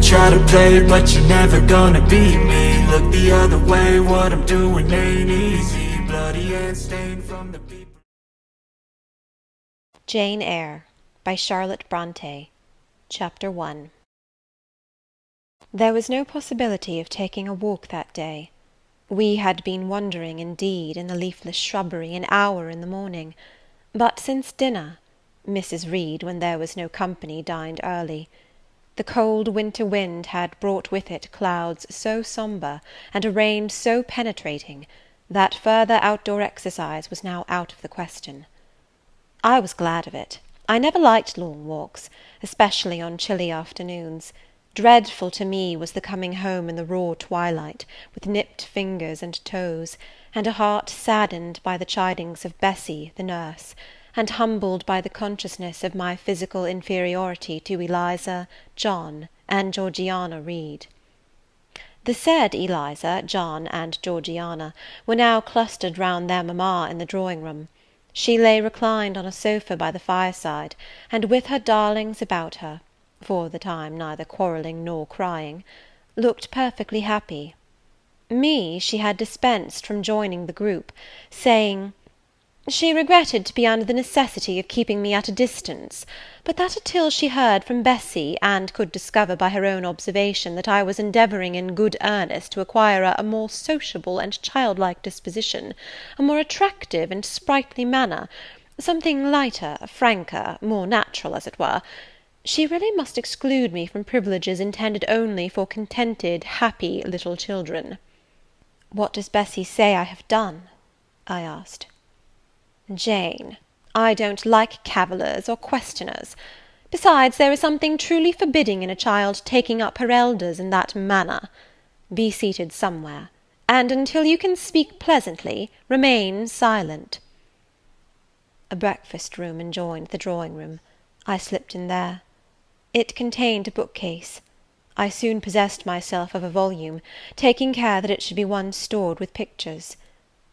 try to play, but you're never gonna beat me. Look the other way, what I'm doing ain't easy. Bloody and stained from the people. Jane Eyre by Charlotte Brontë. Chapter 1. There was no possibility of taking a walk that day. We had been wandering, indeed, in the leafless shrubbery an hour in the morning, but since dinner Mrs. Reed, when there was no company, dined early. The cold winter wind had brought with it clouds so sombre, and a rain so penetrating, that further outdoor exercise was now out of the question. I was glad of it. I never liked long walks, especially on chilly afternoons. Dreadful to me was the coming home in the raw twilight, with nipped fingers and toes, and a heart saddened by the chidings of Bessie, the nurse, and humbled by the consciousness of my physical inferiority to Eliza, John, and Georgiana Reed. The said Eliza, John, and Georgiana were now clustered round their mamma in the drawing-room. She lay reclined on a sofa by the fireside, and with her darlings about her, for the time neither quarrelling nor crying, looked perfectly happy. Me she had dispensed from joining the group, saying, she regretted to be under the necessity of keeping me at a distance, but that until she heard from Bessie, and could discover by her own observation that I was endeavouring in good earnest to acquire a more sociable and childlike disposition, a more attractive and sprightly manner, something lighter, franker, more natural, as it were, she really must exclude me from privileges intended only for contented, happy little children. "What does Bessie say I have done?" I asked. "Jane, I don't like cavillers or questioners. Besides, there is something truly forbidding in a child taking up her elders in that manner. Be seated somewhere, and until you can speak pleasantly, remain silent." A breakfast-room adjoined the drawing-room. I slipped in there. It contained a bookcase. I soon possessed myself of a volume, taking care that it should be one stored with pictures.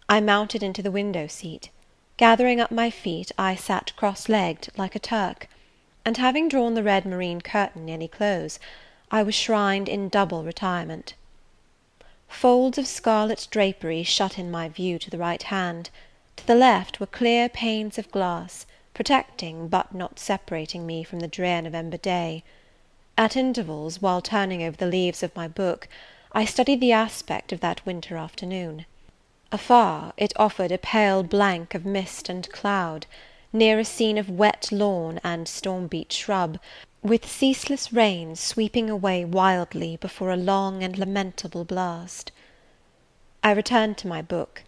I mounted into the window-seat. Gathering up my feet, I sat cross-legged, like a Turk, and having drawn the red moreen curtain nearly close, I was shrined in double retirement. Folds of scarlet drapery shut in my view to the right hand. To the left were clear panes of glass, protecting but not separating me from the drear November day. At intervals, while turning over the leaves of my book, I studied the aspect of that winter afternoon. Afar, it offered a pale blank of mist and cloud, near a scene of wet lawn and storm-beat shrub, with ceaseless rain sweeping away wildly before a long and lamentable blast. I returned to my book.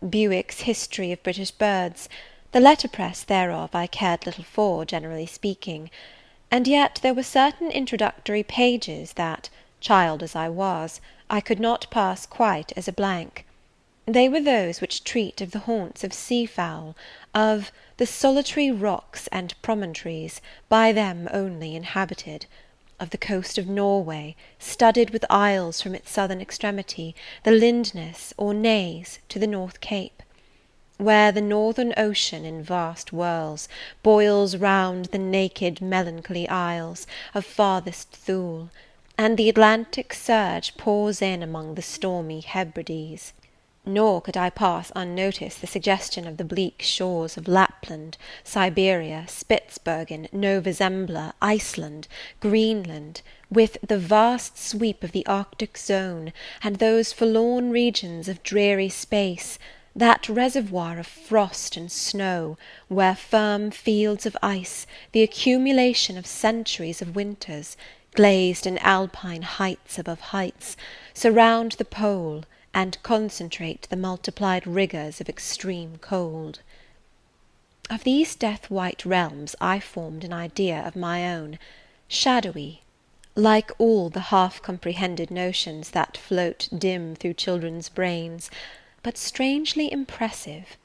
Bewick's History of British Birds. The letterpress thereof I cared little for, generally speaking, and yet there were certain introductory pages that, child as I was, I could not pass quite as a blank. They were those which treat of the haunts of sea-fowl, of the solitary rocks and promontories, by them only inhabited, of the coast of Norway, studded with isles from its southern extremity, the Lindness, or Naze, to the North Cape; where the northern ocean, in vast whirls, boils round the naked melancholy isles of farthest Thule, and the Atlantic surge pours in among the stormy Hebrides. Nor could I pass unnoticed the suggestion of the bleak shores of Lapland, Siberia, Spitzbergen, Nova Zembla, Iceland, Greenland, with the vast sweep of the Arctic zone, and those forlorn regions of dreary space, that reservoir of frost and snow, where firm fields of ice, the accumulation of centuries of winters, glazed in alpine heights above heights, surround the pole, and concentrate the multiplied rigours of extreme cold. Of these death-white realms I formed an idea of my own, shadowy, like all the half-comprehended notions that float dim through children's brains, but strangely impressive.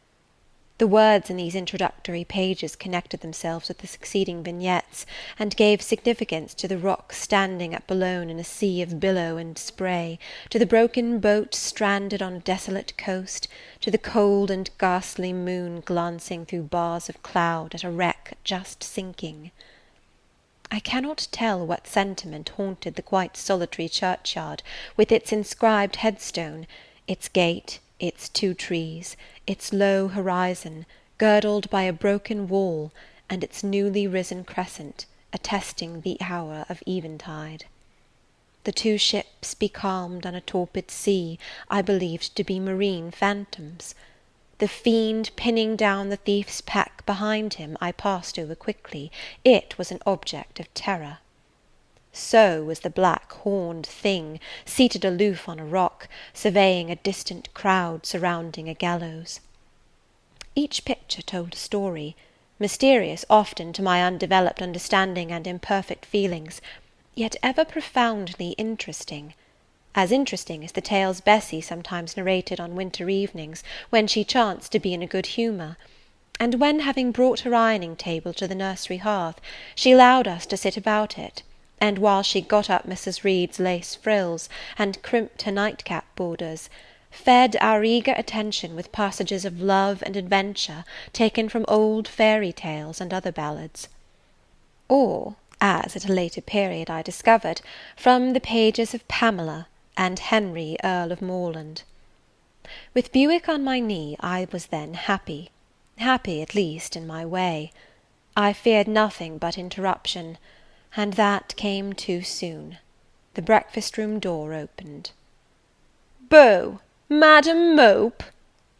The words in these introductory pages connected themselves with the succeeding vignettes, and gave significance to the rock standing at Boulogne in a sea of billow and spray, to the broken boat stranded on a desolate coast, to the cold and ghastly moon glancing through bars of cloud at a wreck just sinking. I cannot tell what sentiment haunted the quite solitary churchyard, with its inscribed headstone, its gate, its 2 trees, its low horizon, girdled by a broken wall, and its newly risen crescent, attesting the hour of eventide. The 2 ships becalmed on a torpid sea I believed to be marine phantoms. The fiend pinning down the thief's pack behind him I passed over quickly. It was an object of terror. So was the black horned thing, seated aloof on a rock, surveying a distant crowd surrounding a gallows. Each picture told a story, mysterious often to my undeveloped understanding and imperfect feelings, yet ever profoundly interesting. As interesting as the tales Bessie sometimes narrated on winter evenings, when she chanced to be in a good humour, and when, having brought her ironing table to the nursery hearth, she allowed us to sit about it, and while she got up Mrs. Reed's lace frills, and crimped her nightcap borders, fed our eager attention with passages of love and adventure taken from old fairy tales and other ballads. Or, as at a later period I discovered, from the pages of Pamela and Henry, Earl of Morland. With Buick on my knee, I was then happy at least in my way. I feared nothing but interruption, and that came too soon. The breakfast-room door opened. "Beau! Madam Mope!"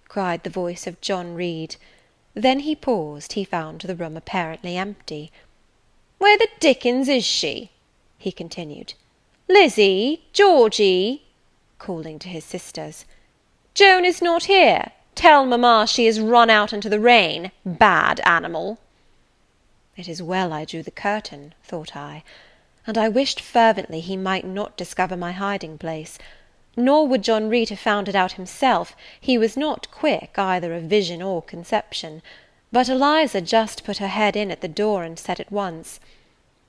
cried the voice of John Reed. Then he paused. He found the room apparently empty. "Where the dickens is she?" he continued. "Lizzie! Georgie!" calling to his sisters. "Joan is not here. Tell mamma she is run out into the rain. Bad animal!" It is well I drew the curtain, thought I, and I wished fervently he might not discover my hiding place. Nor would John Reed have found it out himself. He was not quick either of vision or conception. But Eliza just put her head in at the door, and said at once,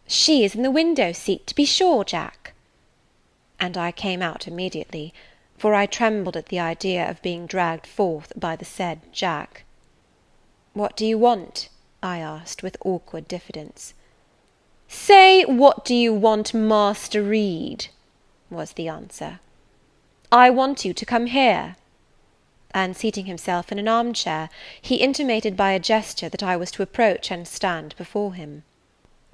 "She is in the window-seat, to be sure, Jack." And I came out immediately, for I trembled at the idea of being dragged forth by the said Jack. "What do you want?" I asked, with awkward diffidence. "Say, what do you want, Master Reed?" was the answer. "I want you to come here." And seating himself in an arm-chair, he intimated by a gesture that I was to approach and stand before him.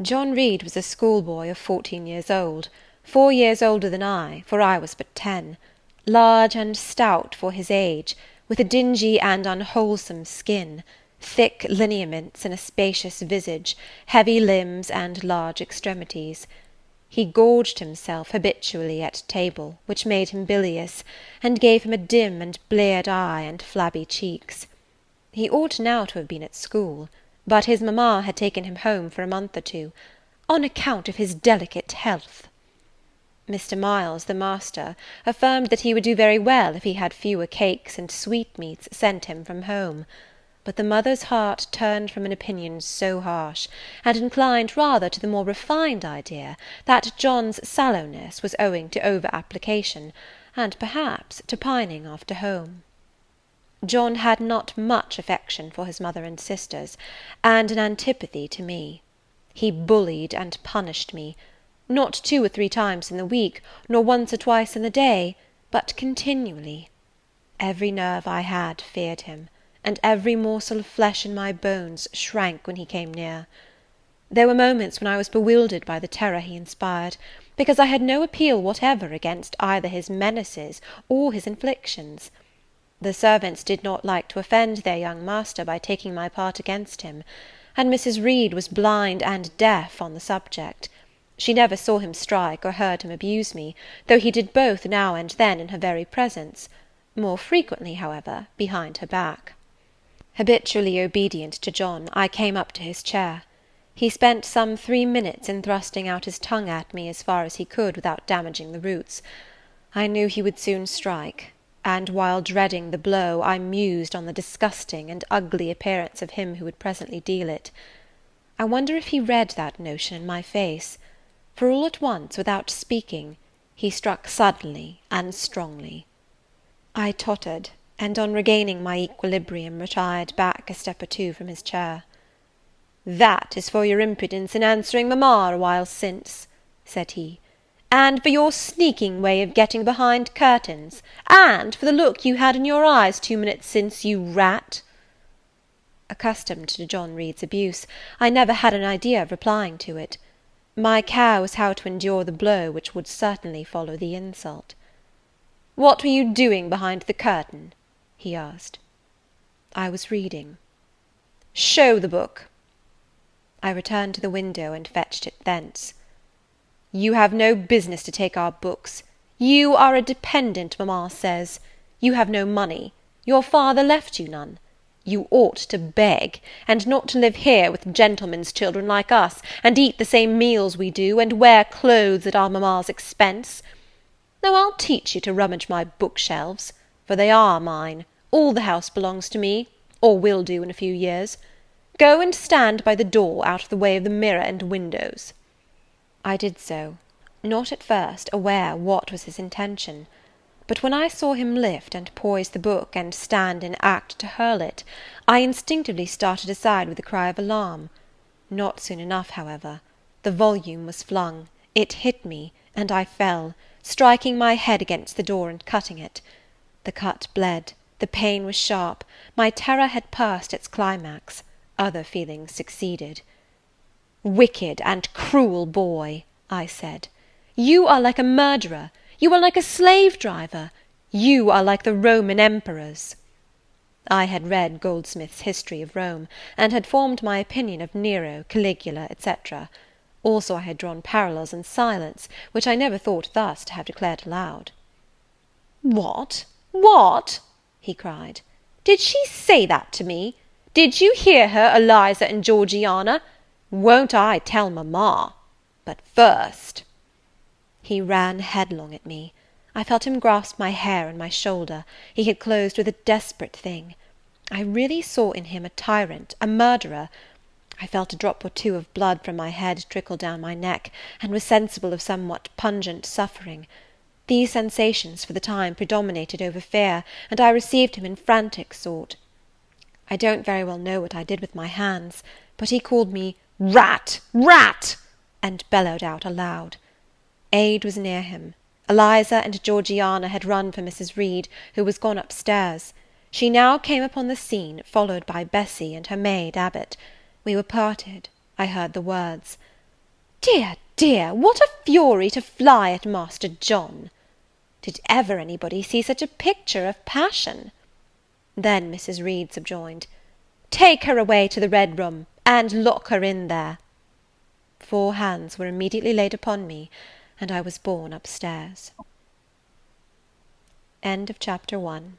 John Reed was a schoolboy of 14 years old, 4 years older than I, for I was but 10, large and stout for his age, with a dingy and unwholesome skin, thick lineaments in a spacious visage, heavy limbs, and large extremities. He gorged himself habitually at table, which made him bilious, and gave him a dim and bleared eye and flabby cheeks. He ought now to have been at school, but his mamma had taken him home for a month or 2, "on account of his delicate health." Mr. Miles, the master, affirmed that he would do very well if he had fewer cakes and sweetmeats sent him from home; but the mother's heart turned from an opinion so harsh, and inclined rather to the more refined idea that John's sallowness was owing to over-application, and perhaps to pining after home. John had not much affection for his mother and sisters, and an antipathy to me. He bullied and punished me, not 2 or 3 times in the week, nor once or twice in the day, but continually. Every nerve I had feared him, and every morsel of flesh in my bones shrank when he came near. There were moments when I was bewildered by the terror he inspired, because I had no appeal whatever against either his menaces or his inflictions. The servants did not like to offend their young master by taking my part against him, and Mrs. Reed was blind and deaf on the subject. She never saw him strike or heard him abuse me, though he did both now and then in her very presence, more frequently, however, behind her back. Habitually obedient to John, I came up to his chair. He spent some 3 minutes in thrusting out his tongue at me as far as he could without damaging the roots. I knew he would soon strike, and while dreading the blow, I mused on the disgusting and ugly appearance of him who would presently deal it. I wonder if he read that notion in my face, for all at once, without speaking, he struck suddenly and strongly. I tottered, and on regaining my equilibrium retired back a step or 2 from his chair. "That is for your impudence in answering mamma a while since," said he, "and for your sneaking way of getting behind curtains, and for the look you had in your eyes 2 minutes since, you rat." Accustomed to John Reed's abuse, I never had an idea of replying to it. My care was how to endure the blow which would certainly follow the insult. "What were you doing behind the curtain?" he asked. "I was reading." "Show the book." I returned to the window and fetched it thence. "You have no business to take our books. You are a dependent, mamma says. You have no money. Your father left you none. You ought to beg, and not to live here with gentlemen's children like us, and eat the same meals we do, and wear clothes at our mamma's expense. Now I'll teach you to rummage my bookshelves, for they are mine. All the house belongs to me, or will do in a few years. Go and stand by the door, out of the way of the mirror and windows." I did so, not at first aware what was his intention; but when I saw him lift and poise the book, and stand in act to hurl it, I instinctively started aside with a cry of alarm. Not soon enough, however. The volume was flung, it hit me, and I fell, striking my head against the door and cutting it. The cut bled, the pain was sharp, my terror had passed its climax. Other feelings succeeded. "Wicked and cruel boy," I said, "you are like a murderer, you are like a slave-driver, you are like the Roman emperors." I had read Goldsmith's History of Rome, and had formed my opinion of Nero, Caligula, etc. Also I had drawn parallels in silence, which I never thought thus to have declared aloud. "What? What?" he cried. "Did she say that to me? Did you hear her, Eliza and Georgiana? Won't I tell mamma? But first—" He ran headlong at me. I felt him grasp my hair and my shoulder. He had closed with a desperate thing. I really saw in him a tyrant, a murderer. I felt a drop or two of blood from my head trickle down my neck, and was sensible of somewhat pungent suffering. These sensations for the time predominated over fear, and I received him in frantic sort. I don't very well know what I did with my hands, but he called me "rat, rat," and bellowed out aloud. Aid was near him. Eliza and Georgiana had run for Mrs. Reed, who was gone upstairs. She now came upon the scene, followed by Bessie and her maid Abbot. We were parted. I heard the words, "Dear, dear, what a fury to fly at Master John!" Did ever anybody see such a picture of passion? Then Mrs. Reed subjoined, "Take her away to the Red Room, and lock her in there." 4 hands were immediately laid upon me, and I was borne upstairs. End of Chapter 1.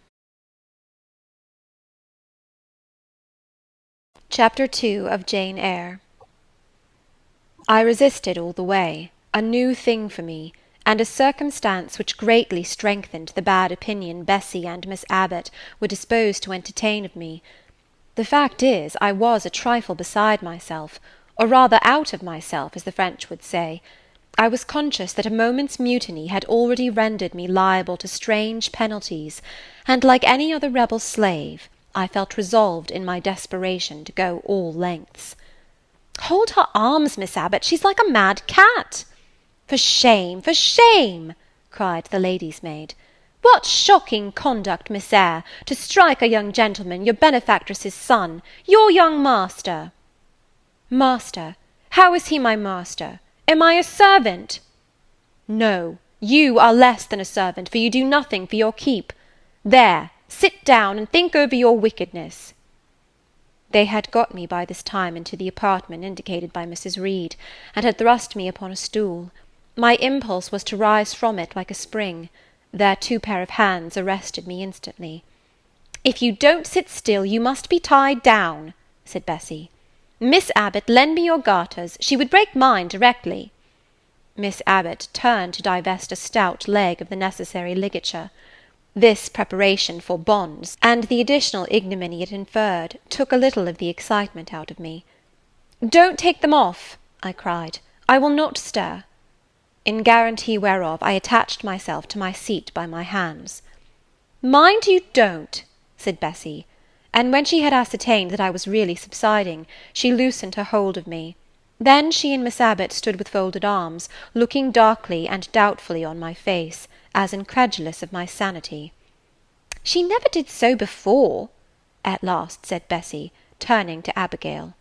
Chapter 2 of Jane Eyre. I resisted all the way, a new thing for me, and a circumstance which greatly strengthened the bad opinion Bessie and Miss Abbot were disposed to entertain of me. The fact is, I was a trifle beside myself, or rather out of myself, as the French would say. I was conscious that a moment's mutiny had already rendered me liable to strange penalties, and, like any other rebel slave, I felt resolved in my desperation to go all lengths. "Hold her arms, Miss Abbot, she's like a mad cat." "For shame, for shame!" cried the lady's maid. "What shocking conduct, Miss Eyre, to strike a young gentleman, your benefactress's son, your young master!" "Master? How is he my master? Am I a servant?" "No, you are less than a servant, for you do nothing for your keep. There, sit down, and think over your wickedness." They had got me by this time into the apartment indicated by Mrs. Reed, and had thrust me upon a stool. My impulse was to rise from it like a spring. Their 2 pair of hands arrested me instantly. "If you don't sit still, you must be tied down," said Bessie. "Miss Abbot, lend me your garters. She would break mine directly." Miss Abbot turned to divest a stout leg of the necessary ligature. This preparation for bonds, and the additional ignominy it inferred, took a little of the excitement out of me. "Don't take them off," I cried. "I will not stir." In guarantee whereof I attached myself to my seat by my hands. "Mind you don't," said Bessie, and when she had ascertained that I was really subsiding, she loosened her hold of me. Then she and Miss Abbot stood with folded arms, looking darkly and doubtfully on my face, as incredulous of my sanity. "She never did so before," at last said Bessie, turning to Abigail.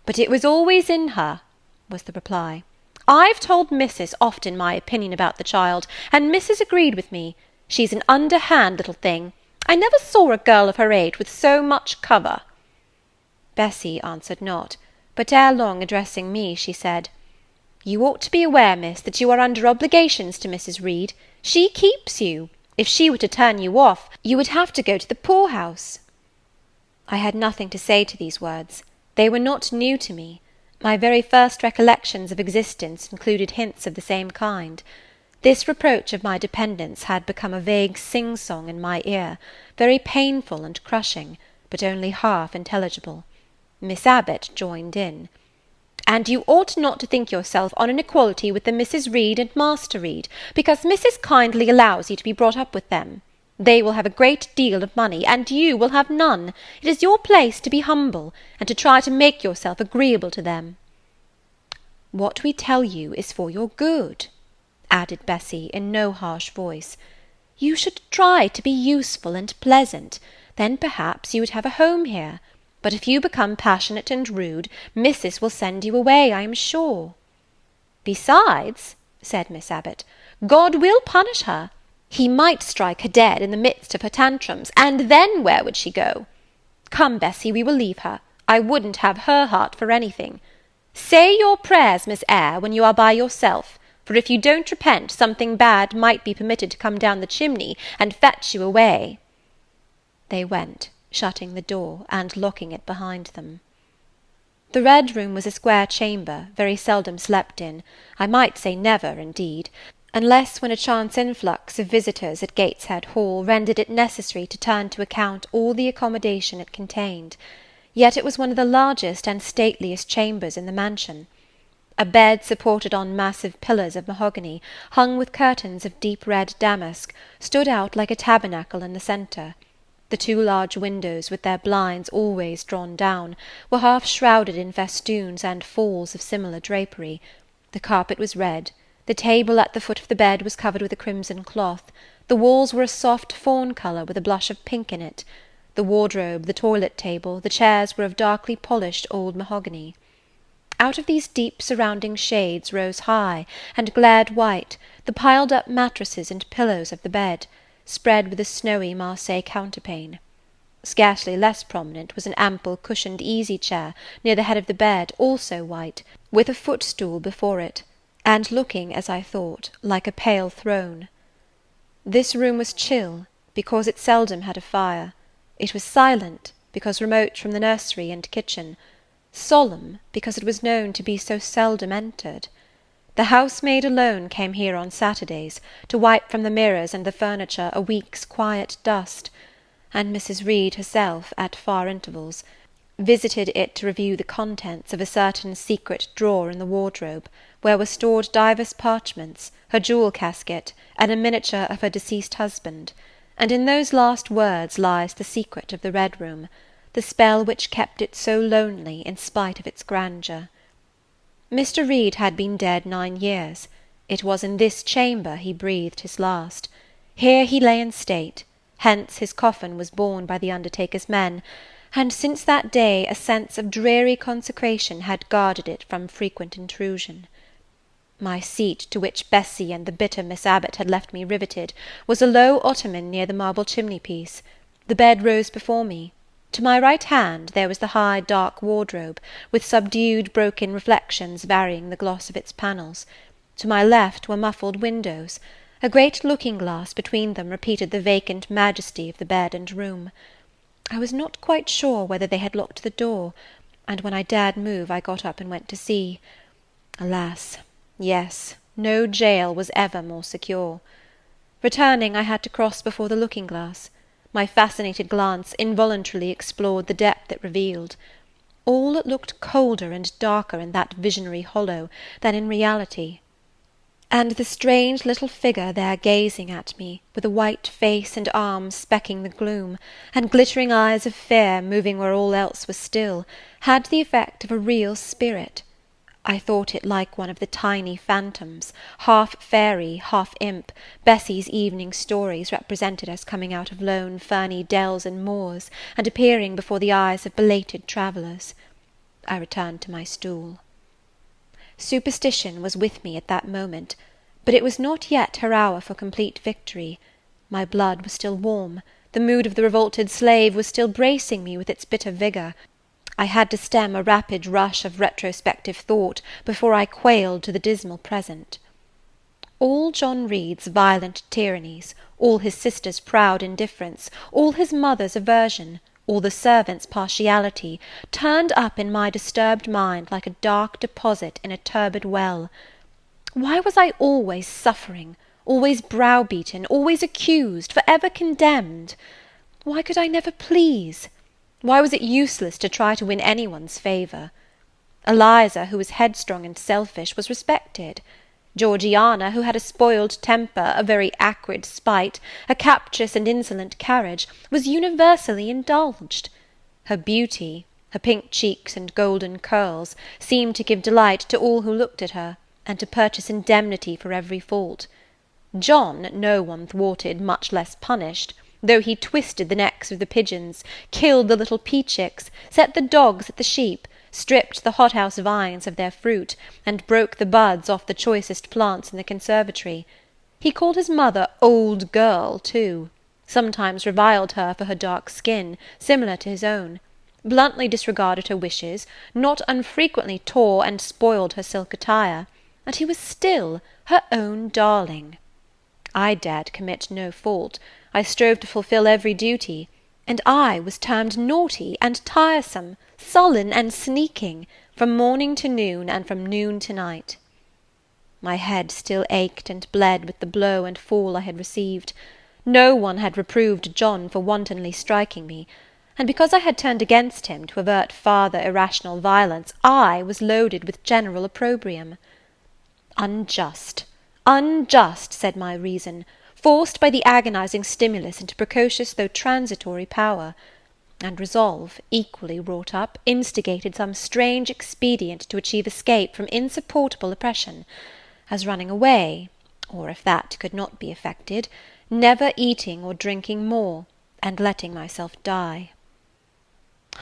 "But it was always in her," was the reply. "I've told Mrs. often my opinion about the child, and Mrs. agreed with me. She's an underhand little thing. I never saw a girl of her age with so much cover." Bessie answered not, but ere long addressing me, she said, "You ought to be aware, miss, that you are under obligations to Mrs. Reed. She keeps you. If she were to turn you off, you would have to go to the poor-house." I had nothing to say to these words. They were not new to me. My very first recollections of existence included hints of the same kind. This reproach of my dependence had become a vague sing-song in my ear, very painful and crushing, but only half intelligible. Miss Abbot joined in. "And you ought not to think yourself on an equality with the Mrs. Reed and Master Reed, because Mrs. kindly allows you to be brought up with them. They will have a great deal of money, and you will have none. It is your place to be humble, and to try to make yourself agreeable to them." "What we tell you is for your good," added Bessie in no harsh voice. "You should try to be useful and pleasant, then perhaps you would have a home here. But if you become passionate and rude, Mrs. will send you away, I am sure." "Besides," said Miss Abbot, "God will punish her. He might strike her dead in the midst of her tantrums, and then where would she go? Come, Bessie, we will leave her. I wouldn't have her heart for anything. Say your prayers, Miss Eyre, when you are by yourself, for if you don't repent, something bad might be permitted to come down the chimney and fetch you away." They went, shutting the door, and locking it behind them. The Red Room was a square chamber, very seldom slept in, I might say never, indeed, unless when a chance influx of visitors at Gateshead Hall rendered it necessary to turn to account all the accommodation it contained. Yet it was one of the largest and stateliest chambers in the mansion. A bed supported on massive pillars of mahogany, hung with curtains of deep red damask, stood out like a tabernacle in the centre. The two large windows, with their blinds always drawn down, were half shrouded in festoons and falls of similar drapery. The carpet was red. The table at the foot of the bed was covered with a crimson cloth. The walls were a soft fawn colour with a blush of pink in it. The wardrobe, the toilet table, the chairs were of darkly polished old mahogany. Out of these deep surrounding shades rose high, and glared white, the piled-up mattresses and pillows of the bed, spread with a snowy Marseille counterpane. Scarcely less prominent was an ample cushioned easy-chair near the head of the bed, also white, with a footstool before it, and looking, as I thought, like a pale throne. This room was chill, because it seldom had a fire. It was silent, because remote from the nursery and kitchen; solemn, because it was known to be so seldom entered. The housemaid alone came here on Saturdays, to wipe from the mirrors and the furniture a week's quiet dust, and Mrs. Reed herself, at far intervals, visited it to review the contents of a certain secret drawer in the wardrobe, where were stored divers parchments, her jewel casket, and a miniature of her deceased husband. And in those last words lies the secret of the Red Room, the spell which kept it so lonely in spite of its grandeur. Mr. Reed had been dead 9 years. It was in this chamber he breathed his last. Here he lay in state, hence his coffin was borne by the undertaker's men, and since that day a sense of dreary consecration had guarded it from frequent intrusion. My seat, to which Bessie and the bitter Miss Abbot had left me riveted, was a low ottoman near the marble chimney-piece. The bed rose before me. To my right hand there was the high dark wardrobe, with subdued broken reflections varying the gloss of its panels. To my left were muffled windows. A great looking-glass between them repeated the vacant majesty of the bed and room. I was not quite sure whether they had locked the door, and when I dared move I got up and went to see. Alas! Yes, no jail was ever more secure. Returning, I had to cross before the looking-glass. My fascinated glance involuntarily explored the depth it revealed. All looked colder and darker in that visionary hollow than in reality. and the strange little figure there gazing at me, with a white face and arms specking the gloom, and glittering eyes of fear moving where all else was still, had the effect of a real spirit. I thought it like one of the tiny phantoms, half fairy, half imp, Bessie's evening stories represented as coming out of lone ferny dells and moors, and appearing before the eyes of belated travellers. I returned to my stool. Superstition was with me at that moment, but it was not yet her hour for complete victory. My blood was still warm, the mood of the revolted slave was still bracing me with its bitter vigour. I had to stem a rapid rush of retrospective thought before I quailed to the dismal present. All John Reed's violent tyrannies, all his sister's proud indifference, all his mother's aversion, all the servants' partiality, turned up in my disturbed mind like a dark deposit in a turbid well. Why was I always suffering, always browbeaten, always accused, for ever condemned? Why could I never please? Why was it useless to try to win any one's favour? Eliza, who was headstrong and selfish, was respected. Georgiana, who had a spoiled temper, a very acrid spite, a captious and insolent carriage, was universally indulged. Her beauty, her pink cheeks and golden curls, seemed to give delight to all who looked at her, and to purchase indemnity for every fault. John no one thwarted, much less punished, though he twisted the necks of the pigeons, killed the little pea-chicks, set the dogs at the sheep, stripped the hothouse vines of their fruit, and broke the buds off the choicest plants in the conservatory. He called his mother old girl, too, sometimes reviled her for her dark skin, similar to his own, bluntly disregarded her wishes, not unfrequently tore and spoiled her silk attire, and he was still her own darling. I dared commit no fault, I strove to fulfil every duty, and I was termed naughty and tiresome, sullen and sneaking, from morning to noon, and from noon to night. My head still ached and bled with the blow and fall I had received. No one had reproved John for wantonly striking me, and because I had turned against him to avert farther irrational violence, I was loaded with general opprobrium. Unjust, unjust, said my reason, forced by the agonizing stimulus into precocious though transitory power; and resolve, equally wrought up, instigated some strange expedient to achieve escape from insupportable oppression, as running away, or, if that could not be effected, never eating or drinking more, and letting myself die.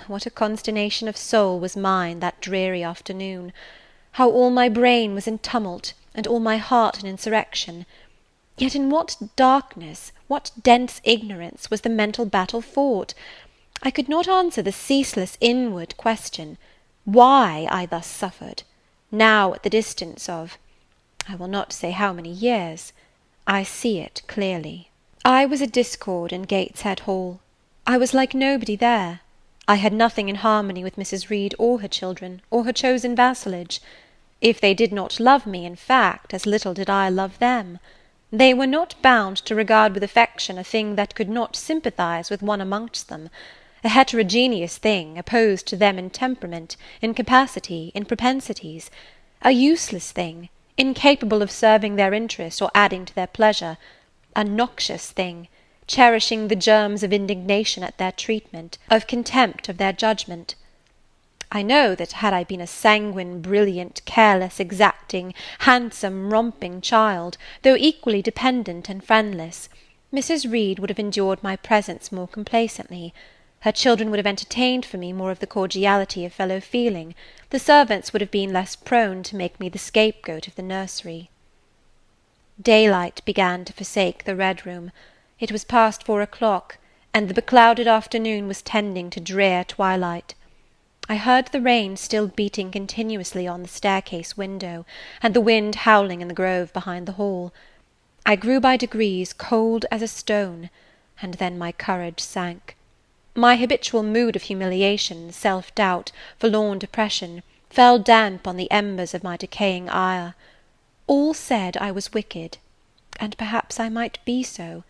What a consternation of soul was mine that dreary afternoon! How all my brain was in tumult, and all my heart in insurrection! Yet in what darkness, what dense ignorance, was the mental battle fought! I could not answer the ceaseless inward question, why I thus suffered, now at the distance of, I will not say how many years. I see it clearly. I was a discord in Gateshead Hall. I was like nobody there. I had nothing in harmony with Mrs. Reed or her children, or her chosen vassalage. If they did not love me, in fact, as little did I love them. They were not bound to regard with affection a thing that could not sympathize with one amongst them, a heterogeneous thing, opposed to them in temperament, in capacity, in propensities, a useless thing, incapable of serving their interest or adding to their pleasure, a noxious thing, cherishing the germs of indignation at their treatment, of contempt of their judgment. I know that had I been a sanguine, brilliant, careless, exacting, handsome, romping child, though equally dependent and friendless, Mrs. Reed would have endured my presence more complacently. Her children would have entertained for me more of the cordiality of fellow-feeling, the servants would have been less prone to make me the scapegoat of the nursery. Daylight began to forsake the Red Room. It was past 4 o'clock, and the beclouded afternoon was tending to drear twilight. I heard the rain still beating continuously on the staircase window, and the wind howling in the grove behind the hall. I grew by degrees cold as a stone, and then my courage sank. My habitual mood of humiliation, self-doubt, forlorn depression, fell damp on the embers of my decaying ire. All said I was wicked, and perhaps I might be so.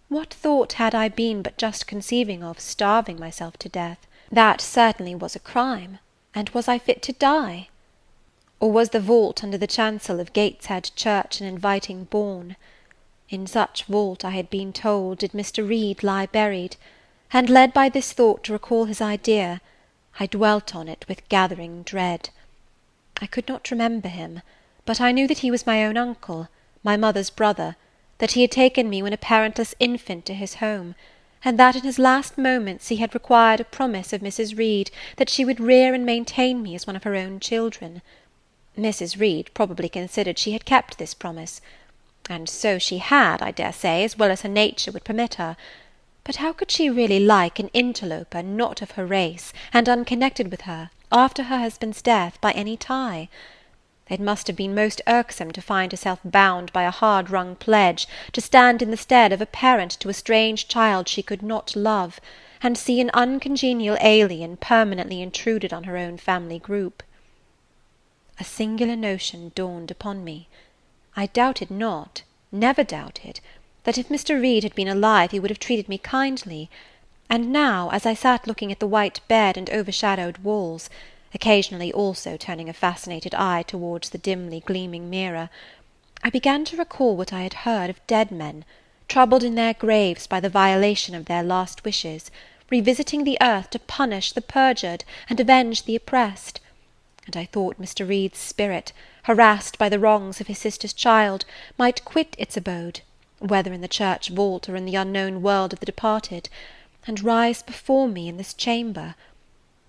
What thought had I been but just conceiving of starving myself to death? That certainly was a crime, and was I fit to die? Or was the vault under the chancel of Gateshead Church an inviting bourne? In such vault, I had been told, did Mr. Reed lie buried, and, led by this thought to recall his idea, I dwelt on it with gathering dread. I could not remember him, but I knew that he was my own uncle, my mother's brother, that he had taken me when a parentless infant to his home, and that in his last moments he had required a promise of Mrs. Reed that she would rear and maintain me as one of her own children. Mrs. Reed probably considered she had kept this promise, and so she had, I dare say, as well as her nature would permit her. But how could she really like an interloper not of her race, and unconnected with her, after her husband's death, by any tie? It must have been most irksome to find herself bound by a hard-wrung pledge to stand in the stead of a parent to a strange child she could not love, and see an uncongenial alien permanently intruded on her own family group. A singular notion dawned upon me. I doubted not, never doubted, that if Mr. Reed had been alive he would have treated me kindly, and now, as I sat looking at the white bed and overshadowed walls, occasionally also turning a fascinated eye towards the dimly gleaming mirror, I began to recall what I had heard of dead men, troubled in their graves by the violation of their last wishes, revisiting the earth to punish the perjured and avenge the oppressed, and I thought Mr. Reed's spirit, harassed by the wrongs of his sister's child, might quit its abode, whether in the church vault or in the unknown world of the departed, and rise before me in this chamber.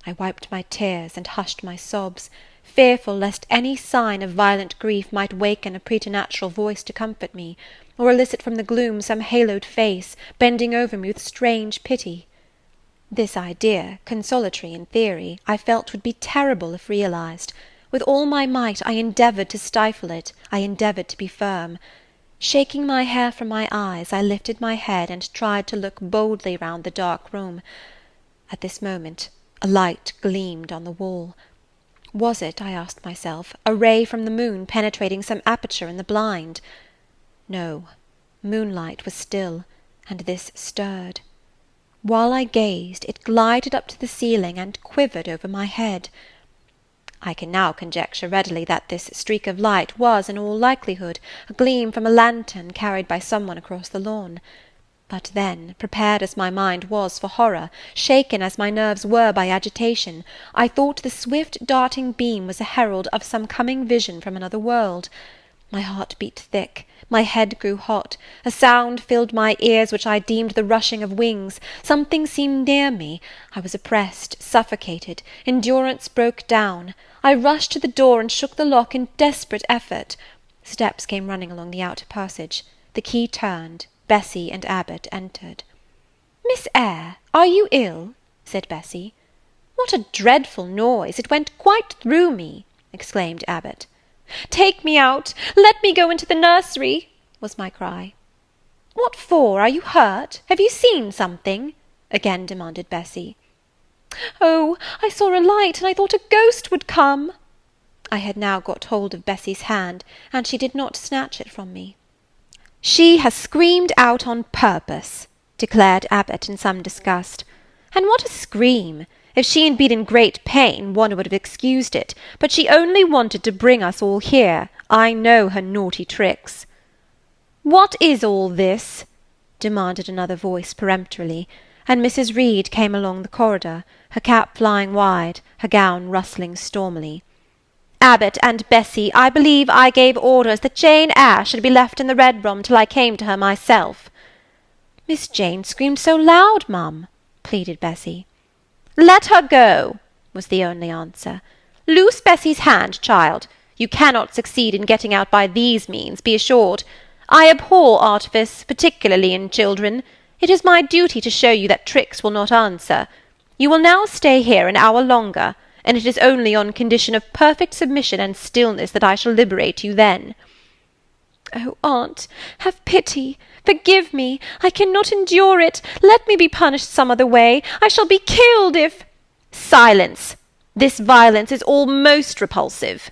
I wiped my tears and hushed my sobs, fearful lest any sign of violent grief might waken a preternatural voice to comfort me, or elicit from the gloom some haloed face, bending over me with strange pity. This idea, consolatory in theory, I felt would be terrible if realized. With all my might I endeavoured to stifle it, I endeavoured to be firm. Shaking my hair from my eyes, I lifted my head and tried to look boldly round the dark room. At this moment a light gleamed on the wall. Was it, I asked myself, a ray from the moon penetrating some aperture in the blind? No, moonlight was still, and this stirred. While I gazed, it glided up to the ceiling and quivered over my head. I can now conjecture readily that this streak of light was, in all likelihood, a gleam from a lantern carried by some one across the lawn. But then, prepared as my mind was for horror, shaken as my nerves were by agitation, I thought the swift darting beam was a herald of some coming vision from another world. My heart beat thick, my head grew hot, a sound filled my ears which I deemed the rushing of wings. Something seemed near me. I was oppressed, suffocated, endurance broke down. I rushed to the door and shook the lock in desperate effort. Steps came running along the outer passage. The key turned. Bessie and Abbot entered. "Miss Eyre, are you ill?" said Bessie. "What a dreadful noise! It went quite through me," exclaimed Abbot. "Take me out! Let me go into the nursery!" was my cry. "What for? Are you hurt? Have you seen something?" again demanded Bessie. "Oh, I saw a light, and I thought a ghost would come." I had now got hold of Bessie's hand, and she did not snatch it from me. "She has screamed out on purpose," declared Abbot in some disgust. "And what a scream! If she had been in great pain, one would have excused it, but she only wanted to bring us all here. I know her naughty tricks." "What is all this?" demanded another voice peremptorily, and Mrs. Reed came along the corridor, her cap flying wide, her gown rustling stormily. "Abbot and Bessie, I believe I gave orders that Jane Eyre should be left in the red room till I came to her myself." "Miss Jane screamed so loud, mum," pleaded Bessie. "Let her go," was the only answer. "Loose Bessie's hand, child. You cannot succeed in getting out by these means, be assured. I abhor artifice, particularly in children. It is my duty to show you that tricks will not answer. You will now stay here an hour longer, and it is only on condition of perfect submission and stillness that I shall liberate you then." "Oh, aunt, have pity! Forgive me! I cannot endure it! Let me be punished some other way! I shall be killed if—" "Silence! This violence is all most repulsive."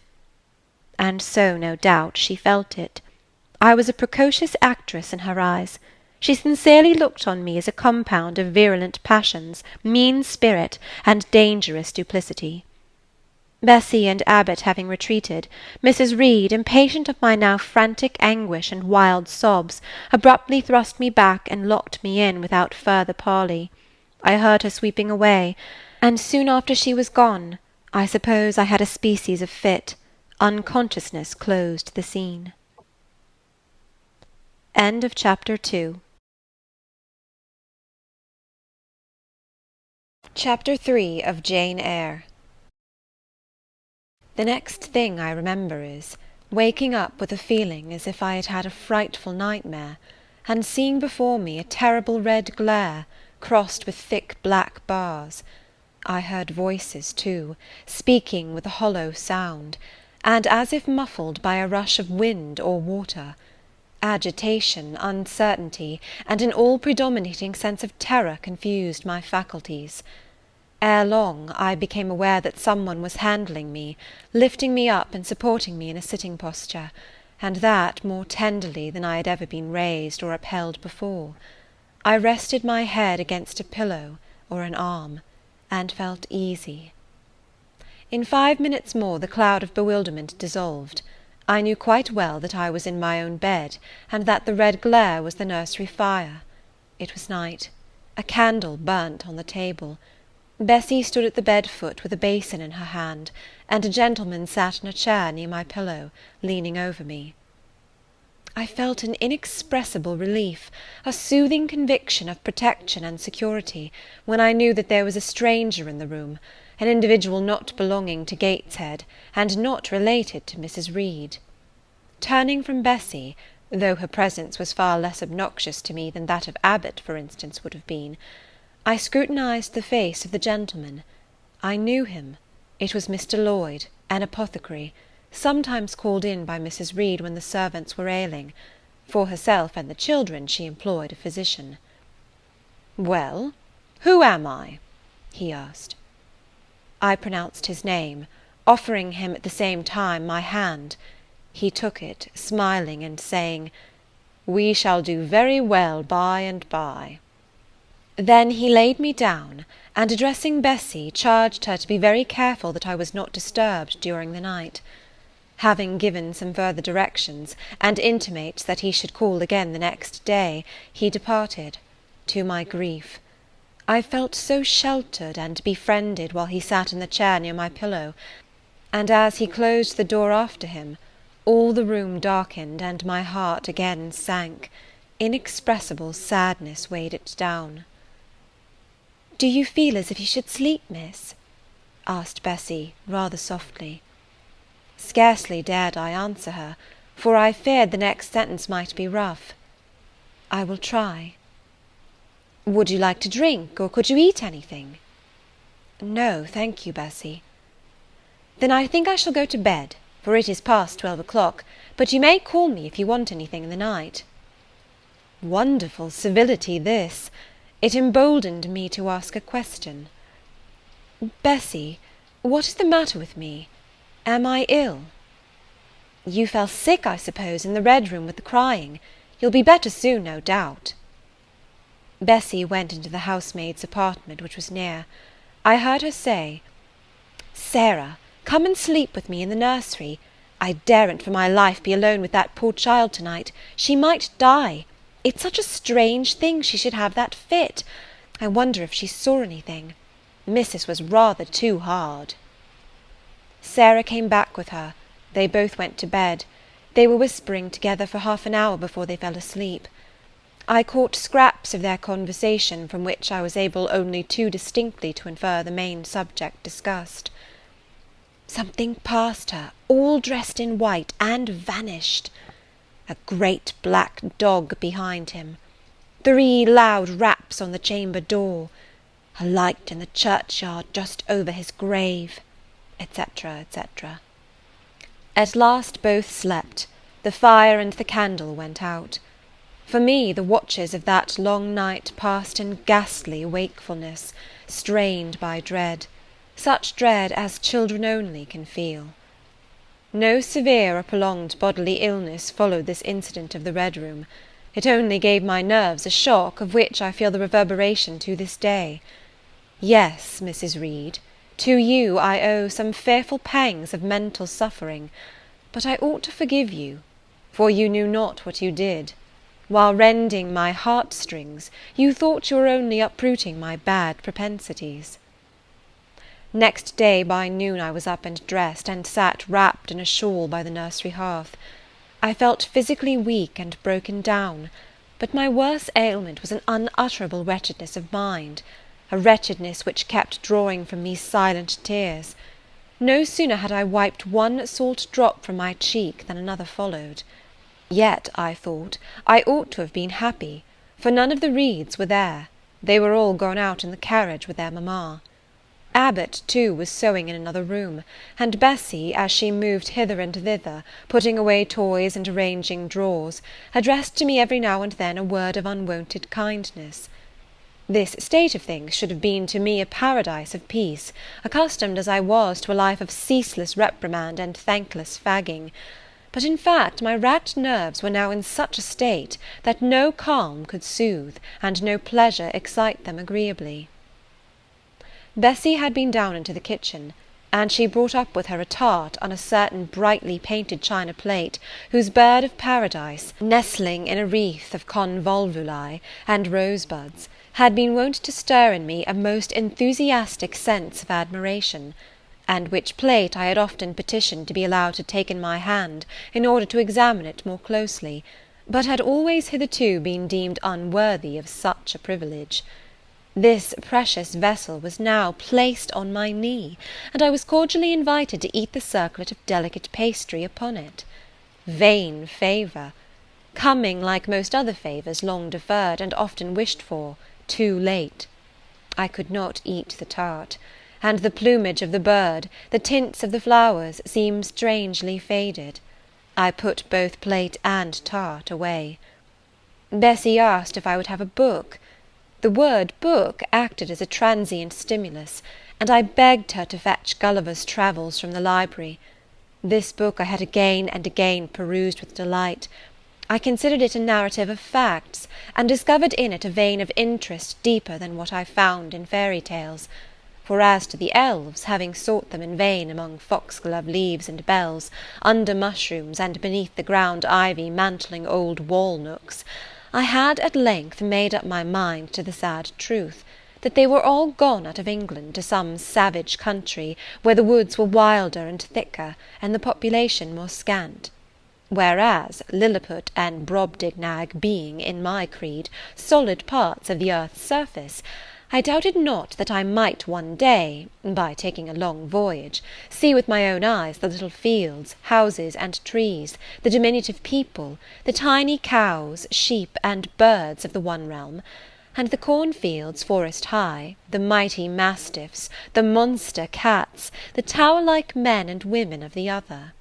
And so, no doubt, she felt it. I was a precocious actress in her eyes. She sincerely looked on me as a compound of virulent passions, mean spirit, and dangerous duplicity. Bessy and Abbot having retreated, Mrs. Reed, impatient of my now frantic anguish and wild sobs, abruptly thrust me back and locked me in without further parley. I heard her sweeping away, and soon after she was gone, I suppose I had a species of fit. Unconsciousness closed the scene. End of Chapter 2. Chapter 3 of Jane Eyre. The next thing I remember is waking up with a feeling as if I had had a frightful nightmare, and seeing before me a terrible red glare, crossed with thick black bars. I heard voices, too, speaking with a hollow sound, and as if muffled by a rush of wind or water. Agitation, uncertainty, and an all-predominating sense of terror confused my faculties. Ere long I became aware that some one was handling me, lifting me up and supporting me in a sitting posture, and that more tenderly than I had ever been raised or upheld before. I rested my head against a pillow or an arm, and felt easy. In 5 minutes more the cloud of bewilderment dissolved. I knew quite well that I was in my own bed, and that the red glare was the nursery fire. It was night. A candle burnt on the table. Bessy stood at the bed-foot with a basin in her hand, and a gentleman sat in a chair near my pillow, leaning over me. I felt an inexpressible relief, a soothing conviction of protection and security, when I knew that there was a stranger in the room, an individual not belonging to Gateshead, and not related to Mrs. Reed. Turning from Bessy, though her presence was far less obnoxious to me than that of Abbot, for instance, would have been, I scrutinized the face of the gentleman. I knew him. It was Mr. Lloyd, an apothecary, sometimes called in by Mrs. Reed when the servants were ailing. For herself and the children she employed a physician. "Well, who am I?" he asked. I pronounced his name, offering him at the same time my hand. He took it, smiling and saying, "We shall do very well by and by." Then he laid me down, and addressing Bessy, charged her to be very careful that I was not disturbed during the night. Having given some further directions, and intimates that he should call again the next day, he departed, to my grief. I felt so sheltered and befriended while he sat in the chair near my pillow, and as he closed the door after him, all the room darkened, and my heart again sank. Inexpressible sadness weighed it down. "Do you feel as if you should sleep, miss?" asked Bessy, rather softly. Scarcely dared I answer her, for I feared the next sentence might be rough. "I will try." "Would you like to drink, or could you eat anything?" "No, thank you, Bessy." "Then I think I shall go to bed, for it is past 12 o'clock, but you may call me if you want anything in the night." Wonderful civility this! It emboldened me to ask a question. "Bessy, what is the matter with me? Am I ill?" "You fell sick, I suppose, in the Red Room with the crying. You'll be better soon, no doubt." Bessy went into the housemaid's apartment, which was near. I heard her say, "Sarah, come and sleep with me in the nursery. I daren't for my life be alone with that poor child to-night. She might die. It's such a strange thing she should have that fit. I wonder if she saw anything. Missus was rather too hard." Sarah came back with her. They both went to bed. They were whispering together for half an hour before they fell asleep. I caught scraps of their conversation, from which I was able only too distinctly to infer the main subject discussed. Something passed her, all dressed in white, and vanished. A great black dog behind him. 3 loud raps on the chamber door. A light in the churchyard just over his grave, etc., etc. At last both slept. The fire and the candle went out. For me, the watches of that long night passed in ghastly wakefulness, strained by dread, such dread as children only can feel. No severe or prolonged bodily illness followed this incident of the Red Room. It only gave my nerves a shock, of which I feel the reverberation to this day. Yes, Mrs. Reed, To you I owe some fearful pangs of mental suffering, but I ought to forgive you, for you knew not what you did. While rending my heartstrings, you thought you were only uprooting my bad propensities. Next day by noon I was up and dressed, and sat wrapped in a shawl by the nursery hearth. I felt physically weak and broken down, but my worst ailment was an unutterable wretchedness of mind, a wretchedness which kept drawing from me silent tears. No sooner had I wiped one salt drop from my cheek than another followed. Yet, I thought, I ought to have been happy, for none of the Reeds were there. They were all gone out in the carriage with their mamma. Abbot, too, was sewing in another room, and Bessy, as she moved hither and thither, putting away toys and arranging drawers, addressed to me every now and then a word of unwonted kindness. This state of things should have been to me a paradise of peace, accustomed as I was to a life of ceaseless reprimand and thankless fagging. But in fact my racked nerves were now in such a state that no calm could soothe, and no pleasure excite them agreeably. Bessy had been down into the kitchen, and she brought up with her a tart on a certain brightly painted china plate, whose bird of paradise, nestling in a wreath of convolvuli and rosebuds, had been wont to stir in me a most enthusiastic sense of admiration, and which plate I had often petitioned to be allowed to take in my hand in order to examine it more closely, but had always hitherto been deemed unworthy of such a privilege. This precious vessel was now placed on my knee, and I was cordially invited to eat the circlet of delicate pastry upon it. Vain favour! Coming, like most other favours, long deferred, and often wished for, too late. I could not eat the tart, and the plumage of the bird, the tints of the flowers, seemed strangely faded. I put both plate and tart away. Bessy asked if I would have a book. The word book acted as a transient stimulus, and I begged her to fetch Gulliver's Travels from the library. This book I had again and again perused with delight. I considered it a narrative of facts, and discovered in it a vein of interest deeper than what I found in fairy tales. For as to the elves, having sought them in vain among foxglove leaves and bells, under mushrooms, and beneath the ground ivy mantling old wall-nooks, I had at length made up my mind to the sad truth, that they were all gone out of England to some savage country, where the woods were wilder and thicker, and the population more scant. Whereas Lilliput and Brobdignag being, in my creed, solid parts of the earth's surface, I doubted not that I might one day, by taking a long voyage, see with my own eyes the little fields, houses, and trees, the diminutive people, the tiny cows, sheep, and birds of the one realm, and the cornfields forest high, the mighty mastiffs, the monster cats, the tower-like men and women of the other.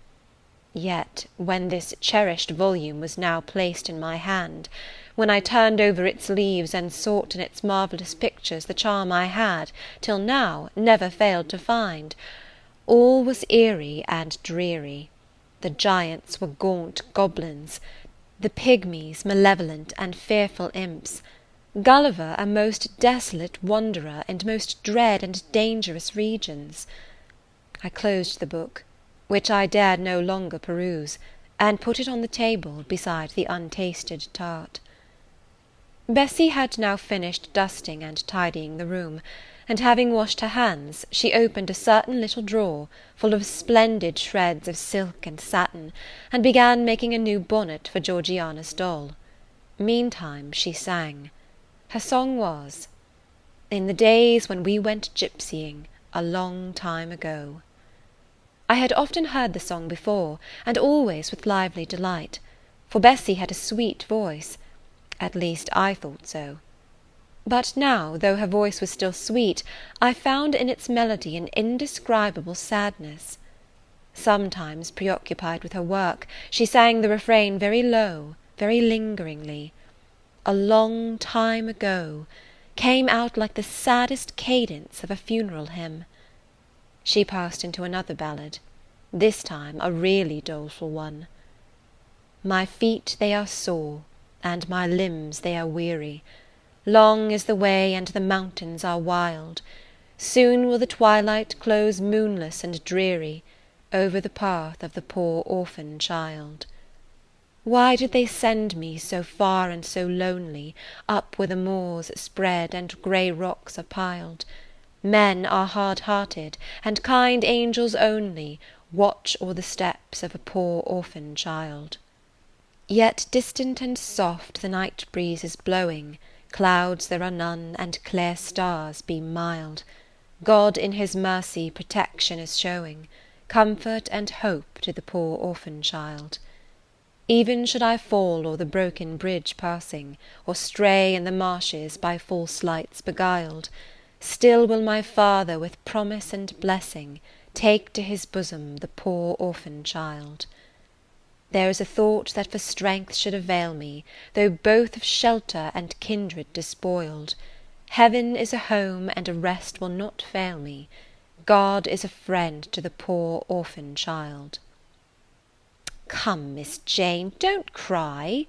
Yet, when this cherished volume was now placed in my hand, when I turned over its leaves and sought in its marvellous pictures the charm I had, till now, never failed to find, all was eerie and dreary. The giants were gaunt goblins, the pygmies malevolent and fearful imps, Gulliver a most desolate wanderer in most dread and dangerous regions. I closed the book, which I dared no longer peruse, and put it on the table beside the untasted tart. Bessy had now finished dusting and tidying the room, and having washed her hands, she opened a certain little drawer, full of splendid shreds of silk and satin, and began making a new bonnet for Georgiana's doll. Meantime she sang. Her song was, "In the days when we went gypsying, a long time ago." I had often heard the song before, and always with lively delight, for Bessy had a sweet voice. At least I thought so. But now, though her voice was still sweet, I found in its melody an indescribable sadness. Sometimes, preoccupied with her work, she sang the refrain very low, very lingeringly. "A long time ago" came out like the saddest cadence of a funeral hymn. She passed into another ballad, this time a really doleful one. "My feet they are sore, and my limbs they are weary. Long is the way, and the mountains are wild. Soon will the twilight close moonless and dreary over the path of the poor orphan child. Why did they send me so far and so lonely, up where the moors spread and grey rocks are piled? Men are hard-hearted, and kind angels only watch o'er the steps of a poor orphan child. Yet distant and soft the night breeze is blowing, clouds there are none, and clear stars beam mild. God in his mercy protection is showing, comfort and hope to the poor orphan child. Even should I fall o'er the broken bridge passing, or stray in the marshes by false lights beguiled, still will my Father with promise and blessing take to his bosom the poor orphan child. There is a thought that for strength should avail me, though both of shelter and kindred despoiled. Heaven is a home, and a rest will not fail me. God is a friend to the poor orphan child. "Come, Miss Jane, don't cry,"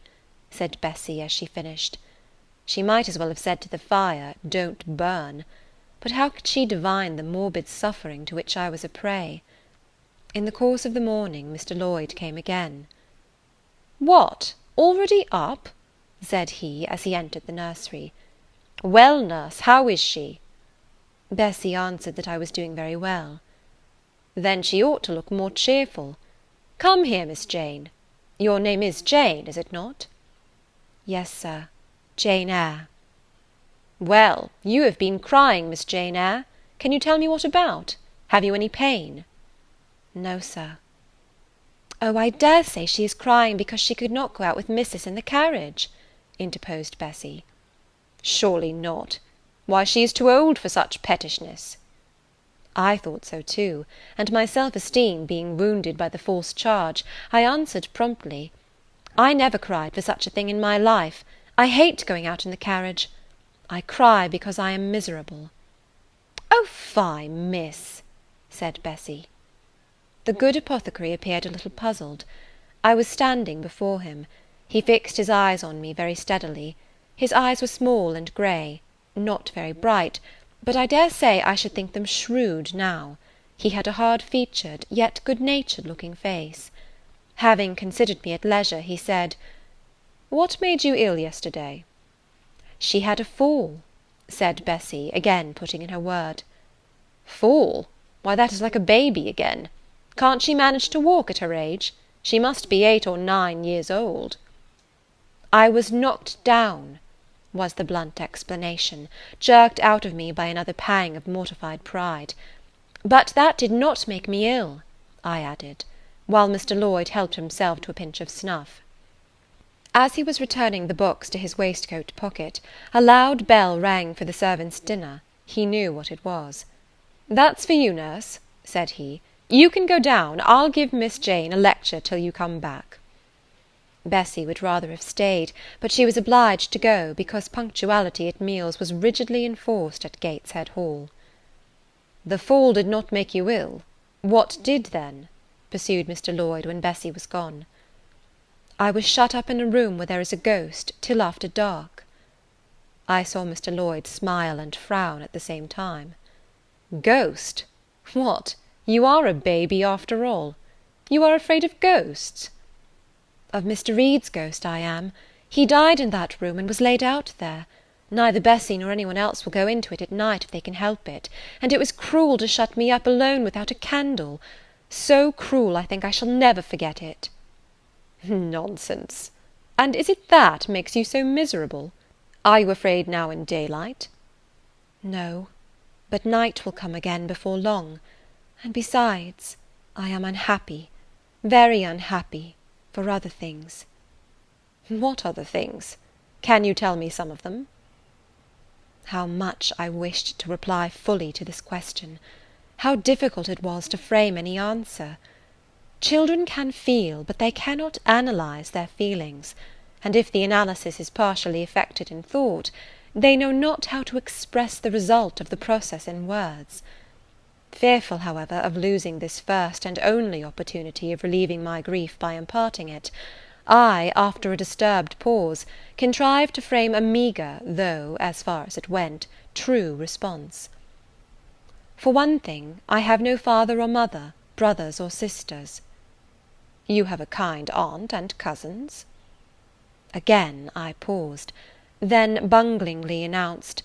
said Bessie as she finished. She might as well have said to the fire, "Don't burn," but how could she divine the morbid suffering to which I was a prey? In the course of the morning Mr. Lloyd came again. "What, already up?" said he, as he entered the nursery. "Well, nurse, how is she?" Bessie answered that I was doing very well. "Then she ought to look more cheerful. Come here, Miss Jane. Your name is Jane, is it not?" "Yes, sir, Jane Eyre." "Well, you have been crying, Miss Jane Eyre. Can you tell me what about? Have you any pain?" "No, sir." "Oh, I dare say she is crying because she could not go out with missus in the carriage," interposed Bessie. "Surely not. Why, she is too old for such pettishness." I thought so too, and my self-esteem being wounded by the false charge, I answered promptly, "I never cried for such a thing in my life. I hate going out in the carriage. I cry because I am miserable." "Oh, fie, miss," said Bessie. The good apothecary appeared a little puzzled. I was standing before him. He fixed his eyes on me very steadily. His eyes were small and grey, not very bright, but I dare say I should think them shrewd now. He had a hard-featured, yet good-natured looking face. Having considered me at leisure, he said, "What made you ill yesterday?" "She had a fall," said Bessie, again putting in her word. "Fall? Why, that is like a baby again. Can't she manage to walk at her age? She must be 8 or 9 years old." "I was knocked down," was the blunt explanation, jerked out of me by another pang of mortified pride. "But that did not make me ill," I added, while Mr. Lloyd helped himself to a pinch of snuff. As he was returning the books to his waistcoat pocket, a loud bell rang for the servants' dinner. He knew what it was. "That's for you, nurse," said he. "You can go down. I'll give Miss Jane a lecture till you come back." Bessie would rather have stayed, but she was obliged to go, because punctuality at meals was rigidly enforced at Gateshead Hall. "The fall did not make you ill. What did then?" pursued Mr. Lloyd when Bessie was gone. "I was shut up in a room where there is a ghost, till after dark." I saw Mr. Lloyd smile and frown at the same time. "Ghost? What, you are a baby after all? You are afraid of ghosts?" "Of Mr. Reed's ghost I am. He died in that room, and was laid out there. Neither Bessie nor any one else will go into it at night if they can help it, and it was cruel to shut me up alone without a candle. So cruel, I think I shall never forget it." "Nonsense! And is it that makes you so miserable? Are you afraid now in daylight?" "No, but night will come again before long, and besides, I am unhappy, very unhappy, for other things." "What other things? Can you tell me some of them?" How much I wished to reply fully to this question! How difficult it was to frame any answer! Children can feel, but they cannot analyse their feelings, and if the analysis is partially effected in thought, they know not how to express the result of the process in words. Fearful, however, of losing this first and only opportunity of relieving my grief by imparting it, I, after a disturbed pause, contrived to frame a meagre, though, as far as it went, true response. For one thing, I have no father or mother, brothers or sisters." "You have a kind aunt and cousins." Again I paused, then bunglingly announced,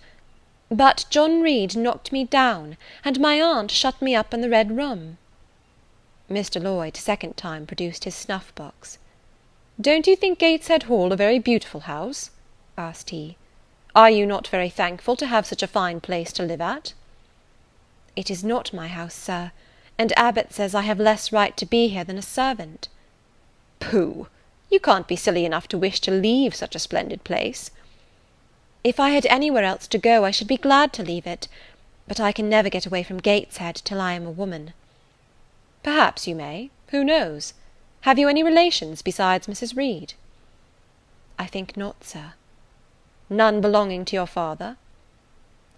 "But John Reed knocked me down, and my aunt shut me up in the Red Room." Mr. Lloyd second time produced his snuff box. "Don't you think Gateshead Hall a very beautiful house?" asked he. "Are you not very thankful to have such a fine place to live at?" "It is not my house, sir, and Abbot says I have less right to be here than a servant." "Pooh! You can't be silly enough to wish to leave such a splendid place." "If I had anywhere else to go, I should be glad to leave it, but I can never get away from Gateshead till I am a woman." "Perhaps you may. Who knows? Have you any relations besides Mrs. Reed?" "I think not, sir." "None belonging to your father?"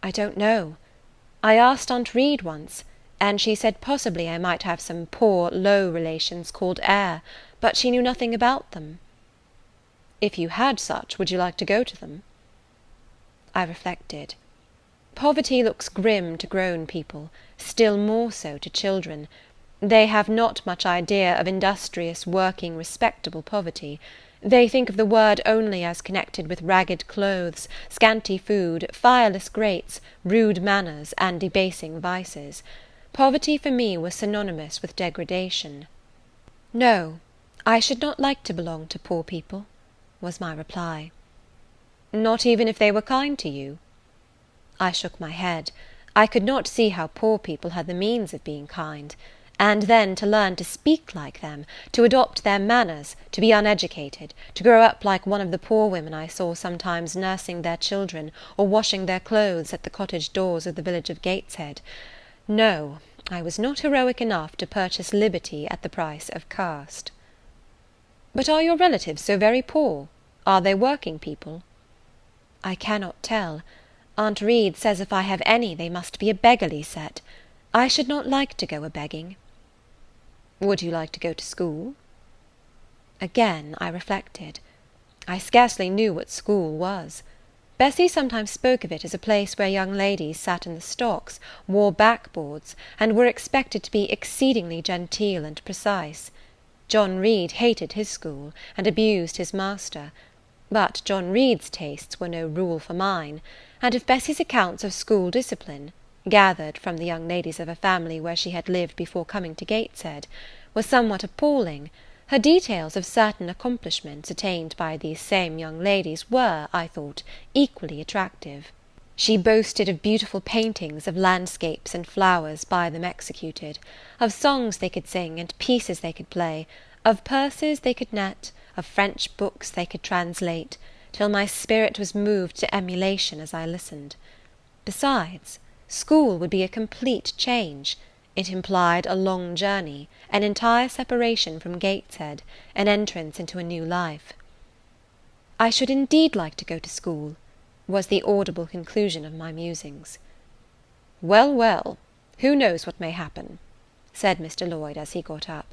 "I don't know. I asked Aunt Reed once, and she said possibly I might have some poor, low relations called Eyre, but she knew nothing about them." "If you had such, would you like to go to them?" I reflected. Poverty looks grim to grown people, still more so to children. They have not much idea of industrious, working, respectable poverty. They think of the word only as connected with ragged clothes, scanty food, fireless grates, rude manners, and debasing vices. Poverty for me was synonymous with degradation. "No, I should not like to belong to poor people," was my reply. "Not even if they were kind to you?" I shook my head. I could not see how poor people had the means of being kind. And then to learn to speak like them, to adopt their manners, to be uneducated, to grow up like one of the poor women I saw sometimes nursing their children or washing their clothes at the cottage doors of the village of Gateshead. No, I was not heroic enough to purchase liberty at the price of caste. "But are your relatives so very poor? Are they working people?" "I cannot tell. Aunt Reed says if I have any they must be a beggarly set. I should not like to go a-begging." "Would you like to go to school?" Again I reflected. I scarcely knew what school was. Bessie sometimes spoke of it as a place where young ladies sat in the stocks, wore backboards, and were expected to be exceedingly genteel and precise. John Reed hated his school, and abused his master. But John Reed's tastes were no rule for mine, and if Bessie's accounts of school discipline, gathered from the young ladies of a family where she had lived before coming to Gateshead, were somewhat appalling, her details of certain accomplishments attained by these same young ladies were, I thought, equally attractive. She boasted of beautiful paintings of landscapes and flowers by them executed, of songs they could sing and pieces they could play, of purses they could net, of French books they could translate, till my spirit was moved to emulation as I listened. Besides, school would be a complete change. It implied a long journey, an entire separation from Gateshead, an entrance into a new life. "I should indeed like to go to school," was the audible conclusion of my musings. "Well, well, who knows what may happen?" said Mr. Lloyd as he got up.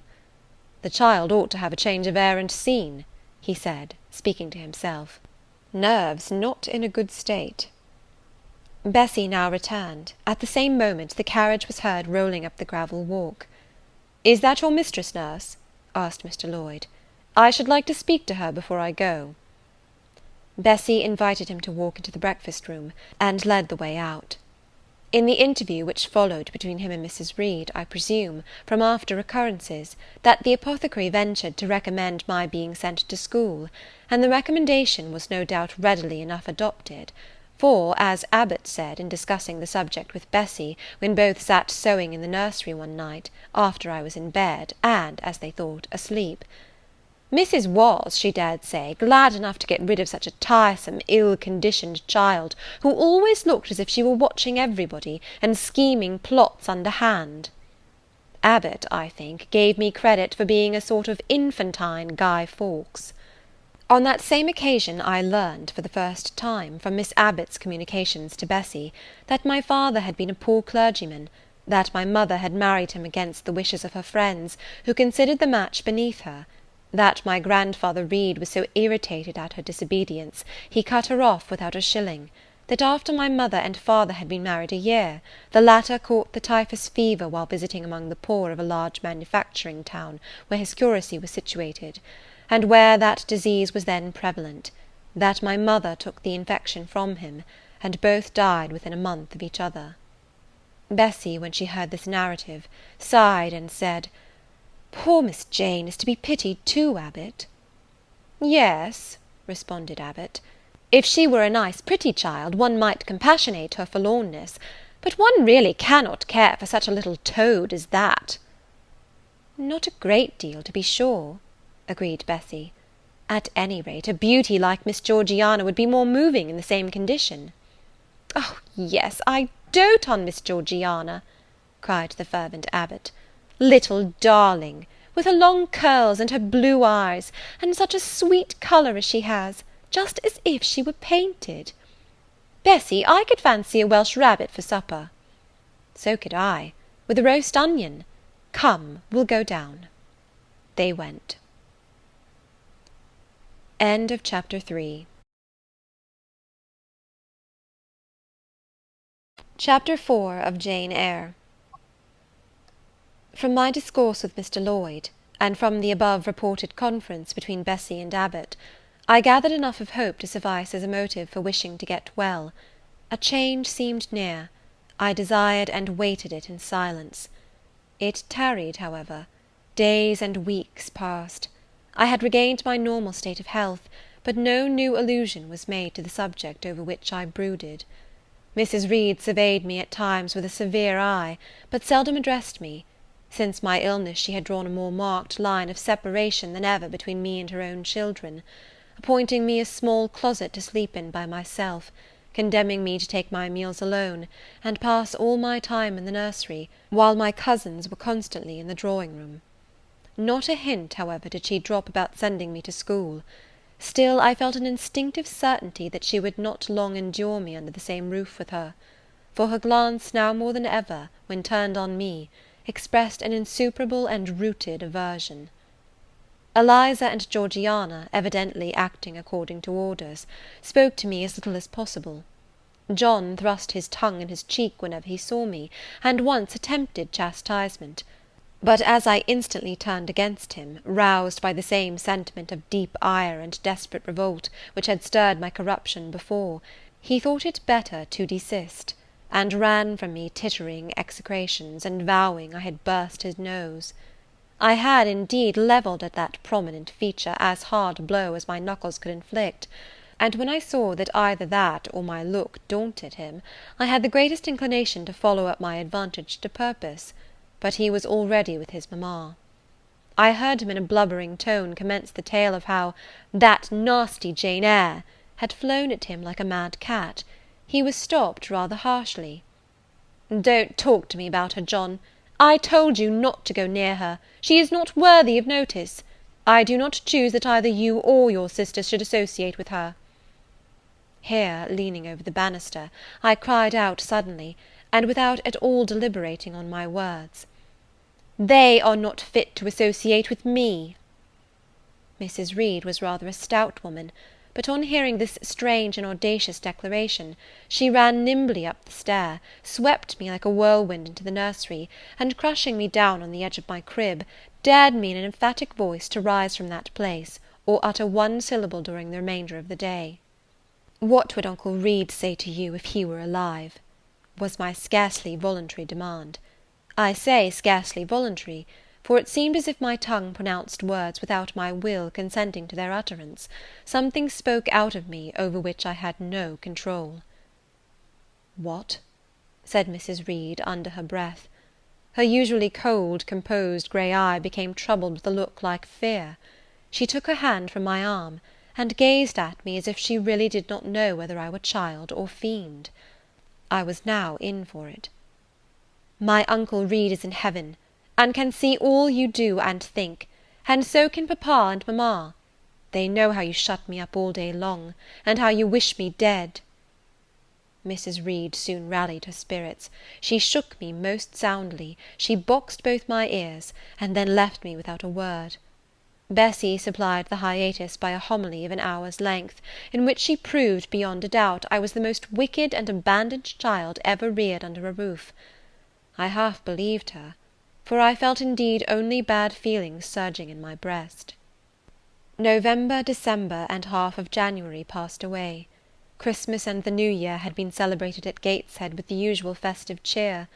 "The child ought to have a change of air and scene," he said, speaking to himself. "Nerves not in a good state." Bessie now returned. At the same moment the carriage was heard rolling up the gravel walk. "Is that your mistress, nurse?" asked Mr. Lloyd. "I should like to speak to her before I go." Bessie invited him to walk into the breakfast room, and led the way out. In the interview which followed between him and Mrs. Reed, I presume, from after occurrences, that the apothecary ventured to recommend my being sent to school, and the recommendation was no doubt readily enough adopted; for, as Abbot said, in discussing the subject with Bessie, when both sat sewing in the nursery one night, after I was in bed, and, as they thought, asleep, Mrs. was, she dared say, glad enough to get rid of such a tiresome, ill-conditioned child, who always looked as if she were watching everybody, and scheming plots underhand. Abbot, I think, gave me credit for being a sort of infantine Guy Fawkes. On that same occasion I learned, for the first time, from Miss Abbot's communications to Bessie, that my father had been a poor clergyman, that my mother had married him against the wishes of her friends, who considered the match beneath her, that my grandfather Reed was so irritated at her disobedience, he cut her off without a shilling, that after my mother and father had been married a year, the latter caught the typhus fever while visiting among the poor of a large manufacturing town where his curacy was situated, and where that disease was then prevalent; that my mother took the infection from him, and both died within a month of each other. Bessie, when she heard this narrative, sighed and said, "Poor Miss Jane is to be pitied too, Abbot." "Yes," responded Abbot, "if she were a nice pretty child, one might compassionate her forlornness, but one really cannot care for such a little toad as that." "Not a great deal, to be sure," agreed Bessie. "At any rate, a beauty like Miss Georgiana would be more moving in the same condition." "Oh, yes, I dote on Miss Georgiana," cried the fervent Abbot. "Little darling! With her long curls, and her blue eyes, and such a sweet colour as she has, just as if she were painted. Bessie, I could fancy a Welsh rabbit for supper." "So could I, with a roast onion. Come, we'll go down." They went. End of Chapter 3. Chapter 4 of Jane Eyre. From my discourse with Mr. Lloyd, and from the above reported conference between Bessie and Abbot, I gathered enough of hope to suffice as a motive for wishing to get well. A change seemed near. I desired and waited it in silence. It tarried, however. Days and weeks passed. I had regained my normal state of health, but no new allusion was made to the subject over which I brooded. Mrs. Reed surveyed me at times with a severe eye, but seldom addressed me. Since my illness she had drawn a more marked line of separation than ever between me and her own children, appointing me a small closet to sleep in by myself, condemning me to take my meals alone, and pass all my time in the nursery, while my cousins were constantly in the drawing-room. Not a hint, however, did she drop about sending me to school. Still I felt an instinctive certainty that she would not long endure me under the same roof with her; for her glance, now more than ever, when turned on me, expressed an insuperable and rooted aversion. Eliza and Georgiana, evidently acting according to orders, spoke to me as little as possible. John thrust his tongue in his cheek whenever he saw me, and once attempted chastisement; but as I instantly turned against him, roused by the same sentiment of deep ire and desperate revolt which had stirred my corruption before, he thought it better to desist, and ran from me tittering execrations, and vowing I had burst his nose. I had, indeed, levelled at that prominent feature as hard a blow as my knuckles could inflict, and when I saw that either that or my look daunted him, I had the greatest inclination to follow up my advantage to purpose; but he was already with his mamma. I heard him in a blubbering tone commence the tale of how "that nasty Jane Eyre" had flown at him like a mad cat. He was stopped rather harshly. "Don't talk to me about her, John. I told you not to go near her. She is not worthy of notice. I do not choose that either you or your sisters should associate with her." Here, leaning over the banister, I cried out suddenly, and without at all deliberating on my words, "They are not fit to associate with me." Mrs. Reed was rather a stout woman, but on hearing this strange and audacious declaration, she ran nimbly up the stair, swept me like a whirlwind into the nursery, and crushing me down on the edge of my crib, dared me in an emphatic voice to rise from that place, or utter one syllable during the remainder of the day. "What would Uncle Reed say to you if he were alive?" was my scarcely voluntary demand. I say scarcely voluntary, for it seemed as if my tongue pronounced words without my will consenting to their utterance. Something spoke out of me over which I had no control. "What?" said Mrs. Reed under her breath. Her usually cold, composed grey eye became troubled with a look like fear. She took her hand from my arm, and gazed at me as if she really did not know whether I were child or fiend. I was now in for it. "My Uncle Reed is in heaven, and can see all you do and think, and so can papa and mamma. They know how you shut me up all day long, and how you wish me dead." Mrs. Reed soon rallied her spirits. She shook me most soundly, she boxed both my ears, and then left me without a word. Bessy supplied the hiatus by a homily of an hour's length, in which she proved beyond a doubt I was the most wicked and abandoned child ever reared under a roof. I half believed her, for I felt indeed only bad feelings surging in my breast. November, December, and half of January passed away. Christmas and the New Year had been celebrated at Gateshead with the usual festive cheer.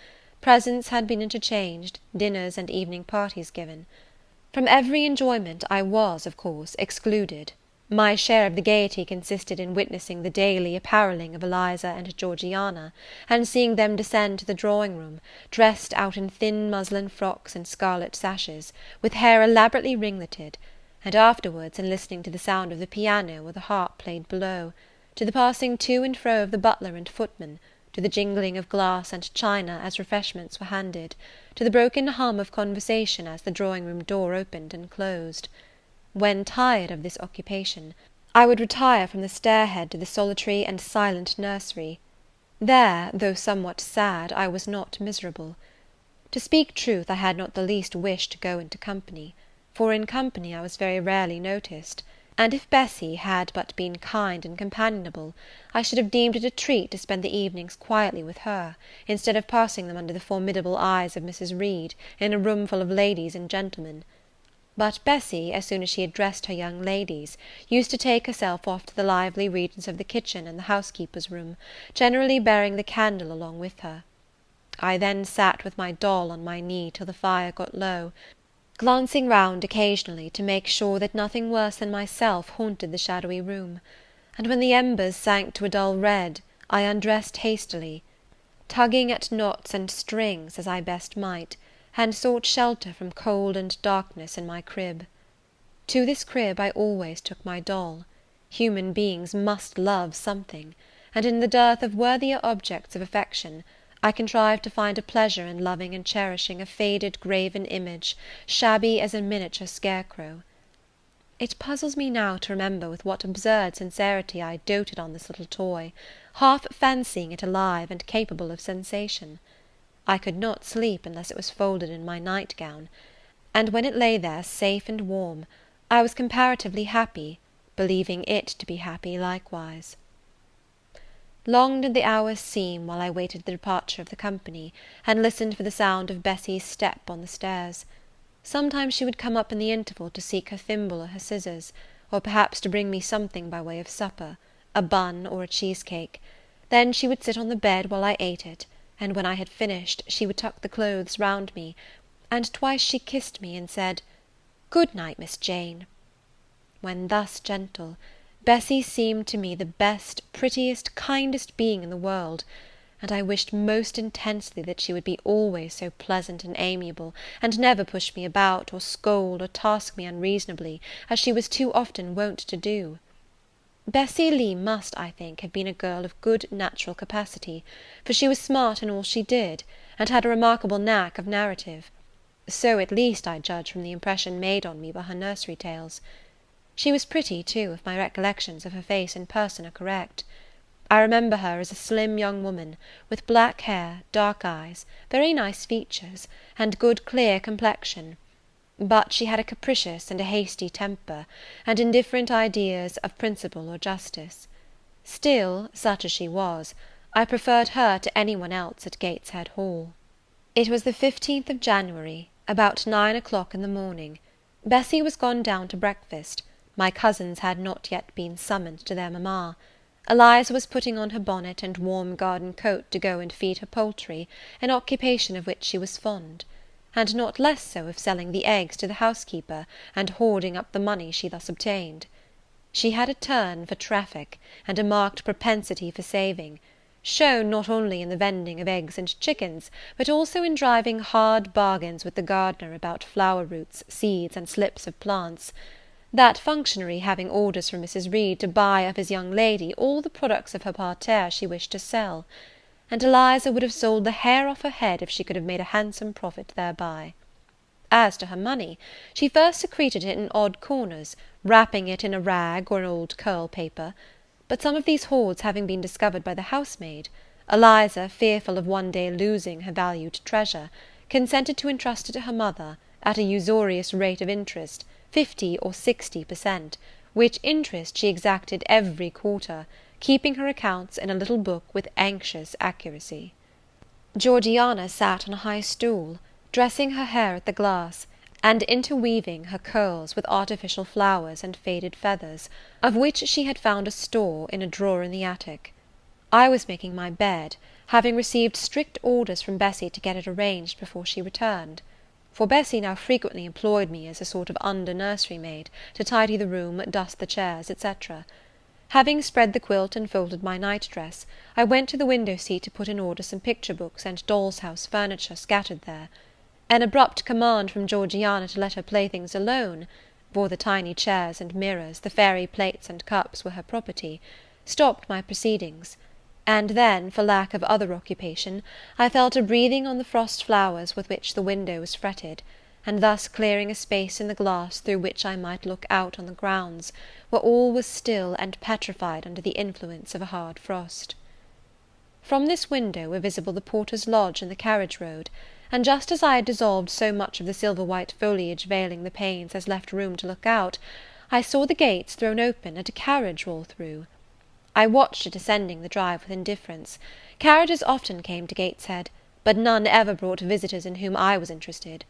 Presents had been interchanged, dinners and evening parties given. From every enjoyment I was, of course, excluded. My share of the gaiety consisted in witnessing the daily apparelling of Eliza and Georgiana, and seeing them descend to the drawing-room, dressed out in thin muslin frocks and scarlet sashes, with hair elaborately ringleted, and afterwards in listening to the sound of the piano or the harp played below, to the passing to and fro of the butler and footman, to the jingling of glass and china as refreshments were handed, to the broken hum of conversation as the drawing-room door opened and closed. When tired of this occupation, I would retire from the stair-head to the solitary and silent nursery. There, though somewhat sad, I was not miserable. To speak truth, I had not the least wish to go into company, for in company I was very rarely noticed, and if Bessy had but been kind and companionable, I should have deemed it a treat to spend the evenings quietly with her, instead of passing them under the formidable eyes of Mrs. Reed, in a room full of ladies and gentlemen. But Bessy, as soon as she had dressed her young ladies, used to take herself off to the lively regions of the kitchen and the housekeeper's room, generally bearing the candle along with her. I then sat with my doll on my knee till the fire got low, glancing round occasionally to make sure that nothing worse than myself haunted the shadowy room; and when the embers sank to a dull red, I undressed hastily, tugging at knots and strings as I best might, and sought shelter from cold and darkness in my crib. To this crib I always took my doll. Human beings must love something, and in the dearth of worthier objects of affection, I contrived to find a pleasure in loving and cherishing a faded graven image, shabby as a miniature scarecrow. It puzzles me now to remember with what absurd sincerity I doted on this little toy, half fancying it alive and capable of sensation. I could not sleep unless it was folded in my night-gown, and when it lay there safe and warm, I was comparatively happy, believing it to be happy likewise. Long did the hours seem while I waited the departure of the company, and listened for the sound of Bessy's step on the stairs. Sometimes she would come up in the interval to seek her thimble or her scissors, or perhaps to bring me something by way of supper, a bun or a cheesecake. Then she would sit on the bed while I ate it, and when I had finished, she would tuck the clothes round me, and twice she kissed me, and said, "Good night, Miss Jane." When thus gentle, Bessy seemed to me the best, prettiest, kindest being in the world, and I wished most intensely that she would be always so pleasant and amiable, and never push me about, or scold, or task me unreasonably, as she was too often wont to do. Bessie Lee must, I think, have been a girl of good natural capacity, for she was smart in all she did, and had a remarkable knack of narrative. So, at least, I judge from the impression made on me by her nursery tales. She was pretty, too, if my recollections of her face and person are correct. I remember her as a slim young woman, with black hair, dark eyes, very nice features, and good clear complexion; but she had a capricious and a hasty temper, and indifferent ideas of principle or justice. Still, such as she was, I preferred her to any one else at Gateshead Hall. It was the 15th of January, about 9 o'clock in the morning. Bessy was gone down to breakfast. My cousins had not yet been summoned to their mamma. Eliza was putting on her bonnet and warm garden coat to go and feed her poultry, an occupation of which she was fond, and not less so of selling the eggs to the housekeeper, and hoarding up the money she thus obtained. She had a turn for traffic, and a marked propensity for saving, shown not only in the vending of eggs and chickens, but also in driving hard bargains with the gardener about flower roots, seeds, and slips of plants, that functionary having orders from Mrs. Reed to buy of his young lady all the products of her parterre she wished to sell, and Eliza would have sold the hair off her head if she could have made a handsome profit thereby. As to her money, she first secreted it in odd corners, wrapping it in a rag or an old curl paper; but some of these hoards having been discovered by the housemaid, Eliza, fearful of one day losing her valued treasure, consented to entrust it to her mother, at a usurious rate of interest, 50 or 60%, which interest she exacted every quarter, keeping her accounts in a little book with anxious accuracy. Georgiana sat on a high stool, dressing her hair at the glass, and interweaving her curls with artificial flowers and faded feathers, of which she had found a store in a drawer in the attic. I was making my bed, having received strict orders from Bessie to get it arranged before she returned; for Bessie now frequently employed me as a sort of under nursery maid, to tidy the room, dust the chairs, etc. Having spread the quilt and folded my night dress, I went to the window seat to put in order some picture books and doll's house furniture scattered there. An abrupt command from Georgiana to let her playthings alone, for the tiny chairs and mirrors, the fairy plates and cups were her property, stopped my proceedings; and then, for lack of other occupation, I fell to breathing on the frost flowers with which the window was fretted, and thus clearing a space in the glass through which I might look out on the grounds, where all was still and petrified under the influence of a hard frost. From this window were visible the porter's lodge and the carriage road, and just as I had dissolved so much of the silver-white foliage veiling the panes as left room to look out, I saw the gates thrown open and a carriage roll through. I watched it ascending the drive with indifference. Carriages often came to Gateshead, but none ever brought visitors in whom I was interested.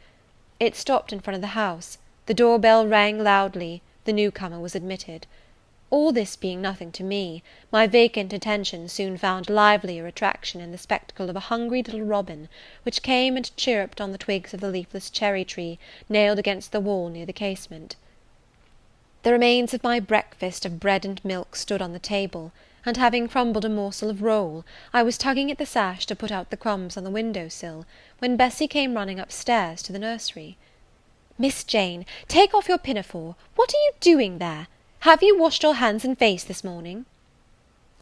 It stopped in front of the house, the door-bell rang loudly, the new-comer was admitted. All this being nothing to me, my vacant attention soon found livelier attraction in the spectacle of a hungry little robin, which came and chirruped on the twigs of the leafless cherry-tree nailed against the wall near the casement. The remains of my breakfast of bread and milk stood on the table, and having crumbled a morsel of roll, I was tugging at the sash to put out the crumbs on the window-sill, when Bessie came running upstairs to the nursery. "Miss Jane, take off your pinafore. What are you doing there? Have you washed your hands and face this morning?"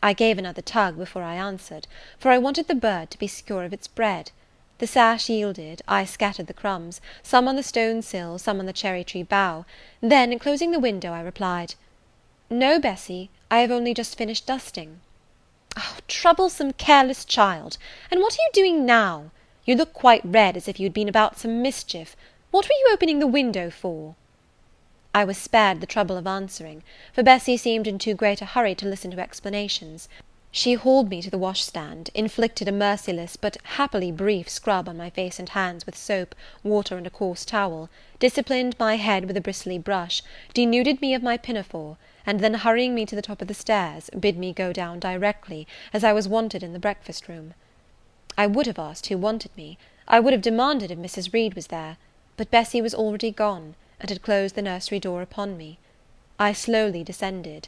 I gave another tug before I answered, for I wanted the bird to be secure of its bread. The sash yielded, I scattered the crumbs, some on the stone sill, some on the cherry-tree bough; then, closing the window, I replied, "No, Bessie, I have only just finished dusting." "Oh, troublesome, careless child! And what are you doing now? You look quite red, as if you had been about some mischief. What were you opening the window for?" I was spared the trouble of answering, for Bessie seemed in too great a hurry to listen to explanations. She hauled me to the washstand, inflicted a merciless but happily brief scrub on my face and hands with soap, water, and a coarse towel, disciplined my head with a bristly brush, denuded me of my pinafore, and then hurrying me to the top of the stairs, bid me go down directly, as I was wanted in the breakfast-room. I would have asked who wanted me. I would have demanded if Mrs. Reed was there, but Bessie was already gone, and had closed the nursery door upon me. I slowly descended.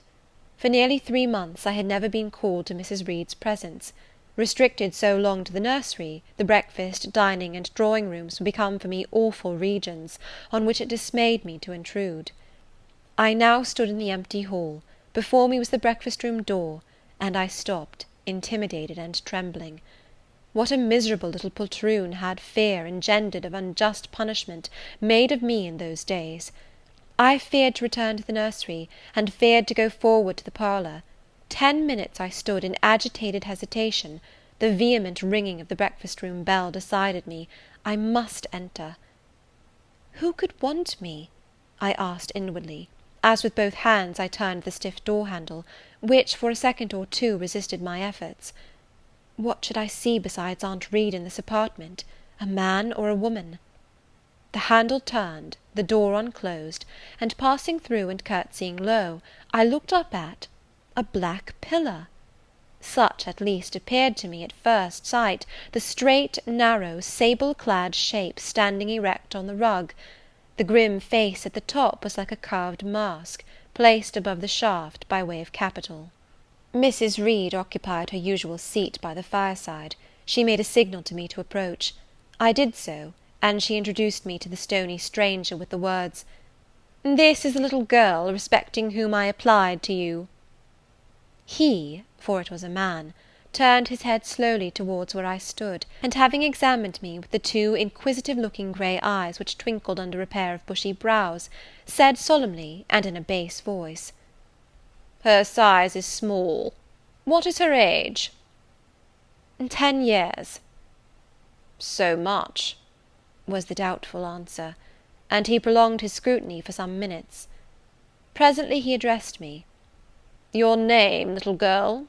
For nearly 3 months I had never been called to Mrs. Reed's presence. Restricted so long to the nursery, the breakfast, dining, and drawing-rooms were become for me awful regions, on which it dismayed me to intrude. I now stood in the empty hall; before me was the breakfast-room door, and I stopped, intimidated and trembling. What a miserable little poltroon had fear, engendered of unjust punishment, made of me in those days! I feared to return to the nursery, and feared to go forward to the parlour. 10 minutes I stood in agitated hesitation; the vehement ringing of the breakfast-room bell decided me. I must enter. Who could want me? I asked inwardly, as with both hands I turned the stiff door-handle, which for a second or two resisted my efforts. What should I see besides Aunt Reed in this apartment? A man or a woman? The handle turned, the door unclosed, and passing through and curtsying low, I looked up at a black pillar. Such at least appeared to me at first sight the straight, narrow, sable-clad shape standing erect on the rug. The grim face at the top was like a carved mask, placed above the shaft by way of capital. Mrs. Reed occupied her usual seat by the fireside. She made a signal to me to approach. I did so, and she introduced me to the stony stranger with the words, "This is the little girl respecting whom I applied to you." He, for it was a man, turned his head slowly towards where I stood, and having examined me with the 2 inquisitive-looking grey eyes which twinkled under a pair of bushy brows, said solemnly, and in a bass voice, "Her size is small. What is her age?" 10 years. "So much," was the doubtful answer. and he prolonged his scrutiny for some minutes. Presently he addressed me. "Your name, little girl?"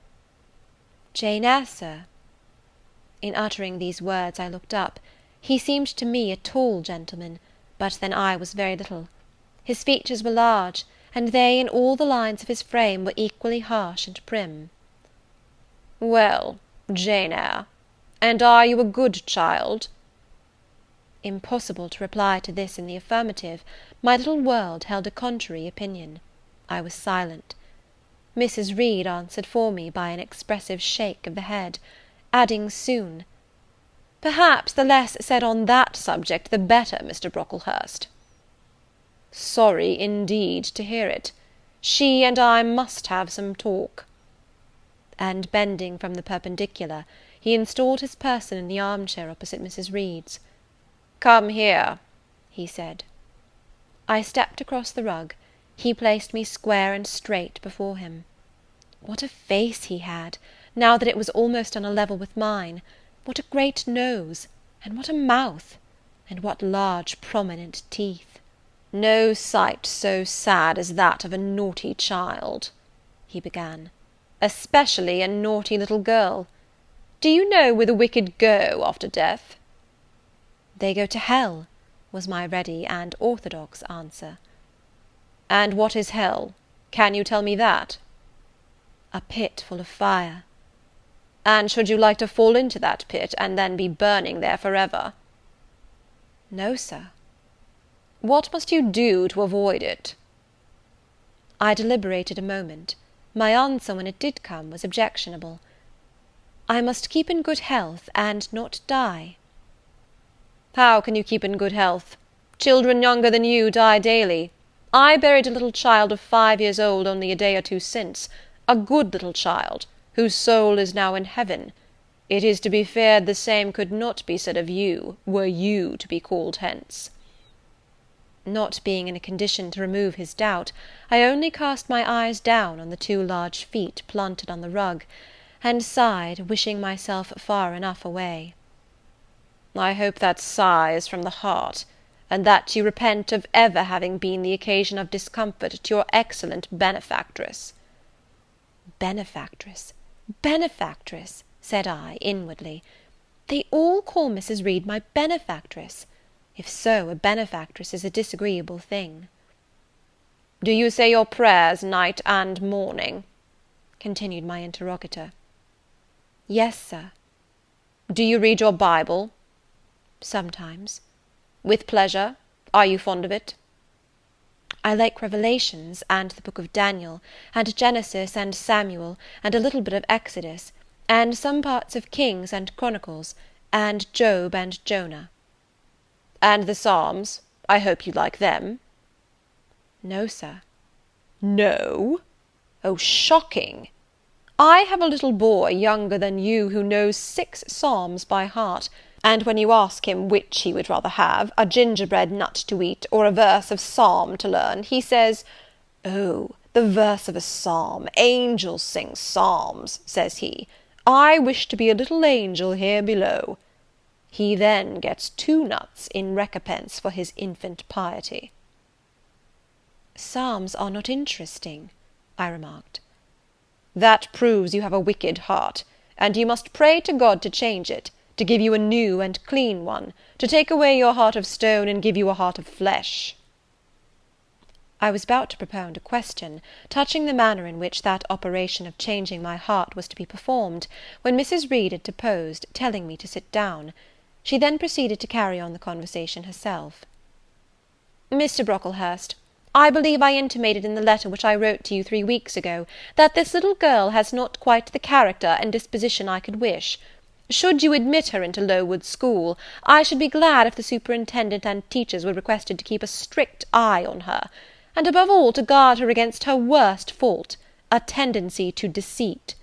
"Jane Eyre, sir." In uttering these words I looked up. He seemed to me a tall gentleman, but then I was very little. His features were large, and they and all the lines of his frame were equally harsh and prim. "Well, Jane Eyre, and are you a good child?" Impossible to reply to this in the affirmative. My little world held a contrary opinion. I was silent. Mrs. Reed answered for me by an expressive shake of the head, adding soon, "Perhaps the less said on that subject the better, Mr. Brocklehurst." "Sorry indeed to hear it. She and I must have some talk." And bending from the perpendicular, he installed his person in the arm-chair opposite Mrs. Reed's. "Come here," he said. I stepped across the rug. He placed me square and straight before him. What a face he had, now that it was almost on a level with mine! What a great nose! And what a mouth! And what large prominent teeth! "No sight so sad as that of a naughty child," he began, "especially a naughty little girl. Do you know where the wicked go after death?" "They go to hell," was my ready and orthodox answer. "And what is hell? Can you tell me that?" "A pit full of fire." "And should you like to fall into that pit, and then be burning there for ever?" "No, sir." "What must you do to avoid it?" I deliberated a moment. My answer, when it did come, was objectionable. "I must keep in good health, and not die." "How can you keep in good health? Children younger than you die daily. I buried a little child of 5 years old only a day or two since, a good little child, whose soul is now in heaven. It is to be feared the same could not be said of you, were you to be called hence." Not being in a condition to remove his doubt, I only cast my eyes down on the 2 large feet planted on the rug, and sighed, wishing myself far enough away. "I hope that sigh is from the heart, and that you repent of ever having been the occasion of discomfort to your excellent benefactress." "Benefactress, benefactress," said I, inwardly. "They all call Mrs. Reed my benefactress. If so, a benefactress is a disagreeable thing." "Do you say your prayers night and morning?" continued my interrogator. "Yes, sir." "Do you read your Bible?" "Sometimes." "With pleasure? Are you fond of it?" "I like Revelations, and the book of Daniel, and Genesis and Samuel, and a little bit of Exodus, and some parts of Kings and Chronicles, and Job and Jonah." "And the Psalms? I hope you like them?" "No, sir." "No? Oh, shocking! I have a little boy younger than you who knows 6 Psalms by heart, and when you ask him which he would rather have, a gingerbread nut to eat, or a verse of Psalm to learn, he says, 'Oh, the verse of a Psalm! Angels sing Psalms,' says he. 'I wish to be a little angel here below.' He then gets 2 nuts in recompense for his infant piety." "Psalms are not interesting," I remarked. "That proves you have a wicked heart, and you must pray to God to change it, to give you a new and clean one, to take away your heart of stone and give you a heart of flesh." I was about to propound a question, touching the manner in which that operation of changing my heart was to be performed, when Mrs. Reed interposed, telling me to sit down. She then proceeded to carry on the conversation herself. "Mr. Brocklehurst, I believe I intimated in the letter which I wrote to you 3 weeks ago, that this little girl has not quite the character and disposition I could wish. Should you admit her into Lowood school, I should be glad if the superintendent and teachers were requested to keep a strict eye on her, and above all to guard her against her worst fault, a tendency to deceit.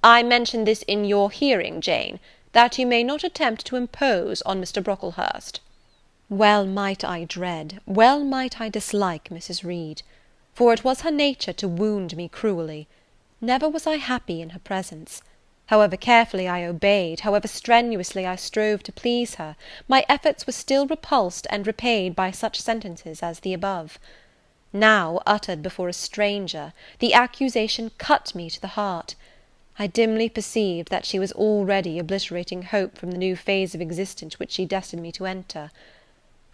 I mention this in your hearing, Jane, that you may not attempt to impose on Mr. Brocklehurst." Well might I dread, well might I dislike Mrs. Reed, for it was her nature to wound me cruelly. Never was I happy in her presence. However carefully I obeyed, however strenuously I strove to please her, my efforts were still repulsed and repaid by such sentences as the above. Now, uttered before a stranger, the accusation cut me to the heart. I dimly perceived that she was already obliterating hope from the new phase of existence which she destined me to enter.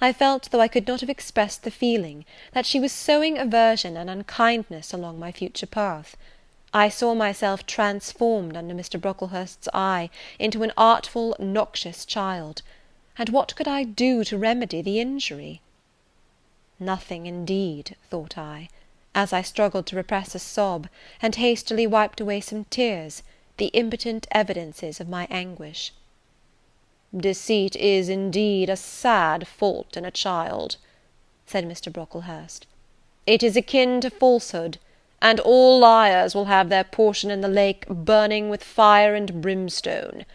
I felt, though I could not have expressed the feeling, that she was sowing aversion and unkindness along my future path. I saw myself transformed under Mr. Brocklehurst's eye into an artful, noxious child; and what could I do to remedy the injury? Nothing, indeed, thought I, as I struggled to repress a sob, and hastily wiped away some tears, the impotent evidences of my anguish. "Deceit is, indeed, a sad fault in a child," said Mr. Brocklehurst. "It is akin to falsehood, and all liars will have their portion in the lake burning with fire and brimstone.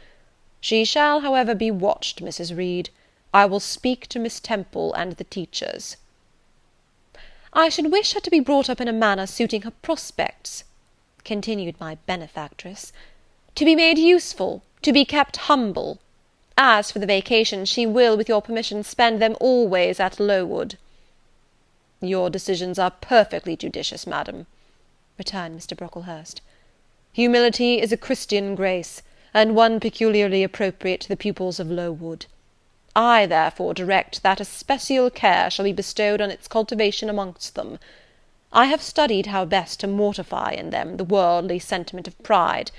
She shall, however, be watched, Mrs. Reed. I will speak to Miss Temple and the teachers." "I should wish her to be brought up in a manner suiting her prospects," continued my benefactress, "to be made useful, to be kept humble. As for the vacations, she will, with your permission, spend them always at Lowood." "Your decisions are perfectly judicious, madam," returned Mr. Brocklehurst. "Humility is a Christian grace, and one peculiarly appropriate to the pupils of Lowood. I, therefore, direct that especial care shall be bestowed on its cultivation amongst them. I have studied how best to mortify in them the worldly sentiment of pride,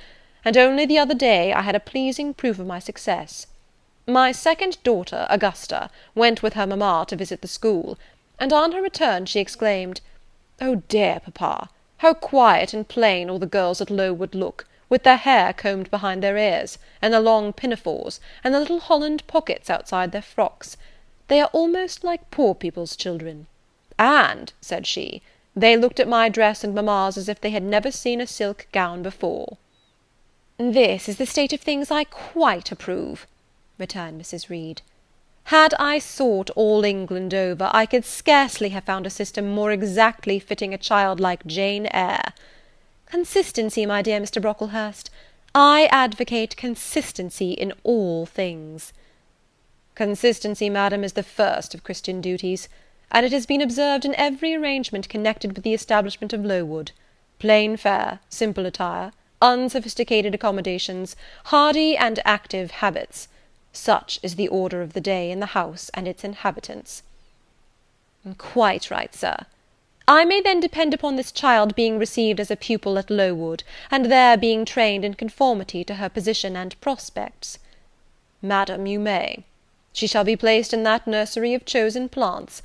and only the other day I had a pleasing proof of my success. My second daughter, Augusta, went with her mamma to visit the school, and on her return she exclaimed, "Oh dear, papa, how quiet and plain all the girls at Lowood look, with their hair combed behind their ears, and their long pinafores, and the little holland pockets outside their frocks. They are almost like poor people's children. And," said she, "they looked at my dress and mamma's as if they had never seen a silk gown before." "This is the state of things I quite approve," returned Mrs. Reed. "Had I sought all England over, I could scarcely have found a system more exactly fitting a child like Jane Eyre. Consistency, my dear Mr. Brocklehurst. I advocate consistency in all things." "Consistency, madam, is the first of Christian duties, and it has been observed in every arrangement connected with the establishment of Lowood. Plain fare, simple attire, unsophisticated accommodations, hardy and active habits. Such is the order of the day in the house and its inhabitants." "Quite right, sir. I may then depend upon this child being received as a pupil at Lowood, and there being trained in conformity to her position and prospects?" "Madam, you may. She shall be placed in that nursery of chosen plants,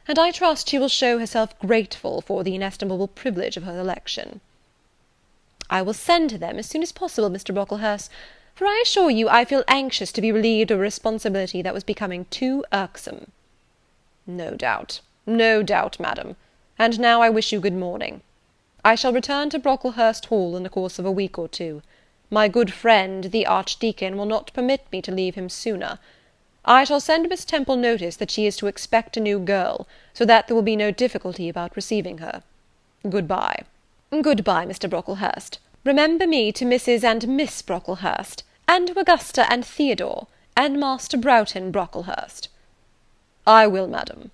and I trust she will show herself grateful for the inestimable privilege of her election." "I will send to them as soon as possible, Mr. Brocklehurst, for I assure you I feel anxious to be relieved of a responsibility that was becoming too irksome." No doubt, madam. And now I wish you good morning. I shall return to Brocklehurst Hall in the course of a week or two. My good friend, the Archdeacon, will not permit me to leave him sooner. I shall send Miss Temple notice that she is to expect a new girl, so that there will be no difficulty about receiving her. Good-bye." "Good-bye, Mr. Brocklehurst. Remember me to Mrs. and Miss Brocklehurst, and to Augusta and Theodore, and Master Broughton Brocklehurst." "I will, madam.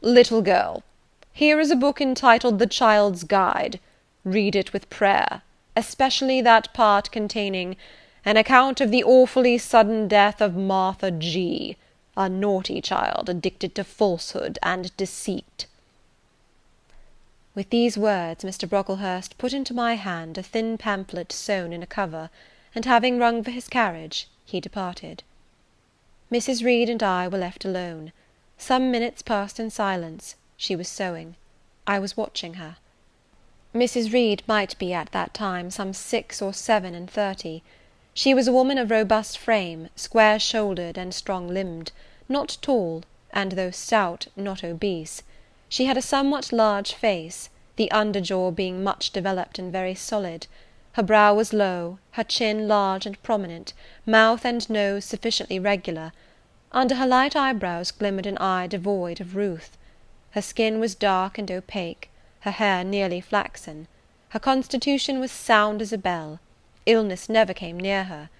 Little girl, here is a book entitled The Child's Guide. Read it with prayer, especially that part containing an account of the awfully sudden death of Martha G., a naughty child addicted to falsehood and deceit." With these words, Mr. Brocklehurst put into my hand a thin pamphlet sewn in a cover, and having rung for his carriage, he departed. Mrs. Reed and I were left alone. Some minutes passed in silence. She was sewing. I was watching her. Mrs. Reed might be at that time some 6 or 37. She was a woman of robust frame, square-shouldered and strong-limbed, not tall, and though stout, not obese. She had a somewhat large face, the under-jaw being much developed and very solid. Her brow was low, her chin large and prominent, mouth and nose sufficiently regular. Under her light eyebrows glimmered an eye devoid of ruth. Her skin was dark and opaque, her hair nearly flaxen. Her constitution was sound as a bell. Illness never came near her.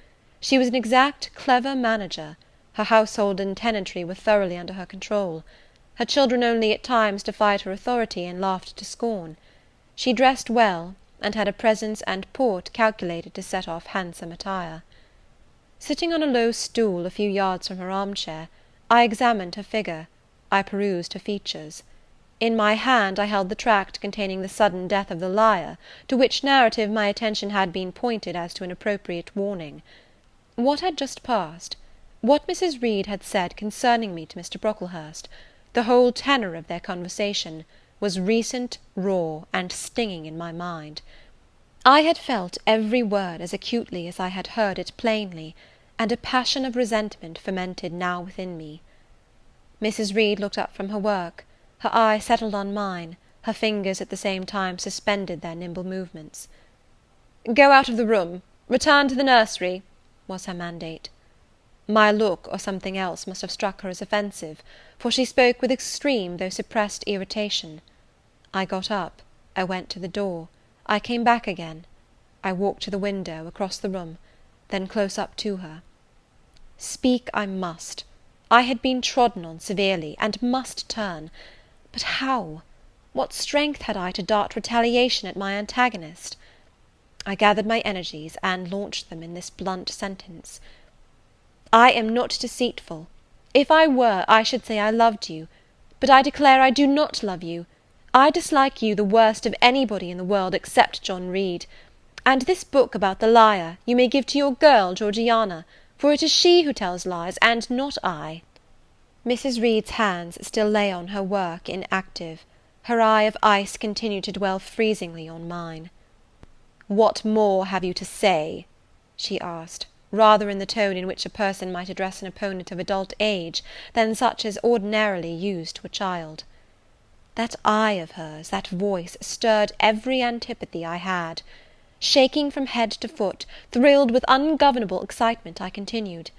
She was an exact, clever manager. Her household and tenantry were thoroughly under her control. Her children only at times defied her authority, and laughed to scorn. She dressed well, and had a presence and port calculated to set off handsome attire. Sitting on a low stool a few yards from her arm-chair, I examined her figure, I perused her features. In my hand I held the tract containing the sudden death of the liar, to which narrative my attention had been pointed as to an appropriate warning. What had just passed, what Mrs. Reed had said concerning me to Mr. Brocklehurst, the whole tenor of their conversation, was recent, raw, and stinging in my mind. I had felt every word as acutely as I had heard it plainly, and a passion of resentment fermented now within me. Mrs. Reed looked up from her work, her eye settled on mine, her fingers at the same time suspended their nimble movements. "Go out of the room, return to the nursery," was her mandate. My look, or something else, must have struck her as offensive, for she spoke with extreme, though suppressed irritation. I got up, I went to the door, I came back again, I walked to the window, across the room, then close up to her. Speak I must. I had been trodden on severely, and must turn. But how? What strength had I to dart retaliation at my antagonist? I gathered my energies, and launched them in this blunt sentence. I am not deceitful. If I were, I should say I loved you. But I declare I do not love you. I dislike you the worst of anybody in the world except John Reed. And this book about the liar you may give to your girl Georgiana, for it is she who tells lies, and not I. Mrs. Reed's hands still lay on her work inactive. Her eye of ice continued to dwell freezingly on mine. "What more have you to say?" she asked, rather in the tone in which a person might address an opponent of adult age, than such as ordinarily used to a child. That eye of hers, that voice, stirred every antipathy I had. Shaking from head to foot, thrilled with ungovernable excitement, I continued,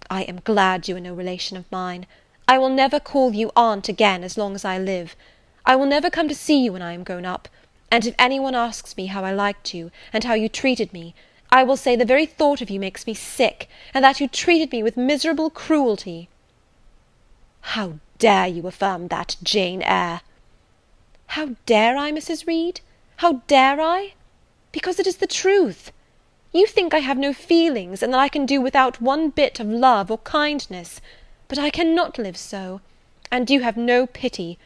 "I am glad you are no relation of mine. I will never call you aunt again as long as I live. I will never come to see you when I am grown up; and if any one asks me how I liked you, and how you treated me, I will say the very thought of you makes me sick, and that you treated me with miserable cruelty." "How dare you affirm that, Jane Eyre?" "How dare I, Mrs. Reed? How dare I? Because it is the truth. You think I have no feelings, and that I can do without one bit of love or kindness; but I cannot live so, and you have no pity.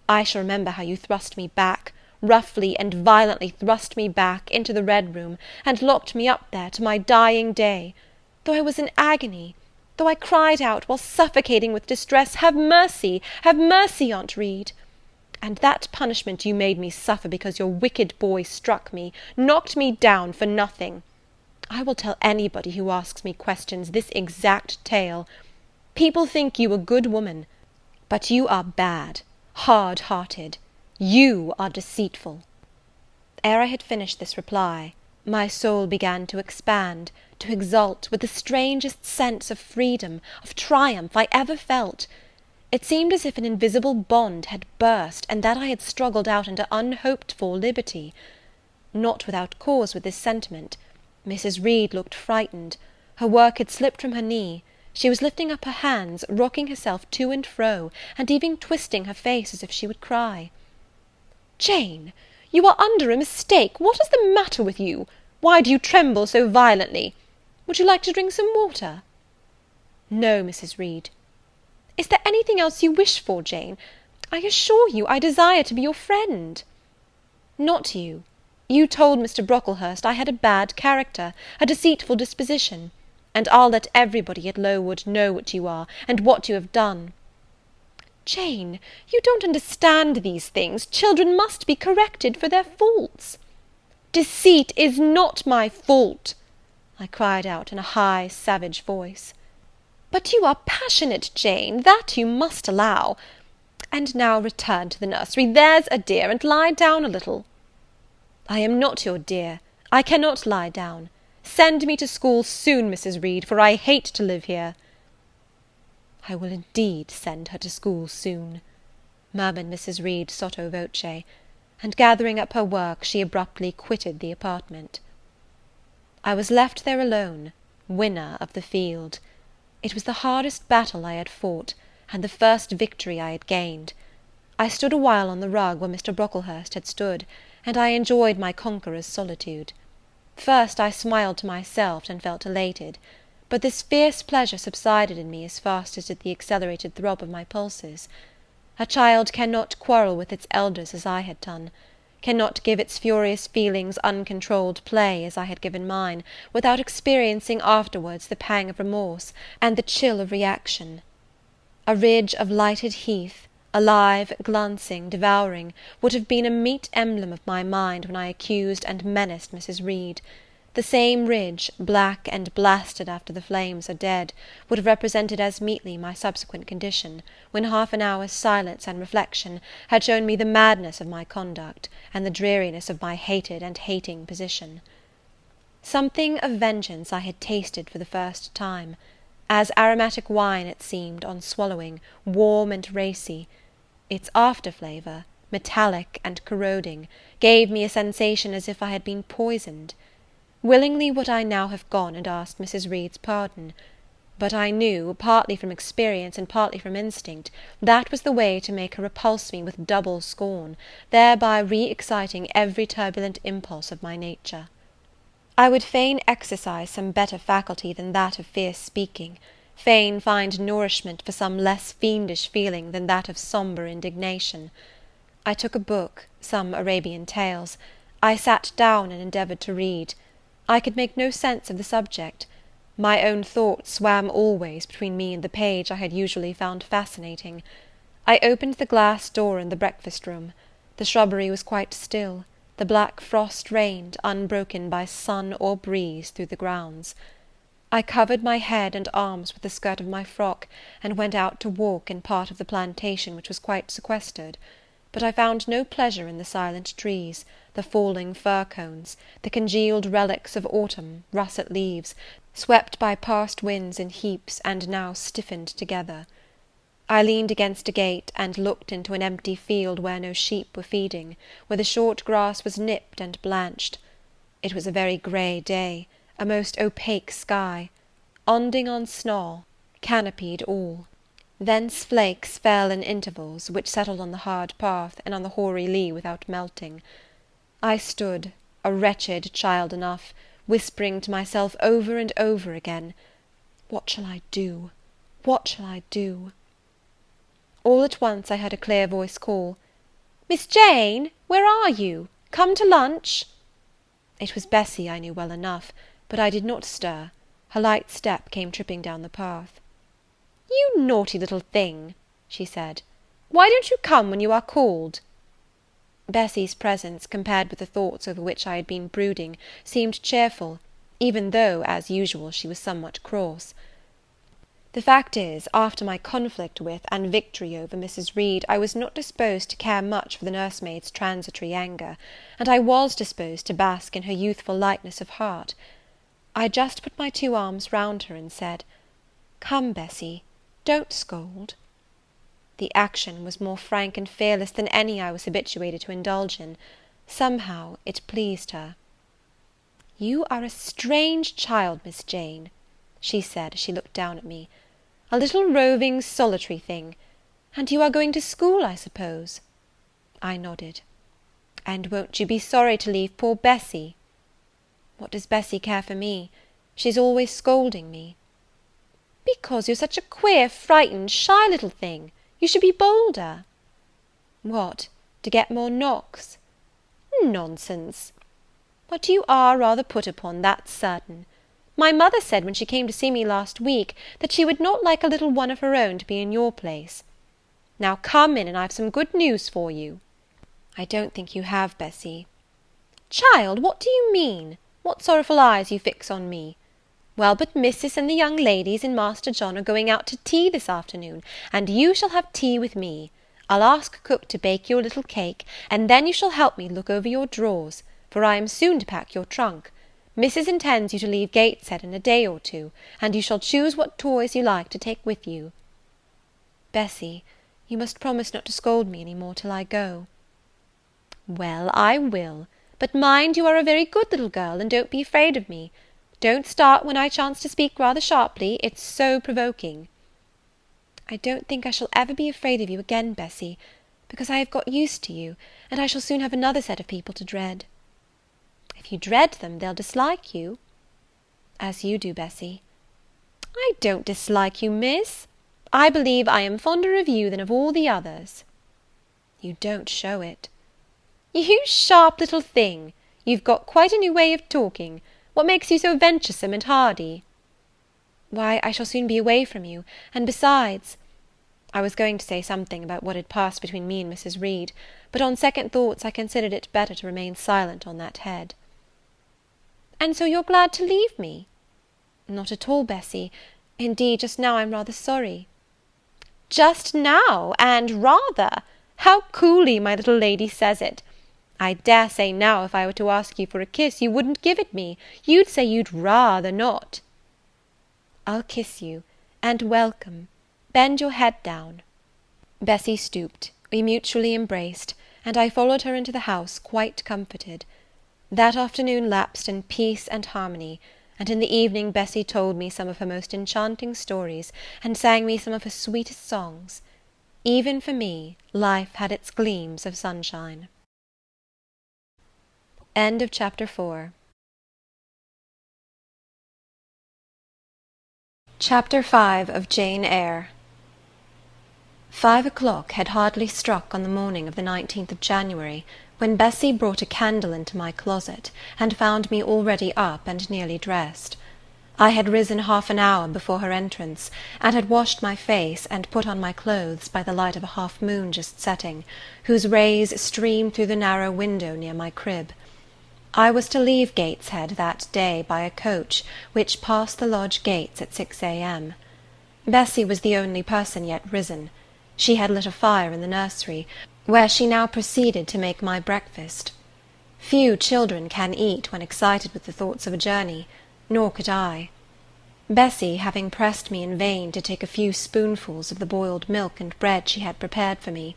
I shall remember how you thrust me back, roughly and violently thrust me back, into the Red Room, and locked me up there to my dying day, though I was in agony, though I cried out, while suffocating with distress, have mercy, Aunt Reed! And that punishment you made me suffer because your wicked boy struck me, knocked me down for nothing. I will tell anybody who asks me questions this exact tale. People think you a good woman, but you are bad, hard-hearted. You are deceitful." Ere I had finished this reply, my soul began to expand, to exult, with the strangest sense of freedom, of triumph, I ever felt. It seemed as if an invisible bond had burst, and that I had struggled out into unhoped-for liberty. Not without cause with this sentiment. Mrs. Reed looked frightened. Her work had slipped from her knee. She was lifting up her hands, rocking herself to and fro, and even twisting her face as if she would cry. "Jane, you are under a mistake. What is the matter with you? Why do you tremble so violently? Would you like to drink some water?" "No, Mrs. Reed." "Is there anything else you wish for, Jane? I assure you I desire to be your friend." "Not you. You told Mr. Brocklehurst I had a bad character, a deceitful disposition, and I'll let everybody at Lowood know what you are, and what you have done." "Jane, you don't understand these things. Children must be corrected for their faults." "Deceit is not my fault," I cried out in a high, savage voice. "But you are passionate, Jane, that you must allow. And now return to the nursery, there's a dear, and lie down a little." "I am not your dear. I cannot lie down. Send me to school soon, Mrs. Reed, for I hate to live here." "I will indeed send her to school soon," murmured Mrs. Reed sotto voce, and gathering up her work, she abruptly quitted the apartment. I was left there alone, winner of the field. It was the hardest battle I had fought, and the first victory I had gained. I stood a while on the rug where Mr. Brocklehurst had stood, and I enjoyed my conqueror's solitude. First I smiled to myself and felt elated, but this fierce pleasure subsided in me as fast as did the accelerated throb of my pulses. A child cannot quarrel with its elders as I had done, cannot give its furious feelings uncontrolled play as I had given mine, without experiencing afterwards the pang of remorse and the chill of reaction. A ridge of lighted heath, alive, glancing, devouring, would have been a meet emblem of my mind when I accused and menaced Mrs. Reed. The same ridge, black and blasted after the flames are dead, would have represented as meetly my subsequent condition, when half an hour's silence and reflection had shown me the madness of my conduct, and the dreariness of my hated and hating position. Something of vengeance I had tasted for the first time. As aromatic wine it seemed, on swallowing, warm and racy. Its after flavour, metallic and corroding, gave me a sensation as if I had been poisoned. Willingly would I now have gone and asked Mrs. Reed's pardon; but I knew, partly from experience and partly from instinct, that was the way to make her repulse me with double scorn, thereby re-exciting every turbulent impulse of my nature. I would fain exercise some better faculty than that of fierce speaking, fain find nourishment for some less fiendish feeling than that of sombre indignation. I took a book, some Arabian tales. I sat down and endeavoured to read. I could make no sense of the subject. My own thoughts swam always between me and the page I had usually found fascinating. I opened the glass door in the breakfast room. The shrubbery was quite still. The black frost reigned, unbroken by sun or breeze, through the grounds. I covered my head and arms with the skirt of my frock, and went out to walk in part of the plantation which was quite sequestered; but I found no pleasure in the silent trees, the falling fir cones, the congealed relics of autumn, russet leaves, swept by past winds in heaps, and now stiffened together. I leaned against a gate, and looked into an empty field where no sheep were feeding, where the short grass was nipped and blanched. It was a very grey day, a most opaque sky, onding on snaw, canopied all. Thence flakes fell in intervals, which settled on the hard path and on the hoary lea without melting. I stood, a wretched child enough, whispering to myself over and over again, "What shall I do? What shall I do?" All at once I heard a clear voice call, "Miss Jane, where are you? Come to lunch." It was Bessie, I knew well enough, but I did not stir. Her light step came tripping down the path. "You naughty little thing," she said, "why don't you come when you are called?" Bessie's presence, compared with the thoughts over which I had been brooding, seemed cheerful, even though, as usual, she was somewhat cross. The fact is, after my conflict with and victory over Mrs. Reed, I was not disposed to care much for the nursemaid's transitory anger, and I was disposed to bask in her youthful lightness of heart. I just put my 2 arms round her, and said, "Come, Bessie, don't scold." The action was more frank and fearless than any I was habituated to indulge in. Somehow it pleased her. "You are a strange child, Miss Jane," she said, as she looked down at me. "A little roving, solitary thing. And you are going to school, I suppose?" I nodded. "And won't you be sorry to leave poor Bessie?" "What does Bessie care for me? She's always scolding me." "Because you're such a queer, frightened, shy little thing. You should be bolder." "What, to get more knocks?" "Nonsense." "But you are rather put upon, that's certain. My mother said, when she came to see me last week, that she would not like a little one of her own to be in your place. Now come in, and I've some good news for you." "I don't think you have, Bessie." "Child, what do you mean? What sorrowful eyes you fix on me? Well, but Missis and the young ladies and Master John are going out to tea this afternoon, and you shall have tea with me. I'll ask cook to bake you a little cake, and then you shall help me look over your drawers, for I am soon to pack your trunk. Missis intends you to leave Gateshead in a day or 2, and you shall choose what toys you like to take with you." "Bessie, you must promise not to scold me any more till I go." "Well, I will. But mind you are a very good little girl, and don't be afraid of me. Don't start when I chance to speak rather sharply, it's so provoking. I don't think I shall ever be afraid of you again, Bessy, because I have got used to you, and I shall soon have another set of people to dread. If you dread them, they'll dislike you. As you do, Bessy. I don't dislike you, miss. I believe I am fonder of you than of all the others. You don't show it. You sharp little thing! You've got quite a new way of talking. What makes you so venturesome and hardy? Why, I shall soon be away from you, and besides, I was going to say something about what had passed between me and Mrs. Reed, but on second thoughts I considered it better to remain silent on that head. And so you're glad to leave me? Not at all, Bessy. Indeed, just now I'm rather sorry. Just now, and rather! How coolly my little lady says it! I dare say now if I were to ask you for a kiss, you wouldn't give it me. You'd say you'd rather not. I'll kiss you, and welcome. Bend your head down. Bessy stooped, we mutually embraced, and I followed her into the house quite comforted. That afternoon lapsed in peace and harmony, and in the evening Bessy told me some of her most enchanting stories, and sang me some of her sweetest songs. Even for me, life had its gleams of sunshine. End of Chapter 4. Chapter 5 of Jane Eyre. 5 o'clock had hardly struck on the morning of the 19th of January, when Bessy brought a candle into my closet, and found me already up and nearly dressed. I had risen half an hour before her entrance, and had washed my face and put on my clothes by the light of a half-moon just setting, whose rays streamed through the narrow window near my crib. I was to leave Gateshead that day by a coach which passed the lodge gates at 6 a.m. Bessy was the only person yet risen. She had lit a fire in the nursery, where she now proceeded to make my breakfast. Few children can eat when excited with the thoughts of a journey, nor could I. Bessy, having pressed me in vain to take a few spoonfuls of the boiled milk and bread she had prepared for me,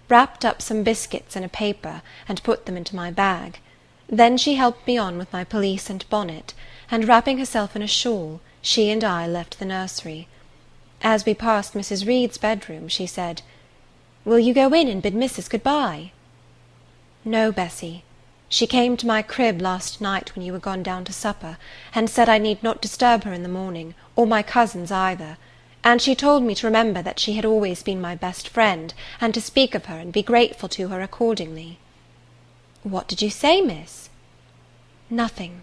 wrapped up some biscuits in a paper, and put them into my bag. Then she helped me on with my pelisse and bonnet, and wrapping herself in a shawl, she and I left the nursery. As we passed Mrs. Reed's bedroom, she said, "Will you go in and bid Missus good-bye?" "No, Bessy. She came to my crib last night when you were gone down to supper, and said I need not disturb her in the morning, or my cousins either, and she told me to remember that she had always been my best friend, and to speak of her and be grateful to her accordingly." "What did you say, miss?" "Nothing.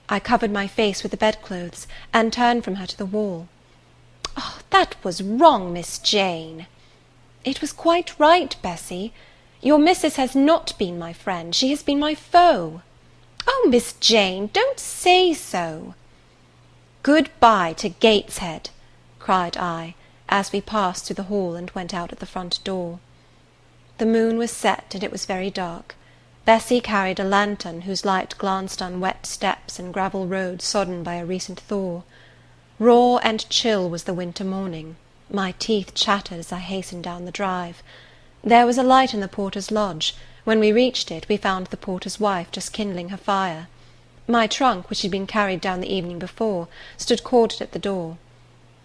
I covered my face with the bedclothes, and turned from her to the wall." "Oh, that was wrong, Miss Jane." "It was quite right, Bessy. Your missus has not been my friend, she has been my foe." "Oh, Miss Jane, don't say so." "Good-bye to Gateshead," cried I, as we passed through the hall and went out at the front door. The moon was set, and it was very dark. Bessy carried a lantern, whose light glanced on wet steps and gravel roads sodden by a recent thaw. Raw and chill was the winter morning. My teeth chattered as I hastened down the drive. There was a light in the porter's lodge. When we reached it, we found the porter's wife just kindling her fire. My trunk, which had been carried down the evening before, stood corded at the door.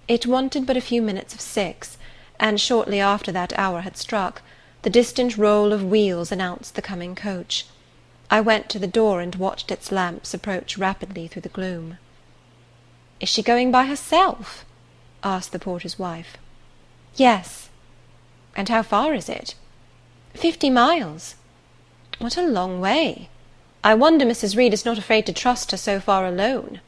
It wanted but a few minutes of 6, and shortly after that hour had struck, the distant roll of wheels announced the coming coach. I went to the door and watched its lamps approach rapidly through the gloom. "Is she going by herself?" asked the porter's wife. "Yes." "And how far is it?" 50 miles. "What a long way! I wonder Mrs. Reed is not afraid to trust her so far alone."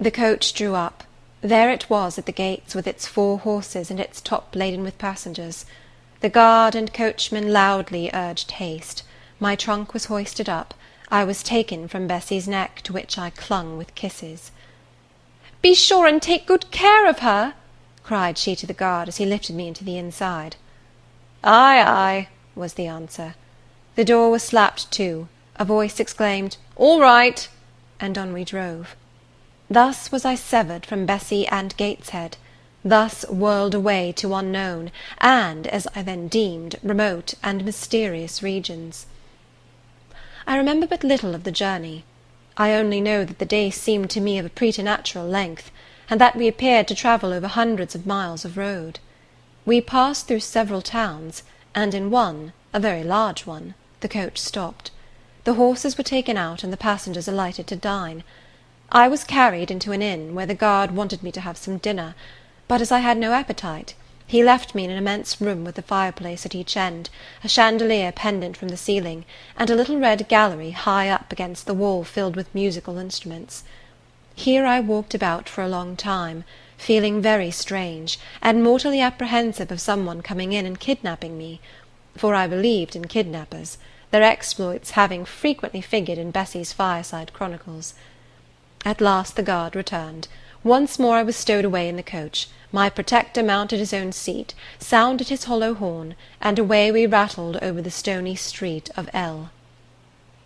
The coach drew up. There it was at the gates, with its 4 horses, and its top laden with passengers. The guard and coachman loudly urged haste. My trunk was hoisted up. I was taken from Bessy's neck, to which I clung with kisses. "Be sure and take good care of her," cried she to the guard, as he lifted me into the inside. "Ay, ay," was the answer. The door was slapped to. A voice exclaimed, "All right," and on we drove. Thus was I severed from Bessy and Gateshead, thus whirled away to unknown, and, as I then deemed, remote and mysterious regions. I remember but little of the journey. I only know that the day seemed to me of a preternatural length, and that we appeared to travel over hundreds of miles of road. We passed through several towns, and in one, a very large one, the coach stopped. The horses were taken out, and the passengers alighted to dine. I was carried into an inn, where the guard wanted me to have some dinner, but as I had no appetite, he left me in an immense room with a fireplace at each end, a chandelier pendant from the ceiling, and a little red gallery high up against the wall filled with musical instruments. Here I walked about for a long time, feeling very strange, and mortally apprehensive of some one coming in and kidnapping me, for I believed in kidnappers, their exploits having frequently figured in Bessy's fireside chronicles. At last the guard returned. Once more I was stowed away in the coach. My protector mounted his own seat, sounded his hollow horn, and away we rattled over the stony street of L.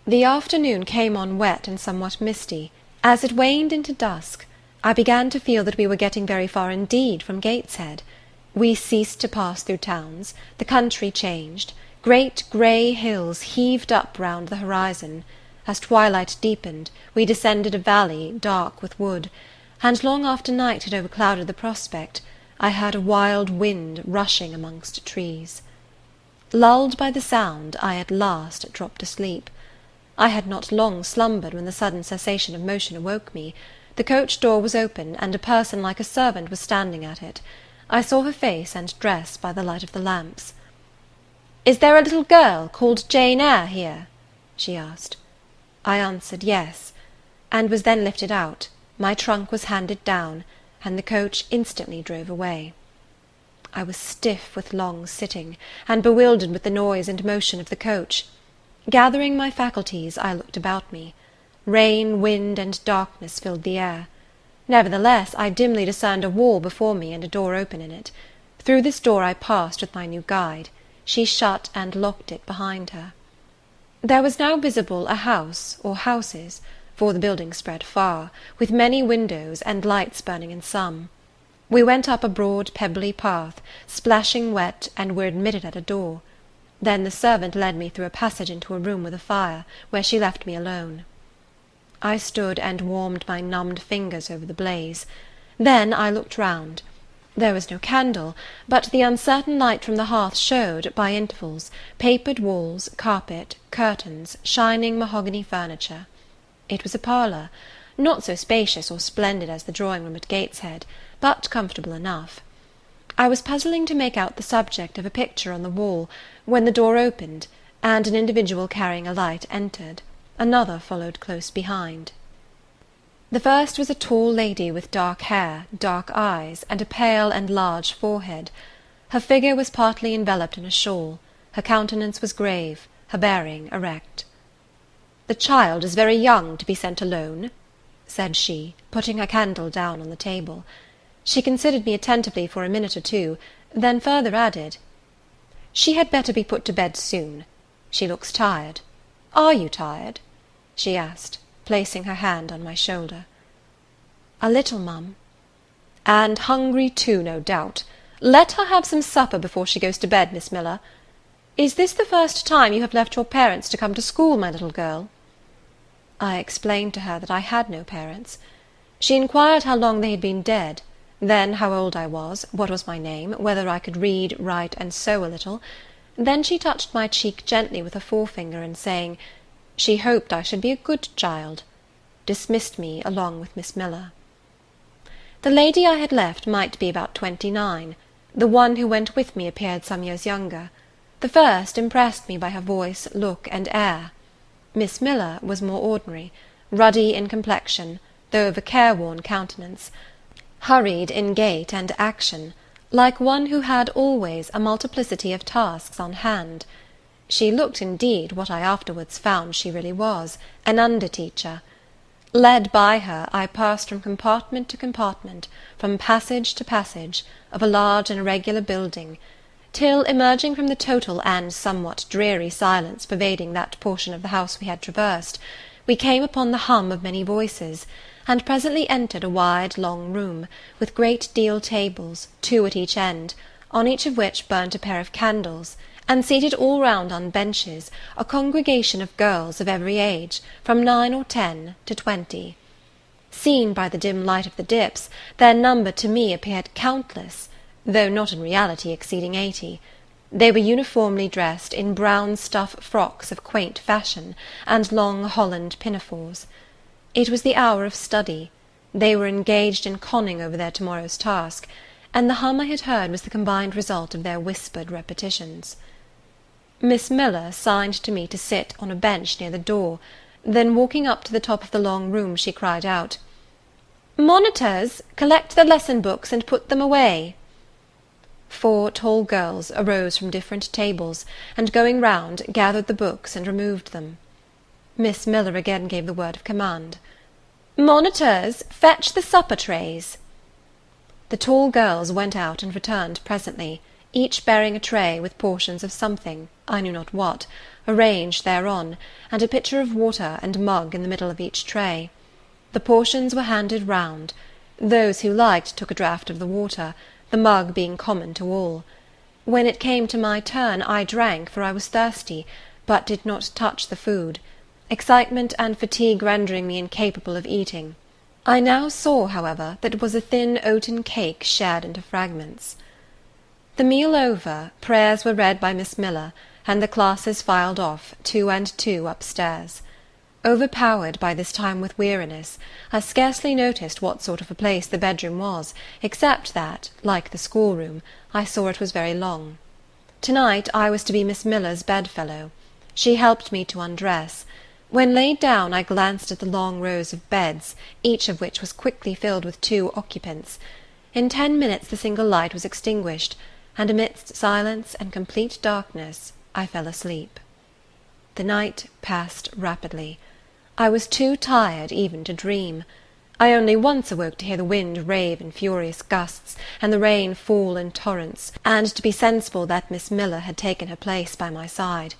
The afternoon came on wet and somewhat misty. As it waned into dusk, I began to feel that we were getting very far indeed from Gateshead. We ceased to pass through towns, the country changed, great grey hills heaved up round the horizon. As twilight deepened, we descended a valley dark with wood, and long after night had overclouded the prospect, I heard a wild wind rushing amongst trees. Lulled by the sound, I at last dropped asleep. I had not long slumbered when the sudden cessation of motion awoke me. The coach door was open, and a person like a servant was standing at it. I saw her face and dress by the light of the lamps. "Is there a little girl called Jane Eyre here?" she asked. I answered yes, and was then lifted out. My trunk was handed down, and the coach instantly drove away. I was stiff with long sitting, and bewildered with the noise and motion of the coach. Gathering my faculties, I looked about me. Rain, wind, and darkness filled the air. Nevertheless, I dimly discerned a wall before me and a door open in it. Through this door I passed with my new guide. She shut and locked it behind her. There was now visible a house, or houses, for the building spread far, with many windows, and lights burning in some. We went up a broad pebbly path, splashing wet, and were admitted at a door. Then the servant led me through a passage into a room with a fire, where she left me alone. I stood and warmed my numbed fingers over the blaze. Then I looked round. There was no candle, but the uncertain light from the hearth showed, by intervals, papered walls, carpet, curtains, shining mahogany furniture. It was a parlour, not so spacious or splendid as the drawing-room at Gateshead, but comfortable enough. I was puzzling to make out the subject of a picture on the wall, when the door opened, and an individual carrying a light entered. Another followed close behind. The first was a tall lady with dark hair, dark eyes, and a pale and large forehead. Her figure was partly enveloped in a shawl. Her countenance was grave, her bearing erect. "The child is very young to be sent alone," said she, putting her candle down on the table. She considered me attentively for a minute or two, then further added, "She had better be put to bed soon. She looks tired. Are you tired?" she asked, placing her hand on my shoulder. "A little, mum." "And hungry too, no doubt. Let her have some supper before she goes to bed, Miss Miller. Is this the first time you have left your parents to come to school, my little girl?" I explained to her that I had no parents. She inquired how long they had been dead, then how old I was, what was my name, whether I could read, write, and sew a little. Then she touched my cheek gently with her forefinger, and saying, she hoped I should be a good child, dismissed me along with Miss Miller. The lady I had left might be about 29. The one who went with me appeared some years younger. The first impressed me by her voice, look, and air. Miss Miller was more ordinary, ruddy in complexion, though of a careworn countenance, hurried in gait and action, like one who had always a multiplicity of tasks on hand. She looked, indeed, what I afterwards found she really was, an under-teacher. Led by her, I passed from compartment to compartment, from passage to passage, of a large and irregular building, till, emerging from the total and somewhat dreary silence pervading that portion of the house we had traversed, we came upon the hum of many voices, and presently entered a wide long room, with great deal tables, 2 at each end, on each of which burnt a pair of candles, and seated all round on benches a congregation of girls of every age, from 9 or 10 to 20. Seen by the dim light of the dips, their number to me appeared countless, though not in reality exceeding 80. They were uniformly dressed in brown stuff frocks of quaint fashion, and long Holland pinafores. It was the hour of study. They were engaged in conning over their to-morrow's task, and the hum I had heard was the combined result of their whispered repetitions. Miss Miller signed to me to sit on a bench near the door. Then, walking up to the top of the long room, she cried out, "Monitors, collect the lesson books and put them away." 4 tall girls arose from different tables, and going round, gathered the books and removed them. Miss Miller again gave the word of command, "Monitors, fetch the supper trays." The tall girls went out and returned presently, each bearing a tray with portions of something, I knew not what, arranged thereon, and a pitcher of water and mug in the middle of each tray. The portions were handed round. Those who liked took a draught of the water, the mug being common to all. When it came to my turn, I drank, for I was thirsty, but did not touch the food, excitement and fatigue rendering me incapable of eating. I now saw, however, that it was a thin oaten cake shared into fragments. The meal over, prayers were read by Miss Miller, and the classes filed off, 2 and 2, upstairs. Overpowered by this time with weariness, I scarcely noticed what sort of a place the bedroom was, except that, like the schoolroom, I saw it was very long. To-night I was to be Miss Miller's bedfellow. She helped me to undress. When laid down, I glanced at the long rows of beds, each of which was quickly filled with 2 occupants. In 10 minutes the single light was extinguished, and amidst silence and complete darkness I fell asleep. The night passed rapidly. I was too tired even to dream. I only once awoke to hear the wind rave in furious gusts, and the rain fall in torrents, and to be sensible that Miss Miller had taken her place by my side.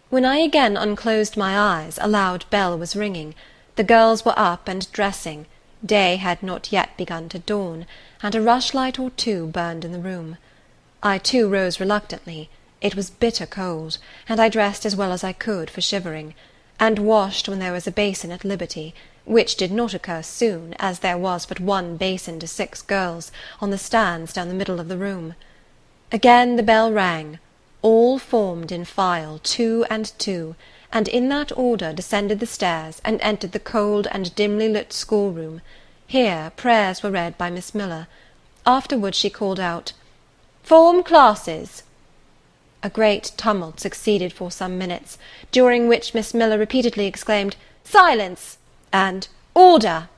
When I again unclosed my eyes, a loud bell was ringing. The girls were up and dressing. Day had not yet begun to dawn, and a rushlight or 2 burned in the room. I too rose reluctantly. It was bitter cold, and I dressed as well as I could for shivering, and washed when there was a basin at liberty, which did not occur soon, as there was but 1 basin to 6 girls, on the stands down the middle of the room. Again the bell rang. All formed in file, 2 and 2, and in that order descended the stairs, and entered the cold and dimly lit schoolroom. Here prayers were read by Miss Miller. Afterwards she called out, "Form classes." A great tumult succeeded for some minutes, during which Miss Miller repeatedly exclaimed, "Silence!" and "Order!"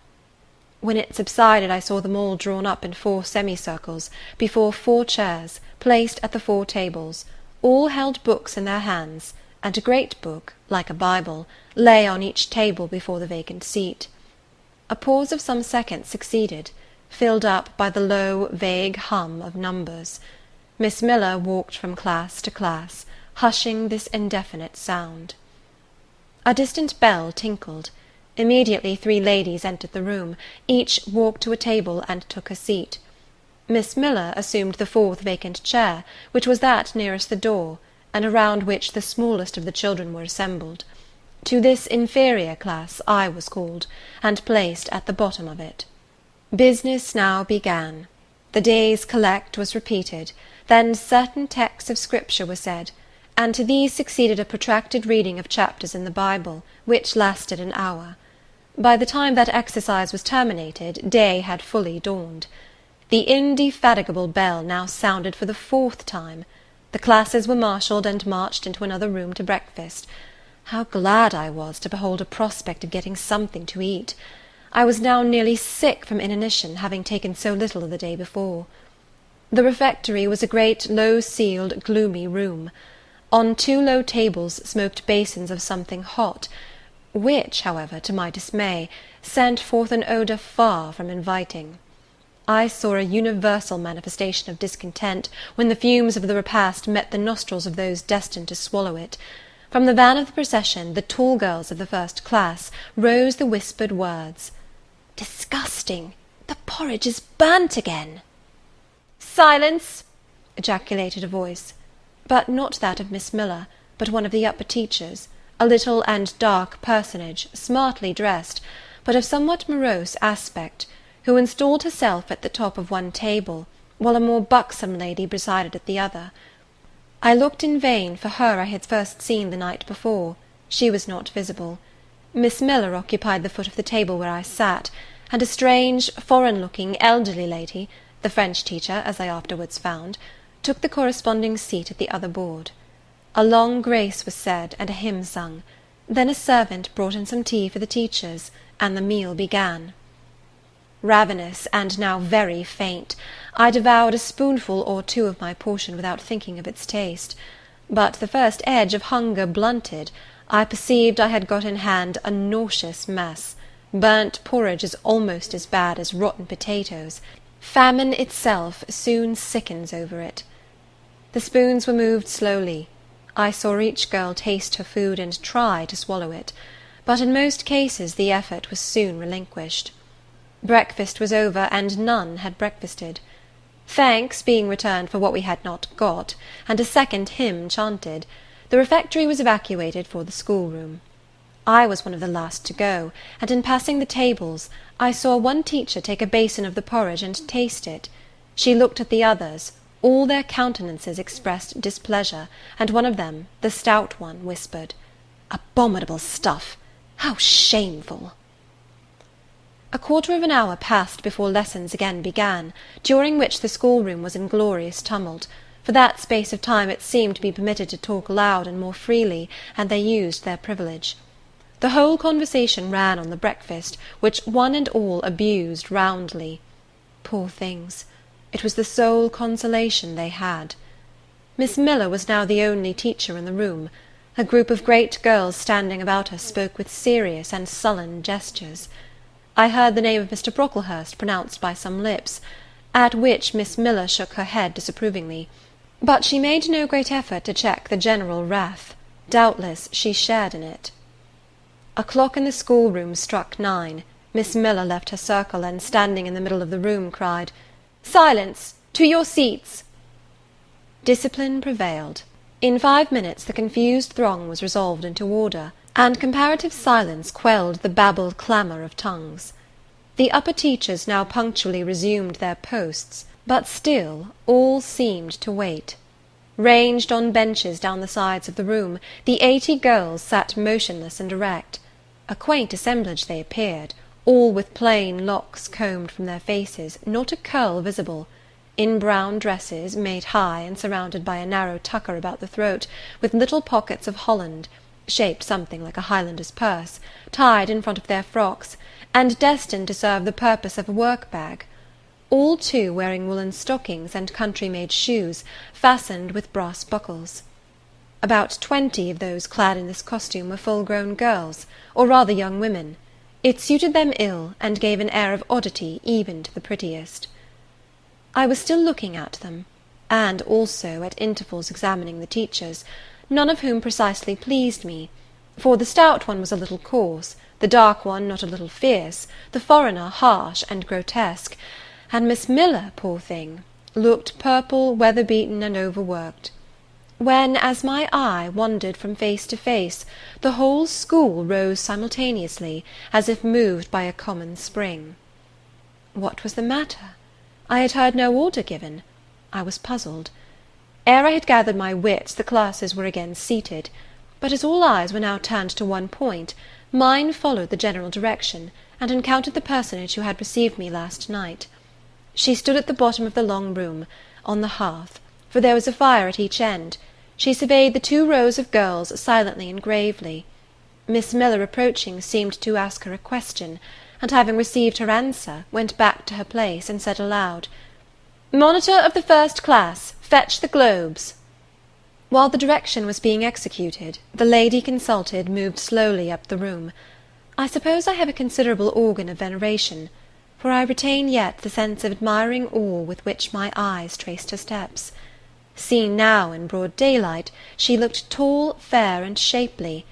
When it subsided, I saw them all drawn up in 4 semicircles, before 4 chairs, placed at the 4 tables. All held books in their hands, and a great book, like a Bible, lay on each table before the vacant seat. A pause of some seconds succeeded, filled up by the low, vague hum of numbers. Miss Miller walked from class to class, hushing this indefinite sound. A distant bell tinkled. Immediately 3 ladies entered the room. Each walked to a table and took her seat. Miss Miller assumed the 4th vacant chair, which was that nearest the door, and around which the smallest of the children were assembled. To this inferior class I was called, and placed at the bottom of it. Business now began. The day's collect was repeated, then certain texts of Scripture were said, and to these succeeded a protracted reading of chapters in the Bible, which lasted an hour. By the time that exercise was terminated, day had fully dawned. The indefatigable bell now sounded for the 4th time. The classes were marshalled and marched into another room to breakfast. How glad I was to behold a prospect of getting something to eat! I was now nearly sick from inanition, having taken so little of the day before. The refectory was a great low-ceiled, gloomy room. On 2 low tables smoked basins of something hot, which, however, to my dismay, sent forth an odour far from inviting. I saw a universal manifestation of discontent when the fumes of the repast met the nostrils of those destined to swallow it. From the van of the procession, the tall girls of the 1st class, rose the whispered words, "Disgusting! The porridge is burnt again!" "Silence!" ejaculated a voice. but not that of Miss Miller, but one of the upper teachers, a little and dark personage, smartly dressed, but of somewhat morose aspect, who installed herself at the top of one table, while a more buxom lady presided at the other. I looked in vain for her I had first seen the night before. She was not visible. Miss Miller occupied the foot of the table where I sat, and a strange, foreign-looking, elderly lady, the French teacher, as I afterwards found, took the corresponding seat at the other board. A long grace was said, and a hymn sung. Then a servant brought in some tea for the teachers, and the meal began. Ravenous, and now very faint, I devoured a spoonful or two of my portion without thinking of its taste; but the first edge of hunger blunted, I perceived I had got in hand a nauseous mess. Burnt porridge is almost as bad as rotten potatoes. Famine itself soon sickens over it. The spoons were moved slowly. I saw each girl taste her food and try to swallow it, but in most cases the effort was soon relinquished. Breakfast was over, and none had breakfasted. Thanks being returned for what we had not got, and a second hymn chanted, the refectory was evacuated for the schoolroom. I was one of the last to go, and in passing the tables, I saw one teacher take a basin of the porridge and taste it. She looked at the others. All their countenances expressed displeasure, and one of them, the stout one, whispered, "Abominable stuff! How shameful!" A quarter of an hour passed before lessons again began, during which the schoolroom was in glorious tumult. For that space of time it seemed to be permitted to talk loud and more freely, and they used their privilege. The whole conversation ran on the breakfast, which one and all abused roundly. Poor things! It was the sole consolation they had. Miss Miller was now the only teacher in the room. A group of great girls standing about her spoke with serious and sullen gestures. I heard the name of Mr. Brocklehurst pronounced by some lips, at which Miss Miller shook her head disapprovingly, but she made no great effort to check the general wrath. Doubtless she shared in it. A clock in the schoolroom struck 9. Miss Miller left her circle, and standing in the middle of the room, cried, "Silence! To your seats!" Discipline prevailed. In 5 minutes the confused throng was resolved into order, and comparative silence quelled the babbled clamour of tongues. The upper teachers now punctually resumed their posts, but still all seemed to wait. Ranged on benches down the sides of the room, the 80 girls sat motionless and erect. A quaint assemblage they appeared, all with plain locks combed from their faces, not a curl visible, in brown dresses, made high and surrounded by a narrow tucker about the throat, with little pockets of holland, shaped something like a Highlander's purse, tied in front of their frocks, and destined to serve the purpose of a work-bag. All, too, wearing woollen stockings and country-made shoes, fastened with brass buckles. About 20 of those clad in this costume were full-grown girls, or rather young women. It suited them ill, and gave an air of oddity even to the prettiest. I was still looking at them, and also at intervals examining the teachers, none of whom precisely pleased me, for the stout one was a little coarse, the dark one not a little fierce, the foreigner harsh and grotesque, and Miss Miller, poor thing, looked purple, weather-beaten, and overworked. When, as my eye wandered from face to face, the whole school rose simultaneously, as if moved by a common spring. What was the matter? I had heard no order given. I was puzzled. Ere I had gathered my wits, the classes were again seated, but as all eyes were now turned to one point, mine followed the general direction, and encountered the personage who had received me last night. She stood at the bottom of the long room, on the hearth, for there was a fire at each end. She surveyed the 2 rows of girls silently and gravely. Miss Miller, approaching, seemed to ask her a question, and having received her answer, went back to her place, and said aloud, "Monitor of the first class, fetch the globes." While the direction was being executed, the lady consulted moved slowly up the room. I suppose I have a considerable organ of veneration, for I retain yet the sense of admiring awe with which my eyes traced her steps. Seen now in broad daylight, she looked tall, fair, and shapely.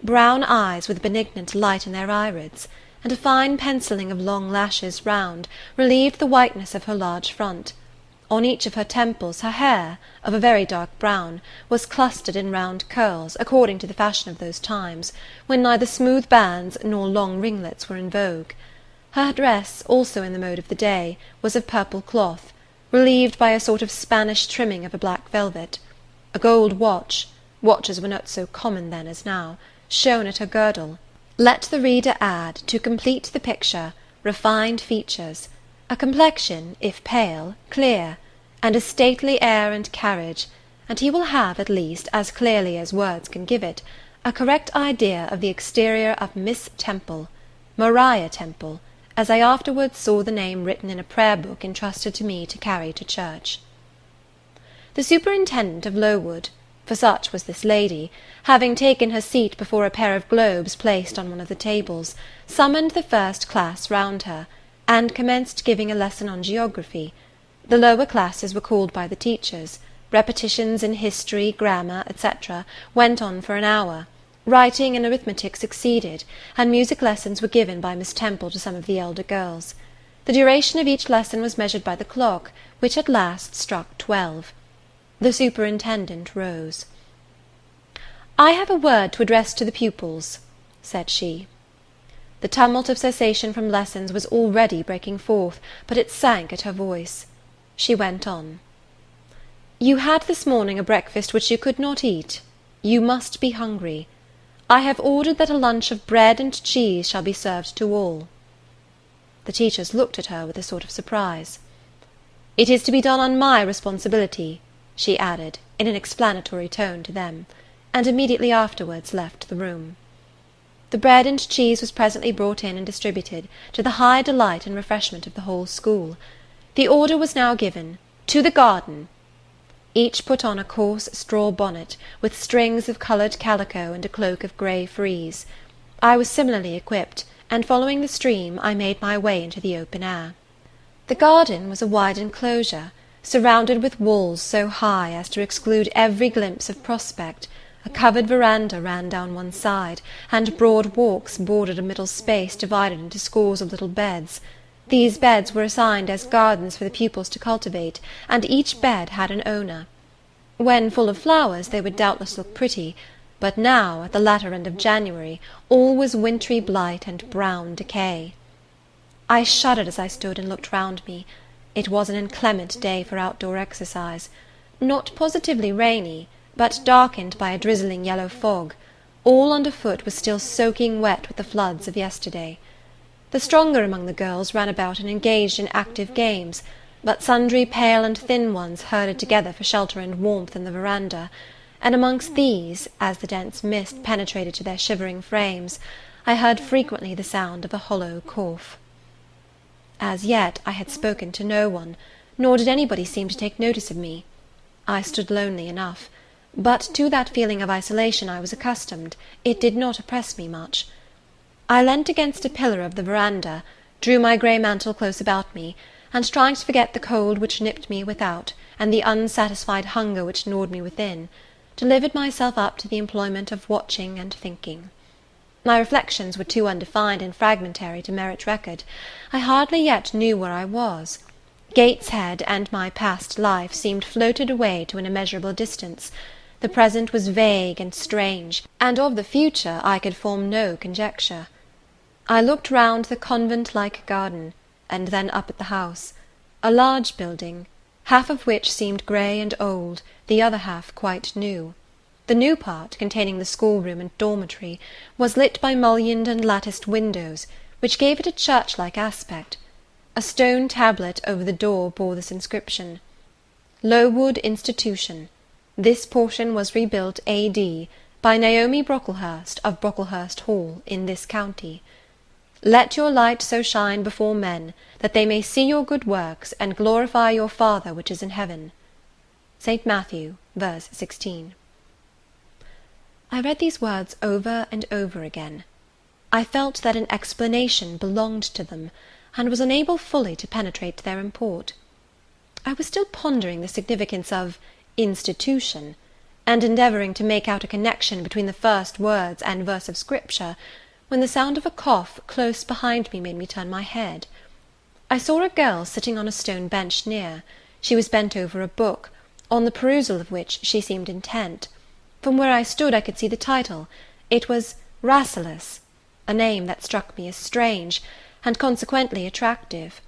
Brown eyes with a benignant light in their irids, and a fine pencilling of long lashes round, relieved the whiteness of her large front. On each of her temples her hair, of a very dark brown, was clustered in round curls, according to the fashion of those times, when neither smooth bands nor long ringlets were in vogue. Her dress, also in the mode of the day, was of purple cloth, relieved by a sort of Spanish trimming of a black velvet. A gold watch (watches were not so common then as now) shone at her girdle. Let the reader add, to complete the picture, refined features, a complexion, if pale, clear, and a stately air and carriage, and he will have, at least, as clearly as words can give it, a correct idea of the exterior of Miss Temple, Maria Temple, as I afterwards saw the name written in a prayer book entrusted to me to carry to church. The superintendent of Lowood, for such was this lady, having taken her seat before a pair of globes placed on one of the tables, summoned the first class round her, and commenced giving a lesson on geography. The lower classes were called by the teachers. Repetitions in history, grammar, etc., went on for an hour. Writing and arithmetic succeeded, and music lessons were given by Miss Temple to some of the elder girls. The duration of each lesson was measured by the clock, which at last struck 12. The superintendent rose. "I have a word to address to the pupils," said she. The tumult of cessation from lessons was already breaking forth, but it sank at her voice. She went on. "You had this morning a breakfast which you could not eat. You must be hungry. I have ordered that a lunch of bread and cheese shall be served to all." The teachers looked at her with a sort of surprise. "It is to be done on my responsibility," she added, in an explanatory tone to them, and immediately afterwards left the room. The bread and cheese was presently brought in and distributed, to the high delight and refreshment of the whole school. The order was now given, "To the garden." Each put on a coarse straw bonnet, with strings of coloured calico and a cloak of grey frieze. I was similarly equipped, and following the stream, I made my way into the open air. The garden was a wide enclosure, surrounded with walls so high as to exclude every glimpse of prospect. A covered verandah ran down one side, and broad walks bordered a middle space divided into scores of little beds. These beds were assigned as gardens for the pupils to cultivate, and each bed had an owner. When full of flowers they would doubtless look pretty, but now, at the latter end of January, all was wintry blight and brown decay. I shuddered as I stood and looked round me. It was an inclement day for outdoor exercise, not positively rainy, but darkened by a drizzling yellow fog. All under foot was still soaking wet with the floods of yesterday. The stronger among the girls ran about and engaged in active games, but sundry pale and thin ones herded together for shelter and warmth in the verandah, and amongst these, as the dense mist penetrated to their shivering frames, I heard frequently the sound of a hollow cough. As yet I had spoken to no one, nor did anybody seem to take notice of me. I stood lonely enough, but to that feeling of isolation I was accustomed. It did not oppress me much. I leant against a pillar of the verandah, drew my grey mantle close about me, and trying to forget the cold which nipped me without, and the unsatisfied hunger which gnawed me within, delivered myself up to the employment of watching and thinking. My reflections were too undefined and fragmentary to merit record. I hardly yet knew where I was. Gateshead and my past life seemed floated away to an immeasurable distance. The present was vague and strange, and of the future I could form no conjecture. I looked round the convent-like garden, and then up at the house, a large building, half of which seemed grey and old, the other half quite new. The new part, containing the schoolroom and dormitory, was lit by mullioned and latticed windows, which gave it a church-like aspect. A stone tablet over the door bore this inscription: "Lowood Institution. This portion was rebuilt A.D. by Naomi Brocklehurst of Brocklehurst Hall, in this county. Let your light so shine before men, that they may see your good works, and glorify your Father which is in heaven." St. Matthew, verse 16. I read these words over and over again. I felt that an explanation belonged to them, and was unable fully to penetrate their import. I was still pondering the significance of institution, and endeavouring to make out a connection between the first words and verse of Scripture, when the sound of a cough close behind me made me turn my head. I saw a girl sitting on a stone bench near. She was bent over a book, on the perusal of which she seemed intent. From where I stood I could see the title. It was Rasselas, a name that struck me as strange, and consequently attractive.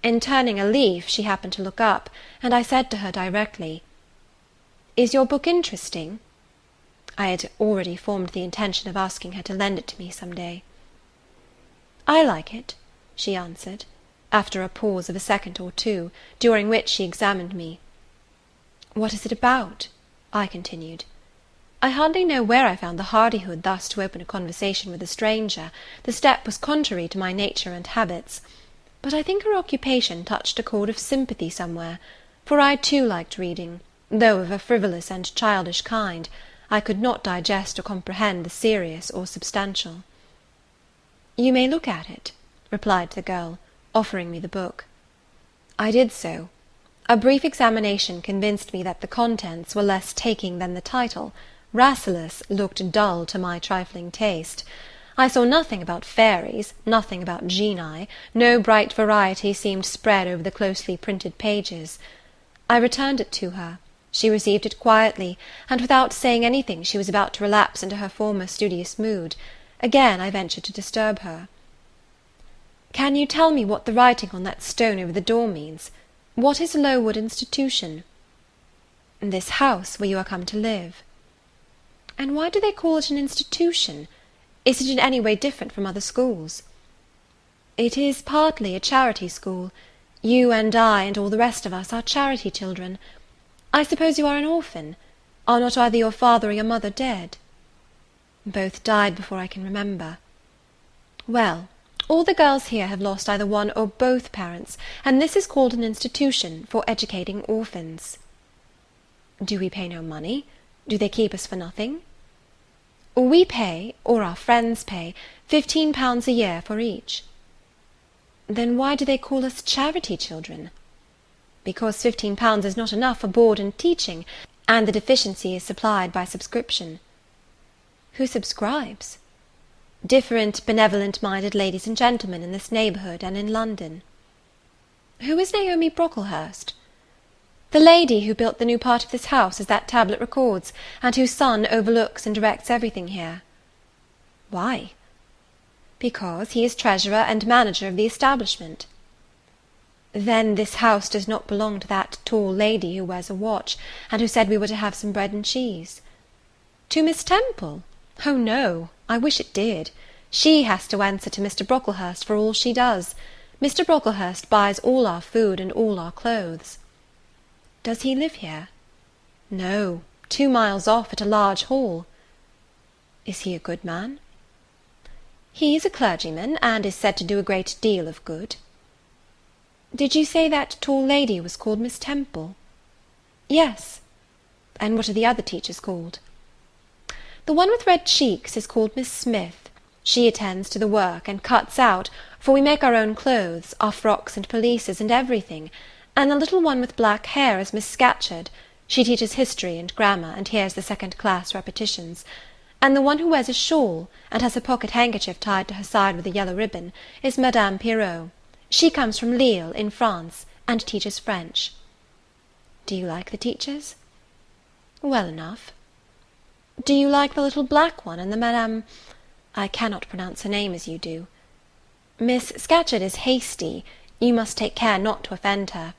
In turning a leaf she happened to look up, and I said to her directly, "Is your book interesting?" I had already formed the intention of asking her to lend it to me some day. "I like it," she answered, after a pause of a second or two, during which she examined me. "What is it about?" I continued. I hardly know where I found the hardihood thus to open a conversation with a stranger. The step was contrary to my nature and habits. But I think her occupation touched a chord of sympathy somewhere, for I too liked reading, though of a frivolous and childish kind. I could not digest or comprehend the serious or substantial. "You may look at it," replied the girl, offering me the book. I did so. A brief examination convinced me that the contents were less taking than the title. Rasselas looked dull to my trifling taste. I saw nothing about fairies, nothing about genii, no bright variety seemed spread over the closely printed pages. I returned it to her. She received it quietly, and without saying anything she was about to relapse into her former studious mood. Again I ventured to disturb her. "Can you tell me what the writing on that stone over the door means? What is Lowood Institution?" "This house where you are come to live." "And why do they call it an institution? Is it in any way different from other schools?" "It is partly a charity school. You and I and all the rest of us are charity children. I suppose you are an orphan. Are not either your father or your mother dead?" "Both died before I can remember." "Well, all the girls here have lost either one or both parents, and this is called an institution for educating orphans." "Do we pay no money? Do they keep us for nothing?" "We pay, or our friends pay, £15 a year for each." "Then why do they call us charity children?" "Because £15 is not enough for board and teaching, and the deficiency is supplied by subscription." "Who subscribes?" "Different benevolent-minded ladies and gentlemen in this neighbourhood and in London." "Who is Naomi Brocklehurst?" "The lady who built the new part of this house, as that tablet records, and whose son overlooks and directs everything here." "Why?" "Because he is treasurer and manager of the establishment." "Then this house does not belong to that tall lady who wears a watch, and who said we were to have some bread and cheese?" "To Miss Temple? Oh, no, I wish it did. She has to answer to Mr. Brocklehurst for all she does. Mr. Brocklehurst buys all our food and all our clothes." "Does he live here?" "No, 2 miles off at a large hall." "Is he a good man?" "He is a clergyman, and is said to do a great deal of good." "Did you say that tall lady was called Miss Temple?" "Yes." "And what are the other teachers called?" "The one with red cheeks is called Miss Smith. She attends to the work, and cuts out, for we make our own clothes, our frocks and pelisses, and everything. And the little one with black hair is Miss Scatcherd. She teaches history and grammar, and hears the second-class repetitions. And the one who wears a shawl, and has a pocket-handkerchief tied to her side with a yellow ribbon, is Madame Pirot. She comes from Lille, in France, and teaches French." "Do you like the teachers?" "Well enough." "Do you like the little black one, and the Madame— I cannot pronounce her name as you do. Miss Scatcherd is hasty. You must take care not to offend her.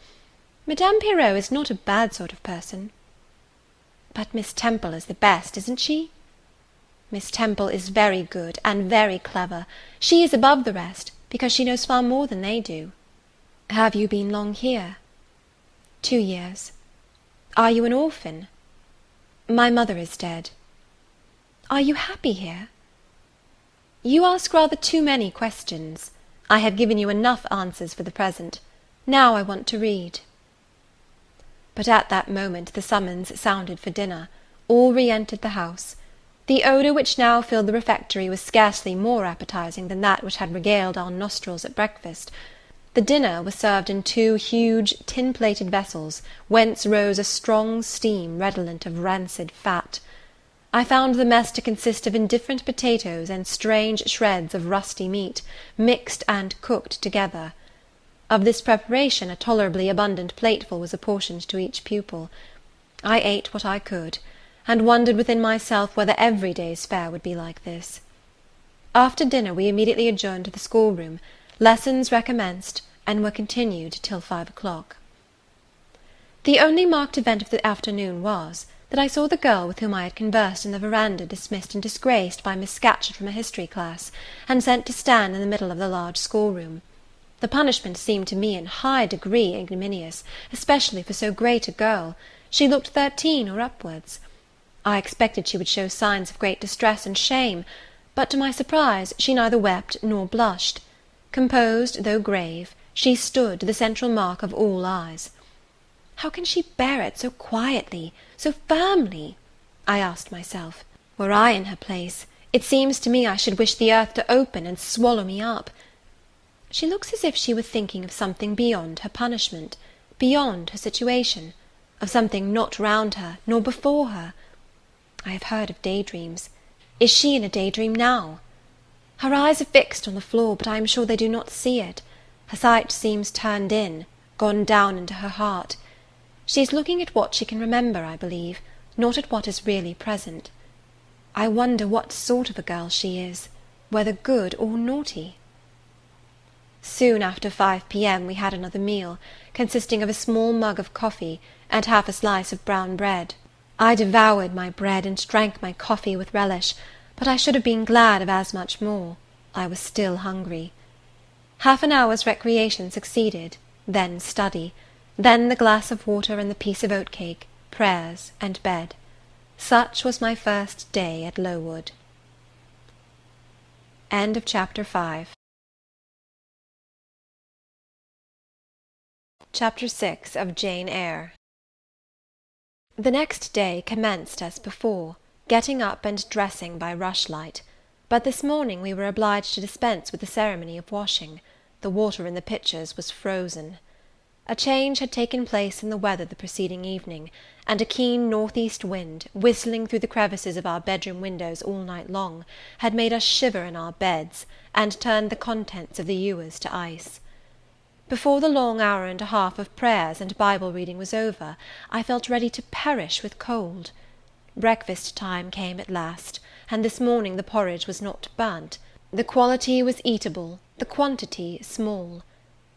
Madame Pirot is not a bad sort of person." "But Miss Temple is the best, isn't she?" "Miss Temple is very good, and very clever. She is above the rest, because she knows far more than they do." "Have you been long here?" 2 years. "Are you an orphan?" "My mother is dead." "Are you happy here?" "You ask rather too many questions. I have given you enough answers for the present. Now I want to read." But at that moment the summons sounded for dinner. All re-entered the house. The odour which now filled the refectory was scarcely more appetizing than that which had regaled our nostrils at breakfast. The dinner was served in 2 huge tin-plated vessels, whence rose a strong steam redolent of rancid fat. I found the mess to consist of indifferent potatoes and strange shreds of rusty meat, mixed and cooked together. Of this preparation a tolerably abundant plateful was apportioned to each pupil. I ate what I could, and wondered within myself whether every day's fare would be like this. After dinner we immediately adjourned to the schoolroom. Lessons recommenced, and were continued till 5 o'clock. The only marked event of the afternoon was, that I saw the girl with whom I had conversed in the verandah dismissed and disgraced by Miss Scatcherd from a history class, and sent to stand in the middle of the large schoolroom. The punishment seemed to me in high degree ignominious, especially for so great a girl. She looked 13 or upwards. I expected she would show signs of great distress and shame, but to my surprise she neither wept nor blushed. Composed, though grave, she stood, the central mark of all eyes. How can she bear it so quietly, so firmly? I asked myself. Were I in her place, it seems to me I should wish the earth to open and swallow me up. She looks as if she were thinking of something beyond her punishment, beyond her situation, of something not round her, nor before her. I have heard of daydreams. Is she in a daydream now? Her eyes are fixed on the floor, but I am sure they do not see it. Her sight seems turned in, gone down into her heart. She is looking at what she can remember, I believe, not at what is really present. I wonder what sort of a girl she is, whether good or naughty. Soon after 5 p.m. we had another meal, consisting of a small mug of coffee and half a slice of brown bread. I devoured my bread and drank my coffee with relish, but I should have been glad of as much more. I was still hungry. Half an hour's recreation succeeded, then study, then the glass of water and the piece of oat-cake, prayers, and bed. Such was my first day at Lowood. End of chapter 5. Chapter 6 of Jane Eyre. The next day commenced as before, getting up and dressing by rushlight, but this morning we were obliged to dispense with the ceremony of washing. The water in the pitchers was frozen. A change had taken place in the weather the preceding evening, and a keen north-east wind, whistling through the crevices of our bedroom windows all night long, had made us shiver in our beds, and turned the contents of the ewers to ice. Before the long hour and a half of prayers and Bible reading was over, I felt ready to perish with cold. Breakfast time came at last, and this morning the porridge was not burnt. The quality was eatable, the quantity small.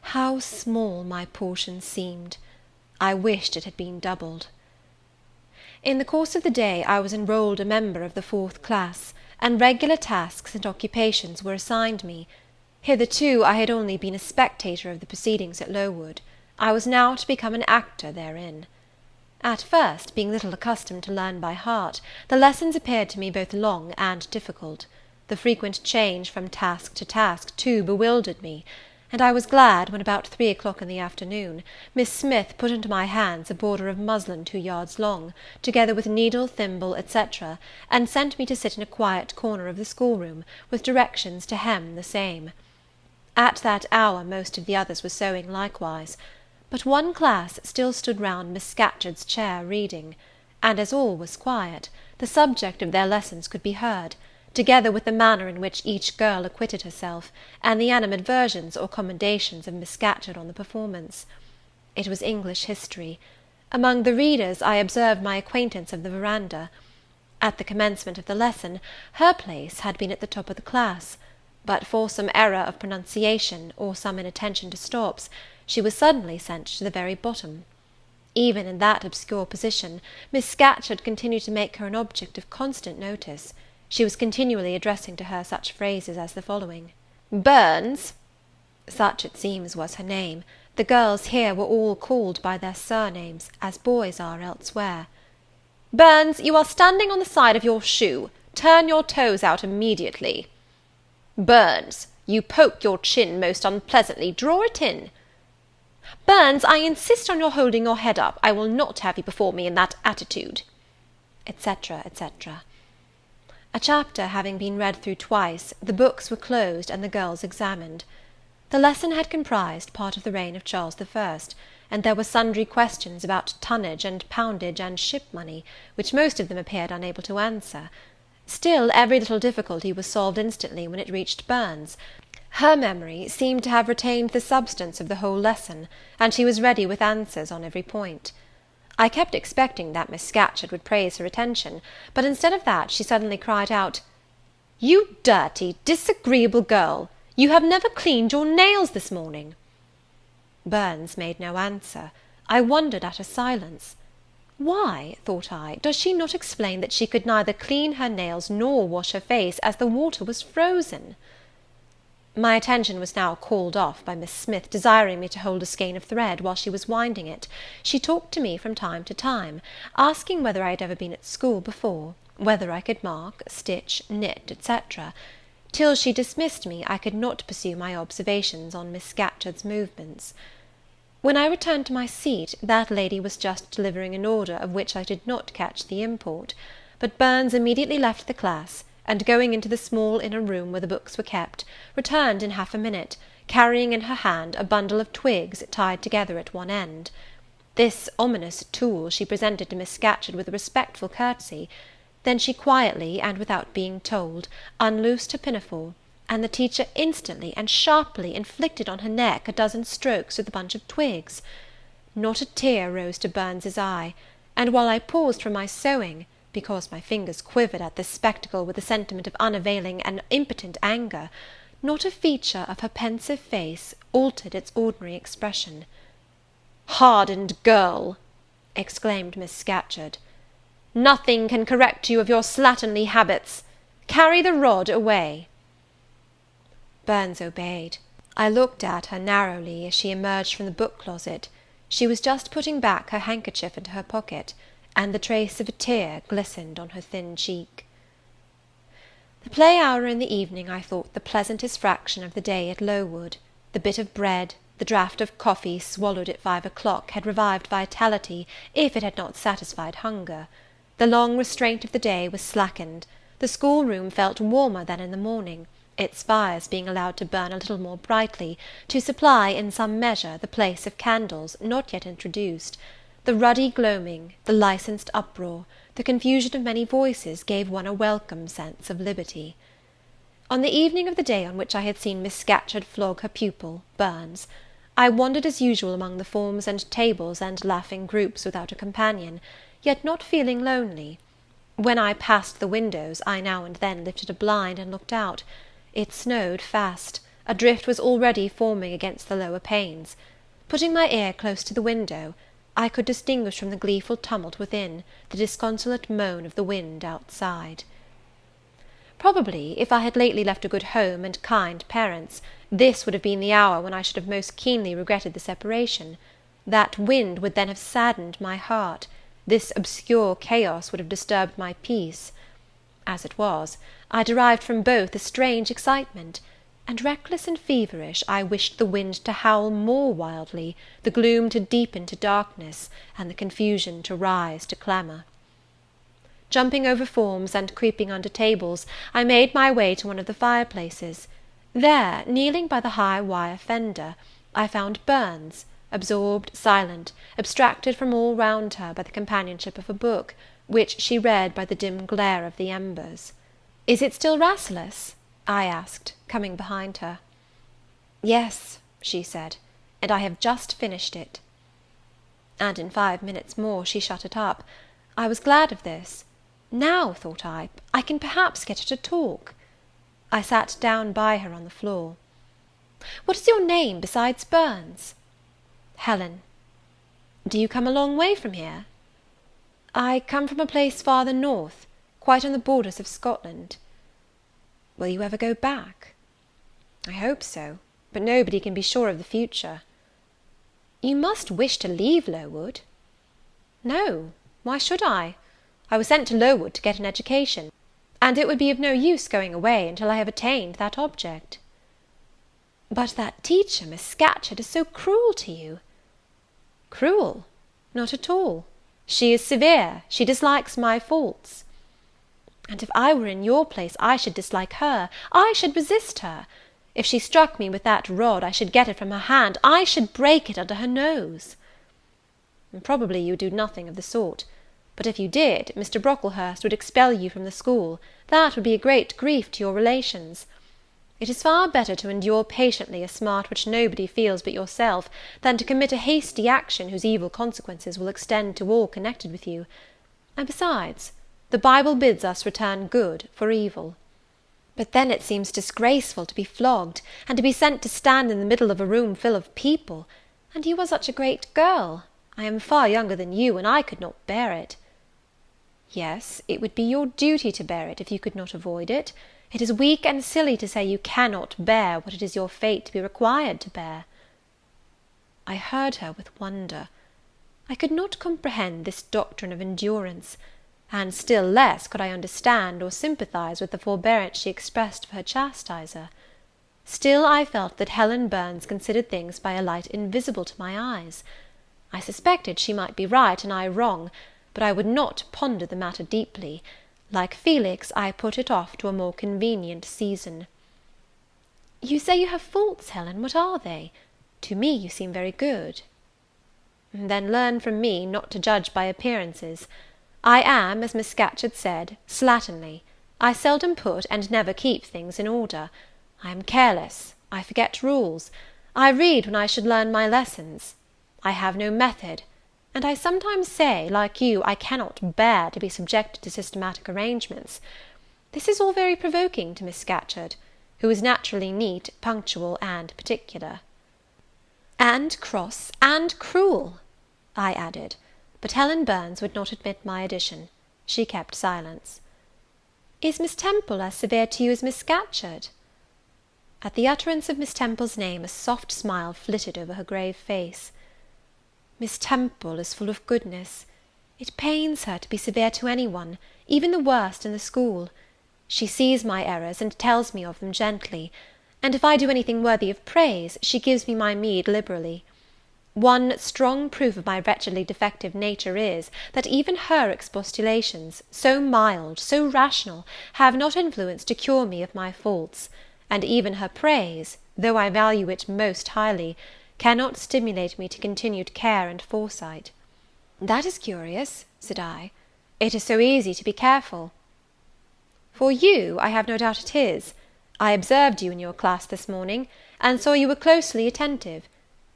How small my portion seemed! I wished it had been doubled. In the course of the day I was enrolled a member of the 4th class, and regular tasks and occupations were assigned me. Hitherto I had only been a spectator of the proceedings at Lowood. I was now to become an actor therein. At first, being little accustomed to learn by heart, the lessons appeared to me both long and difficult. The frequent change from task to task, too, bewildered me, and I was glad when, about 3 o'clock in the afternoon, Miss Smith put into my hands a border of muslin 2 yards long, together with needle, thimble, etc., and sent me to sit in a quiet corner of the schoolroom, with directions to hem the same. At that hour most of the others were sewing likewise, but one class still stood round Miss Scatcherd's chair reading, and as all was quiet, the subject of their lessons could be heard, together with the manner in which each girl acquitted herself, and the animadversions or commendations of Miss Scatcherd on the performance. It was English history. Among the readers I observed my acquaintance of the verandah. At the commencement of the lesson, her place had been at the top of the class, but for some error of pronunciation, or some inattention to stops, she was suddenly sent to the very bottom. Even in that obscure position, Miss Scatcherd continued to make her an object of constant notice. She was continually addressing to her such phrases as the following: "Burns," such it seems was her name. The girls here were all called by their surnames, as boys are elsewhere. "Burns, you are standing on the side of your shoe. Turn your toes out immediately." "Burns, you poke your chin most unpleasantly. Draw it in." "Burns, I insist on your holding your head up. I will not have you before me in that attitude," etc., etc. A chapter having been read through twice, the books were closed and the girls examined. The lesson had comprised part of the reign of Charles I, and there were sundry questions about tonnage and poundage and ship money, which most of them appeared unable to answer. Still, every little difficulty was solved instantly when it reached Burns, Her memory seemed to have retained the substance of the whole lesson, and she was ready with answers on every point. I kept expecting that Miss Scatcherd would praise her attention, but instead of that she suddenly cried out, "You dirty, disagreeable girl! You have never cleaned your nails this morning." Burns made no answer. I wondered at her silence. Why, thought I, does she not explain that she could neither clean her nails nor wash her face, as the water was frozen? My attention was now called off by Miss Smith desiring me to hold a skein of thread while she was winding it. She talked to me from time to time, asking whether I had ever been at school before, whether I could mark, stitch, knit, etc. Till she dismissed me, I could not pursue my observations on Miss Scatcherd's movements. When I returned to my seat, that lady was just delivering an order of which I did not catch the import; but Burns immediately left the class, and going into the small inner room where the books were kept, returned in half a minute, carrying in her hand a bundle of twigs tied together at one end. This ominous tool she presented to Miss Scatcherd with a respectful courtesy. Then she quietly, and without being told, unloosed her pinafore, and the teacher instantly and sharply inflicted on her neck a dozen strokes with the bunch of twigs. Not a tear rose to Burns's eye, and while I paused from my sewing, because my fingers quivered at this spectacle with a sentiment of unavailing and impotent anger, not a feature of her pensive face altered its ordinary expression. "Hardened girl!" exclaimed Miss Scatcherd, "nothing can correct you of your slatternly habits. Carry the rod away." Burns obeyed. I looked at her narrowly as she emerged from the book-closet. She was just putting back her handkerchief into her pocket, and the trace of a tear glistened on her thin cheek. The play hour in the evening I thought the pleasantest fraction of the day at Lowood. The bit of bread, the draught of coffee swallowed at 5 o'clock had revived vitality, if it had not satisfied hunger. The long restraint of the day was slackened. The schoolroom felt warmer than in the morning, its fires being allowed to burn a little more brightly, to supply, in some measure, the place of candles, not yet introduced. The ruddy gloaming, the licensed uproar, the confusion of many voices gave one a welcome sense of liberty. On the evening of the day on which I had seen Miss Scatcherd flog her pupil, Burns, I wandered as usual among the forms and tables and laughing groups without a companion, yet not feeling lonely. When I passed the windows, I now and then lifted a blind and looked out. It snowed fast. A drift was already forming against the lower panes. Putting my ear close to the window, I could distinguish from the gleeful tumult within the disconsolate moan of the wind outside. Probably, if I had lately left a good home and kind parents, this would have been the hour when I should have most keenly regretted the separation. That wind would then have saddened my heart. This obscure chaos would have disturbed my peace. As it was, I derived from both a strange excitement, and reckless and feverish I wished the wind to howl more wildly, the gloom to deepen to darkness, and the confusion to rise to clamour. Jumping over forms and creeping under tables, I made my way to one of the fireplaces. There, kneeling by the high wire fender, I found Burns, absorbed, silent, abstracted from all round her by the companionship of a book, which she read by the dim glare of the embers. "Is it still Rasselas?" I asked, coming behind her. "Yes," she said, "and I have just finished it." And in 5 minutes more she shut it up. I was glad of this. Now, thought I can perhaps get her to talk. I sat down by her on the floor. "What is your name besides Burns?" "Helen." "Do you come a long way from here?" "I come from a place farther north, quite on the borders of Scotland." "Will you ever go back?" "I hope so, but nobody can be sure of the future." "You must wish to leave Lowood." "No, why should I? I was sent to Lowood to get an education, and it would be of no use going away until I have attained that object." "But that teacher, Miss Scatcherd, is so cruel to you." "Cruel? Not at all. She is severe, she dislikes my faults." "And if I were in your place, I should dislike her, I should resist her. If she struck me with that rod, I should get it from her hand, I should break it under her nose." "Probably you would do nothing of the sort. But if you did, Mr. Brocklehurst would expel you from the school. That would be a great grief to your relations. It is far better to endure patiently a smart which nobody feels but yourself, than to commit a hasty action whose evil consequences will extend to all connected with you. And besides, the Bible bids us return good for evil. But then it seems disgraceful to be flogged, and to be sent to stand in the middle of a room full of people, and you are such a great girl. I am far younger than you, and I could not bear it. Yes, it would be your duty to bear it, if you could not avoid it. It is weak and silly to say you cannot bear what it is your fate to be required to bear. I heard her with wonder. I could not comprehend this doctrine of endurance, and still less could I understand or sympathize with the forbearance she expressed for her chastiser. Still I felt that Helen Burns considered things by a light invisible to my eyes. I suspected she might be right and I wrong, but I would not ponder the matter deeply. Like Felix, I put it off to a more convenient season. You say you have faults, Helen. What are they? To me you seem very good. Then learn from me not to judge by appearances. I am, as Miss Scatcherd said, slatternly. I seldom put and never keep things in order. I am careless. I forget rules. I read when I should learn my lessons. I have no method, and I sometimes say, like you, I cannot bear to be subjected to systematic arrangements. This is all very provoking to Miss Scatcherd, who is naturally neat, punctual, and particular. And cross and cruel, I added, but Helen Burns would not admit my addition. She kept silence. Is Miss Temple as severe to you as Miss Scatcherd? At the utterance of Miss Temple's name a soft smile flitted over her grave face. Miss Temple is full of goodness. It pains her to be severe to any one, even the worst in the school. She sees my errors, and tells me of them gently, and if I do anything worthy of praise, she gives me my meed liberally. One strong proof of my wretchedly defective nature is, that even her expostulations, so mild, so rational, have not influence to cure me of my faults, and even her praise, though I value it most highly, cannot stimulate me to continued care and foresight. That is curious, said I. It is so easy to be careful. For you, I have no doubt it is. I observed you in your class this morning, and saw you were closely attentive.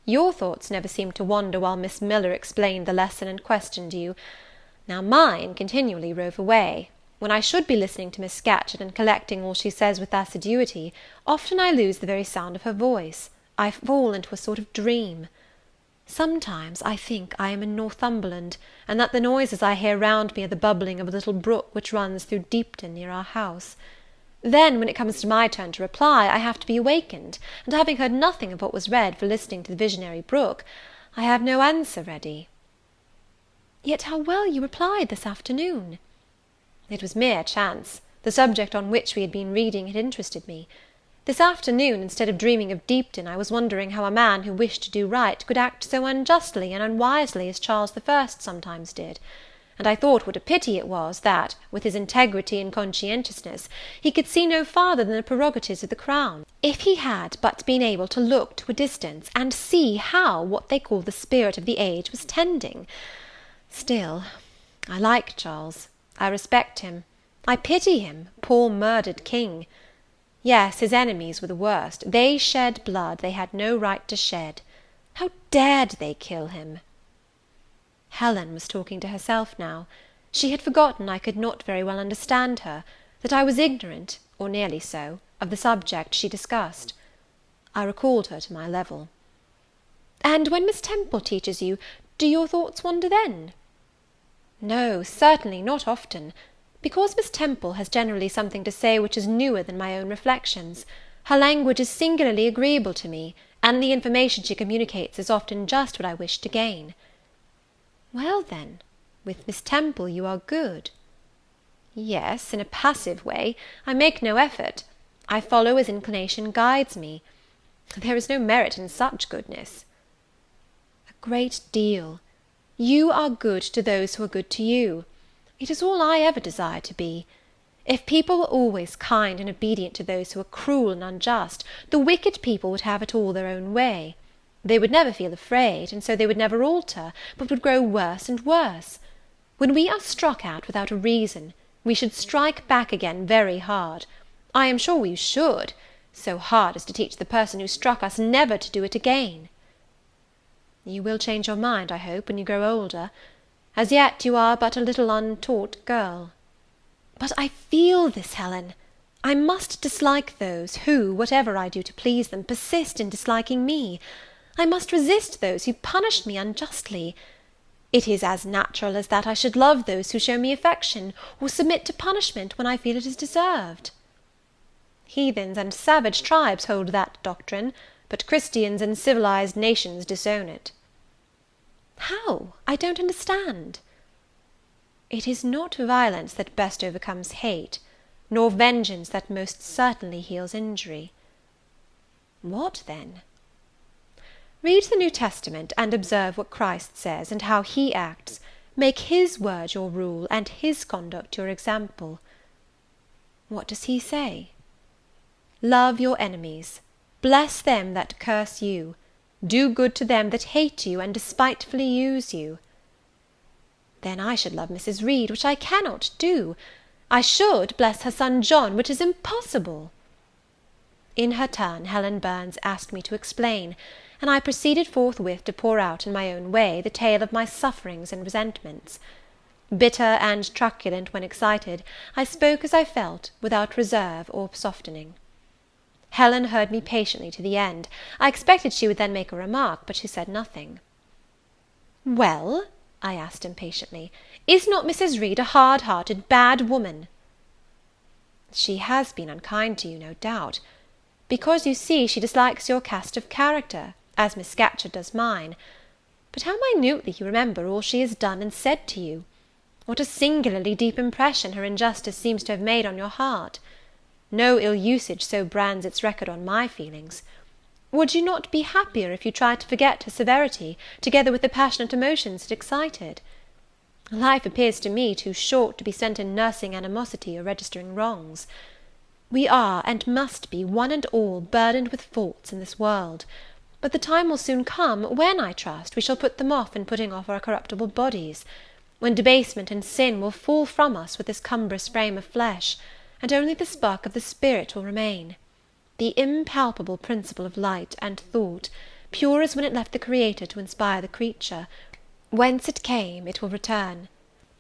Your thoughts never seemed to wander while Miss Miller explained the lesson and questioned you. Now mine continually rove away. When I should be listening to Miss Scatcherd and collecting all she says with assiduity, often I lose the very sound of her voice. I fall into a sort of dream. Sometimes I think I am in Northumberland, and that the noises I hear round me are the bubbling of a little brook which runs through Deepton near our house. Then, when it comes to my turn to reply, I have to be awakened, and having heard nothing of what was read for listening to the visionary brook, I have no answer ready. Yet how well you replied this afternoon! It was mere chance. The subject on which we had been reading had interested me. This afternoon, instead of dreaming of Deepton, I was wondering how a man who wished to do right could act so unjustly and unwisely as Charles I sometimes did, and I thought what a pity it was that, with his integrity and conscientiousness, he could see no farther than the prerogatives of the crown. If he had but been able to look to a distance, and see how what they call the spirit of the age was tending. Still, I like Charles. I respect him. I pity him, poor murdered king. Yes, his enemies were the worst. They shed blood they had no right to shed. How dared they kill him? Helen was talking to herself now. She had forgotten I could not very well understand her, that I was ignorant, or nearly so, of the subject she discussed. I recalled her to my level. And when Miss Temple teaches you, do your thoughts wander then? No, certainly not often. Because Miss Temple has generally something to say which is newer than my own reflections, her language is singularly agreeable to me, and the information she communicates is often just what I wish to gain. Well, then, with Miss Temple you are good. Yes, in a passive way. I make no effort. I follow as inclination guides me. There is no merit in such goodness. A great deal. You are good to those who are good to you. It is all I ever desire to be. If people were always kind and obedient to those who are cruel and unjust, the wicked people would have it all their own way. They would never feel afraid, and so they would never alter, but would grow worse and worse. When we are struck at without a reason, we should strike back again very hard. I am sure we should. so hard as to teach the person who struck us never to do it again. You will change your mind, I hope, when you grow older. As yet you are but a little untaught girl. But I feel this, Helen. I must dislike those who, whatever I do to please them, persist in disliking me. I must resist those who punish me unjustly. It is as natural as that I should love those who show me affection, or submit to punishment when I feel it is deserved. Heathens and savage tribes hold that doctrine, but Christians and civilized nations disown it. How? I don't understand. It is not violence that best overcomes hate, nor vengeance that most certainly heals injury. What then? Read the New Testament, and observe what Christ says, and how he acts. Make his word your rule, and his conduct your example. What does he say? Love your enemies, bless them that curse you, do good to them that hate you, and despitefully use you. Then I should love Mrs. Reed, which I cannot do. I should bless her son John, which is impossible. In her turn, Helen Burns asked me to explain, and I proceeded forthwith to pour out in my own way the tale of my sufferings and resentments. Bitter and truculent when excited, I spoke as I felt, without reserve or softening. Helen heard me patiently to the end. I expected she would then make a remark, but she said nothing. "Well," I asked impatiently, "is not Mrs. Reed a hard-hearted, bad woman?" "She has been unkind to you, no doubt, because, you see, she dislikes your cast of character, as Miss Scatcherd does mine. But how minutely you remember all she has done and said to you! What a singularly deep impression her injustice seems to have made on your heart! No ill usage so brands its record on my feelings. Would you not be happier if you tried to forget her severity, together with the passionate emotions it excited? Life appears to me too short to be spent in nursing animosity or registering wrongs. We are, and must be, one and all, burdened with faults in this world; but the time will soon come, when, I trust, we shall put them off in putting off our corruptible bodies, when debasement and sin will fall from us with this cumbrous frame of flesh, and only the spark of the spirit will remain, the impalpable principle of light and thought, pure as when it left the Creator to inspire the creature. Whence it came, it will return,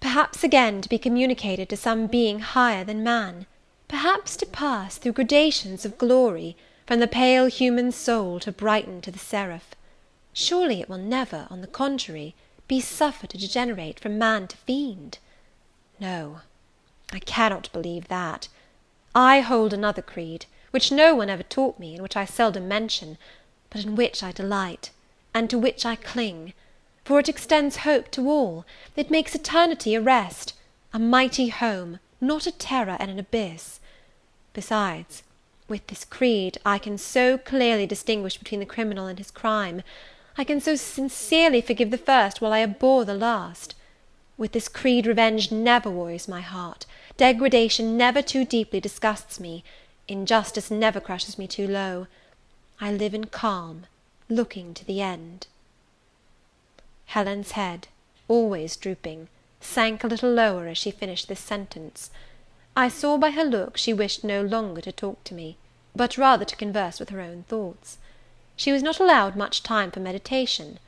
perhaps again to be communicated to some being higher than man, perhaps to pass through gradations of glory, from the pale human soul to brighten to the seraph. Surely it will never, on the contrary, be suffered to degenerate from man to fiend. No, I cannot believe that. I hold another creed, which no one ever taught me, and which I seldom mention, but in which I delight, and to which I cling, for it extends hope to all. It makes eternity a rest, a mighty home, not a terror and an abyss. Besides, with this creed, I can so clearly distinguish between the criminal and his crime, I can so sincerely forgive the first while I abhor the last. With this creed, revenge never worries my heart, degradation never too deeply disgusts me, injustice never crushes me too low. I live in calm, looking to the end. Helen's head, always drooping, sank a little lower as she finished this sentence. I saw by her look she wished no longer to talk to me, but rather to converse with her own thoughts. She was not allowed much time for meditation.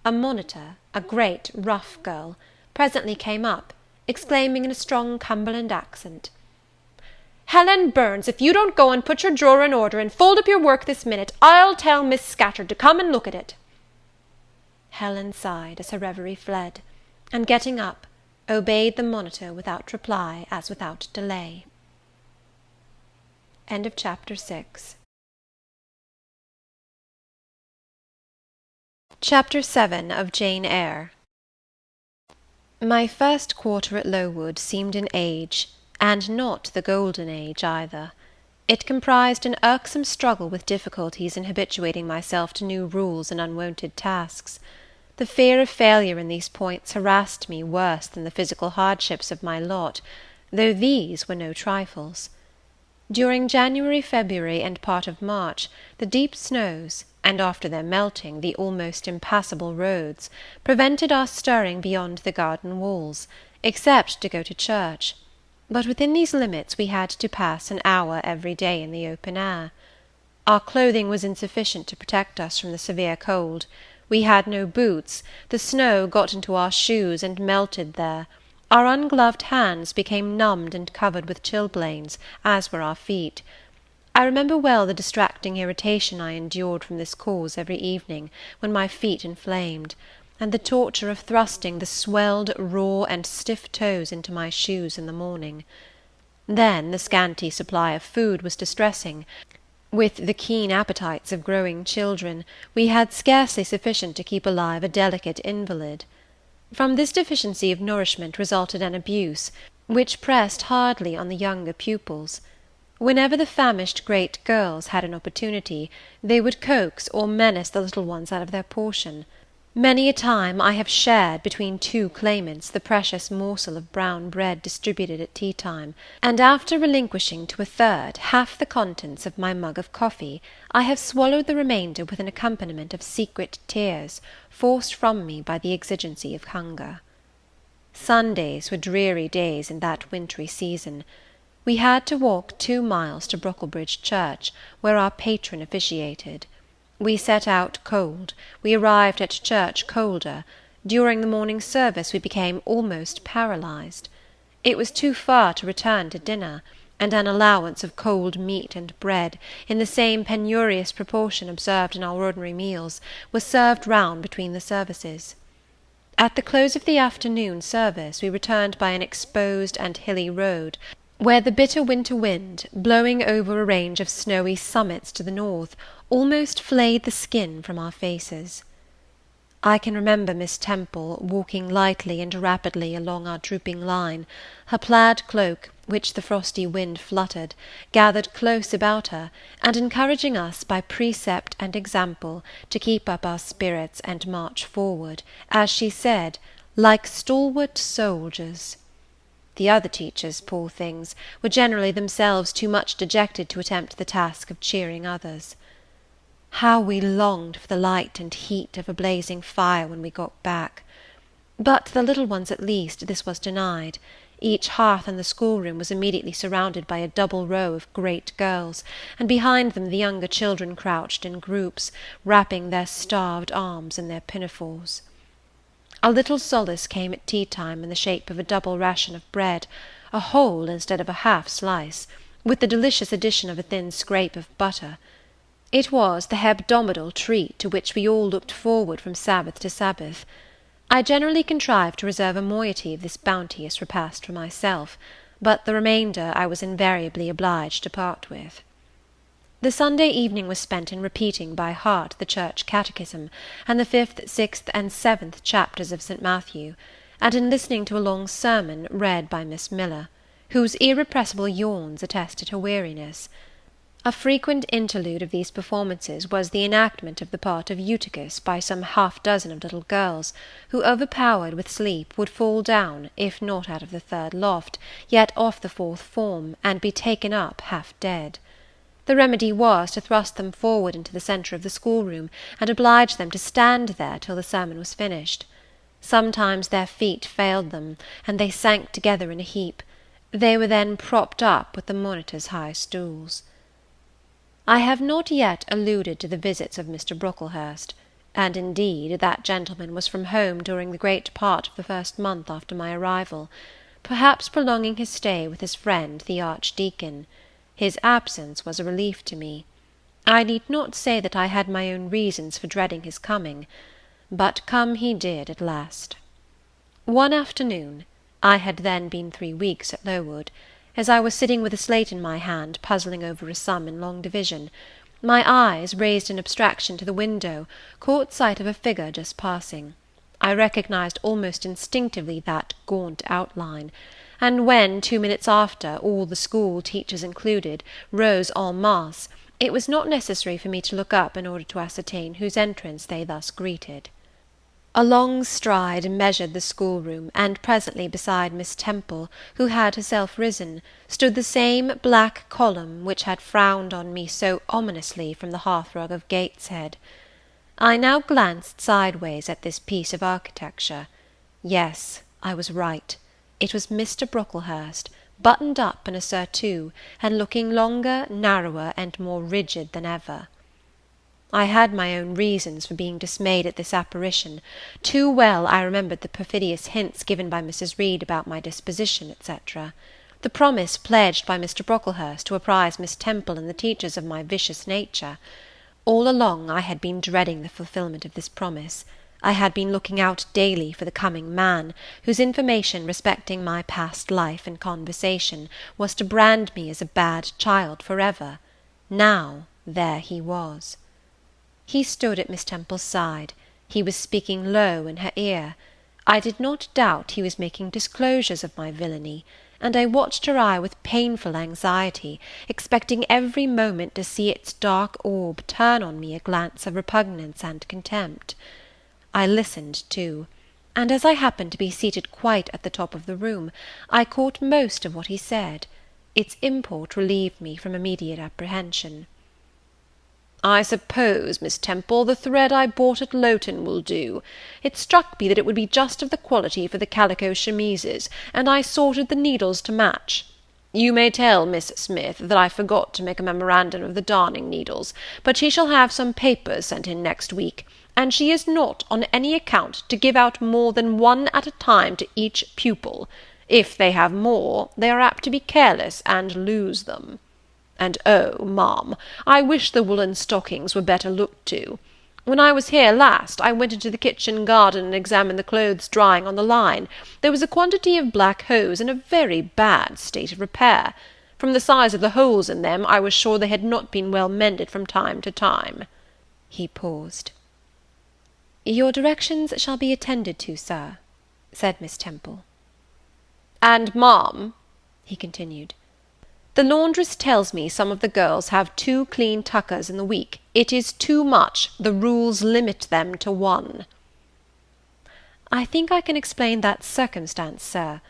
A monitor, a great rough girl, presently came up, exclaiming in a strong Cumberland accent, "Helen Burns, if you don't go and put your drawer in order, and fold up your work this minute, I'll tell Miss Scatcherd to come and look at it." Helen sighed as her reverie fled, and getting up, obeyed the monitor without reply as without delay. End of chapter 6. Chapter 7 of Jane Eyre. My first quarter at Lowood seemed an age, and not the golden age either. It comprised an irksome struggle with difficulties in habituating myself to new rules and unwonted tasks. The fear of failure in these points harassed me worse than the physical hardships of my lot, though these were no trifles. During January, February, and part of March, the deep snows, and after their melting, the almost impassable roads, prevented our stirring beyond the garden walls, except to go to church; but within these limits we had to pass an hour every day in the open air. Our clothing was insufficient to protect us from the severe cold. We had no boots, the snow got into our shoes and melted there. Our ungloved hands became numbed and covered with chilblains, as were our feet. I remember well the distracting irritation I endured from this cause every evening, when my feet inflamed, and the torture of thrusting the swelled, raw, and stiff toes into my shoes in the morning. Then the scanty supply of food was distressing. With the keen appetites of growing children, we had scarcely sufficient to keep alive a delicate invalid. From this deficiency of nourishment resulted an abuse, which pressed hardly on the younger pupils. Whenever the famished great girls had an opportunity, they would coax or menace the little ones out of their portion. Many a time I have shared between two claimants the precious morsel of brown bread distributed at tea-time, and after relinquishing to a third half the contents of my mug of coffee, I have swallowed the remainder with an accompaniment of secret tears, forced from me by the exigency of hunger. Sundays were dreary days in that wintry season. We had to walk 2 miles to Brocklebridge Church, where our patron officiated. We set out cold, we arrived at church colder. During the morning service we became almost paralyzed. It was too far to return to dinner, and an allowance of cold meat and bread, in the same penurious proportion observed in our ordinary meals, was served round between the services. At the close of the afternoon service we returned by an exposed and hilly road, where the bitter winter wind, blowing over a range of snowy summits to the north, almost flayed the skin from our faces. I can remember Miss Temple walking lightly and rapidly along our drooping line, her plaid cloak, which the frosty wind fluttered, gathered close about her, and encouraging us by precept and example to keep up our spirits and march forward, as she said, like stalwart soldiers. The other teachers, poor things, were generally themselves too much dejected to attempt the task of cheering others. How we longed for the light and heat of a blazing fire when we got back! But to the little ones at least this was denied. Each hearth in the schoolroom was immediately surrounded by a double row of great girls, and behind them the younger children crouched in groups, wrapping their starved arms in their pinafores. A little solace came at tea-time in the shape of a double ration of bread, a whole instead of a half slice, with the delicious addition of a thin scrape of butter. It was the hebdomadal treat to which we all looked forward from Sabbath to Sabbath. I generally contrived to reserve a moiety of this bounteous repast for myself, but the remainder I was invariably obliged to part with. The Sunday evening was spent in repeating by heart the church catechism, and the 5th, 6th, and 7th chapters of St. Matthew, and in listening to a long sermon read by Miss Miller, whose irrepressible yawns attested her weariness. A frequent interlude of these performances was the enactment of the part of Eutychus by some half-dozen of little girls, who, overpowered with sleep, would fall down, if not out of the 3rd loft, yet off the 4th form, and be taken up half dead. The remedy was to thrust them forward into the centre of the schoolroom, and oblige them to stand there till the sermon was finished. Sometimes their feet failed them, and they sank together in a heap. They were then propped up with the monitor's high stools. I have not yet alluded to the visits of Mr. Brocklehurst, and indeed that gentleman was from home during the great part of the first month after my arrival, perhaps prolonging his stay with his friend the Archdeacon. His absence was a relief to me. I need not say that I had my own reasons for dreading his coming, but come he did at last. One afternoon, I had then been 3 weeks at Lowood, as I was sitting with a slate in my hand, puzzling over a sum in long division, my eyes, raised in abstraction to the window, caught sight of a figure just passing. I recognized almost instinctively that gaunt outline, and when, 2 minutes after, all the school, teachers included, rose en masse, it was not necessary for me to look up in order to ascertain whose entrance they thus greeted. A long stride measured the schoolroom, and presently beside Miss Temple, who had herself risen, stood the same black column which had frowned on me so ominously from the hearthrug of Gateshead. I now glanced sideways at this piece of architecture. Yes, I was right. It was Mr. Brocklehurst, buttoned up in a surtout, and looking longer, narrower, and more rigid than ever. I had my own reasons for being dismayed at this apparition. Too well I remembered the perfidious hints given by Mrs. Reed about my disposition, etc. The promise pledged by Mr. Brocklehurst to apprise Miss Temple and the teachers of my vicious nature. All along I had been dreading the fulfilment of this promise. I had been looking out daily for the coming man, whose information respecting my past life and conversation was to brand me as a bad child for ever. Now there he was. He stood at Miss Temple's side. He was speaking low in her ear. I did not doubt he was making disclosures of my villainy, and I watched her eye with painful anxiety, expecting every moment to see its dark orb turn on me a glance of repugnance and contempt. I listened too, and as I happened to be seated quite at the top of the room, I caught most of what he said. Its import relieved me from immediate apprehension. "I suppose, Miss Temple, the thread I bought at Lowton will do. It struck me that it would be just of the quality for the calico chemises, and I sorted the needles to match. You may tell Miss Smith that I forgot to make a memorandum of the darning needles, but she shall have some papers sent in next week, and she is not, on any account, to give out more than one at a time to each pupil. If they have more, they are apt to be careless and lose them. And oh, ma'am, I wish the woollen stockings were better looked to. When I was here last, I went into the kitchen garden and examined the clothes drying on the line. There was a quantity of black hose in a very bad state of repair. From the size of the holes in them, I was sure they had not been well mended from time to time." He paused. "Your directions shall be attended to, sir," said Miss Temple. "And, ma'am," he continued, "the laundress tells me some of the girls have 2 clean tuckers in the week. It is too much. The rules limit them to 1. "I think I can explain that circumstance, sir.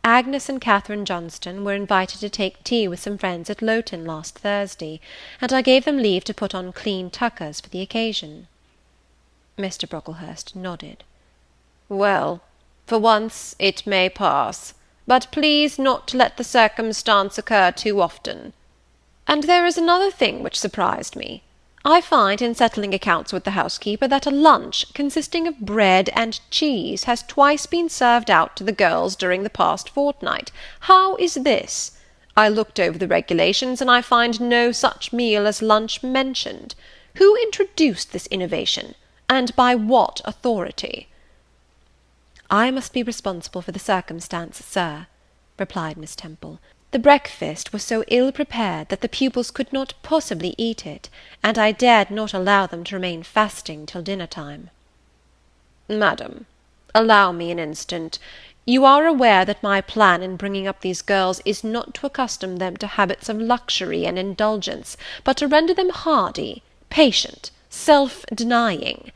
Agnes and Catherine Johnston were invited to take tea with some friends at Lowton last Thursday, and I gave them leave to put on clean tuckers for the occasion." Mr. Brocklehurst nodded. "Well, for once it may pass. But please not to let the circumstance occur too often. And there is another thing which surprised me. I find in settling accounts with the housekeeper that a lunch, consisting of bread and cheese, has twice been served out to the girls during the past fortnight. How is this? I looked over the regulations, and I find no such meal as lunch mentioned. Who introduced this innovation, and by what authority?" "I must be responsible for the circumstance, sir," replied Miss Temple. "The breakfast was so ill prepared that the pupils could not possibly eat it, and I dared not allow them to remain fasting till dinner-time." "Madam, allow me an instant. You are aware that my plan in bringing up these girls is not to accustom them to habits of luxury and indulgence, but to render them hardy, patient, self-denying.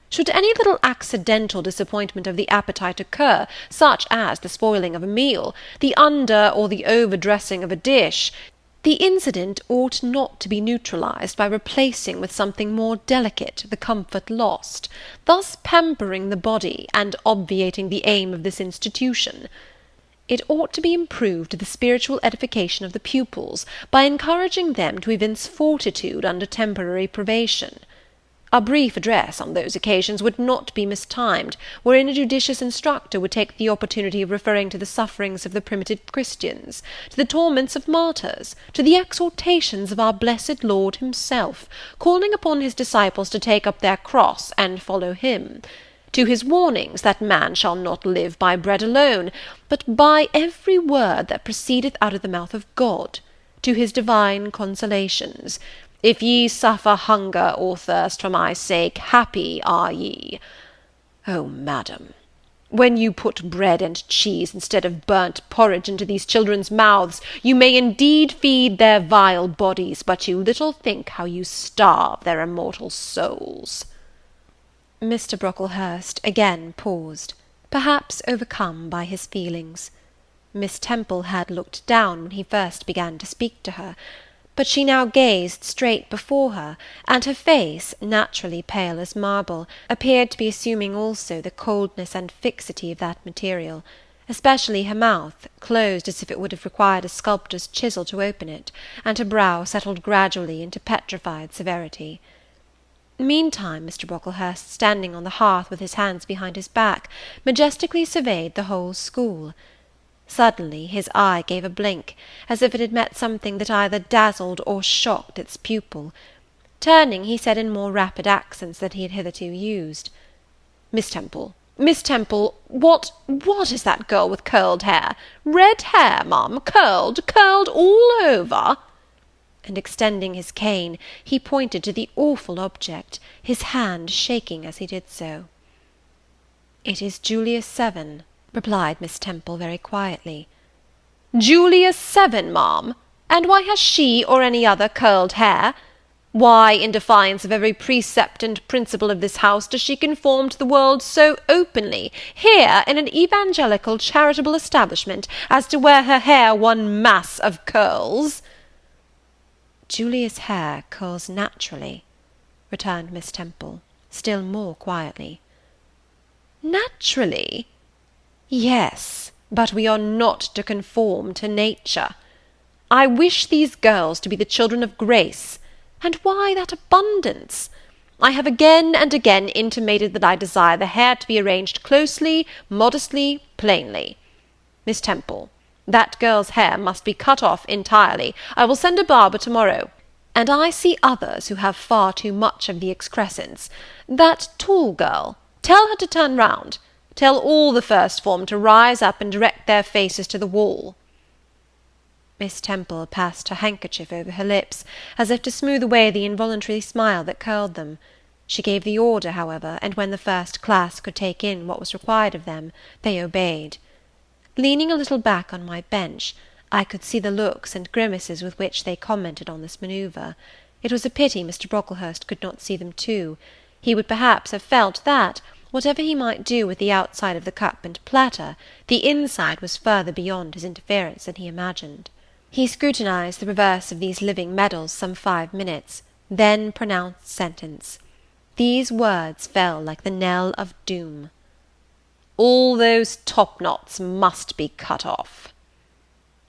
Should any little accidental disappointment of the appetite occur, such as the spoiling of a meal, the under or the over-dressing of a dish, the incident ought not to be neutralized by replacing with something more delicate the comfort lost, thus pampering the body, and obviating the aim of this institution. It ought to be improved to the spiritual edification of the pupils, by encouraging them to evince fortitude under temporary privation. A brief address on those occasions would not be mistimed, wherein a judicious instructor would take the opportunity of referring to the sufferings of the primitive Christians, to the torments of martyrs, to the exhortations of our blessed Lord himself, calling upon his disciples to take up their cross and follow him, to his warnings that man shall not live by bread alone, but by every word that proceedeth out of the mouth of God, to his divine consolations. If ye suffer hunger or thirst for my sake, happy are ye. Oh, madam, when you put bread and cheese instead of burnt porridge into these children's mouths, you may indeed feed their vile bodies, but you little think how you starve their immortal souls." Mr. Brocklehurst again paused, perhaps overcome by his feelings. Miss Temple had looked down when he first began to speak to her, but she now gazed straight before her, and her face, naturally pale as marble, appeared to be assuming also the coldness and fixity of that material, especially her mouth, closed as if it would have required a sculptor's chisel to open it, and her brow settled gradually into petrified severity. Meantime, Mr. Brocklehurst, standing on the hearth with his hands behind his back, majestically surveyed the whole school. Suddenly his eye gave a blink, as if it had met something that either dazzled or shocked its pupil. Turning, he said in more rapid accents than he had hitherto used, Miss Temple, what is that girl with curled hair? Red hair, ma'am, curled all over?" And extending his cane, he pointed to the awful object, his hand shaking as he did so. "It is Julius Seven," replied Miss Temple very quietly. "Julius Seven, ma'am? And why has she or any other curled hair? Why, in defiance of every precept and principle of this house, does she conform to the world so openly, here in an evangelical charitable establishment, as to wear her hair one mass of curls?" "Julia's hair curls naturally," returned Miss Temple, still more quietly. "Naturally? Yes, but we are not to conform to nature. I wish these girls to be the children of grace. And why that abundance? I have again and again intimated that I desire the hair to be arranged closely, modestly, plainly. Miss Temple, that girl's hair must be cut off entirely. I will send a barber to-morrow. And I see others who have far too much of the excrescence. That tall girl, tell her to turn round. Tell all the first form to rise up and direct their faces to the wall." Miss Temple passed her handkerchief over her lips, as if to smooth away the involuntary smile that curled them. She gave the order, however, and when the first class could take in what was required of them, they obeyed. Leaning a little back on my bench, I could see the looks and grimaces with which they commented on this manoeuvre. It was a pity Mr. Brocklehurst could not see them too. He would perhaps have felt that, whatever he might do with the outside of the cup and platter, the inside was further beyond his interference than he imagined. He scrutinized the reverse of these living medals some 5 minutes, then pronounced sentence. These words fell like the knell of doom. "All those top-knots must be cut off."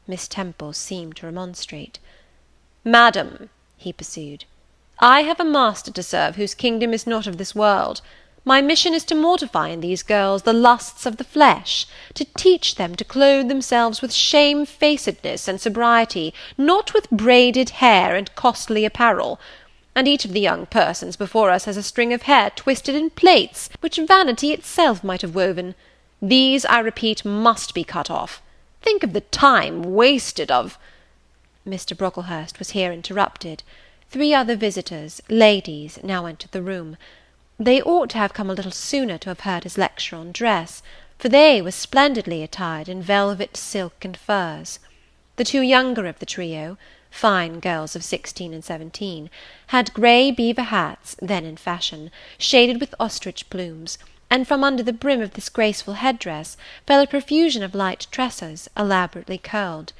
Miss Temple seemed to remonstrate. "Madam," he pursued, "I have a master to serve whose kingdom is not of this world. My mission is to mortify in these girls the lusts of the flesh, to teach them to clothe themselves with shamefacedness and sobriety, not with braided hair and costly apparel. And each of the young persons before us has a string of hair twisted in plaits, which vanity itself might have woven. These, I repeat, must be cut off. Think of the time wasted of—" Mr. Brocklehurst was here interrupted. 3 other visitors, ladies, now entered the room. They ought to have come a little sooner to have heard his lecture on dress, for they were splendidly attired in velvet, silk, and furs. The 2 younger of the trio, fine girls of 16 and 17, had grey beaver hats, then in fashion, shaded with ostrich plumes, and from under the brim of this graceful head-dress fell a profusion of light tresses, elaborately curled.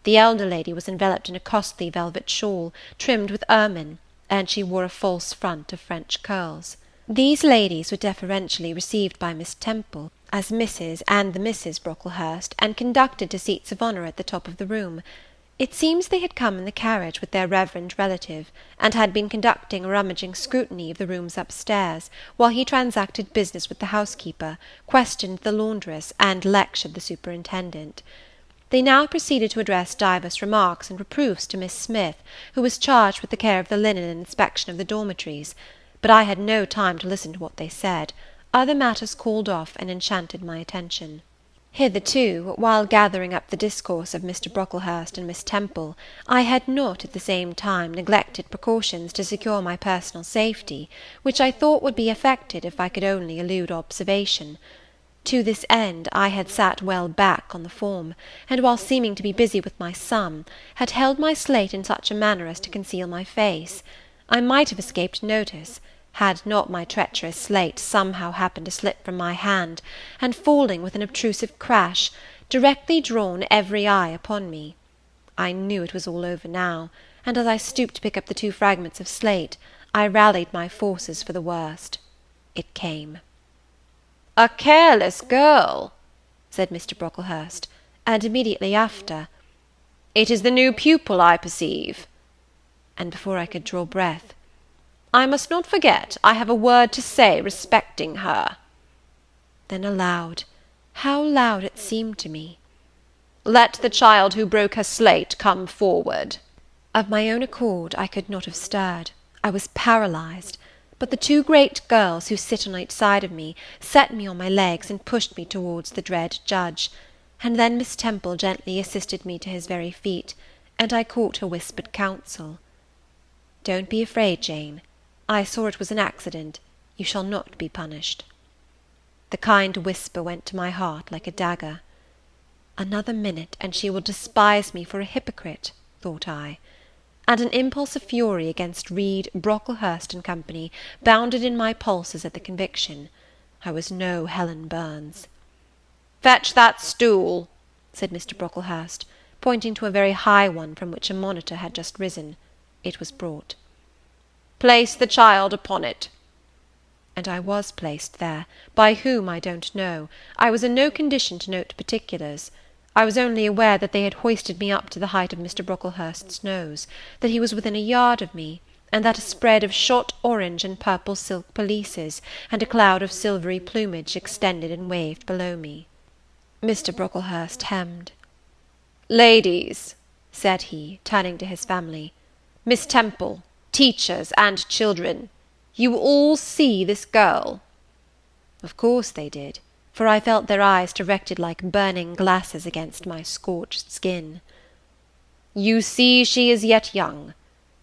The elder lady was enveloped in a costly velvet shawl, trimmed with ermine, and she wore a false front of French curls. These ladies were deferentially received by Miss Temple as Mrs. and the Misses Brocklehurst, and conducted to seats of honour at the top of the room. It seems they had come in the carriage with their reverend relative, and had been conducting a rummaging scrutiny of the rooms upstairs, while he transacted business with the housekeeper, questioned the laundress, and lectured the superintendent. They now proceeded to address divers remarks and reproofs to Miss Smith, who was charged with the care of the linen and inspection of the dormitories. But I had no time to listen to what they said. Other matters called off and enchanted my attention. Hitherto, while gathering up the discourse of Mr. Brocklehurst and Miss Temple, I had not at the same time neglected precautions to secure my personal safety, which I thought would be effected if I could only elude observation. To this end I had sat well back on the form, and while seeming to be busy with my sum, had held my slate in such a manner as to conceal my face. I might have escaped notice, had not my treacherous slate somehow happened to slip from my hand, and falling with an obtrusive crash, directly drawn every eye upon me. I knew it was all over now, and as I stooped to pick up the 2 fragments of slate, I rallied my forces for the worst. It came. "A careless girl," said Mr. Brocklehurst, and immediately after, "It is the new pupil, I perceive." And before I could draw breath, "I must not forget I have a word to say respecting her." Then aloud, how loud it seemed to me, "Let the child who broke her slate come forward." Of my own accord I could not have stirred. I was paralysed. But the two great girls who sit on each side of me set me on my legs and pushed me towards the dread judge, and then Miss Temple gently assisted me to his very feet, and I caught her whispered counsel. "Don't be afraid, Jane. I saw it was an accident. You shall not be punished." The kind whisper went to my heart like a dagger. Another minute, and she will despise me for a hypocrite, thought I. And an impulse of fury against Reed, Brocklehurst and Company bounded in my pulses at the conviction. I was no Helen Burns. "Fetch that stool," said Mr. Brocklehurst, pointing to a very high one from which a monitor had just risen. It was brought. "Place the child upon it." And I was placed there, by whom I don't know. I was in no condition to note particulars. I was only aware that they had hoisted me up to the height of Mr. Brocklehurst's nose, that he was within a yard of me, and that a spread of shot orange and purple silk pelisses, and a cloud of silvery plumage extended and waved below me. Mr. Brocklehurst hemmed. "Ladies," said he, turning to his family, "Miss Temple, teachers, and children, you all see this girl?" Of course they did, for I felt their eyes directed like burning glasses against my scorched skin. "You see she is yet young.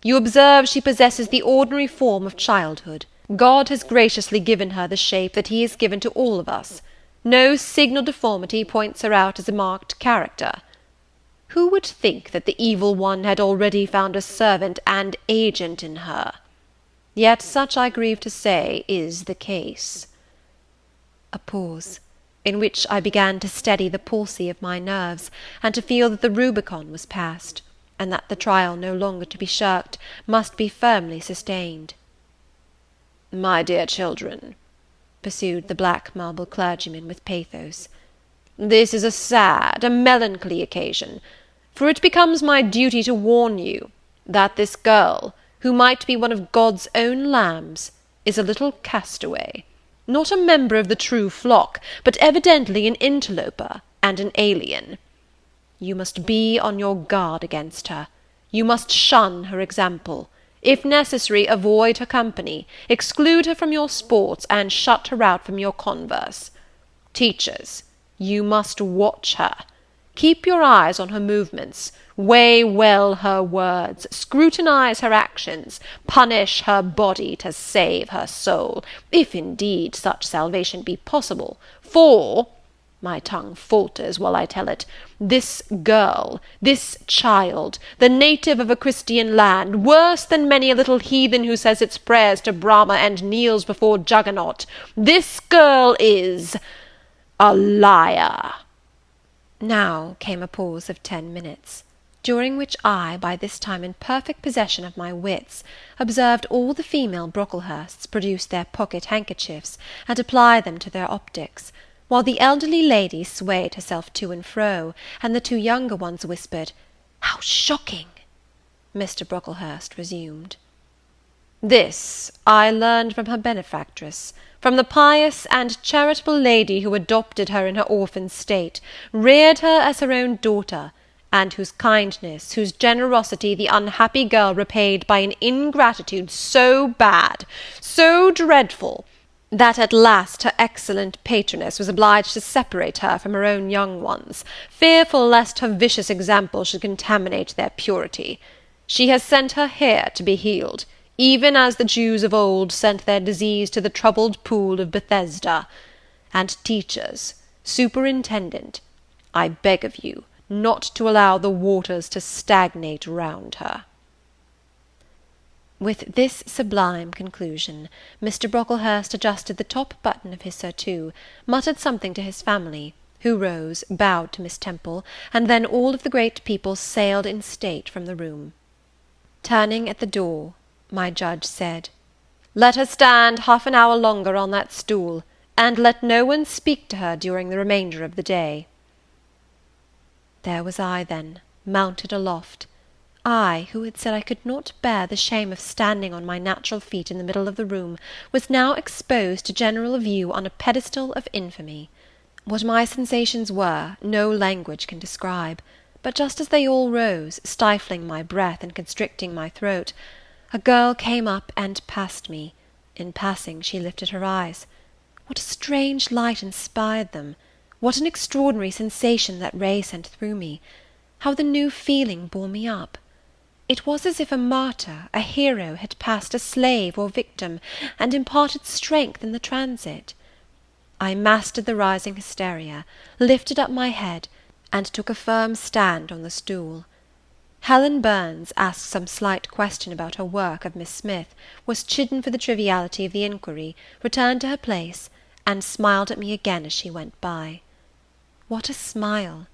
You observe she possesses the ordinary form of childhood. God has graciously given her the shape that he has given to all of us. No signal deformity points her out as a marked character. Who would think that the evil one had already found a servant and agent in her? Yet such, I grieve to say, is the case." A pause, in which I began to steady the palsy of my nerves, and to feel that the Rubicon was passed, and that the trial no longer to be shirked must be firmly sustained. "My dear children," pursued the black marble clergyman with pathos, "this is a sad, a melancholy occasion, for it becomes my duty to warn you that this girl, who might be one of God's own lambs, is a little castaway. Not a member of the true flock, but evidently an interloper and an alien. You must be on your guard against her. You must shun her example. If necessary, avoid her company, exclude her from your sports, and shut her out from your converse. Teachers, you must watch her. Keep your eyes on her movements, weigh well her words, scrutinize her actions, punish her body to save her soul, if indeed such salvation be possible, for, my tongue falters while I tell it, this girl, this child, the native of a Christian land, worse than many a little heathen who says its prayers to Brahma and kneels before Juggernaut, this girl is a liar." Now came a pause of 10 minutes, during which I, by this time in perfect possession of my wits, observed all the female Brocklehursts produce their pocket handkerchiefs, and apply them to their optics, while the elderly lady swayed herself to and fro, and the two younger ones whispered, "How shocking!" Mr. Brocklehurst resumed. "This I learned from her benefactress, from the pious and charitable lady who adopted her in her orphan state, reared her as her own daughter, and whose kindness, whose generosity the unhappy girl repaid by an ingratitude so bad, so dreadful, that at last her excellent patroness was obliged to separate her from her own young ones, fearful lest her vicious example should contaminate their purity. She has sent her here to be healed, even as the Jews of old sent their disease to the troubled pool of Bethesda. And teachers, superintendent, I beg of you not to allow the waters to stagnate round her." With this sublime conclusion, Mr. Brocklehurst adjusted the top button of his surtout, muttered something to his family, who rose, bowed to Miss Temple, and then all of the great people sailed in state from the room. Turning at the door, my judge said, "Let her stand half an hour longer on that stool, and let no one speak to her during the remainder of the day." There was I, then, mounted aloft. I, who had said I could not bear the shame of standing on my natural feet in the middle of the room, was now exposed to general view on a pedestal of infamy. What my sensations were, no language can describe; but just as they all rose, stifling my breath and constricting my throat, a girl came up and passed me. In passing, she lifted her eyes. What a strange light inspired them! What an extraordinary sensation that ray sent through me! How the new feeling bore me up! It was as if a martyr, a hero, had passed a slave or victim, and imparted strength in the transit. I mastered the rising hysteria, lifted up my head, and took a firm stand on the stool. Helen Burns, asked some slight question about her work of Miss Smith, was chidden for the triviality of the inquiry, returned to her place, and smiled at me again as she went by. What a smile!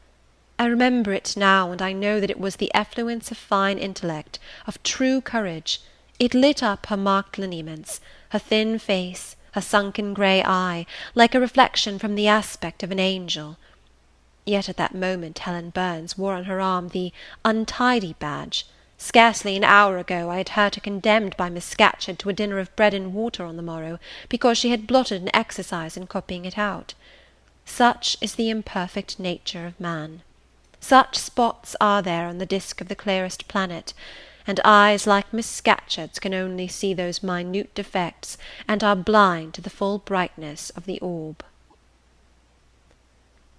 I remember it now, and I know that it was the effluence of fine intellect, of true courage. It lit up her marked lineaments, her thin face, her sunken grey eye, like a reflection from the aspect of an angel. Yet at that moment Helen Burns wore on her arm the untidy badge. Scarcely an hour ago I had heard her condemned by Miss Scatcherd to a dinner of bread and water on the morrow, because she had blotted an exercise in copying it out. Such is the imperfect nature of man. Such spots are there on the disk of the clearest planet, and eyes like Miss Scatcherd's can only see those minute defects, and are blind to the full brightness of the orb.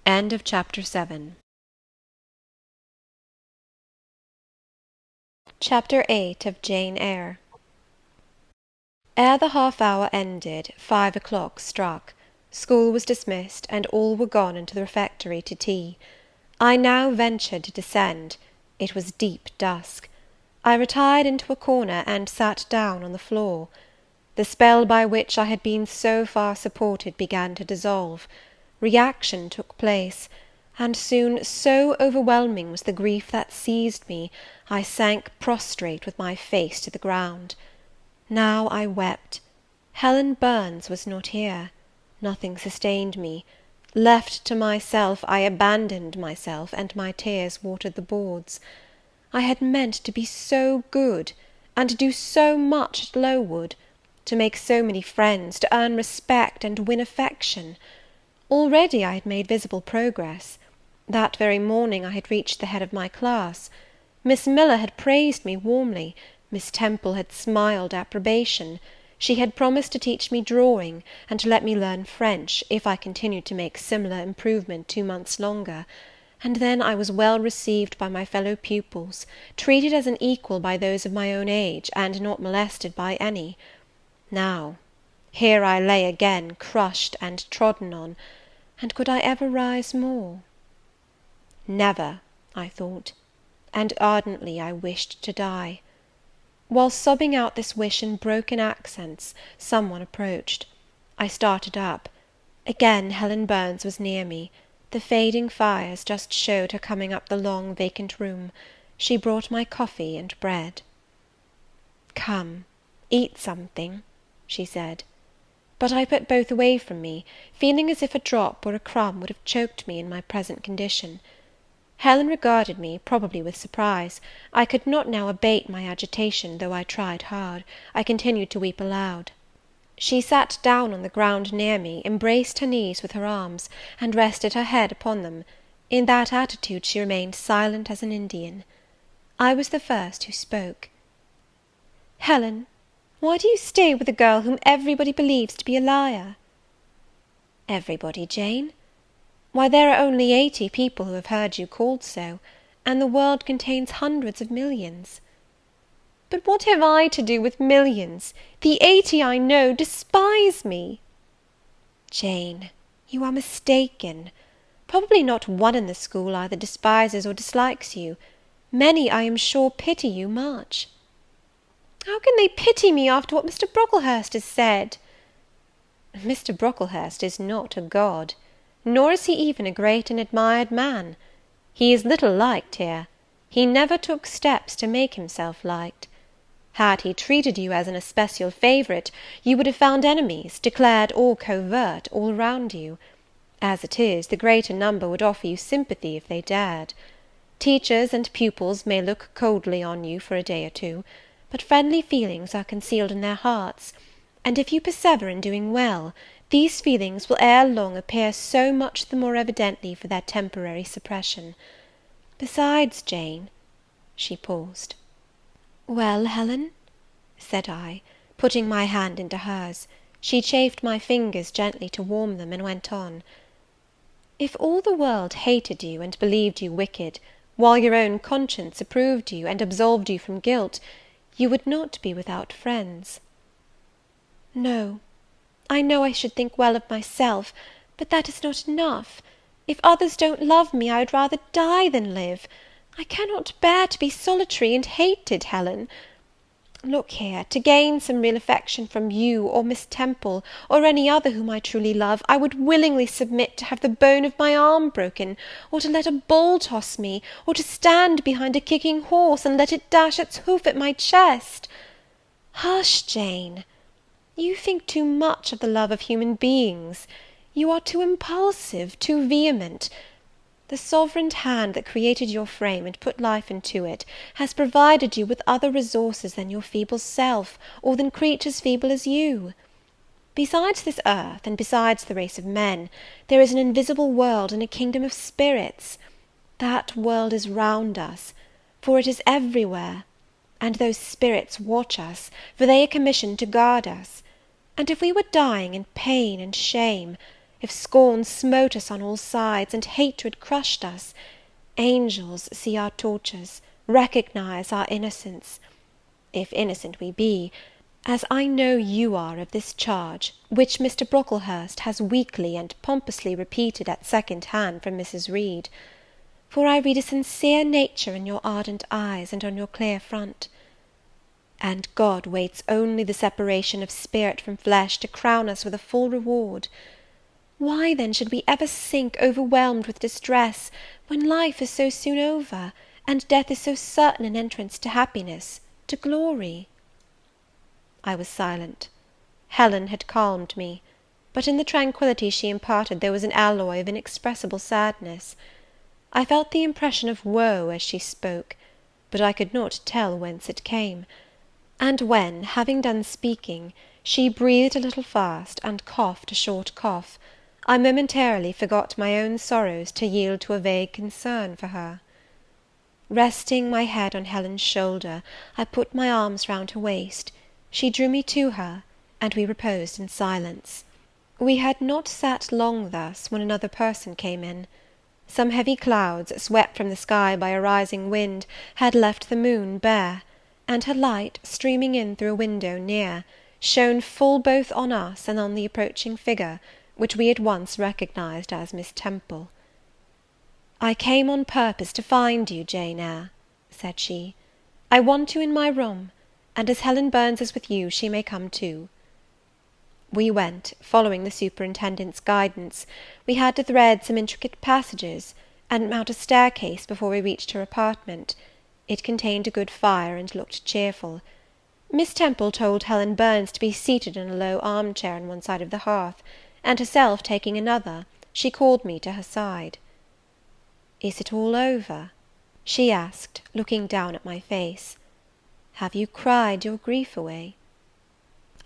End of Chapter 7. Chapter 8 of Jane Eyre. Ere the half-hour ended, 5 o'clock struck. School was dismissed, and all were gone into the refectory to tea. I now ventured to descend. It was deep dusk. I retired into a corner, and sat down on the floor. The spell by which I had been so far supported began to dissolve. Reaction took place, and soon so overwhelming was the grief that seized me, I sank prostrate with my face to the ground. Now I wept. Helen Burns was not here. Nothing sustained me. Left to myself, I abandoned myself, and my tears watered the boards. I had meant to be so good, and to do so much at Lowood, to make so many friends, to earn respect and win affection. Already I had made visible progress. That very morning I had reached the head of my class. Miss Miller had praised me warmly, Miss Temple had smiled approbation. She had promised to teach me drawing, and to let me learn French, if I continued to make similar improvement 2 months longer; and then I was well received by my fellow pupils, treated as an equal by those of my own age, and not molested by any. Now, here I lay again, crushed and trodden on, and could I ever rise more? Never, I thought, and ardently I wished to die. While sobbing out this wish in broken accents, some one approached. I started up. Again Helen Burns was near me. The fading fires just showed her coming up the long vacant room. She brought my coffee and bread. "Come, eat something," she said. But I put both away from me, feeling as if a drop or a crumb would have choked me in my present condition. Helen regarded me, probably with surprise. I could not now abate my agitation, though I tried hard. I continued to weep aloud. She sat down on the ground near me, embraced her knees with her arms, and rested her head upon them. In that attitude she remained silent as an Indian. I was the first who spoke. "Helen, why do you stay with a girl whom everybody believes to be a liar?" "Everybody, Jane? Why, there are only 80 people who have heard you called so, and the world contains hundreds of millions." "But what have I to do with millions? The 80 I know despise me." "Jane, you are mistaken. Probably not one in the school either despises or dislikes you. Many, I am sure, pity you much." "How can they pity me after what Mr. Brocklehurst has said?" "Mr. Brocklehurst is not a god, nor is he even a great and admired man. He is little liked here. He never took steps to make himself liked. Had he treated you as an especial favourite, you would have found enemies, declared or covert, all round you. As it is, the greater number would offer you sympathy if they dared. Teachers and pupils may look coldly on you for a day or two, but friendly feelings are concealed in their hearts, and if you persevere in doing well, these feelings will ere long appear so much the more evidently for their temporary suppression. Besides, Jane, she paused. "Well, Helen?" said I, putting my hand into hers. She chafed my fingers gently to warm them, and went on. "If all the world hated you, and believed you wicked, while your own conscience approved you, and absolved you from guilt, you would not be without friends." "No, I know I should think well of myself, but that is not enough. If others don't love me, I would rather die than live. I cannot bear to be solitary and hated, Helen. Look here, to gain some real affection from you, or Miss Temple, or any other whom I truly love, I would willingly submit to have the bone of my arm broken, or to let a bull toss me, or to stand behind a kicking horse, and let it dash its hoof at my chest. Hush, Jane! You think too much of the love of human beings. You are too impulsive, too vehement. The sovereign hand that created your frame, and put life into it, has provided you with other resources than your feeble self, or than creatures feeble as you. Besides this earth, and besides the race of men, there is an invisible world and a kingdom of spirits. That world is round us, for it is everywhere, and those spirits watch us, for they are commissioned to guard us. And if we were dying in pain and shame, if scorn smote us on all sides, and hatred crushed us, angels see our tortures, recognise our innocence, if innocent we be, as I know you are of this charge, which Mr. Brocklehurst has weakly and pompously repeated at second hand from Mrs. Reed. For I read a sincere nature in your ardent eyes, and on your clear front. And God waits only the separation of spirit from flesh to crown us with a full reward. Why then should we ever sink overwhelmed with distress, when life is so soon over, and death is so certain an entrance to happiness, to glory?" I was silent. Helen had calmed me, but in the tranquillity she imparted there was an alloy of inexpressible sadness. I felt the impression of woe as she spoke, but I could not tell whence it came; and when, having done speaking, she breathed a little fast, and coughed a short cough, I momentarily forgot my own sorrows to yield to a vague concern for her. Resting my head on Helen's shoulder, I put my arms round her waist. She drew me to her, and we reposed in silence. We had not sat long thus, when another person came in. Some heavy clouds, swept from the sky by a rising wind, had left the moon bare, and her light, streaming in through a window near, shone full both on us and on the approaching figure, which we at once recognized as Miss Temple. "I came on purpose to find you, Jane Eyre," said she. "I want you in my room, and as Helen Burns is with you, she may come too." We went, following the superintendent's guidance. We had to thread some intricate passages, and mount a staircase before we reached her apartment. It contained a good fire, and looked cheerful. Miss Temple told Helen Burns to be seated in a low arm chair on one side of the hearth, and herself taking another, she called me to her side. "Is it all over?" she asked, looking down at my face. "Have you cried your grief away?"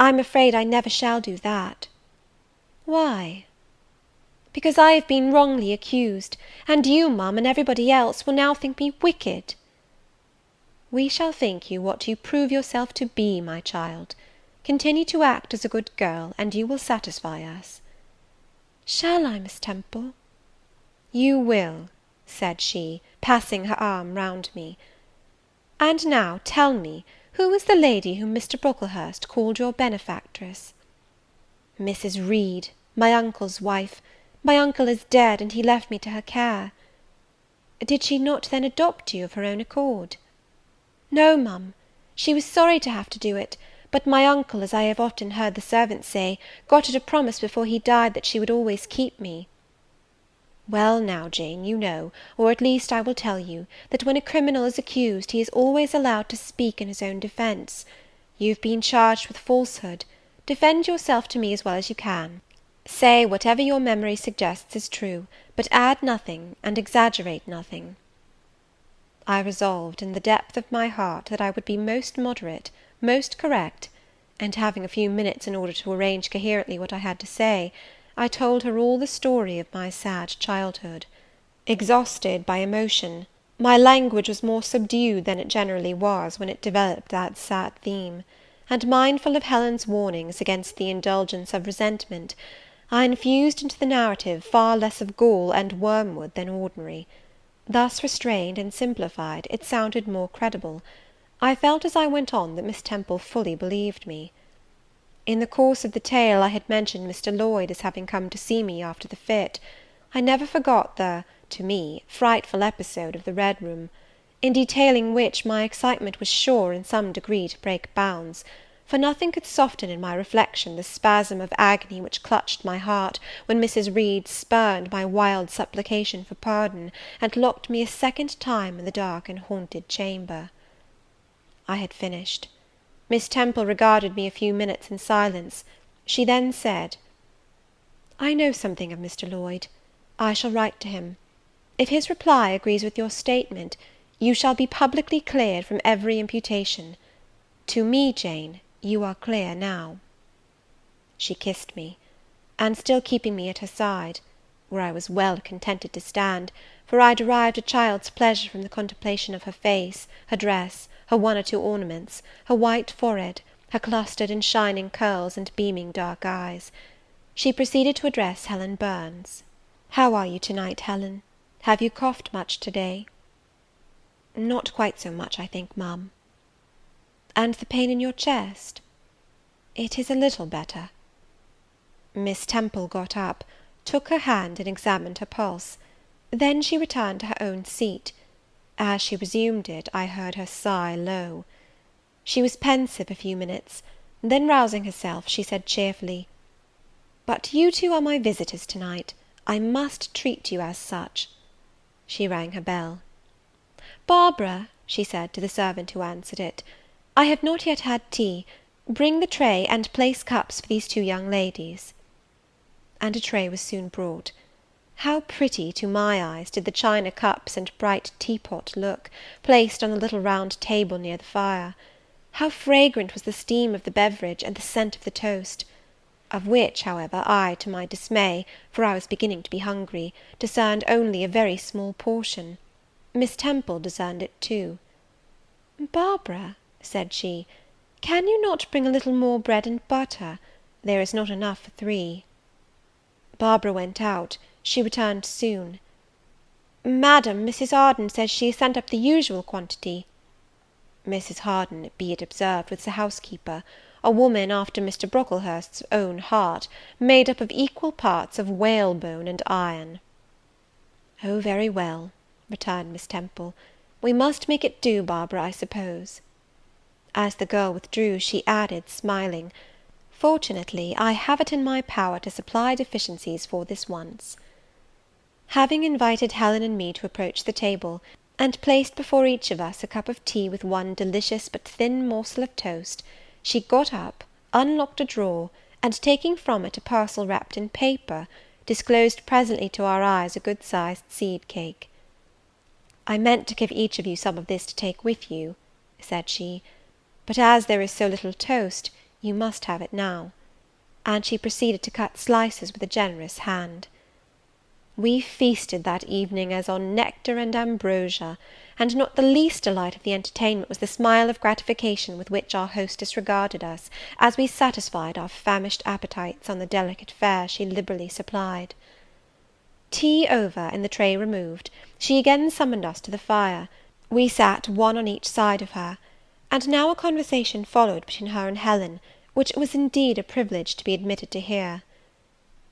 "I'm afraid I never shall do that." "Why?" "Because I have been wrongly accused, and you, Ma'am, and everybody else, will now think me wicked." "We shall think you what you prove yourself to be, my child. Continue to act as a good girl, and you will satisfy us." "Shall I, Miss Temple?" "You will," said she, passing her arm round me. "And now tell me, who was the lady whom Mr. Brocklehurst called your benefactress?" "Mrs. Reed, my uncle's wife. My uncle is dead, and he left me to her care." "Did she not then adopt you of her own accord?" "No, Ma'am. She was sorry to have to do it; but my uncle, as I have often heard the servants say, got her to promise before he died that she would always keep me." "Well now, Jane, you know, or at least I will tell you, that when a criminal is accused, he is always allowed to speak in his own defence. You've been charged with falsehood. Defend yourself to me as well as you can. Say whatever your memory suggests is true, but add nothing, and exaggerate nothing." I resolved, in the depth of my heart, that I would be most moderate, most correct, and having a few minutes in order to arrange coherently what I had to say, I told her all the story of my sad childhood. Exhausted by emotion, my language was more subdued than it generally was when it developed that sad theme; and mindful of Helen's warnings against the indulgence of resentment, I infused into the narrative far less of gall and wormwood than ordinary. Thus restrained and simplified, it sounded more credible. I felt as I went on that Miss Temple fully believed me. In the course of the tale I had mentioned Mr. Lloyd as having come to see me after the fit. I never forgot the, to me, frightful episode of the Red Room, in detailing which my excitement was sure in some degree to break bounds; for nothing could soften in my reflection the spasm of agony which clutched my heart, when Mrs. Reed spurned my wild supplication for pardon, and locked me a second time in the dark and haunted chamber. I had finished. Miss Temple regarded me a few minutes in silence. She then said, "I know something of Mr. Lloyd. I shall write to him. If his reply agrees with your statement, you shall be publicly cleared from every imputation. To me, Jane, you are clear now." She kissed me; and still keeping me at her side, where I was well contented to stand, for I derived a child's pleasure from the contemplation of her face, her dress, her one or two ornaments, her white forehead, her clustered and shining curls, and beaming dark eyes, she proceeded to address Helen Burns. "How are you to night, Helen? Have you coughed much to day?" "Not quite so much, I think, ma'am." "And the pain in your chest?" "It is a little better." Miss Temple got up, took her hand, and examined her pulse. Then she returned to her own seat. As she resumed it, I heard her sigh low. She was pensive a few minutes; then, rousing herself, she said cheerfully, "But you two are my visitors to night. I must treat you as such." She rang her bell. "Barbara," she said to the servant who answered it, "I have not yet had tea. Bring the tray, and place cups for these two young ladies." And a tray was soon brought. How pretty, to my eyes, did the china cups and bright teapot look, placed on the little round table near the fire! How fragrant was the steam of the beverage, and the scent of the toast! Of which, however, I, to my dismay, for I was beginning to be hungry, discerned only a very small portion. Miss Temple discerned it too. "Barbara," said she, "can you not bring a little more bread and butter? There is not enough for 3. Barbara went out. She returned soon. "Madam, Mrs. Harden says she has sent up the usual quantity." Mrs. Harden, be it observed, was the housekeeper, a woman after Mr. Brocklehurst's own heart, made up of equal parts of whalebone and iron. "Oh, very well," returned Miss Temple, "we must make it do, Barbara, I suppose." As the girl withdrew, she added, smiling, "Fortunately, I have it in my power to supply deficiencies for this once." Having invited Helen and me to approach the table, and placed before each of us a cup of tea with one delicious but thin morsel of toast, she got up, unlocked a drawer, and taking from it a parcel wrapped in paper, disclosed presently to our eyes a good-sized seed cake. "I meant to give each of you some of this to take with you," said she, "but as there is so little toast, you must have it now." And she proceeded to cut slices with a generous hand. We feasted that evening as on nectar and ambrosia, and not the least delight of the entertainment was the smile of gratification with which our hostess regarded us, as we satisfied our famished appetites on the delicate fare she liberally supplied. Tea over, and the tray removed, she again summoned us to the fire. We sat one on each side of her, and now a conversation followed between her and Helen, which it was indeed a privilege to be admitted to hear.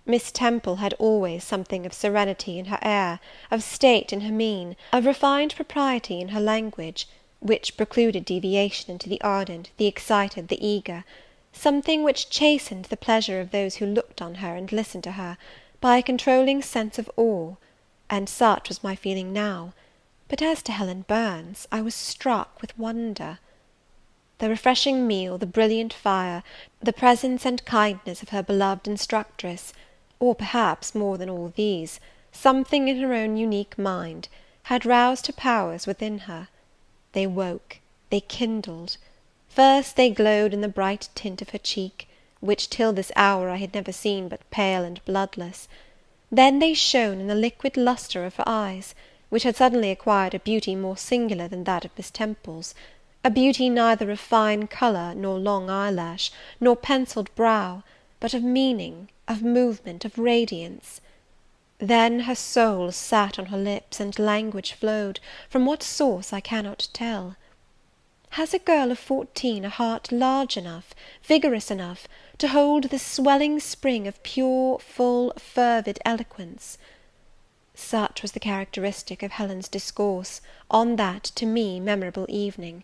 Miss Temple had always something of serenity in her air, of state in her mien, of refined propriety in her language, which precluded deviation into the ardent, the excited, the eager; something which chastened the pleasure of those who looked on her and listened to her, by a controlling sense of awe; and such was my feeling now; but as to Helen Burns, I was struck with wonder. The refreshing meal, the brilliant fire, the presence and kindness of her beloved instructress, or perhaps, more than all these, something in her own unique mind, had roused her powers within her. They woke, they kindled. First they glowed in the bright tint of her cheek, which till this hour I had never seen but pale and bloodless. Then they shone in the liquid lustre of her eyes, which had suddenly acquired a beauty more singular than that of Miss Temple's, a beauty neither of fine colour, nor long eyelash, nor pencilled brow, but of meaning, of movement, of radiance. Then her soul sat on her lips, and language flowed, from what source I cannot tell. Has a girl of 14 a heart large enough, vigorous enough, to hold the swelling spring of pure, full, fervid eloquence? Such was the characteristic of Helen's discourse on that, to me, memorable evening.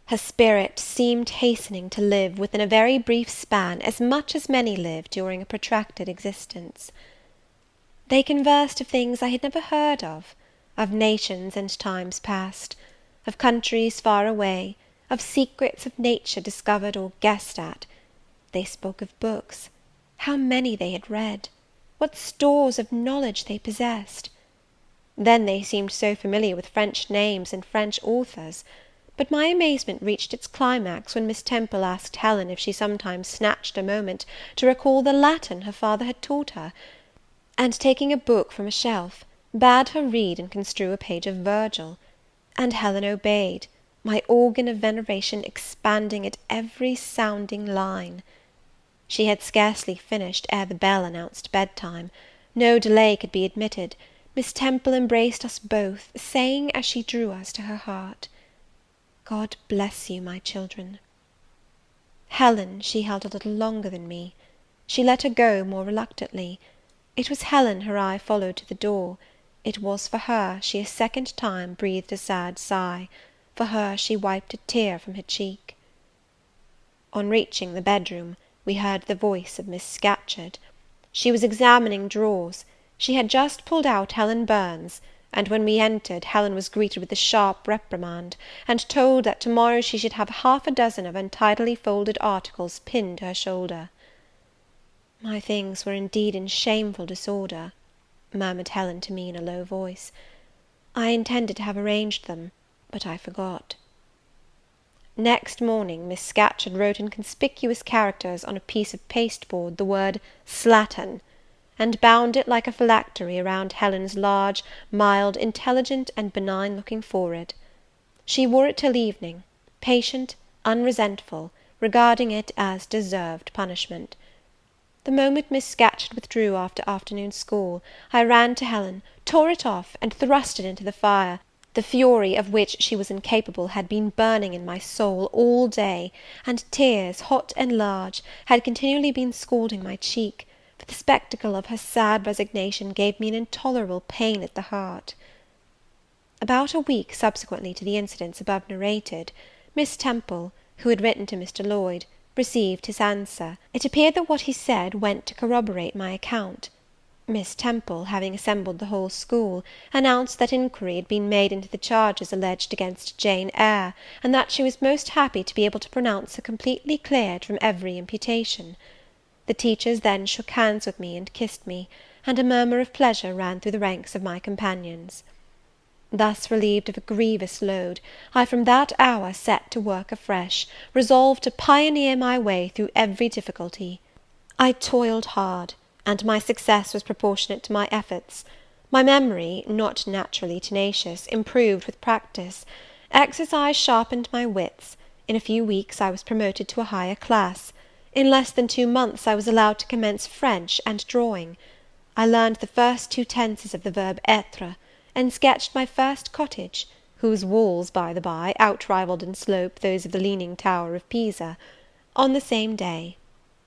Her spirit seemed hastening to live within a very brief span as much as many live during a protracted existence. They conversed of things I had never heard of nations and times past, of countries far away, of secrets of nature discovered or guessed at. They spoke of books, how many they had read, what stores of knowledge they possessed. Then they seemed so familiar with French names and French authors; but my amazement reached its climax when Miss Temple asked Helen if she sometimes snatched a moment to recall the Latin her father had taught her, and, taking a book from a shelf, bade her read and construe a page of Virgil. And Helen obeyed, my organ of veneration expanding at every sounding line. She had scarcely finished ere the bell announced bedtime. No delay could be admitted. Miss Temple embraced us both, saying, as she drew us to her heart, "God bless you, my children." Helen she held a little longer than me. She let her go more reluctantly. It was Helen her eye followed to the door. It was for her she a second time breathed a sad sigh; for her she wiped a tear from her cheek. On reaching the bedroom, we heard the voice of Miss Scatcherd. She was examining drawers. She had just pulled out Helen Burns, and when we entered, Helen was greeted with a sharp reprimand, and told that to-morrow she should have half a dozen of untidily folded articles pinned to her shoulder. "My things were indeed in shameful disorder," murmured Helen to me in a low voice. "I intended to have arranged them, but I forgot." Next morning Miss Scatcherd wrote in conspicuous characters on a piece of pasteboard the word "Slattern," and bound it like a phylactery around Helen's large, mild, intelligent, and benign-looking forehead. She wore it till evening, patient, unresentful, regarding it as deserved punishment. The moment Miss Scatcherd withdrew after afternoon school, I ran to Helen, tore it off, and thrust it into the fire. The fury of which she was incapable had been burning in my soul all day, and tears, hot and large, had continually been scalding my cheek, for the spectacle of her sad resignation gave me an intolerable pain at the heart. About a week subsequently to the incidents above narrated, Miss Temple, who had written to Mr. Lowood, received his answer. It appeared that what he said went to corroborate my account. Miss Temple, having assembled the whole school, announced that inquiry had been made into the charges alleged against Jane Eyre, and that she was most happy to be able to pronounce her completely cleared from every imputation. The teachers then shook hands with me and kissed me, and a murmur of pleasure ran through the ranks of my companions. Thus relieved of a grievous load, I from that hour set to work afresh, resolved to pioneer my way through every difficulty. I toiled hard, and my success was proportionate to my efforts. My memory, not naturally tenacious, improved with practice. Exercise sharpened my wits. In a few weeks I was promoted to a higher class. In less than 2 months I was allowed to commence French and drawing. I learned the first 2 tenses of the verb être, and sketched my first cottage, whose walls, by the by, outrivalled in slope those of the Leaning Tower of Pisa, on the same day.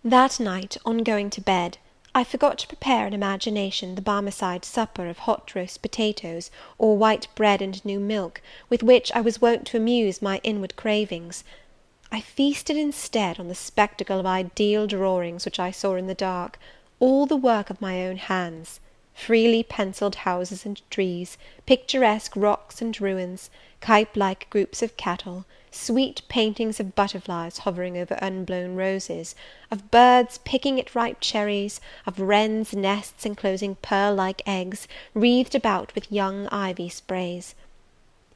That night, on going to bed, I forgot to prepare in imagination the Barmecide supper of hot roast potatoes, or white bread and new milk, with which I was wont to amuse my inward cravings. I feasted instead on the spectacle of ideal drawings which I saw in the dark, all the work of my own hands, freely pencilled houses and trees, picturesque rocks and ruins, Cuyp-like groups of cattle, sweet paintings of butterflies hovering over unblown roses, of birds picking at ripe cherries, of wrens' nests enclosing pearl-like eggs, wreathed about with young ivy sprays.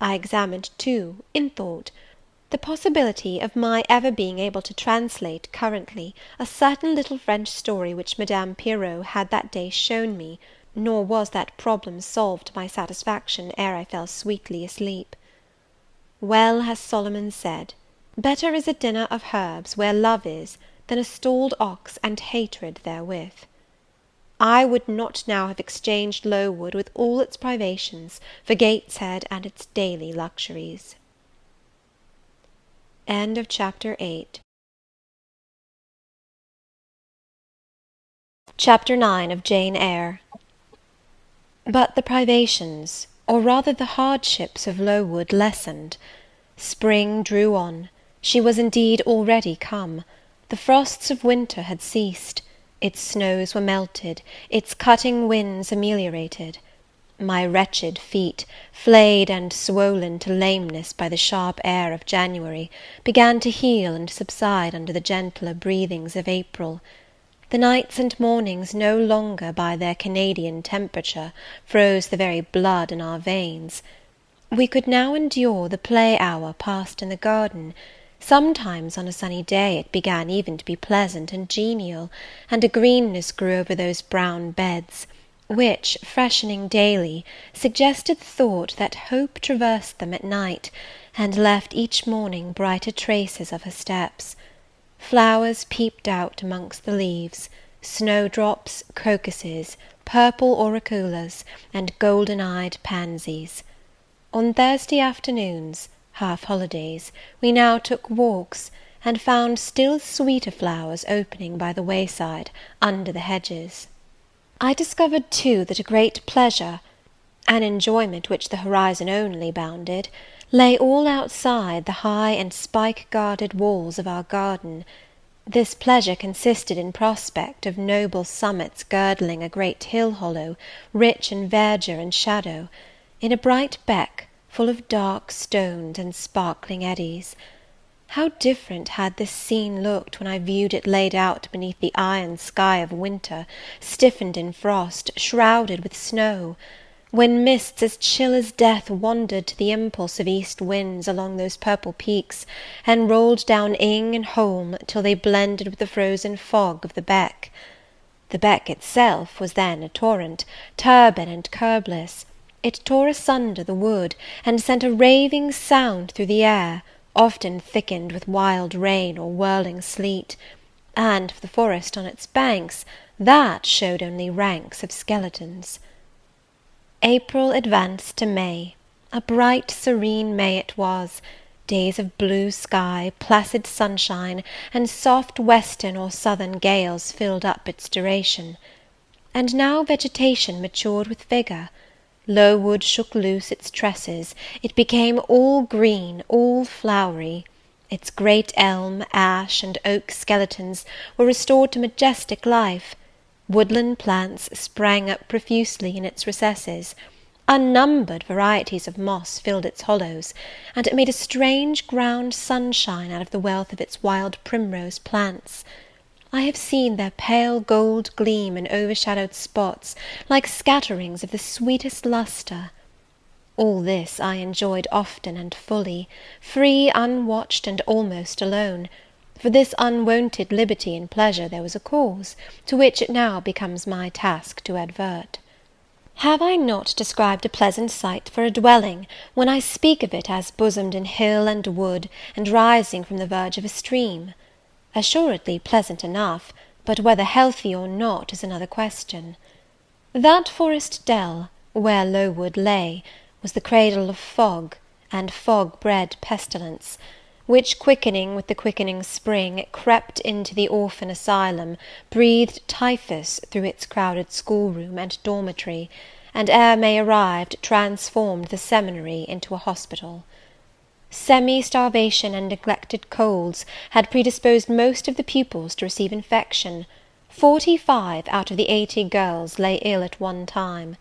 I examined, too, in thought, the possibility of my ever being able to translate currently a certain little French story which Madame Pirot had that day shown me, nor was that problem solved to my satisfaction ere I fell sweetly asleep. Well has Solomon said, better is a dinner of herbs where love is, than a stalled ox and hatred therewith. I would not now have exchanged Lowood with all its privations for Gateshead and its daily luxuries. Chapter 9 of Jane Eyre. But the privations, or rather the hardships of Lowood lessened. Spring drew on; she was indeed already come; the frosts of winter had ceased; its snows were melted, its cutting winds ameliorated. My wretched feet, flayed and swollen to lameness by the sharp air of January, began to heal and subside under the gentler breathings of April. The nights and mornings no longer, by their Canadian temperature, froze the very blood in our veins. We could now endure the play hour passed in the garden. Sometimes on a sunny day it began even to be pleasant and genial, and a greenness grew over those brown beds, which, freshening daily, suggested the thought that hope traversed them at night, and left each morning brighter traces of her steps. Flowers peeped out amongst the leaves, snowdrops, crocuses, purple auriculas, and golden-eyed pansies. On Thursday afternoons, half holidays, we now took walks, and found still sweeter flowers opening by the wayside, under the hedges. I discovered, too, that a great pleasure, an enjoyment which the horizon only bounded, lay all outside the high and spike-guarded walls of our garden. This pleasure consisted in prospect of noble summits girdling a great hill-hollow, rich in verdure and shadow, in a bright beck, full of dark stones and sparkling eddies. How different had this scene looked when I viewed it laid out beneath the iron sky of winter, stiffened in frost, shrouded with snow! When mists as chill as death wandered to the impulse of east winds along those purple peaks, and rolled down Ing and Holm till they blended with the frozen fog of the beck. The beck itself was then a torrent, turbid and curbless. It tore asunder the wood, and sent a raving sound through the air, often thickened with wild rain or whirling sleet; and for the forest on its banks, that showed only ranks of skeletons. April advanced to May. A bright serene May it was; days of blue sky, placid sunshine, and soft western or southern gales filled up its duration. And now vegetation matured with vigour. Lowood shook loose its tresses; it became all green, all flowery. Its great elm, ash, and oak skeletons were restored to majestic life. Woodland plants sprang up profusely in its recesses. Unnumbered varieties of moss filled its hollows, and it made a strange ground sunshine out of the wealth of its wild primrose plants. I have seen their pale gold gleam in overshadowed spots, like scatterings of the sweetest lustre. All this I enjoyed often and fully, free, unwatched, and almost alone. For this unwonted liberty and pleasure there was a cause, to which it now becomes my task to advert. Have I not described a pleasant site for a dwelling, when I speak of it as bosomed in hill and wood, and rising from the verge of a stream? Assuredly pleasant enough, but whether healthy or not is another question. That forest dell, where Lowood lay, was the cradle of fog, and fog-bred pestilence, which, quickening with the quickening spring, crept into the orphan asylum, breathed typhus through its crowded schoolroom and dormitory, and ere May arrived, transformed the seminary into a hospital. Semi-starvation and neglected colds had predisposed most of the pupils to receive infection. 45 out of the 80 girls lay ill at one time.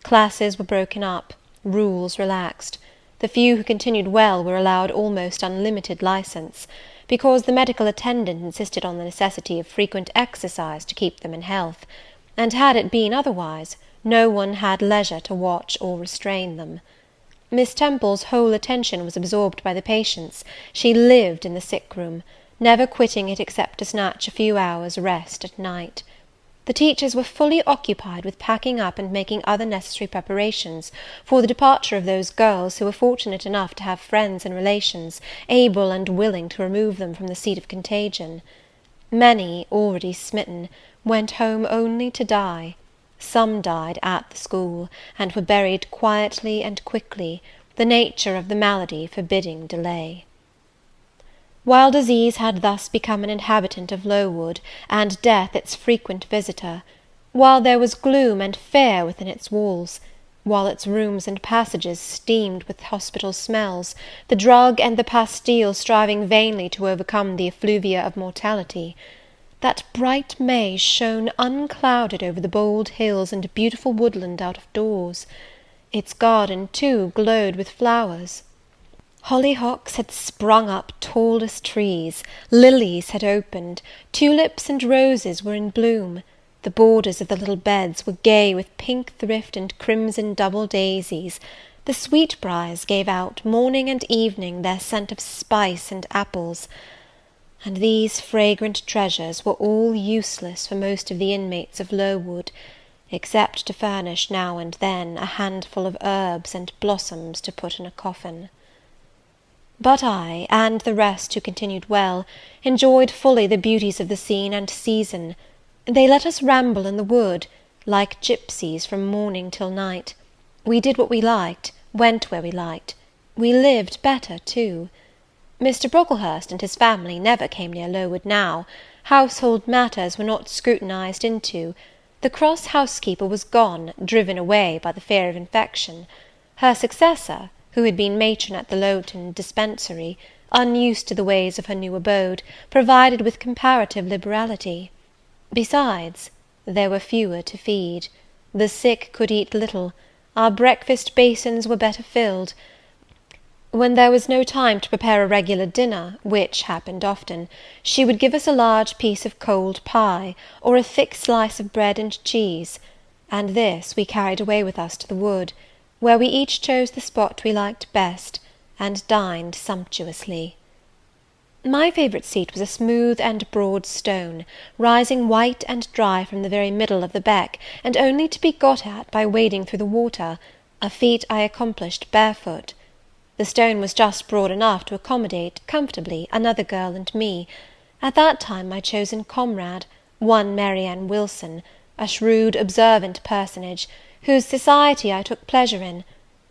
Classes were broken up, rules relaxed. The few who continued well were allowed almost unlimited license, because the medical attendant insisted on the necessity of frequent exercise to keep them in health, and had it been otherwise, no one had leisure to watch or restrain them. Miss Temple's whole attention was absorbed by the patients. She lived in the sick room, never quitting it except to snatch a few hours' rest at night. The teachers were fully occupied with packing up and making other necessary preparations for the departure of those girls who were fortunate enough to have friends and relations able and willing to remove them from the seat of contagion. Many, already smitten, went home only to die. Some died at the school, and were buried quietly and quickly, the nature of the malady forbidding delay. While disease had thus become an inhabitant of Lowood, and death its frequent visitor, while there was gloom and fear within its walls, while its rooms and passages steamed with hospital smells, the drug and the pastille striving vainly to overcome the effluvia of mortality, that bright May shone unclouded over the bold hills and beautiful woodland out of doors. Its garden, too, glowed with flowers. Hollyhocks had sprung up tall as trees, lilies had opened, tulips and roses were in bloom, the borders of the little beds were gay with pink thrift and crimson double daisies, the sweetbriars gave out, morning and evening, their scent of spice and apples, and these fragrant treasures were all useless for most of the inmates of Lowood, except to furnish now and then a handful of herbs and blossoms to put in a coffin. But I, and the rest who continued well, enjoyed fully the beauties of the scene and season. They let us ramble in the wood, like gipsies, from morning till night. We did what we liked, went where we liked. We lived better, too. Mr. Brocklehurst and his family never came near Lowood now. Household matters were not scrutinized into. The cross housekeeper was gone, driven away by the fear of infection. Her successor, who had been matron at the Lowton dispensary, unused to the ways of her new abode, provided with comparative liberality. Besides, there were fewer to feed. The sick could eat little. Our breakfast basins were better filled. When there was no time to prepare a regular dinner, which happened often, she would give us a large piece of cold pie, or a thick slice of bread and cheese, and this we carried away with us to the wood, where we each chose the spot we liked best, and dined sumptuously. My favourite seat was a smooth and broad stone, rising white and dry from the very middle of the beck, and only to be got at by wading through the water, a feat I accomplished barefoot. The stone was just broad enough to accommodate, comfortably, another girl and me, at that time my chosen comrade, one Mary Ann Wilson, a shrewd, observant personage, whose society I took pleasure in,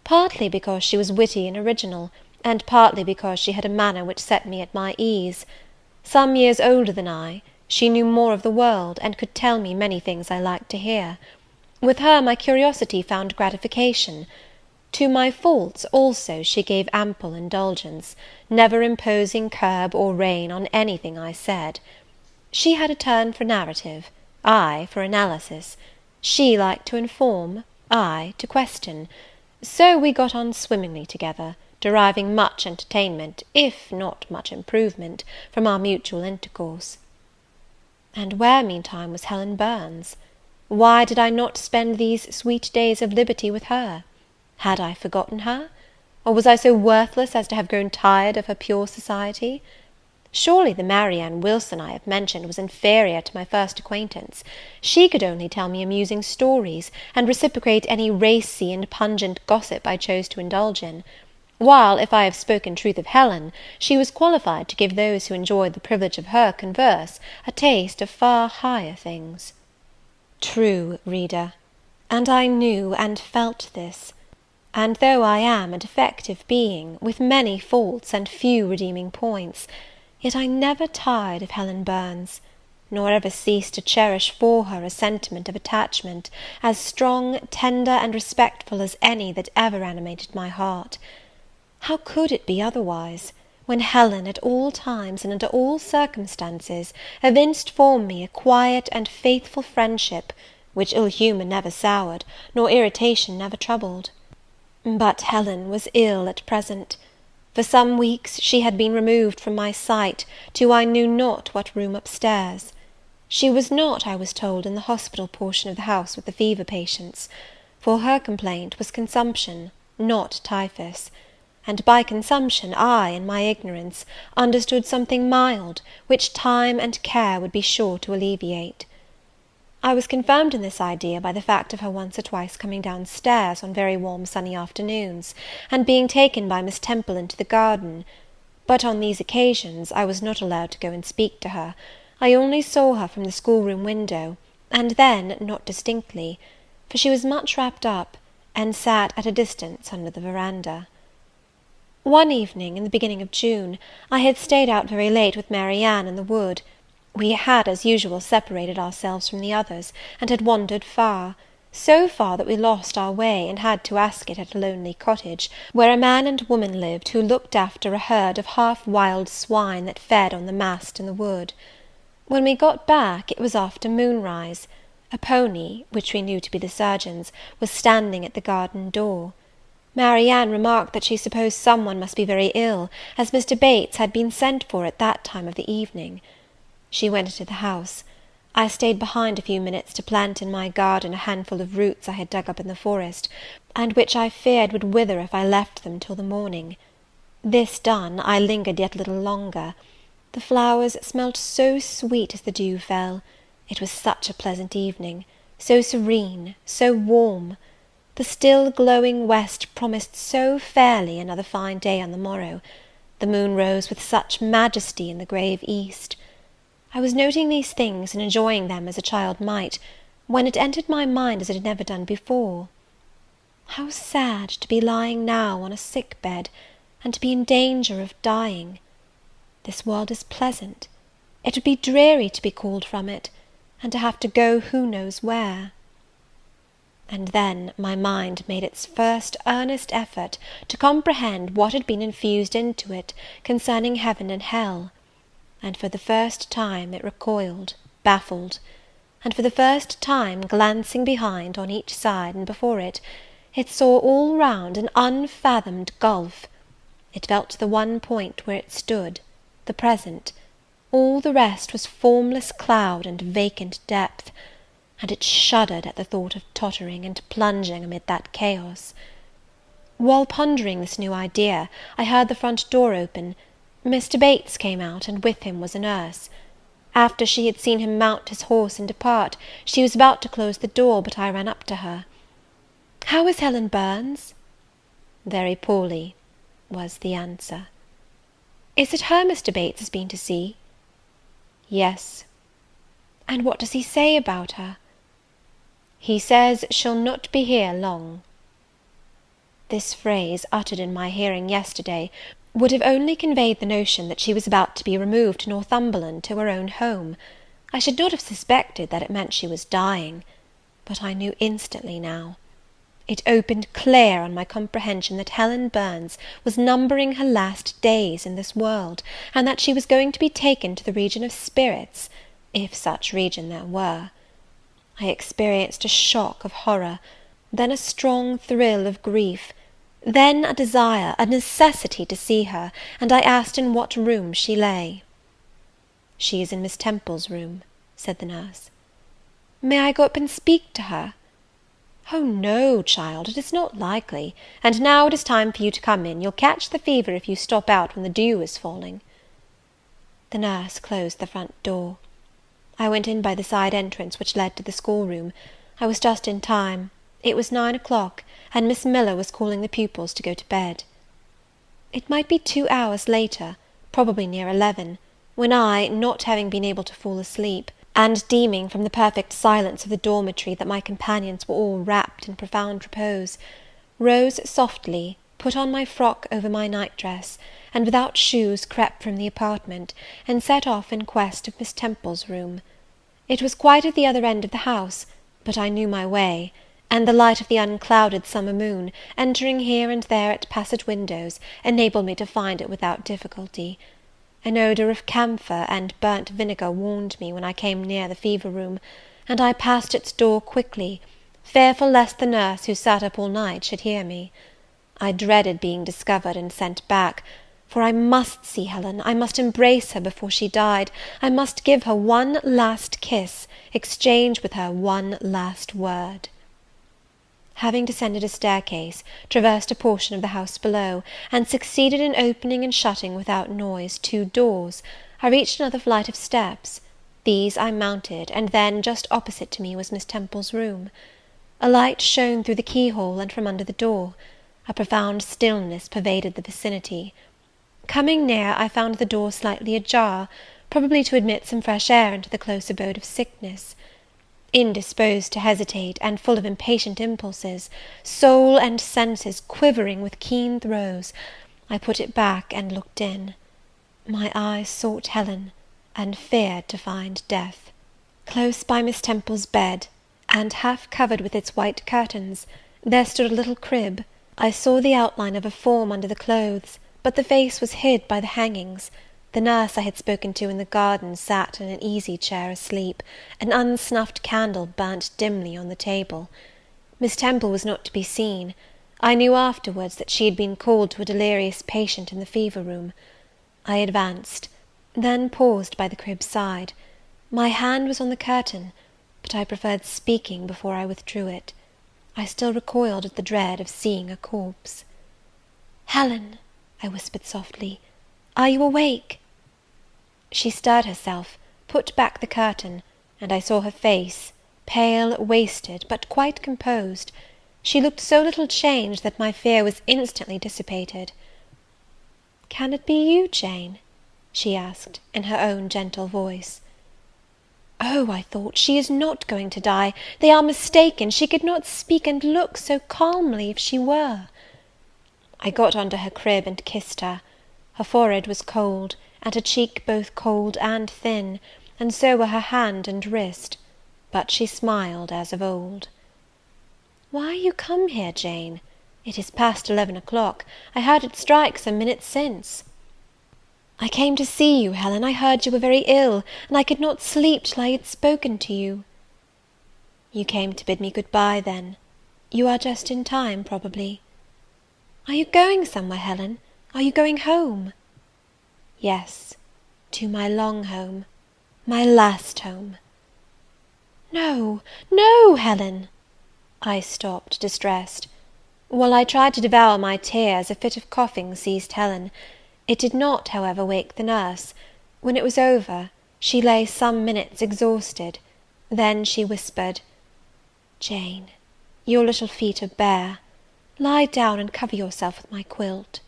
partly because she was witty and original, and partly because she had a manner which set me at my ease. Some years older than I, she knew more of the world, and could tell me many things I liked to hear. With her my curiosity found gratification. To my faults also she gave ample indulgence, never imposing curb or rein on anything I said. She had a turn for narrative, I for analysis. She liked to inform, I to question. So we got on swimmingly together, deriving much entertainment, if not much improvement, from our mutual intercourse. And where, meantime, was Helen Burns? Why did I not spend these sweet days of liberty with her? Had I forgotten her? Or was I so worthless as to have grown tired of her pure society? Surely the Mary Ann Wilson I have mentioned was inferior to my first acquaintance. She could only tell me amusing stories, and reciprocate any racy and pungent gossip I chose to indulge in; while, if I have spoken truth of Helen, she was qualified to give those who enjoyed the privilege of her converse a taste of far higher things. True, reader, and I knew and felt this; and though I am a defective being, with many faults and few redeeming points, yet I never tired of Helen Burns, nor ever ceased to cherish for her a sentiment of attachment, as strong, tender, and respectful as any that ever animated my heart. How could it be otherwise, when Helen, at all times and under all circumstances, evinced for me a quiet and faithful friendship, which ill humour never soured, nor irritation never troubled? But Helen was ill at present. For some weeks she had been removed from my sight to I knew not what room upstairs. She was not, I was told, in the hospital portion of the house with the fever patients; for her complaint was consumption, not typhus; and by consumption I, in my ignorance, understood something mild, which time and care would be sure to alleviate. I was confirmed in this idea by the fact of her once or twice coming down stairs on very warm sunny afternoons, and being taken by Miss Temple into the garden; but on these occasions I was not allowed to go and speak to her. I only saw her from the schoolroom window, and then not distinctly, for she was much wrapped up, and sat at a distance under the verandah. One evening, in the beginning of June, I had stayed out very late with Mary Ann in the wood. We had, as usual, separated ourselves from the others, and had wandered far; so far that we lost our way, and had to ask it at a lonely cottage, where a man and woman lived, who looked after a herd of half-wild swine that fed on the mast in the wood. When we got back, it was after moonrise. A pony, which we knew to be the surgeon's, was standing at the garden door. Mary Ann remarked that she supposed some one must be very ill, as Mr. Bates had been sent for at that time of the evening. She went into the house. I stayed behind a few minutes to plant in my garden a handful of roots I had dug up in the forest, and which I feared would wither if I left them till the morning. This done, I lingered yet a little longer. The flowers smelt so sweet as the dew fell. It was such a pleasant evening, so serene, so warm. The still glowing west promised so fairly another fine day on the morrow. The moon rose with such majesty in the grave east. I was noting these things and enjoying them as a child might, when it entered my mind as it had never done before. How sad to be lying now on a sick bed, and to be in danger of dying! This world is pleasant; it would be dreary to be called from it, and to have to go who knows where. And then my mind made its first earnest effort to comprehend what had been infused into it concerning heaven and hell; and for the first time it recoiled, baffled; and for the first time, glancing behind, on each side, and before it, it saw all round an unfathomed gulf. It felt the one point where it stood, the present; all the rest was formless cloud and vacant depth, and it shuddered at the thought of tottering and plunging amid that chaos. While pondering this new idea, I heard the front door open. Mr. Bates came out, and with him was a nurse. After she had seen him mount his horse and depart, she was about to close the door, but I ran up to her. "How is Helen Burns?" "Very poorly," was the answer. "Is it her Mr. Bates has been to see?" "Yes." "And what does he say about her?" "He says she'll not be here long." This phrase, uttered in my hearing yesterday, would have only conveyed the notion that she was about to be removed to Northumberland, to her own home. I should not have suspected that it meant she was dying; but I knew instantly now. It opened clear on my comprehension that Helen Burns was numbering her last days in this world, and that she was going to be taken to the region of spirits, if such region there were. I experienced a shock of horror, then a strong thrill of grief, then a desire, a necessity to see her, and I asked in what room she lay. "She is in Miss Temple's room," said the nurse. "May I go up and speak to her?" "Oh, no, child, it is not likely; and now it is time for you to come in. You'll catch the fever if you stop out when the dew is falling." The nurse closed the front door. I went in by the side entrance which led to the schoolroom. I was just in time. It was 9 o'clock, and Miss Miller was calling the pupils to go to bed. It might be 2 hours later, probably near 11, when I, not having been able to fall asleep, and deeming from the perfect silence of the dormitory that my companions were all wrapped in profound repose, rose softly, put on my frock over my night-dress, and without shoes crept from the apartment, and set off in quest of Miss Temple's room. It was quite at the other end of the house, but I knew my way, and the light of the unclouded summer moon, entering here and there at passage windows, enabled me to find it without difficulty. An odour of camphor and burnt vinegar warned me when I came near the fever room, and I passed its door quickly, fearful lest the nurse who sat up all night should hear me. I dreaded being discovered and sent back, for I must see Helen, I must embrace her before she died, I must give her one last kiss, exchange with her one last word. Having descended a staircase, traversed a portion of the house below, and succeeded in opening and shutting without noise 2 doors, I reached another flight of steps. These I mounted, and then, just opposite to me, was Miss Temple's room. A light shone through the keyhole and from under the door. A profound stillness pervaded the vicinity. Coming near, I found the door slightly ajar, probably to admit some fresh air into the close abode of sickness. Indisposed to hesitate, and full of impatient impulses, soul and senses quivering with keen throes, I put it back and looked in. My eyes sought Helen, and feared to find death. Close by Miss Temple's bed, and half covered with its white curtains, there stood a little crib. I saw the outline of a form under the clothes, but the face was hid by the hangings. The nurse I had spoken to in the garden sat in an easy chair asleep. An unsnuffed candle burnt dimly on the table. Miss Temple was not to be seen. I knew afterwards that she had been called to a delirious patient in the fever room. I advanced, then paused by the crib's side. My hand was on the curtain, but I preferred speaking before I withdrew it. I still recoiled at the dread of seeing a corpse. "Helen," I whispered softly, "are you awake?" She stirred herself, put back the curtain, and I saw her face, pale, wasted, but quite composed. She looked so little changed that my fear was instantly dissipated. "Can it be you, Jane?" she asked, in her own gentle voice. "Oh," I thought, "she is not going to die! They are mistaken! She could not speak and look so calmly if she were." I got under her crib and kissed her. Her forehead was cold, and her cheek both cold and thin, and so were her hand and wrist, but she smiled as of old. "Why are you come here, Jane? It is past 11 o'clock. I heard it strike some minutes since." "I came to see you, Helen. I heard you were very ill, and I could not sleep till I had spoken to you." "You came to bid me good-bye, then? You are just in time, probably." "Are you going somewhere, Helen? Are you going home?" "Yes, to my long home, my last home." "No, no, Helen!" I stopped, distressed. While I tried to devour my tears, a fit of coughing seized Helen. It did not, however, wake the nurse. When it was over, she lay some minutes exhausted. Then she whispered, "Jane, your little feet are bare. Lie down and cover yourself with my quilt."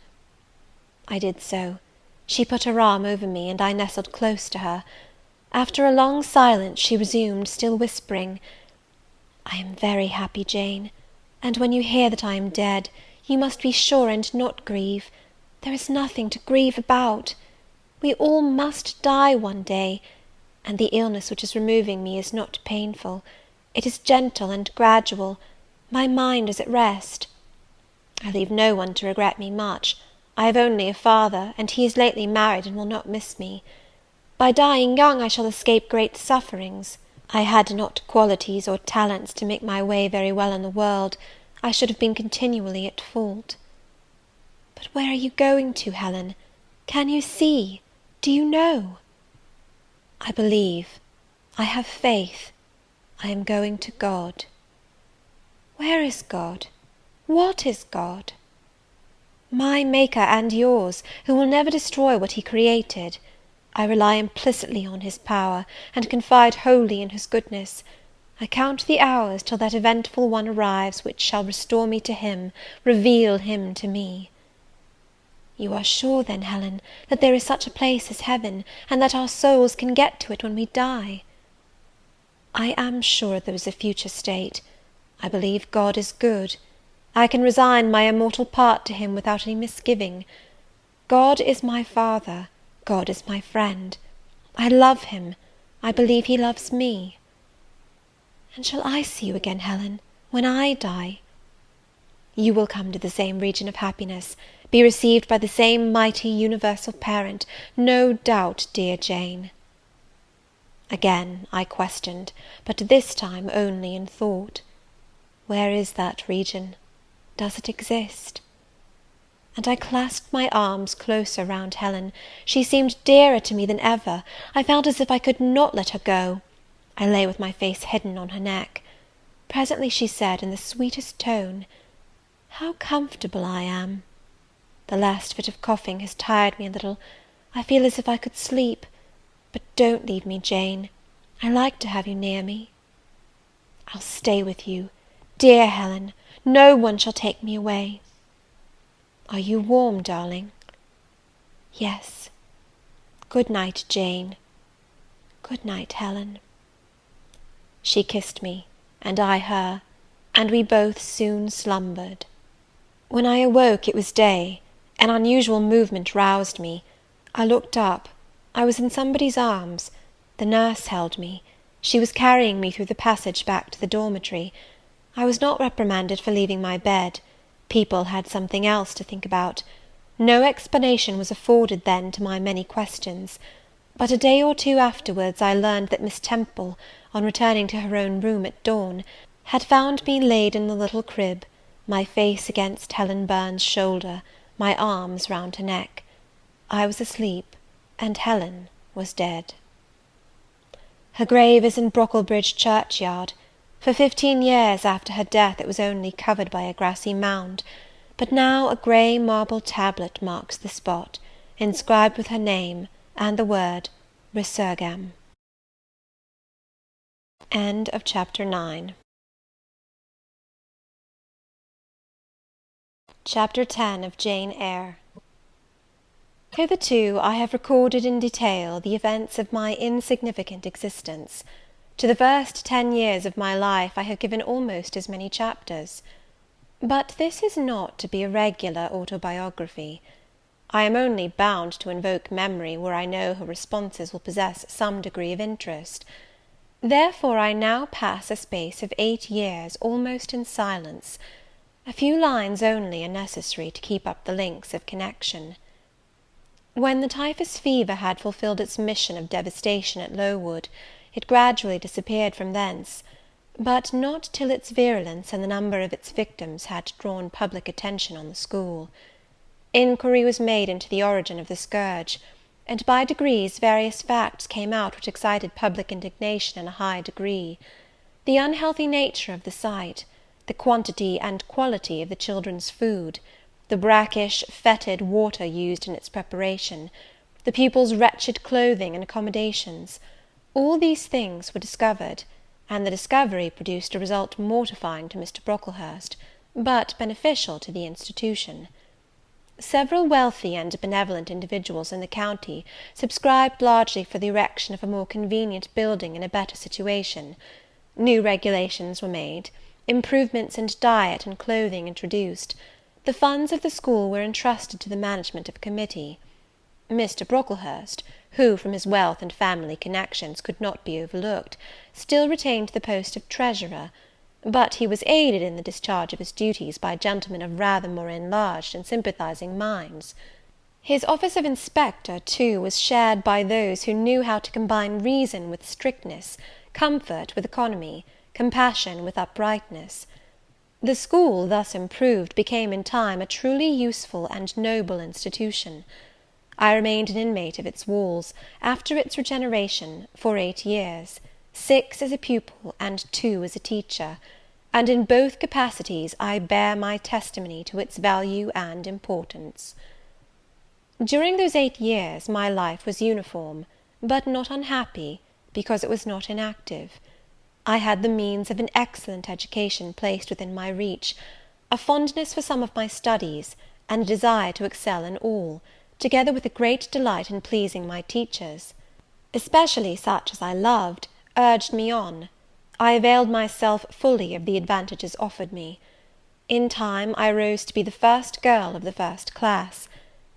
I did so. She put her arm over me, and I nestled close to her. After a long silence, she resumed, still whispering, "I am very happy, Jane, and when you hear that I am dead, you must be sure and not grieve. There is nothing to grieve about. We all must die one day, and the illness which is removing me is not painful. It is gentle and gradual. My mind is at rest. I leave no one to regret me much. I have only a father, and he is lately married and will not miss me. By dying young I shall escape great sufferings. I had not qualities or talents to make my way very well in the world. I should have been continually at fault. But where are you going to, Helen? Can you see? Do you know?" "I believe. I have faith. I am going to God." "Where is God? What is God?" "My Maker and yours, who will never destroy what he created. I rely implicitly on his power, and confide wholly in his goodness. I count the hours till that eventful one arrives which shall restore me to him, reveal him to me." "You are sure, then, Helen, that there is such a place as heaven, and that our souls can get to it when we die?" "I am sure there is a future state. I believe God is good. I can resign my immortal part to him without any misgiving. God is my Father, God is my friend. I love him. I believe he loves me." "And shall I see you again, Helen, when I die?" "You will come to the same region of happiness, be received by the same mighty universal parent, no doubt, dear Jane." Again I questioned, but this time only in thought. Where is that region? Does it exist? and I clasped my arms closer round Helen. She seemed dearer to me than ever. I felt as if I could not let her go. I lay with my face hidden on her neck. Presently she said, in the sweetest tone, "How comfortable I am! The last fit of coughing has tired me a little. I feel as if I could sleep. But don't leave me, Jane. I like to have you near me." "I'll stay with you, dear Helen. No one shall take me away." "Are you warm, darling?" "Yes. Good night, Jane. Good night, Helen." She kissed me, and I her, and we both soon slumbered. When I awoke, it was day. An unusual movement roused me. I looked up. I was in somebody's arms. The nurse held me. She was carrying me through the passage back to the dormitory. I was not reprimanded for leaving my bed. People had something else to think about. No explanation was afforded then to my many questions. But a day or two afterwards I learned that Miss Temple, on returning to her own room at dawn, had found me laid in the little crib, my face against Helen Burns's shoulder, my arms round her neck. I was asleep, and Helen was dead. Her grave is in Brocklebridge churchyard. For 15 years after her death it was only covered by a grassy mound, but now a grey marble tablet marks the spot, inscribed with her name, and the word Resurgam. End of Chapter 9. Chapter 10 of Jane Eyre. Hitherto I have recorded in detail the events of my insignificant existence. To the first 10 years of my life I have given almost as many chapters. But this is not to be a regular autobiography. I am only bound to invoke memory where I know her responses will possess some degree of interest. Therefore I now pass a space of 8 years almost in silence. A few lines only are necessary to keep up the links of connection. When the typhus fever had fulfilled its mission of devastation at Lowood, it gradually disappeared from thence, but not till its virulence and the number of its victims had drawn public attention on the school. Inquiry was made into the origin of the scourge, and by degrees various facts came out which excited public indignation in a high degree. The unhealthy nature of the sight, the quantity and quality of the children's food, the brackish, fetid water used in its preparation, the pupils' wretched clothing and accommodations, all these things were discovered, and the discovery produced a result mortifying to Mr. Brocklehurst, but beneficial to the institution. Several wealthy and benevolent individuals in the county subscribed largely for the erection of a more convenient building in a better situation. New regulations were made, improvements in diet and clothing introduced. The funds of the school were entrusted to the management of a committee. Mr. Brocklehurst, who, from his wealth and family connections, could not be overlooked, still retained the post of treasurer, but he was aided in the discharge of his duties by gentlemen of rather more enlarged and sympathizing minds. His office of inspector, too, was shared by those who knew how to combine reason with strictness, comfort with economy, compassion with uprightness. The school, thus improved, became in time a truly useful and noble institution. I remained an inmate of its walls, after its regeneration, for 8 years, 6 as a pupil and 2 as a teacher, and in both capacities I bear my testimony to its value and importance. During those 8 years my life was uniform, but not unhappy, because it was not inactive. I had the means of an excellent education placed within my reach, a fondness for some of my studies, and a desire to excel in all, together with a great delight in pleasing my teachers, especially such as I loved, urged me on. I availed myself fully of the advantages offered me. In time I rose to be the first girl of the first class.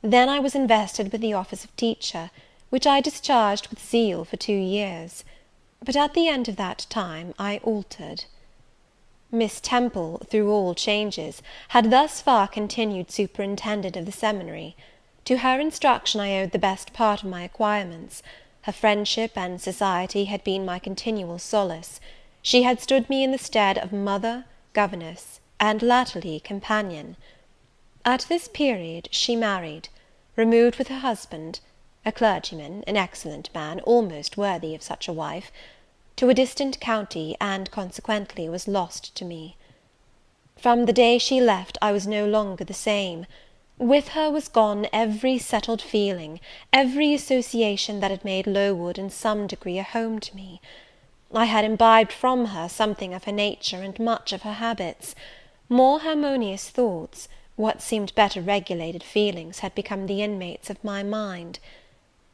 Then I was invested with the office of teacher, which I discharged with zeal for 2 years. But at the end of that time I altered. Miss Temple, through all changes, had thus far continued superintendent of the seminary. To her instruction I owed the best part of my acquirements. Her friendship and society had been my continual solace. She had stood me in the stead of mother, governess, and latterly companion. At this period she married, removed with her husband, a clergyman, an excellent man, almost worthy of such a wife, to a distant county, and consequently was lost to me. From the day she left I was no longer the same. With her was gone every settled feeling, every association that had made Lowood in some degree a home to me. I had imbibed from her something of her nature and much of her habits. More harmonious thoughts, what seemed better regulated feelings, had become the inmates of my mind.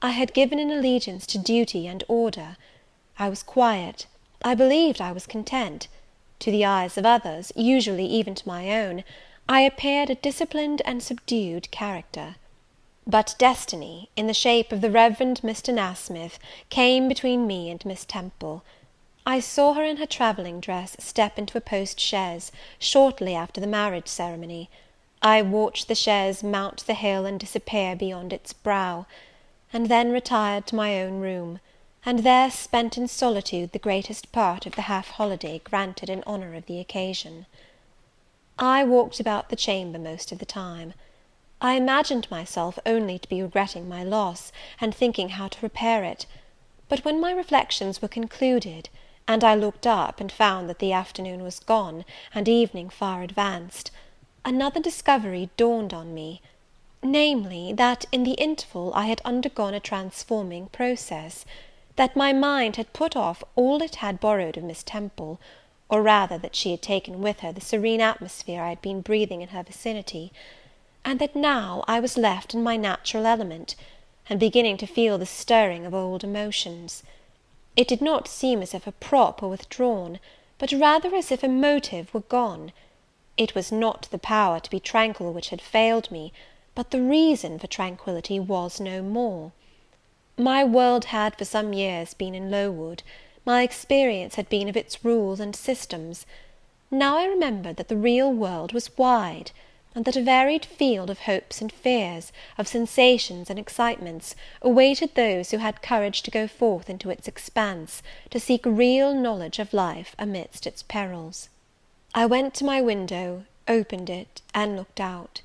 I had given an allegiance to duty and order. I was quiet, I believed I was content. To the eyes of others, usually even to my own, I appeared a disciplined and subdued character. But destiny, in the shape of the Reverend Mr. Nasmyth, came between me and Miss Temple. I saw her in her travelling dress step into a post chaise, shortly after the marriage ceremony. I watched the chaise mount the hill and disappear beyond its brow, and then retired to my own room, and there spent in solitude the greatest part of the half-holiday granted in honour of the occasion. I walked about the chamber most of the time. I imagined myself only to be regretting my loss, and thinking how to repair it; but when my reflections were concluded, and I looked up and found that the afternoon was gone, and evening far advanced, another discovery dawned on me, namely, that in the interval I had undergone a transforming process, that my mind had put off all it had borrowed of Miss Temple, or rather that she had taken with her the serene atmosphere I had been breathing in her vicinity, and that now I was left in my natural element, and beginning to feel the stirring of old emotions. It did not seem as if a prop were withdrawn, but rather as if a motive were gone. It was not the power to be tranquil which had failed me, but the reason for tranquillity was no more. My world had for some years been in Lowood; my experience had been of its rules and systems. Now I remembered that the real world was wide, and that a varied field of hopes and fears, of sensations and excitements, awaited those who had courage to go forth into its expanse, to seek real knowledge of life amidst its perils. I went to my window, opened it, and looked out.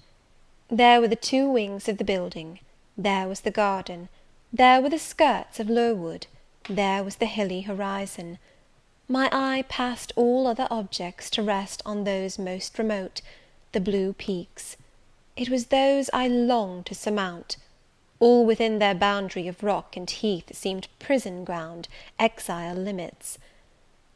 There were the two wings of the building, there was the garden, there were the skirts of Lowood, there was the hilly horizon. My eye passed all other objects to rest on those most remote, the blue peaks. It was those I longed to surmount. All within their boundary of rock and heath seemed prison ground, exile limits.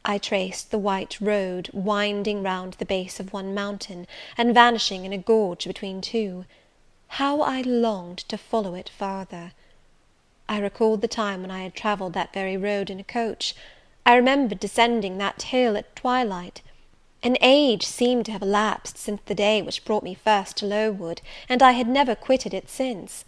I traced the white road, winding round the base of one mountain, and vanishing in a gorge between two. How I longed to follow it farther! I recalled the time when I had travelled that very road in a coach. I remembered descending that hill at twilight. An age seemed to have elapsed since the day which brought me first to Lowood, and I had never quitted it since.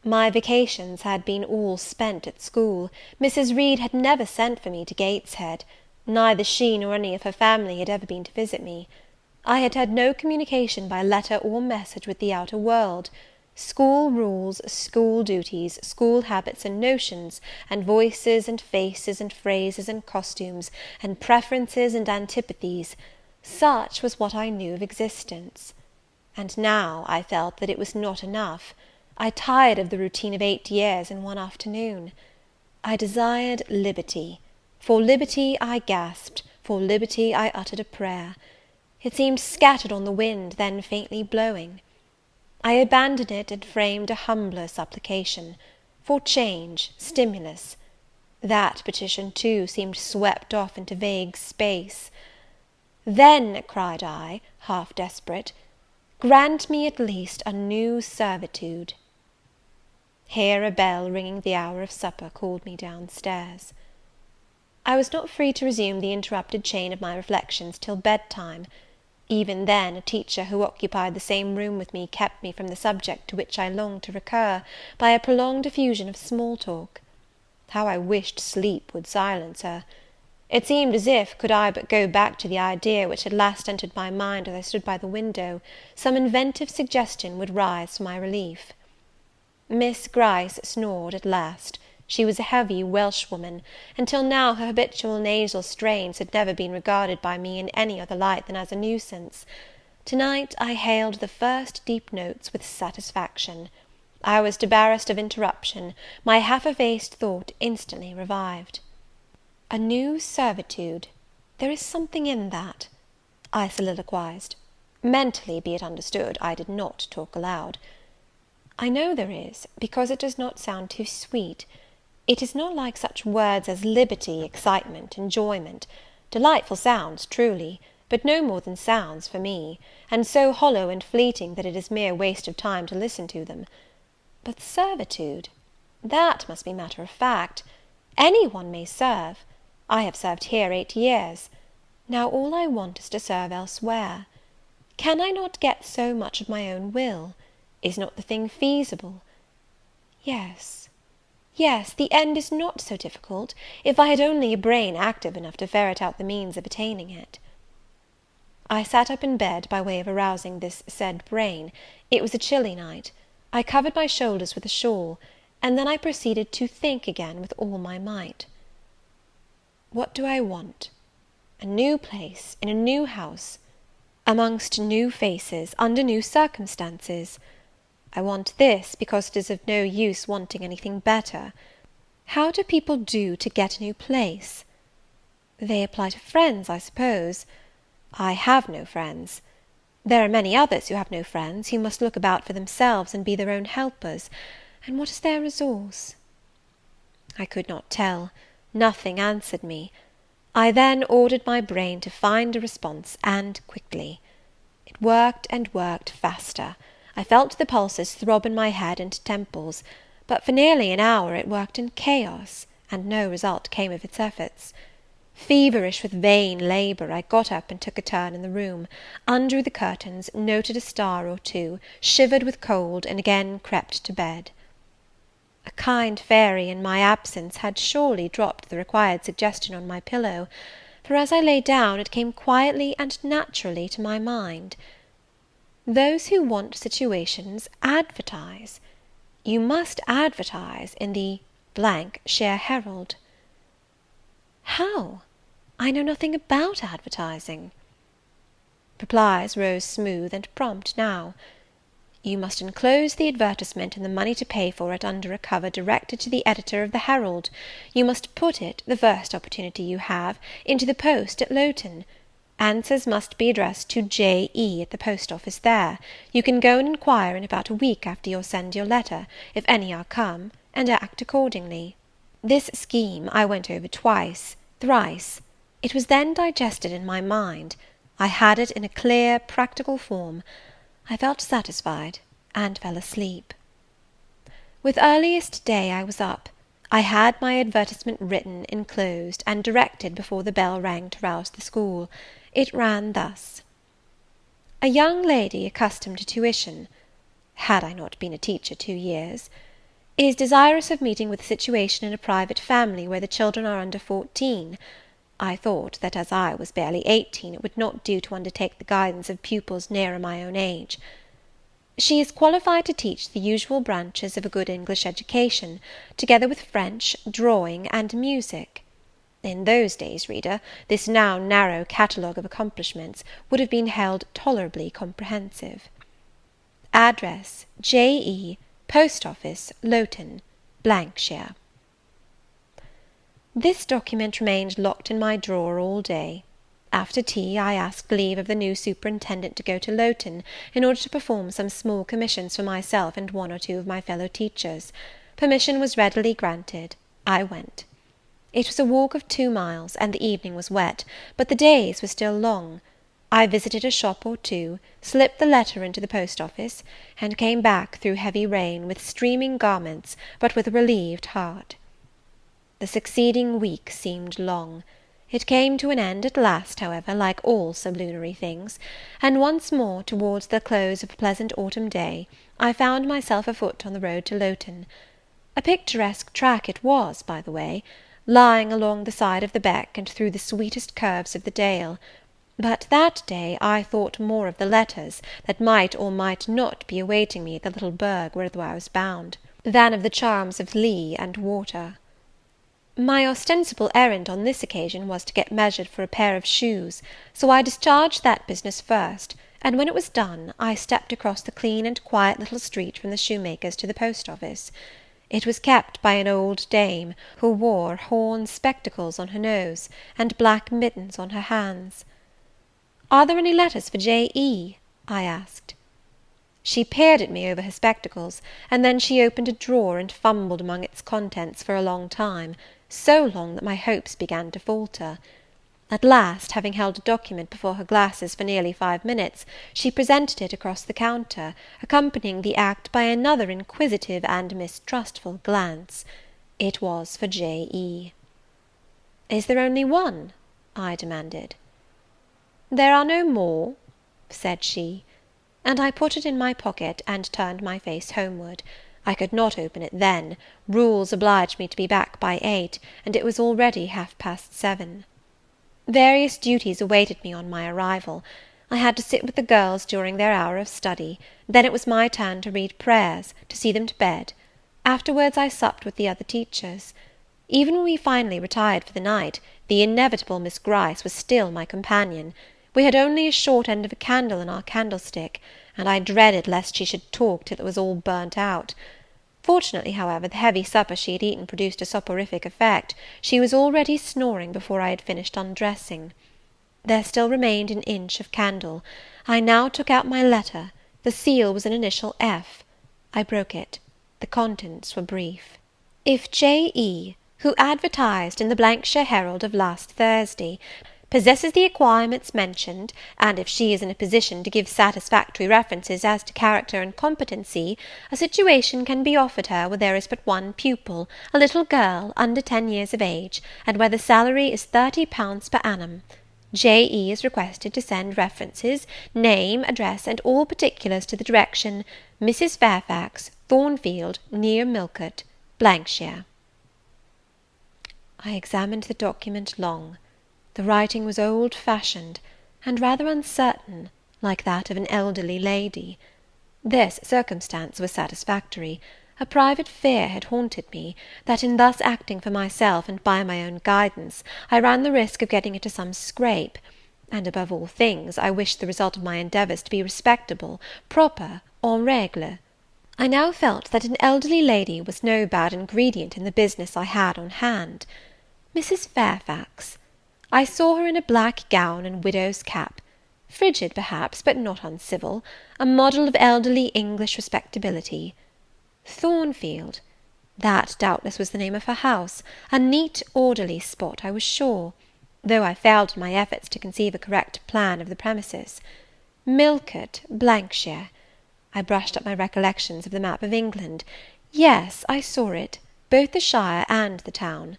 My vacations had been all spent at school. Mrs. Reed had never sent for me to Gateshead; neither she nor any of her family had ever been to visit me. I had had no communication by letter or message with the outer world. School rules, school duties, school habits and notions, and voices and faces and phrases and costumes, and preferences and antipathies, such was what I knew of existence. And now I felt that it was not enough. I tired of the routine of 8 years in one afternoon. I desired liberty. For liberty I gasped, for liberty I uttered a prayer. It seemed scattered on the wind, then faintly blowing. I abandoned it, and framed a humbler supplication, for change, stimulus. That petition, too, seemed swept off into vague space. Then, cried I, half desperate, grant me at least a new servitude. Here a bell ringing the hour of supper called me down stairs. I was not free to resume the interrupted chain of my reflections till bedtime. Even then, a teacher who occupied the same room with me kept me from the subject to which I longed to recur, by a prolonged effusion of small talk. How I wished sleep would silence her! It seemed as if, could I but go back to the idea which had last entered my mind as I stood by the window, some inventive suggestion would rise for my relief. Miss Gryce snored at last. She was a heavy Welshwoman, and till now her habitual nasal strains had never been regarded by me in any other light than as a nuisance. To-night I hailed the first deep notes with satisfaction. I was debarrassed of interruption; my half-effaced thought instantly revived. A new servitude, there is something in that, I soliloquized. Mentally, be it understood, I did not talk aloud. I know there is, because it does not sound too sweet. It is not like such words as liberty, excitement, enjoyment. Delightful sounds, truly, but no more than sounds for me, and so hollow and fleeting that it is mere waste of time to listen to them. But servitude, that must be matter of fact. Any one may serve. I have served here 8 years. Now all I want is to serve elsewhere. Can I not get so much of my own will? Is not the thing feasible? Yes, yes, the end is not so difficult, if I had only a brain active enough to ferret out the means of attaining it. I sat up in bed, by way of arousing this said brain. It was a chilly night. I covered my shoulders with a shawl, and then I proceeded to think again with all my might. What do I want? A new place, in a new house, amongst new faces, under new circumstances. I want this, because it is of no use wanting anything better. How do people do to get a new place? They apply to friends, I suppose. I have no friends. There are many others who have no friends, who must look about for themselves, and be their own helpers. And what is their resource? I could not tell. Nothing answered me. I then ordered my brain to find a response, and quickly. It worked and worked faster. I felt the pulses throb in my head and temples, but for nearly an hour it worked in chaos, and no result came of its efforts. Feverish with vain labour, I got up and took a turn in the room, undrew the curtains, noted a star or two, shivered with cold, and again crept to bed. A kind fairy, in my absence, had surely dropped the required suggestion on my pillow, for as I lay down, it came quietly and naturally to my mind. Those who want situations advertise. You must advertise in the shire Herald. How? I know nothing about advertising. Replies rose smooth and prompt now. You must enclose the advertisement and the money to pay for it under a cover directed to the editor of the Herald. You must put it, the first opportunity you have, into the post at Lowton. Answers must be addressed to J.E. at the post office there. You can go and inquire in about a week after you send your letter, if any are come, and act accordingly. This scheme I went over twice, thrice. It was then digested in my mind. I had it in a clear, practical form. I felt satisfied, and fell asleep. With earliest day I was up. I had my advertisement written, enclosed, and directed before the bell rang to rouse the school. It ran thus: A young lady accustomed to tuition, had I not been a teacher 2 years, is desirous of meeting with a situation in a private family where the children are under 14. I thought that as I was barely 18, it would not do to undertake the guidance of pupils nearer my own age. She is qualified to teach the usual branches of a good English education, together with French, drawing, and music. In those days, reader, this now narrow catalogue of accomplishments would have been held tolerably comprehensive. Address, J.E., Post Office, Lowton, shire. This document remained locked in my drawer all day. After tea, I asked leave of the new superintendent to go to Lowton, in order to perform some small commissions for myself and 1 or 2 of my fellow teachers. Permission was readily granted. I went. It was a walk of 2 miles, and the evening was wet, but the days were still long. I visited a shop or 2, slipped the letter into the post office, and came back through heavy rain, with streaming garments, but with a relieved heart. The succeeding week seemed long. It came to an end at last, however, like all sublunary things, and once more, towards the close of a pleasant autumn day, I found myself afoot on the road to Lowton. A picturesque track it was, by the way, lying along the side of the beck and through the sweetest curves of the dale. But that day I thought more of the letters that might or might not be awaiting me at the little burgh whither I was bound, than of the charms of lea and water. My ostensible errand on this occasion was to get measured for a pair of shoes, so I discharged that business first, and when it was done, I stepped across the clean and quiet little street from the shoemaker's to the post office. It was kept by an old dame, who wore horn spectacles on her nose, and black mittens on her hands. "Are there any letters for J.E.?" I asked. She peered at me over her spectacles, and then she opened a drawer and fumbled among its contents for a long time, so long that my hopes began to falter. At last, having held a document before her glasses for nearly 5 minutes, she presented it across the counter, accompanying the act by another inquisitive and mistrustful glance. It was for J.E. "Is there only one?" I demanded. "There are no more," said she, and I put it in my pocket, and turned my face homeward. I could not open it then; rules obliged me to be back by 8, and it was already 7:30. Various duties awaited me on my arrival. I had to sit with the girls during their hour of study; then it was my turn to read prayers, to see them to bed. Afterwards I supped with the other teachers. Even when we finally retired for the night, the inevitable Miss Gryce was still my companion. We had only a short end of a candle in our candlestick, and I dreaded lest she should talk till it was all burnt out. Fortunately, however, the heavy supper she had eaten produced a soporific effect. She was already snoring before I had finished undressing. There still remained an inch of candle. I now took out my letter. The seal was an initial F. I broke it. The contents were brief. "If J.E., who advertised in the shire Herald of last Thursday, possesses the acquirements mentioned, and if she is in a position to give satisfactory references as to character and competency, a situation can be offered her where there is but one pupil, a little girl, under 10 years of age, and where the salary is £30 per annum. J.E. is requested to send references, name, address, and all particulars to the direction Mrs. Fairfax, Thornfield, near Millcote, shire." I examined the document long. The writing was old-fashioned, and rather uncertain, like that of an elderly lady. This circumstance was satisfactory. A private fear had haunted me, that in thus acting for myself and by my own guidance, I ran the risk of getting into some scrape; and, above all things, I wished the result of my endeavours to be respectable, proper, en règle. I now felt that an elderly lady was no bad ingredient in the business I had on hand. Mrs. Fairfax. I saw her in a black gown and widow's cap, frigid perhaps, but not uncivil, a model of elderly English respectability. Thornfield, that doubtless was the name of her house, a neat orderly spot, I was sure, though I failed in my efforts to conceive a correct plan of the premises. Millcote, shire. I brushed up my recollections of the map of England. Yes, I saw it, both the shire and the town.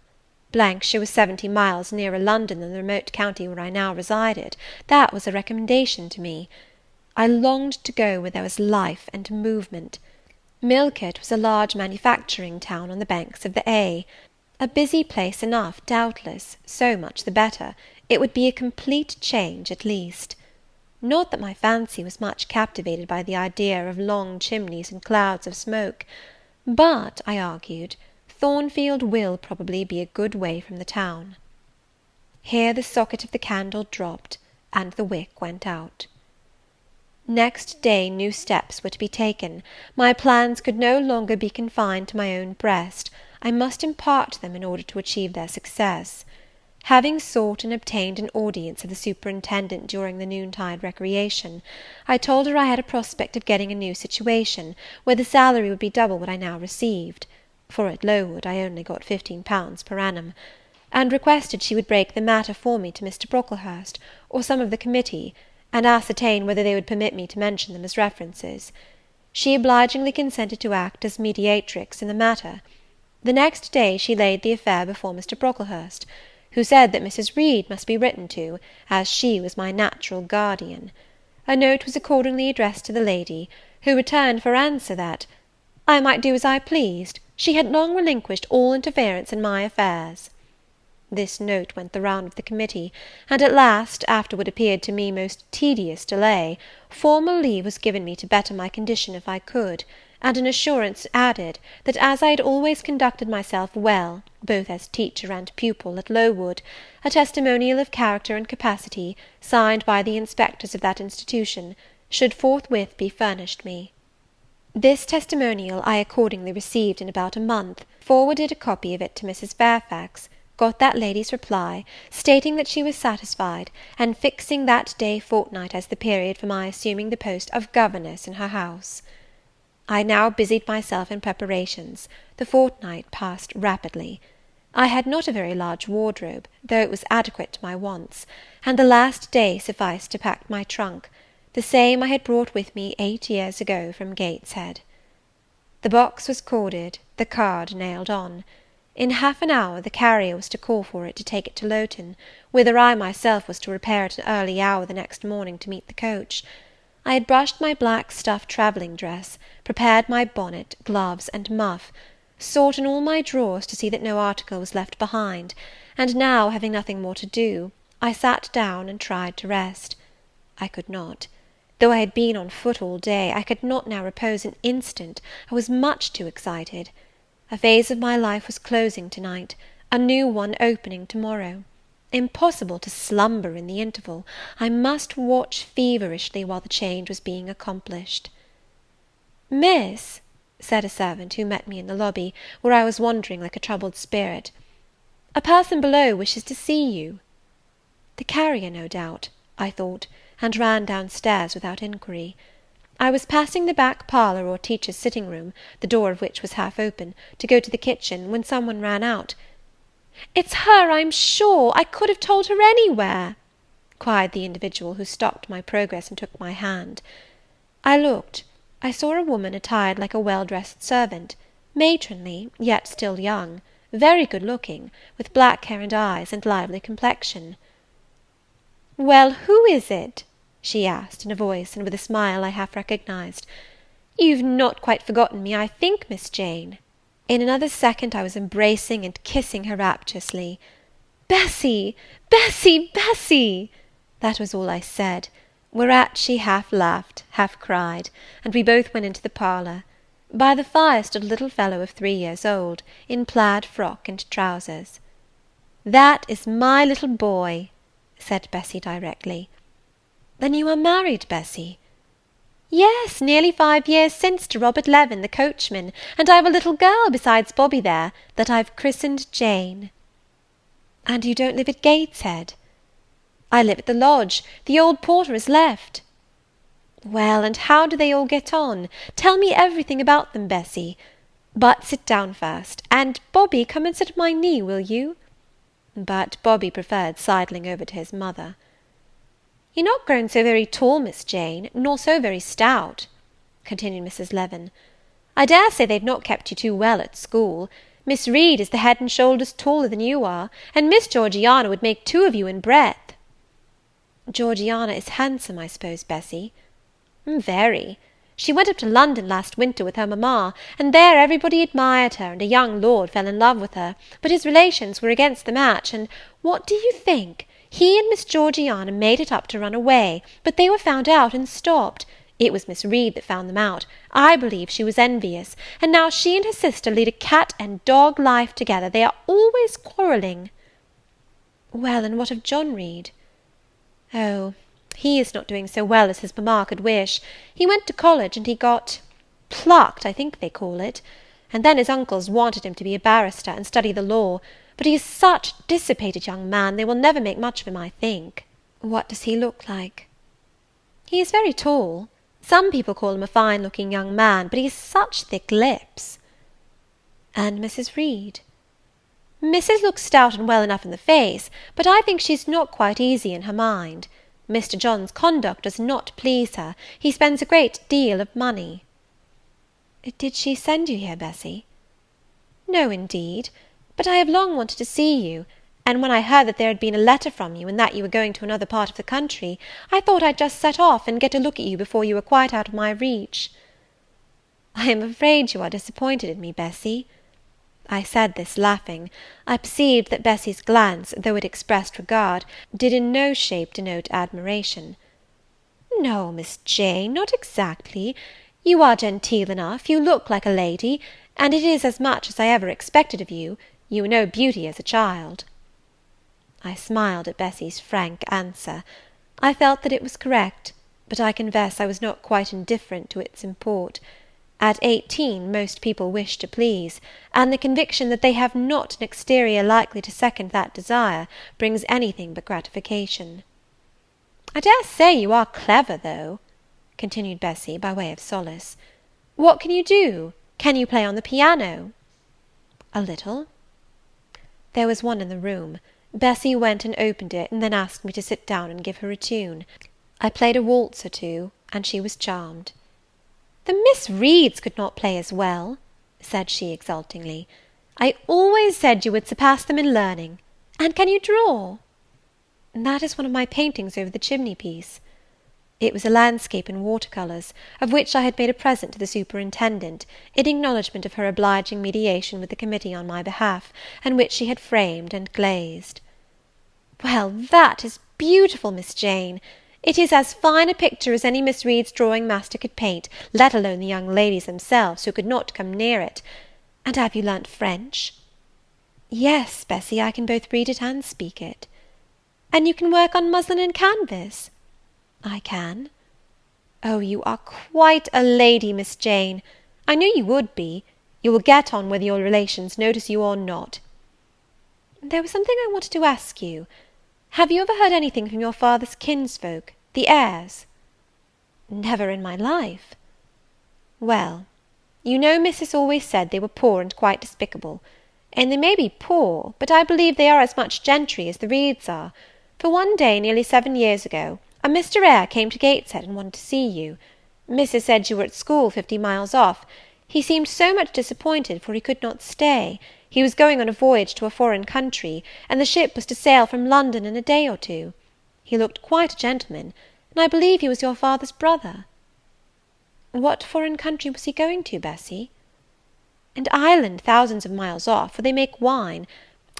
Shire was 70 miles nearer London than the remote county where I now resided. That was a recommendation to me. I longed to go where there was life and movement. Millcote was a large manufacturing town on the banks of the Eyre. A busy place enough, doubtless; so much the better; it would be a complete change at least. Not that my fancy was much captivated by the idea of long chimneys and clouds of smoke; but, I argued, Thornfield will probably be a good way from the town. Here the socket of the candle dropped, and the wick went out. Next day new steps were to be taken. My plans could no longer be confined to my own breast; I must impart them in order to achieve their success. Having sought and obtained an audience of the superintendent during the noontide recreation, I told her I had a prospect of getting a new situation, where the salary would be double what I now received, for at Lowood I only got £15 per annum, and requested she would break the matter for me to Mr. Brocklehurst, or some of the committee, and ascertain whether they would permit me to mention them as references. She obligingly consented to act as mediatrix in the matter. The next day she laid the affair before Mr. Brocklehurst, who said that Mrs. Reed must be written to, as she was my natural guardian. A note was accordingly addressed to the lady, who returned for answer that I might do as I pleased; she had long relinquished all interference in my affairs. This note went the round of the committee, and at last, after what appeared to me most tedious delay, formal leave was given me to better my condition if I could, and an assurance added, that as I had always conducted myself well, both as teacher and pupil, at Lowood, a testimonial of character and capacity, signed by the inspectors of that institution, should forthwith be furnished me. This testimonial I accordingly received in about a month, forwarded a copy of it to Mrs. Fairfax, got that lady's reply, stating that she was satisfied, and fixing that day fortnight as the period for my assuming the post of governess in her house. I now busied myself in preparations. The fortnight passed rapidly. I had not a very large wardrobe, though it was adequate to my wants, and the last day sufficed to pack my trunk, the same I had brought with me 8 years ago from Gateshead. The box was corded, the card nailed on. In half an hour the carrier was to call for it to take it to Lowton, whither I myself was to repair at an early hour the next morning to meet the coach. I had brushed my black stuff travelling dress, prepared my bonnet, gloves, and muff, sought in all my drawers to see that no article was left behind, and now, having nothing more to do, I sat down and tried to rest. I could not. Though I had been on foot all day, I could not now repose an instant. I was much too excited. A phase of my life was closing to-night, a new one opening to-morrow. Impossible to slumber in the interval. I must watch feverishly while the change was being accomplished. "Miss," said a servant who met me in the lobby, where I was wandering like a troubled spirit, "a person below wishes to see you." The carrier, no doubt, I thought, and ran downstairs without inquiry. I was passing the back parlour or teacher's sitting room, the door of which was half open, to go to the kitchen, when some one ran out. "It's her, I'm sure! I could have told her anywhere!" cried the individual who stopped my progress and took my hand. I looked. I saw a woman attired like a well-dressed servant, matronly, yet still young, very good-looking, with black hair and eyes, and lively complexion. "Well, who is it?" she asked, in a voice and with a smile I half recognized. "You've not quite forgotten me, I think, Miss Jane." In another second I was embracing and kissing her rapturously. "Bessy! Bessy! Bessy!" That was all I said, whereat she half laughed, half cried, and we both went into the parlour. By the fire stood a little fellow of 3 years old, in plaid frock and trousers. "That is my little boy," said Bessy directly. "Then you are married, Bessy?" "Yes, nearly 5 years since, to Robert Levin, the coachman, and I've a little girl besides Bobby there, that I've christened Jane." "And you don't live at Gateshead?" "I live at the lodge. The old porter has left." "Well, and how do they all get on? Tell me everything about them, Bessy. But sit down first, and, Bobby, come and sit at my knee, will you?" But Bobby preferred sidling over to his mother. "You're not grown so very tall, Miss Jane, nor so very stout," continued Mrs. Levin. "I dare say they've not kept you too well at school. Miss Reed is the head and shoulders taller than you are, and Miss Georgiana would make 2 of you in breadth." "Georgiana is handsome, I suppose, Bessy?" "Very. She went up to London last winter with her mamma, and there everybody admired her, and a young lord fell in love with her, but his relations were against the match, and what do you think? He and Miss Georgiana made it up to run away, but they were found out and stopped. It was Miss Reed that found them out. I believe she was envious, and now she and her sister lead a cat and dog life together. They are always quarrelling." "Well, and what of John Reed?" "Oh, he is not doing so well as his mamma could wish. He went to college, and he got plucked, I think they call it, and then his uncles wanted him to be a barrister, and study the law, but he is such a dissipated young man, they will never make much of him, I think." "What does he look like?" "He is very tall. Some people call him a fine-looking young man, but he has such thick lips." "And Mrs. Reed?" "Mrs. looks stout and well enough in the face, but I think she's not quite easy in her mind. Mr. John's conduct does not please her. He spends a great deal of money." "Did she send you here, Bessy?" "No, indeed. But I have long wanted to see you, and when I heard that there had been a letter from you, and that you were going to another part of the country, I thought I'd just set off and get a look at you before you were quite out of my reach." "I am afraid you are disappointed in me, Bessy." I said this laughing. I perceived that Bessy's glance, though it expressed regard, did in no shape denote admiration. "No, Miss Jane, not exactly. You are genteel enough, you look like a lady, and it is as much as I ever expected of you. You were no beauty as a child." I smiled at Bessy's frank answer. I felt that it was correct. but I confess I was not quite indifferent to its import. At 18 most people wish to please, and the conviction that they have not an exterior likely to second that desire brings anything but gratification. "I dare say you are clever, though," continued Bessie, by way of solace. "What can you do? Can you play on the piano?" "A little." There was one in the room. Bessie went and opened it, and then asked me to sit down and give her a tune. I played a waltz or two, and she was charmed. "The Miss Reeds could not play as well," said she exultingly. "I always said you would surpass them in learning. And can you draw?" "That is one of my paintings over the chimney-piece." It was a landscape in water-colours, of which I had made a present to the superintendent, in acknowledgment of her obliging mediation with the committee on my behalf, and which she had framed and glazed. "Well, that is beautiful, Miss Jane. It is as fine a picture as any Miss Reed's drawing master could paint, let alone the young ladies themselves, who could not come near it. And have you learnt French?" "Yes, Bessie, I can both read it and speak it." "And you can work on muslin and canvas?" "I can." "Oh, you are quite a lady, Miss Jane. I knew you would be. You will get on whether your relations notice you or not. There was something I wanted to ask you. Have you ever heard anything from your father's kinsfolk, the Eyres?" "Never in my life." "Well, you know Missus always said they were poor and quite despicable. And they may be poor, but I believe they are as much gentry as the Reeds are; for one day, nearly 7 years ago, a Mr. Eyre came to Gateshead and wanted to see you. Missus said you were at school 50 miles off. He seemed so much disappointed, for he could not stay. He was going on a voyage to a foreign country, and the ship was to sail from London in a day or two. He looked quite a gentleman, and I believe he was your father's brother." "What foreign country was he going to, Bessie?" "An island thousands of miles off, where they make wine.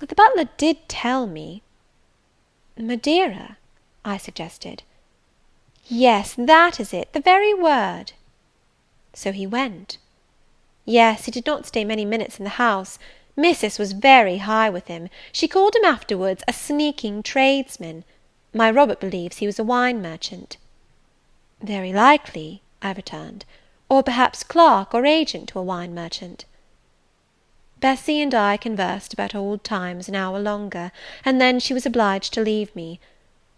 The butler did tell me." "Madeira?" I suggested. "Yes, that is it, the very word." "So he went?" "Yes, he did not stay many minutes in the house. Missus was very high with him. She called him afterwards a sneaking tradesman. My Robert believes he was a wine merchant." "Very likely," I returned; "or perhaps clerk or agent to a wine merchant." Bessie and I conversed about old times an hour longer, and then she was obliged to leave me.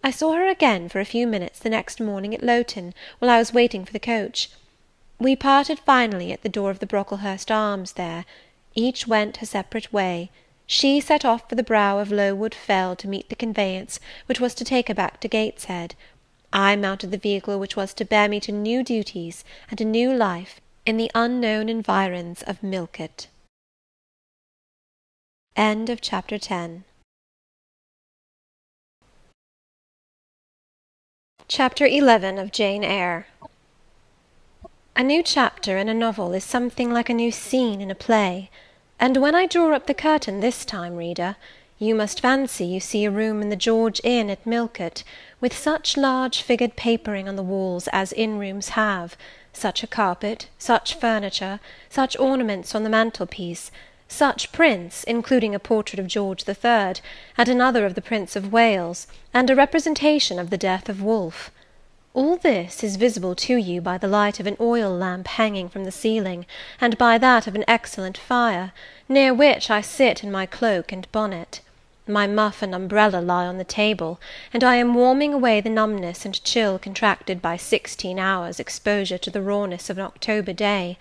I saw her again for a few minutes the next morning at Lowton, while I was waiting for the coach. We parted finally at the door of the Brocklehurst Arms there. Each went her separate way. She set off for the brow of Lowood Fell to meet the conveyance which was to take her back to Gateshead. I mounted the vehicle which was to bear me to new duties and a new life in the unknown environs of Millcote. End of Chapter 10. Chapter 11 of Jane Eyre. A new chapter in a novel is something like a new scene in a play, and when I draw up the curtain this time, reader, you must fancy you see a room in the George Inn at Millcote, with such large figured papering on the walls as inn-rooms have, such a carpet, such furniture, such ornaments on the mantelpiece, such prints, including a portrait of George III, and another of the Prince of Wales, and a representation of the death of Wolfe. All this is visible to you by the light of an oil lamp hanging from the ceiling, and by that of an excellent fire, near which I sit in my cloak and bonnet. My muff and umbrella lie on the table, and I am warming away the numbness and chill contracted by 16 hours' exposure to the rawness of an October day.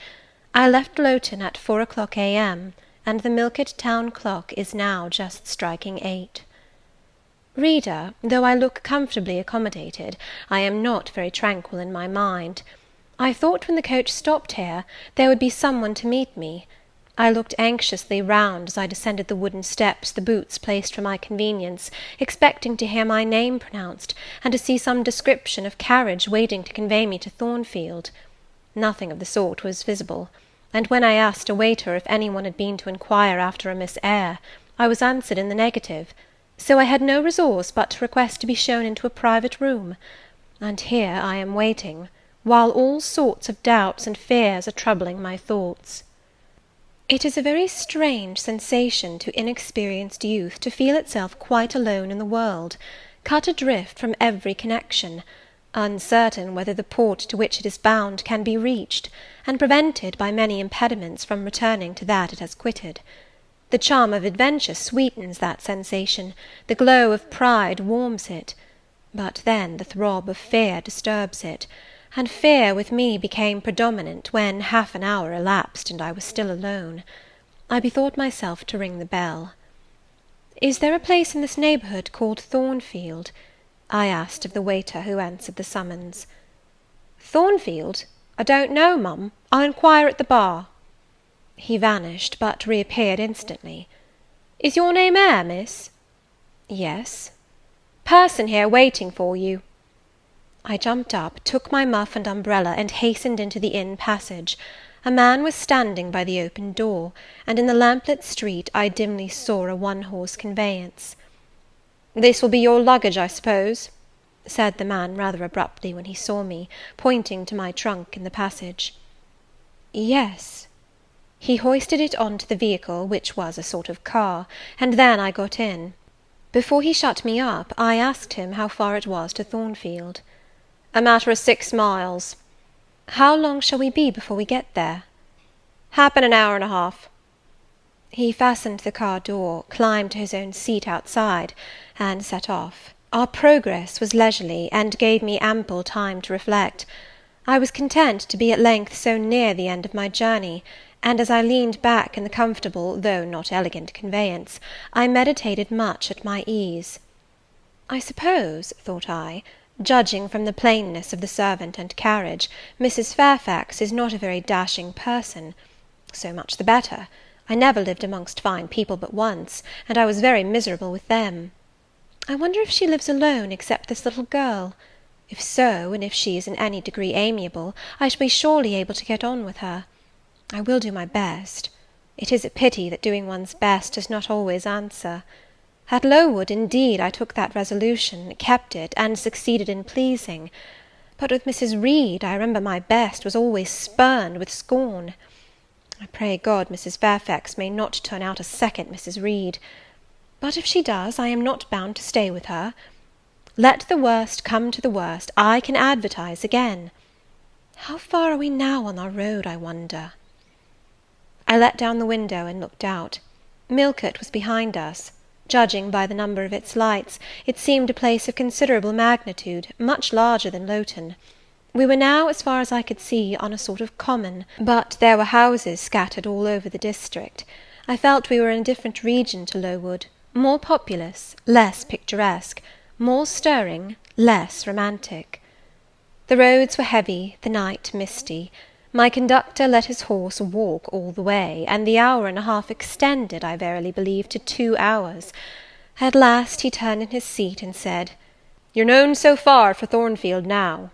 I left Lowton at 4 o'clock a.m., and the Millcote town clock is now just striking 8. Reader, though I look comfortably accommodated, I am not very tranquil in my mind. I thought when the coach stopped here, there would be some one to meet me. I looked anxiously round as I descended the wooden steps the boots placed for my convenience, expecting to hear my name pronounced, and to see some description of carriage waiting to convey me to Thornfield. Nothing of the sort was visible, and when I asked a waiter if any one had been to inquire after a Miss Eyre, I was answered in the negative. So I had no resource but to request to be shown into a private room, and here I am waiting, while all sorts of doubts and fears are troubling my thoughts. It is a very strange sensation to inexperienced youth to feel itself quite alone in the world, cut adrift from every connection, uncertain whether the port to which it is bound can be reached, and prevented by many impediments from returning to that it has quitted. The charm of adventure sweetens that sensation, the glow of pride warms it, but then the throb of fear disturbs it, and fear with me became predominant when half an hour elapsed and I was still alone. I bethought myself to ring the bell. "Is there a place in this neighbourhood called Thornfield?" I asked of the waiter who answered the summons. "Thornfield? I don't know, mum. I'll inquire at the bar." He vanished, but reappeared instantly. "Is your name Eyre, miss?" "Yes." "Person here waiting for you." I jumped up, took my muff and umbrella, and hastened into the inn passage. A man was standing by the open door, and in the lamplit street I dimly saw a one-horse conveyance. "This will be your luggage, I suppose?" said the man rather abruptly when he saw me, pointing to my trunk in the passage. "Yes." He hoisted it on to the vehicle, which was a sort of car, and then I got in. Before he shut me up, I asked him how far it was to Thornfield. "A matter of 6 miles." "How long shall we be before we get there?" "Happen an hour and a half." He fastened the car door, climbed to his own seat outside, and set off. Our progress was leisurely, and gave me ample time to reflect. I was content to be at length so near the end of my journey, and as I leaned back in the comfortable, though not elegant conveyance, I meditated much at my ease. I suppose, thought I, judging from the plainness of the servant and carriage, Mrs. Fairfax is not a very dashing person. So much the better. I never lived amongst fine people but once, and I was very miserable with them. I wonder if she lives alone, except this little girl? If so, and if she is in any degree amiable, I shall be surely able to get on with her. I will do my best. It is a pity that doing one's best does not always answer. At Lowood, indeed, I took that resolution, kept it, and succeeded in pleasing. But with Mrs. Reed, I remember my best was always spurned with scorn. I pray God Mrs. Fairfax may not turn out a second Mrs. Reed. But if she does, I am not bound to stay with her. Let the worst come to the worst, I can advertise again. How far are we now on our road, I wonder? I let down the window and looked out. Millcote was behind us. Judging by the number of its lights, it seemed a place of considerable magnitude, much larger than Lowton. We were now, as far as I could see, on a sort of common, but there were houses scattered all over the district. I felt we were in a different region to Lowood, more populous, less picturesque, more stirring, less romantic. The roads were heavy, the night misty. My conductor let his horse walk all the way, and the hour and a half extended, I verily believe, to 2 hours. At last he turned in his seat and said, "You're known so far for Thornfield now."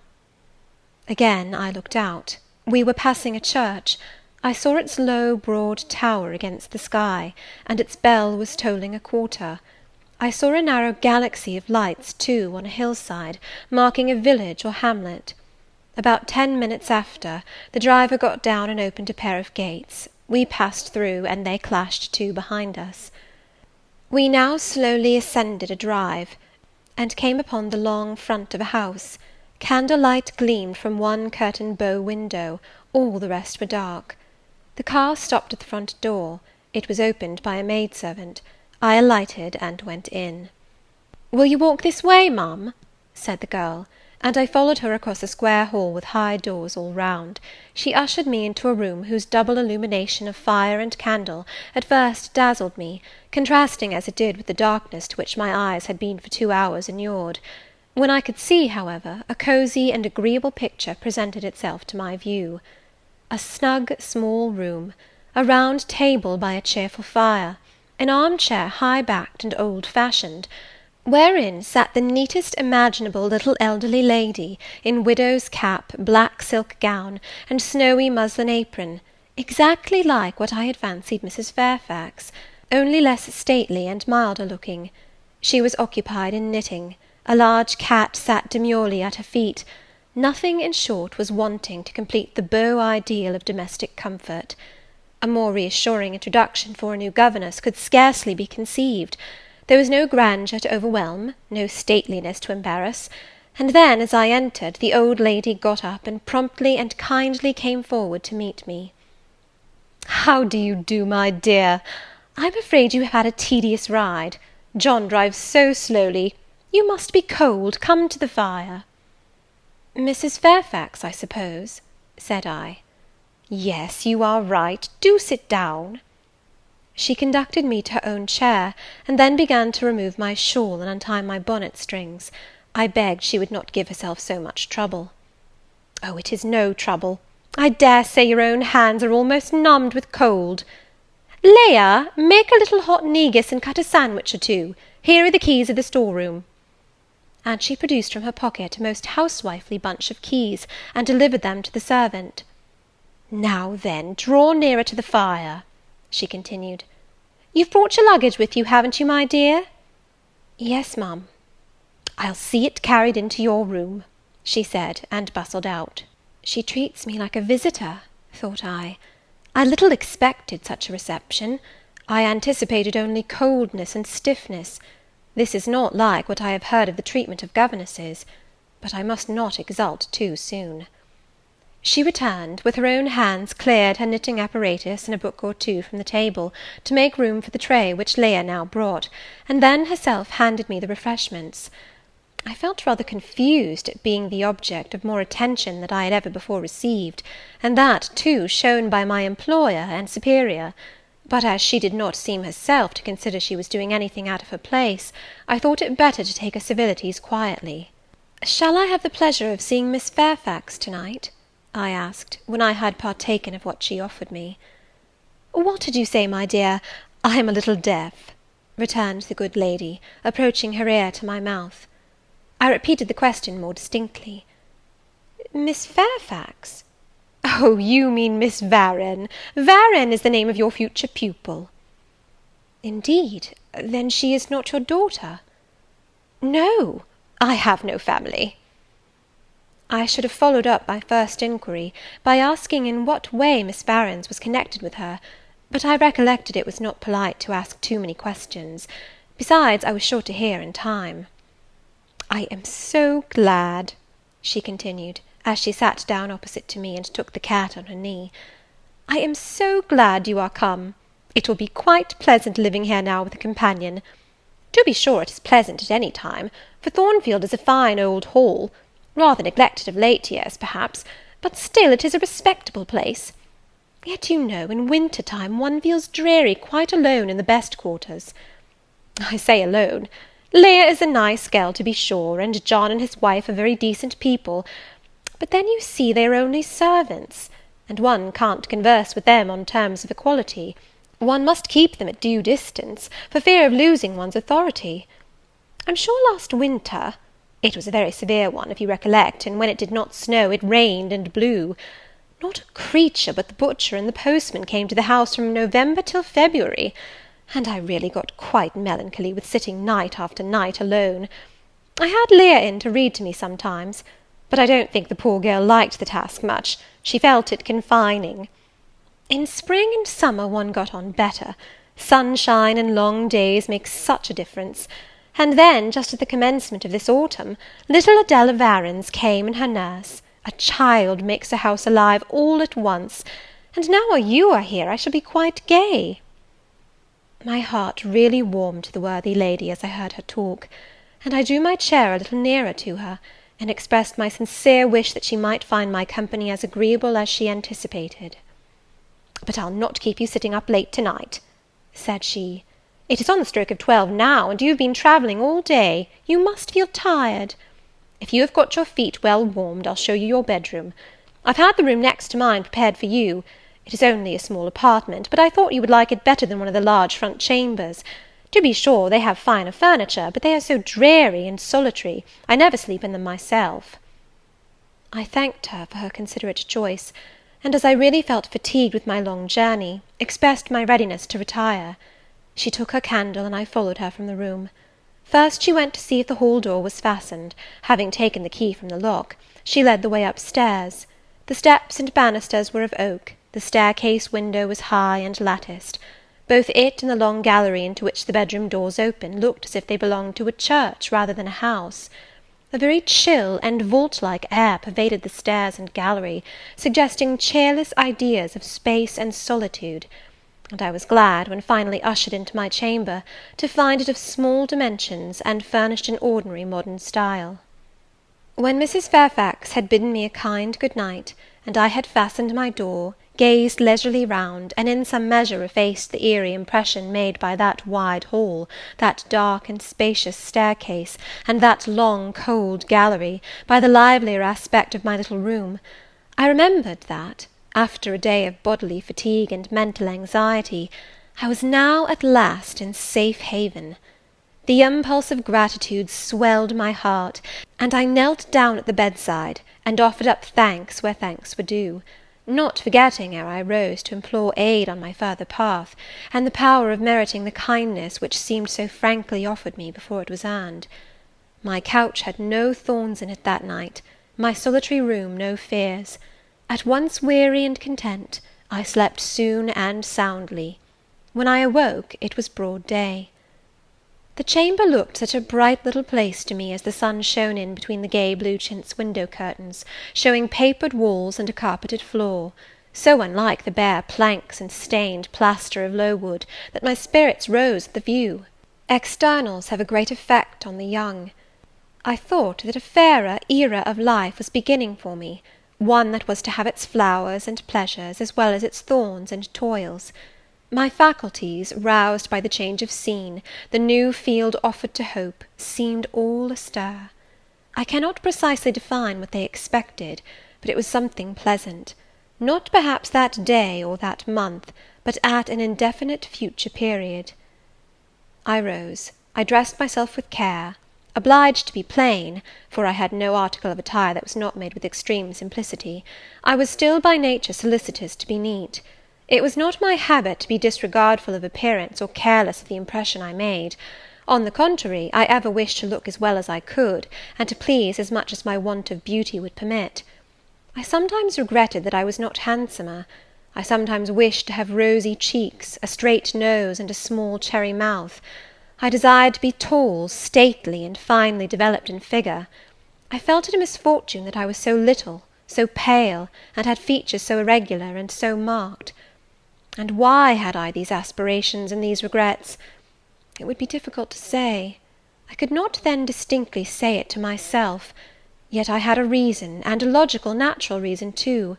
Again I looked out. We were passing a church. I saw its low, broad tower against the sky, and its bell was tolling a quarter. I saw a narrow galaxy of lights, too, on a hillside, marking a village or hamlet. About 10 minutes after, the driver got down and opened a pair of gates. We passed through, and they clashed to behind us. We now slowly ascended a drive, and came upon the long front of a house. Candlelight gleamed from one curtained bow window, all the rest were dark. The car stopped at the front door. It was opened by a maidservant. I alighted and went in. "Will you walk this way, ma'am?" said the girl, and I followed her across a square hall with high doors all round. She ushered me into a room whose double illumination of fire and candle at first dazzled me, contrasting as it did with the darkness to which my eyes had been for 2 hours inured. When I could see, however, a cosy and agreeable picture presented itself to my view. A snug small room, a round table by a cheerful fire, an arm-chair high-backed and old-fashioned, wherein sat the neatest imaginable little elderly lady, in widow's cap, black silk gown, and snowy muslin apron, exactly like what I had fancied Mrs. Fairfax, only less stately and milder looking. She was occupied in knitting. A large cat sat demurely at her feet. Nothing, in short, was wanting to complete the beau ideal of domestic comfort. A more reassuring introduction for a new governess could scarcely be conceived. There was no grandeur to overwhelm, no stateliness to embarrass. and then, as I entered, the old lady got up, and promptly and kindly came forward to meet me. "How do you do, my dear? I'm afraid you have had a tedious ride. John drives so slowly. You must be cold. Come to the fire." "Mrs. Fairfax, I suppose?" said I. "Yes, you are right. Do sit down." She conducted me to her own chair, and then began to remove my shawl and untie my bonnet strings. I begged she would not give herself so much trouble. "Oh, it is no trouble. I dare say your own hands are almost numbed with cold. Leah, make a little hot negus and cut a sandwich or two. Here are the keys of the store-room." And she produced from her pocket a most housewifely bunch of keys, and delivered them to the servant. "Now then, draw nearer to the fire," she continued. "You've brought your luggage with you, haven't you, my dear?" "Yes, ma'am." "I'll see it carried into your room," she said, and bustled out. She treats me like a visitor, thought I. I little expected such a reception. I anticipated only coldness and stiffness. This is not like what I have heard of the treatment of governesses, but I must not exult too soon. She returned, with her own hands cleared her knitting apparatus and a book or two from the table, to make room for the tray which Leah now brought, and then herself handed me the refreshments. I felt rather confused at being the object of more attention than I had ever before received, and that, too, shown by my employer and superior; but as she did not seem herself to consider she was doing anything out of her place, I thought it better to take her civilities quietly. "Shall I have the pleasure of seeing Miss Fairfax to-night?" I asked, when I had partaken of what she offered me. "What did you say, my dear? I am a little deaf," returned the good lady, approaching her ear to my mouth. I repeated the question more distinctly. "Miss Fairfax? Oh, you mean Miss Varenne. Varenne is the name of your future pupil." "Indeed? Then she is not your daughter?" "No, I have no family." I should have followed up my first inquiry, by asking in what way Miss Varens was connected with her, but I recollected it was not polite to ask too many questions. Besides, I was sure to hear in time. "I am so glad," she continued, as she sat down opposite to me, and took the cat on her knee, "I am so glad you are come. It will be quite pleasant living here now with a companion. To be sure it is pleasant at any time, for Thornfield is a fine old hall, rather neglected of late years, perhaps, but still it is a respectable place. Yet, you know, in winter time one feels dreary quite alone in the best quarters. I say alone. Leah is a nice girl, to be sure, and John and his wife are very decent people, but then you see they are only servants, and one can't converse with them on terms of equality. One must keep them at due distance, for fear of losing one's authority. I'm sure last winter, it was a very severe one, if you recollect, and when it did not snow, it rained and blew. Not a creature but the butcher and the postman came to the house from November till February, and I really got quite melancholy with sitting night after night alone. I had Leah in to read to me sometimes, but I don't think the poor girl liked the task much. She felt it confining. In spring and summer one got on better. Sunshine and long days make such a difference. And then, just at the commencement of this autumn, little Adela Varens came and her nurse. A child makes a house alive all at once, and now you are here, I shall be quite gay." My heart really warmed to the worthy lady as I heard her talk, and I drew my chair a little nearer to her, and expressed my sincere wish that she might find my company as agreeable as she anticipated. "But I'll not keep you sitting up late to-night," said she. "It is on the stroke of 12 now, and you have been travelling all day. You must feel tired. If you have got your feet well warmed, I'll show you your bedroom. I've had the room next to mine prepared for you. It is only a small apartment, but I thought you would like it better than one of the large front chambers. To be sure, they have finer furniture, but they are so dreary and solitary, I never sleep in them myself." I thanked her for her considerate choice, and, as I really felt fatigued with my long journey, expressed my readiness to retire. She took her candle, and I followed her from the room. First she went to see if the hall door was fastened. Having taken the key from the lock, she led the way up-stairs. The steps and banisters were of oak. The staircase window was high and latticed. Both it and the long gallery into which the bedroom doors opened looked as if they belonged to a church rather than a house. A very chill and vault-like air pervaded the stairs and gallery, suggesting cheerless ideas of space and solitude, and I was glad, when finally ushered into my chamber, to find it of small dimensions, and furnished in ordinary modern style. When Mrs. Fairfax had bidden me a kind good night, and I had fastened my door, gazed leisurely round, and in some measure effaced the eerie impression made by that wide hall, that dark and spacious staircase, and that long cold gallery, by the livelier aspect of my little room, I remembered that, after a day of bodily fatigue and mental anxiety, I was now at last in safe haven. The impulse of gratitude swelled my heart, and I knelt down at the bedside, and offered up thanks where thanks were due, not forgetting, ere I rose, to implore aid on my further path, and the power of meriting the kindness which seemed so frankly offered me before it was earned. My couch had no thorns in it that night, my solitary room no fears. At once weary and content, I slept soon and soundly. When I awoke, it was broad day. The chamber looked such a bright little place to me as the sun shone in between the gay blue chintz window curtains, showing papered walls and a carpeted floor, so unlike the bare planks and stained plaster of Lowood, that my spirits rose at the view. Externals have a great effect on the young. I thought that a fairer era of life was beginning for me, one that was to have its flowers and pleasures, as well as its thorns and toils. My faculties, roused by the change of scene, the new field offered to hope, seemed all astir. I cannot precisely define what they expected, but it was something pleasant; not perhaps that day or that month, but at an indefinite future period. I rose. I dressed myself with care, obliged to be plain, for I had no article of attire that was not made with extreme simplicity. I was still by nature solicitous to be neat. It was not my habit to be disregardful of appearance, or careless of the impression I made. On the contrary, I ever wished to look as well as I could, and to please as much as my want of beauty would permit. I sometimes regretted that I was not handsomer. I sometimes wished to have rosy cheeks, a straight nose, and a small cherry mouth. I desired to be tall, stately, and finely developed in figure. I felt it a misfortune that I was so little, so pale, and had features so irregular and so marked. And why had I these aspirations and these regrets? It would be difficult to say. I could not then distinctly say it to myself, yet I had a reason, and a logical, natural reason too.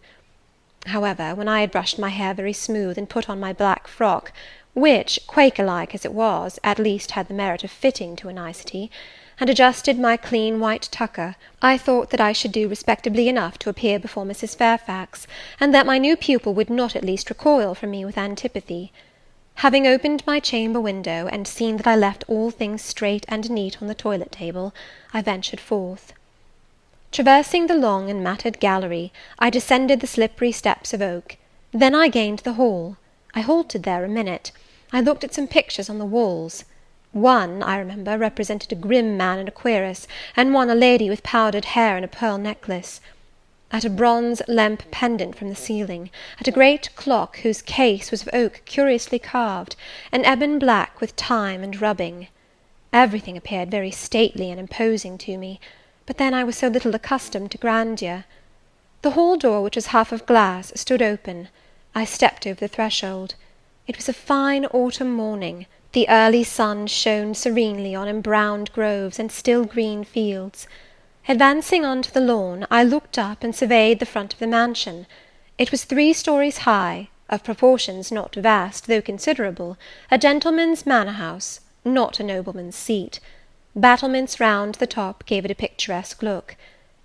However, when I had brushed my hair very smooth, and put on my black frock, which, Quaker-like as it was, at least had the merit of fitting to a nicety, and adjusted my clean white tucker, I thought that I should do respectably enough to appear before Mrs. Fairfax, and that my new pupil would not at least recoil from me with antipathy. Having opened my chamber window, and seen that I left all things straight and neat on the toilet table, I ventured forth. Traversing the long and matted gallery, I descended the slippery steps of oak. Then I gained the hall. I halted there a minute. I looked at some pictures on the walls. One, I remember, represented a grim man and a querist, and one a lady with powdered hair and a pearl necklace. At a bronze lamp pendant from the ceiling, at a great clock whose case was of oak curiously carved, an ebon black with time and rubbing. Everything appeared very stately and imposing to me, but then I was so little accustomed to grandeur. The hall door, which was half of glass, stood open. I stepped over the threshold. It was a fine autumn morning. The early sun shone serenely on embrowned groves and still green fields. Advancing on to the lawn, I looked up and surveyed the front of the mansion. It was 3 stories high, of proportions not vast, though considerable, a gentleman's manor-house, not a nobleman's seat. Battlements round the top gave it a picturesque look.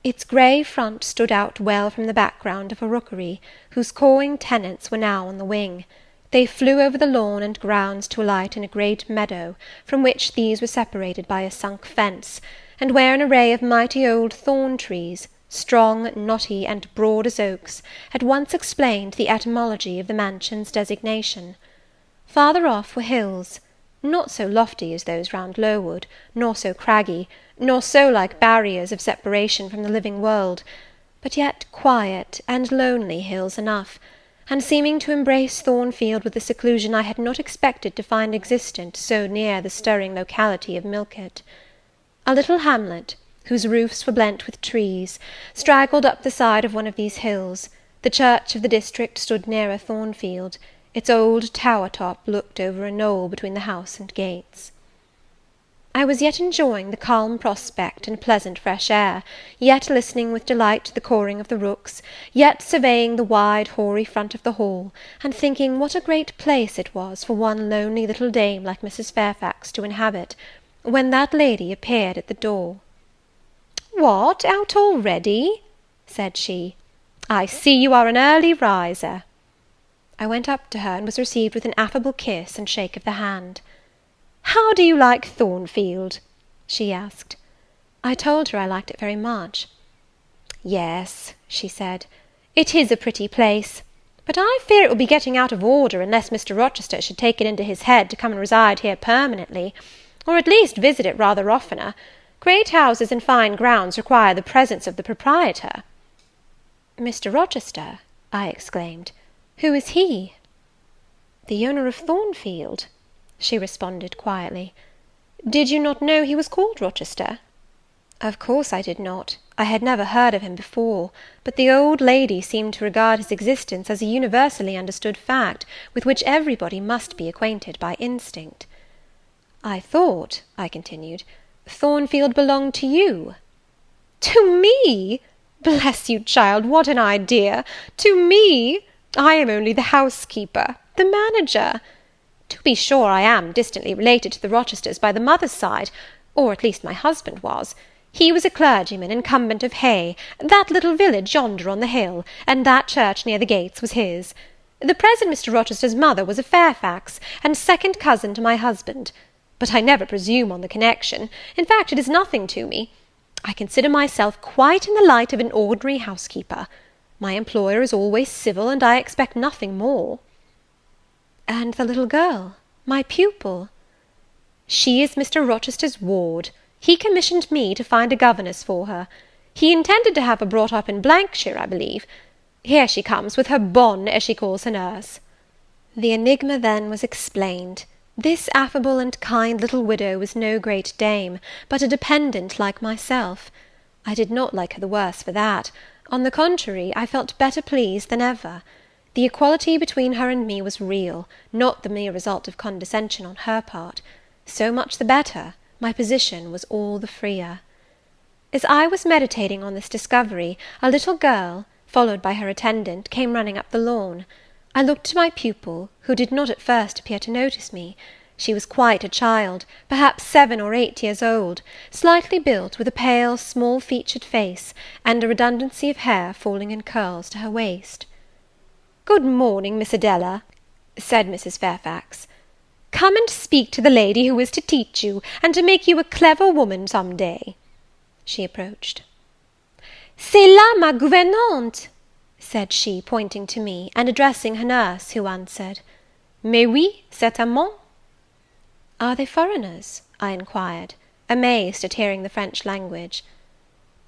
Its grey front stood out well from the background of a rookery, whose cawing tenants were now on the wing. They flew over the lawn and grounds to alight in a great meadow, from which these were separated by a sunk fence, and where an array of mighty old thorn-trees, strong, knotty, and broad as oaks, at once explained the etymology of the mansion's designation. Farther off were hills, not so lofty as those round Lowood, nor so craggy, nor so like barriers of separation from the living world, but yet quiet and lonely hills enough, and seeming to embrace Thornfield with a seclusion I had not expected to find existent so near the stirring locality of Millcote. A little hamlet, whose roofs were blent with trees, straggled up the side of one of these hills. The church of the district stood nearer Thornfield. Its old tower-top looked over a knoll between the house and gates. I was yet enjoying the calm prospect and pleasant fresh air, yet listening with delight to the cawing of the rooks, yet surveying the wide hoary front of the Hall, and thinking what a great place it was for one lonely little dame like Mrs. Fairfax to inhabit, when that lady appeared at the door. "What, out already?" said she. "I see you are an early riser." I went up to her, and was received with an affable kiss and shake of the hand. "How do you like Thornfield?" she asked. I told her I liked it very much. "Yes," she said, "it is a pretty place, but I fear it will be getting out of order unless Mr. Rochester should take it into his head to come and reside here permanently, or at least visit it rather oftener. Great houses and fine grounds require the presence of the proprietor." "Mr. Rochester?" I exclaimed. "Who is he?" "The owner of Thornfield," she responded quietly. "Did you not know he was called Rochester?" Of course I did not. I had never heard of him before, but the old lady seemed to regard his existence as a universally understood fact, with which everybody must be acquainted by instinct. "I thought," I continued, "Thornfield belonged to you." "To me! Bless you, child, what an idea! To me! I am only the housekeeper, the manager. To be sure, I am distantly related to the Rochesters by the mother's side, or at least my husband was. He was a clergyman, incumbent of Hay, that little village yonder on the hill, and that church near the gates was his. The present Mr. Rochester's mother was a Fairfax, and second cousin to my husband. But I never presume on the connection. In fact, it is nothing to me. I consider myself quite in the light of an ordinary housekeeper. My employer is always civil, and I expect nothing more." "And the little girl, my pupil?" "She is Mr. Rochester's ward. He commissioned me to find a governess for her. He intended to have her brought up in Blankshire, I believe. Here she comes, with her bonne, as she calls her nurse." The enigma then was explained. This affable and kind little widow was no great dame, but a dependent like myself. I did not like her the worse for that. On the contrary, I felt better pleased than ever. The equality between her and me was real, not the mere result of condescension on her part. So much the better, my position was all the freer. As I was meditating on this discovery, a little girl, followed by her attendant, came running up the lawn. I looked at my pupil, who did not at first appear to notice me. She was quite a child, perhaps 7 or 8 years old, slightly built, with a pale, small-featured face, and a redundancy of hair falling in curls to her waist. "Good morning, Miss Adela," said Mrs. Fairfax. "Come and speak to the lady who is to teach you, and to make you a clever woman some day." She approached. "C'est là ma gouvernante," said she, pointing to me, and addressing her nurse, who answered, "Mais oui, certainement." "Are they foreigners?" I inquired, amazed at hearing the French language.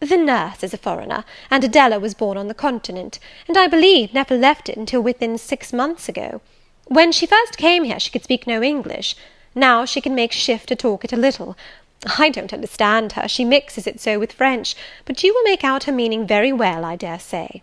"The nurse is a foreigner, and Adela was born on the continent, and I believe never left it until within 6 months ago. When she first came here she could speak no English. Now she can make shift to talk it a little. I don't understand her, she mixes it so with French, but you will make out her meaning very well, I dare say."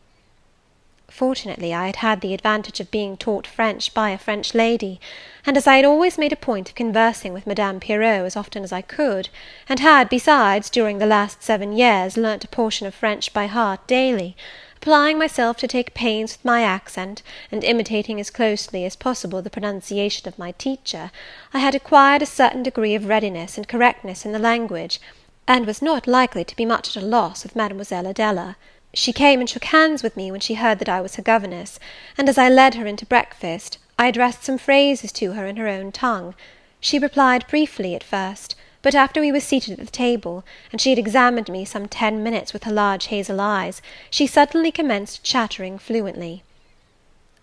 Fortunately, I had had the advantage of being taught French by a French lady, and as I had always made a point of conversing with Madame Pirot as often as I could, and had, besides, during the last 7 years, learnt a portion of French by heart daily, applying myself to take pains with my accent, and imitating as closely as possible the pronunciation of my teacher, I had acquired a certain degree of readiness and correctness in the language, and was not likely to be much at a loss with Mademoiselle Adela. She came and shook hands with me when she heard that I was her governess, and as I led her into breakfast, I addressed some phrases to her in her own tongue. She replied briefly at first, but after we were seated at the table, and she had examined me some 10 minutes with her large hazel eyes, she suddenly commenced chattering fluently.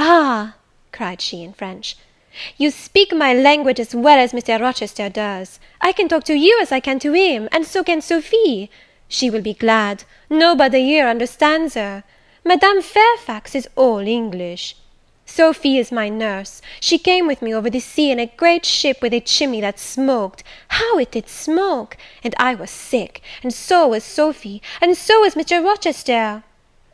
"Ah," cried she in French, "you speak my language as well as Mr. Rochester does. I can talk to you as I can to him, and so can Sophie. She will be glad. Nobody here understands her. Madame Fairfax is all English." Sophie is my nurse. She came with me over the sea in a great ship with a chimney that smoked. How it did smoke! And I was sick, and so was Sophie, and so was Mr. Rochester.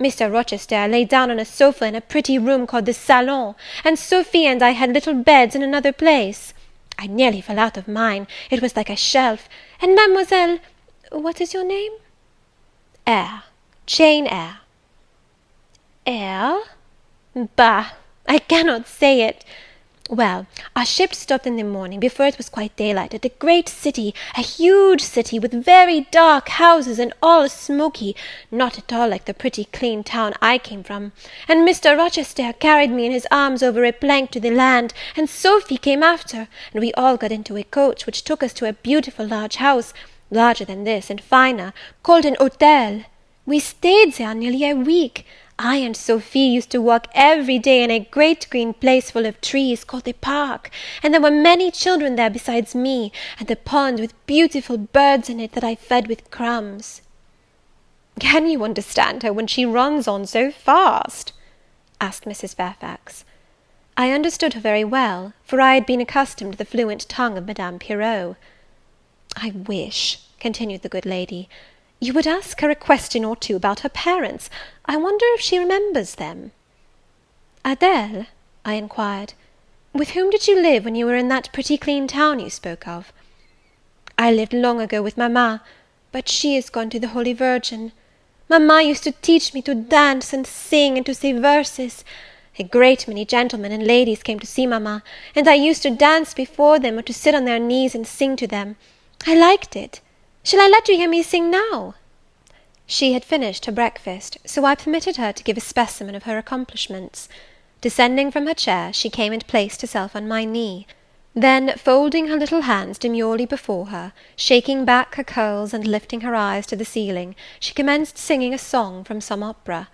Mr. Rochester lay down on a sofa in a pretty room called the salon, and Sophie and I had little beds in another place. I nearly fell out of mine, it was like a shelf, and Mademoiselle, what is your name? Eyre, Jane Eyre. Eyre? Bah! I cannot say it. Well, our ship stopped in the morning, before it was quite daylight, at a great city, a huge city, with very dark houses, and all smoky, not at all like the pretty clean town I came from. And Mr. Rochester carried me in his arms over a plank to the land, and Sophie came after, and we all got into a coach, which took us to a beautiful large house, larger than this, and finer, called an hotel. We stayed there nearly a week. I and Sophie used to walk every day in a great green place full of trees, called the park, and there were many children there besides me, and a pond with beautiful birds in it that I fed with crumbs. Can you understand her when she runs on so fast? asked Mrs. Fairfax. I understood her very well, for I had been accustomed to the fluent tongue of Madame Pirot. I wish, continued the good lady, you would ask her a question or two about her parents. I wonder if she remembers them. Adèle, I inquired, with whom did you live when you were in that pretty clean town you spoke of? I lived long ago with mamma, but she is gone to the Holy Virgin. Mamma used to teach me to dance and sing and to say verses. A great many gentlemen and ladies came to see mamma, and I used to dance before them or to sit on their knees and sing to them. I liked it. Shall I let you hear me sing now? She had finished her breakfast, so I permitted her to give a specimen of her accomplishments. Descending from her chair, she came and placed herself on my knee. Then, folding her little hands demurely before her, shaking back her curls and lifting her eyes to the ceiling, she commenced singing a song from some opera.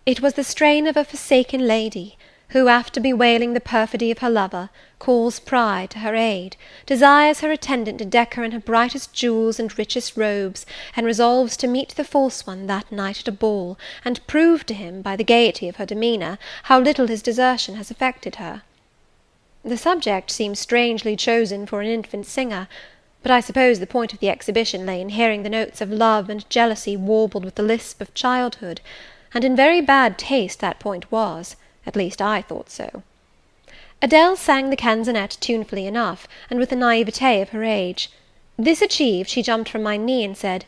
It was the strain of a forsaken lady, who, after bewailing the perfidy of her lover, calls pride to her aid, desires her attendant to deck her in her brightest jewels and richest robes, and resolves to meet the false one that night at a ball, and prove to him, by the gaiety of her demeanour, how little his desertion has affected her. The subject seems strangely chosen for an infant singer, but I suppose the point of the exhibition lay in hearing the notes of love and jealousy warbled with the lisp of childhood, and in very bad taste that point was. At least I thought so. Adèle sang the canzonette tunefully enough, and with the naïveté of her age. This achieved, she jumped from my knee, and said,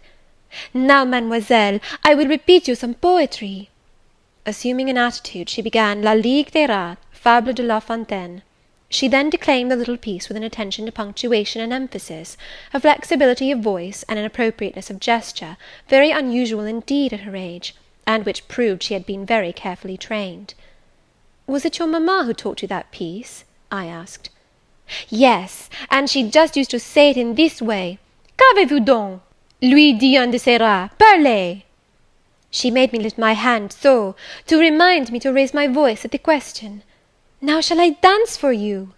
"Now, mademoiselle, I will repeat you some poetry." Assuming an attitude, she began La Ligue des Rats, Fable de La Fontaine. She then declaimed the little piece with an attention to punctuation and emphasis, a flexibility of voice, and an appropriateness of gesture, very unusual indeed at her age, and which proved she had been very carefully trained. Was it your mamma who taught you that piece? I asked. Yes, and she just used to say it in this way. Qu'avez-vous donc? Lui dit un de ses rats, parlez! She made me lift my hand so, to remind me to raise my voice at the question. Now shall I dance for you?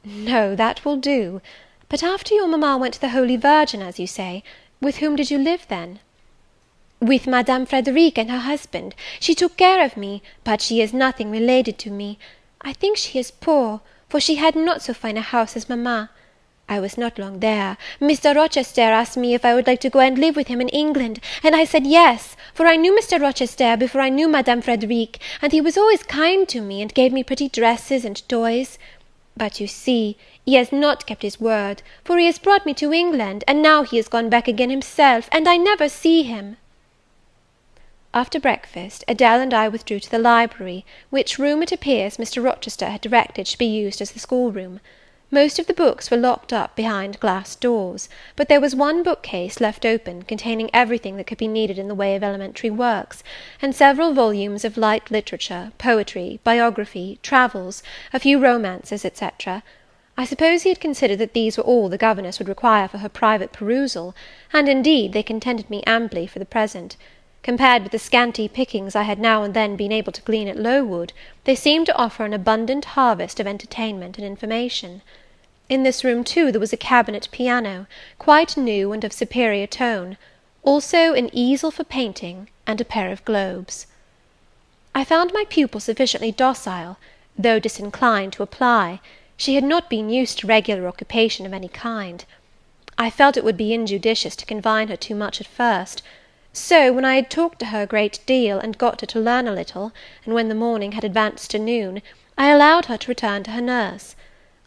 No, that will do. But after your mamma went to the Holy Virgin, as you say, with whom did you live then? With Madame Frederic and her husband. She took care of me, but she is nothing related to me. I think she is poor, for she had not so fine a house as mamma. I was not long there. Mr. Rochester asked me if I would like to go and live with him in England, and I said yes, for I knew Mr. Rochester before I knew Madame Frederic, and he was always kind to me, and gave me pretty dresses and toys. But you see, he has not kept his word, for he has brought me to England, and now he has gone back again himself, and I never see him. After breakfast, Adèle and I withdrew to the library, which room, it appears, Mr. Rochester had directed should be used as the schoolroom. Most of the books were locked up behind glass doors, but there was one bookcase left open, containing everything that could be needed in the way of elementary works, and several volumes of light literature, poetry, biography, travels, a few romances, etc. I suppose he had considered that these were all the governess would require for her private perusal, and indeed they contented me amply for the present. Compared with the scanty pickings I had now and then been able to glean at Lowood, they seemed to offer an abundant harvest of entertainment and information. In this room, too, there was a cabinet piano, quite new and of superior tone, also an easel for painting, and a pair of globes. I found my pupil sufficiently docile, Though disinclined to apply, she had not been used to regular occupation of any kind. I felt it would be injudicious to confine her too much at first; so, when I had talked to her a great deal, and got her to learn a little, and when the morning had advanced to noon, I allowed her to return to her nurse.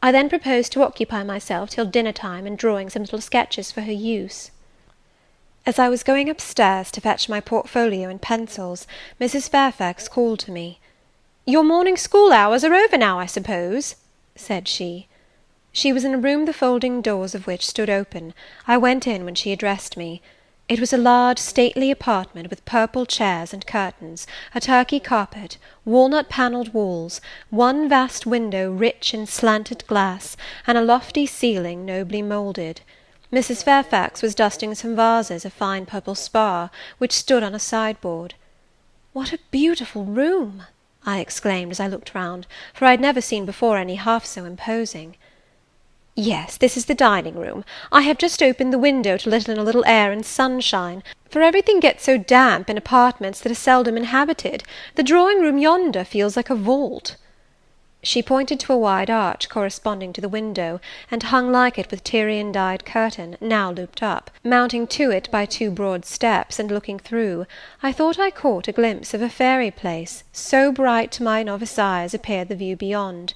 I then proposed to occupy myself till dinner time in drawing some little sketches for her use. As I was going up stairs to fetch my portfolio and pencils, Mrs. Fairfax called to me. "Your morning school hours are over now, I suppose?" said she. She was in a room the folding doors of which stood open. I went in when she addressed me. It was a large stately apartment, with purple chairs and curtains, a Turkey carpet, walnut-panelled walls, one vast window rich in slanted glass, and a lofty ceiling nobly moulded. Mrs. Fairfax was dusting some vases of fine purple spar, which stood on a sideboard. "What a beautiful room!" I exclaimed as I looked round, for I had never seen before any half so imposing. "Yes, this is the dining-room. I have just opened the window to let in a little air and sunshine, for everything gets so damp in apartments that are seldom inhabited. The drawing-room yonder feels like a vault." She pointed to a wide arch corresponding to the window, and hung like it with Tyrian-dyed curtain, now looped up. Mounting to it by two broad steps, and looking through, I thought I caught a glimpse of a fairy place, so bright to my novice eyes appeared the view beyond.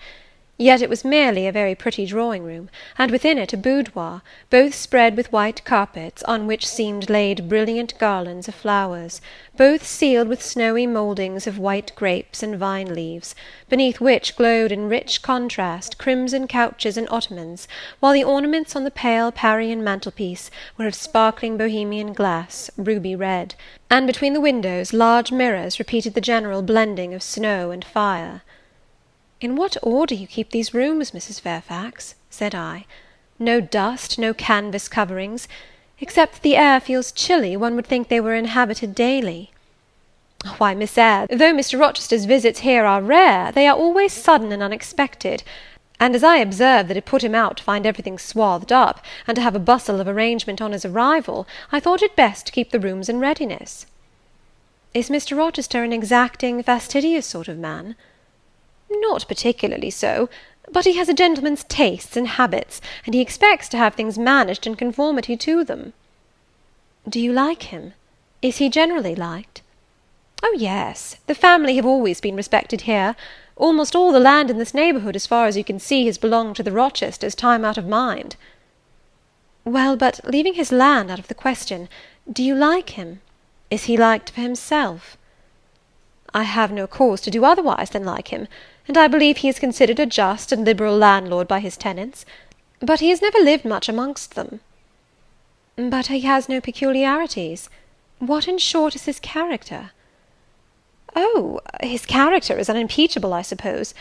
Yet it was merely a very pretty drawing-room, and within it a boudoir, both spread with white carpets, on which seemed laid brilliant garlands of flowers, both sealed with snowy mouldings of white grapes and vine leaves, beneath which glowed in rich contrast crimson couches and ottomans, while the ornaments on the pale Parian mantelpiece were of sparkling Bohemian glass, ruby red, and between the windows large mirrors repeated the general blending of snow and fire. "In what order you keep these rooms, Mrs. Fairfax," said I. "No dust, no canvas coverings. Except that the air feels chilly, one would think they were inhabited daily." "Why, Miss Eyre, though Mr. Rochester's visits here are rare, they are always sudden and unexpected; and as I observed that it put him out to find everything swathed up, and to have a bustle of arrangement on his arrival, I thought it best to keep the rooms in readiness." "Is Mr. Rochester an exacting, fastidious sort of man?" "Not particularly so, but he has a gentleman's tastes and habits, and he expects to have things managed in conformity to them." "Do you like him? Is he generally liked?" "Oh, yes, the family have always been respected here. Almost all the land in this neighbourhood, as far as you can see, has belonged to the Rochesters time out of mind." "Well, but leaving his land out of the question, do you like him? Is he liked for himself?" "I have no cause to do otherwise than like him, and I believe he is considered a just and liberal landlord by his tenants; but he has never lived much amongst them." "But he has no peculiarities? What, in short, is his character?" "Oh, his character is unimpeachable, I suppose.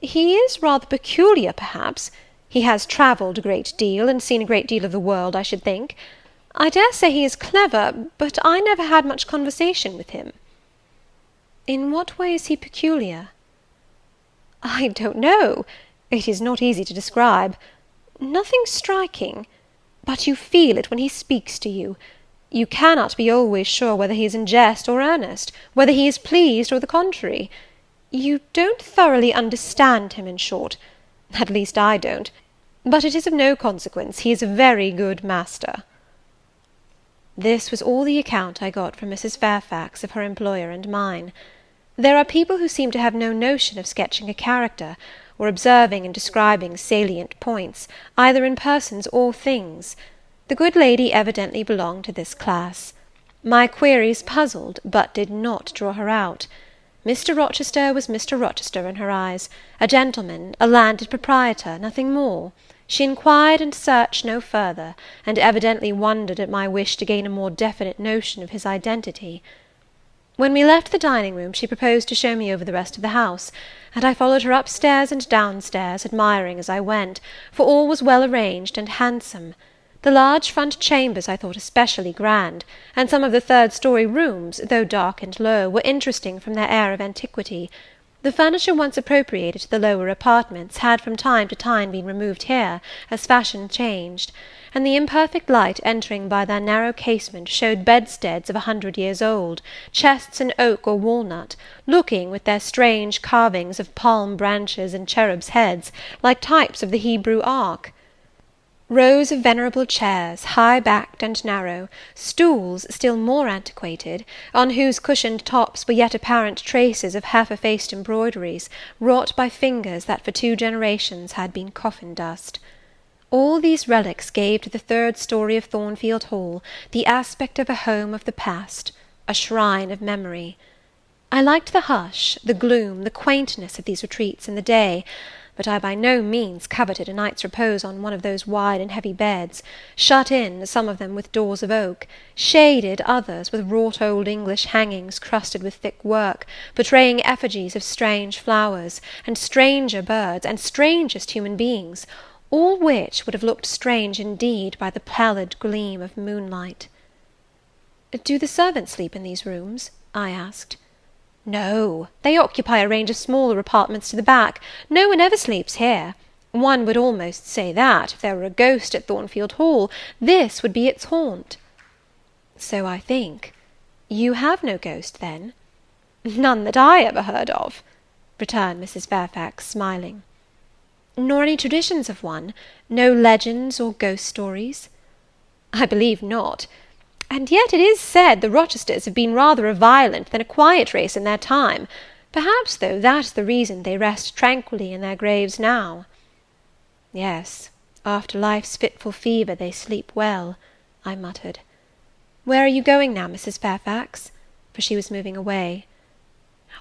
He is rather peculiar, perhaps. He has travelled a great deal, and seen a great deal of the world, I should think. I dare say he is clever, but I never had much conversation with him." "In what way is he peculiar?" "I don't know. It is not easy to describe. Nothing striking. But you feel it when he speaks to you. You cannot be always sure whether he is in jest or earnest, whether he is pleased or the contrary. You don't thoroughly understand him, in short. At least I don't. But it is of no consequence. He is a very good master." This was all the account I got from Mrs. Fairfax of her employer and mine. There are people who seem to have no notion of sketching a character, or observing and describing salient points, either in persons or things. The good lady evidently belonged to this class. My queries puzzled, but did not draw her out. Mr. Rochester was Mr. Rochester in her eyes, a gentleman, a landed proprietor, nothing more. She inquired and searched no further, and evidently wondered at my wish to gain a more definite notion of his identity. When we left the dining-room, she proposed to show me over the rest of the house, and I followed her upstairs and downstairs, admiring as I went, for all was well arranged and handsome. The large front chambers I thought especially grand, and some of the third-story rooms, though dark and low, were interesting from their air of antiquity. The furniture once appropriated to the lower apartments had from time to time been removed here, as fashion changed, and the imperfect light entering by their narrow casement showed bedsteads of 100 years old, chests in oak or walnut, looking, with their strange carvings of palm branches and cherubs' heads, like types of the Hebrew ark. Rows of venerable chairs, high-backed and narrow, stools still more antiquated, on whose cushioned tops were yet apparent traces of half-effaced embroideries, wrought by fingers that for 2 generations had been coffin-dust. All these relics gave to the 3rd story of Thornfield Hall the aspect of a home of the past, a shrine of memory. I liked the hush, the gloom, the quaintness of these retreats in the day, but I by no means coveted a night's repose on one of those wide and heavy beds, shut in, some of them with doors of oak, shaded, others with wrought old English hangings crusted with thick work, portraying effigies of strange flowers, and stranger birds, and strangest human beings, all which would have looked strange indeed by the pallid gleam of moonlight. "Do the servants sleep in these rooms?" I asked. "No, they occupy a range of smaller apartments to the back. No one ever sleeps here. One would almost say that, if there were a ghost at Thornfield Hall, this would be its haunt." "So I think. You have no ghost, then?" "None that I ever heard of," returned Mrs. Fairfax, smiling. "Nor any traditions of one? No legends or ghost stories?" "I believe not. And yet it is said the Rochesters have been rather a violent than a quiet race in their time. Perhaps, though, that's the reason they rest tranquilly in their graves now." "Yes, after life's fitful fever they sleep well," I muttered. "Where are you going now, Mrs. Fairfax?" For she was moving away.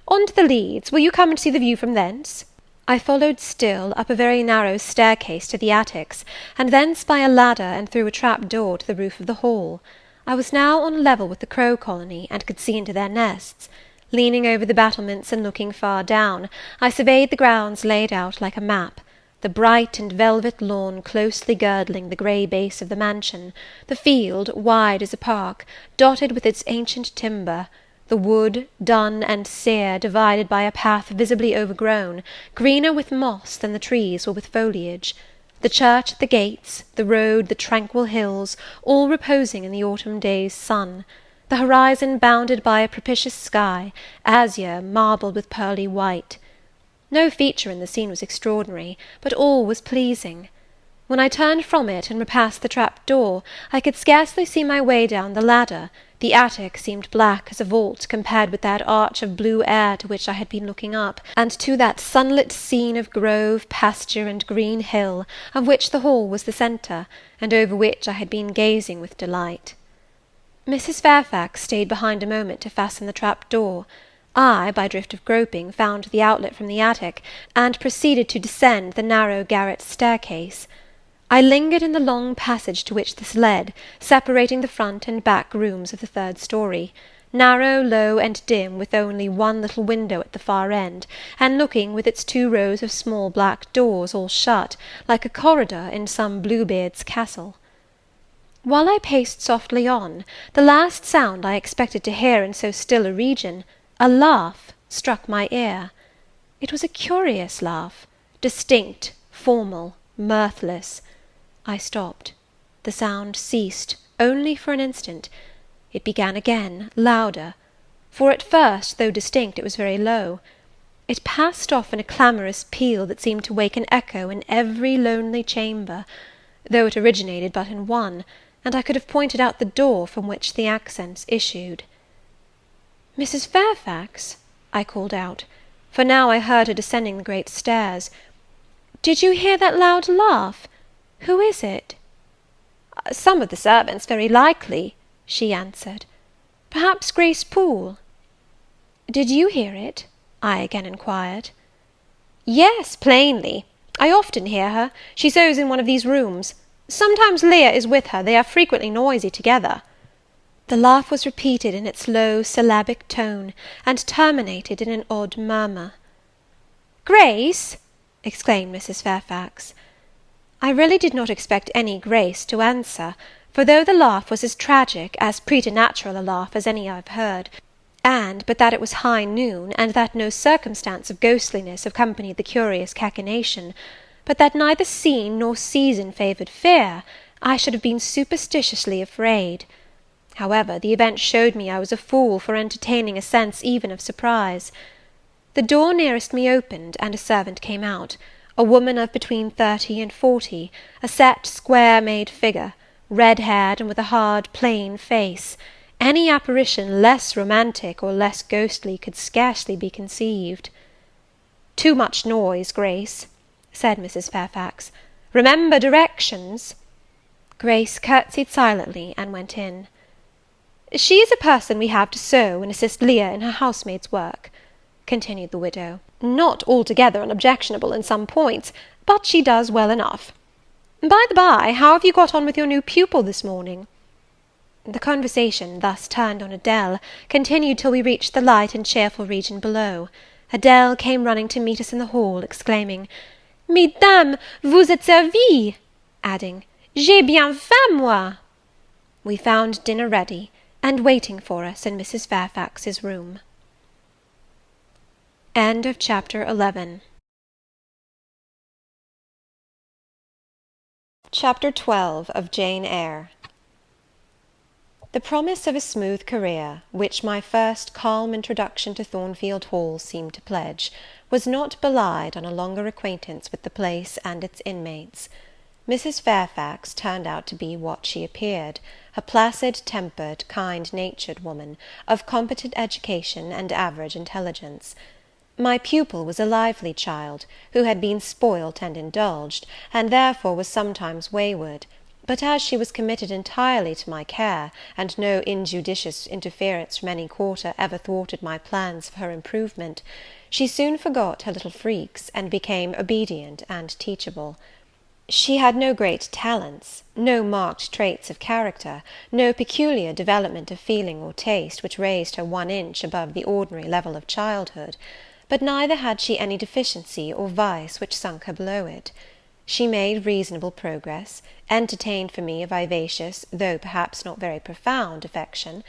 "On to the Leads. Will you come and see the view from thence?" I followed still, up a very narrow staircase to the attics, and thence by a ladder and through a trap-door to the roof of the hall. I was now on a level with the crow colony, and could see into their nests. Leaning over the battlements and looking far down, I surveyed the grounds laid out like a map, the bright and velvet lawn closely girdling the grey base of the mansion, the field, wide as a park, dotted with its ancient timber, the wood, dun and sere, divided by a path visibly overgrown, greener with moss than the trees or with foliage, the church at the gates, the road, the tranquil hills, all reposing in the autumn day's sun, the horizon bounded by a propitious sky, azure, marbled with pearly white. No feature in the scene was extraordinary, but all was pleasing. When I turned from it and repassed the trap-door, I could scarcely see my way down the ladder. The attic seemed black as a vault compared with that arch of blue air to which I had been looking up, and to that sunlit scene of grove, pasture, and green hill, of which the hall was the centre, and over which I had been gazing with delight. Mrs. Fairfax stayed behind a moment to fasten the trap-door. I, by drift of groping, found the outlet from the attic, and proceeded to descend the narrow garret staircase. I lingered in the long passage to which this led, separating the front and back rooms of the 3rd story, narrow, low, and dim, with only one little window at the far end, and looking, with its 2 rows of small black doors all shut, like a corridor in some Bluebeard's castle. While I paced softly on, the last sound I expected to hear in so still a region, a laugh, struck my ear. It was a curious laugh, distinct, formal, mirthless. I stopped. The sound ceased, only for an instant. It began again, louder; for at first, though distinct, it was very low. It passed off in a clamorous peal that seemed to wake an echo in every lonely chamber, though it originated but in one, and I could have pointed out the door from which the accents issued. "Mrs. Fairfax," I called out, for now I heard her descending the great stairs, "did you hear that loud laugh? Who is it?" "Some of the servants, very likely," she answered. "Perhaps Grace Poole." "Did you hear it?" I again inquired. "Yes, plainly. I often hear her. She sews in one of these rooms. Sometimes Leah is with her. They are frequently noisy together." The laugh was repeated in its low syllabic tone, and terminated in an odd murmur. "Grace!" exclaimed Mrs. Fairfax. I really did not expect any Grace to answer, for though the laugh was as tragic, as preternatural a laugh as any I have heard, and, but that it was high noon, and that no circumstance of ghostliness accompanied the curious cachinnation, but that neither scene nor season favoured fear, I should have been superstitiously afraid. However, the event showed me I was a fool for entertaining a sense even of surprise. The door nearest me opened, and a servant came out, a woman of between 30 and 40, a set, square-made figure, red-haired, and with a hard, plain face. Any apparition less romantic or less ghostly could scarcely be conceived. "Too much noise, Grace," said Mrs. Fairfax. "Remember directions." Grace curtsied silently, and went in. "She is a person we have to sew and assist Leah in her housemaid's work," continued the widow. "Not altogether unobjectionable in some points, but she does well enough. By the by, how have you got on with your new pupil this morning?" The conversation, thus turned on Adele, continued till we reached the light and cheerful region below. Adele came running to meet us in the hall, exclaiming, "Mesdames, vous êtes servies!" adding, "J'ai bien faim, moi!" We found dinner ready, and waiting for us in Mrs. Fairfax's room. Chapter XII. Chapter XII. Of Jane Eyre. The promise of a smooth career, which my first calm introduction to Thornfield Hall seemed to pledge, was not belied on a longer acquaintance with the place and its inmates. Mrs. Fairfax turned out to be what she appeared, a placid-tempered, kind-natured woman, of competent education and average intelligence. My pupil was a lively child, who had been spoilt and indulged, and therefore was sometimes wayward; but as she was committed entirely to my care, and no injudicious interference from any quarter ever thwarted my plans for her improvement, she soon forgot her little freaks, and became obedient and teachable. She had no great talents, no marked traits of character, no peculiar development of feeling or taste which raised her 1 inch above the ordinary level of childhood; but neither had she any deficiency or vice which sunk her below it. She made reasonable progress, entertained for me a vivacious, though perhaps not very profound, affection,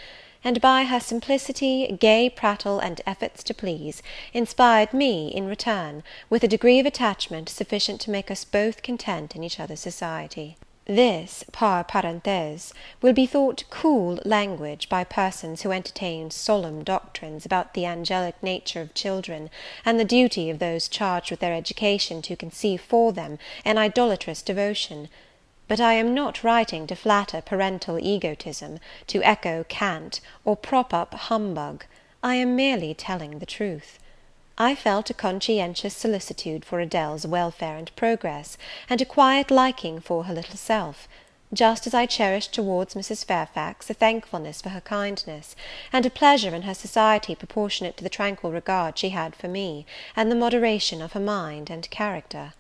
and by her simplicity, gay prattle, and efforts to please, inspired me, in return, with a degree of attachment sufficient to make us both content in each other's society. This, par parenthèse, will be thought cool language by persons who entertain solemn doctrines about the angelic nature of children, and the duty of those charged with their education to conceive for them an idolatrous devotion. But I am not writing to flatter parental egotism, to echo cant, or prop up humbug. I am merely telling the truth. I felt a conscientious solicitude for Adele's welfare and progress, and a quiet liking for her little self, just as I cherished towards Mrs. Fairfax a thankfulness for her kindness, and a pleasure in her society proportionate to the tranquil regard she had for me, and the moderation of her mind and character.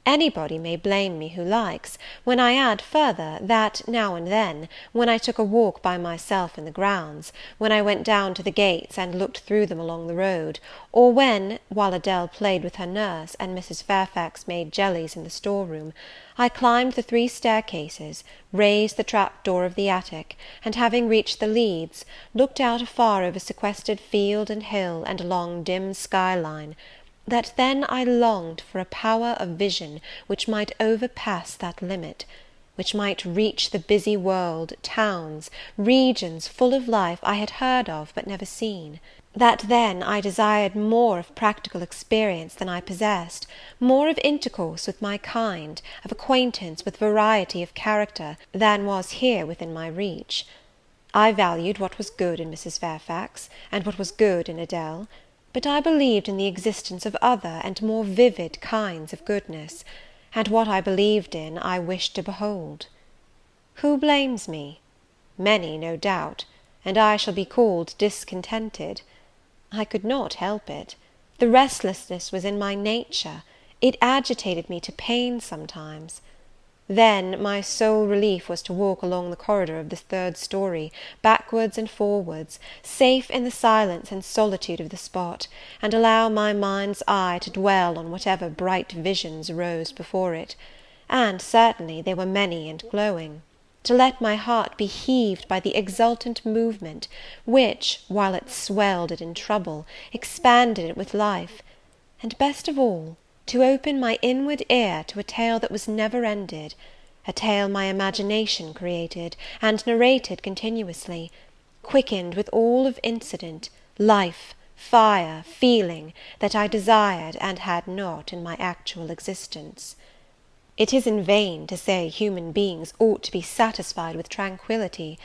Anybody may blame me who likes, when I add further, that now and then, when I took a walk by myself in the grounds, when I went down to the gates and looked through them along the road, or when, while Adele played with her nurse, and Mrs. Fairfax made jellies in the store-room, I climbed the 3 staircases, raised the trap-door of the attic, and having reached the leads, looked out afar over sequestered field and hill, and along dim sky-line, that then I longed for a power of vision which might overpass that limit, which might reach the busy world, towns, regions full of life I had heard of but never seen; that then I desired more of practical experience than I possessed, more of intercourse with my kind, of acquaintance with variety of character, than was here within my reach. I valued what was good in Mrs. Fairfax, and what was good in Adele; but I believed in the existence of other and more vivid kinds of goodness, and what I believed in I wished to behold. Who blames me? Many, no doubt, and I shall be called discontented. I could not help it. The restlessness was in my nature; it agitated me to pain sometimes. Then my sole relief was to walk along the corridor of the 3rd story, backwards and forwards, safe in the silence and solitude of the spot, and allow my mind's eye to dwell on whatever bright visions rose before it; and certainly they were many and glowing. to let my heart be heaved by the exultant movement, which, while it swelled it in trouble, expanded it with life; and, best of all, to open my inward ear to a tale that was never ended, a tale my imagination created, and narrated continuously, quickened with all of incident, life, fire, feeling, that I desired and had not in my actual existence. It is in vain to say human beings ought to be satisfied with tranquillity.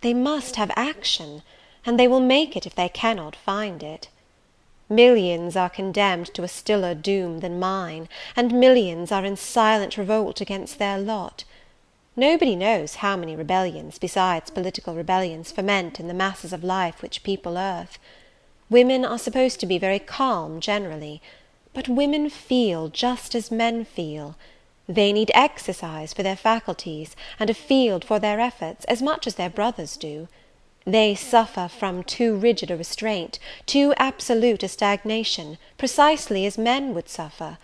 They must have action, and they will make it if they cannot find it. Millions are condemned to a stiller doom than mine, and millions are in silent revolt against their lot. Nobody knows how many rebellions, besides political rebellions, ferment in the masses of life which people earth. Women are supposed to be very calm generally, but women feel just as men feel. They need exercise for their faculties, and a field for their efforts, as much as their brothers do. They suffer from too rigid a restraint, too absolute a stagnation, precisely as men would suffer;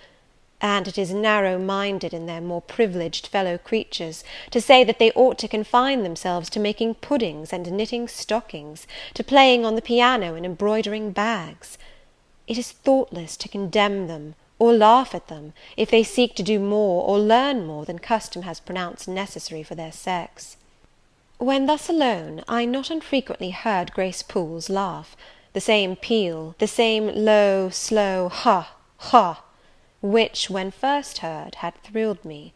and it is narrow-minded in their more privileged fellow creatures to say that they ought to confine themselves to making puddings and knitting stockings, to playing on the piano and embroidering bags. It is thoughtless to condemn them, or laugh at them, if they seek to do more or learn more than custom has pronounced necessary for their sex. When thus alone, I not unfrequently heard Grace Poole's laugh, the same peal, the same low, slow ha, ha, which, when first heard, had thrilled me.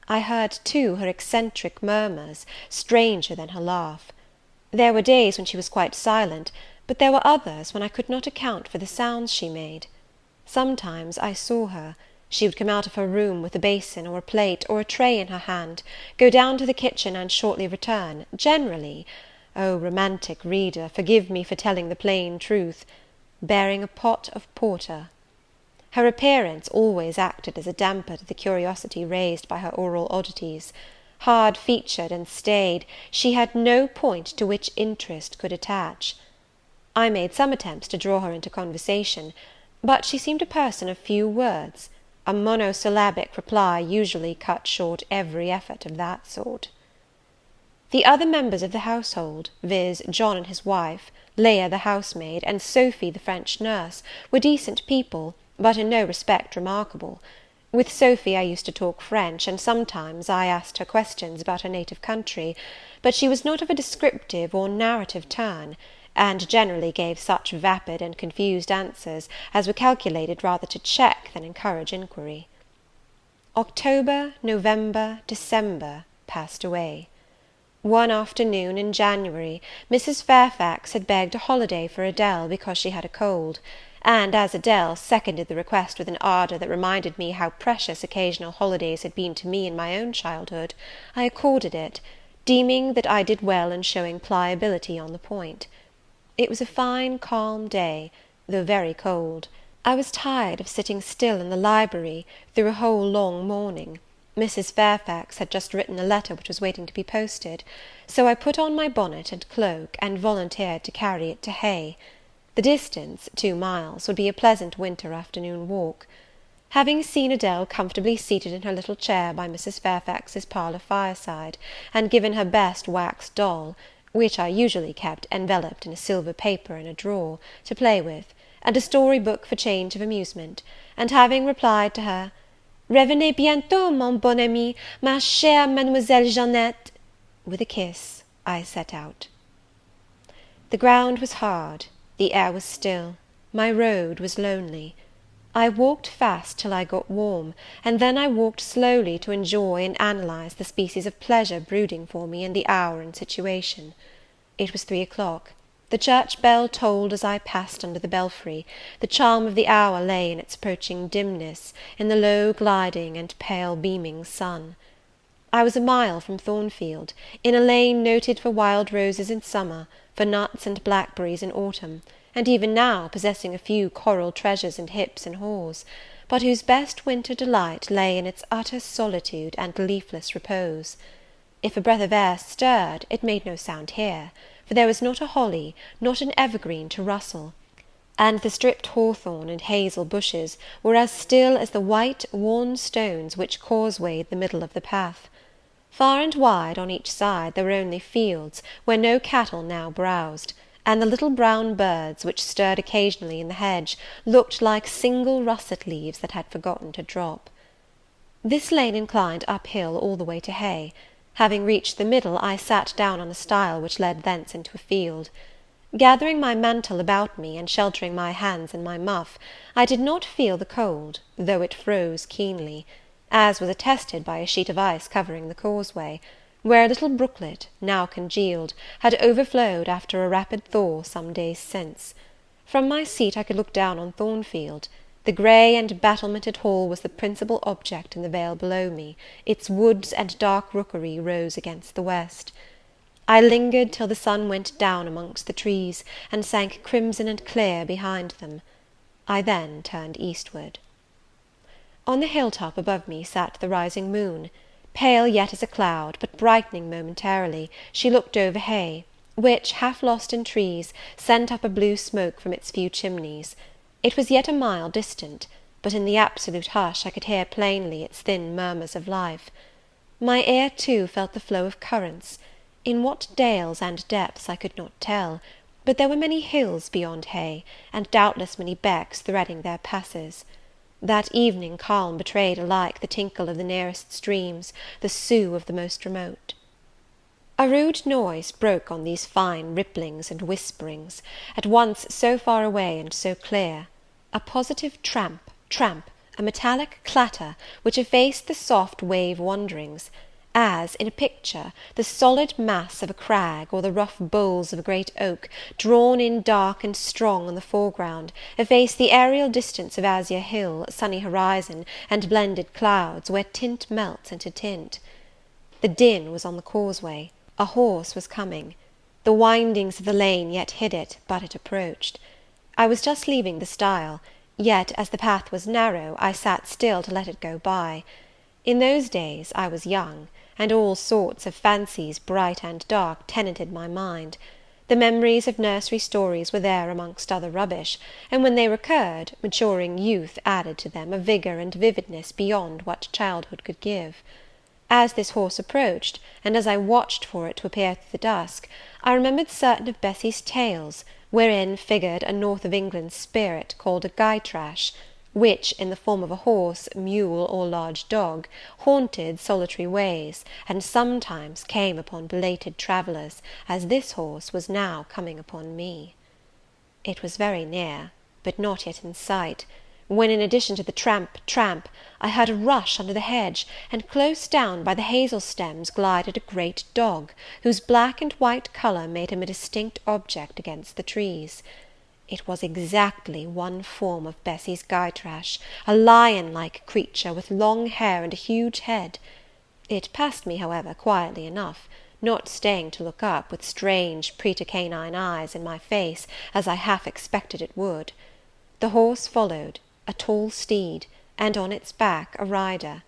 I heard, too, her eccentric murmurs, stranger than her laugh. There were days when she was quite silent, but there were others when I could not account for the sounds she made. Sometimes I saw her. She would come out of her room with a basin, or a plate, or a tray in her hand, go down to the kitchen, and shortly return, generally, oh, romantic reader, forgive me for telling the plain truth, bearing a pot of porter. Her appearance always acted as a damper to the curiosity raised by her oral oddities. Hard-featured and staid, she had no point to which interest could attach. I made some attempts to draw her into conversation, but she seemed a person of few words. A monosyllabic reply usually cut short every effort of that sort. The other members of the household, viz., John and his wife, Leah the housemaid, and Sophy the French nurse, were decent people, but in no respect remarkable. With Sophy I used to talk French, and sometimes I asked her questions about her native country, but she was not of a descriptive or narrative turn, and generally gave such vapid and confused answers as were calculated rather to check than encourage inquiry. October, November, December passed away. One afternoon in January, Mrs. Fairfax had begged a holiday for Adele because she had a cold, and as Adele seconded the request with an ardour that reminded me how precious occasional holidays had been to me in my own childhood, I accorded it, deeming that I did well in showing pliability on the point. It was a fine calm day, though very cold. I was tired of sitting still in the library through a whole long morning. Mrs. Fairfax had just written a letter which was waiting to be posted, so I put on my bonnet and cloak, and volunteered to carry it to Hay. The distance, 2 miles, would be a pleasant winter afternoon walk. Having seen Adele comfortably seated in her little chair by Mrs. Fairfax's parlour fireside, and given her best wax doll, which I usually kept enveloped in a silver paper in a drawer, to play with, and a story book for change of amusement, and having replied to her, "Revenez bientôt, mon bon ami, ma chère Mademoiselle Jeannette," with a kiss, I set out. The ground was hard, the air was still, my road was lonely. I walked fast till I got warm, and then I walked slowly to enjoy and analyse the species of pleasure brooding for me in the hour and situation. It was 3 o'clock. The church bell tolled as I passed under the belfry. The charm of the hour lay in its approaching dimness, in the low gliding and pale beaming sun. I was a mile from Thornfield, in a lane noted for wild roses in summer, for nuts and blackberries in autumn, and even now possessing a few coral treasures and hips and haws, but whose best winter delight lay in its utter solitude and leafless repose. If a breath of air stirred, it made no sound here, for there was not a holly, not an evergreen to rustle, and the stripped hawthorn and hazel bushes were as still as the white, worn stones which causewayed the middle of the path. Far and wide on each side there were only fields, where no cattle now browsed, and the little brown birds, which stirred occasionally in the hedge, looked like single russet leaves that had forgotten to drop. This lane inclined up-hill all the way to Hay. Having reached the middle, I sat down on a stile which led thence into a field. Gathering my mantle about me, and sheltering my hands in my muff, I did not feel the cold, though it froze keenly, as was attested by a sheet of ice covering the causeway, where a little brooklet, now congealed, had overflowed after a rapid thaw some days since. From my seat I could look down on Thornfield. The grey and battlemented hall was the principal object in the vale below me; its woods and dark rookery rose against the west. I lingered till the sun went down amongst the trees, and sank crimson and clear behind them. I then turned eastward. On the hill-top above me sat the rising moon. Pale yet as a cloud, but brightening momentarily, she looked over Hay, which, half lost in trees, sent up a blue smoke from its few chimneys. It was yet a mile distant, but in the absolute hush I could hear plainly its thin murmurs of life. My ear, too, felt the flow of currents. In what dales and depths I could not tell, but there were many hills beyond Hay, and doubtless many becks threading their passes. That evening calm betrayed alike the tinkle of the nearest streams, the sough of the most remote. A rude noise broke on these fine ripplings and whisperings, at once so far away and so clear; a positive tramp, tramp, a metallic clatter, which effaced the soft wave wanderings, as, in a picture, the solid mass of a crag, or the rough boles of a great oak, drawn in dark and strong on the foreground, efface the aerial distance of azure hill, sunny horizon, and blended clouds, where tint melts into tint. The din was on the causeway. A horse was coming. The windings of the lane yet hid it, but it approached. I was just leaving the stile, yet, as the path was narrow, I sat still to let it go by. In those days I was young, and all sorts of fancies, bright and dark, tenanted my mind. The memories of nursery stories were there amongst other rubbish, and when they recurred, maturing youth added to them a vigour and vividness beyond what childhood could give. As this horse approached, and as I watched for it to appear through the dusk, I remembered certain of Bessy's tales, wherein figured a north of England spirit called a Gytrash, which, in the form of a horse, mule, or large dog, haunted solitary ways, and sometimes came upon belated travellers, as this horse was now coming upon me. It was very near, but not yet in sight, when, in addition to the tramp, tramp, I heard a rush under the hedge, and close down by the hazel stems glided a great dog, whose black and white colour made him a distinct object against the trees. It was exactly one form of Bessy's Gytrash, a lion-like creature, with long hair and a huge head. It passed me, however, quietly enough, not staying to look up, with strange pretercanine eyes, in my face, as I half expected it would. The horse followed, a tall steed, and on its back a rider.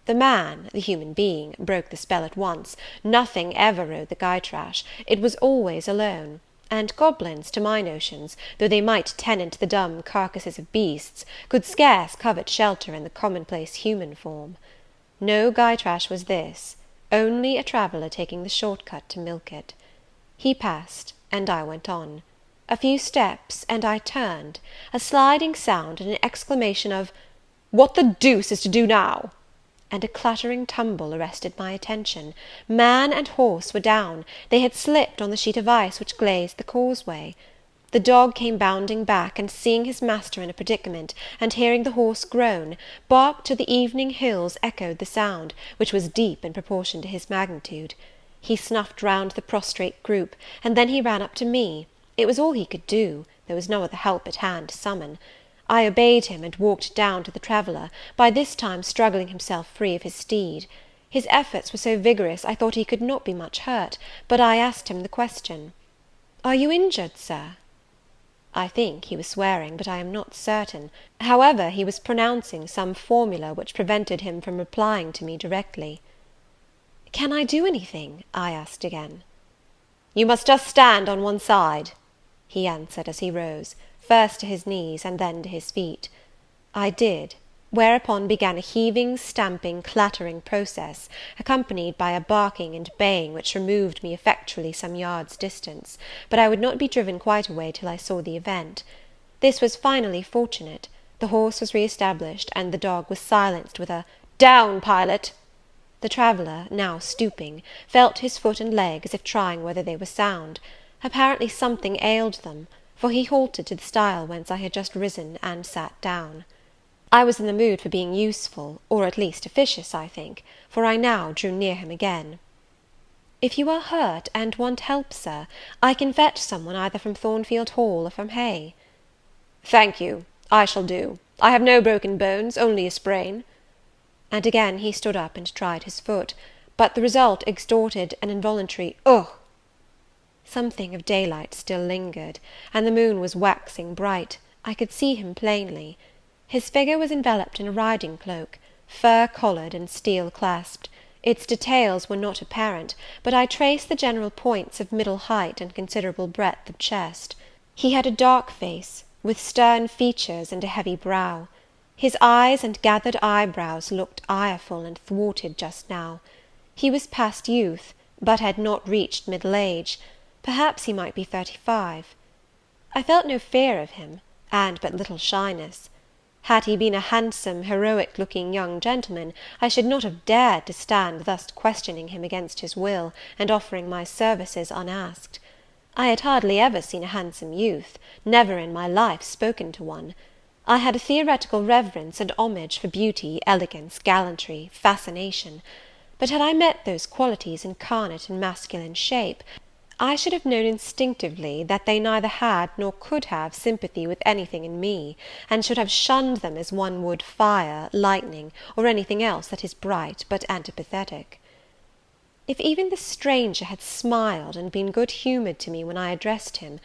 The man, the human being, broke the spell at once. Nothing ever rode the Gytrash; it was always alone; and goblins, to my notions, though they might tenant the dumb carcasses of beasts, could scarce covet shelter in the commonplace human form. No Gytrash was this, only a traveller taking the short cut to Milket. He passed, and I went on. A few steps, and I turned. A sliding sound, and an exclamation of "What the deuce is to do now?" and a clattering tumble arrested my attention. Man and horse were down; they had slipped on the sheet of ice which glazed the causeway. The dog came bounding back, and seeing his master in a predicament, and hearing the horse groan, barked till the evening hills echoed the sound, which was deep in proportion to his magnitude. He snuffed round the prostrate group, and then he ran up to me. It was all he could do; there was no other help at hand to summon. I obeyed him, and walked down to the traveller, by this time struggling himself free of his steed. His efforts were so vigorous, I thought he could not be much hurt, but I asked him the question, "Are you injured, sir?" I think he was swearing, but I am not certain. However, he was pronouncing some formula which prevented him from replying to me directly. "Can I do anything?" I asked again. "You must just stand on one side," he answered as he rose, first to his knees, and then to his feet. I did. whereupon began a heaving, stamping, clattering process, accompanied by a barking and baying which removed me effectually some yards distance, but I would not be driven quite away till I saw the event. This was finally fortunate; the horse was re-established, and the dog was silenced with a "Down, Pilot!" The traveller, now stooping, felt his foot and leg, as if trying whether they were sound. Apparently something ailed them, for he halted to the stile whence I had just risen, and sat down. I was in the mood for being useful, or at least officious, I think, for I now drew near him again. "If you are hurt, and want help, Sir, I can fetch some one either from Thornfield Hall or from Hay." "Thank you, I shall do. I have no broken bones, only a sprain." And again he stood up and tried his foot, but the result extorted an involuntary "Ugh!" Something of daylight still lingered, and the moon was waxing bright. I could see him plainly. His figure was enveloped in a riding cloak, fur-collared and steel-clasped. Its details were not apparent, but I traced the general points of middle height and considerable breadth of chest. He had a dark face, with stern features and a heavy brow. His eyes and gathered eyebrows looked ireful and thwarted just now. He was past youth, but had not reached middle age. Perhaps he might be 35. I felt no fear of him, and but little shyness. Had he been a handsome, heroic-looking young gentleman, I should not have dared to stand thus questioning him against his will, and offering my services unasked. I had hardly ever seen a handsome youth, never in my life spoken to one. I had a theoretical reverence and homage for beauty, elegance, gallantry, fascination; but had I met those qualities incarnate in masculine shape, I should have known instinctively that they neither had nor could have sympathy with anything in me, and should have shunned them as one would fire, lightning, or anything else that is bright but antipathetic. If even the stranger had smiled and been good-humoured to me when I addressed him,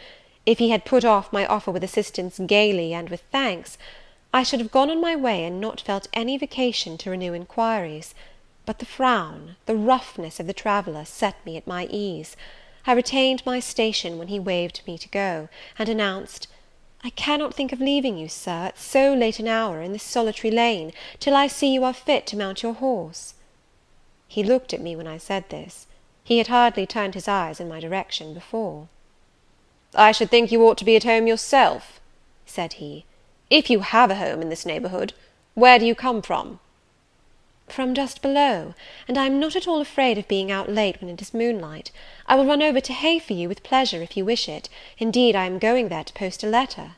if he had put off my offer with assistance gaily and with thanks, I should have gone on my way and not felt any vocation to renew inquiries; but the frown, the roughness of the traveller set me at my ease. I retained my station when he waved me to go, and announced, "I cannot think of leaving you, Sir, at so late an hour, in this solitary lane, till I see you are fit to mount your horse." He looked at me when I said this. He had hardly turned his eyes in my direction before. "I should think you ought to be at home yourself," said he, "if you have a home in this neighbourhood. Where do you come from?" "From just below, and I am not at all afraid of being out late when it is moonlight. I will run over to Hay for you with pleasure, if you wish it. Indeed, I am going there to post a letter."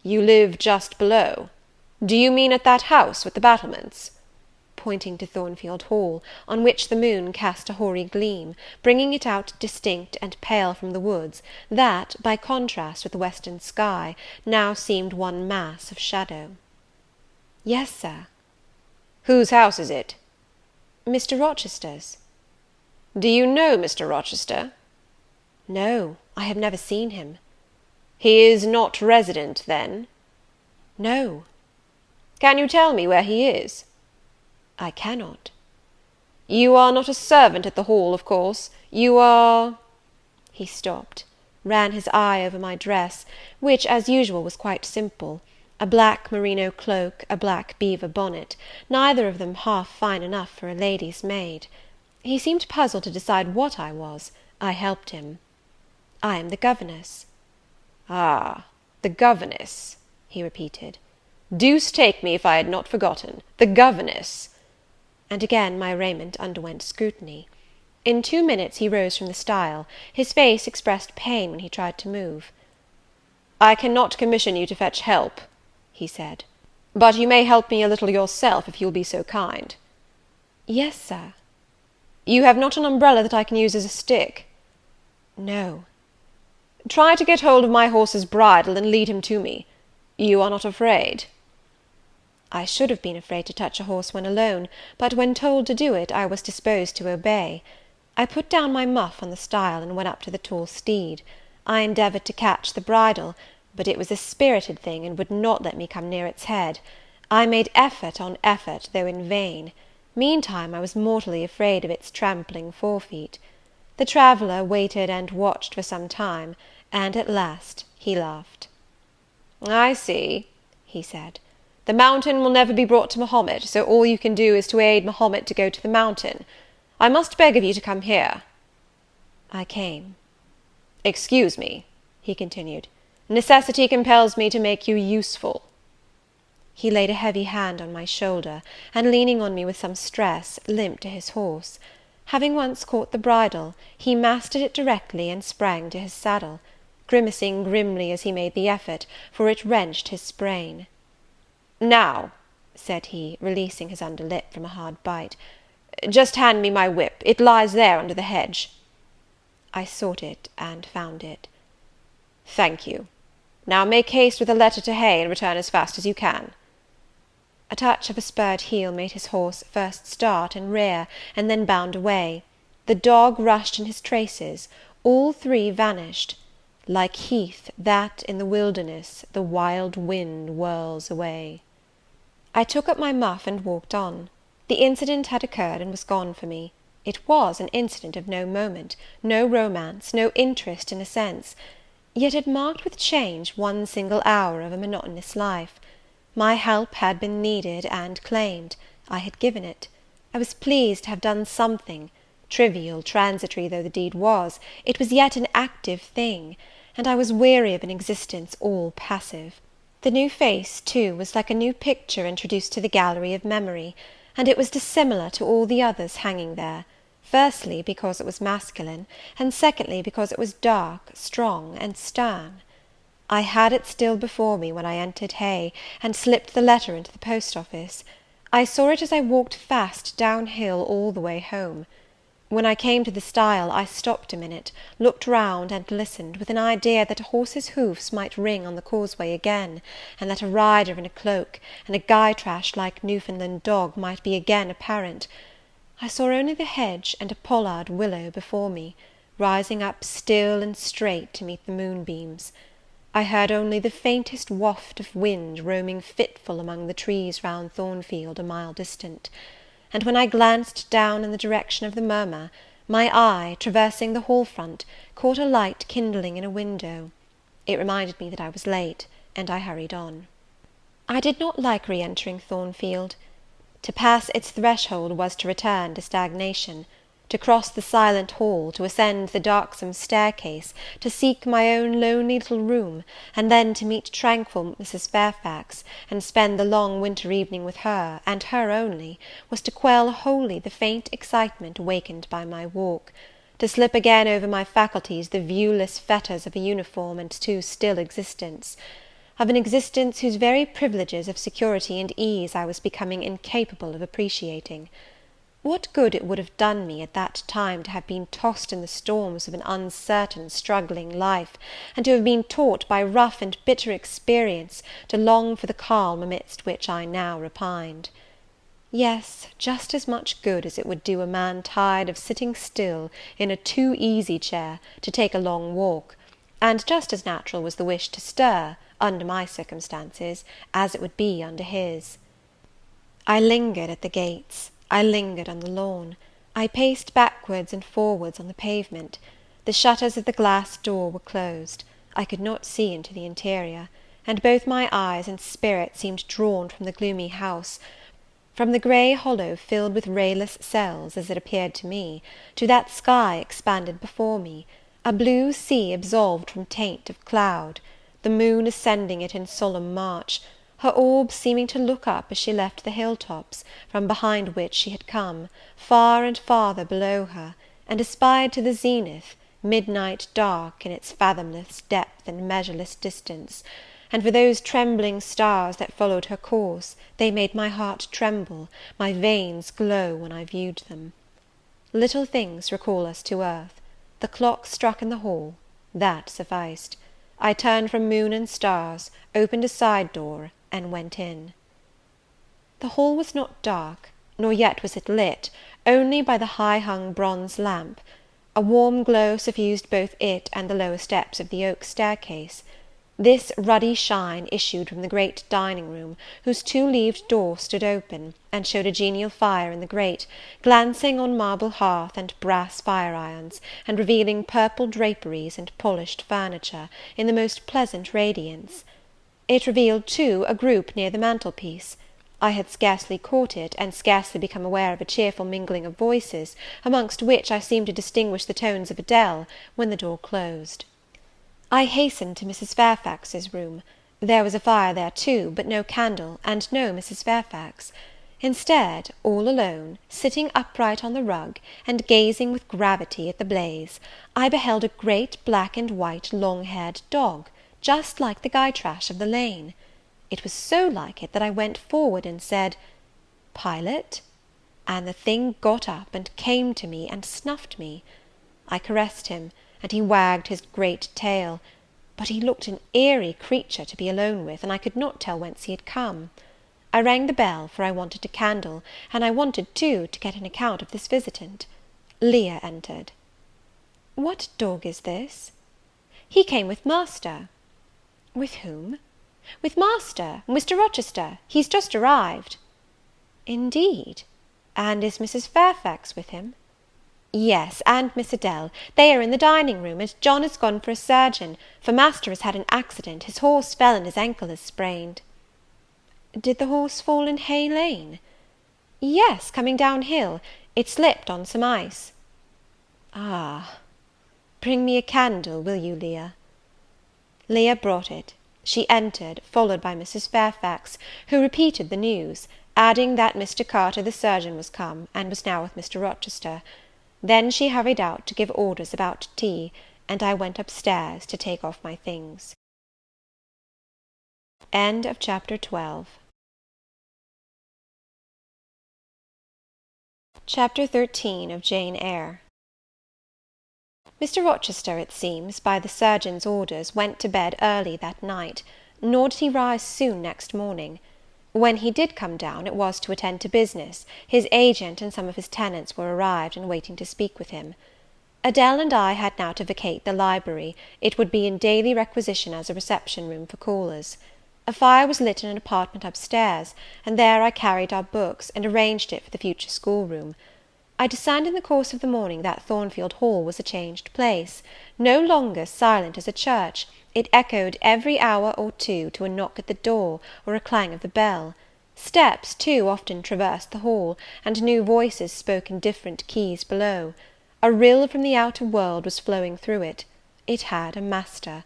"You live just below? Do you mean at that house with the battlements?" pointing to Thornfield Hall, on which the moon cast a hoary gleam, bringing it out distinct and pale from the woods, that, by contrast with the western sky, now seemed one mass of shadow. "Yes, Sir." "Whose house is it?" "Mr. Rochester's." "Do you know Mr. Rochester?" "No, I have never seen him." "He is not resident, then?" "No." "Can you tell me where he is?" "I cannot." "You are not a servant at the Hall, of course? You are—" He stopped, ran his eye over my dress, which, as usual, was quite simple, a black merino cloak, a black beaver bonnet, neither of them half fine enough for a lady's maid. He seemed puzzled to decide what I was. I helped him. "I am the governess." "Ah, the governess," he repeated. "Deuce take me if I had not forgotten, the governess." And again my raiment underwent scrutiny. In 2 minutes he rose from the stile. His face expressed pain when he tried to move. "I cannot commission you to fetch help," he said, "but you may help me a little yourself, if you will be so kind." "Yes, Sir." "You have not an umbrella that I can use as a stick?" "No." "Try to get hold of my horse's bridle, and lead him to me. You are not afraid?" I should have been afraid to touch a horse when alone, but when told to do it, I was disposed to obey. I put down my muff on the stile, and went up to the tall steed. I endeavoured to catch the bridle, but it was a spirited thing, and would not let me come near its head. I made effort on effort, though in vain. Meantime I was mortally afraid of its trampling forefeet. The traveller waited and watched for some time, and at last he laughed. "I see," he said. The mountain will never be brought to Mahomet, so all you can do is to aid Mahomet to go to the mountain. I must beg of you to come here." I came. "Excuse me," he continued, "necessity compels me to make you useful." He laid a heavy hand on my shoulder, and leaning on me with some stress, limped to his horse. Having once caught the bridle, he mastered it directly, and sprang to his saddle, grimacing grimly as he made the effort, for it wrenched his sprain. "Now," said he, releasing his under lip from a hard bite, "just hand me my whip. It lies there under the hedge." I sought it, and found it. "Thank you. Now make haste with a letter to Hay, and return as fast as you can." A touch of a spurred heel made his horse first start and rear, and then bound away. The dog rushed in his traces. All three vanished. Like heath that in the wilderness the wild wind whirls away. I took up my muff and walked on. The incident had occurred and was gone for me. It was an incident of no moment, no romance, no interest in a sense; yet it marked with change one single hour of a monotonous life. My help had been needed and claimed. I had given it. I was pleased to have done something. Trivial, transitory though the deed was, it was yet an active thing, and I was weary of an existence all passive. The new face, too, was like a new picture introduced to the gallery of memory, and it was dissimilar to all the others hanging there, firstly, because it was masculine, and secondly, because it was dark, strong, and stern. I had it still before me when I entered Hay, and slipped the letter into the post office. I saw it as I walked fast down hill all the way home. When I came to the stile, I stopped a minute, looked round, and listened, with an idea that a horse's hoofs might ring on the causeway again, and that a rider in a cloak, and a guy-trash like Newfoundland dog might be again apparent. I saw only the hedge and a pollard willow before me, rising up still and straight to meet the moonbeams. I heard only the faintest waft of wind roaming fitful among the trees round Thornfield, a mile distant; and when I glanced down in the direction of the murmur, my eye, traversing the hall front, caught a light kindling in a window. It reminded me that I was late, and I hurried on. I did not like re-entering Thornfield. To pass its threshold was to return to stagnation. To cross the silent hall, to ascend the darksome staircase, to seek my own lonely little room, and then to meet tranquil Mrs. Fairfax, and spend the long winter evening with her, and her only, was to quell wholly the faint excitement awakened by my walk; to slip again over my faculties the viewless fetters of a uniform and too still existence; of an existence whose very privileges of security and ease I was becoming incapable of appreciating. What good it would have done me at that time to have been tossed in the storms of an uncertain, struggling life, and to have been taught by rough and bitter experience to long for the calm amidst which I now repined. Yes, just as much good as it would do a man tired of sitting still in a too easy chair to take a long walk, and just as natural was the wish to stir, under my circumstances, as it would be under his. I lingered at the gates. I lingered on the lawn. I paced backwards and forwards on the pavement. The shutters of the glass door were closed. I could not see into the interior, and both my eyes and spirit seemed drawn from the gloomy house, from the grey hollow filled with rayless cells, as it appeared to me, to that sky expanded before me, a blue sea absolved from taint of cloud, the moon ascending it in solemn march, her orb seeming to look up as she left the hill-tops, from behind which she had come, far and farther below her, and aspired to the zenith, midnight dark in its fathomless depth and measureless distance; and for those trembling stars that followed her course, they made my heart tremble, my veins glow when I viewed them. Little things recall us to earth. The clock struck in the hall; that sufficed. I turned from moon and stars, opened a side door, and went in. The hall was not dark, nor yet was it lit, only by the high-hung bronze lamp. A warm glow suffused both it and the lower steps of the oak staircase. This ruddy shine issued from the great dining-room, whose two-leaved door stood open, and showed a genial fire in the grate, glancing on marble hearth and brass fire-irons, and revealing purple draperies and polished furniture, in the most pleasant radiance. It revealed, too, a group near the mantelpiece. I had scarcely caught it, and scarcely become aware of a cheerful mingling of voices, amongst which I seemed to distinguish the tones of Adele, when the door closed. I hastened to Mrs. Fairfax's room. There was a fire there too, but no candle, and no Mrs. Fairfax. Instead, all alone, sitting upright on the rug, and gazing with gravity at the blaze, I beheld a great black and white long-haired dog, just like the Gytrash of the lane. It was so like it that I went forward and said, "Pilot?" and the thing got up and came to me and snuffed me. I caressed him, and he wagged his great tail; but he looked an eerie creature to be alone with, and I could not tell whence he had come. I rang the bell, for I wanted a candle, and I wanted, too, to get an account of this visitant. Leah entered. "What dog is this?" "He came with master." "With whom?" "With master, Mr. Rochester. He's just arrived." "Indeed! And is Mrs. Fairfax with him?" "Yes, and Miss Adele. They are in the dining room, and John is gone for a surgeon, for master has had an accident. His horse fell, and his ankle is sprained." "Did the horse fall in Hay Lane?" "Yes, coming down hill. It slipped on some ice." "Ah! Bring me a candle, will you, Leah?" Leah brought it. She entered, followed by Mrs. Fairfax, who repeated the news, adding that Mr. Carter the surgeon was come, and was now with Mr. Rochester. Then she hurried out to give orders about tea, and I went upstairs to take off my things. Chapter 13 of Jane Eyre. Mr. Rochester, it seems, by the surgeon's orders, went to bed early that night, nor did he rise soon next morning. When he did come down, it was to attend to business. His agent and some of his tenants were arrived, and waiting to speak with him. Adele and I had now to vacate the library. It would be in daily requisition as a reception room for callers. A fire was lit in an apartment upstairs, and there I carried our books, and arranged it for the future schoolroom. I discerned in the course of the morning that Thornfield Hall was a changed place. No longer silent as a church, it echoed every hour or two to a knock at the door, or a clang of the bell. Steps, too, often traversed the hall, and new voices spoke in different keys below. A rill from the outer world was flowing through it. It had a master.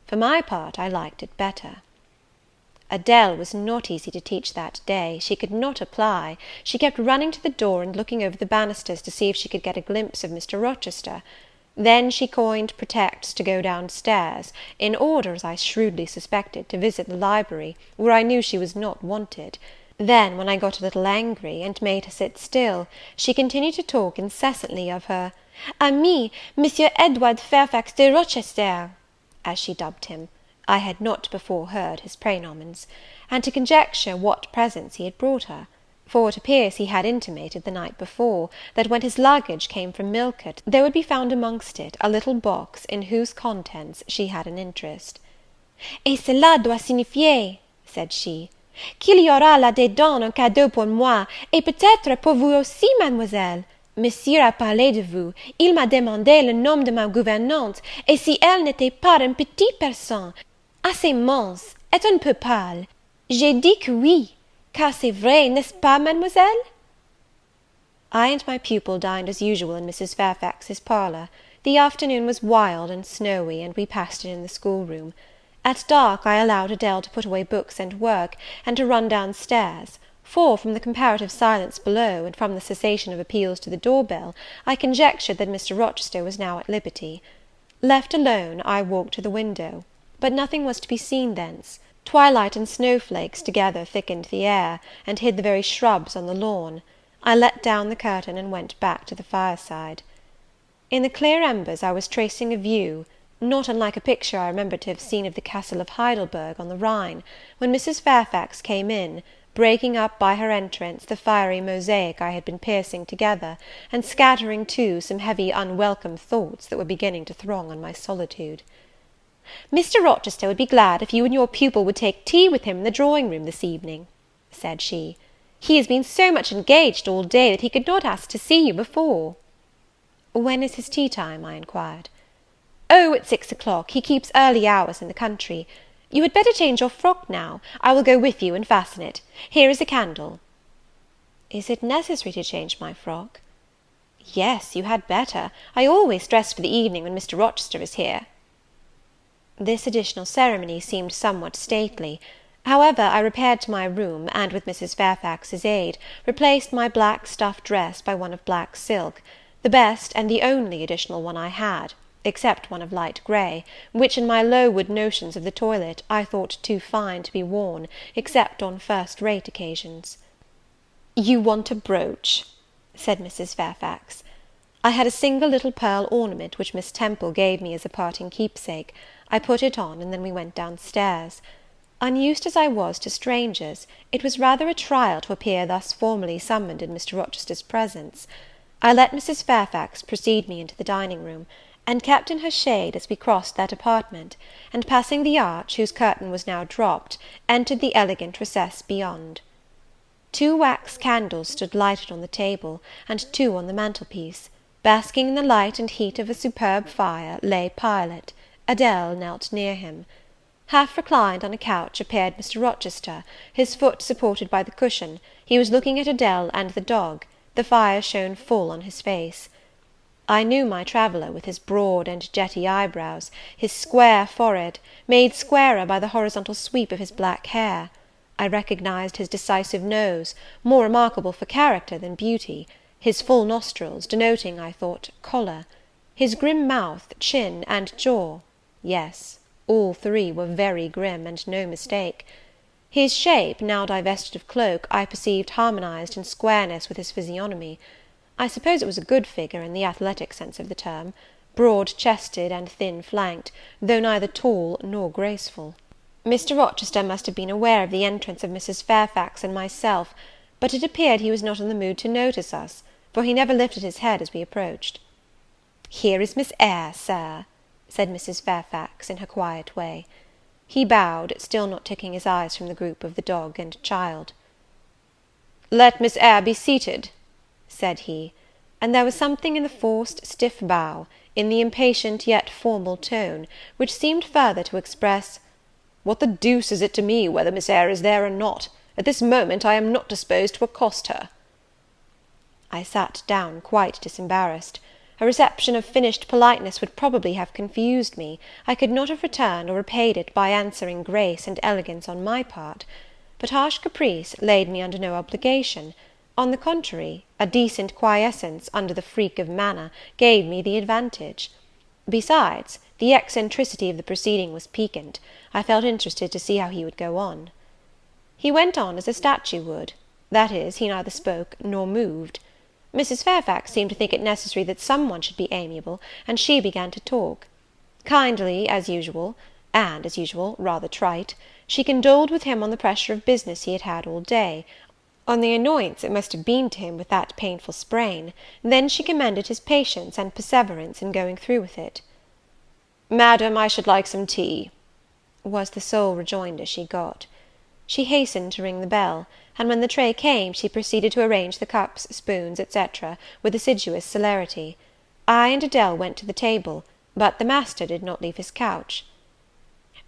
For my part, I liked it better. Adele was not easy to teach that day. She could not apply. She kept running to the door, and looking over the banisters to see if she could get a glimpse of Mr. Rochester. Then she coined pretexts to go downstairs, in order, as I shrewdly suspected, to visit the library, where I knew she was not wanted. Then, when I got a little angry, and made her sit still, she continued to talk incessantly of her ami, Monsieur Edward Fairfax de Rochester, as she dubbed him. I had not before heard his pranomens, and to conjecture what presents he had brought her; for it appears he had intimated the night before, that when his luggage came from Millcote, there would be found amongst it a little box in whose contents she had an interest. "Et cela doit signifier," said she, "qu'il y aura là dedans un cadeau pour moi, et peut-être pour vous aussi, mademoiselle. Monsieur a parlé de vous, il m'a demandé le nom de ma gouvernante, et si elle n'était pas une petite personne, assez mince, et un peu pâle. J'ai dit que oui, car c'est vrai, n'est-ce pas, mademoiselle?" I and my pupil dined as usual in Mrs. Fairfax's parlour. The afternoon was wild and snowy, and we passed it in the schoolroom. At dark I allowed Adele to put away books and work, and to run down stairs; for, from the comparative silence below, and from the cessation of appeals to the door-bell, I conjectured that Mr. Rochester was now at liberty. Left alone, I walked to the window, but nothing was to be seen thence. Twilight and snowflakes together thickened the air, and hid the very shrubs on the lawn. I let down the curtain, and went back to the fireside. In the clear embers I was tracing a view, not unlike a picture I remembered to have seen of the castle of Heidelberg on the Rhine, when Mrs. Fairfax came in, breaking up by her entrance the fiery mosaic I had been piecing together, and scattering, too, some heavy unwelcome thoughts that were beginning to throng on my solitude. "Mr. Rochester would be glad if you and your pupil would take tea with him in the drawing-room this evening," said she. "He has been so much engaged all day, that he could not ask to see you before." "When is his tea time?" I inquired. "Oh, at 6 o'clock. He keeps early hours in the country. You had better change your frock now. I will go with you and fasten it. Here is a candle." "Is it necessary to change my frock?" "Yes, you had better. I always dress for the evening when Mr. Rochester is here." This additional ceremony seemed somewhat stately. However, I repaired to my room, and, with Mrs. Fairfax's aid, replaced my black stuff dress by one of black silk, the best and the only additional one I had, except one of light grey, which, in my Lowood notions of the toilet, I thought too fine to be worn, except on first-rate occasions. "You want a brooch," said Mrs. Fairfax. I had a single little pearl ornament, which Miss Temple gave me as a parting keepsake. I put it on, and then we went downstairs. Unused as I was to strangers, it was rather a trial to appear thus formally summoned in Mr. Rochester's presence. I let Mrs. Fairfax precede me into the dining-room, and kept in her shade as we crossed that apartment, and, passing the arch, whose curtain was now dropped, entered the elegant recess beyond. 2 wax candles stood lighted on the table, and 2 on the mantelpiece. Basking in the light and heat of a superb fire lay Pilot. Adele knelt near him. Half reclined on a couch appeared Mr. Rochester, his foot supported by the cushion. He was looking at Adele and the dog. The fire shone full on his face. I knew my traveller, with his broad and jetty eyebrows, his square forehead, made squarer by the horizontal sweep of his black hair. I recognized his decisive nose, more remarkable for character than beauty, his full nostrils, denoting, I thought, choler, his grim mouth, chin, and jaw. Yes, all 3 were very grim, and no mistake. His shape, now divested of cloak, I perceived harmonized in squareness with his physiognomy. I suppose it was a good figure, in the athletic sense of the term, broad-chested and thin-flanked, though neither tall nor graceful. Mr. Rochester must have been aware of the entrance of Mrs. Fairfax and myself, but it appeared he was not in the mood to notice us, for he never lifted his head as we approached. "Here is Miss Eyre, sir," said Mrs. Fairfax, in her quiet way. He bowed, still not taking his eyes from the group of the dog and child. "Let Miss Eyre be seated," said he, and there was something in the forced, stiff bow, in the impatient yet formal tone, which seemed further to express, "What the deuce is it to me whether Miss Eyre is there or not? At this moment I am not disposed to accost her." I sat down quite disembarrassed. A reception of finished politeness would probably have confused me. I could not have returned or repaid it by answering grace and elegance on my part. But harsh caprice laid me under no obligation. On the contrary, a decent quiescence, under the freak of manner, gave me the advantage. Besides, the eccentricity of the proceeding was piquant. I felt interested to see how he would go on. He went on as a statue would. That is, he neither spoke nor moved. Mrs. Fairfax seemed to think it necessary that some one should be amiable, and she began to talk. Kindly, as usual, and, as usual, rather trite, she condoled with him on the pressure of business he had had all day, on the annoyance it must have been to him with that painful sprain. Then she commended his patience and perseverance in going through with it. "Madam, I should like some tea," was the sole rejoinder she got. She hastened to ring the bell, and when the tray came, she proceeded to arrange the cups, spoons, etc., with assiduous celerity. I and Adele went to the table, but the master did not leave his couch.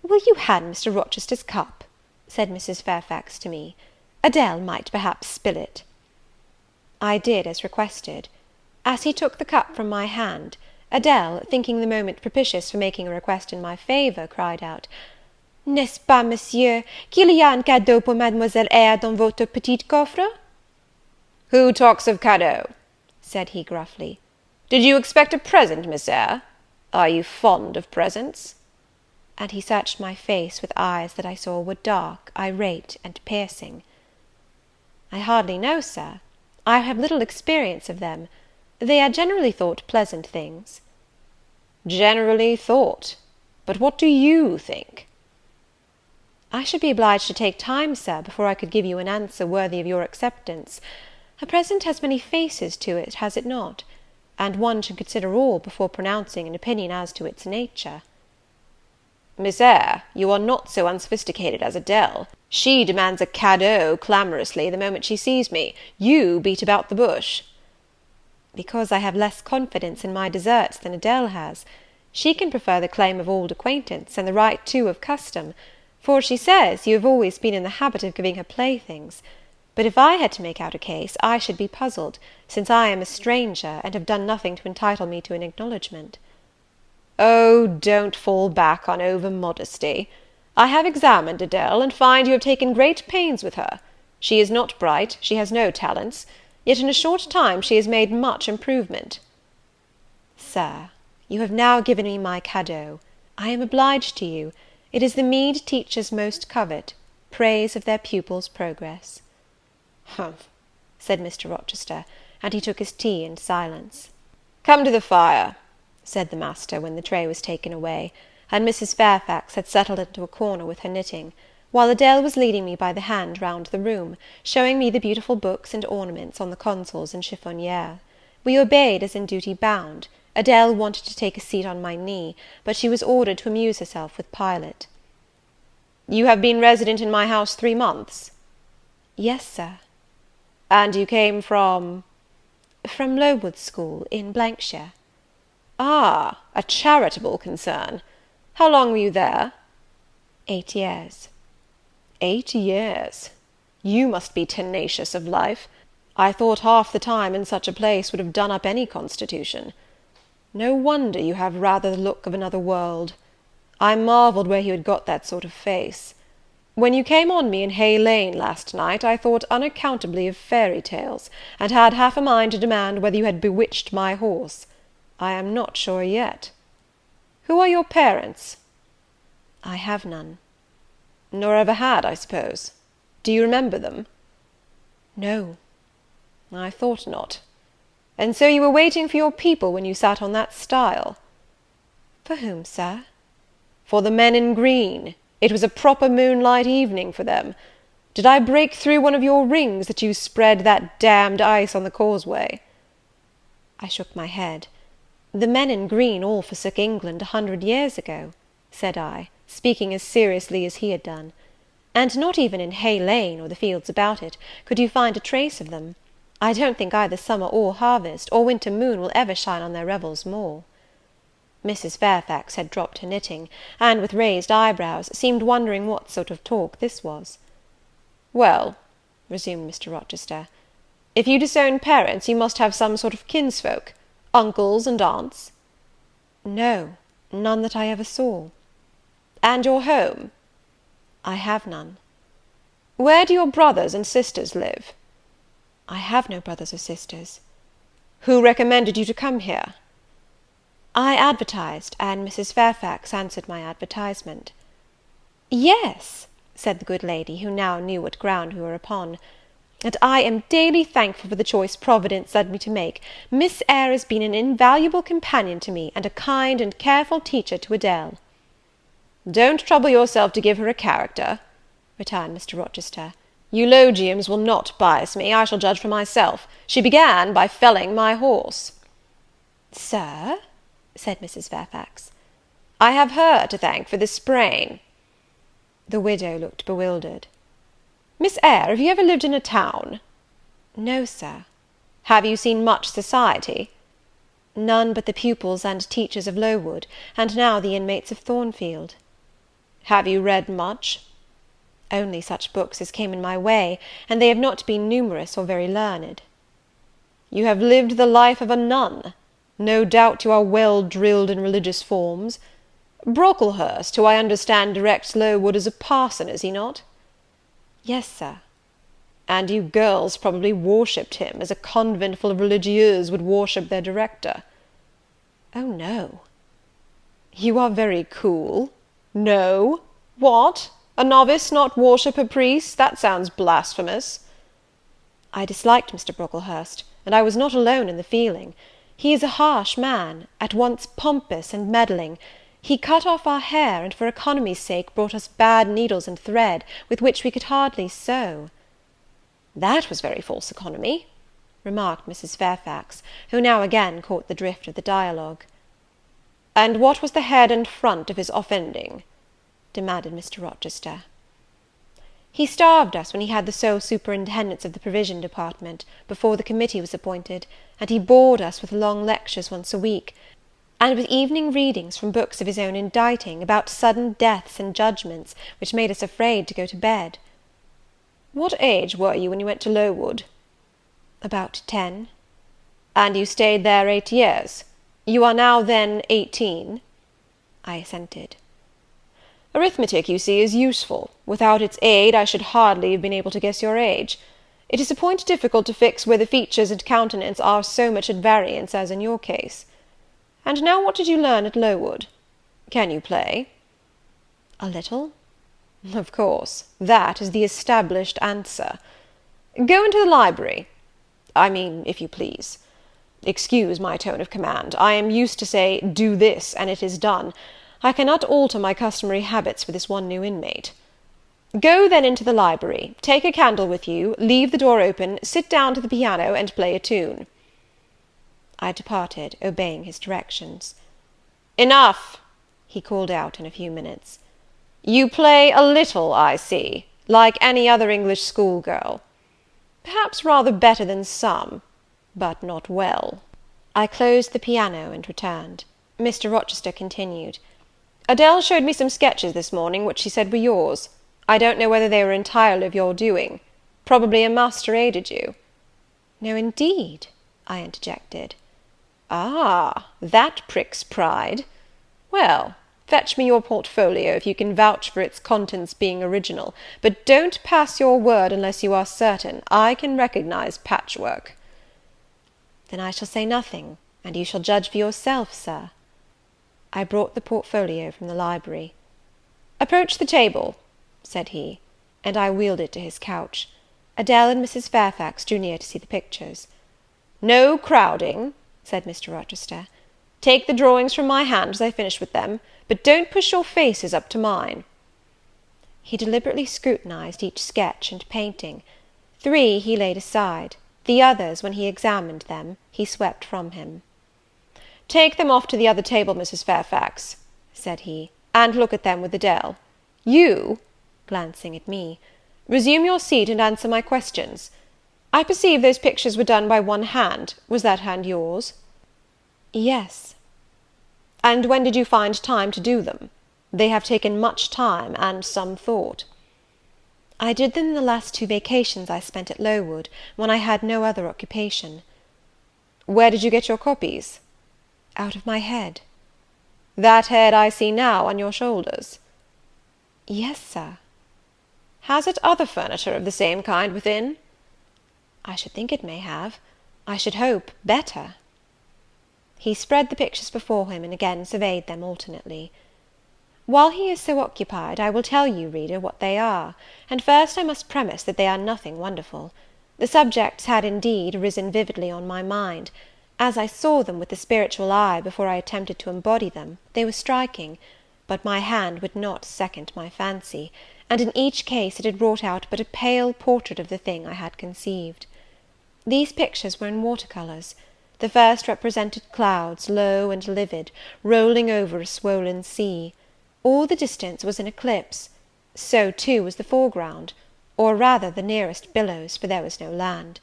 "Will you hand Mr. Rochester's cup?" said Mrs. Fairfax to me. "Adele might perhaps spill it." I did as requested. As he took the cup from my hand, Adele, thinking the moment propitious for making a request in my favour, cried out, "N'est-ce pas, monsieur, qu'il y a un cadeau pour Mademoiselle Eyre dans votre petit coffre?" "Who talks of cadeau?" said he gruffly. "Did you expect a present, Miss Eyre? Are you fond of presents?" And he searched my face with eyes that I saw were dark, irate, and piercing. "I hardly know, sir. I have little experience of them. They are generally thought pleasant things." "Generally thought? But what do you think?" "I should be obliged to take time, sir, before I could give you an answer worthy of your acceptance. A present has many faces to it, has it not? And one should consider all before pronouncing an opinion as to its nature." "Miss Eyre, you are not so unsophisticated as Adele. She demands a cadeau clamorously the moment she sees me. You beat about the bush." "Because I have less confidence in my deserts than Adele has. She can prefer the claim of old acquaintance, and the right too of custom. for she says you have always been in the habit of giving her playthings. But if I had to make out a case, I should be puzzled, since I am a stranger, and have done nothing to entitle me to an acknowledgment." "Oh, don't fall back on over-modesty. I have examined Adele, and find you have taken great pains with her. She is not bright, she has no talents, yet in a short time she has made much improvement." "Sir, you have now given me my cadeau. I am obliged to you. It is the meed teachers most covet, praise of their pupils' progress." "Humph," said Mr. Rochester, and he took his tea in silence. "Come to the fire," said the master, when the tray was taken away, and Mrs. Fairfax had settled into a corner with her knitting, while Adele was leading me by the hand round the room, showing me the beautiful books and ornaments on the consoles and chiffoniere. We obeyed as in duty bound. Adele wanted to take a seat on my knee, but she was ordered to amuse herself with Pilot. "You have been resident in my house 3 months?" "Yes, sir." "And you came from—" "From Lowood School, in shire." "Ah, a charitable concern. How long were you there?" 8 years. 8 years! You must be tenacious of life. I thought half the time in such a place would have done up any constitution. No wonder you have rather the look of another world. I marvelled where you had got that sort of face. When you came on me in Hay Lane last night, I thought unaccountably of fairy tales, and had half a mind to demand whether you had bewitched my horse. I am not sure yet. Who are your parents?" "I have none." "Nor ever had, I suppose. Do you remember them?" "No." "I thought not. And so you were waiting for your people when you sat on that stile?" "For whom, sir?" "For the men in green. It was a proper moonlight evening for them. Did I break through one of your rings, that you spread that damned ice on the causeway?" I shook my head. "The men in green all forsook England 100 years ago," said I, speaking as seriously as he had done; "and not even in Hay Lane, or the fields about it, could you find a trace of them. I don't think either summer or harvest, or winter moon, will ever shine on their revels more." Mrs. Fairfax had dropped her knitting, and, with raised eyebrows, seemed wondering what sort of talk this was. "Well," resumed Mr. Rochester, "if you disown parents, you must have some sort of kinsfolk, uncles and aunts?" "No, none that I ever saw." "And your home?" "I have none." "Where do your brothers and sisters live?" "I have no brothers or sisters." "Who recommended you to come here?" "I advertised, and Mrs. Fairfax answered my advertisement." "Yes," said the good lady, who now knew what ground we were upon, "and I am daily thankful for the choice Providence led me to make. Miss Eyre has been an invaluable companion to me, and a kind and careful teacher to Adele." "Don't trouble yourself to give her a character," returned Mr. Rochester. "Eulogiums will not bias me, I shall judge for myself. She began by felling my horse." "Sir?" said Mrs. Fairfax. "I have her to thank for this sprain." The widow looked bewildered. "Miss Eyre, have you ever lived in a town?" "No, sir." "Have you seen much society?" "None but the pupils and teachers of Lowood, and now the inmates of Thornfield." "Have you read much?" "Only such books as came in my way, and they have not been numerous or very learned." "You have lived the life of a nun. No doubt you are well drilled in religious forms. Brocklehurst, who I understand directs Lowood, is a parson, is he not?" "Yes, sir." "And you girls probably worshipped him, as a convent full of religieuses would worship their director." "Oh, no." "You are very cool. No? What? A novice not worship her priest? That sounds blasphemous." "I disliked Mr. Brocklehurst, and I was not alone in the feeling. He is a harsh man, at once pompous and meddling. He cut off our hair, and for economy's sake brought us bad needles and thread, with which we could hardly sew." "That was very false economy," remarked Mrs. Fairfax, who now again caught the drift of the dialogue. "And what was the head and front of his offending?" demanded Mr. Rochester. "He starved us when he had the sole superintendence of the provision department, before the committee was appointed, and he bored us with long lectures once a week. and with evening readings from books of his own inditing, about sudden deaths and judgments, which made us afraid to go to bed. What age were you when you went to Lowood? About 10. And you stayed there 8 years? You are now, then, 18? I assented. Arithmetic, you see, is useful. Without its aid, I should hardly have been able to guess your age. It is a point difficult to fix where the features and countenance are so much at variance as in your case. And now what did you learn at Lowood? Can you play? A little. Of course, that is the established answer. Go into the library. I mean, if you please. Excuse my tone of command. I am used to say, do this, and it is done. I cannot alter my customary habits for this one new inmate. Go then into the library, take a candle with you, leave the door open, sit down to the piano, and play a tune. I departed, obeying his directions. Enough, he called out in a few minutes. You play a little, I see, like any other English schoolgirl. Perhaps rather better than some, but not well. I closed the piano and returned. Mr. Rochester continued. Adele showed me some sketches this morning, which she said were yours. I don't know whether they were entirely of your doing. Probably a master aided you. No, indeed, I interjected. Ah, that pricks pride. Well, fetch me your portfolio, if you can vouch for its contents being original, but don't pass your word unless you are certain. I can recognize patchwork. Then I shall say nothing, and you shall judge for yourself, sir. I brought the portfolio from the library. Approach the table, said he, and I wheeled it to his couch. Adele and Mrs. Fairfax drew near to see the pictures. No crowding, said Mr. Rochester. Take the drawings from my hand as I finish with them, but don't push your faces up to mine. He deliberately scrutinized each sketch and painting. 3 he laid aside. The others, when he examined them, he swept from him. Take them off to the other table, Mrs. Fairfax, said he, and look at them with Adele. You, glancing at me, resume your seat and answer my questions. I perceive those pictures were done by one hand. Was that hand yours? Yes. And when did you find time to do them? They have taken much time and some thought. I did them in the last 2 vacations I spent at Lowood, when I had no other occupation. Where did you get your copies? Out of my head. That head I see now on your shoulders? Yes, sir. Has it other furniture of the same kind within? I should think it may have. I should hope better. He spread the pictures before him, and again surveyed them alternately. While he is so occupied, I will tell you, reader, what they are, and first I must premise that they are nothing wonderful. The subjects had indeed risen vividly on my mind. As I saw them with the spiritual eye before I attempted to embody them, they were striking, but my hand would not second my fancy, and in each case it had wrought out but a pale portrait of the thing I had conceived. These pictures were in water-colours. The first represented clouds, low and livid, rolling over a swollen sea. All the distance was an eclipse. So, too, was the foreground, or rather the nearest billows, for there was no land.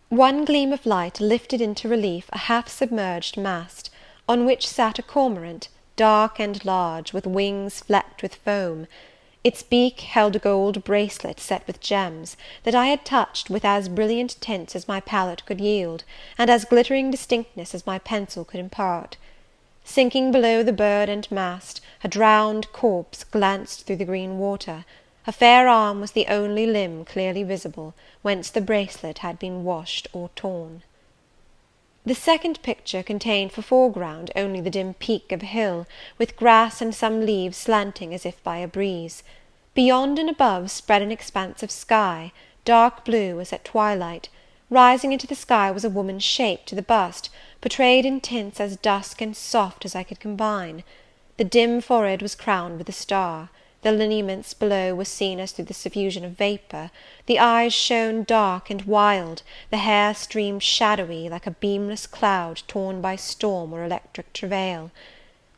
One gleam of light lifted into relief a half-submerged mast, on which sat a cormorant, dark and large, with wings flecked with foam. Its beak held a gold bracelet set with gems, that I had touched with as brilliant tints as my palette could yield, and as glittering distinctness as my pencil could impart. Sinking below the bird and mast, a drowned corpse glanced through the green water. A fair arm was the only limb clearly visible, whence the bracelet had been washed or torn. The second picture contained for foreground only the dim peak of a hill, with grass and some leaves slanting as if by a breeze. Beyond and above spread an expanse of sky, dark blue as at twilight. Rising into the sky was a woman's shape to the bust, portrayed in tints as dusk and soft as I could combine. The dim forehead was crowned with a star. The lineaments below were seen as through the suffusion of vapour. The eyes shone dark and wild, the hair streamed shadowy, like a beamless cloud torn by storm or electric travail.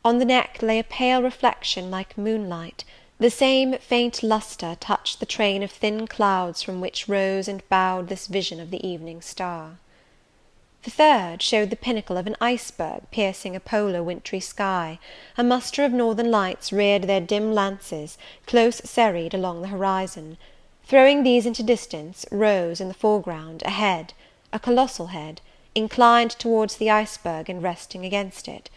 On the neck lay a pale reflection like moonlight. The same faint lustre touched the train of thin clouds from which rose and bowed this vision of the evening star. The third showed the pinnacle of an iceberg piercing a polar wintry sky. A muster of northern lights reared their dim lances, close serried along the horizon. Throwing these into distance, rose, in the foreground, a head, a colossal head, inclined towards the iceberg and resting against it.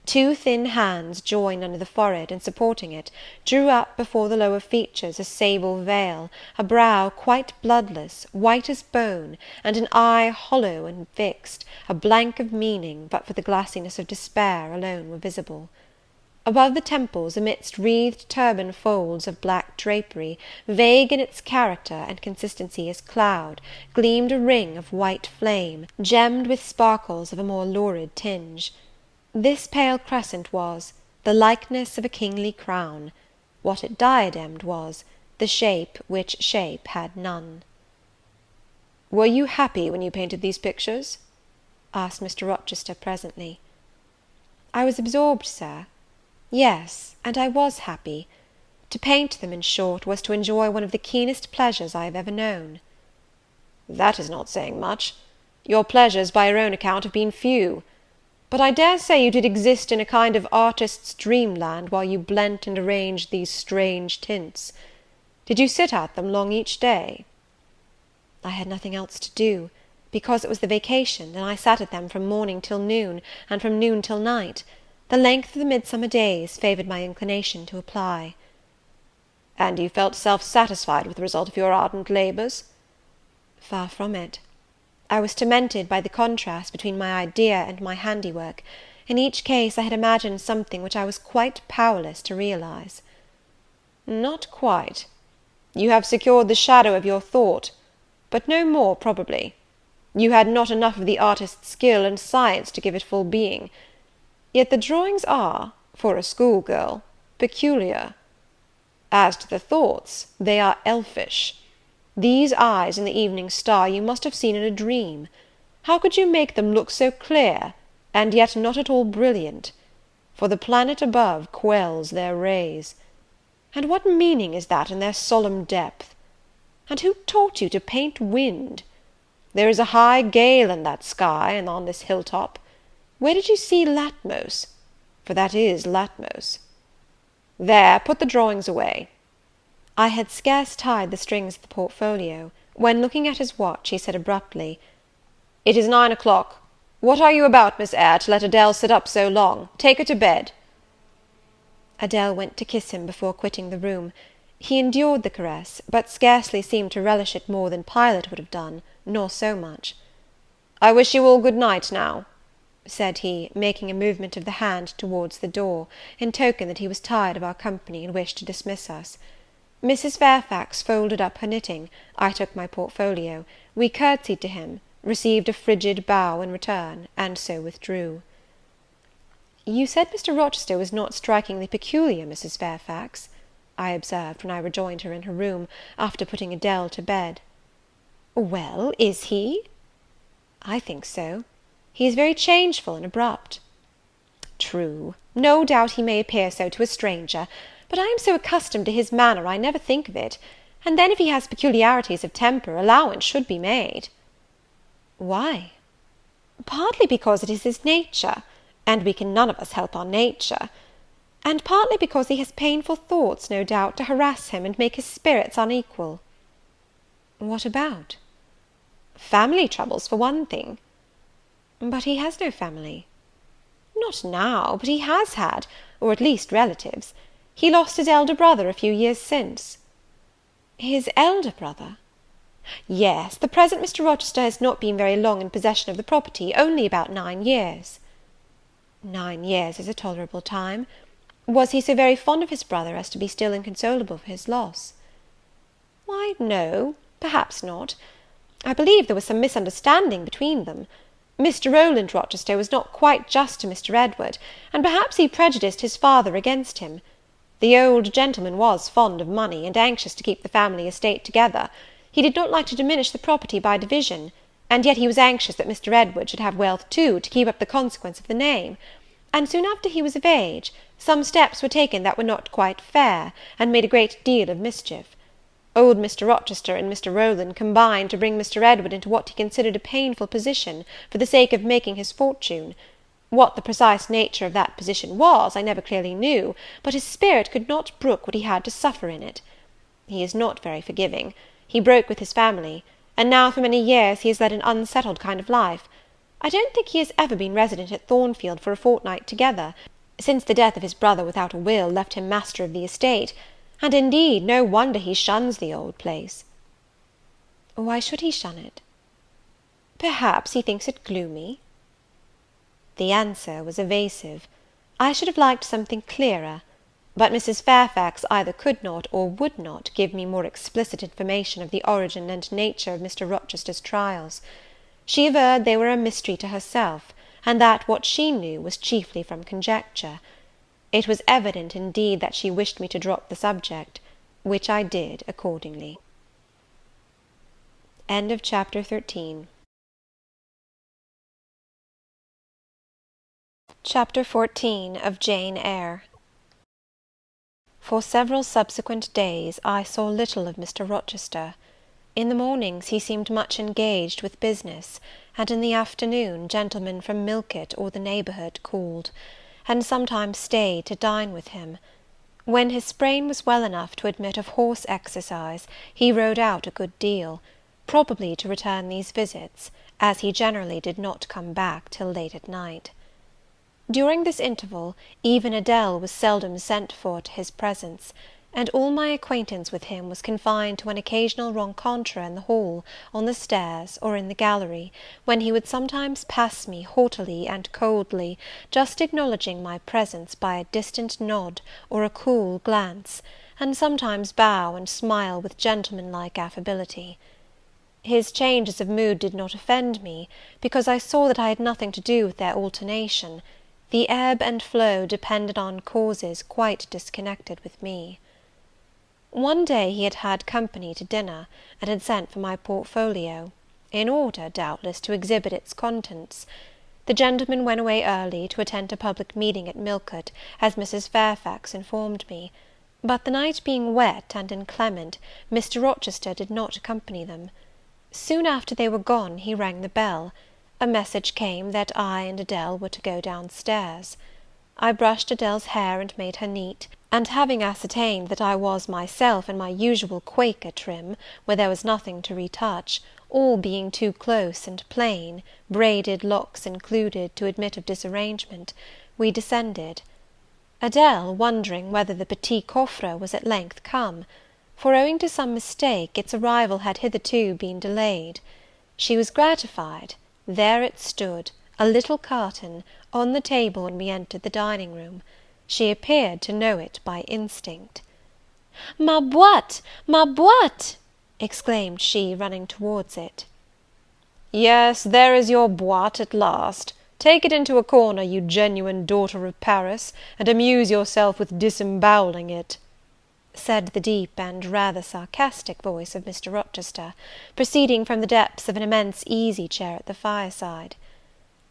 Two thin hands, joined under the forehead, and supporting it, drew up before the lower features a sable veil, a brow quite bloodless, white as bone, and an eye hollow and fixed, a blank of meaning, but for the glassiness of despair, alone were visible. Above the temples, amidst wreathed turban folds of black drapery, vague in its character and consistency as cloud, gleamed a ring of white flame, gemmed with sparkles of a more lurid tinge. This pale crescent was the likeness of a kingly crown. What it diademed was the shape which shape had none. "Were you happy when you painted these pictures?" asked Mr. Rochester presently. "I was absorbed, Sir. Yes, and I was happy. To paint them, in short, was to enjoy one of the keenest pleasures I have ever known." "That is not saying much. Your pleasures, by your own account, have been few. But I dare say you did exist in a kind of artist's dreamland while you blent and arranged these strange tints. Did you sit at them long each day?" "I had nothing else to do, because it was the vacation, and I sat at them from morning till noon, and from noon till night. The length of the midsummer days favoured my inclination to apply." "And you felt self-satisfied with the result of your ardent labours?" "Far from it. I was tormented by the contrast between my idea and my handiwork. In each case I had imagined something which I was quite powerless to realize." "Not quite. You have secured the shadow of your thought, but no more, probably. You had not enough of the artist's skill and science to give it full being. Yet the drawings are, for a schoolgirl, peculiar. As to the thoughts, they are elfish. These eyes in the evening star you must have seen in a dream. How could you make them look so clear, and yet not at all brilliant? For the planet above quells their rays. And what meaning is that in their solemn depth? And who taught you to paint wind? There is a high gale in that sky, and on this hill-top. Where did you see Latmos? For that is Latmos. There, put the drawings away." I had scarce tied the strings of the portfolio, when, looking at his watch, he said abruptly, "It is 9 o'clock. What are you about, Miss Eyre, to let Adele sit up so long? Take her to bed." Adele went to kiss him before quitting the room. He endured the caress, but scarcely seemed to relish it more than Pilot would have done, nor so much. "I wish you all good night now," said he, making a movement of the hand towards the door, in token that he was tired of our company, and wished to dismiss us. Mrs. Fairfax folded up her knitting, I took my portfolio, we curtsied to him, received a frigid bow in return, and so withdrew. "You said Mr. Rochester was not strikingly peculiar, Mrs. Fairfax," I observed, when I rejoined her in her room, after putting Adele to bed. "Well, is he?" "I think so. He is very changeful and abrupt." "True. No doubt he may appear so to a stranger, but I am so accustomed to his manner, I never think of it. And then if he has peculiarities of temper, allowance should be made." "Why?" "Partly because it is his nature, and we can none of us help our nature; and partly because he has painful thoughts, no doubt, to harass him, and make his spirits unequal." "What about?" "Family troubles, for one thing." "But he has no family." "Not now, but he has had, or at least relatives. He lost his elder brother a few years since." "His elder brother?" "Yes, the present Mr. Rochester has not been very long in possession of the property, only about 9 years." "9 years is a tolerable time. Was he so very fond of his brother as to be still inconsolable for his loss?" "Why, no, perhaps not. I believe there was some misunderstanding between them. Mr. Rowland Rochester was not quite just to Mr. Edward, and perhaps he prejudiced his father against him. The old gentleman was fond of money, and anxious to keep the family estate together. He did not like to diminish the property by division, and yet he was anxious that Mr. Edward should have wealth too, to keep up the consequence of the name. And soon after he was of age, some steps were taken that were not quite fair, and made a great deal of mischief. Old Mr. Rochester and Mr. Rowland combined to bring Mr. Edward into what he considered a painful position, for the sake of making his fortune. What the precise nature of that position was, I never clearly knew, but his spirit could not brook what he had to suffer in it. He is not very forgiving. He broke with his family, and now for many years he has led an unsettled kind of life. I don't think he has ever been resident at Thornfield for a fortnight together, since the death of his brother without a will left him master of the estate, and indeed no wonder he shuns the old place. Why should he shun it? Perhaps he thinks it gloomy. The answer was evasive. I should have liked something clearer, but Mrs. Fairfax either could not or would not give me more explicit information of the origin and nature of Mr. Rochester's trials. She averred they were a mystery to herself, and that what she knew was chiefly from conjecture. It was evident, indeed, that she wished me to drop the subject, which I did accordingly. Chapter 14. Chapter 14 of Jane Eyre. For several subsequent days I saw little of Mr. Rochester. In the mornings he seemed much engaged with business, and in the afternoon gentlemen from Millcote or the neighbourhood called, and sometimes stayed to dine with him. When his brain was well enough to admit of horse exercise, he rode out a good deal, probably to return these visits, as he generally did not come back till late at night. During this interval, even Adele was seldom sent for to his presence, and all my acquaintance with him was confined to an occasional rencontre in the hall, on the stairs, or in the gallery, when he would sometimes pass me haughtily and coldly, just acknowledging my presence by a distant nod or a cool glance, and sometimes bow and smile with gentlemanlike affability. His changes of mood did not offend me, because I saw that I had nothing to do with their alternation. The ebb and flow depended on causes quite disconnected with me. One day he had had company to dinner, and had sent for my portfolio, in order, doubtless, to exhibit its contents. The gentleman went away early, to attend a public meeting at Millcote, as Mrs. Fairfax informed me; but the night being wet and inclement, Mr. Rochester did not accompany them. Soon after they were gone, he rang the bell. A message came that I and Adele were to go down stairs. I brushed Adele's hair and made her neat, and having ascertained that I was myself in my usual Quaker trim, where there was nothing to retouch, all being too close and plain, braided locks included, to admit of disarrangement, we descended. Adele wondering whether the petit coffre was at length come, for, owing to some mistake, its arrival had hitherto been delayed. She was gratified. There it stood, a little carton, on the table when we entered the dining room. She appeared to know it by instinct. "Ma boîte! Ma boîte!" exclaimed she, running towards it. "Yes, there is your boîte at last. Take it into a corner, you genuine daughter of Paris, and amuse yourself with disemboweling it," said the deep and rather sarcastic voice of Mr. Rochester, proceeding from the depths of an immense easy-chair at the fireside.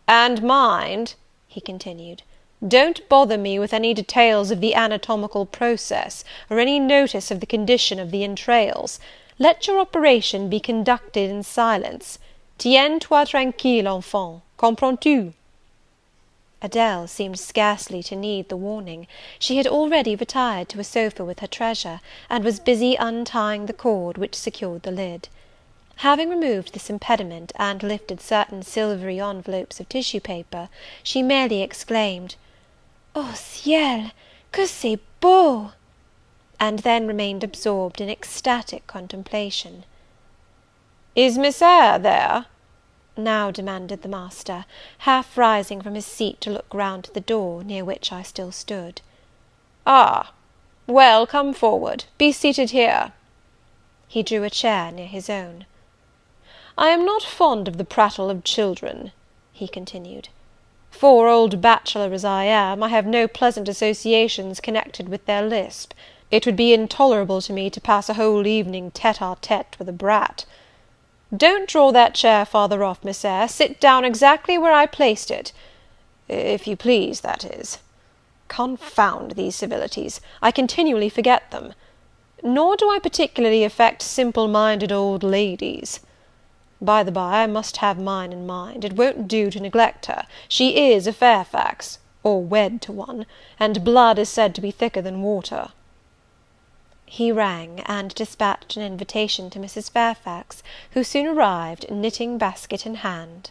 "And mind," he continued, "don't bother me with any details of the anatomical process, or any notice of the condition of the entrails. Let your operation be conducted in silence. Tiens-toi tranquille, enfant, comprends-tu?" Adele seemed scarcely to need the warning. She had already retired to a sofa with her treasure, and was busy untying the cord which secured the lid. Having removed this impediment, and lifted certain silvery envelopes of tissue paper, she merely exclaimed, "Oh, ciel, que c'est beau!" and then remained absorbed in ecstatic contemplation. "Is Miss Eyre there?" now demanded the master, half rising from his seat to look round to the door, near which I still stood. "Ah, well, come forward. Be seated here." He drew a chair near his own. "I am not fond of the prattle of children," he continued. "For, old bachelor as I am, I have no pleasant associations connected with their lisp. It would be intolerable to me to pass a whole evening tête-à-tête with a brat. Don't draw that chair farther off, Miss Eyre. Sit down exactly where I placed it, if you please, that is. Confound these civilities! I continually forget them. nor do I particularly affect simple-minded old ladies. By the by, I must have mine in mind. It won't do to neglect her. She is a Fairfax, or wed to one, and blood is said to be thicker than water." He rang, and dispatched an invitation to Mrs. Fairfax, who soon arrived, knitting basket in hand.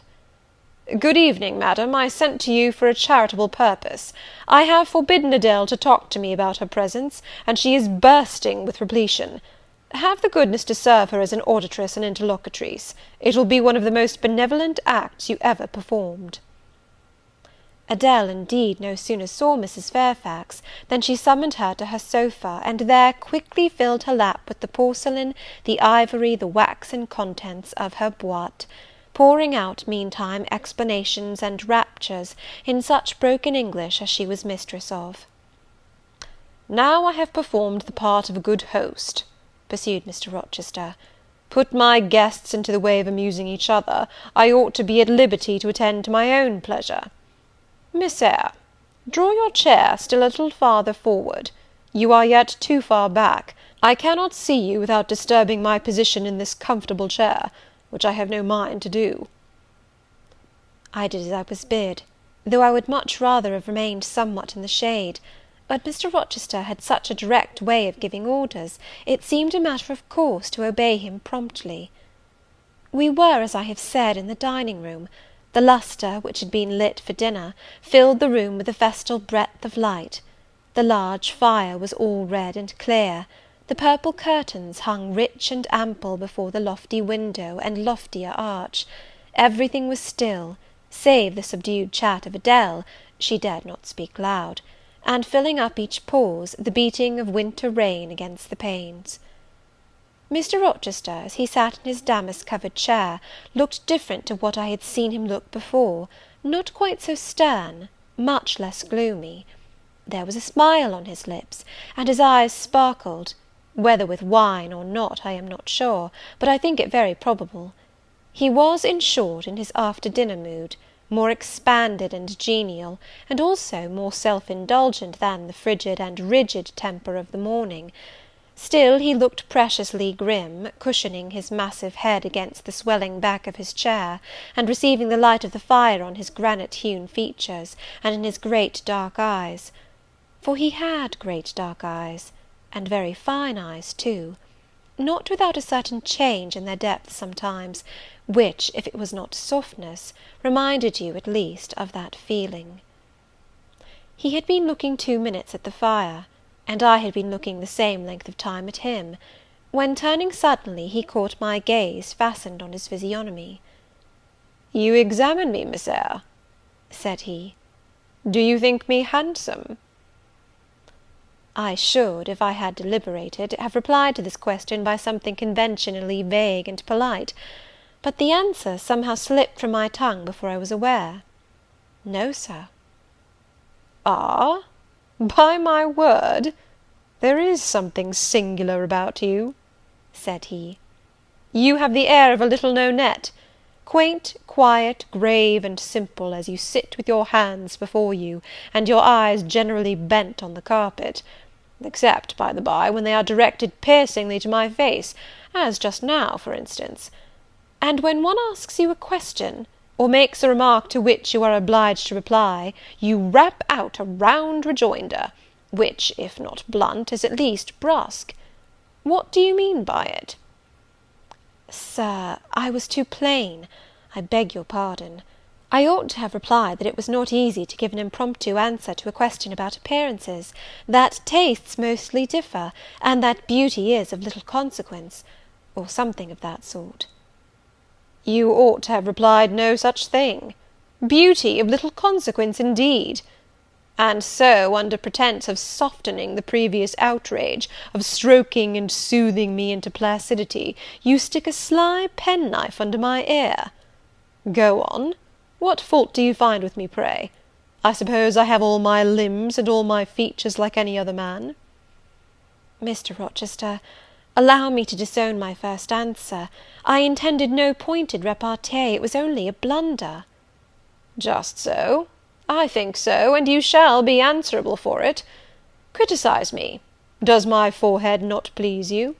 "Good evening, madam. I sent to you for a charitable purpose. I have forbidden Adele to talk to me about her presents, and she is bursting with repletion. Have the goodness to serve her as an auditress and interlocutrice. It will be one of the most benevolent acts you ever performed." Adele, indeed, no sooner saw Mrs. Fairfax, than she summoned her to her sofa, and there quickly filled her lap with the porcelain, the ivory, the waxen contents of her boîte, pouring out, meantime, explanations and raptures in such broken English as she was mistress of. "Now I have performed the part of a good host," pursued Mr. Rochester. "Put my guests into the way of amusing each other, I ought to be at liberty to attend to my own pleasure. Miss Eyre, draw your chair still a little farther forward. You are yet too far back. I cannot see you without disturbing my position in this comfortable chair, which I have no mind to do." I did as I was bid, though I would much rather have remained somewhat in the shade; but Mr. Rochester had such a direct way of giving orders, it seemed a matter of course to obey him promptly. We were, as I have said, in the dining room. The lustre, which had been lit for dinner, filled the room with a festal breadth of light. The large fire was all red and clear. The purple curtains hung rich and ample before the lofty window and loftier arch. Everything was still, save the subdued chat of Adele, she dared not speak loud, and filling up each pause, the beating of winter rain against the panes. Mr. Rochester, as he sat in his damask-covered chair, looked different to what I had seen him look before, not quite so stern, much less gloomy. There was a smile on his lips, and his eyes sparkled, whether with wine or not I am not sure, but I think it very probable. He was, in short, in his after-dinner mood, more expanded and genial, and also more self-indulgent than the frigid and rigid temper of the morning. Still he looked preciously grim, cushioning his massive head against the swelling back of his chair, and receiving the light of the fire on his granite-hewn features, and in his great dark eyes. For he had great dark eyes, and very fine eyes too, not without a certain change in their depth sometimes, which, if it was not softness, reminded you, at least, of that feeling. He had been looking 2 minutes at the fire, and I had been looking the same length of time at him, when, turning suddenly, he caught my gaze fastened on his physiognomy. "You examine me, Miss Eyre," said he. "Do you think me handsome?" I should, if I had deliberated, have replied to this question by something conventionally vague and polite, but the answer somehow slipped from my tongue before I was aware. "No, Sir." "Ah? By my word, there is something singular about you," said he. "You have the air of a little Nonette, quaint, quiet, grave, and simple, as you sit with your hands before you, and your eyes generally bent on the carpet, except, by the by, when they are directed piercingly to my face, as just now, for instance. And when one asks you a question, or makes a remark to which you are obliged to reply, you rap out a round rejoinder, which, if not blunt, is at least brusque. What do you mean by it?" "Sir, I was too plain. I beg your pardon. I ought to have replied that it was not easy to give an impromptu answer to a question about appearances, that tastes mostly differ, and that beauty is of little consequence, or something of that sort." "You ought to have replied no such thing. Beauty of little consequence, indeed! And so, under pretence of softening the previous outrage, of stroking and soothing me into placidity, you stick a sly penknife under my ear. Go on. What fault do you find with me, pray? I suppose I have all my limbs and all my features like any other man?" "Mr. Rochester, allow me to disown my first answer. I intended no pointed repartee, it was only a blunder." "Just so. I think so, and you shall be answerable for it. Criticise me. Does my forehead not please you?"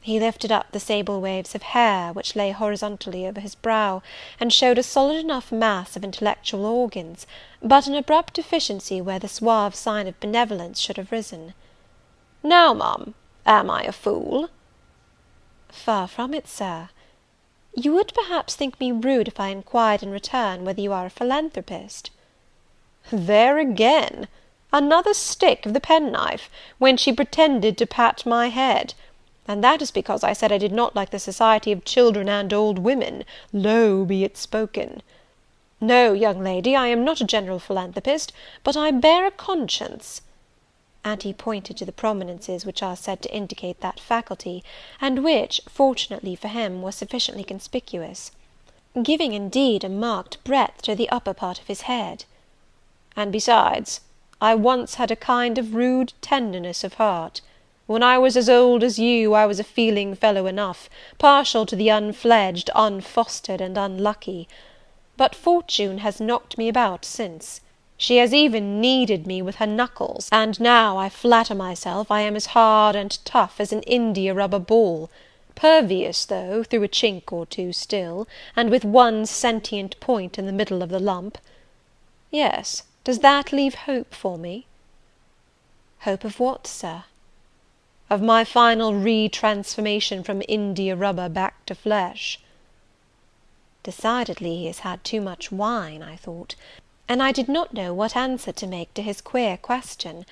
He lifted up the sable waves of hair which lay horizontally over his brow, and showed a solid enough mass of intellectual organs, but an abrupt deficiency where the suave sign of benevolence should have risen. "Now, ma'am, am I a fool?" "Far from it, Sir. You would perhaps think me rude if I inquired in return whether you are a philanthropist." "There again! Another stick of the penknife, when she pretended to pat my head; and that is because I said I did not like the society of children and old women, low be it spoken. No, young lady, I am not a general philanthropist, but I bear a conscience," and he pointed to the prominences which are said to indicate that faculty, and which, fortunately for him, were sufficiently conspicuous, giving indeed a marked breadth to the upper part of his head. "And besides, I once had a kind of rude tenderness of heart. When I was as old as you, I was a feeling fellow enough, partial to the unfledged, unfostered, and unlucky. But fortune has knocked me about since. She has even kneaded me with her knuckles, and now I flatter myself I am as hard and tough as an India-rubber ball, pervious, though, through a chink or two still, and with one sentient point in the middle of the lump. Yes, does that leave hope for me?" "Hope of what, Sir?" "Of my final re-transformation from India-rubber back to flesh." Decidedly he has had too much wine, I thought, and I did not know what answer to make to his queer question.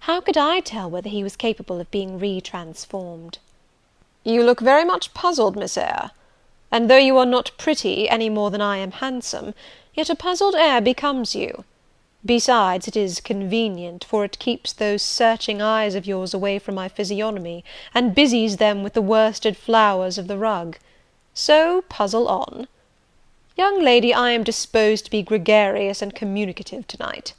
How could I tell whether he was capable of being re-transformed? "You look very much puzzled, Miss Eyre; and though you are not pretty any more than I am handsome, yet a puzzled air becomes you. Besides, it is convenient, for it keeps those searching eyes of yours away from my physiognomy, and busies them with the worsted flowers of the rug. So puzzle on. Young lady, I am disposed to be gregarious and communicative to-night."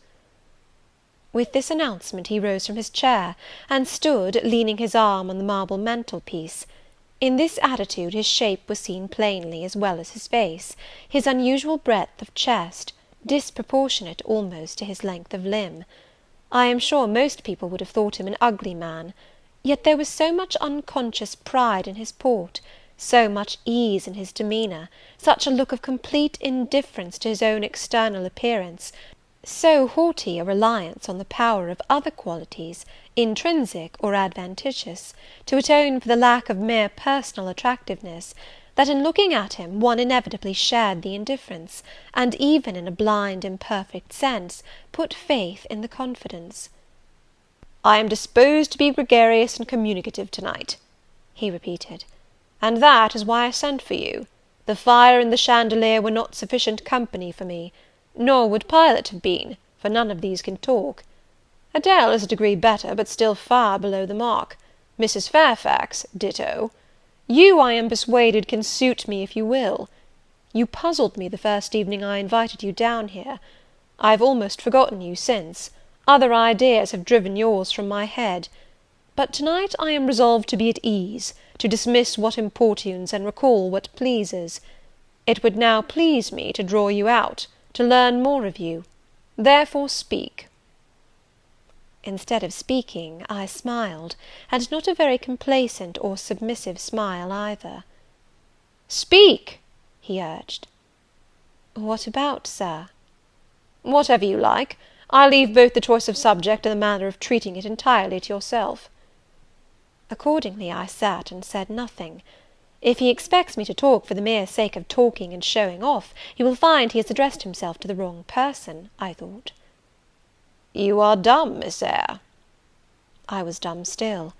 With this announcement he rose from his chair, and stood, leaning his arm on the marble mantel-piece. In this attitude his shape was seen plainly, as well as his face, his unusual breadth of chest, disproportionate almost to his length of limb. I am sure most people would have thought him an ugly man, yet there was so much unconscious pride in his port, so much ease in his demeanour, such a look of complete indifference to his own external appearance, so haughty a reliance on the power of other qualities, intrinsic or adventitious, to atone for the lack of mere personal attractiveness, that in looking at him one inevitably shared the indifference, and even in a blind imperfect sense put faith in the confidence. "I am disposed to be gregarious and communicative to-night," he repeated, "and that is why I sent for you. The fire and the chandelier were not sufficient company for me, nor would Pilot have been, for none of these can talk. Adele is a degree better, but still far below the mark. Mrs. Fairfax, ditto. You, I am persuaded, can suit me if you will. You puzzled me the first evening I invited you down here. I have almost forgotten you since; other ideas have driven yours from my head. But to-night I am resolved to be at ease, to dismiss what importunes and recall what pleases. It would now please me to draw you out, to learn more of you. Therefore speak." Instead of speaking, I smiled, and not a very complacent or submissive smile either. "Speak," he urged. "What about, Sir?" "Whatever you like. I leave both the choice of subject and the manner of treating it entirely to yourself." Accordingly I sat and said nothing. If he expects me to talk for the mere sake of talking and showing off, he will find he has addressed himself to the wrong person, I thought. "You are dumb, Miss Eyre." I was dumb still.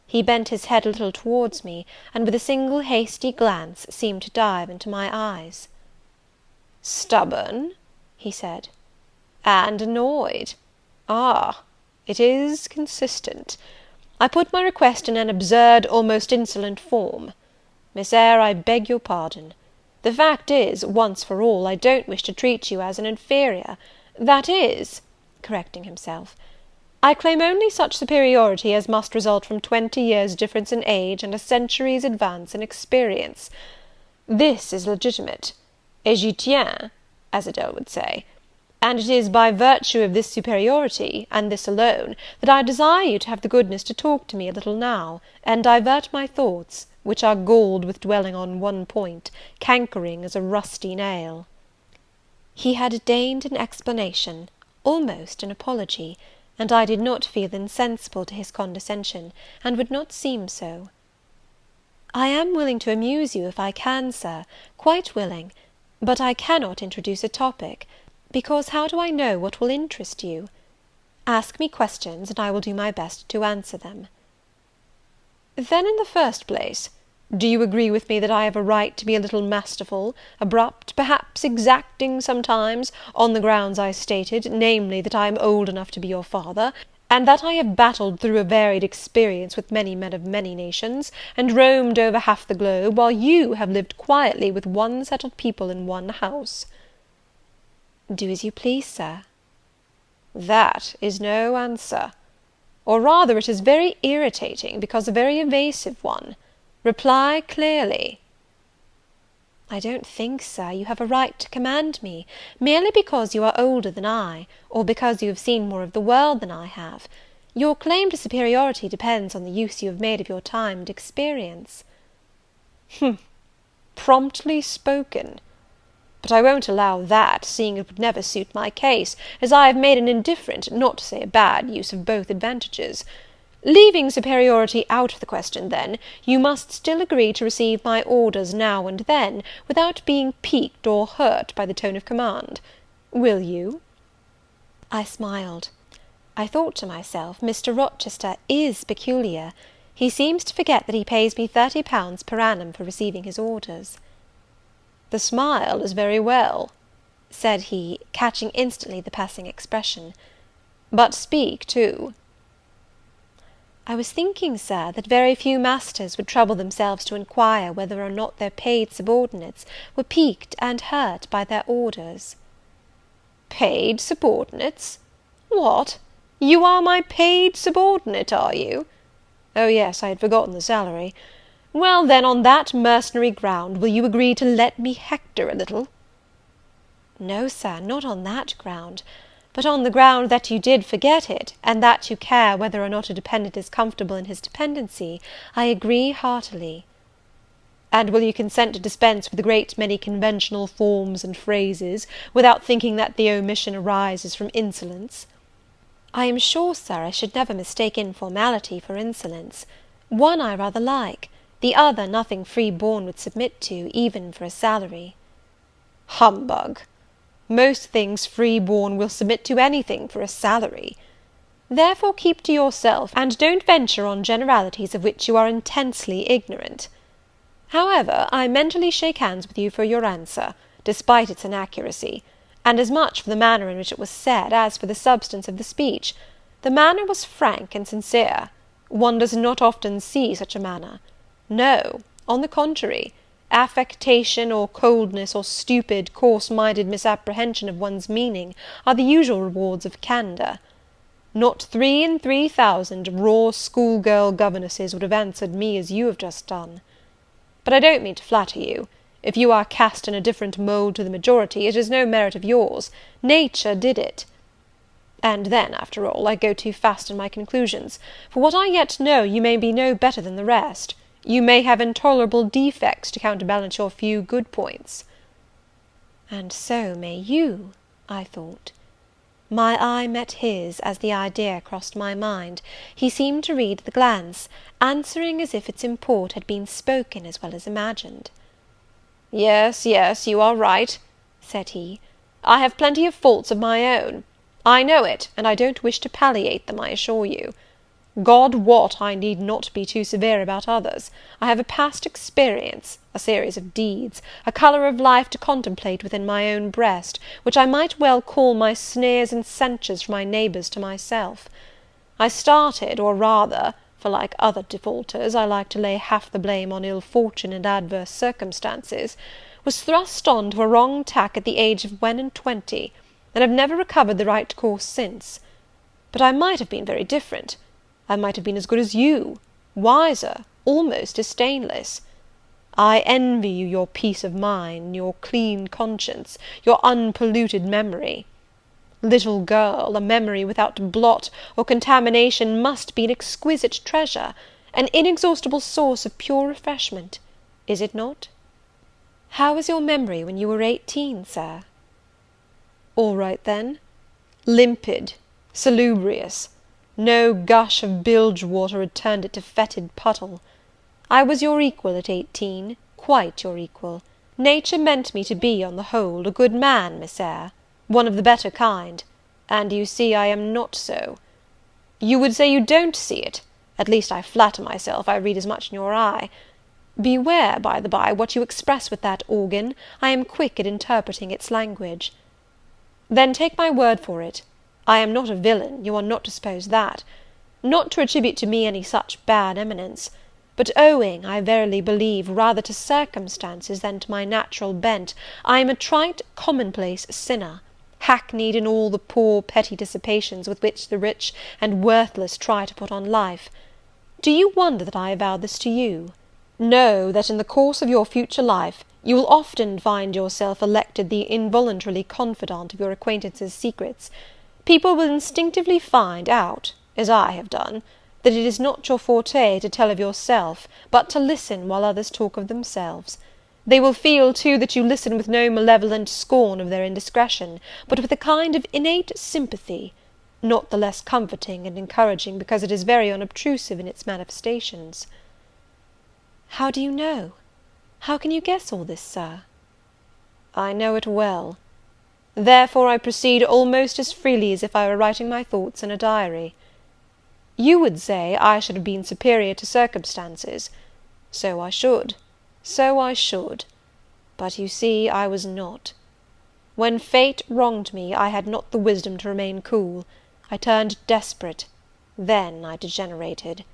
He bent his head a little towards me, and with a single hasty glance seemed to dive into my eyes. "Stubborn?" he said. "And annoyed? Ah, it is consistent. I put my request in an absurd, almost insolent form. Miss Eyre, I beg your pardon. The fact is, once for all, I don't wish to treat you as an inferior. That is," correcting himself, "I claim only such superiority as must result from 20 years' difference in age and a century's advance in experience. This is legitimate, et j'y tiens, as Adele would say. and it is by virtue of this superiority, and this alone, that I desire you to have the goodness to talk to me a little now, and divert my thoughts, which are galled with dwelling on one point, cankering as a rusty nail." He had deigned an explanation, almost an apology, and I did not feel insensible to his condescension, and would not seem so. "I am willing to amuse you, if I can, Sir, quite willing; but I cannot introduce a topic, because how do I know what will interest you? Ask me questions, and I will do my best to answer them." "Then, in the first place, do you agree with me that I have a right to be a little masterful, abrupt, perhaps exacting sometimes, on the grounds I stated, namely, that I am old enough to be your father, and that I have battled through a varied experience with many men of many nations, and roamed over half the globe, while you have lived quietly with one settled people in one house?" "Do as you please, Sir." "That is no answer; or rather it is very irritating, because a very evasive one. Reply clearly." "I don't think, Sir, you have a right to command me, merely because you are older than I, or because you have seen more of the world than I have. Your claim to superiority depends on the use you have made of your time and experience." Promptly spoken. But I won't allow that, seeing it would never suit my case, as I have made an indifferent, not to say a bad, use of both advantages. Leaving superiority out of the question, then, you must still agree to receive my orders now and then, without being piqued or hurt by the tone of command. Will you?" I smiled. I thought to myself, Mr. Rochester is peculiar. He seems to forget that he pays me £30 per annum for receiving his orders. "The smile is very well," said he, catching instantly the passing expression; "but speak too." "I was thinking, Sir, that very few masters would trouble themselves to inquire whether or not their paid subordinates were piqued and hurt by their orders." "Paid subordinates? What, you are my paid subordinate, are you? Oh yes, I had forgotten the salary. Well, then, on that mercenary ground, will you agree to let me hector a little?" "No, Sir, not on that ground; but on the ground that you did forget it, and that you care whether or not a dependent is comfortable in his dependency, I agree heartily." "And will you consent to dispense with a great many conventional forms and phrases, without thinking that the omission arises from insolence?" "I am sure, Sir, I should never mistake informality for insolence. One I rather like, the other nothing free-born would submit to, even for a salary." "Humbug! Most things free-born will submit to anything for a salary. Therefore keep to yourself, and don't venture on generalities of which you are intensely ignorant. However, I mentally shake hands with you for your answer, despite its inaccuracy, and as much for the manner in which it was said, as for the substance of the speech. The manner was frank and sincere. One does not often see such a manner. No, on the contrary, affectation, or coldness, or stupid, coarse-minded misapprehension of one's meaning, are the usual rewards of candour. Not 3 in 3,000 raw schoolgirl governesses would have answered me as you have just done. But I don't mean to flatter you. If you are cast in a different mould to the majority, it is no merit of yours. Nature did it. And then, after all, I go too fast in my conclusions. For what I yet know, you may be no better than the rest. You may have intolerable defects to counterbalance your few good points." And so may you, I thought. My eye met his as the idea crossed my mind. He seemed to read the glance, answering as if its import had been spoken as well as imagined. "Yes, yes, you are right," said he. "I have plenty of faults of my own. I know it, and I don't wish to palliate them, I assure you. God wot, I need not be too severe about others. I have a past experience, a series of deeds, a colour of life to contemplate within my own breast, which I might well call my sneers and censures from my neighbours to myself. I started, or rather, for like other defaulters, I like to lay half the blame on ill fortune and adverse circumstances, was thrust on to a wrong tack at the age of 21, and have never recovered the right course since. But I might have been very different. I might have been as good as you, wiser, almost as stainless. I envy you your peace of mind, your clean conscience, your unpolluted memory. Little girl, a memory without blot or contamination must be an exquisite treasure, an inexhaustible source of pure refreshment, is it not? How was your memory when you were 18, sir? All right, then. Limpid, salubrious. No gush of bilge water had turned it to fetid puddle. I was your equal at 18, quite your equal. Nature meant me to be, on the whole, a good man, Miss Eyre, one of the better kind, and you see I am not so. You would say you don't see it, at least I flatter myself I read as much in your eye. Beware, by the by, what you express with that organ, I am quick at interpreting its language. Then take my word for it, I am not a villain, you are not to suppose that, not to attribute to me any such bad eminence, but owing, I verily believe, rather to circumstances than to my natural bent, I am a trite, commonplace sinner, hackneyed in all the poor petty dissipations with which the rich and worthless try to put on life. Do you wonder that I avow this to you? Know that in the course of your future life you will often find yourself elected the involuntarily confidant of your acquaintances' secrets. People will instinctively find out, as I have done, that it is not your forte to tell of yourself, but to listen while others talk of themselves. They will feel, too, that you listen with no malevolent scorn of their indiscretion, but with a kind of innate sympathy, not the less comforting and encouraging because it is very unobtrusive in its manifestations. How do you know? How can you guess all this, sir? I know it well. Therefore I proceed almost as freely as if I were writing my thoughts in a diary. You would say I should have been superior to circumstances. So I should. But you see I was not. When fate wronged me, I had not the wisdom to remain cool. I turned desperate. Then I degenerated.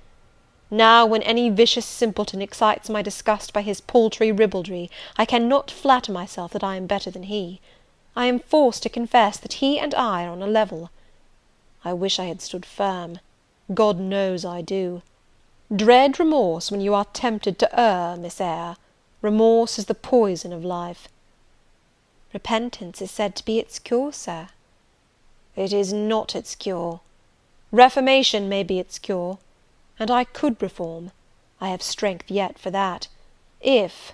Now, when any vicious simpleton excites my disgust by his paltry ribaldry, I cannot flatter myself that I am better than he. I am forced to confess that he and I are on a level. I wish I had stood firm. God knows I do. Dread remorse when you are tempted to err, Miss Eyre. Remorse is the poison of life. Repentance is said to be its cure, sir. It is not its cure. Reformation may be its cure, and I could reform. I have strength yet for that, if—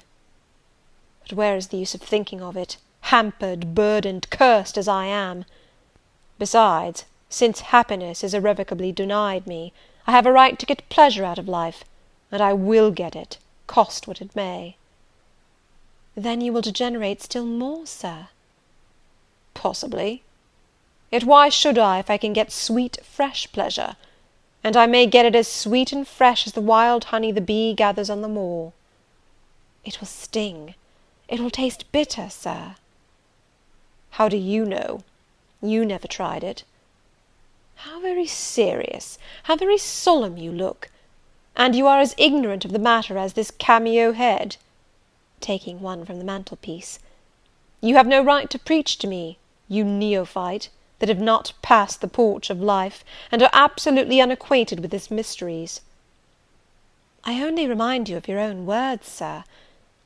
But where is the use of thinking of it, hampered, burdened, cursed as I am? Besides, since happiness is irrevocably denied me, I have a right to get pleasure out of life, and I will get it, cost what it may. Then you will degenerate still more, sir. Possibly. Yet why should I, if I can get sweet, fresh pleasure? And I may get it as sweet and fresh as the wild honey the bee gathers on the moor. It will sting. It will taste bitter, sir. How do you know? You never tried it. How very serious, how very solemn you look! And you are as ignorant of the matter as this cameo head, taking one from the mantelpiece. You have no right to preach to me, you neophyte, that have not passed the porch of life, and are absolutely unacquainted with its mysteries. I only remind you of your own words, sir.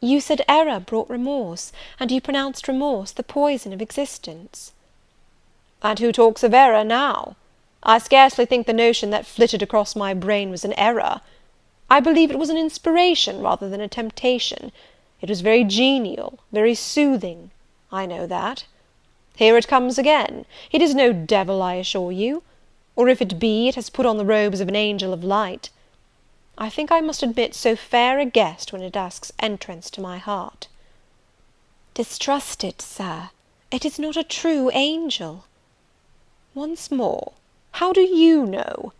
You said error brought remorse, and you pronounced remorse the poison of existence. And who talks of error now? I scarcely think the notion that flitted across my brain was an error. I believe it was an inspiration rather than a temptation. It was very genial, very soothing. I know that. Here it comes again. It is no devil, I assure you. Or if it be, it has put on the robes of an angel of light. I think I must admit so fair a guest when it asks entrance to my heart. Distrust it, sir. It is not a true angel. Once more, how do you know?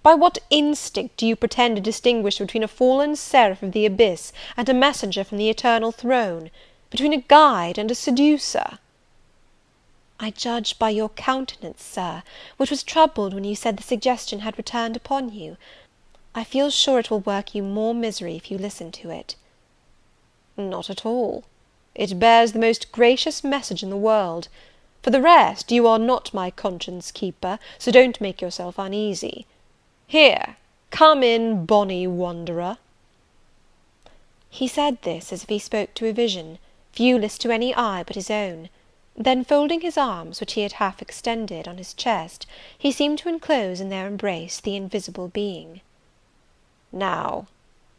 By what instinct do you pretend to distinguish between a fallen seraph of the abyss and a messenger from the eternal throne, between a guide and a seducer? I judge by your countenance, sir, which was troubled when you said the suggestion had returned upon you. I feel sure it will work you more misery if you listen to it. Not at all. It bears the most gracious message in the world. For the rest, you are not my conscience keeper, so don't make yourself uneasy. Here, come in, bonny wanderer. He said this as if he spoke to a vision, viewless to any eye but his own. Then folding his arms, which he had half extended, on his chest, he seemed to enclose in their embrace the invisible being. "Now,"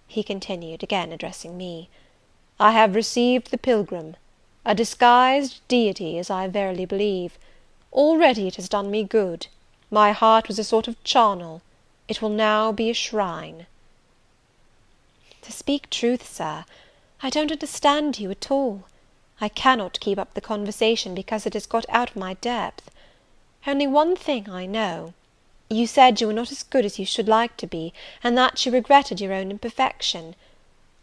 he continued, again addressing me, "I have received the pilgrim, a disguised deity, as I verily believe. Already it has done me good. My heart was a sort of charnel, it will now be a shrine." To speak truth, Sir, I don't understand you at all. I cannot keep up the conversation because it has got out of my depth. Only one thing I know. You said you were not as good as you should like to be, and that you regretted your own imperfection.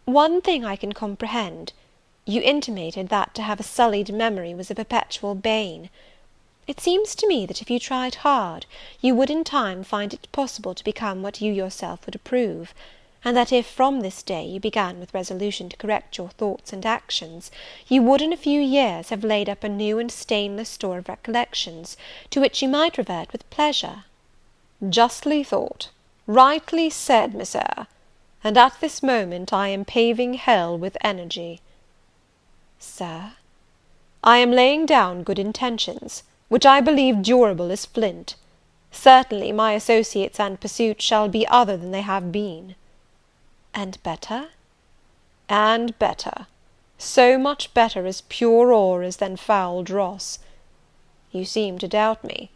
One thing I can comprehend. You intimated that to have a sullied memory was a perpetual bane. It seems to me that if you tried hard, you would in time find it possible to become what you yourself would approve, and that if from this day you began with resolution to correct your thoughts and actions, you would in a few years have laid up a new and stainless store of recollections, to which you might revert with pleasure. Justly thought, rightly said, Miss Eyre, and at this moment I am paving hell with energy. Sir? I am laying down good intentions, which I believe durable as flint. Certainly my associates and pursuits shall be other than they have been. And better? And better. So much better as pure ore is than foul dross. You seem to doubt me.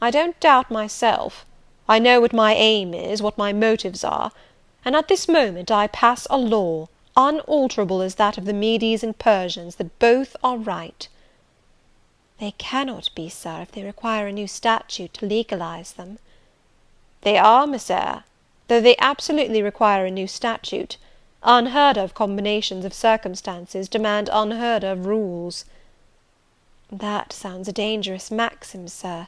I don't doubt myself. I know what my aim is, what my motives are, and at this moment I pass a law, unalterable as that of the Medes and Persians, that both are right. They cannot be, Sir, if they require a new statute to legalize them. They are, Miss Eyre, though they absolutely require a new statute. Unheard of combinations of circumstances demand unheard of rules. That sounds a dangerous maxim, Sir,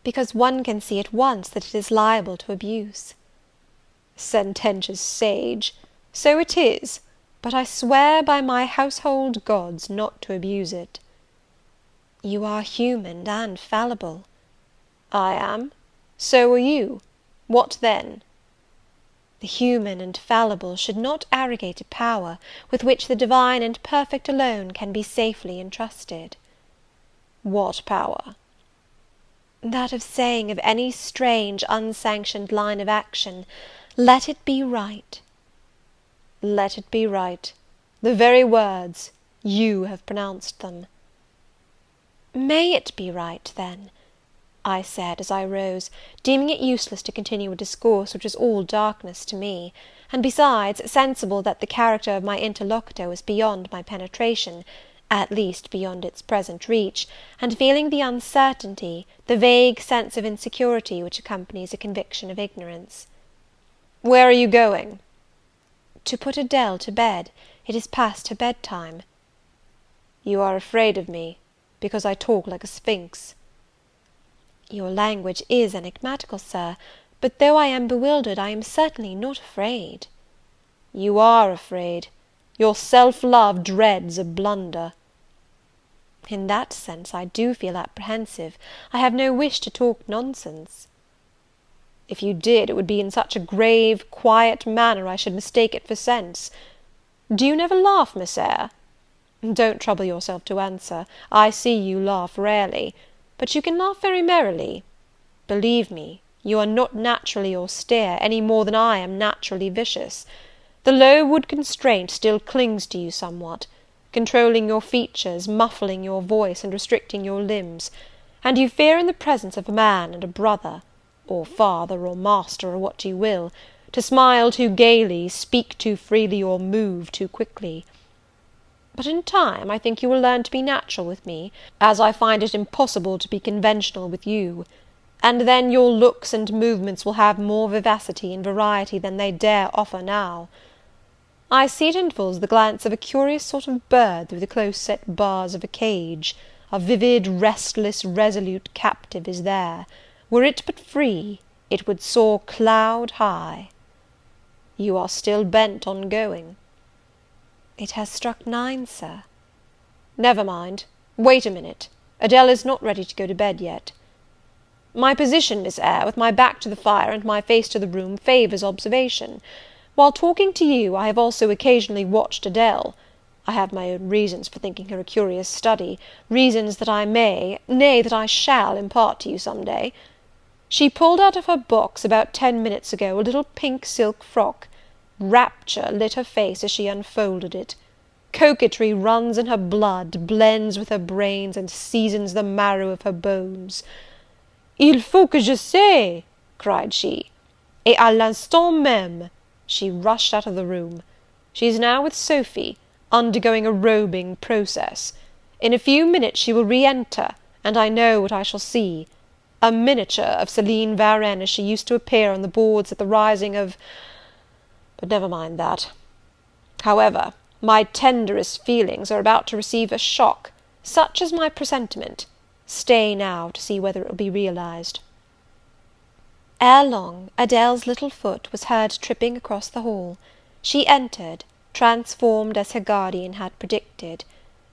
because one can see at once that it is liable to abuse. Sententious sage! So it is, but I swear by my household gods not to abuse it. You are human and fallible. I am. So are you. What then? The human and fallible should not arrogate a power with which the divine and perfect alone can be safely entrusted. What power? That of saying of any strange, unsanctioned line of action, let it be right. Let it be right. The very words, you have pronounced them. May it be right, then? I said, as I rose, deeming it useless to continue a discourse which was all darkness to me, and besides, sensible that the character of my interlocutor was beyond my penetration, at least beyond its present reach, and feeling the uncertainty, the vague sense of insecurity which accompanies a conviction of ignorance. Where are you going? To put Adele to bed. It is past her bedtime. You are afraid of me, because I talk like a sphinx. Your language is enigmatical, Sir, but though I am bewildered, I am certainly not afraid. You are afraid. Your self-love dreads a blunder. In that sense I do feel apprehensive. I have no wish to talk nonsense. If you did, it would be in such a grave, quiet manner I should mistake it for sense. Do you never laugh, Miss Eyre? Don't trouble yourself to answer. I see you laugh rarely. But you can laugh very merrily. Believe me, you are not naturally austere, any more than I am naturally vicious. The Lowood constraint still clings to you somewhat, controlling your features, muffling your voice, and restricting your limbs, and you fear in the presence of a man and a brother, or father, or master, or what you will, to smile too gaily, speak too freely, or move too quickly. But in time I think you will learn to be natural with me, as I find it impossible to be conventional with you, and then your looks and movements will have more vivacity and variety than they dare offer now. I see at intervals the glance of a curious sort of bird through the close-set bars of a cage. A vivid, restless, resolute captive is there. Were it but free, it would soar cloud high. You are still bent on going. It has struck 9, Sir. Never mind. Wait a minute. Adele is not ready to go to bed yet. My position, Miss Eyre, with my back to the fire and my face to the room, favours observation. While talking to you, I have also occasionally watched Adele. I have my own reasons for thinking her a curious study, reasons that I may, nay, that I shall impart to you some day. She pulled out of her box about 10 minutes ago a little pink silk frock. Rapture lit her face as she unfolded it. Coquetry runs in her blood, blends with her brains, and seasons the marrow of her bones. Il faut que je sais, cried she, et à l'instant même. She rushed out of the room. She is now with Sophy, undergoing a robing process. In a few minutes she will re-enter, and I know what I shall see. A miniature of Céline Varenne as she used to appear on the boards at the rising of... but never mind that. However, my tenderest feelings are about to receive a shock, such as my presentiment. Stay now to see whether it will be realized. Ere long, Adèle's little foot was heard tripping across the hall. She entered, transformed as her guardian had predicted.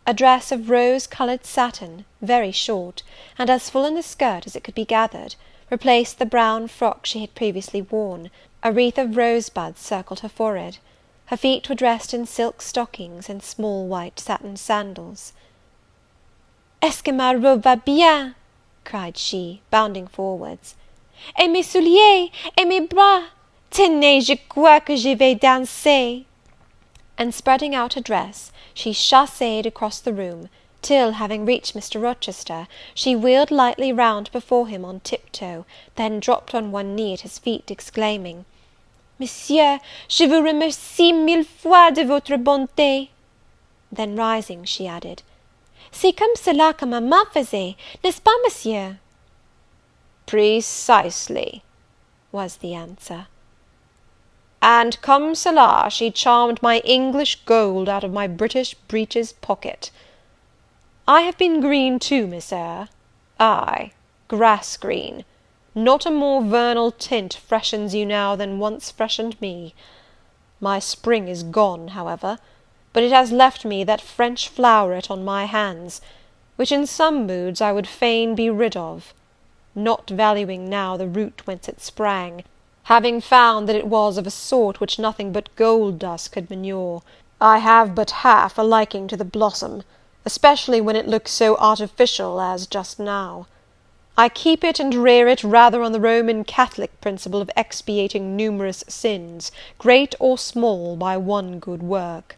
A dress of rose-coloured satin, very short, and as full in the skirt as it could be gathered, replaced the brown frock she had previously worn. A wreath of rosebuds circled her forehead. Her feet were dressed in silk stockings and small white satin sandals. "Est-ce que ma robe va bien?" cried she, bounding forwards. "Et mes souliers, et mes bras! Tenez, je crois que je vais danser!" And spreading out her dress, she chassed across the room, till, having reached Mr. Rochester, she wheeled lightly round before him on tiptoe, then dropped on one knee at his feet, exclaiming, "Monsieur, je vous remercie 1000 fois de votre bonté." Then rising, she added, "C'est comme cela que maman faisait, n'est-ce pas, monsieur?" "Precisely," was the answer. "And comme cela she charmed my English gold out of my British breeches pocket. I have been green too, Miss Eyre. Ay, grass green. Not a more vernal tint freshens you now than once freshened me. My spring is gone, however, but it has left me that French floweret on my hands, which in some moods I would fain be rid of, not valuing now the root whence it sprang, having found that it was of a sort which nothing but gold dust could manure. I have but half a liking to the blossom, especially when it looks so artificial as just now. I keep it and rear it rather on the Roman Catholic principle of expiating numerous sins, great or small, by one good work.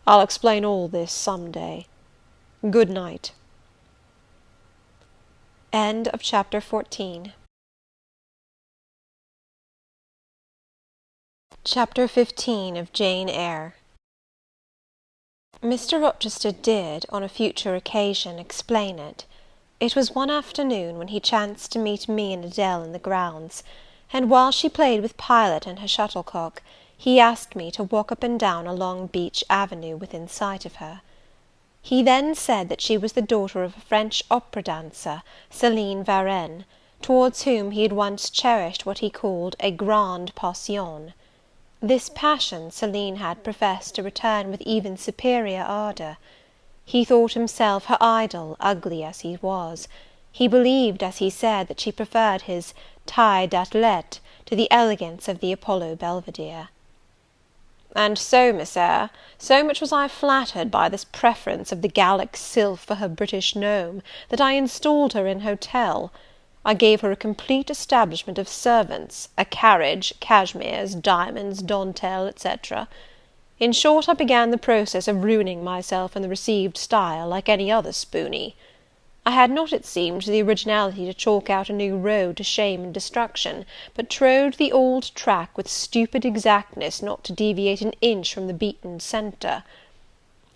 I'll explain all this some day. Good night." End of chapter 14. Chapter 15 of Jane Eyre. Mr. Rochester did, on a future occasion, explain it. It was one afternoon, when he chanced to meet me and Adèle in the grounds, and while she played with Pilot and her shuttlecock, he asked me to walk up and down a long beech avenue within sight of her. He then said that she was the daughter of a French opera dancer, Céline Varenne, towards whom he had once cherished what he called a grande passion. This passion Céline had professed to return with even superior ardour. He thought himself her idol, ugly as he was. He believed, as he said, that she preferred his taille d'athlète to the elegance of the Apollo Belvedere. And so, Miss Eyre, so much was I flattered by this preference of the Gallic sylph for her British gnome, that I installed her in hotel. I gave her a complete establishment of servants, a carriage, cashmeres, diamonds, dentelle, etc. In short, I began the process of ruining myself in the received style, like any other spoony. I had not, it seemed, the originality to chalk out a new road to shame and destruction, but trode the old track with stupid exactness not to deviate an inch from the beaten centre.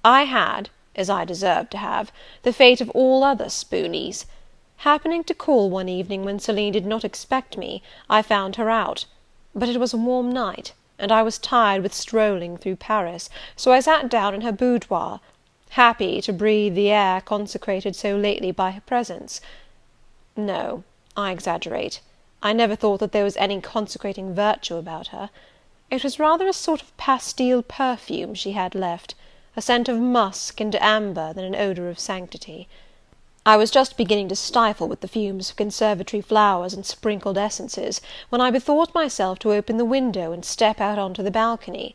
I had, as I deserved to have, the fate of all other spoonies. Happening to call one evening when Céline did not expect me, I found her out; but it was a warm night, and I was tired with strolling through Paris, so I sat down in her boudoir, happy to breathe the air consecrated so lately by her presence. No, I exaggerate. I never thought that there was any consecrating virtue about her. It was rather a sort of pastille perfume she had left, a scent of musk and amber than an odour of sanctity. I was just beginning to stifle with the fumes of conservatory flowers and sprinkled essences, when I bethought myself to open the window and step out on to the balcony.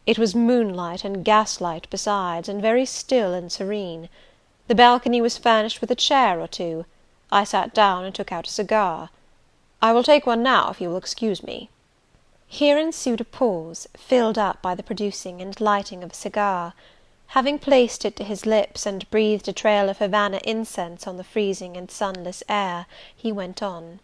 It was moonlight and gaslight besides, and very still and serene. The balcony was furnished with a chair or two. I sat down and took out a cigar. I will take one now, if you will excuse me." Here ensued a pause, filled up by the producing and lighting of a cigar. Having placed it to his lips, and breathed a trail of Havana incense on the freezing and sunless air, he went on.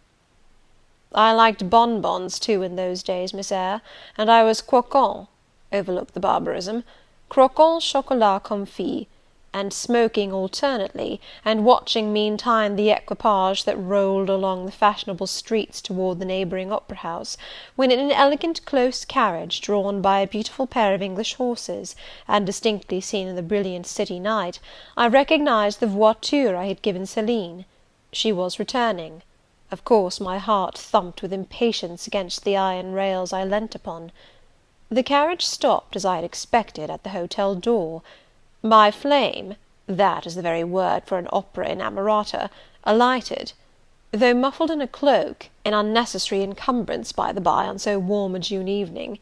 "I liked bonbons, too, in those days, Miss Eyre, and I was croquant, overlook the barbarism, croquant chocolat confit, and smoking alternately, and watching meantime the equipage that rolled along the fashionable streets toward the neighbouring opera house, when in an elegant close carriage, drawn by a beautiful pair of English horses, and distinctly seen in the brilliant city night, I recognized the voiture I had given Céline. She was returning. Of course my heart thumped with impatience against the iron rails I leant upon. The carriage stopped, as I had expected, at the hotel door. My flame, that is the very word for an opera inamorata, alighted. Though muffled in a cloak, an unnecessary encumbrance, by the by, on so warm a June evening,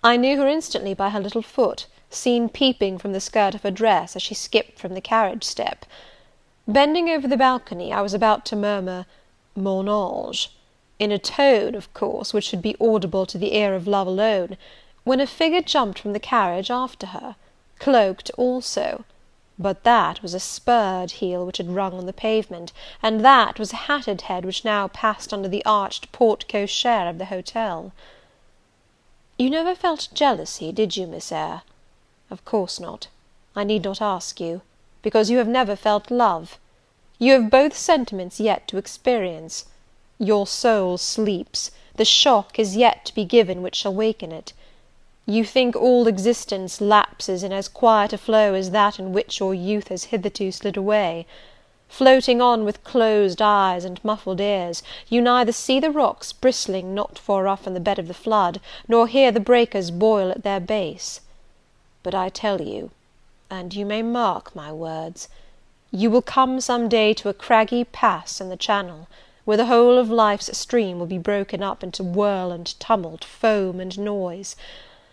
I knew her instantly by her little foot, seen peeping from the skirt of her dress as she skipped from the carriage step. Bending over the balcony, I was about to murmur, "Mon ange," in a tone, of course, which should be audible to the ear of love alone, when a figure jumped from the carriage after her, cloaked also; but that was a spurred heel which had rung on the pavement, and that was a hatted head which now passed under the arched porte cochere of the hotel. You never felt jealousy, did you, Miss Eyre? Of course not. I need not ask you, because you have never felt love. You have both sentiments yet to experience. Your soul sleeps, the shock is yet to be given which shall waken it. You think all existence lapses in as quiet a flow as that in which your youth has hitherto slid away. Floating on with closed eyes and muffled ears, you neither see the rocks bristling not far off in the bed of the flood, nor hear the breakers boil at their base. But I tell you, and you may mark my words, you will come some day to a craggy pass in the channel, where the whole of life's stream will be broken up into whirl and tumult, foam and noise.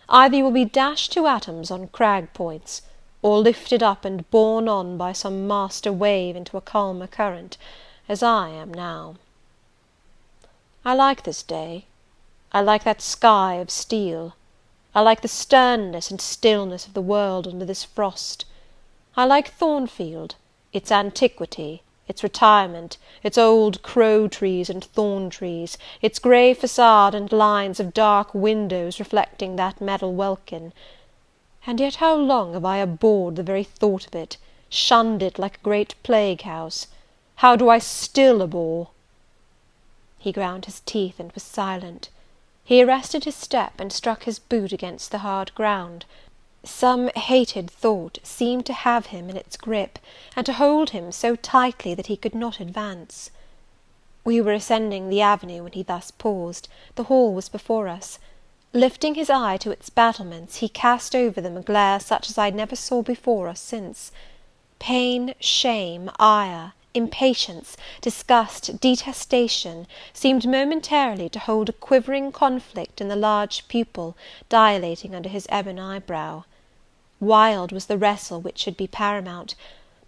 Either you will be dashed to atoms on crag points, or lifted up and borne on by some master wave into a calmer current, as I am now. I like this day. I like that sky of steel. I like the sternness and stillness of the world under this frost. I like Thornfield, its antiquity, its retirement, its old crow-trees and thorn-trees, its grey facade and lines of dark windows reflecting that metal welkin. And yet how long have I abhorred the very thought of it, shunned it like a great plague-house! How do I still abhor! He ground his teeth and was silent. He arrested his step, and struck his boot against the hard ground. Some hated thought seemed to have him in its grip, and to hold him so tightly that he could not advance. We were ascending the avenue when he thus paused. The hall was before us. Lifting his eye to its battlements, he cast over them a glare such as I never saw before or since. Pain, shame, ire, impatience, disgust, detestation, seemed momentarily to hold a quivering conflict in the large pupil dilating under his ebon eyebrow. Wild was the wrestle which should be paramount,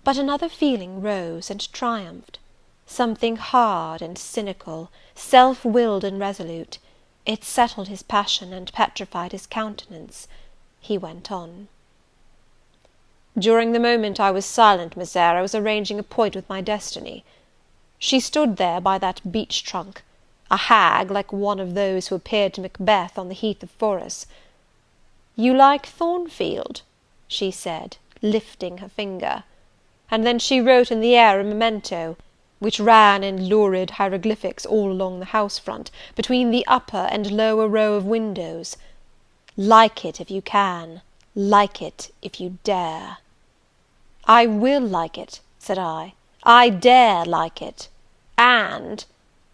but another feeling rose and triumphed. Something hard and cynical, self-willed and resolute. It settled his passion, and petrified his countenance. He went on. During the moment I was silent, Miss Eyre, I was arranging a point with my destiny. She stood there by that beech trunk, a hag like one of those who appeared to Macbeth on the heath of Forres. "You like Thornfield?" she said, lifting her finger. And then she wrote in the air a memento, which ran in lurid hieroglyphics all along the house front, between the upper and lower row of windows. "Like it if you can, like it if you dare." "I will like it," said I dare like it, and,"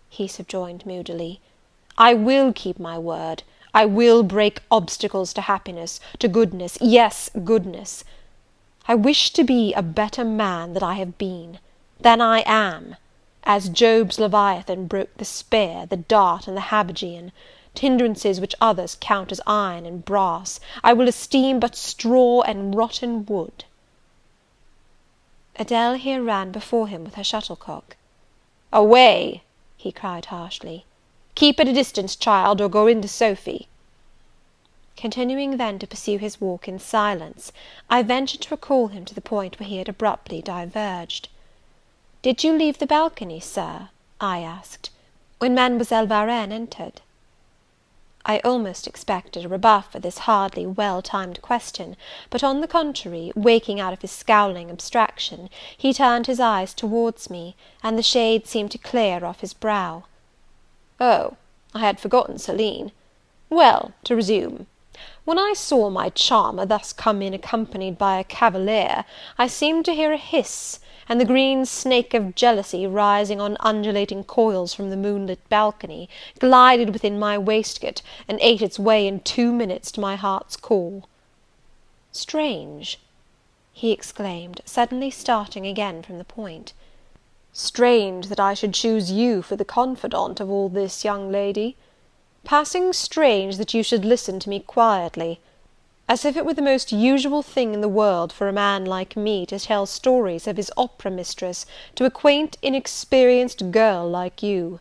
he subjoined moodily, "I will keep my word. I will break obstacles to happiness, to goodness, yes, goodness. I wish to be a better man than I have been, than I am, as Job's Leviathan broke the spear, the dart, and the habergeon, hindrances which others count as iron and brass, I will esteem but straw and rotten wood." Adele here ran before him with her shuttlecock. "Away!" he cried harshly. "Keep at a distance, child, or go in to Sophy." Continuing then to pursue his walk in silence, I ventured to recall him to the point where he had abruptly diverged. "Did you leave the balcony, Sir," I asked, "when Mademoiselle Varenne entered?" I almost expected a rebuff for this hardly well-timed question; but, on the contrary, waking out of his scowling abstraction, he turned his eyes towards me, and the shade seemed to clear off his brow. "Oh, I had forgotten Celine. Well, to resume. When I saw my charmer thus come in accompanied by a cavalier, I seemed to hear a hiss, and the green snake of jealousy, rising on undulating coils from the moonlit balcony, glided within my waistcoat, and ate its way in 2 minutes to my heart's core. Strange!" he exclaimed, suddenly starting again from the point. "Strange that I should choose you for the confidant of all this, young lady. Passing strange that you should listen to me quietly, as if it were the most usual thing in the world for a man like me to tell stories of his opera mistress to a quaint inexperienced girl like you.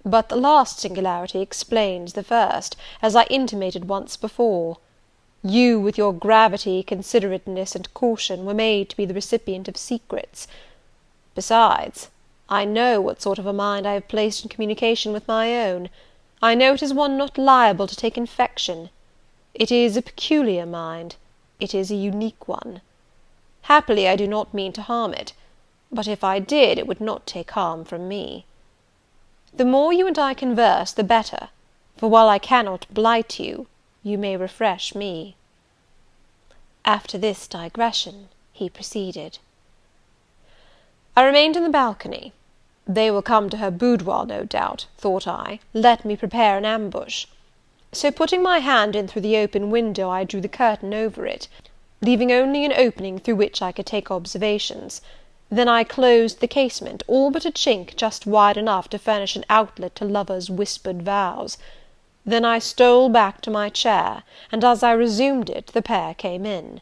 But the last singularity explains the first, as I intimated once before. You, with your gravity, considerateness, and caution, were made to be the recipient of secrets. Besides, I know what sort of a mind I have placed in communication with my own. I know it is one not liable to take infection. It is a peculiar mind. It is a unique one. Happily I do not mean to harm it, but if I did, it would not take harm from me. The more you and I converse, the better, for while I cannot blight you, you may refresh me." After this digression, he proceeded. "I remained in the balcony. They will come to her boudoir, no doubt, thought I. Let me prepare an ambush. So, putting my hand in through the open window, I drew the curtain over it, leaving only an opening through which I could take observations. Then I closed the casement, all but a chink just wide enough to furnish an outlet to lovers' whispered vows. Then I stole back to my chair, and as I resumed it, the pair came in.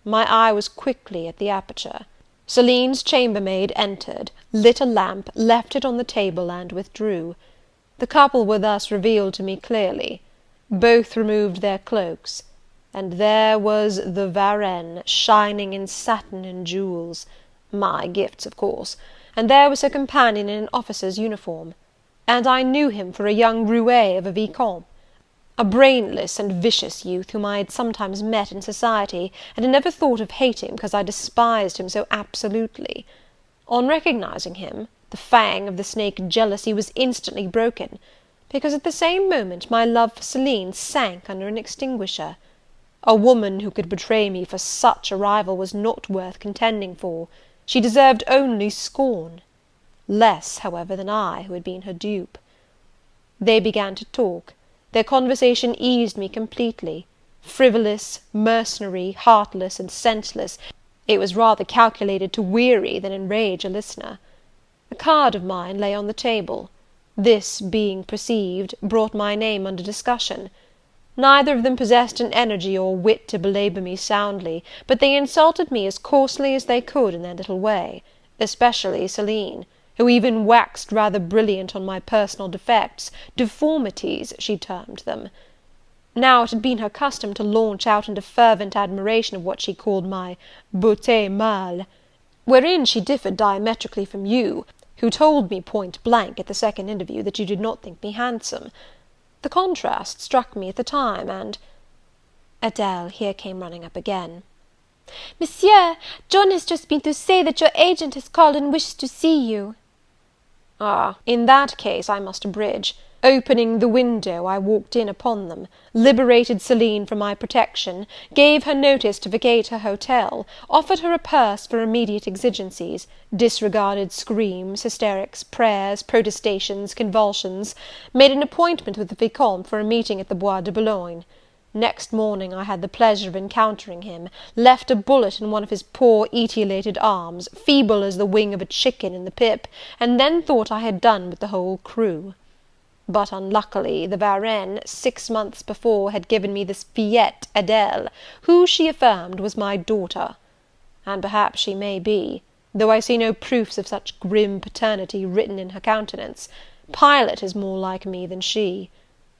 My eye was quickly at the aperture. Celine's chambermaid entered, lit a lamp, left it on the table, and withdrew. The couple were thus revealed to me clearly. Both removed their cloaks, and there was the Varenne, shining in satin and jewels, my gifts, of course, and there was her companion in an officer's uniform, and I knew him for a young roué of a vicomte, a brainless and vicious youth whom I had sometimes met in society, and had never thought of hating because I despised him so absolutely. On recognizing him, the fang of the snake jealousy was instantly broken, because at the same moment my love for Celine sank under an extinguisher. A woman who could betray me for such a rival was not worth contending for. She deserved only scorn. Less, however, than I, who had been her dupe. They began to talk. Their conversation eased me completely. Frivolous, mercenary, heartless, and senseless, it was rather calculated to weary than enrage a listener. A card of mine lay on the table. This, being perceived, brought my name under discussion. Neither of them possessed an energy or wit to belabour me soundly, but they insulted me as coarsely as they could in their little way, especially Celine, who even waxed rather brilliant on my personal defects, deformities, she termed them. Now it had been her custom to launch out into fervent admiration of what she called my beauté mâle, wherein she differed diametrically from you, who told me point blank at the second interview that you did not think me handsome. The contrast struck me at the time, and—" Adele here came running up again. "Monsieur, John has just been to say that your agent has called and wishes to see you." "Ah, in that case I must abridge. Opening the window, I walked in upon them, liberated Celine from my protection, gave her notice to vacate her hotel, offered her a purse for immediate exigencies, disregarded screams, hysterics, prayers, protestations, convulsions, made an appointment with the Vicomte for a meeting at the Bois de Boulogne. Next morning I had the pleasure of encountering him, left a bullet in one of his poor etiolated arms, feeble as the wing of a chicken in the pip, and then thought I had done with the whole crew. but unluckily the Varenne, 6 months before, had given me this fillette Adèle, who, she affirmed, was my daughter; and perhaps she may be, though I see no proofs of such grim paternity written in her countenance. Pilot is more like me than she.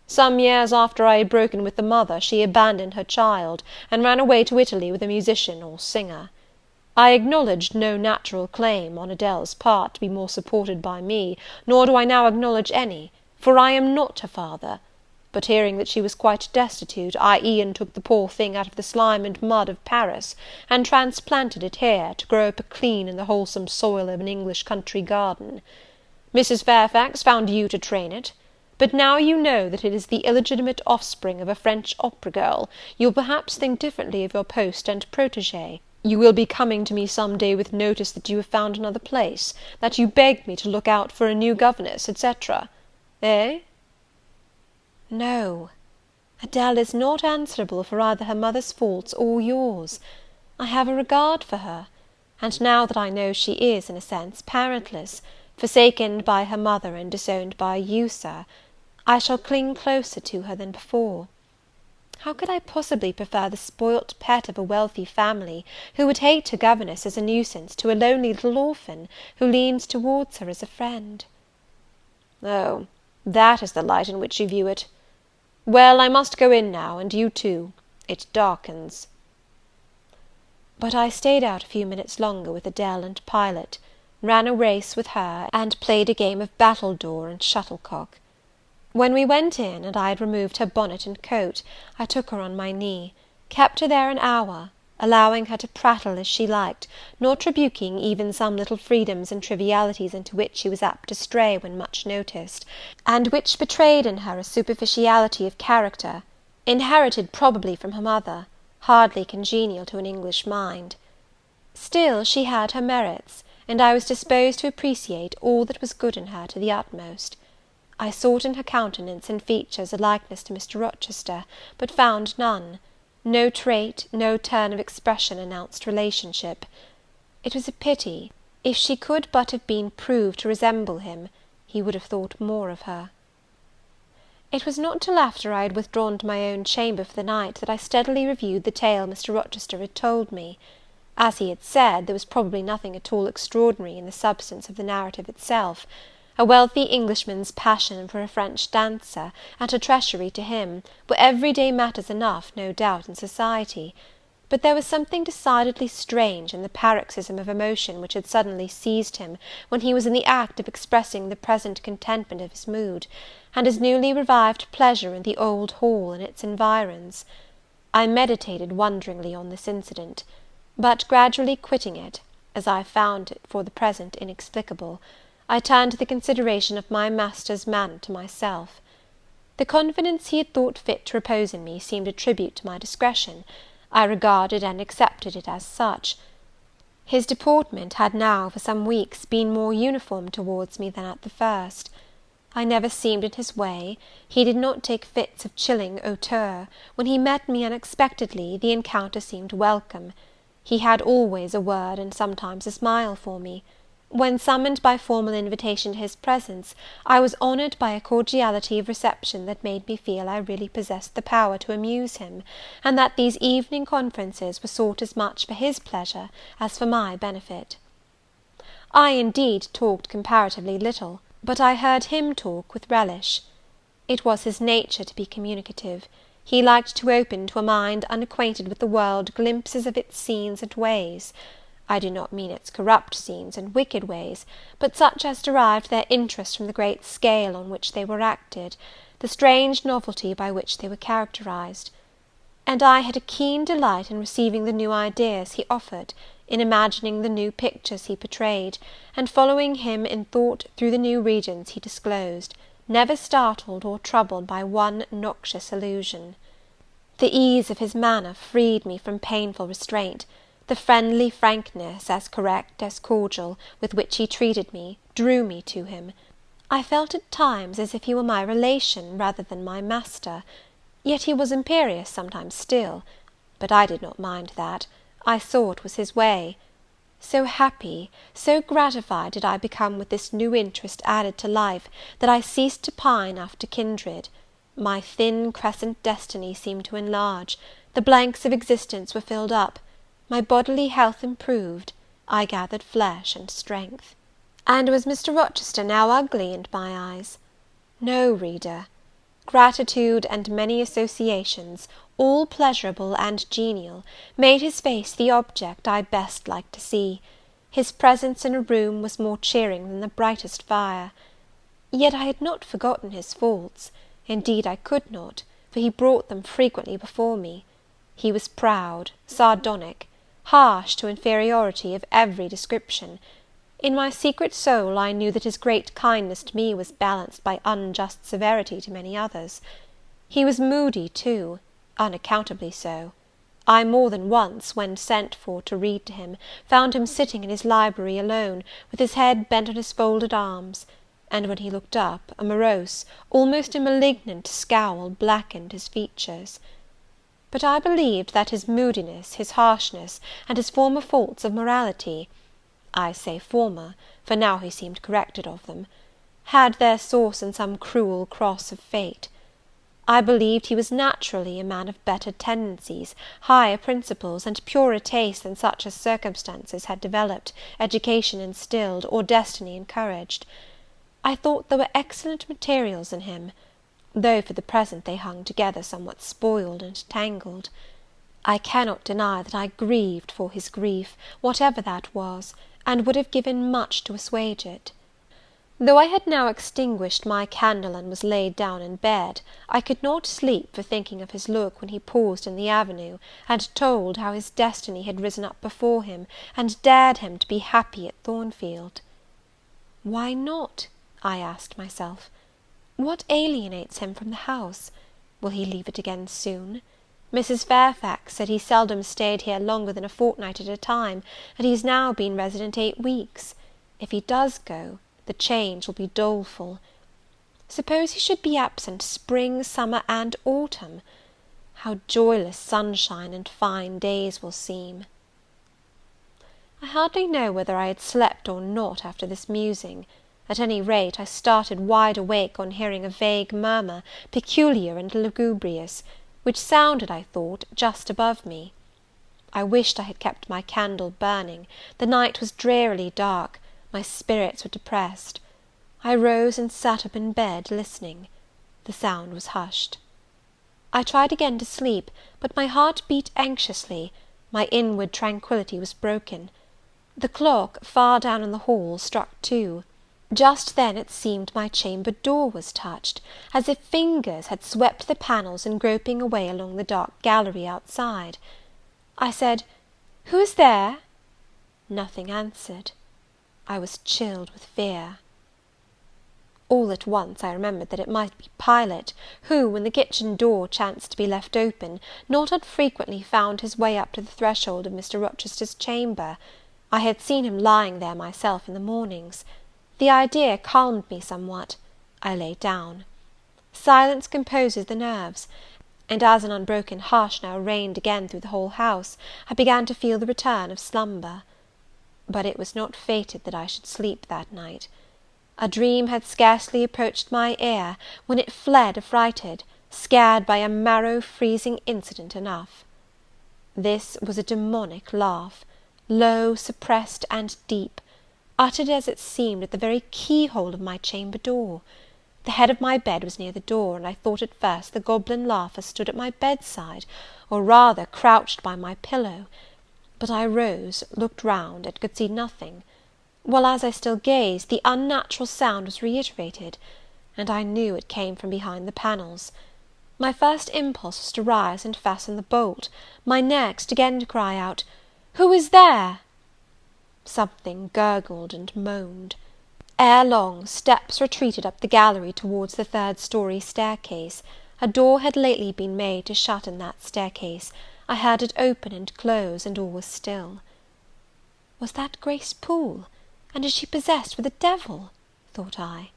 Some years after I had broken with the mother, she abandoned her child, and ran away to Italy with a musician or singer. I acknowledged no natural claim, on Adèle's part, to be more supported by me, nor do I now acknowledge any, for I am not her father; but hearing that she was quite destitute, I e'en took the poor thing out of the slime and mud of Paris, and transplanted it here, to grow up clean in the wholesome soil of an English country garden. Mrs. Fairfax found you to train it; but now you know that it is the illegitimate offspring of a French opera girl, you will perhaps think differently of your post and protégée. You will be coming to me some day with notice that you have found another place, that you beg me to look out for a new governess, etc. Eh?" "No, Adèle is not answerable for either her mother's faults or yours. I have a regard for her; and now that I know she is, in a sense, parentless, forsaken by her mother and disowned by you, Sir, I shall cling closer to her than before. How could I possibly prefer the spoilt pet of a wealthy family, who would hate her governess as a nuisance, to a lonely little orphan, who leans towards her as a friend?" "Oh, that is the light in which you view it. Well, I must go in now, and you too. It darkens." But I stayed out a few minutes longer with Adèle and Pilot, ran a race with her, and played a game of battledore and shuttlecock. When we went in, and I had removed her bonnet and coat, I took her on my knee, kept her there an hour, allowing her to prattle as she liked, not rebuking even some little freedoms and trivialities into which she was apt to stray when much noticed, and which betrayed in her a superficiality of character, inherited probably from her mother, hardly congenial to an English mind. Still she had her merits, and I was disposed to appreciate all that was good in her to the utmost. I sought in her countenance and features a likeness to Mr. Rochester, but found none. No trait, no turn of expression announced relationship. It was a pity. If she could but have been proved to resemble him, he would have thought more of her. It was not till after I had withdrawn to my own chamber for the night that I steadily reviewed the tale Mr. Rochester had told me. As he had said, there was probably nothing at all extraordinary in the substance of the narrative itself. A wealthy Englishman's passion for a French dancer, and her treachery to him, were everyday matters enough, no doubt, in society; but there was something decidedly strange in the paroxysm of emotion which had suddenly seized him when he was in the act of expressing the present contentment of his mood, and his newly revived pleasure in the old hall and its environs. I meditated wonderingly on this incident; but gradually quitting it, as I found it for the present inexplicable, I turned to the consideration of my master's manner to myself. The confidence he had thought fit to repose in me seemed a tribute to my discretion. I regarded and accepted it as such. His deportment had now, for some weeks, been more uniform towards me than at the first. I never seemed in his way; he did not take fits of chilling hauteur; when he met me unexpectedly, the encounter seemed welcome. He had always a word and sometimes a smile for me. When summoned by formal invitation to his presence, I was honoured by a cordiality of reception that made me feel I really possessed the power to amuse him, and that these evening conferences were sought as much for his pleasure as for my benefit. I, indeed, talked comparatively little, but I heard him talk with relish. It was his nature to be communicative. He liked to open to a mind unacquainted with the world glimpses of its scenes and ways. I do not mean its corrupt scenes and wicked ways, but such as derived their interest from the great scale on which they were acted, the strange novelty by which they were characterized; and I had a keen delight in receiving the new ideas he offered, in imagining the new pictures he portrayed, and following him in thought through the new regions he disclosed, never startled or troubled by one noxious illusion. The ease of his manner freed me from painful restraint. The friendly frankness, as correct as cordial, with which he treated me, drew me to him. I felt at times as if he were my relation rather than my master; yet he was imperious sometimes still; but I did not mind that; I saw it was his way. So happy, so gratified did I become with this new interest added to life, that I ceased to pine after kindred. My thin crescent destiny seemed to enlarge, the blanks of existence were filled up, my bodily health improved, I gathered flesh and strength. And was Mr. Rochester now ugly in my eyes? No, reader. Gratitude and many associations, all pleasurable and genial, made his face the object I best liked to see. His presence in a room was more cheering than the brightest fire. Yet I had not forgotten his faults; indeed I could not, for he brought them frequently before me. He was proud, sardonic, harsh to inferiority of every description. In my secret soul I knew that his great kindness to me was balanced by unjust severity to many others. He was moody too, unaccountably so. I more than once, when sent for to read to him, found him sitting in his library alone, with his head bent on his folded arms; and when he looked up, a morose, almost a malignant scowl blackened his features. But I believed that his moodiness, his harshness, and his former faults of morality, I say former, for now he seemed corrected of them, had their source in some cruel cross of fate. I believed he was naturally a man of better tendencies, higher principles, and purer taste than such as circumstances had developed, education instilled, or destiny encouraged. I thought there were excellent materials in him, though for the present they hung together somewhat spoiled and tangled. I cannot deny that I grieved for his grief, whatever that was, and would have given much to assuage it. Though I had now extinguished my candle and was laid down in bed, I could not sleep for thinking of his look when he paused in the avenue, and told how his destiny had risen up before him, and dared him to be happy at Thornfield. Why not? I asked myself. What alienates him from the house? Will he leave it again soon? Mrs. Fairfax said he seldom stayed here longer than a fortnight at a time, and he has now been resident 8 weeks. If he does go, the change will be doleful. Suppose he should be absent spring, summer, and autumn, how joyless sunshine and fine days will seem! I hardly know whether I had slept or not after this musing. At any rate, I started wide awake on hearing a vague murmur, peculiar and lugubrious, which sounded, I thought, just above me. I wished I had kept my candle burning. The night was drearily dark, my spirits were depressed. I rose and sat up in bed, listening. The sound was hushed. I tried again to sleep, but my heart beat anxiously, my inward tranquillity was broken. The clock, far down in the hall, struck 2. Just then it seemed my chamber door was touched, as if fingers had swept the panels in groping away along the dark gallery outside. I said, "Who is there?" Nothing answered. I was chilled with fear. All at once I remembered that it might be Pilot, who, when the kitchen door chanced to be left open, not unfrequently found his way up to the threshold of Mr. Rochester's chamber. I had seen him lying there myself in the mornings. The idea calmed me somewhat. I lay down. Silence composes the nerves, and as an unbroken hush now reigned again through the whole house, I began to feel the return of slumber. But it was not fated that I should sleep that night. A dream had scarcely approached my ear, when it fled affrighted, scared by a marrow-freezing incident enough. This was a demonic laugh, low, suppressed, and deep, uttered, as it seemed, at the very keyhole of my chamber door. The head of my bed was near the door, and I thought at first the goblin laugher stood at my bedside, or rather crouched by my pillow; but I rose, looked round, and could see nothing, while, as I still gazed, the unnatural sound was reiterated, and I knew it came from behind the panels. My first impulse was to rise and fasten the bolt; my next, again to cry out, "Who is there?" Something gurgled and moaned. Ere long, steps retreated up the gallery towards the 3rd-story staircase. A door had lately been made to shut in that staircase. I heard it open and close, and all was still. Was that Grace Poole? And is she possessed with a devil? thought I.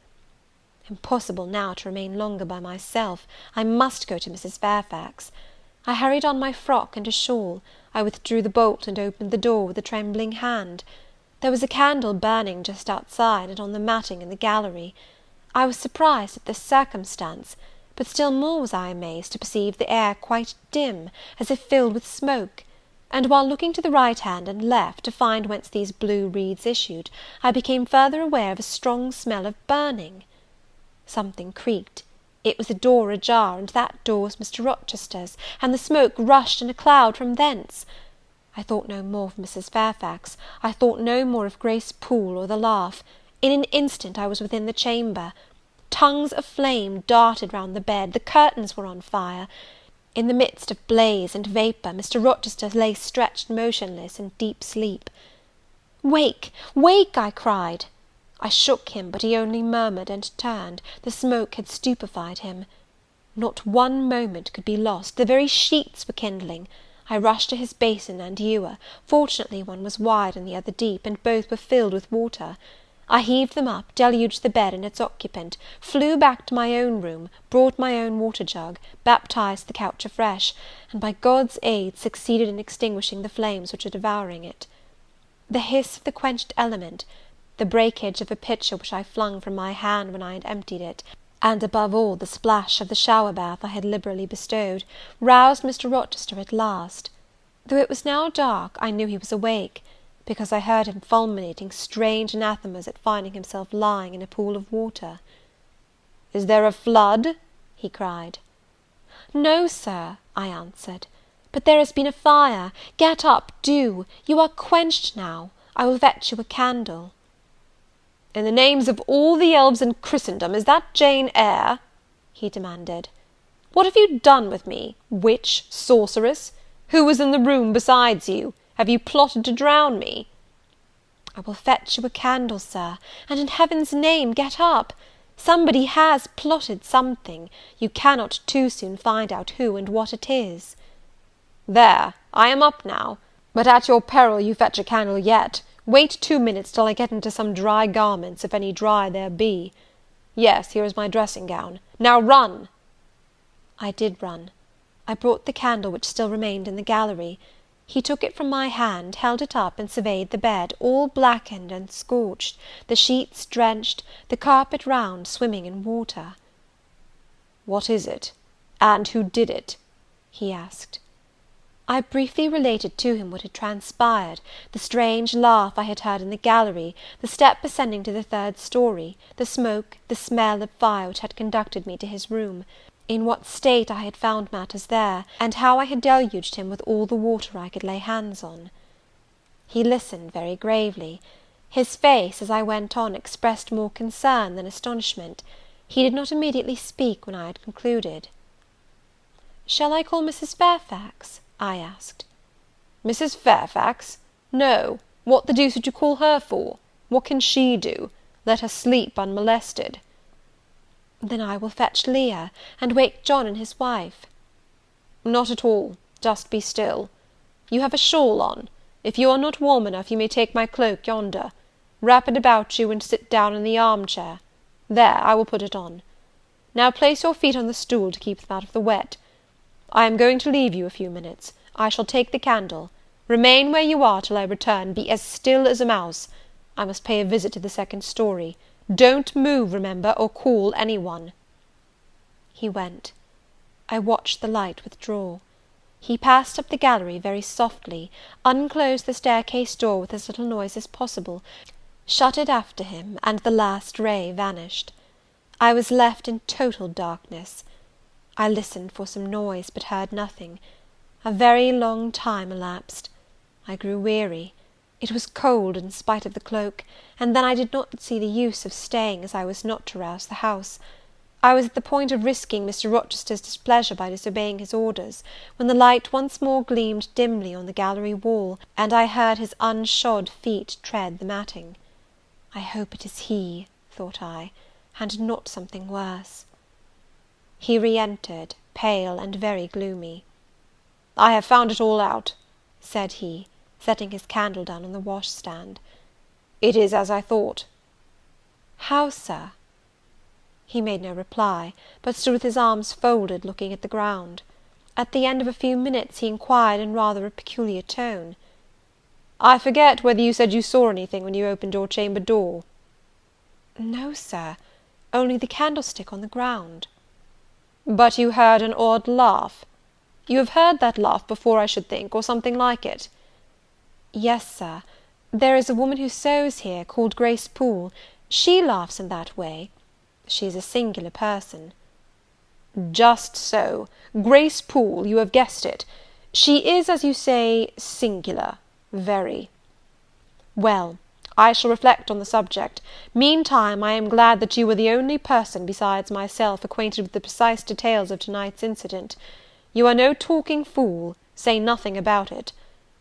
Impossible now to remain longer by myself. I must go to Mrs. Fairfax. I hurried on my frock and a shawl. I withdrew the bolt and opened the door with a trembling hand. There was a candle burning just outside, and on the matting in the gallery. I was surprised at this circumstance, but still more was I amazed to perceive the air quite dim, as if filled with smoke; and while looking to the right hand and left, to find whence these blue wreaths issued, I became further aware of a strong smell of burning. Something creaked. It was a door ajar, and that door was Mr. Rochester's, and the smoke rushed in a cloud from thence. I thought no more of Mrs. Fairfax, I thought no more of Grace Poole or the laugh. In an instant I was within the chamber. Tongues of flame darted round the bed, the curtains were on fire. In the midst of blaze and vapour, Mr. Rochester lay stretched motionless in deep sleep. "Wake, wake!" I cried. I shook him, but he only murmured and turned. The smoke had stupefied him. Not one moment could be lost. The very sheets were kindling. I rushed to his basin and ewer. Fortunately one was wide and the other deep, and both were filled with water. I heaved them up, deluged the bed and its occupant, flew back to my own room, brought my own water jug, baptized the couch afresh, and by God's aid succeeded in extinguishing the flames which were devouring it. The hiss of the quenched element, the breakage of a pitcher which I flung from my hand when I had emptied it, and above all the splash of the shower bath I had liberally bestowed, roused Mr. Rochester at last. Though it was now dark, I knew he was awake, because I heard him fulminating strange anathemas at finding himself lying in a pool of water. "Is there a flood?" he cried. "No, Sir," I answered, "but there has been a fire. Get up, do. You are quenched now. I will fetch you a candle." "In the names of all the elves in Christendom, is that Jane Eyre?" he demanded. "What have you done with me? Witch, sorceress? Who was in the room besides you? Have you plotted to drown me?" "I will fetch you a candle, Sir, and in Heaven's name get up. Somebody has plotted something. You cannot too soon find out who and what it is." "There, I am up now; but at your peril you fetch a candle yet. Wait 2 minutes till I get into some dry garments, if any dry there be. Yes, here is my dressing gown. Now run!" I did run. I brought the candle which still remained in the gallery. He took it from my hand, held it up, and surveyed the bed, all blackened and scorched, the sheets drenched, the carpet round swimming in water. "What is it? And who did it?" he asked. I briefly related to him what had transpired, the strange laugh I had heard in the gallery, the step ascending to the 3rd story, the smoke, the smell of fire which had conducted me to his room, in what state I had found matters there, and how I had deluged him with all the water I could lay hands on. He listened very gravely. His face, as I went on, expressed more concern than astonishment. He did not immediately speak when I had concluded. "Shall I call Mrs. Fairfax?" I asked. "Mrs. Fairfax? No. What the deuce did you call her for? What can she do? Let her sleep unmolested." "Then I will fetch Leah, and wake John and his wife." "Not at all. Just be still. You have a shawl on. If you are not warm enough, you may take my cloak yonder. Wrap it about you, and sit down in the arm-chair. There, I will put it on. Now place your feet on the stool to keep them out of the wet. I am going to leave you a few minutes. I shall take the candle. Remain where you are till I return. Be as still as a mouse. I must pay a visit to the 2nd story. Don't move, remember, or call any one." He went. I watched the light withdraw. He passed up the gallery very softly, unclosed the staircase door with as little noise as possible, shut it after him, and the last ray vanished. I was left in total darkness. I listened for some noise, but heard nothing. A very long time elapsed. I grew weary. It was cold, in spite of the cloak, and then I did not see the use of staying, as I was not to rouse the house. I was at the point of risking Mr. Rochester's displeasure by disobeying his orders, when the light once more gleamed dimly on the gallery wall, and I heard his unshod feet tread the matting. I hope it is he, thought I, and not something worse. He re-entered, pale and very gloomy. "I have found it all out," said he, setting his candle down on the washstand. "It is as I thought." "How, Sir?" He made no reply, but stood with his arms folded, looking at the ground. At the end of a few minutes he inquired in rather a peculiar tone, "I forget whether you said you saw anything when you opened your chamber door?" "No, Sir, only the candlestick on the ground." "But you heard an odd laugh? You have heard that laugh before, I should think, or something like it?" "Yes, Sir, there is a woman who sews here, called Grace Poole. She laughs in that way. She is a singular person." "Just so, Grace Poole, you have guessed it. She is, as you say, singular, very. Well, I shall reflect on the subject. Meantime, I am glad that you are the only person besides myself acquainted with the precise details of to-night's incident. You are no talking fool, say nothing about it.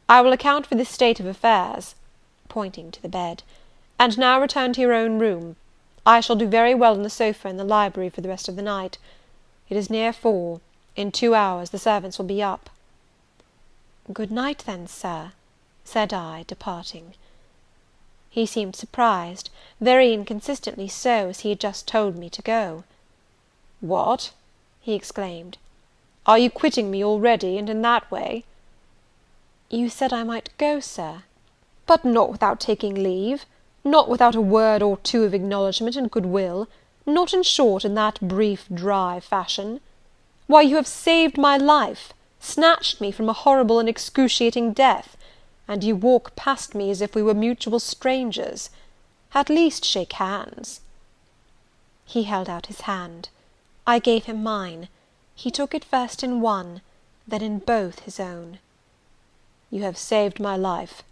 I will account for this state of affairs," pointing to the bed, "and now return to your own room. I shall do very well on the sofa in the library for the rest of the night. It is near 4. In 2 hours the servants will be up." "Good night, then, Sir," said I, departing. He seemed surprised, very inconsistently so, as he had just told me to go. "What!" he exclaimed, "are you quitting me already, and in that way?" "You said I might go, Sir." "But not without taking leave? Not without a word or two of acknowledgment and good-will? Not, in short, in that brief, dry fashion? Why, you have saved my life, snatched me from a horrible and excruciating death, and you walk past me as if we were mutual strangers. At least shake hands." He held out his hand. I gave him mine. He took it first in one, then in both his own. "You have saved my life.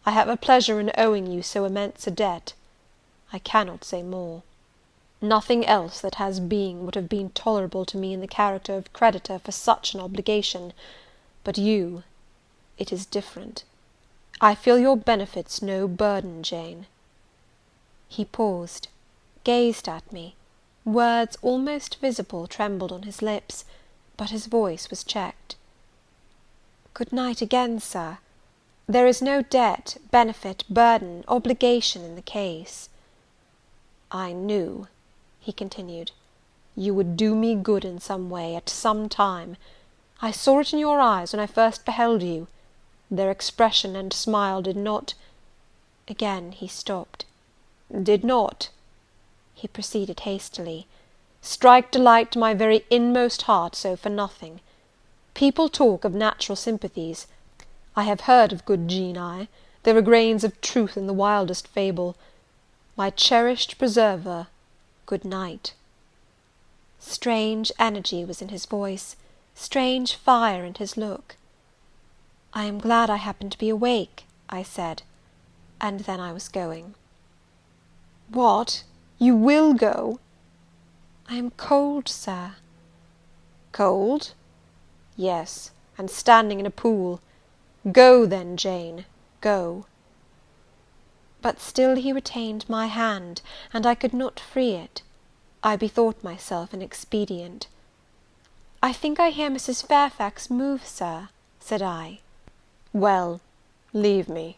I have a pleasure in owing you so immense a debt. I cannot say more. Nothing else that has being would have been tolerable to me in the character of creditor for such an obligation; but you, it is different. I feel your benefits no burden, Jane." He paused, gazed at me. Words almost visible trembled on his lips, but his voice was checked. "Good night again, Sir. There is no debt, benefit, burden, obligation in the case." "I knew," he continued, "you would do me good in some way, at some time. I saw it in your eyes when I first beheld you. Their expression and smile did not—" Again he stopped. "Did not," he proceeded hastily, "strike delight to my very inmost heart so for nothing. People talk of natural sympathies. I have heard of good genii. There are grains of truth in the wildest fable. My cherished preserver, good night." Strange energy was in his voice, strange fire in his look. "I am glad I happened to be awake," I said, and then I was going. "What! You will go?" "I am cold, Sir." "Cold? Yes, and standing in a pool. Go, then, Jane, go." But still he retained my hand, and I could not free it. I bethought myself an expedient. "I think I hear Mrs. Fairfax move, Sir," said I. "Well, leave me."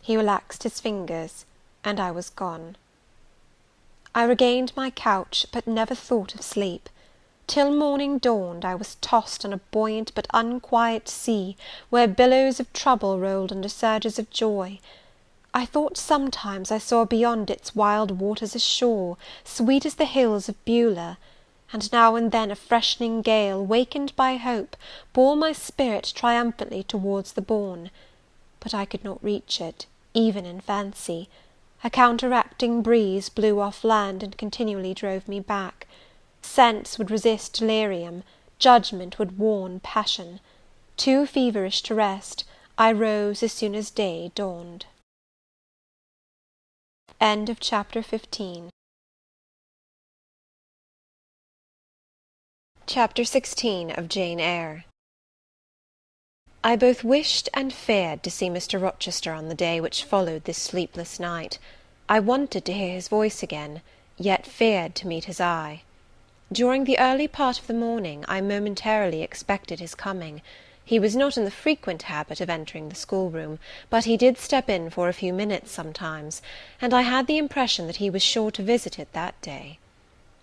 He relaxed his fingers, and I was gone. I regained my couch, but never thought of sleep. Till morning dawned, I was tossed on a buoyant but unquiet sea, where billows of trouble rolled under surges of joy. I thought sometimes I saw beyond its wild waters a shore, sweet as the hills of Beulah, and now and then a freshening gale, wakened by hope, bore my spirit triumphantly towards the bourne. But I could not reach it, even in fancy. A counteracting breeze blew off land, and continually drove me back. Sense would resist delirium, judgment would warn passion. Too feverish to rest, I rose as soon as day dawned. End of Chapter 15. Chapter 16 of Jane Eyre. I both wished and feared to see Mr. Rochester on the day which followed this sleepless night. I wanted to hear his voice again, yet feared to meet his eye. During the early part of the morning I momentarily expected his coming. He was not in the frequent habit of entering the schoolroom, but he did step in for a few minutes sometimes, and I had the impression that he was sure to visit it that day.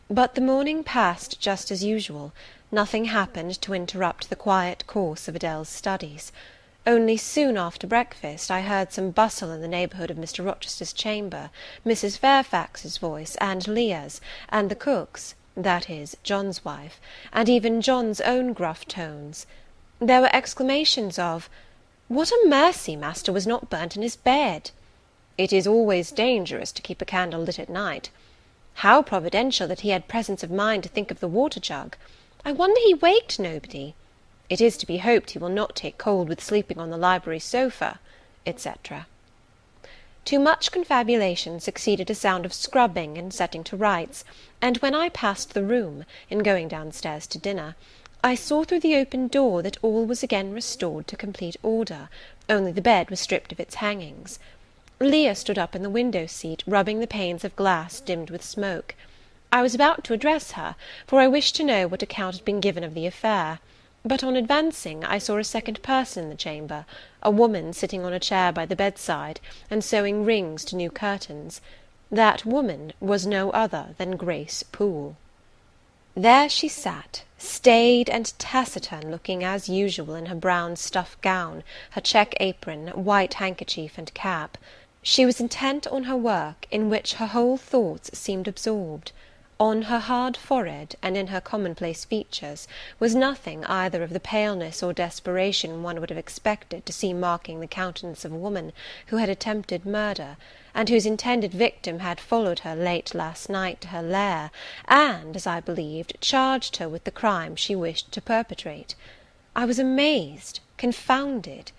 But the morning passed just as usual. nothing happened to interrupt the quiet course of Adele's studies. Only soon after breakfast I heard some bustle in the neighbourhood of Mr. Rochester's chamber, Mrs. Fairfax's voice, and Leah's, and the cook's, that is, John's wife, and even John's own gruff tones. There were exclamations of, "What a mercy master was not burnt in his bed!" "It is always dangerous to keep a candle lit at night." "How providential that he had presence of mind to think of the water-jug!" "I wonder he waked nobody." "It is to be hoped he will not take cold with sleeping on the library sofa," etc. To much confabulation succeeded a sound of scrubbing and setting to rights, and when I passed the room, in going downstairs to dinner, I saw through the open door that all was again restored to complete order, only the bed was stripped of its hangings. Leah stood up in the window-seat, rubbing the panes of glass dimmed with smoke. I was about to address her, for I wished to know what account had been given of the affair, but on advancing I saw a second person in the chamber, a woman sitting on a chair by the bedside, and sewing rings to new curtains. That woman was no other than Grace Poole. There she sat, staid and taciturn looking as usual in her brown stuff gown, her check apron, white handkerchief, and cap. She was intent on her work, in which her whole thoughts seemed absorbed. On her hard forehead, and in her commonplace features, was nothing either of the paleness or desperation one would have expected to see marking the countenance of a woman who had attempted murder, and whose intended victim had followed her late last night to her lair, and, as I believed, charged her with the crime she wished to perpetrate. I was amazed, confounded.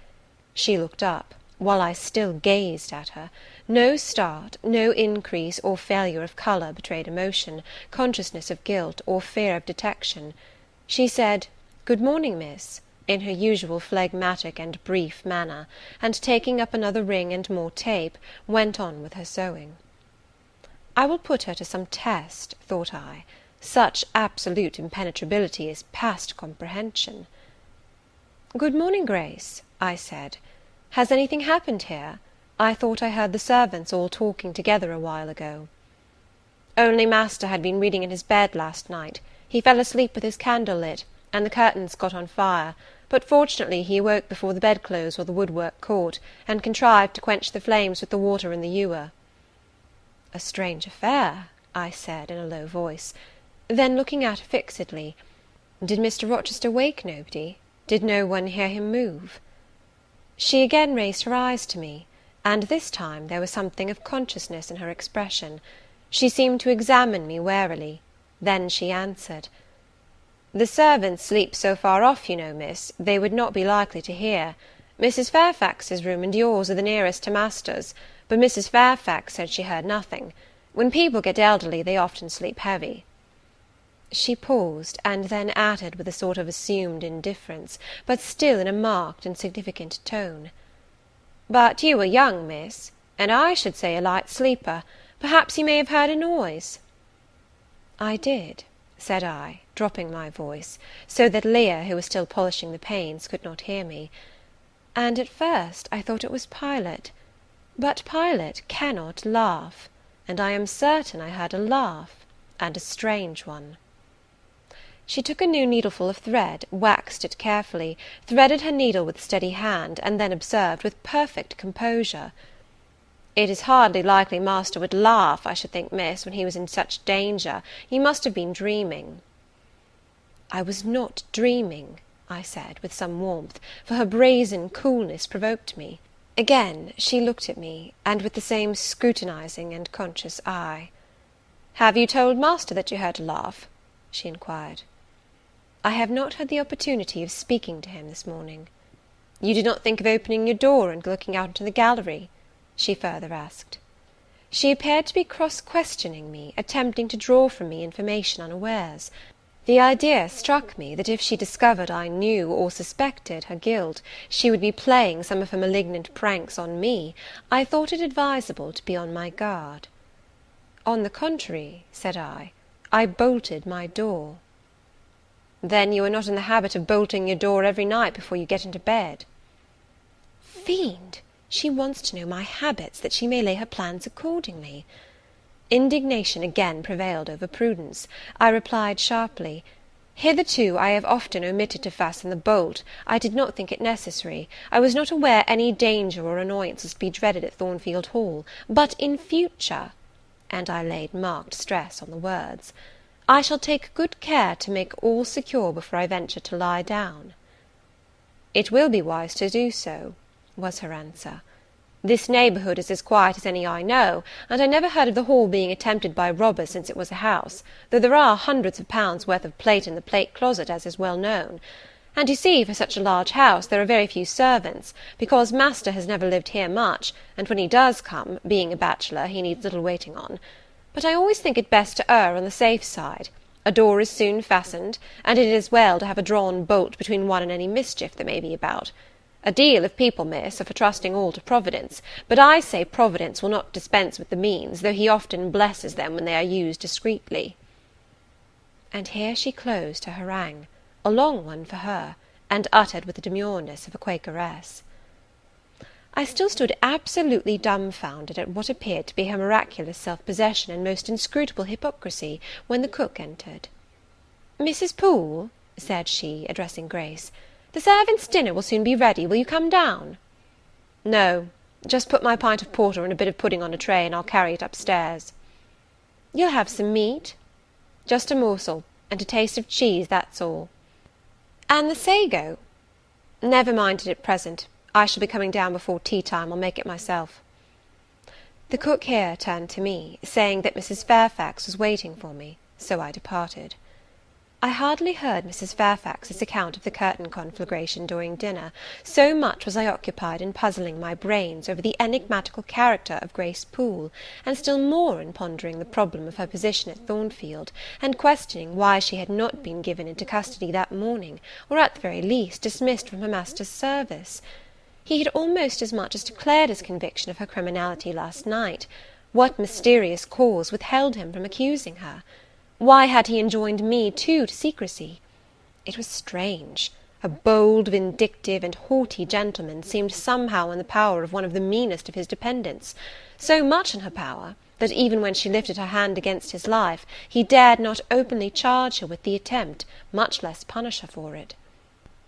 She looked up, while I still gazed at her. No start, no increase or failure of colour betrayed emotion, consciousness of guilt, or fear of detection. She said, "Good morning, miss," in her usual phlegmatic and brief manner, and taking up another ring and more tape, went on with her sewing. I will put her to some test, thought I. Such absolute impenetrability is past comprehension. "Good morning, Grace," I said. "Has anything happened here? I thought I heard the servants all talking together a while ago." "Only master had been reading in his bed last night. He fell asleep with his candle lit, and the curtains got on fire, but fortunately he awoke before the bedclothes or the woodwork caught, and contrived to quench the flames with the water in the ewer." "A strange affair," I said in a low voice. Then looking at her fixedly, "Did Mr. Rochester wake nobody? Did no one hear him move?" She again raised her eyes to me, and this time there was something of consciousness in her expression. She seemed to examine me warily. Then she answered, "The servants sleep so far off, you know, miss, they would not be likely to hear. Mrs. Fairfax's room and yours are the nearest to master's, but Mrs. Fairfax said she heard nothing. When people get elderly, they often sleep heavy." She paused, and then added with a sort of assumed indifference, but still in a marked and significant tone, "But you are young, miss, and I should say a light sleeper. Perhaps you may have heard a noise." "I did," said I, dropping my voice, so that Leah, who was still polishing the panes, could not hear me. "And at first I thought it was Pilot. But Pilot cannot laugh, and I am certain I heard a laugh, and a strange one." She took a new needleful of thread, waxed it carefully, threaded her needle with a steady hand, and then observed, with perfect composure, "It is hardly likely master would laugh, I should think, miss, when he was in such danger. You must have been dreaming." "I was not dreaming," I said, with some warmth, for her brazen coolness provoked me. Again she looked at me, and with the same scrutinizing and conscious eye. "Have you told master that you heard a laugh?" she inquired. "I have not had the opportunity of speaking to him this morning." "You did not think of opening your door and looking out into the gallery?" she further asked. She appeared to be cross-questioning me, attempting to draw from me information unawares. The idea struck me that if she discovered I knew or suspected her guilt, she would be playing some of her malignant pranks on me. I thought it advisable to be on my guard. "On the contrary," said I bolted my door." "Then you are not in the habit of bolting your door every night before you get into bed?" Fiend! She wants to know my habits, that she may lay her plans accordingly. Indignation again prevailed over prudence. I replied sharply, Hitherto I have often omitted to fasten the bolt. I did not think it necessary. I was not aware any danger or annoyance was to be dreaded at Thornfield Hall. But in future, and I laid marked stress on the words, I shall take good care to make all secure before I venture to lie down. It will be wise to do so, was her answer. This neighbourhood is as quiet as any I know, and I never heard of the Hall being attempted by robbers since it was a house, though there are hundreds of pounds worth of plate in the plate closet, as is well known. And you see, for such a large house, there are very few servants, because master has never lived here much, and when he does come, being a bachelor, he needs little waiting on. But I always think it best to err on the safe side. A door is soon fastened, and it is well to have a drawn bolt between one and any mischief that may be about. A deal of people, miss, are for trusting all to Providence, but I say Providence will not dispense with the means, though he often blesses them when they are used discreetly. And here she closed her harangue, a long one for her, and uttered with the demureness of a Quakeress. I still stood absolutely dumbfounded at what appeared to be her miraculous self-possession and most inscrutable hypocrisy, when the cook entered. "Mrs. Poole," said she, addressing Grace, "the servants' dinner will soon be ready. Will you come down?" "No, just put my pint of porter and a bit of pudding on a tray, and I'll carry it upstairs." "You'll have some meat?" "Just a morsel, and a taste of cheese, that's all." "And the sago?" "Never mind it at present. I shall be coming down before tea-time. I'll make it myself." The cook here turned to me, saying that Mrs. Fairfax was waiting for me, so I departed. I hardly heard Mrs. Fairfax's account of the curtain conflagration during dinner, so much was I occupied in puzzling my brains over the enigmatical character of Grace Poole, and still more in pondering the problem of her position at Thornfield, and questioning why she had not been given into custody that morning, or at the very least dismissed from her master's service. He had almost as much as declared his conviction of her criminality last night. What mysterious cause withheld him from accusing her? Why had he enjoined me, too, to secrecy? It was strange. A bold, vindictive, and haughty gentleman seemed somehow in the power of one of the meanest of his dependents, so much in her power, that even when she lifted her hand against his life, he dared not openly charge her with the attempt, much less punish her for it.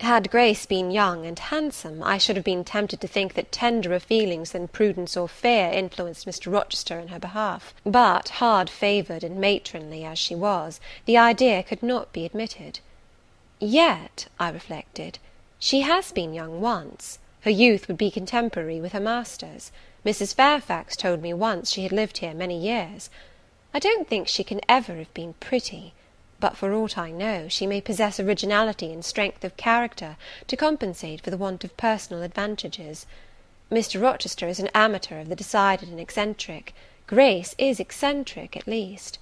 Had Grace been young and handsome, I should have been tempted to think that tenderer feelings than prudence or fear influenced Mr. Rochester in her behalf; but, hard-favoured and matronly as she was, the idea could not be admitted. Yet, I reflected, she has been young once. Her youth would be contemporary with her master's. Mrs. Fairfax told me once she had lived here many years. I don't think she can ever have been pretty, but for aught I know, she may possess originality and strength of character to compensate for the want of personal advantages. Mr. Rochester is an amateur of the decided and eccentric. Grace is eccentric, at least.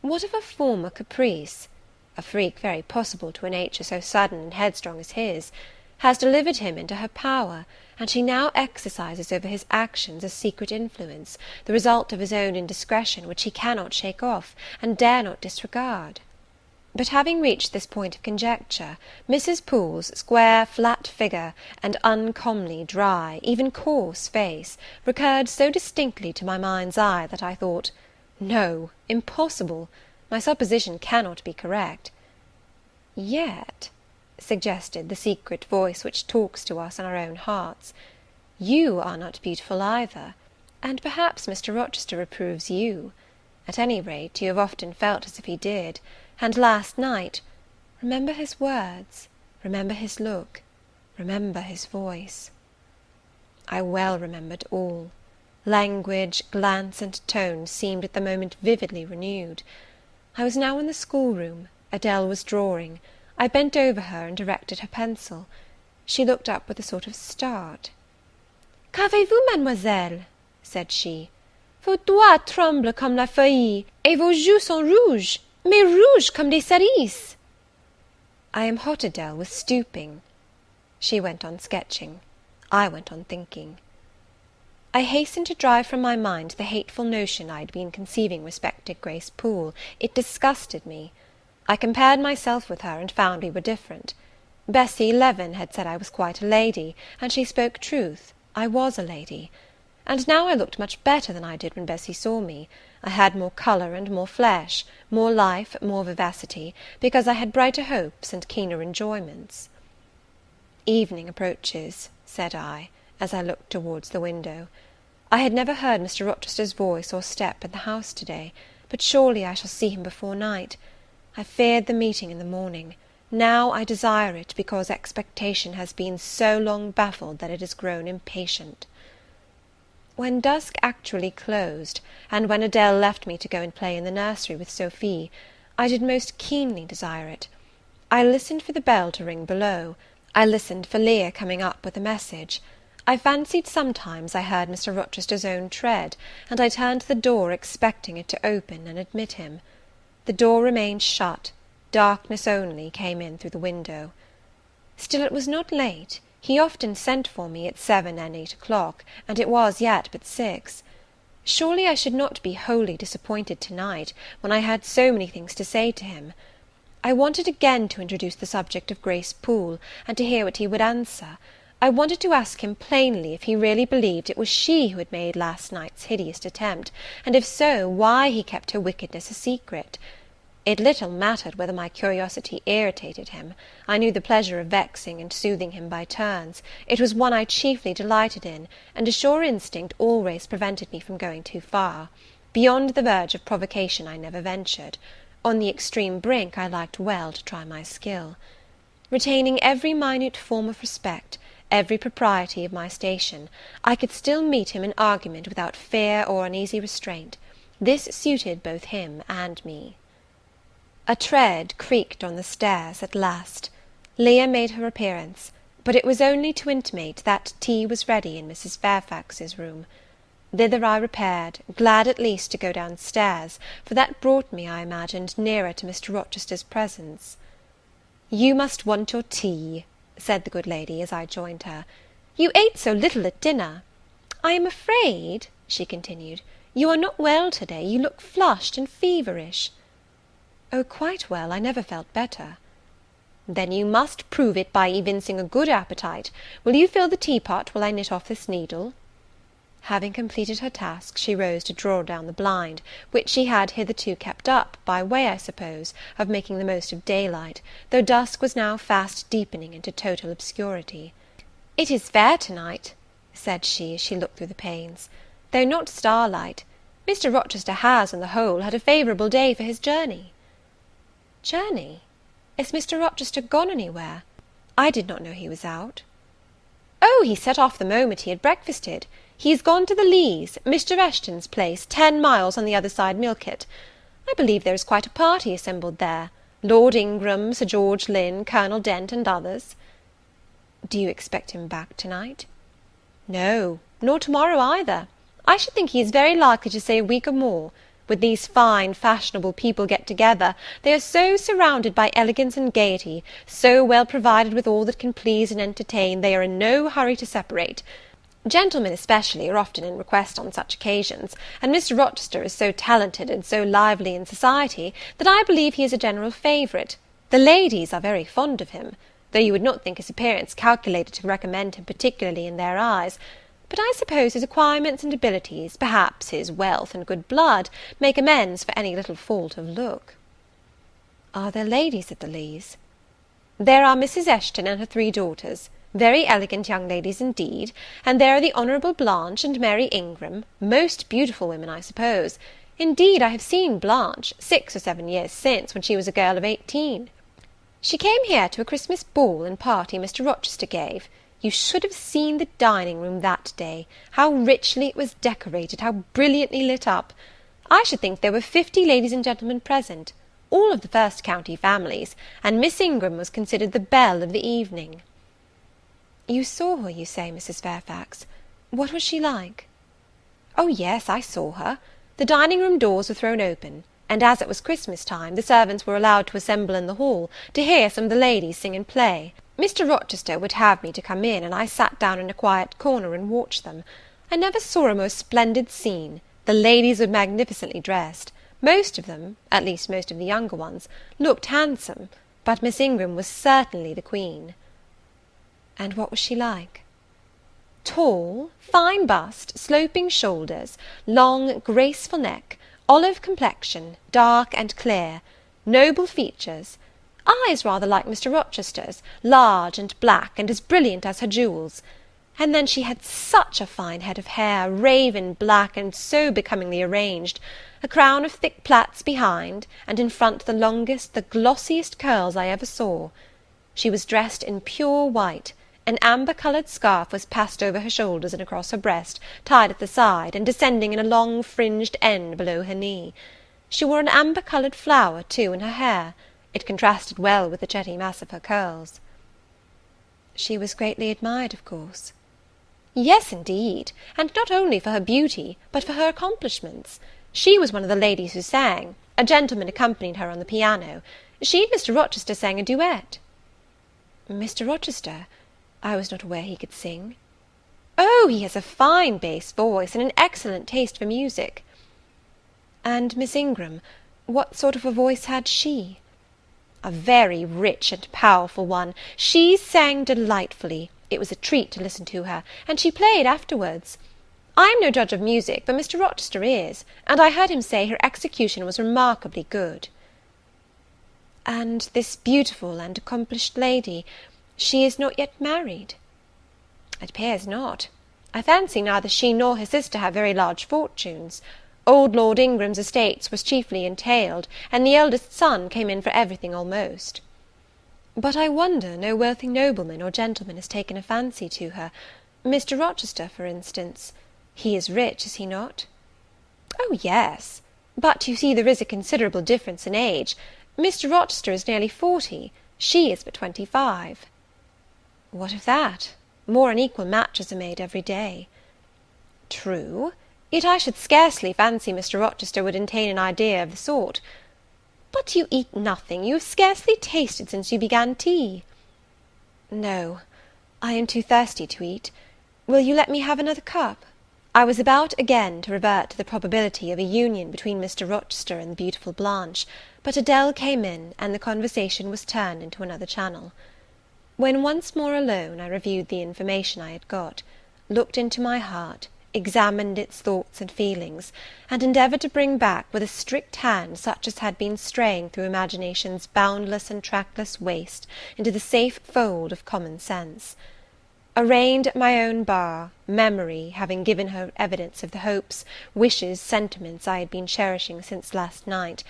What of a former caprice, a freak very possible to a nature so sudden and headstrong as his, has delivered him into her power, and she now exercises over his actions a secret influence, the result of his own indiscretion, which he cannot shake off, and dare not disregard? But having reached this point of conjecture, Mrs. Poole's square, flat figure, and uncommonly dry, even coarse face, recurred so distinctly to my mind's eye, that I thought, no, impossible, my supposition cannot be correct. Yet, suggested the secret voice which talks to us in our own hearts, you are not beautiful either, and perhaps Mr. Rochester approves you. At any rate, you have often felt as if he did, and last night, remember his words, remember his look, remember his voice. I well remembered all. Language, glance, and tone seemed at the moment vividly renewed. I was now in the schoolroom. Adele was drawing. I bent over her and directed her pencil. She looked up with a sort of start. "Qu'avez-vous, mademoiselle?" said she. "Vos doigts tremblent comme la feuille, et vos joues sont rouges, mais rouges comme des cerises." "I am hot, Adele, with stooping." She went on sketching. I went on thinking. I hastened to drive from my mind the hateful notion I had been conceiving respecting Grace Poole. It disgusted me. I compared myself with her, and found we were different. Bessie Levin had said I was quite a lady, and she spoke truth. I was a lady. and now I looked much better than I did when Bessie saw me. I had more colour and more flesh, more life, more vivacity, because I had brighter hopes and keener enjoyments. "Evening approaches," said I, as I looked towards the window. I had never heard Mr. Rochester's voice or step in the house to-day, but surely I shall see him before night. I feared the meeting in the morning. Now I desire it, because expectation has been so long baffled that it has grown impatient. When dusk actually closed, and when Adele left me to go and play in the nursery with Sophie, I did most keenly desire it. I listened for the bell to ring below. I listened for Leah coming up with a message. I fancied sometimes I heard Mr. Rochester's own tread, and I turned to the door, expecting it to open and admit him. The door remained shut. Darkness only came in through the window. Still it was not late. He often sent for me at 7 and 8 o'clock, and it was yet but 6. Surely I should not be wholly disappointed to-night, when I had so many things to say to him. I wanted again to introduce the subject of Grace Poole, and to hear what he would answer. I wanted to ask him plainly if he really believed it was she who had made last night's hideous attempt, and if so, why he kept her wickedness a secret. It little mattered whether my curiosity irritated him. I knew the pleasure of vexing and soothing him by turns. It was one I chiefly delighted in, and a sure instinct always prevented me from going too far. Beyond the verge of provocation I never ventured. On the extreme brink I liked well to try my skill. Retaining every minute form of respect, every propriety of my station, I could still meet him in argument without fear or uneasy restraint. This suited both him and me. A tread creaked on the stairs at last. Leah made her appearance, but it was only to intimate that tea was ready in Mrs. Fairfax's room. Thither I repaired, glad at least to go down stairs, for that brought me, I imagined, nearer to Mr. Rochester's presence. "You must want your tea," said the good lady, as I joined her. "You ate so little at dinner. I am afraid," she continued, "you are not well to-day. You look flushed and feverish." "Oh, quite well. I never felt better." "Then you must prove it by evincing a good appetite. Will you fill the teapot while I knit off this needle?" Having completed her task, she rose to draw down the blind, which she had hitherto kept up, by way, I suppose, of making the most of daylight, though dusk was now fast deepening into total obscurity. "It is fair to-night," said she, as she looked through the panes, "though not starlight. Mr. Rochester has, on the whole, had a favourable day for his journey." "Journey? Is Mr. Rochester gone anywhere? I did not know he was out." "Oh, he set off the moment he had breakfasted. He is gone to the Leas, Mr. Eshton's place, 10 miles on the other side Millcote. I believe there is quite a party assembled there. Lord Ingram, Sir George Lynn, Colonel Dent, and others." "Do you expect him back to-night?" "No, nor to-morrow either. I should think he is very likely to stay a week or more. When these fine, fashionable people get together, they are so surrounded by elegance and gaiety, so well provided with all that can please and entertain, they are in no hurry to separate. Gentlemen especially are often in request on such occasions, and Mr. Rochester is so talented and so lively in society, that I believe he is a general favourite. The ladies are very fond of him, though you would not think his appearance calculated to recommend him particularly in their eyes. But I suppose his acquirements and abilities, perhaps his wealth and good blood, make amends for any little fault of look." "Are there ladies at the Leas?" "There are Mrs. Eshton and her 3 daughters, very elegant young ladies indeed, and there are the Honourable Blanche and Mary Ingram, most beautiful women, I suppose. Indeed, I have seen Blanche 6 or 7 years since, when she was a girl of 18. She came here to a Christmas ball and party Mr. Rochester gave. You should have seen the dining room that day, how richly it was decorated, how brilliantly lit up. I should think there were 50 ladies and gentlemen present, all of the first county families, and Miss Ingram was considered the belle of the evening." "You saw her, you say, Mrs. Fairfax. What was she like?" "Oh, yes, I saw her. The dining-room doors were thrown open, and as it was Christmas time, the servants were allowed to assemble in the hall, to hear some of the ladies sing and play. Mr. Rochester would have me to come in, and I sat down in a quiet corner and watched them. I never saw a more splendid scene. The ladies were magnificently dressed. Most of them, at least most of the younger ones, looked handsome, but Miss Ingram was certainly the queen." "And what was she like?" Tall, fine bust, sloping shoulders, long, graceful neck, olive complexion, dark and clear, noble features, eyes rather like Mr. Rochester's, large and black, and as brilliant as her jewels. And then she had such a fine head of hair, raven black, and so becomingly arranged, a crown of thick plaits behind, and in front the longest, the glossiest curls I ever saw. She was dressed in pure white. An amber-coloured scarf was passed over her shoulders and across her breast, tied at the side, and descending in a long fringed end below her knee. She wore an amber-coloured flower, too, in her hair. It contrasted well with the jetty mass of her curls. She was greatly admired, of course. Yes, indeed, and not only for her beauty, but for her accomplishments. She was one of the ladies who sang. A gentleman accompanied her on the piano. She and Mr. Rochester sang a duet. Mr. Rochester? I was not aware he could sing. Oh, he has a fine bass voice, and an excellent taste for music. And Miss Ingram, what sort of a voice had she? A very rich and powerful one. She sang delightfully. It was a treat to listen to her, and she played afterwards. I am no judge of music, but Mr. Rochester is, and I heard him say her execution was remarkably good. And this beautiful and accomplished lady, she is not yet married? It appears not. I fancy neither she nor her sister have very large fortunes. Old Lord Ingram's estates was chiefly entailed, and the eldest son came in for everything almost. But I wonder no wealthy nobleman or gentleman has taken a fancy to her. Mr. Rochester, for instance. He is rich, is he not? Oh, yes. But you see there is a considerable difference in age. Mr. Rochester is nearly 40. She is but 25. What of that? More unequal matches are made every day. True. Yet I should scarcely fancy Mr. Rochester would entertain an idea of the sort. But you eat nothing. You have scarcely tasted since you began tea. No, I am too thirsty to eat. Will you let me have another cup? I was about again to revert to the probability of a union between Mr. Rochester and the beautiful Blanche, but Adele came in, and the conversation was turned into another channel. When once more alone, I reviewed the information I had got, looked into my heart, examined its thoughts and feelings, and endeavoured to bring back with a strict hand such as had been straying through imagination's boundless and trackless waste into the safe fold of common sense. Arraigned at my own bar, memory, having given her evidence of the hopes, wishes, sentiments I had been cherishing since last night,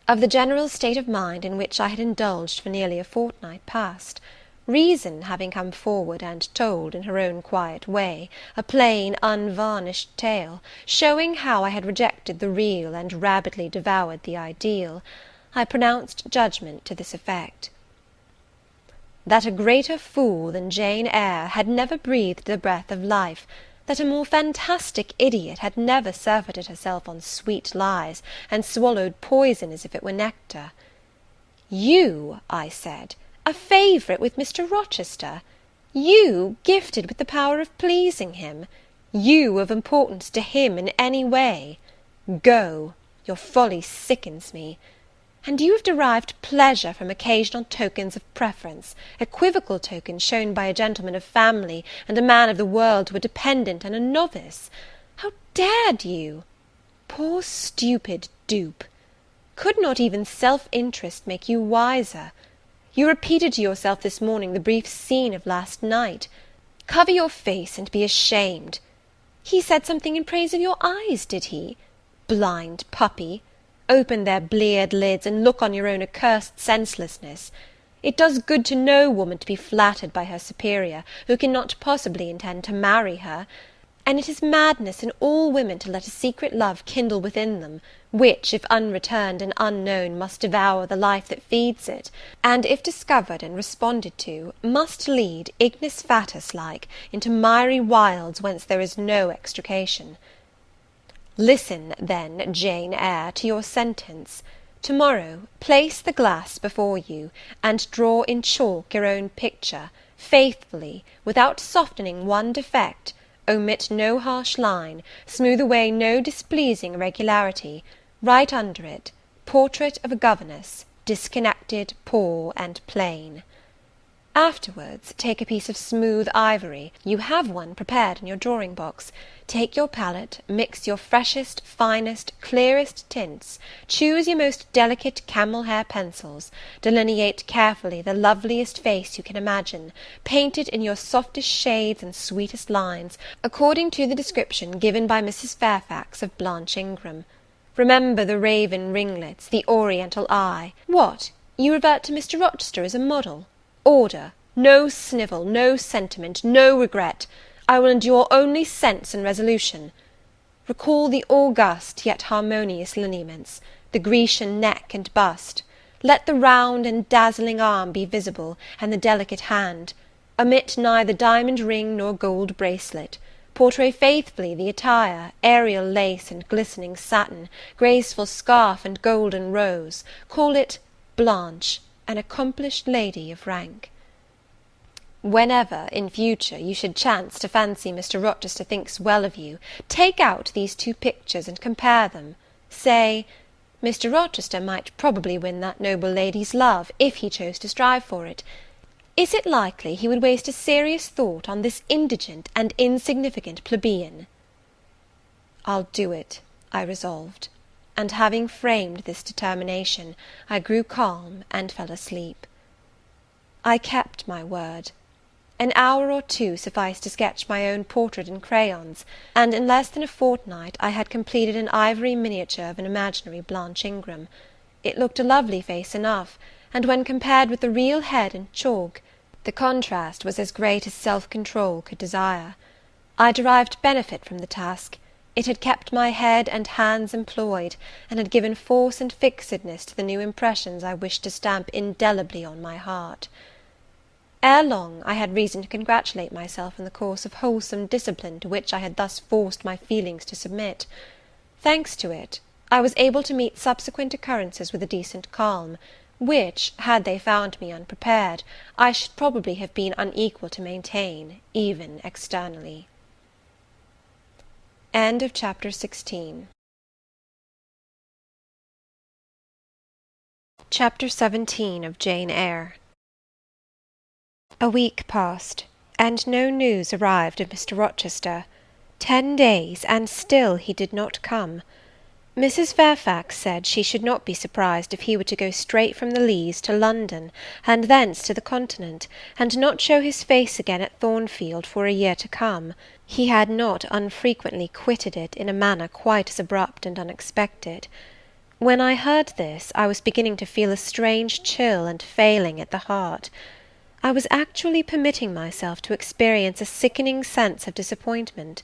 of the general state of mind in which I had indulged for nearly a fortnight past, reason having come forward and told, in her own quiet way, a plain, unvarnished tale, showing how I had rejected the real and rabidly devoured the ideal, I pronounced judgment to this effect: that a greater fool than Jane Eyre had never breathed the breath of life, that a more fantastic idiot had never surfeited herself on sweet lies, and swallowed poison as if it were nectar. You, I said, a favourite with Mr. Rochester, you gifted with the power of pleasing him, you of importance to him in any way, go, your folly sickens me. And you have derived pleasure from occasional tokens of preference, equivocal tokens shown by a gentleman of family and a man of the world to a dependent and a novice. How dared you? Poor stupid dupe! Could not even self-interest make you wiser? You repeated to yourself this morning the brief scene of last night. Cover your face and be ashamed. He said something in praise of your eyes, did he? Blind puppy! Open their bleared lids, and look on your own accursed senselessness. It does good to no woman to be flattered by her superior, who cannot possibly intend to marry her, and it is madness in all women to let a secret love kindle within them, which, if unreturned and unknown, must devour the life that feeds it, and, if discovered and responded to, must lead, ignis fatuus like, into miry wilds whence there is no extrication. Listen, then, Jane Eyre, to your sentence. To-morrow, place the glass before you, and draw in chalk your own picture, faithfully, without softening one defect, omit no harsh line, smooth away no displeasing irregularity, write under it, Portrait of a Governess, disconnected, poor, and plain. Afterwards, take a piece of smooth ivory, you have one prepared in your drawing box, take your palette, mix your freshest, finest, clearest tints, choose your most delicate camel hair pencils, delineate carefully the loveliest face you can imagine, paint it in your softest shades and sweetest lines, according to the description given by Mrs. Fairfax of Blanche Ingram. Remember the raven ringlets, the oriental eye. What, you revert to Mr. Rochester as a model? Order, no snivel, no sentiment, no regret. I will endure only sense and resolution. Recall the august yet harmonious lineaments, the Grecian neck and bust. Let the round and dazzling arm be visible, and the delicate hand. Omit neither diamond ring nor gold bracelet. Portray faithfully the attire, aerial lace and glistening satin, graceful scarf and golden rose. Call it Blanche, an accomplished lady of rank. Whenever, in future, you should chance to fancy Mr. Rochester thinks well of you, take out these two pictures and compare them. Say, Mr. Rochester might probably win that noble lady's love, if he chose to strive for it. Is it likely he would waste a serious thought on this indigent and insignificant plebeian? I'll do it, I resolved, and having framed this determination, I grew calm and fell asleep. I kept my word. An hour or two sufficed to sketch my own portrait in crayons, and in less than a fortnight I had completed an ivory miniature of an imaginary Blanche Ingram. It looked a lovely face enough, and when compared with the real head in chalk, the contrast was as great as self-control could desire. I derived benefit from the task. It had kept my head and hands employed, and had given force and fixedness to the new impressions I wished to stamp indelibly on my heart. Ere long, I had reason to congratulate myself on the course of wholesome discipline to which I had thus forced my feelings to submit. Thanks to it, I was able to meet subsequent occurrences with a decent calm, which, had they found me unprepared, I should probably have been unequal to maintain, even externally. End of chapter 16. Chapter 17 of Jane Eyre. A week passed, and no news arrived of Mr. Rochester. 10 days, and still he did not come. Mrs. Fairfax said she should not be surprised if he were to go straight from the Leas to London, and thence to the Continent, and not show his face again at Thornfield for a year to come. He had not unfrequently quitted it in a manner quite as abrupt and unexpected. When I heard this, I was beginning to feel a strange chill and failing at the heart. I was actually permitting myself to experience a sickening sense of disappointment;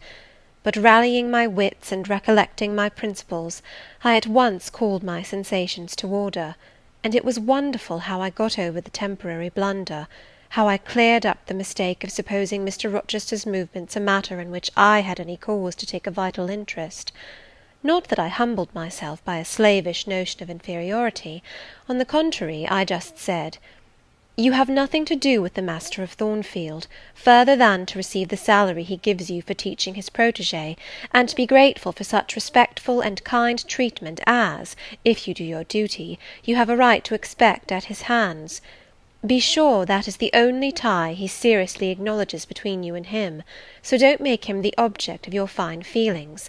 but rallying my wits and recollecting my principles, I at once called my sensations to order, and it was wonderful how I got over the temporary blunder, how I cleared up the mistake of supposing Mr. Rochester's movements a matter in which I had any cause to take a vital interest. Not that I humbled myself by a slavish notion of inferiority; on the contrary, I just said, "You have nothing to do with the master of Thornfield, further than to receive the salary he gives you for teaching his protégé, and to be grateful for such respectful and kind treatment as, if you do your duty, you have a right to expect at his hands. Be sure that is the only tie he seriously acknowledges between you and him, so don't make him the object of your fine feelings.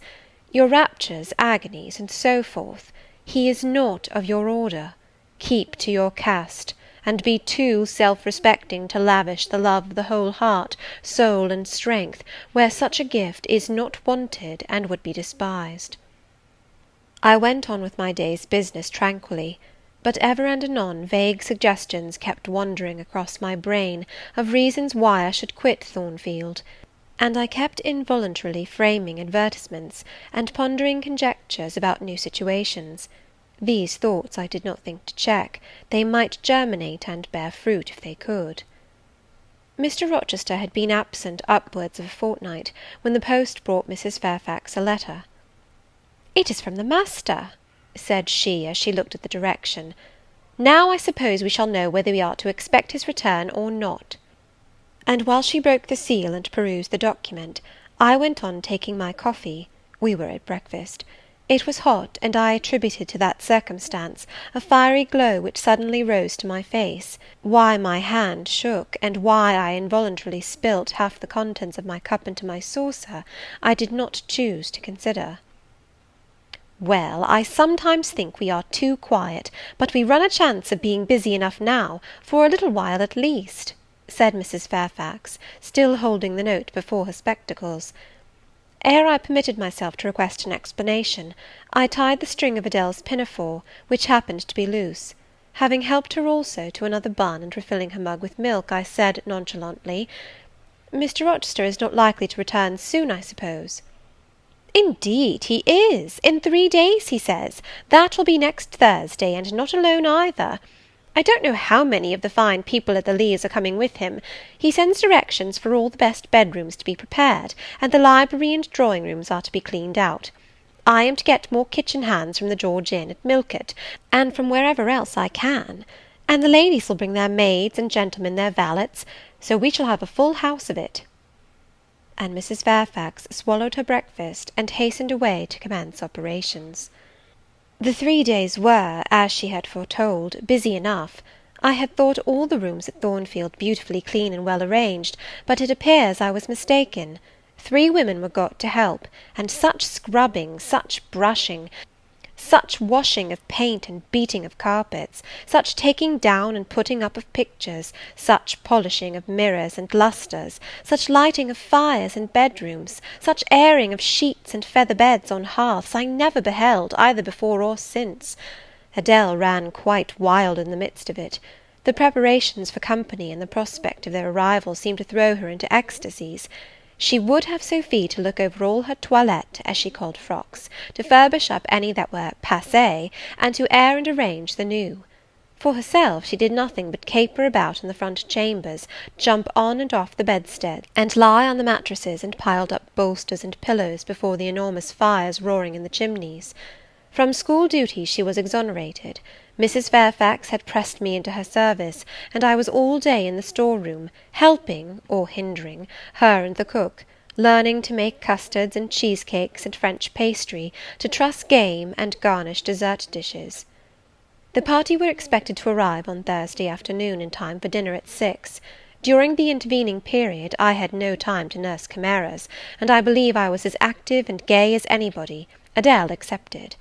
Your raptures, agonies, and so forth, he is not of your order. Keep to your caste, and be too self-respecting to lavish the love of the whole heart, soul, and strength, where such a gift is not wanted and would be despised." I went on with my day's business tranquilly, but ever and anon vague suggestions kept wandering across my brain of reasons why I should quit Thornfield, and I kept involuntarily framing advertisements, and pondering conjectures about new situations. These thoughts I did not think to check; they might germinate and bear fruit if they could. Mr. Rochester had been absent upwards of a fortnight, when the post brought Mrs. Fairfax a letter. "It is from the master," said she, as she looked at the direction. "Now I suppose we shall know whether we are to expect his return or not." And while she broke the seal and perused the document, I went on taking my coffee, we were at breakfast, It was hot, and I attributed to that circumstance a fiery glow which suddenly rose to my face. Why my hand shook, and why I involuntarily spilt half the contents of my cup into my saucer, I did not choose to consider. "Well, I sometimes think we are too quiet, but we run a chance of being busy enough now, for a little while at least," said Mrs. Fairfax, still holding the note before her spectacles. Ere I permitted myself to request an explanation, I tied the string of Adèle's pinafore, which happened to be loose. Having helped her also to another bun, and refilling her mug with milk, I said nonchalantly, "Mr. Rochester is not likely to return soon, I suppose?" "Indeed he is, in 3 days, he says; that will be next Thursday, and not alone either. I don't know how many of the fine people at the Leas are coming with him. He sends directions for all the best bedrooms to be prepared, and the library and drawing rooms are to be cleaned out. I am to get more kitchen hands from the George Inn at Millcote, and from wherever else I can; and the ladies will bring their maids, and gentlemen their valets, so we shall have a full house of it." And Mrs. Fairfax swallowed her breakfast, and hastened away to commence operations. The 3 days were, as she had foretold, busy enough. I had thought all the rooms at Thornfield beautifully clean and well arranged, but it appears I was mistaken. 3 women were got to help, and such scrubbing, such brushing, such washing of paint and beating of carpets, such taking down and putting up of pictures, such polishing of mirrors and lustres, such lighting of fires in bedrooms, such airing of sheets and feather beds on hearths, I never beheld, either before or since. Adèle ran quite wild in the midst of it. The preparations for company, and the prospect of their arrival, seemed to throw her into ecstasies. She would have Sophie to look over all her toilette, as she called frocks, to furbish up any that were passé, and to air and arrange the new. For herself, she did nothing but caper about in the front chambers, jump on and off the bedstead, and lie on the mattresses and piled up bolsters and pillows before the enormous fires roaring in the chimneys. From school duties she was exonerated. Mrs. Fairfax had pressed me into her service, and I was all day in the store-room, helping, or hindering, her and the cook, learning to make custards and cheesecakes and French pastry, to truss game and garnish dessert dishes. The party were expected to arrive on Thursday afternoon in time for dinner at 6. During the intervening period I had no time to nurse chimeras, and I believe I was as active and gay as anybody, Adèle excepted.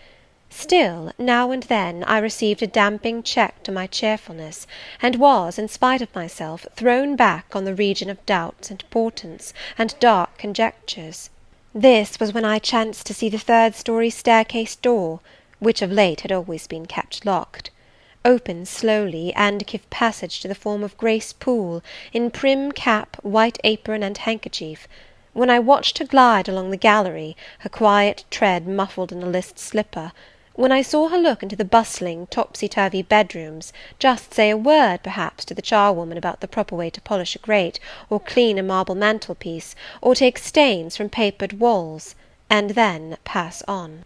Still, now and then, I received a damping check to my cheerfulness, and was, in spite of myself, thrown back on the region of doubts and portents, and dark conjectures. This was when I chanced to see the 3rd-story staircase door, which of late had always been kept locked, open slowly, and give passage to the form of Grace Poole, in prim cap, white apron, and handkerchief. When I watched her glide along the gallery, her quiet tread muffled in a list slipper, when I saw her look into the bustling, topsy-turvy bedrooms, just say a word, perhaps, to the charwoman about the proper way to polish a grate, or clean a marble mantelpiece, or take stains from papered walls, and then pass on.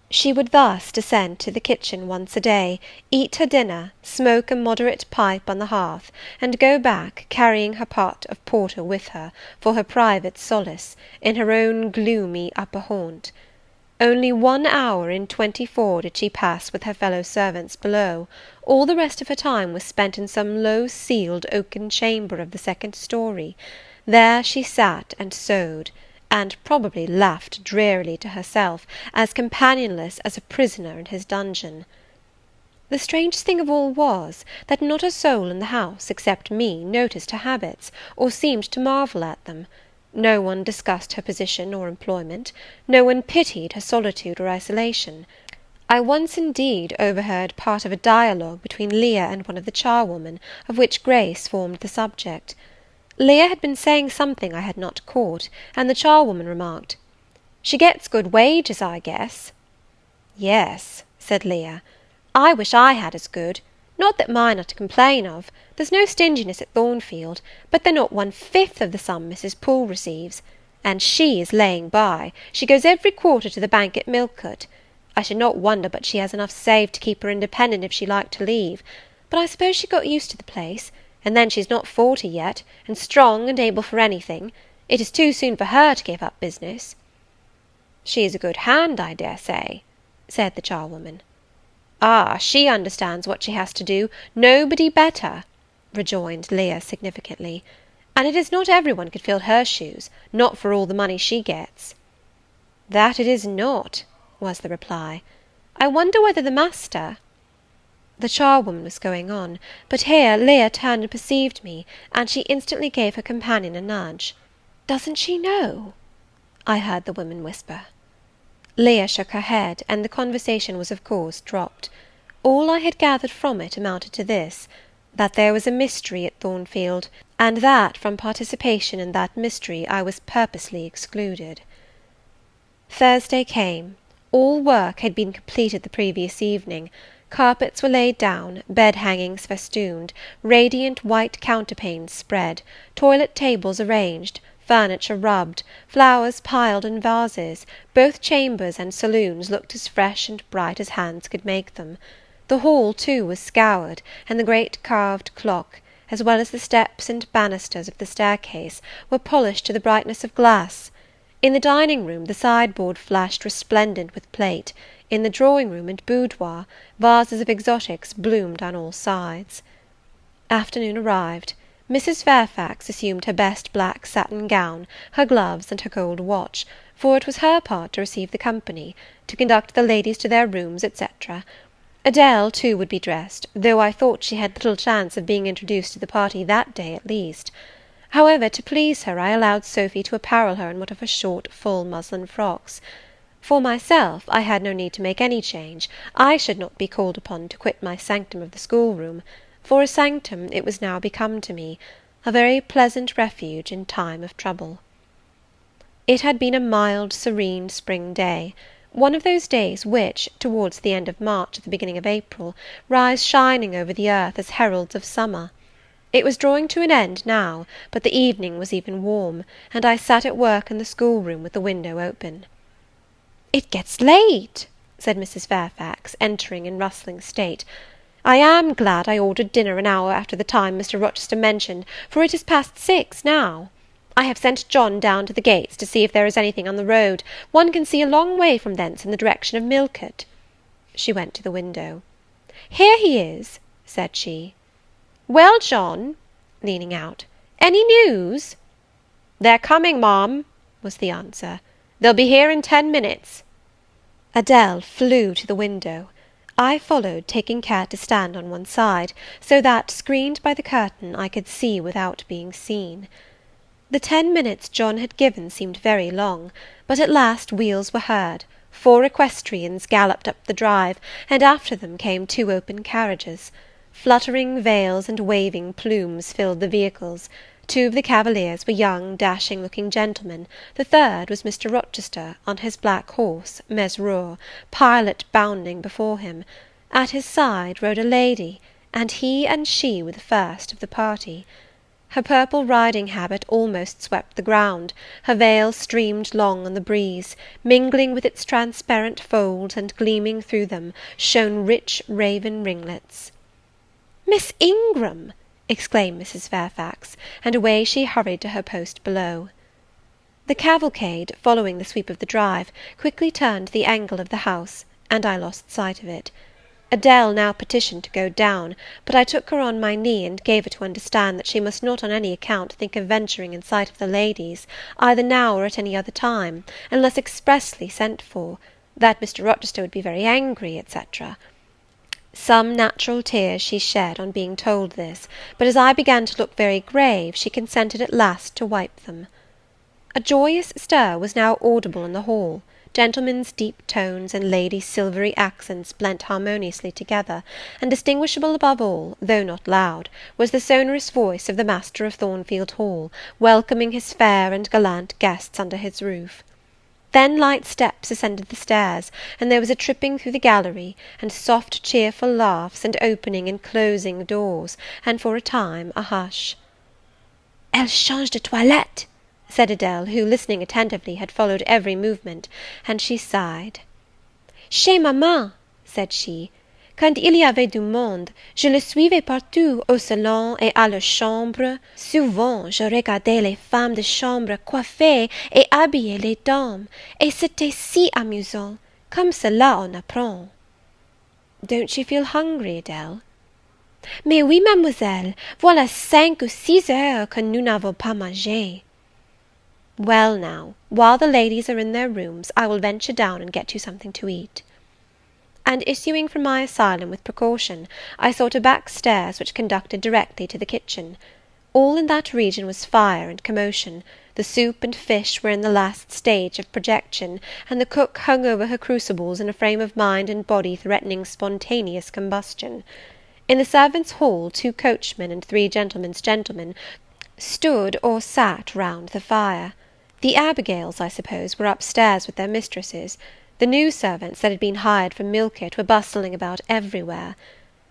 She would thus descend to the kitchen once a day, eat her dinner, smoke a moderate pipe on the hearth, and go back, carrying her pot of porter with her, for her private solace, in her own gloomy upper haunt. Only 1 hour in 24 did she pass with her fellow-servants below. All the rest of her time was spent in some low-ceiled oaken chamber of the 2nd story. There she sat and sewed, and probably laughed drearily to herself, as companionless as a prisoner in his dungeon. The strangest thing of all was, that not a soul in the house, except me, noticed her habits, or seemed to marvel at them. No one discussed her position or employment. No one pitied her solitude or isolation. I once, indeed, overheard part of a dialogue between Leah and one of the charwomen, of which Grace formed the subject. Leah had been saying something I had not caught, and the charwoman remarked, "She gets good wages, I guess." "Yes," said Leah, "I wish I had as good. Not that mine are to complain of. There's no stinginess at Thornfield, but they're not 1/5 of the sum Mrs. Poole receives. And she is laying by. She goes every quarter to the bank at Millcote. I should not wonder but she has enough saved to keep her independent if she liked to leave. But I suppose she got used to the place, and then she's not 40 yet, and strong and able for anything. It is too soon for her to give up business." "She is a good hand, I dare say." said the charwoman. "Ah, she understands what she has to do, nobody better," rejoined Leah significantly. "And it is not every one could fill her shoes, not for all the money she gets." "That it is not," was the reply. "I wonder whether the master—" The charwoman was going on, but here Leah turned and perceived me, and she instantly gave her companion a nudge. "Doesn't she know?" I heard the woman whisper. Leah shook her head, and the conversation was of course dropped. All I had gathered from it amounted to this, that there was a mystery at Thornfield, and that from participation in that mystery I was purposely excluded. Thursday came. All work had been completed the previous evening. Carpets were laid down, bed-hangings festooned, radiant white counterpanes spread, toilet tables arranged, furniture rubbed, flowers piled in vases, both chambers and saloons looked as fresh and bright as hands could make them. The hall, too, was scoured, and the great carved clock, as well as the steps and banisters of the staircase, were polished to the brightness of glass. In the dining-room the sideboard flashed resplendent with plate. In the drawing-room and boudoir, vases of exotics bloomed on all sides. Afternoon arrived. Mrs. Fairfax assumed her best black satin gown, her gloves, and her gold watch, for it was her part to receive the company, to conduct the ladies to their rooms, etc. Adele, too, would be dressed, though I thought she had little chance of being introduced to the party that day at least. However, to please her, I allowed Sophy to apparel her in one of her short, full muslin frocks. For myself, I had no need to make any change. I should not be called upon to quit my sanctum of the schoolroom. For a sanctum it was now become to me, a very pleasant refuge in time of trouble. It had been a mild, serene spring day, one of those days which, towards the end of March or the beginning of April, rise shining over the earth as heralds of summer. It was drawing to an end now, but the evening was even warm, and I sat at work in the schoolroom with the window open. "It gets late," said Mrs. Fairfax, entering in rustling state. "I am glad I ordered dinner an hour after the time Mr. Rochester mentioned, for it is past 6 now. I have sent John down to the gates to see if there is anything on the road. One can see a long way from thence in the direction of Millcote." She went to the window. "Here he is," said she. "Well, John," leaning out, "any news?" "They're coming, ma'am," was the answer. "They'll be here in 10 minutes." Adele flew to the window. I followed, taking care to stand on one side, so that, screened by the curtain, I could see without being seen. The 10 minutes John had given seemed very long, but at last wheels were heard, 4 equestrians galloped up the drive, and after them came 2 open carriages. Fluttering veils and waving plumes filled the vehicles. 2 of the cavaliers were young, dashing-looking gentlemen. The third was Mr. Rochester, on his black horse, Mesrour, pilot bounding before him. At his side rode a lady, and he and she were the first of the party. Her purple riding habit almost swept the ground, her veil streamed long on the breeze, mingling with its transparent folds, and gleaming through them shone rich raven ringlets. "Miss Ingram!" exclaimed Mrs. Fairfax, and away she hurried to her post below. The cavalcade, following the sweep of the drive, quickly turned the angle of the house, and I lost sight of it. Adele now petitioned to go down, but I took her on my knee, and gave her to understand that she must not on any account think of venturing in sight of the ladies, either now or at any other time, unless expressly sent for, that Mr. Rochester would be very angry, etc. Some natural tears she shed on being told this, but as I began to look very grave, she consented at last to wipe them. A joyous stir was now audible in the hall. Gentlemen's deep tones and ladies' silvery accents blent harmoniously together, and distinguishable above all, though not loud, was the sonorous voice of the master of Thornfield Hall, welcoming his fair and gallant guests under his roof. Then light steps ascended the stairs, and there was a tripping through the gallery, and soft cheerful laughs, and opening and closing doors, and for a time a hush. "Elle change de toilette," said Adele, who, listening attentively, had followed every movement, and she sighed. "Chez maman," said she, "quand il y avait du monde, je le suivais partout, au salon et à leur chambre. Souvent, je regardais les femmes de chambre coiffer et habiller les dames, et c'était si amusant. Comme cela on apprend. Don't you feel hungry, Adele? Mais oui, mademoiselle, voilà 5 ou 6 heures que nous n'avons pas mangé. Well now, while the ladies are in their rooms, I will venture down and get you something to eat. And issuing from my asylum with precaution, I sought a back stairs which conducted directly to the kitchen. All in that region was fire and commotion. The soup and fish were in the last stage of projection, and the cook hung over her crucibles in a frame of mind and body threatening spontaneous combustion. In the servants' hall 2 coachmen and 3 gentlemen's gentlemen stood or sat round the fire. The Abigails, I suppose, were upstairs with their mistresses. The new servants that had been hired from Millcote were bustling about everywhere.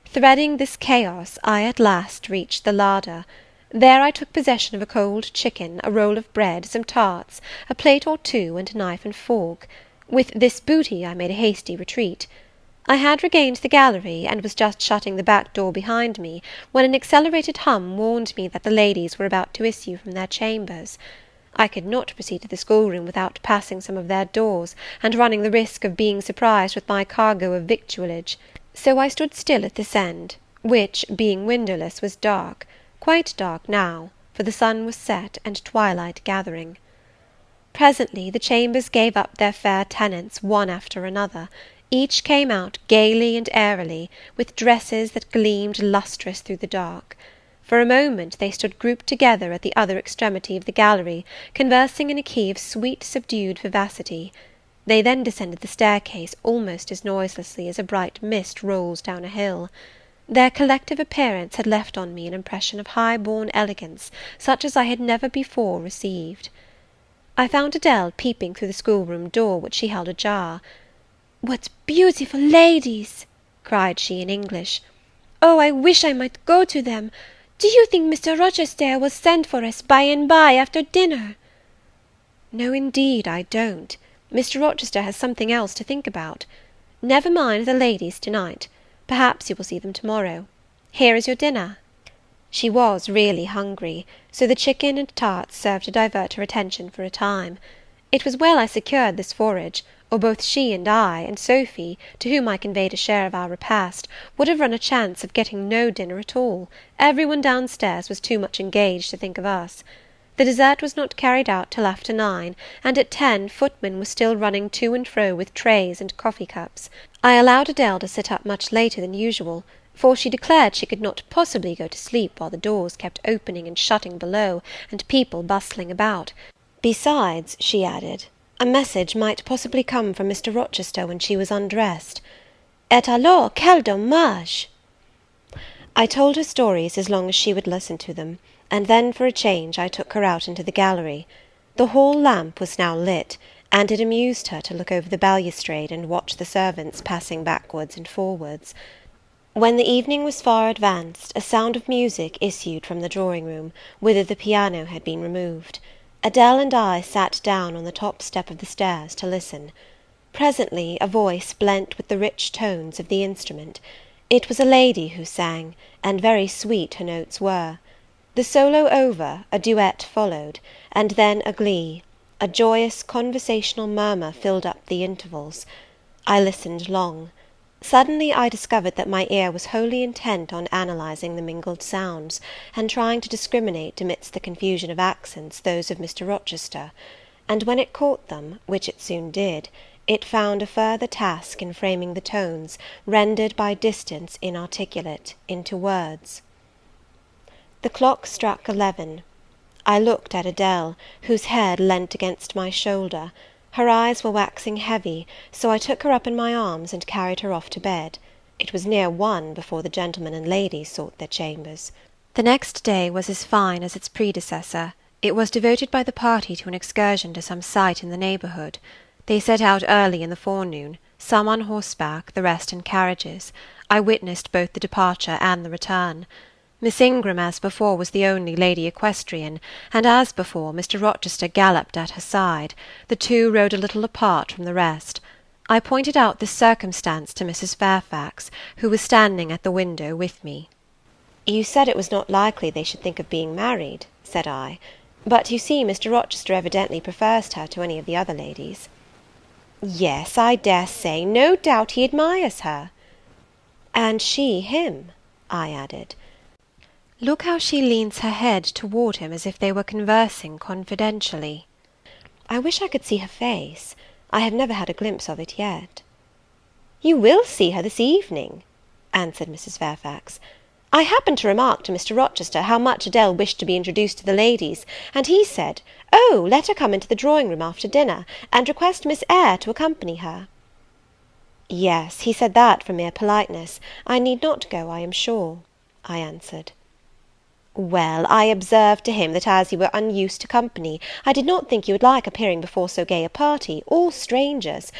Threading this chaos, I at last reached the larder. There I took possession of a cold chicken, a roll of bread, some tarts, a plate or 2, and a knife and fork. With this booty I made a hasty retreat. I had regained the gallery, and was just shutting the back door behind me, when an accelerated hum warned me that the ladies were about to issue from their chambers. I could not proceed to the schoolroom without passing some of their doors, and running the risk of being surprised with my cargo of victuallage. So I stood still at this end, which, being windowless, was dark, quite dark now, for the sun was set and twilight gathering. Presently the chambers gave up their fair tenants one after another. Each came out gaily and airily, with dresses that gleamed lustrous through the dark. For a moment they stood grouped together at the other extremity of the gallery, conversing in a key of sweet subdued vivacity. They then descended the staircase almost as noiselessly as a bright mist rolls down a hill. Their collective appearance had left on me an impression of high-born elegance, such as I had never before received. I found Adele peeping through the schoolroom door, which she held ajar. What beautiful ladies! cried she in English. Oh, I wish I might go to them! Do you think Mr. Rochester will send for us by and by after dinner? No, indeed, I don't. Mr. Rochester has something else to think about. Never mind the ladies to-night. Perhaps you will see them to-morrow. Here is your dinner. She was really hungry, so the chicken and tarts served to divert her attention for a time. It was well I secured this forage, or both she and I, and Sophy, to whom I conveyed a share of our repast, would have run a chance of getting no dinner at all. Every one downstairs was too much engaged to think of us. The dessert was not carried out till after 9, and at 10 footmen were still running to and fro with trays and coffee cups. I allowed Adele to sit up much later than usual, for she declared she could not possibly go to sleep while the doors kept opening and shutting below, and people bustling about. Besides, she added, a message might possibly come from Mr. Rochester when she was undressed. Et alors, quel dommage! I told her stories as long as she would listen to them, and then for a change I took her out into the gallery. The hall lamp was now lit, and it amused her to look over the balustrade and watch the servants passing backwards and forwards. When the evening was far advanced, a sound of music issued from the drawing-room, whither the piano had been removed. Adele and I sat down on the top step of the stairs to listen. Presently a voice blent with the rich tones of the instrument. It was a lady who sang, and very sweet her notes were. The solo over, a duet followed, and then a glee. A joyous conversational murmur filled up the intervals. I listened long. Suddenly I discovered that my ear was wholly intent on analysing the mingled sounds, and trying to discriminate amidst the confusion of accents those of Mr. Rochester; and when it caught them, which it soon did, it found a further task in framing the tones, rendered by distance inarticulate, into words. The clock struck 11. I looked at Adele, whose head leant against my shoulder. Her eyes were waxing heavy, so I took her up in my arms and carried her off to bed. It was near 1 before the gentlemen and ladies sought their chambers. The next day was as fine as its predecessor. It was devoted by the party to an excursion to some site in the neighbourhood. They set out early in the forenoon, some on horseback, the rest in carriages. I witnessed both the departure and the return. Miss Ingram, as before, was the only lady equestrian, and, as before, Mr. Rochester galloped at her side. The two rode a little apart from the rest. I pointed out this circumstance to Mrs. Fairfax, who was standing at the window with me. "You said it was not likely they should think of being married," said I, "but you see Mr. Rochester evidently prefers her to any of the other ladies." Yes, I dare say, no doubt he admires her. And she him, I added. Look how she leans her head toward him as if they were conversing confidentially. I wish I could see her face. I have never had a glimpse of it yet. You will see her this evening, answered Mrs. Fairfax. I happened to remark to Mr. Rochester how much Adele wished to be introduced to the ladies, and he said, "Oh, let her come into the drawing-room after dinner, and request Miss Eyre to accompany her." Yes, he said that from mere politeness. I need not go, I am sure, I answered. Well, I observed to him that as you were unused to company, I did not think you would like appearing before so gay a party, all strangers.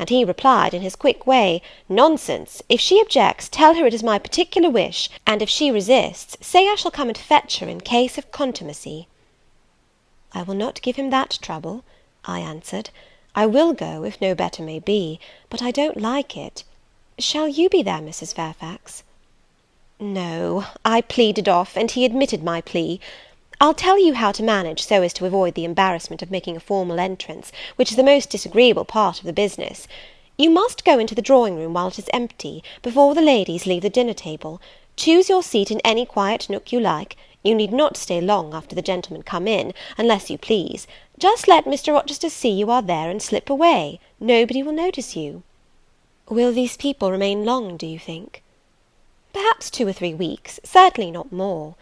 And he replied in his quick way, "Nonsense! If she objects, tell her it is my particular wish, and if she resists, say I shall come and fetch her in case of contumacy." I will not give him that trouble, I answered. I will go, if no better may be, but I don't like it. Shall you be there, Mrs. Fairfax? No, I pleaded off, and he admitted my plea. I'll tell you how to manage so as to avoid the embarrassment of making a formal entrance, which is the most disagreeable part of the business. You must go into the drawing-room while it is empty, before the ladies leave the dinner-table. Choose your seat in any quiet nook you like. You need not stay long after the gentlemen come in, unless you please. Just let Mr. Rochester see you are there, and slip away. Nobody will notice you. Will these people remain long, do you think? Perhaps 2 or 3 weeks, certainly not more.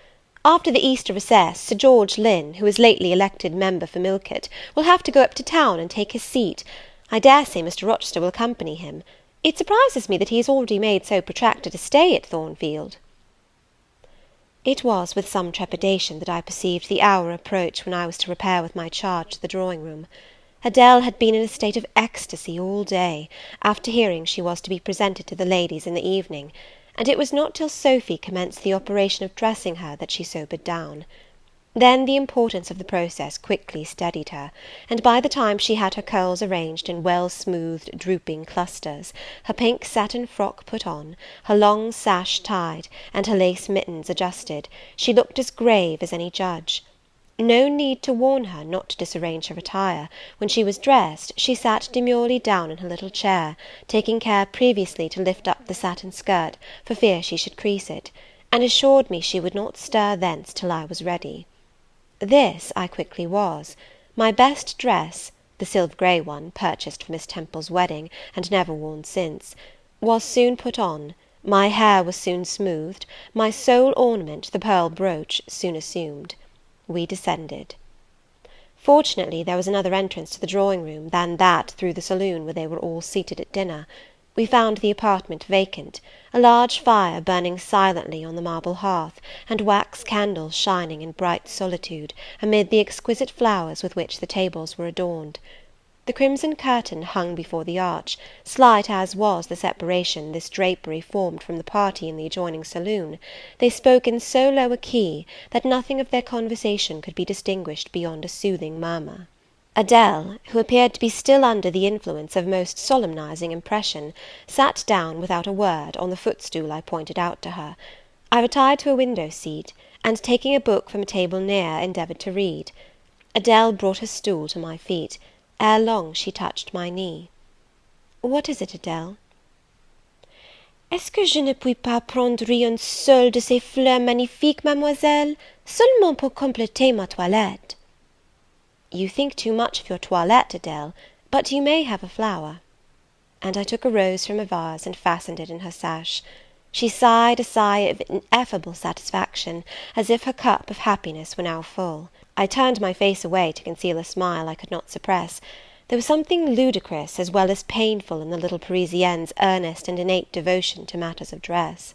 After the Easter recess, Sir George Lynn, who is lately elected member for Millcote, will have to go up to town and take his seat. I dare say Mr. Rochester will accompany him. It surprises me that he has already made so protracted a stay at Thornfield. It was with some trepidation that I perceived the hour approach when I was to repair with my charge to the drawing-room. Adele had been in a state of ecstasy all day, after hearing she was to be presented to the ladies in the evening, and it was not till Sophy commenced the operation of dressing her that she sobered down. Then the importance of the process quickly steadied her, and by the time she had her curls arranged in well-smoothed drooping clusters, her pink satin frock put on, her long sash tied, and her lace mittens adjusted, she looked as grave as any judge. No need to warn her not to disarrange her attire. When she was dressed, she sat demurely down in her little chair, taking care previously to lift up the satin skirt, for fear she should crease it, and assured me she would not stir thence till I was ready. This I quickly was. My best dress, the silver grey one, purchased for Miss Temple's wedding, and never worn since, was soon put on, my hair was soon smoothed, my sole ornament, the pearl brooch, soon assumed. We descended. Fortunately, there was another entrance to the drawing-room than that through the saloon where they were all seated at dinner. We found the apartment vacant, a large fire burning silently on the marble hearth, and wax candles shining in bright solitude, amid the exquisite flowers with which the tables were adorned. The crimson curtain hung before the arch. Slight as was the separation this drapery formed from the party in the adjoining saloon, they spoke in so low a key, that nothing of their conversation could be distinguished beyond a soothing murmur. Adele, who appeared to be still under the influence of a most solemnizing impression, sat down without a word on the footstool I pointed out to her. I retired to a window-seat, and taking a book from a table near, endeavoured to read. Adele brought her stool to my feet. Ere long she touched my knee. What is it, Adele? Est-ce que je ne puis pas prendre une seule de ces fleurs magnifiques, mademoiselle, seulement pour compléter ma toilette? You think too much of your toilette, Adele, but you may have a flower. And I took a rose from a vase and fastened it in her sash. She sighed a sigh of ineffable satisfaction, as if her cup of happiness were now full. I turned my face away to conceal a smile I could not suppress. There was something ludicrous as well as painful in the little Parisienne's earnest and innate devotion to matters of dress.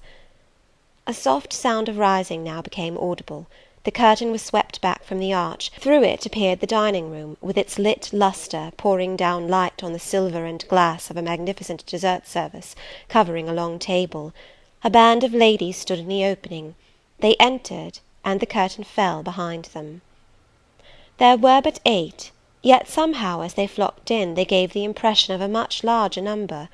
A soft sound of rising now became audible. The curtain was swept back from the arch. Through it appeared the dining-room, with its lit lustre pouring down light on the silver and glass of a magnificent dessert service, covering a long table. A band of ladies stood in the opening. They entered, and the curtain fell behind them. There were but 8, yet somehow as they flocked in they gave the impression of a much larger number.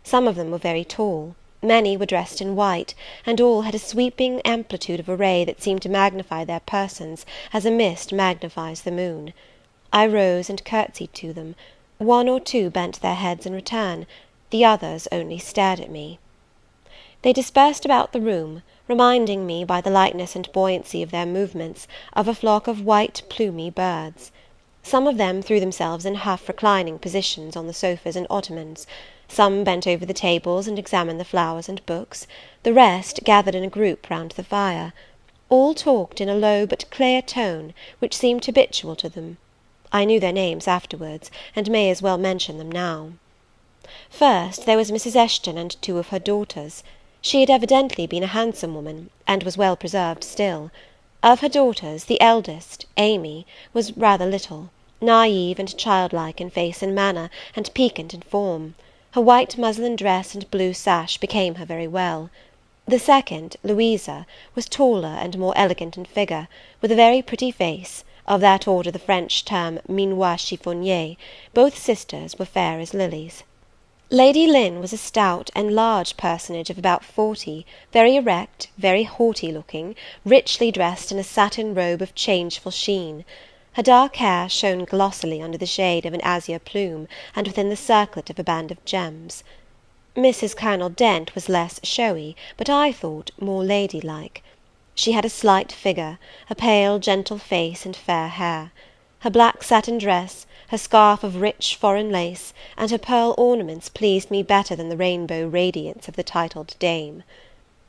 Some of them were very tall, many were dressed in white, and all had a sweeping amplitude of array that seemed to magnify their persons as a mist magnifies the moon. I rose and curtsied to them. One or two bent their heads in return, the others only stared at me. They dispersed about the room, reminding me, by the lightness and buoyancy of their movements, of a flock of white plumy birds. Some of them threw themselves in half-reclining positions on the sofas and ottomans, some bent over the tables and examined the flowers and books, the rest gathered in a group round the fire. All talked in a low but clear tone, which seemed habitual to them. I knew their names afterwards, and may as well mention them now. First there was Mrs. Eshton and two of her daughters. She had evidently been a handsome woman, and was well preserved still. Of her daughters, the eldest, Amy, was rather little, naive and childlike in face and manner, and piquant in form. Her white muslin dress and blue sash became her very well. The second, Louisa, was taller and more elegant in figure, with a very pretty face, of that order the French term minois chiffonnier. Both sisters were fair as lilies. Lady Lynn was a stout and large personage of about 40, very erect, very haughty looking, richly dressed in a satin robe of changeful sheen. Her dark hair shone glossily under the shade of an azure plume, and within the circlet of a band of gems. Mrs. Colonel Dent was less showy, but I thought more ladylike. She had a slight figure, a pale gentle face, and fair hair. Her black satin dress, her scarf of rich foreign lace, and her pearl ornaments pleased me better than the rainbow radiance of the titled dame.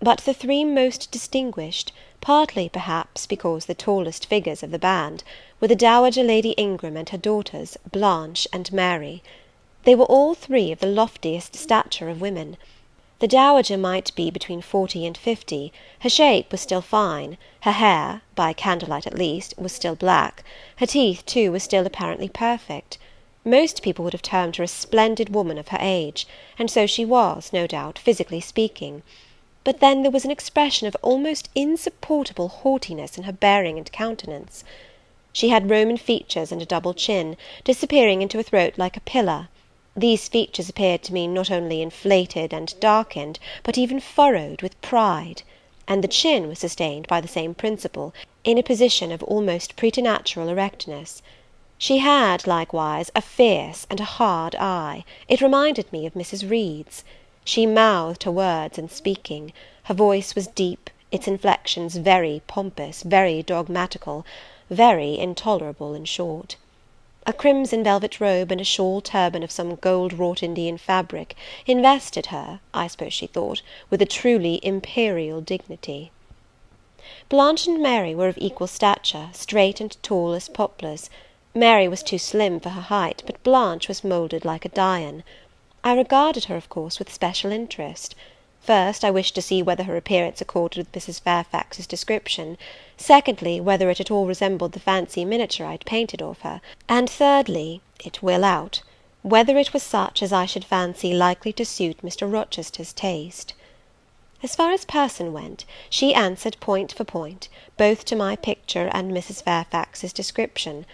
But the three most distinguished, partly perhaps because the tallest figures of the band, were the Dowager Lady Ingram and her daughters, Blanche and Mary. They were all three of the loftiest stature of women. The Dowager might be between 40 and 50, her shape was still fine, her hair, by candlelight at least, was still black, her teeth too were still apparently perfect. Most people would have termed her a splendid woman of her age, and so she was, no doubt, physically speaking. But then there was an expression of almost insupportable haughtiness in her bearing and countenance. She had Roman features and a double chin, disappearing into a throat like a pillar. These features appeared to me not only inflated and darkened, but even furrowed with pride, and the chin was sustained by the same principle, in a position of almost preternatural erectness. She had, likewise, a fierce and a hard eye. It reminded me of Mrs. Reed's. She mouthed her words in speaking. Her voice was deep, its inflections very pompous, very dogmatical, very intolerable, in short. A crimson velvet robe and a shawl turban of some gold-wrought Indian fabric invested her, I suppose she thought, with a truly imperial dignity. Blanche and Mary were of equal stature, straight and tall as poplars. Mary was too slim for her height, but Blanche was moulded like a Dian. I regarded her, of course, with special interest. First, I wished to see whether her appearance accorded with Mrs. Fairfax's description; secondly, whether it at all resembled the fancy miniature I had painted of her; and thirdly, it will out, whether it was such as I should fancy likely to suit Mr. Rochester's taste. As far as person went, she answered point for point, both to my picture and Mrs. Fairfax's description.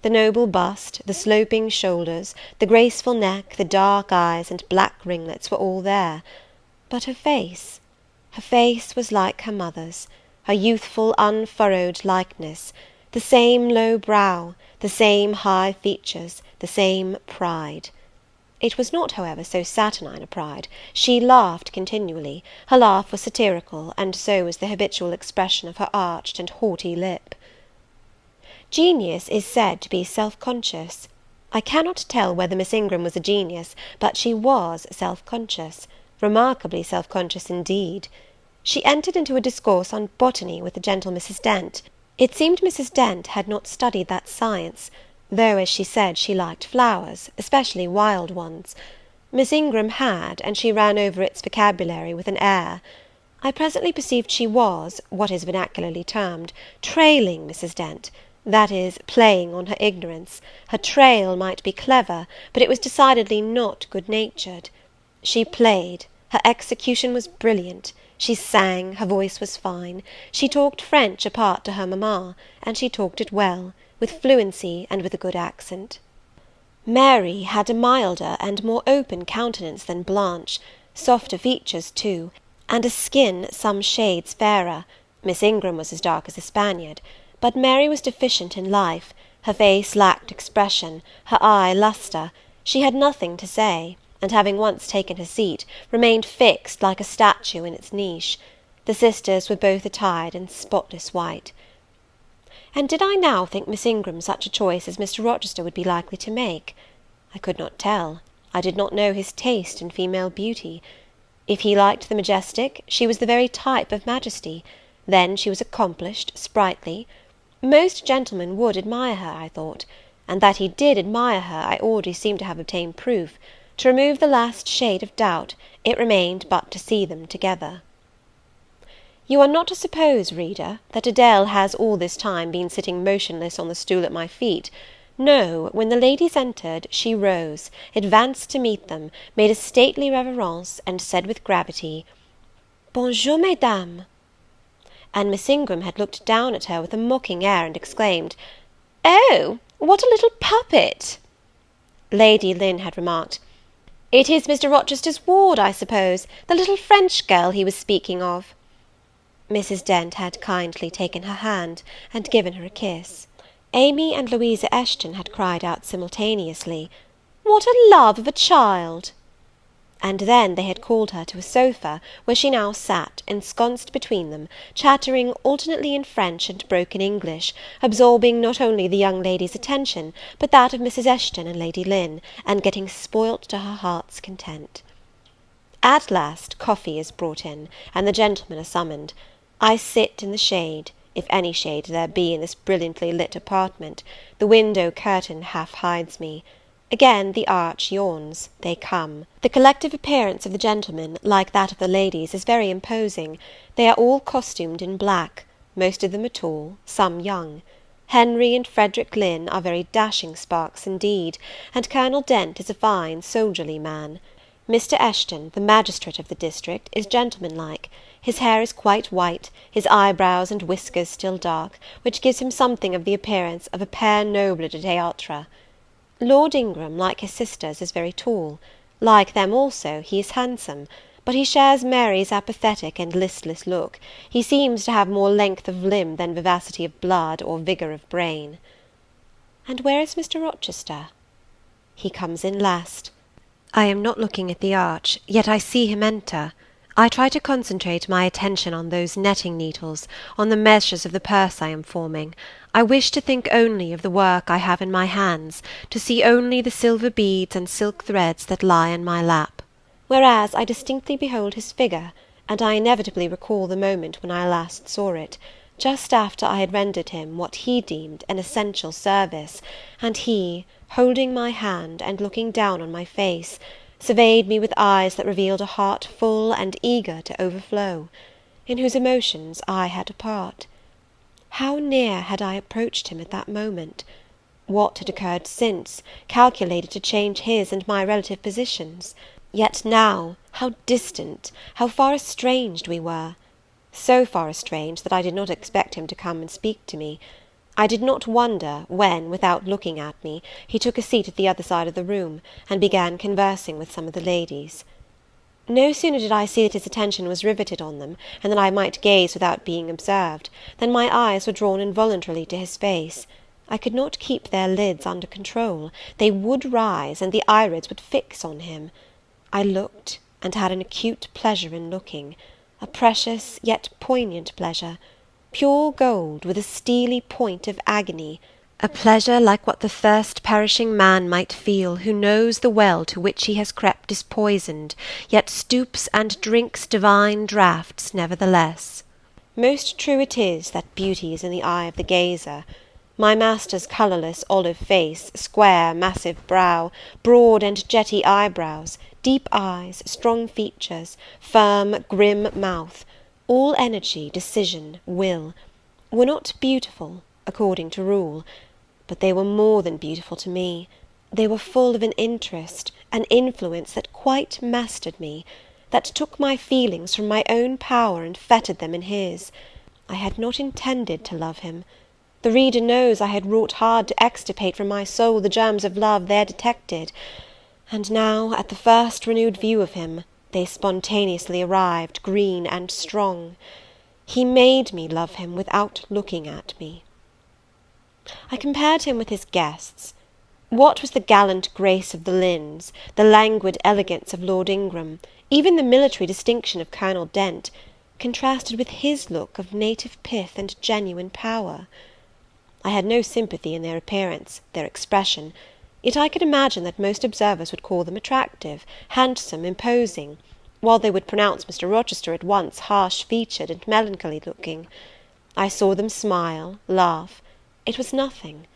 The noble bust, the sloping shoulders, the graceful neck, the dark eyes and black ringlets were all there. But her face was like her mother's, her youthful unfurrowed likeness, the same low brow, the same high features, the same pride. It was not, however, so saturnine a pride. She laughed continually; her laugh was satirical, and so was the habitual expression of her arched and haughty lip. Genius is said to be self-conscious. I cannot tell whether Miss Ingram was a genius, but she was self-conscious. Remarkably self-conscious indeed. She entered into a discourse on botany with the gentle Mrs. Dent. It seemed Mrs. Dent had not studied that science, though, as she said, she liked flowers, especially wild ones. Miss Ingram had, and she ran over its vocabulary with an air. I presently perceived she was, what is vernacularly termed, trailing Mrs. Dent, that is, playing on her ignorance. Her trail might be clever, but it was decidedly not good-natured. She played, her execution was brilliant, she sang, her voice was fine, she talked French apart to her mamma, and she talked it well, with fluency and with a good accent. Mary had a milder and more open countenance than Blanche, softer features too, and a skin some shades fairer. Miss Ingram was as dark as a Spaniard, but Mary was deficient in life, her face lacked expression, her eye lustre. She had nothing to say, and having once taken her seat, remained fixed like a statue in its niche. The sisters were both attired in spotless white. And did I now think Miss Ingram such a choice as Mr. Rochester would be likely to make? I could not tell. I did not know his taste in female beauty. If he liked the majestic, she was the very type of majesty. Then she was accomplished, sprightly. Most gentlemen would admire her, I thought, and that he did admire her I already seemed to have obtained proof. To remove the last shade of doubt, it remained but to see them together. You are not to suppose, reader, that Adèle has all this time been sitting motionless on the stool at my feet. No, when the ladies entered, she rose, advanced to meet them, made a stately reverence, and said with gravity, "Bonjour, mesdames." And Miss Ingram had looked down at her with a mocking air, and exclaimed, "Oh, what a little puppet!" Lady Lynn had remarked, "It is Mr. Rochester's ward, I suppose, the little French girl he was speaking of." Mrs. Dent had kindly taken her hand, and given her a kiss. Amy and Louisa Eshton had cried out simultaneously, "What a love of a child!" And then they had called her to a sofa, where she now sat, ensconced between them, chattering alternately in French and broken English, absorbing not only the young lady's attention, but that of Mrs. Eshton and Lady Lynn, and getting spoilt to her heart's content. At last coffee is brought in, and the gentlemen are summoned. I sit in the shade, if any shade there be in this brilliantly lit apartment. The window curtain half hides me. Again the arch yawns. They come. The collective appearance of the gentlemen, like that of the ladies, is very imposing. They are all costumed in black. Most of them are tall, some young. Henry and Frederick Lynn are very dashing sparks indeed, and Colonel Dent is a fine soldierly man. Mr. Eshton, the magistrate of the district, is gentlemanlike. His hair is quite white, his eyebrows and whiskers still dark, which gives him something of the appearance of a père noble de théâtre. Lord Ingram, like his sisters, is very tall. Like them also, he is handsome, but he shares Mary's apathetic and listless look. He seems to have more length of limb than vivacity of blood or vigour of brain. And where is Mr. Rochester? He comes in last. I am not looking at the arch, yet I see him enter. I try to concentrate my attention on those netting needles, on the measures of the purse I am forming. I wish to think only of the work I have in my hands, to see only the silver beads and silk threads that lie in my lap. Whereas I distinctly behold his figure, and I inevitably recall the moment when I last saw it, just after I had rendered him what he deemed an essential service, and he, holding my hand and looking down on my face, surveyed me with eyes that revealed a heart full and eager to overflow, in whose emotions I had a part. How near had I approached him at that moment? What had occurred since, calculated to change his and my relative positions? Yet now, how distant, how far estranged we were! So far estranged that I did not expect him to come and speak to me. I did not wonder, when, without looking at me, he took a seat at the other side of the room, and began conversing with some of the ladies. No sooner did I see that his attention was riveted on them, and that I might gaze without being observed, than my eyes were drawn involuntarily to his face. I could not keep their lids under control. They would rise, and the irids would fix on him. I looked, and had an acute pleasure in looking, a precious yet poignant pleasure, pure gold, with a steely point of agony, a pleasure like what the thirst perishing man might feel, who knows the well to which he has crept is poisoned, yet stoops and drinks divine draughts nevertheless. Most true it is that beauty is in the eye of the gazer. My master's colourless olive face, square massive brow, broad and jetty eyebrows, deep eyes, strong features, firm grim mouth, all energy, decision, will, were not beautiful, according to rule, but they were more than beautiful to me. They were full of an interest, an influence that quite mastered me, that took my feelings from my own power and fettered them in his. I had not intended to love him. The reader knows I had wrought hard to extirpate from my soul the germs of love there detected, and now, at the first renewed view of him, they spontaneously arrived, green and strong. He made me love him without looking at me. I compared him with his guests. What was the gallant grace of the Lynns, the languid elegance of Lord Ingram, even the military distinction of Colonel Dent, contrasted with his look of native pith and genuine power? I had no sympathy in their appearance, their expression, yet I could imagine that most observers would call them attractive, handsome, imposing, while they would pronounce Mr. Rochester at once harsh-featured and melancholy looking. I saw them smile, laugh. It was nothing.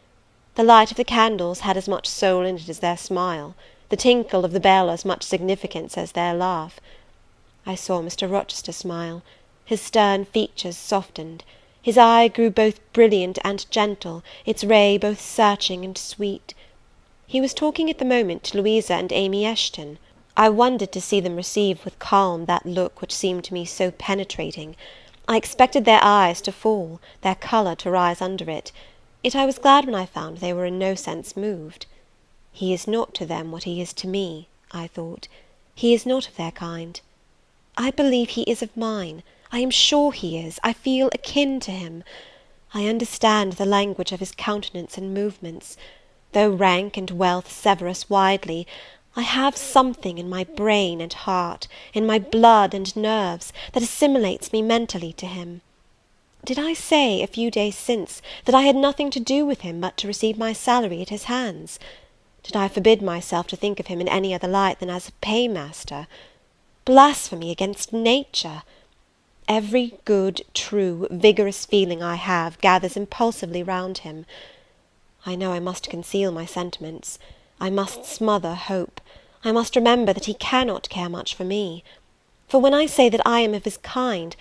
The light of the candles had as much soul in it as their smile, the tinkle of the bell as much significance as their laugh. I saw Mr. Rochester smile. His stern features softened. His eye grew both brilliant and gentle, its ray both searching and sweet. He was talking at the moment to Louisa and Amy Eshton. I wondered to see them receive with calm that look which seemed to me so penetrating. I expected their eyes to fall, their colour to rise under it, yet I was glad when I found they were in no sense moved. He is not to them what he is to me, I thought. He is not of their kind. I believe he is of mine. I am sure he is. I feel akin to him. I understand the language of his countenance and movements. Though rank and wealth sever us widely, I have something in my brain and heart, in my blood and nerves, that assimilates me mentally to him. Did I say, a few days since, that I had nothing to do with him but to receive my salary at his hands? Did I forbid myself to think of him in any other light than as a paymaster? Blasphemy against nature! Every good, true, vigorous feeling I have gathers impulsively round him. I know I must conceal my sentiments. I must smother hope. I must remember that he cannot care much for me. For when I say that I am of his kind,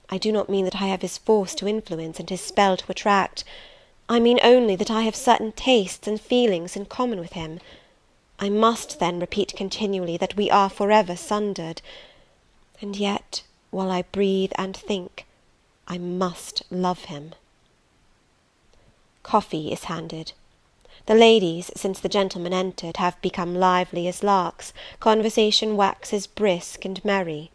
I do not mean that I have his force to influence and his spell to attract. I mean only that I have certain tastes and feelings in common with him. I must then repeat continually that we are forever sundered. And yet, while I breathe and think, I must love him. Coffee is handed. The ladies, since the gentlemen entered, have become lively as larks. Conversation waxes brisk and merry.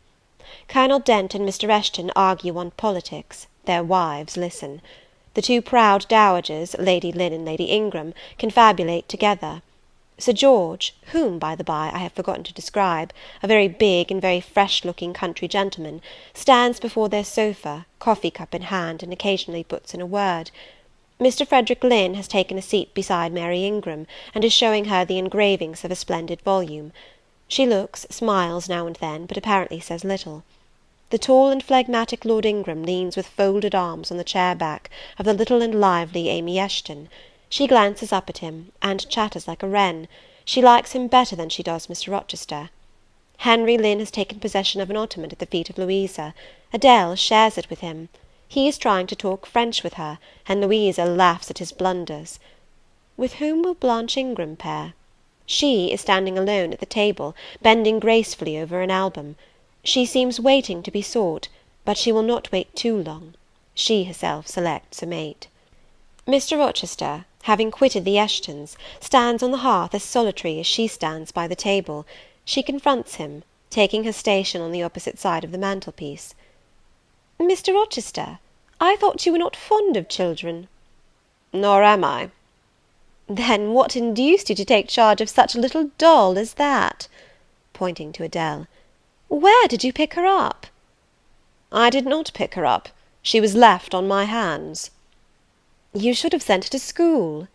Colonel Dent and Mr. Eshton argue on politics. Their wives listen. The two proud dowagers, Lady Lynn and Lady Ingram, confabulate together. Sir George, whom, by the by, I have forgotten to describe, a very big and very fresh-looking country gentleman, stands before their sofa, coffee-cup in hand, and occasionally puts in a word. Mr. Frederick Lynn has taken a seat beside Mary Ingram, and is showing her the engravings of a splendid volume. She looks, smiles now and then, but apparently says little. The tall and phlegmatic Lord Ingram leans with folded arms on the chair-back of the little and lively Amy Eshton. She glances up at him, and chatters like a wren. She likes him better than she does Mr. Rochester. Henry Lynn has taken possession of an ottoman at the feet of Louisa. Adele shares it with him. He is trying to talk French with her, and Louisa laughs at his blunders. With whom will Blanche Ingram pair? She is standing alone at the table, bending gracefully over an album. She seems waiting to be sought, but she will not wait too long. She herself selects a mate. Mr. Rochester, having quitted the Eshtons, stands on the hearth as solitary as she stands by the table. She confronts him, taking her station on the opposite side of the mantelpiece. "Mr. Rochester, I thought you were not fond of children." "Nor am I." "Then what induced you to take charge of such a little doll as that?" pointing to Adele. "Where did you pick her up?" "I did not pick her up. She was left on my hands." "You should have sent her to school."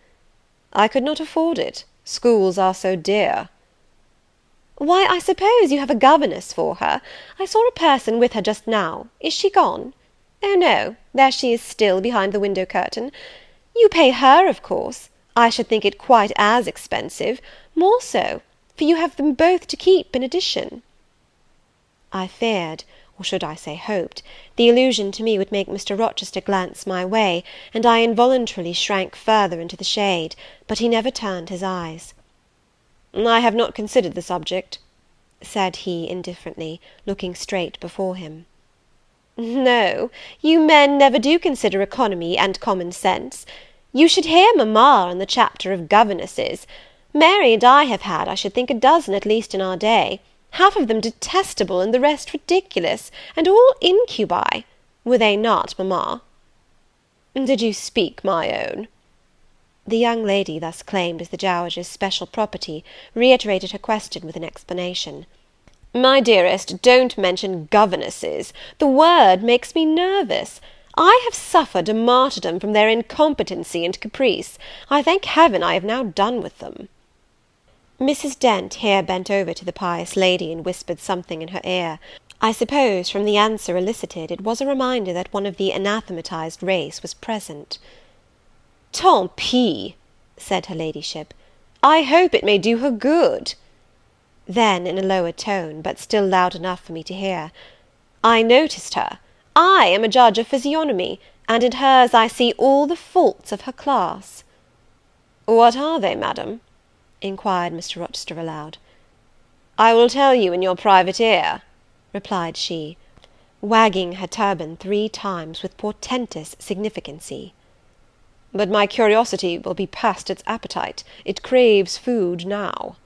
"I could not afford it. Schools are so dear." "Why, I suppose you have a governess for her. I saw a person with her just now. Is she gone? Oh, no, there she is still, behind the window curtain. You pay her, of course. I should think it quite as expensive, more so, for you have them both to keep in addition." I feared, or should I say hoped, the allusion to me would make Mr. Rochester glance my way, and I involuntarily shrank further into the shade, but he never turned his eyes. "I have not considered the subject," said he indifferently, looking straight before him. "No, you men never do consider economy and common sense. You should hear mamma on the chapter of governesses. Mary and I have had, I should think, a dozen at least in our day, half of them detestable, and the rest ridiculous, and all incubi. Were they not, mamma?" "Did you speak my own?" The young lady, thus claimed as the dowager's special property, reiterated her question with an explanation. My dearest, don't mention governesses. The word makes me nervous. I have suffered a martyrdom from their incompetency and caprice. I thank heaven I have now done with them. Mrs. Dent here bent over to the pious lady and whispered something in her ear. I suppose, from the answer elicited, it was a reminder that one of the anathematized race was present. Tant pis, said her ladyship. I hope it may do her good. Then, in a lower tone, but still loud enough for me to hear, I noticed her. I am a judge of physiognomy, and in hers I see all the faults of her class. What are they, madam? inquired Mr. Rochester aloud. I will tell you in your private ear, replied she, wagging her turban 3 times with portentous significancy. But my curiosity will be past its appetite. It craves food now.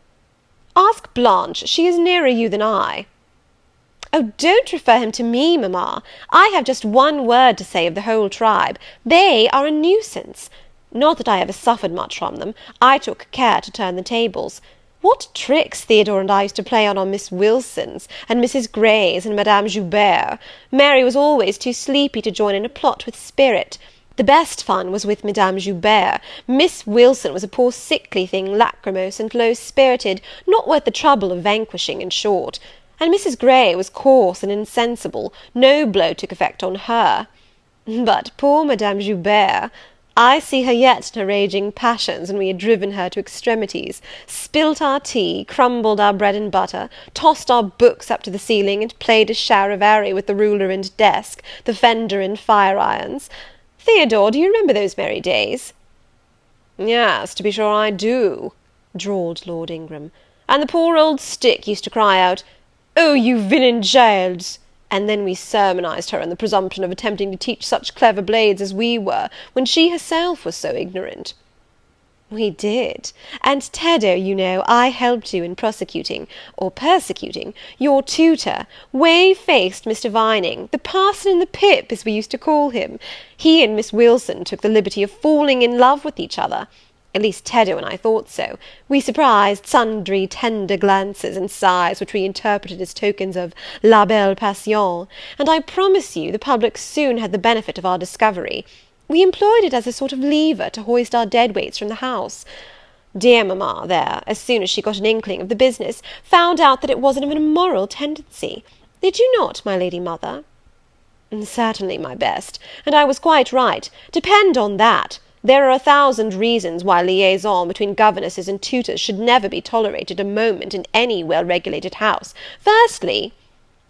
Ask Blanche, she is nearer you than I. Oh, don't refer him to me, mamma. I have just one word to say of the whole tribe. They are a nuisance. Not that I ever suffered much from them. I took care to turn the tables. What tricks Theodore and I used to play on Miss Wilsons, and Mrs. Greys, and Madame Joubert! Mary was always too sleepy to join in a plot with spirit. The best fun was with Madame Joubert. Miss Wilson was a poor sickly thing, lachrymose and low-spirited, not worth the trouble of vanquishing, in short. And Mrs. Grey was coarse and insensible, no blow took effect on her. But poor Madame Joubert! I see her yet in her raging passions when we had driven her to extremities, spilt our tea, crumbled our bread and butter, tossed our books up to the ceiling, and played a charivari with the ruler and desk, the fender and fire-irons. Theodore, do you remember those merry days? Yes, to be sure I do, drawled Lord Ingram. And the poor old stick used to cry out, Oh, you villain Giles! And then we sermonized her on the presumption of attempting to teach such clever blades as we were, when she herself was so ignorant. We did. And Teddo, you know, I helped you in prosecuting, or persecuting, your tutor, whey-faced Mr. Vining, the parson in the pip, as we used to call him. He and Miss Wilson took the liberty of falling in love with each other. At least Teddo and I thought so. We surprised sundry tender glances and sighs which we interpreted as tokens of la belle passion, and I promise you the public soon had the benefit of our discovery. We employed it as a sort of lever to hoist our dead weights from the house. Dear mamma, there, as soon as she got an inkling of the business, found out that it wasn't of an immoral tendency. Did you not, my lady mother? Certainly, my best, and I was quite right. Depend on that. There are 1,000 reasons why liaison between governesses and tutors should never be tolerated a moment in any well-regulated house. Firstly,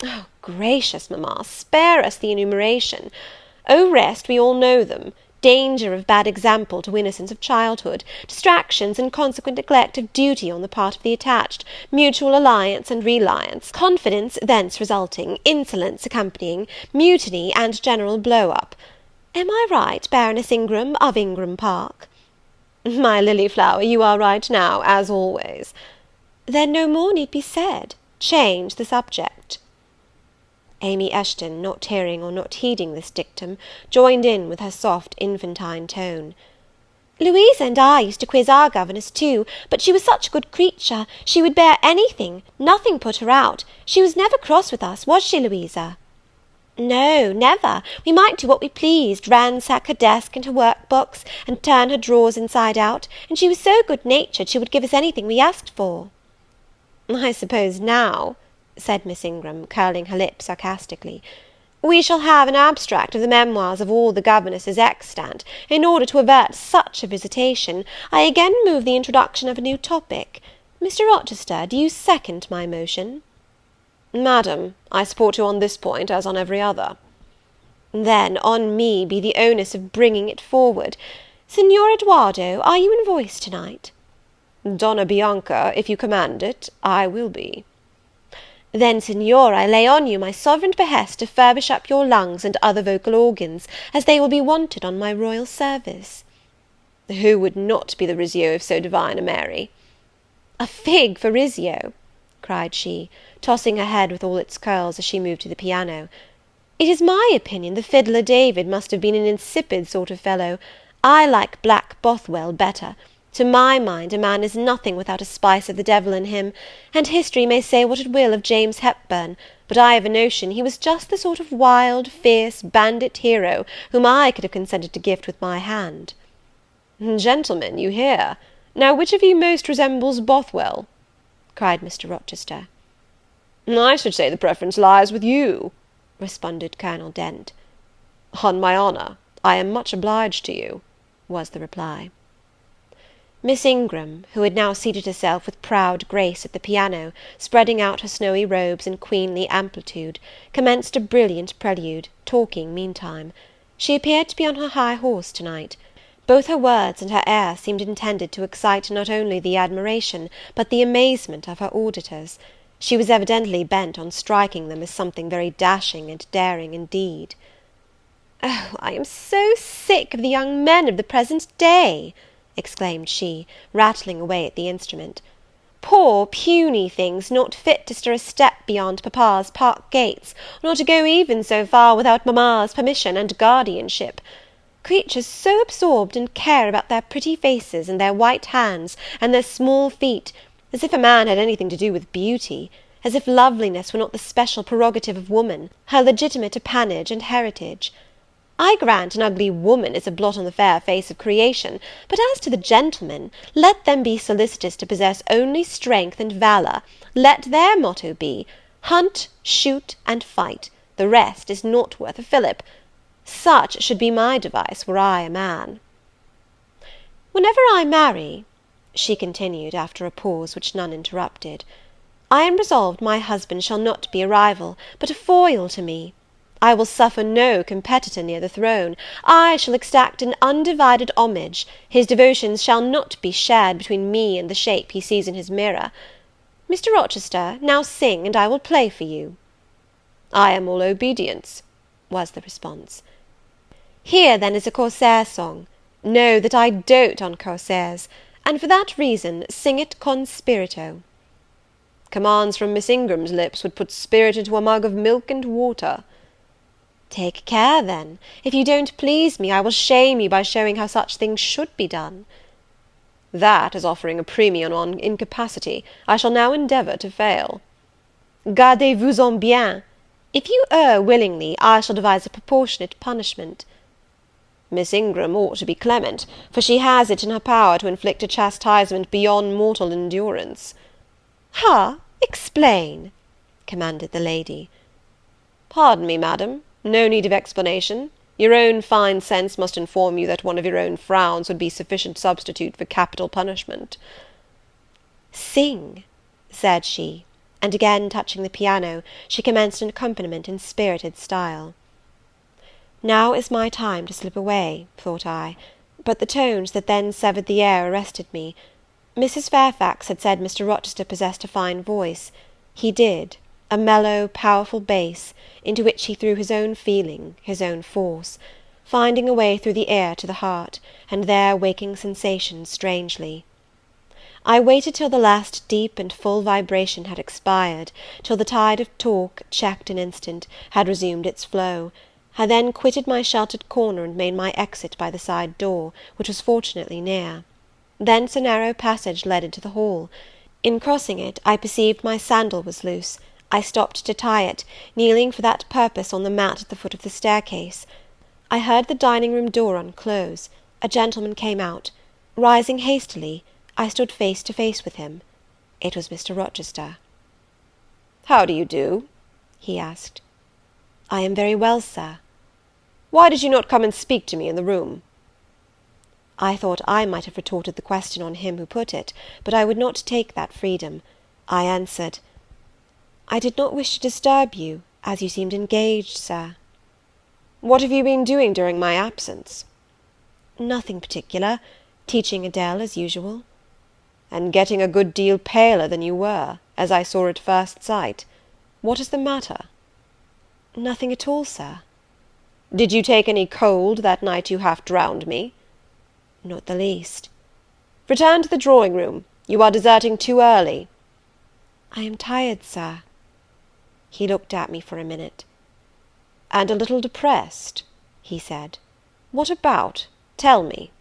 oh, gracious, mamma, spare us the enumeration. O rest, we all know them. Danger of bad example to innocence of childhood, distractions and consequent neglect of duty on the part of the attached, mutual alliance and reliance, confidence thence resulting, insolence accompanying, mutiny and general blow-up. Am I right, Baroness Ingram of Ingram Park? My lily flower, you are right now, as always. Then no more need be said. Change the subject. Amy Eshton, not hearing or not heeding this dictum, joined in with her soft infantine tone. Louisa and I used to quiz our governess too, but she was such a good creature, she would bear anything, nothing put her out. She was never cross with us, was she, Louisa? No, never. We might do what we pleased, ransack her desk and her work-box, and turn her drawers inside out, and she was so good-natured she would give us anything we asked for. I suppose now, said Miss Ingram, curling her lip sarcastically, we shall have an abstract of the memoirs of all the governesses extant. In order to avert such a visitation, I again move the introduction of a new topic. Mr. Rochester, do you second my motion? Madam, I support you on this point as on every other. Then on me be the onus of bringing it forward. Signor Eduardo, are you in voice to-night? Donna Bianca, if you command it, I will be. Then, Signor, I lay on you my sovereign behest to furbish up your lungs and other vocal organs, as they will be wanted on my royal service. Who would not be the Rizzio of so divine a Mary? A fig for Rizzio, cried she, tossing her head with all its curls as she moved to the piano. It is my opinion the fiddler David must have been an insipid sort of fellow. I like Black Bothwell better. To my mind, a man is nothing without a spice of the devil in him, and history may say what it will of James Hepburn, but I have a notion he was just the sort of wild, fierce, bandit hero whom I could have consented to gift with my hand." "Gentlemen, you hear. Now which of you most resembles Bothwell?" cried Mr. Rochester. "I should say the preference lies with you," responded Colonel Dent. "On my honour, I am much obliged to you," was the reply. Miss Ingram, who had now seated herself with proud grace at the piano, spreading out her snowy robes in queenly amplitude, commenced a brilliant prelude, talking meantime. She appeared to be on her high horse to-night. Both her words and her air seemed intended to excite not only the admiration, but the amazement of her auditors. She was evidently bent on striking them as something very dashing and daring indeed. "Oh, I am so sick of the young men of the present day!" exclaimed she, rattling away at the instrument. "Poor puny things, not fit to stir a step beyond papa's park gates, or not to go even so far without mamma's permission and guardianship. Creatures so absorbed in care about their pretty faces, and their white hands, and their small feet, as if a man had anything to do with beauty, as if loveliness were not the special prerogative of woman, her legitimate appanage and heritage. I grant an ugly woman is a blot on the fair face of creation, but as to the gentlemen, let them be solicitous to possess only strength and valour. Let their motto be, hunt, shoot, and fight, the rest is not worth a fillip. Such should be my device were I a man. Whenever I marry," she continued, after a pause which none interrupted, "I am resolved my husband shall not be a rival, but a foil to me. I will suffer no competitor near the throne. I shall exact an undivided homage. His devotions shall not be shared between me and the shape he sees in his mirror. Mr. Rochester, now sing, and I will play for you." "I am all obedience," was the response. "Here, then, is a Corsair song. Know that I dote on Corsairs, and for that reason sing it con spirito." "Commands from Miss Ingram's lips would put spirit into a mug of milk and water." "Take care, then. If you don't please me, I will shame you by showing how such things should be done." "That is offering a premium on incapacity. I shall now endeavour to fail." "Gardez-vous-en bien. If you err willingly, I shall devise a proportionate punishment." "Miss Ingram ought to be clement, for she has it in her power to inflict a chastisement beyond mortal endurance." "Ha! Explain," commanded the lady. "Pardon me, madam, no need of explanation. Your own fine sense must inform you that one of your own frowns would be sufficient substitute for capital punishment." "Sing," said she, and again touching the piano, she commenced an accompaniment in spirited style. Now is my time to slip away, thought I, but the tones that then severed the air arrested me. Mrs. Fairfax had said Mr. Rochester possessed a fine voice. He did, a mellow, powerful bass, into which he threw his own feeling, his own force, finding a way through the ear to the heart, and there waking sensations strangely. I waited till the last deep and full vibration had expired, till the tide of talk, checked an instant, had resumed its flow. I then quitted my sheltered corner, and made my exit by the side door, which was fortunately near. Thence a narrow passage led into the hall. In crossing it, I perceived my sandal was loose. I stopped to tie it, kneeling for that purpose on the mat at the foot of the staircase. I heard the dining-room door unclose. A gentleman came out. Rising hastily, I stood face to face with him. It was Mr. Rochester. "How do you do?" he asked. "I am very well, sir." "Why did you not come and speak to me in the room?" I thought I might have retorted the question on him who put it, but I would not take that freedom. I answered, "I did not wish to disturb you, as you seemed engaged, sir." "What have you been doing during my absence?" "Nothing particular. Teaching Adele, as usual." "And getting a good deal paler than you were, as I saw at first sight. What is the matter?" "Nothing at all, sir." "Did you take any cold that night you half drowned me?" "Not the least." "Return to the drawing-room. You are deserting too early." "I am tired, sir." He looked at me for a minute. "And a little depressed," he said. "What about? Tell me."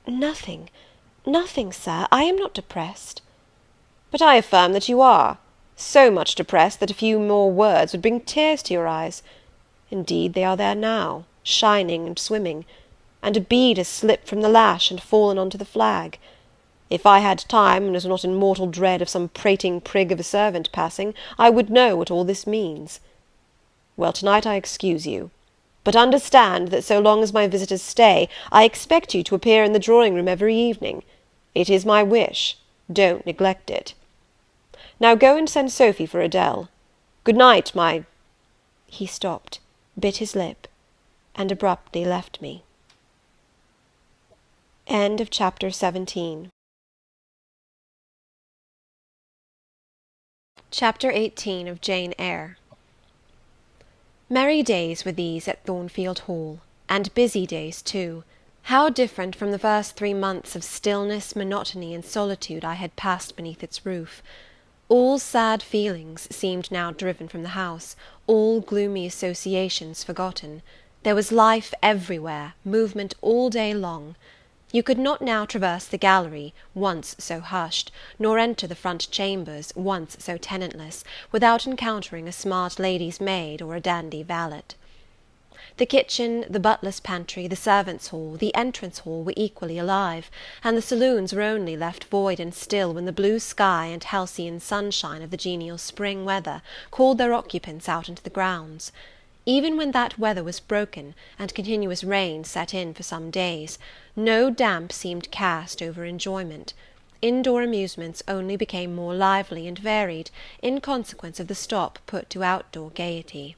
Nothing, nothing, sir, I am not depressed. But I affirm that you are. So much depressed that a few more words would bring tears to your eyes. Indeed, they are there now, shining and swimming, and a bead has slipped from the lash and fallen on to the flag. If I had time, and was not in mortal dread of some prating prig of a servant passing, I would know what all this means. Well, to-night I excuse you. But understand that so long as my visitors stay, I expect you to appear in the drawing-room every evening. It is my wish. Don't neglect it. Now go and send Sophy for Adele. Good night, my—" He stopped, bit his lip, and abruptly left me. End of chapter 17. Chapter 18 of Jane Eyre. Merry days were these at Thornfield Hall, and busy days too. How different from the first 3 months of stillness, monotony, and solitude I had passed beneath its roof! All sad feelings seemed now driven from the house, all gloomy associations forgotten. There was life everywhere, movement all day long. You could not now traverse the gallery, once so hushed, nor enter the front chambers, once so tenantless, without encountering a smart lady's maid or a dandy valet. The kitchen, the butler's pantry, the servants' hall, the entrance hall were equally alive, and the saloons were only left void and still when the blue sky and halcyon sunshine of the genial spring weather called their occupants out into the grounds. Even when that weather was broken, and continuous rain set in for some days, no damp seemed cast over enjoyment. Indoor amusements only became more lively and varied, in consequence of the stop put to outdoor gaiety.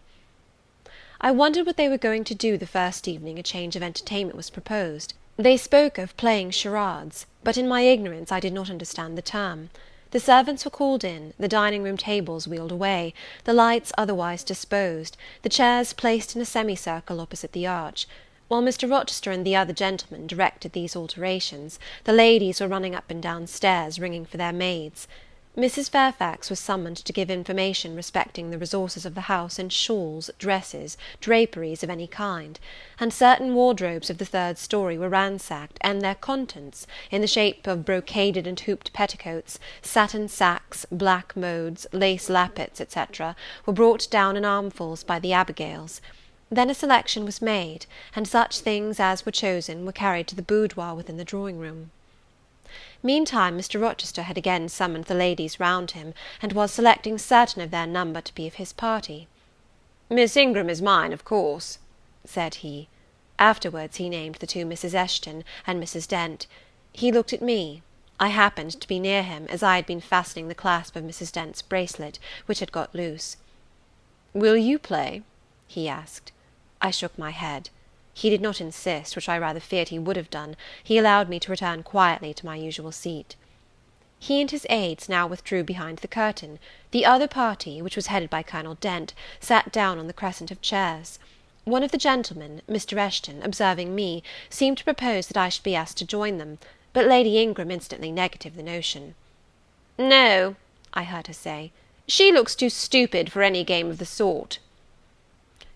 I wondered what they were going to do the first evening a change of entertainment was proposed. They spoke of playing charades, but in my ignorance I did not understand the term. The servants were called in, the dining-room tables wheeled away, the lights otherwise disposed, the chairs placed in a semicircle opposite the arch. While Mr. Rochester and the other gentlemen directed these alterations, the ladies were running up and down stairs, ringing for their maids. Mrs. Fairfax was summoned to give information respecting the resources of the house in shawls, dresses, draperies of any kind, and certain wardrobes of the third story were ransacked, and their contents, in the shape of brocaded and hooped petticoats, satin sacks, black modes, lace lappets, etc., were brought down in armfuls by the Abigails. Then a selection was made, and such things as were chosen were carried to the boudoir within the drawing-room. Meantime Mr. Rochester had again summoned the ladies round him, and was selecting certain of their number to be of his party. "Miss Ingram is mine, of course," said he. Afterwards he named the two Misses Eshton and Mrs. Dent. He looked at me. I happened to be near him, as I had been fastening the clasp of Mrs. Dent's bracelet, which had got loose. "Will you play?" he asked. I shook my head. He did not insist, which I rather feared he would have done. He allowed me to return quietly to my usual seat. He and his aids now withdrew behind the curtain. The other party, which was headed by Colonel Dent, sat down on the crescent of chairs. One of the gentlemen, Mr. Eshton, observing me, seemed to propose that I should be asked to join them, but Lady Ingram instantly negatived the notion. "No," I heard her say, "she looks too stupid for any game of the sort."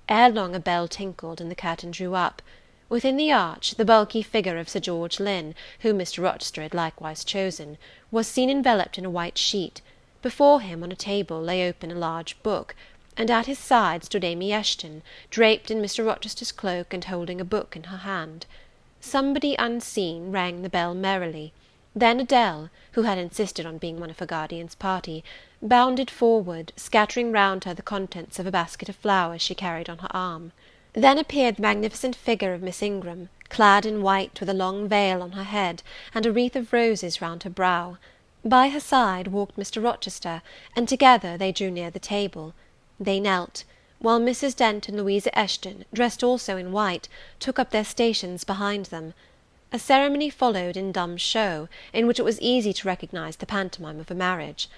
Ere long a bell tinkled, and the curtain drew up. Within the arch, the bulky figure of Sir George Lynn, whom Mr. Rochester had likewise chosen, was seen enveloped in a white sheet. Before him, on a table, lay open a large book, and at his side stood Amy Eshton, draped in Mr. Rochester's cloak, and holding a book in her hand. Somebody unseen rang the bell merrily. Then Adele, who had insisted on being one of her guardian's party, bounded forward, scattering round her the contents of a basket of flowers she carried on her arm. Then appeared the magnificent figure of Miss Ingram, clad in white, with a long veil on her head, and a wreath of roses round her brow. By her side walked Mr. Rochester, and together they drew near the table. They knelt, while Mrs. Dent and Louisa Eshton, dressed also in white, took up their stations behind them. A ceremony followed in dumb show, in which it was easy to recognise the pantomime of a marriage.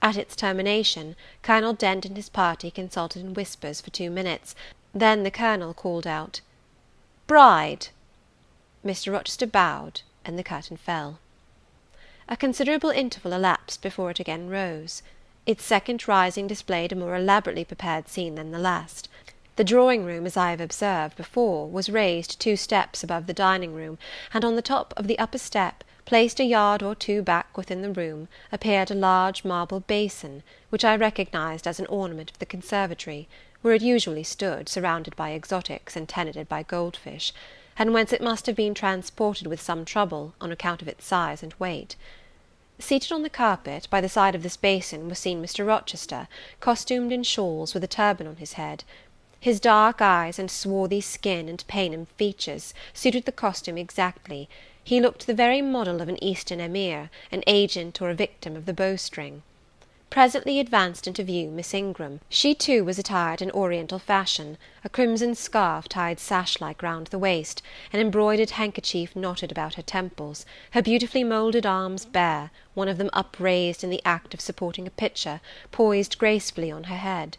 At its termination, Colonel Dent and his party consulted in whispers for 2 minutes, then the Colonel called out, "Bride!" Mr. Rochester bowed, and the curtain fell. A considerable interval elapsed before it again rose. Its second rising displayed a more elaborately prepared scene than the last. The drawing-room, as I have observed before, was raised 2 steps above the dining-room, and on the top of the upper step, placed a yard or 2 back within the room, appeared a large marble basin, which I recognized as an ornament of the conservatory, where it usually stood, surrounded by exotics and tenanted by goldfish, and whence it must have been transported with some trouble, on account of its size and weight. Seated on the carpet, by the side of this basin, was seen Mr. Rochester, costumed in shawls, with a turban on his head. His dark eyes and swarthy skin and Paynim features suited the costume exactly. He looked the very model of an Eastern emir, an agent or a victim of the bowstring. Presently advanced into view Miss Ingram. She too was attired in oriental fashion, a crimson scarf tied sash-like round the waist, an embroidered handkerchief knotted about her temples, her beautifully moulded arms bare, one of them upraised in the act of supporting a pitcher, poised gracefully on her head.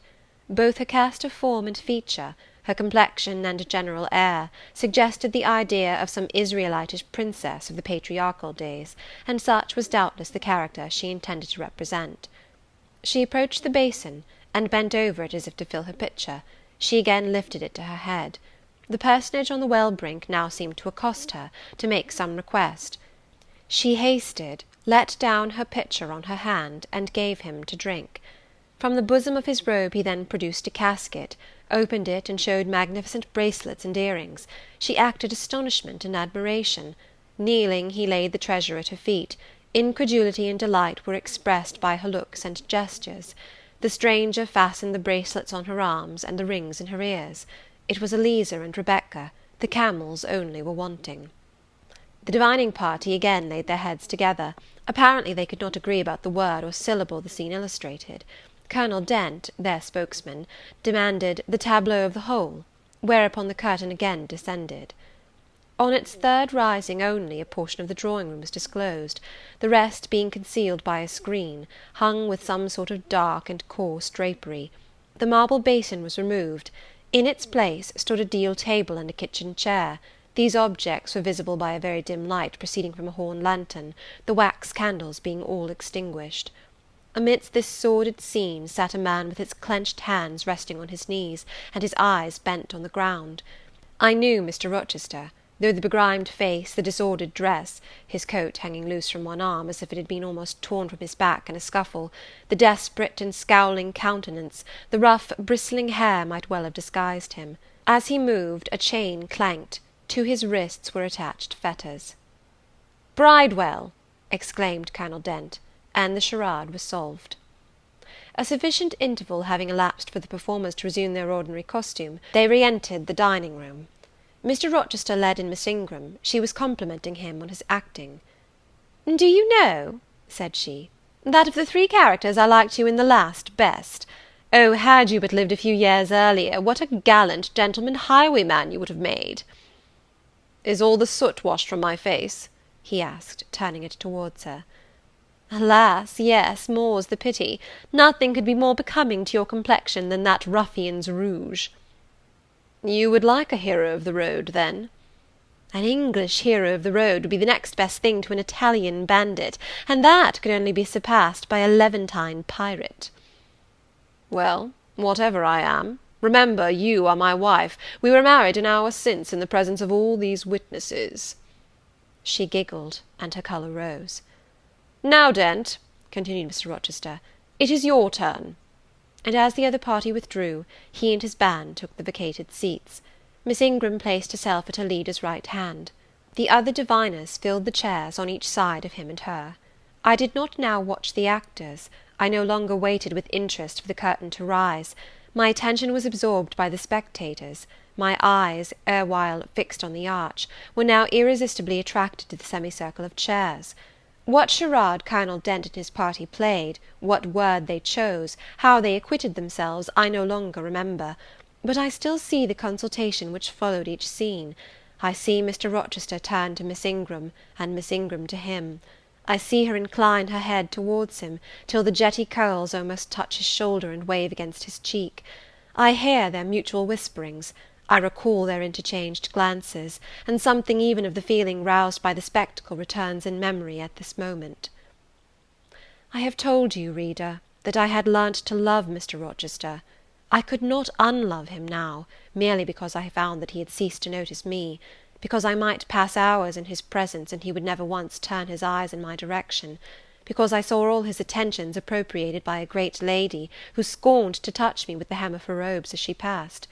Both her cast of form and feature, her complexion and general air, suggested the idea of some Israelitish princess of the patriarchal days, and such was doubtless the character she intended to represent. She approached the basin, and bent over it as if to fill her pitcher. She again lifted it to her head. The personage on the well brink now seemed to accost her, to make some request. She hasted, let down her pitcher on her hand, and gave him to drink. From the bosom of his robe he then produced a casket, opened it, and showed magnificent bracelets and earrings. She acted astonishment and admiration. Kneeling, he laid the treasure at her feet. Incredulity and delight were expressed by her looks and gestures. The stranger fastened the bracelets on her arms, and the rings in her ears. It was Eliza and Rebecca; the camels only were wanting. The divining party again laid their heads together. Apparently they could not agree about the word or syllable the scene illustrated. Colonel Dent, their spokesman, demanded the tableau of the whole, whereupon the curtain again descended. On its third rising only a portion of the drawing-room was disclosed, the rest being concealed by a screen, hung with some sort of dark and coarse drapery. The marble basin was removed. In its place stood a deal table and a kitchen chair. These objects were visible by a very dim light proceeding from a horn lantern, the wax candles being all extinguished. Amidst this sordid scene sat a man with his clenched hands resting on his knees, and his eyes bent on the ground. I knew Mr. Rochester, though the begrimed face, the disordered dress, his coat hanging loose from one arm, as if it had been almost torn from his back in a scuffle, the desperate and scowling countenance, the rough bristling hair might well have disguised him. As he moved, a chain clanked. To his wrists were attached fetters. "Bridewell!" exclaimed Colonel Dent, and the charade was solved. A sufficient interval having elapsed for the performers to resume their ordinary costume, they re-entered the dining-room. Mr. Rochester led in Miss Ingram. She was complimenting him on his acting. "Do you know," said she, "that of the 3 characters I liked you in the last best? Oh, had you but lived a few years earlier, what a gallant gentleman highwayman you would have made!" "Is all the soot washed from my face?" he asked, turning it towards her. "Alas, yes, more's the pity. Nothing could be more becoming to your complexion than that ruffian's rouge." "You would like a hero of the road, then?" "An English hero of the road would be the next best thing to an Italian bandit, and that could only be surpassed by a Levantine pirate." "Well, whatever I am, remember you are my wife. We were married an hour since in the presence of all these witnesses." She giggled, and her colour rose. "Now, Dent," continued Mr. Rochester, "it is your turn." And as the other party withdrew, he and his band took the vacated seats. Miss Ingram placed herself at her leader's right hand. The other diviners filled the chairs on each side of him and her. I did not now watch the actors. I no longer waited with interest for the curtain to rise. My attention was absorbed by the spectators. My eyes, erewhile fixed on the arch, were now irresistibly attracted to the semicircle of chairs. What charade Colonel Dent and his party played, what word they chose, how they acquitted themselves, I no longer remember; but I still see the consultation which followed each scene. I see Mr. Rochester turn to Miss Ingram, and Miss Ingram to him. I see her incline her head towards him, till the jetty curls almost touch his shoulder and wave against his cheek. I hear their mutual whisperings. I recall their interchanged glances, and something even of the feeling roused by the spectacle returns in memory at this moment. I have told you, reader, that I had learnt to love Mr. Rochester. I could not unlove him now, merely because I found that he had ceased to notice me, because I might pass hours in his presence and he would never once turn his eyes in my direction, because I saw all his attentions appropriated by a great lady who scorned to touch me with the hem of her robes as she passed,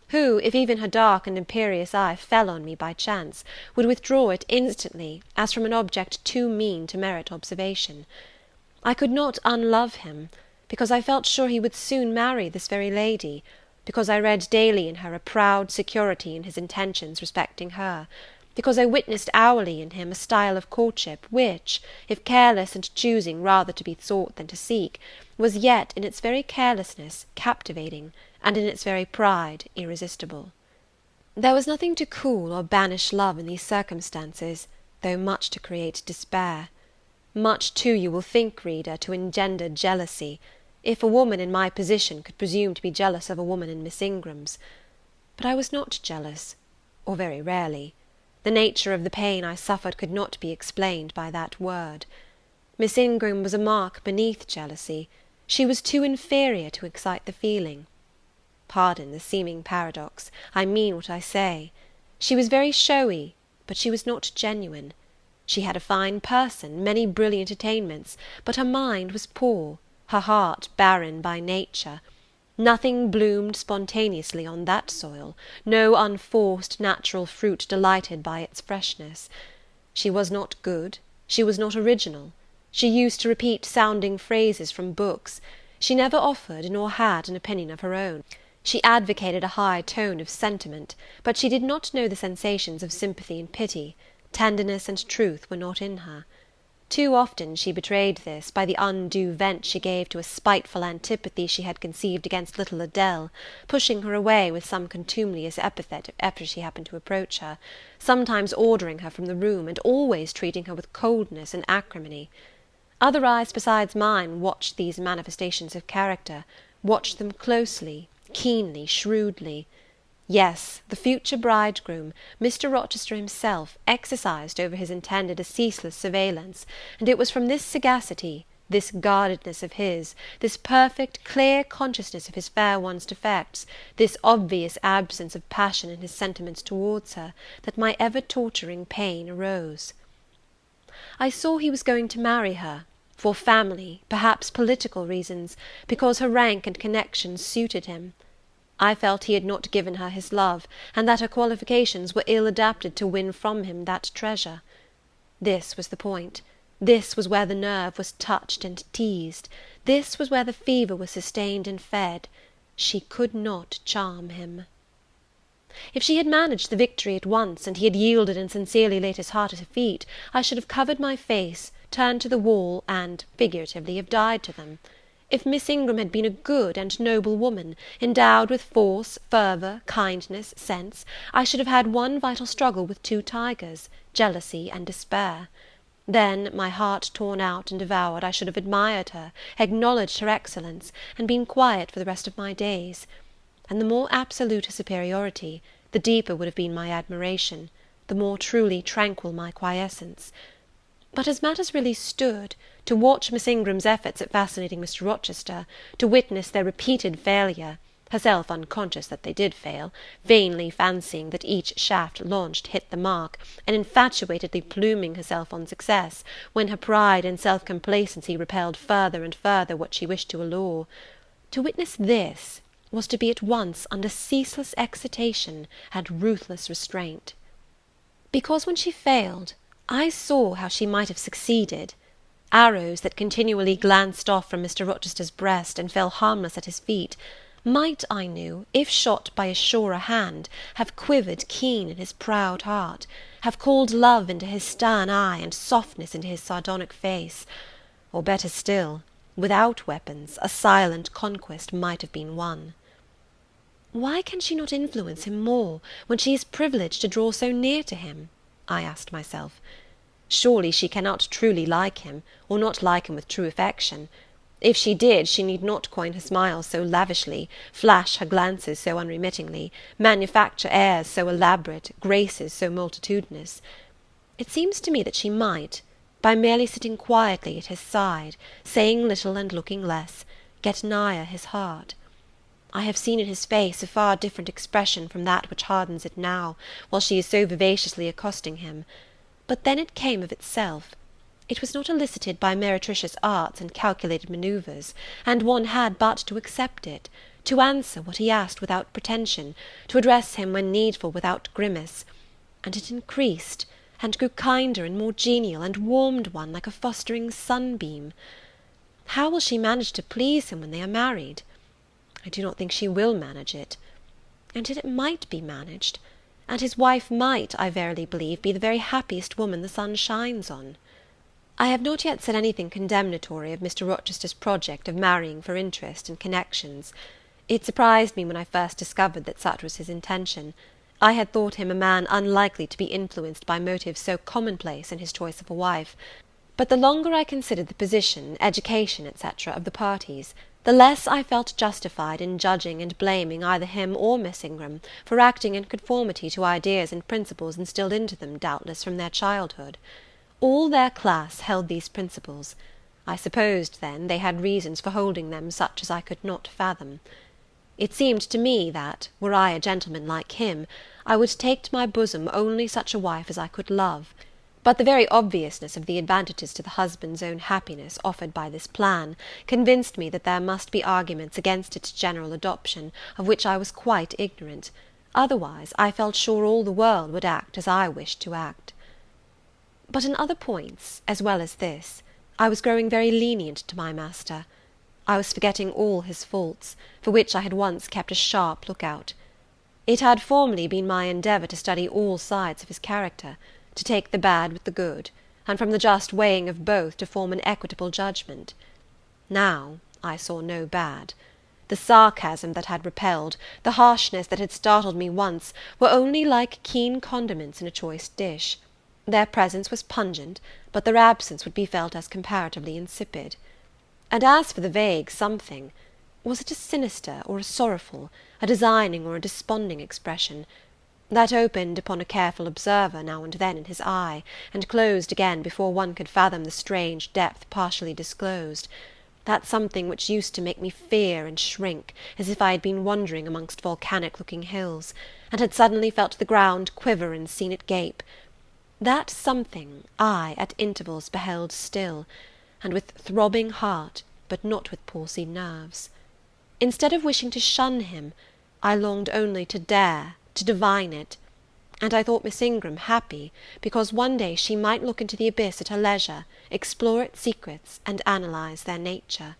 who, if even her dark and imperious eye fell on me by chance, would withdraw it instantly as from an object too mean to merit observation. I could not unlove him, because I felt sure he would soon marry this very lady, because I read daily in her a proud security in his intentions respecting her, because I witnessed hourly in him a style of courtship which, if careless and choosing rather to be sought than to seek, was yet in its very carelessness captivating, and in its very pride irresistible. There was nothing to cool or banish love in these circumstances, though much to create despair. Much too, you will think, reader, to engender jealousy, if a woman in my position could presume to be jealous of a woman in Miss Ingram's. But I was not jealous, or very rarely. The nature of the pain I suffered could not be explained by that word. Miss Ingram was a mark beneath jealousy. She was too inferior to excite the feeling. Pardon the seeming paradox, I mean what I say. She was very showy, but she was not genuine. She had a fine person, many brilliant attainments, but her mind was poor, her heart barren by nature. Nothing bloomed spontaneously on that soil, no unforced natural fruit delighted by its freshness. She was not good, she was not original. She used to repeat sounding phrases from books. She never offered nor had an opinion of her own. She advocated a high tone of sentiment, but she did not know the sensations of sympathy and pity. Tenderness and truth were not in her. Too often she betrayed this by the undue vent she gave to a spiteful antipathy she had conceived against little Adele, pushing her away with some contumelious epithet if ever she happened to approach her, sometimes ordering her from the room, and always treating her with coldness and acrimony. Other eyes besides mine watched these manifestations of character, watched them closely, keenly, shrewdly. Yes, the future bridegroom, Mr. Rochester himself, exercised over his intended a ceaseless surveillance, and it was from this sagacity, this guardedness of his, this perfect, clear consciousness of his fair one's defects, this obvious absence of passion in his sentiments towards her, that my ever-torturing pain arose. I saw he was going to marry her, for family, perhaps political reasons, because her rank and connections suited him. I felt he had not given her his love, and that her qualifications were ill adapted to win from him that treasure. This was the point. This was where the nerve was touched and teased. This was where the fever was sustained and fed. She could not charm him. If she had managed the victory at once, and he had yielded and sincerely laid his heart at her feet, I should have covered my face, turned to the wall, and, figuratively, have died to them. If Miss Ingram had been a good and noble woman, endowed with force, fervour, kindness, sense, I should have had one vital struggle with two tigers, jealousy and despair. Then, my heart torn out and devoured, I should have admired her, acknowledged her excellence, and been quiet for the rest of my days. And the more absolute her superiority, the deeper would have been my admiration, the more truly tranquil my quiescence. But as matters really stood, to watch Miss Ingram's efforts at fascinating Mr. Rochester, to witness their repeated failure, herself unconscious that they did fail, vainly fancying that each shaft launched hit the mark, and infatuatedly pluming herself on success, when her pride and self-complacency repelled further and further what she wished to allure, to witness this was to be at once under ceaseless excitation and ruthless restraint. Because when she failed, I saw how she might have succeeded. Arrows that continually glanced off from Mr. Rochester's breast and fell harmless at his feet, might, I knew, if shot by a surer hand, have quivered keen in his proud heart, have called love into his stern eye and softness into his sardonic face, or, better still, without weapons, a silent conquest might have been won. Why can she not influence him more, when she is privileged to draw so near to him? I asked myself. Surely she cannot truly like him, or not like him with true affection. If she did, she need not coin her smiles so lavishly, flash her glances so unremittingly, manufacture airs so elaborate, graces so multitudinous. It seems to me that she might, by merely sitting quietly at his side, saying little and looking less, get nigher his heart. I have seen in his face a far different expression from that which hardens it now, while she is so vivaciously accosting him. But then it came of itself. It was not elicited by meretricious arts and calculated manoeuvres, and one had but to accept it, to answer what he asked without pretension, to address him when needful without grimace, and it increased, and grew kinder and more genial, and warmed one like a fostering sunbeam. How will she manage to please him when they are married? I do not think she will manage it. And yet it might be managed, and his wife might, I verily believe, be the very happiest woman the sun shines on. I have not yet said anything condemnatory of Mr. Rochester's project of marrying for interest and connections. It surprised me when I first discovered that such was his intention. I had thought him a man unlikely to be influenced by motives so commonplace in his choice of a wife. But the longer I considered the position, education, etc., of the parties, the less I felt justified in judging and blaming either him or Miss Ingram for acting in conformity to ideas and principles instilled into them, doubtless, from their childhood. All their class held these principles. I supposed, then, they had reasons for holding them such as I could not fathom. It seemed to me that, were I a gentleman like him, I would take to my bosom only such a wife as I could love. But the very obviousness of the advantages to the husband's own happiness offered by this plan convinced me that there must be arguments against its general adoption, of which I was quite ignorant. Otherwise, I felt sure all the world would act as I wished to act. But in other points, as well as this, I was growing very lenient to my master. I was forgetting all his faults, for which I had once kept a sharp look-out. It had formerly been my endeavour to study all sides of his character, to take the bad with the good, and from the just weighing of both to form an equitable judgment. Now I saw no bad. The sarcasm that had repelled, the harshness that had startled me once, were only like keen condiments in a choice dish. Their presence was pungent, but their absence would be felt as comparatively insipid. And as for the vague something, was it a sinister or a sorrowful, a designing or a desponding expression, that opened upon a careful observer now and then in his eye, and closed again before one could fathom the strange depth partially disclosed, that something which used to make me fear and shrink, as if I had been wandering amongst volcanic-looking hills, and had suddenly felt the ground quiver and seen it gape, that something I at intervals beheld still, and with throbbing heart, but not with palsied nerves. Instead of wishing to shun him, I longed only to dare, to divine it, and I thought Miss Ingram happy, because one day she might look into the abyss at her leisure, explore its secrets, and analyse their nature.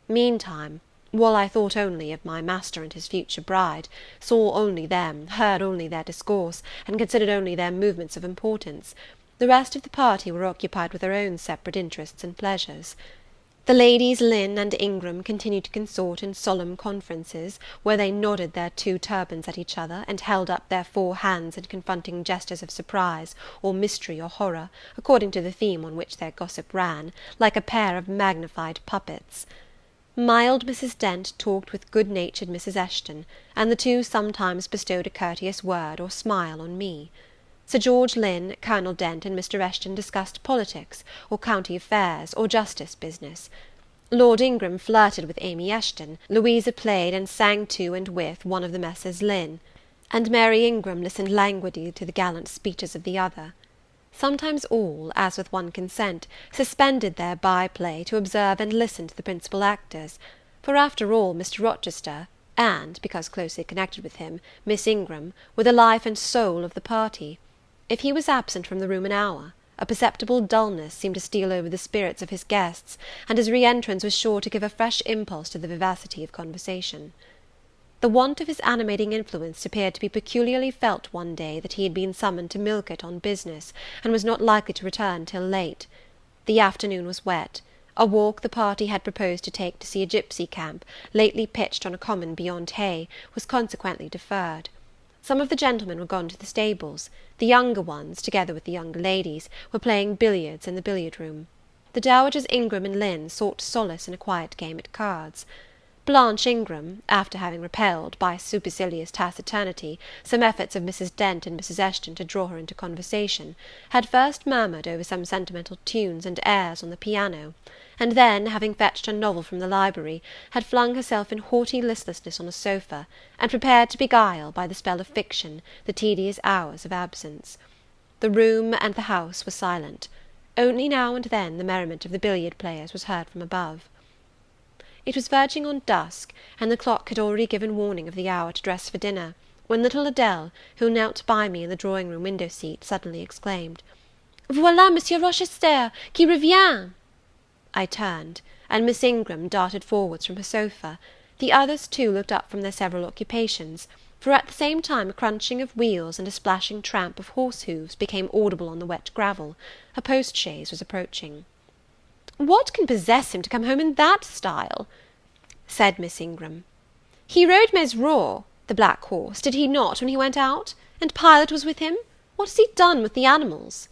Meantime, while I thought only of my master and his future bride, saw only them, heard only their discourse, and considered only their movements of importance, the rest of the party were occupied with their own separate interests and pleasures. The ladies Lynn and Ingram continued to consort in solemn conferences, where they nodded their 2 turbans at each other, and held up their 4 hands in confronting gestures of surprise, or mystery, or horror, according to the theme on which their gossip ran, like a pair of magnified puppets. Mild Mrs. Dent talked with good-natured Mrs. Eshton, and the 2 sometimes bestowed a courteous word or smile on me. Sir George Lynn, Colonel Dent, and Mr. Eshton discussed politics, or county affairs, or justice business. Lord Ingram flirted with Amy Eshton, Louisa played and sang to and with one of the Messrs. Lynn, and Mary Ingram listened languidly to the gallant speeches of the other. Sometimes all, as with one consent, suspended their by-play to observe and listen to the principal actors, for after all Mr. Rochester, and, because closely connected with him, Miss Ingram, were the life and soul of the party. If he was absent from the room an hour, a perceptible dullness seemed to steal over the spirits of his guests, and his re-entrance was sure to give a fresh impulse to the vivacity of conversation. The want of his animating influence appeared to be peculiarly felt one day that he had been summoned to Millcote on business, and was not likely to return till late. The afternoon was wet. A walk the party had proposed to take to see a gipsy camp, lately pitched on a common beyond Hay, was consequently deferred. Some of the gentlemen were gone to the stables; the younger ones, together with the younger ladies, were playing billiards in the billiard-room. The dowagers Ingram and Lynn sought solace in a quiet game at cards. Blanche Ingram, after having repelled, by supercilious taciturnity, some efforts of Mrs. Dent and Mrs. Eshton to draw her into conversation, had first murmured over some sentimental tunes and airs on the piano, and then, having fetched a novel from the library, had flung herself in haughty listlessness on a sofa, and prepared to beguile, by the spell of fiction, the tedious hours of absence. The room and the house were silent. Only now and then the merriment of the billiard players was heard from above. It was verging on dusk, and the clock had already given warning of the hour to dress for dinner, when little Adèle, who knelt by me in the drawing-room window-seat, suddenly exclaimed, "Voilà Monsieur Rochester, qui revient!" I turned, and Miss Ingram darted forwards from her sofa. The others too looked up from their several occupations, for at the same time a crunching of wheels and a splashing tramp of horse-hoofs became audible on the wet gravel. A post-chaise was approaching. "What can possess him to come home in that style?" said Miss Ingram. "He rode Mesrour, the black horse, did he not, when he went out? And Pilot was with him? What has he done with the animals?"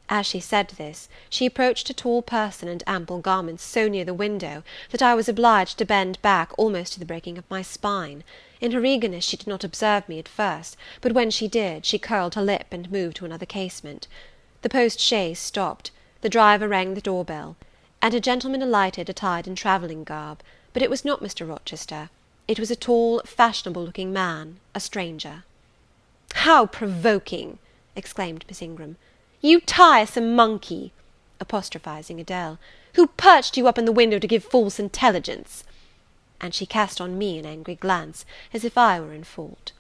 As she said this, she approached a tall person and ample garments so near the window, that I was obliged to bend back almost to the breaking of my spine. In her eagerness she did not observe me at first, but when she did, she curled her lip and moved to another casement. The post-chaise stopped, the driver rang the door-bell, and a gentleman alighted attired in travelling garb, but it was not Mr. Rochester. It was a tall, fashionable-looking man, a stranger. "How provoking!" exclaimed Miss Ingram. "You tiresome monkey," apostrophising Adèle, "who perched you up in the window to give false intelligence?" And she cast on me an angry glance, as if I were in fault.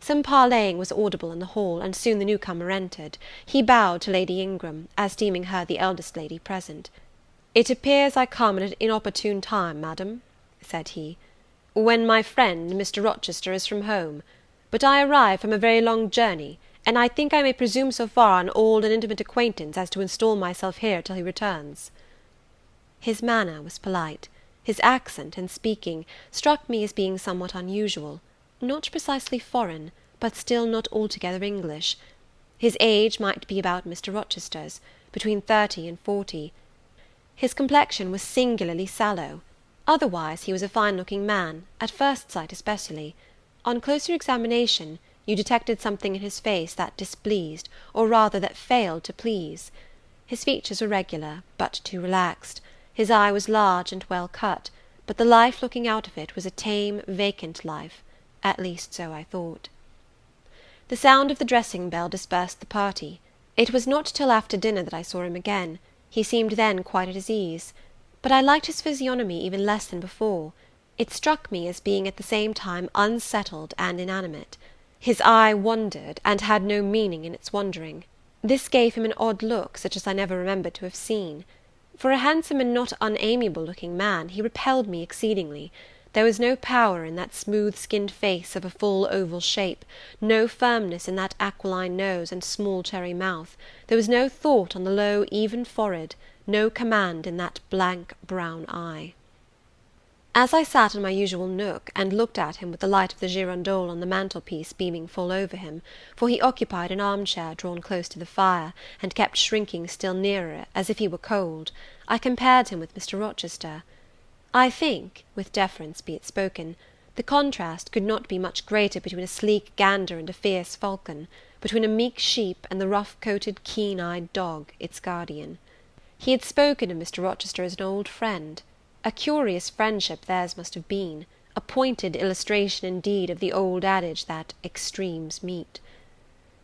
Some parleying was audible in the hall, and soon the newcomer entered. He bowed to Lady Ingram, as deeming her the eldest lady present. "It appears I come at an inopportune time, madam," said he, "when my friend, Mr. Rochester, is from home; but I arrive from a very long journey, and I think I may presume so far on old and intimate acquaintance as to install myself here till he returns." His manner was polite. His accent, in speaking, struck me as being somewhat unusual, not precisely foreign, but still not altogether English. His age might be about Mr. Rochester's, between 30 and 40. His complexion was singularly sallow. Otherwise he was a fine-looking man, at first sight especially. On closer examination, you detected something in his face that displeased, or rather that failed to please. His features were regular, but too relaxed. His eye was large and well cut, but the life looking out of it was a tame, vacant life. At least so I thought. The sound of the dressing-bell dispersed the party. It was not till after dinner that I saw him again. He seemed then quite at his ease. But I liked his physiognomy even less than before. It struck me as being at the same time unsettled and inanimate. His eye wandered, and had no meaning in its wandering. This gave him an odd look, such as I never remembered to have seen. For a handsome and not unamiable-looking man, he repelled me exceedingly. There was no power in that smooth-skinned face of a full oval shape, no firmness in that aquiline nose and small cherry mouth, there was no thought on the low even forehead, no command in that blank brown eye. As I sat in my usual nook, and looked at him with the light of the girandole on the mantelpiece beaming full over him, for he occupied an arm-chair drawn close to the fire, and kept shrinking still nearer, as if he were cold, I compared him with Mr. Rochester. I think, with deference be it spoken, the contrast could not be much greater between a sleek gander and a fierce falcon, between a meek sheep and the rough-coated, keen-eyed dog, its guardian. He had spoken of Mr. Rochester as an old friend. A curious friendship theirs must have been, a pointed illustration indeed of the old adage that extremes meet.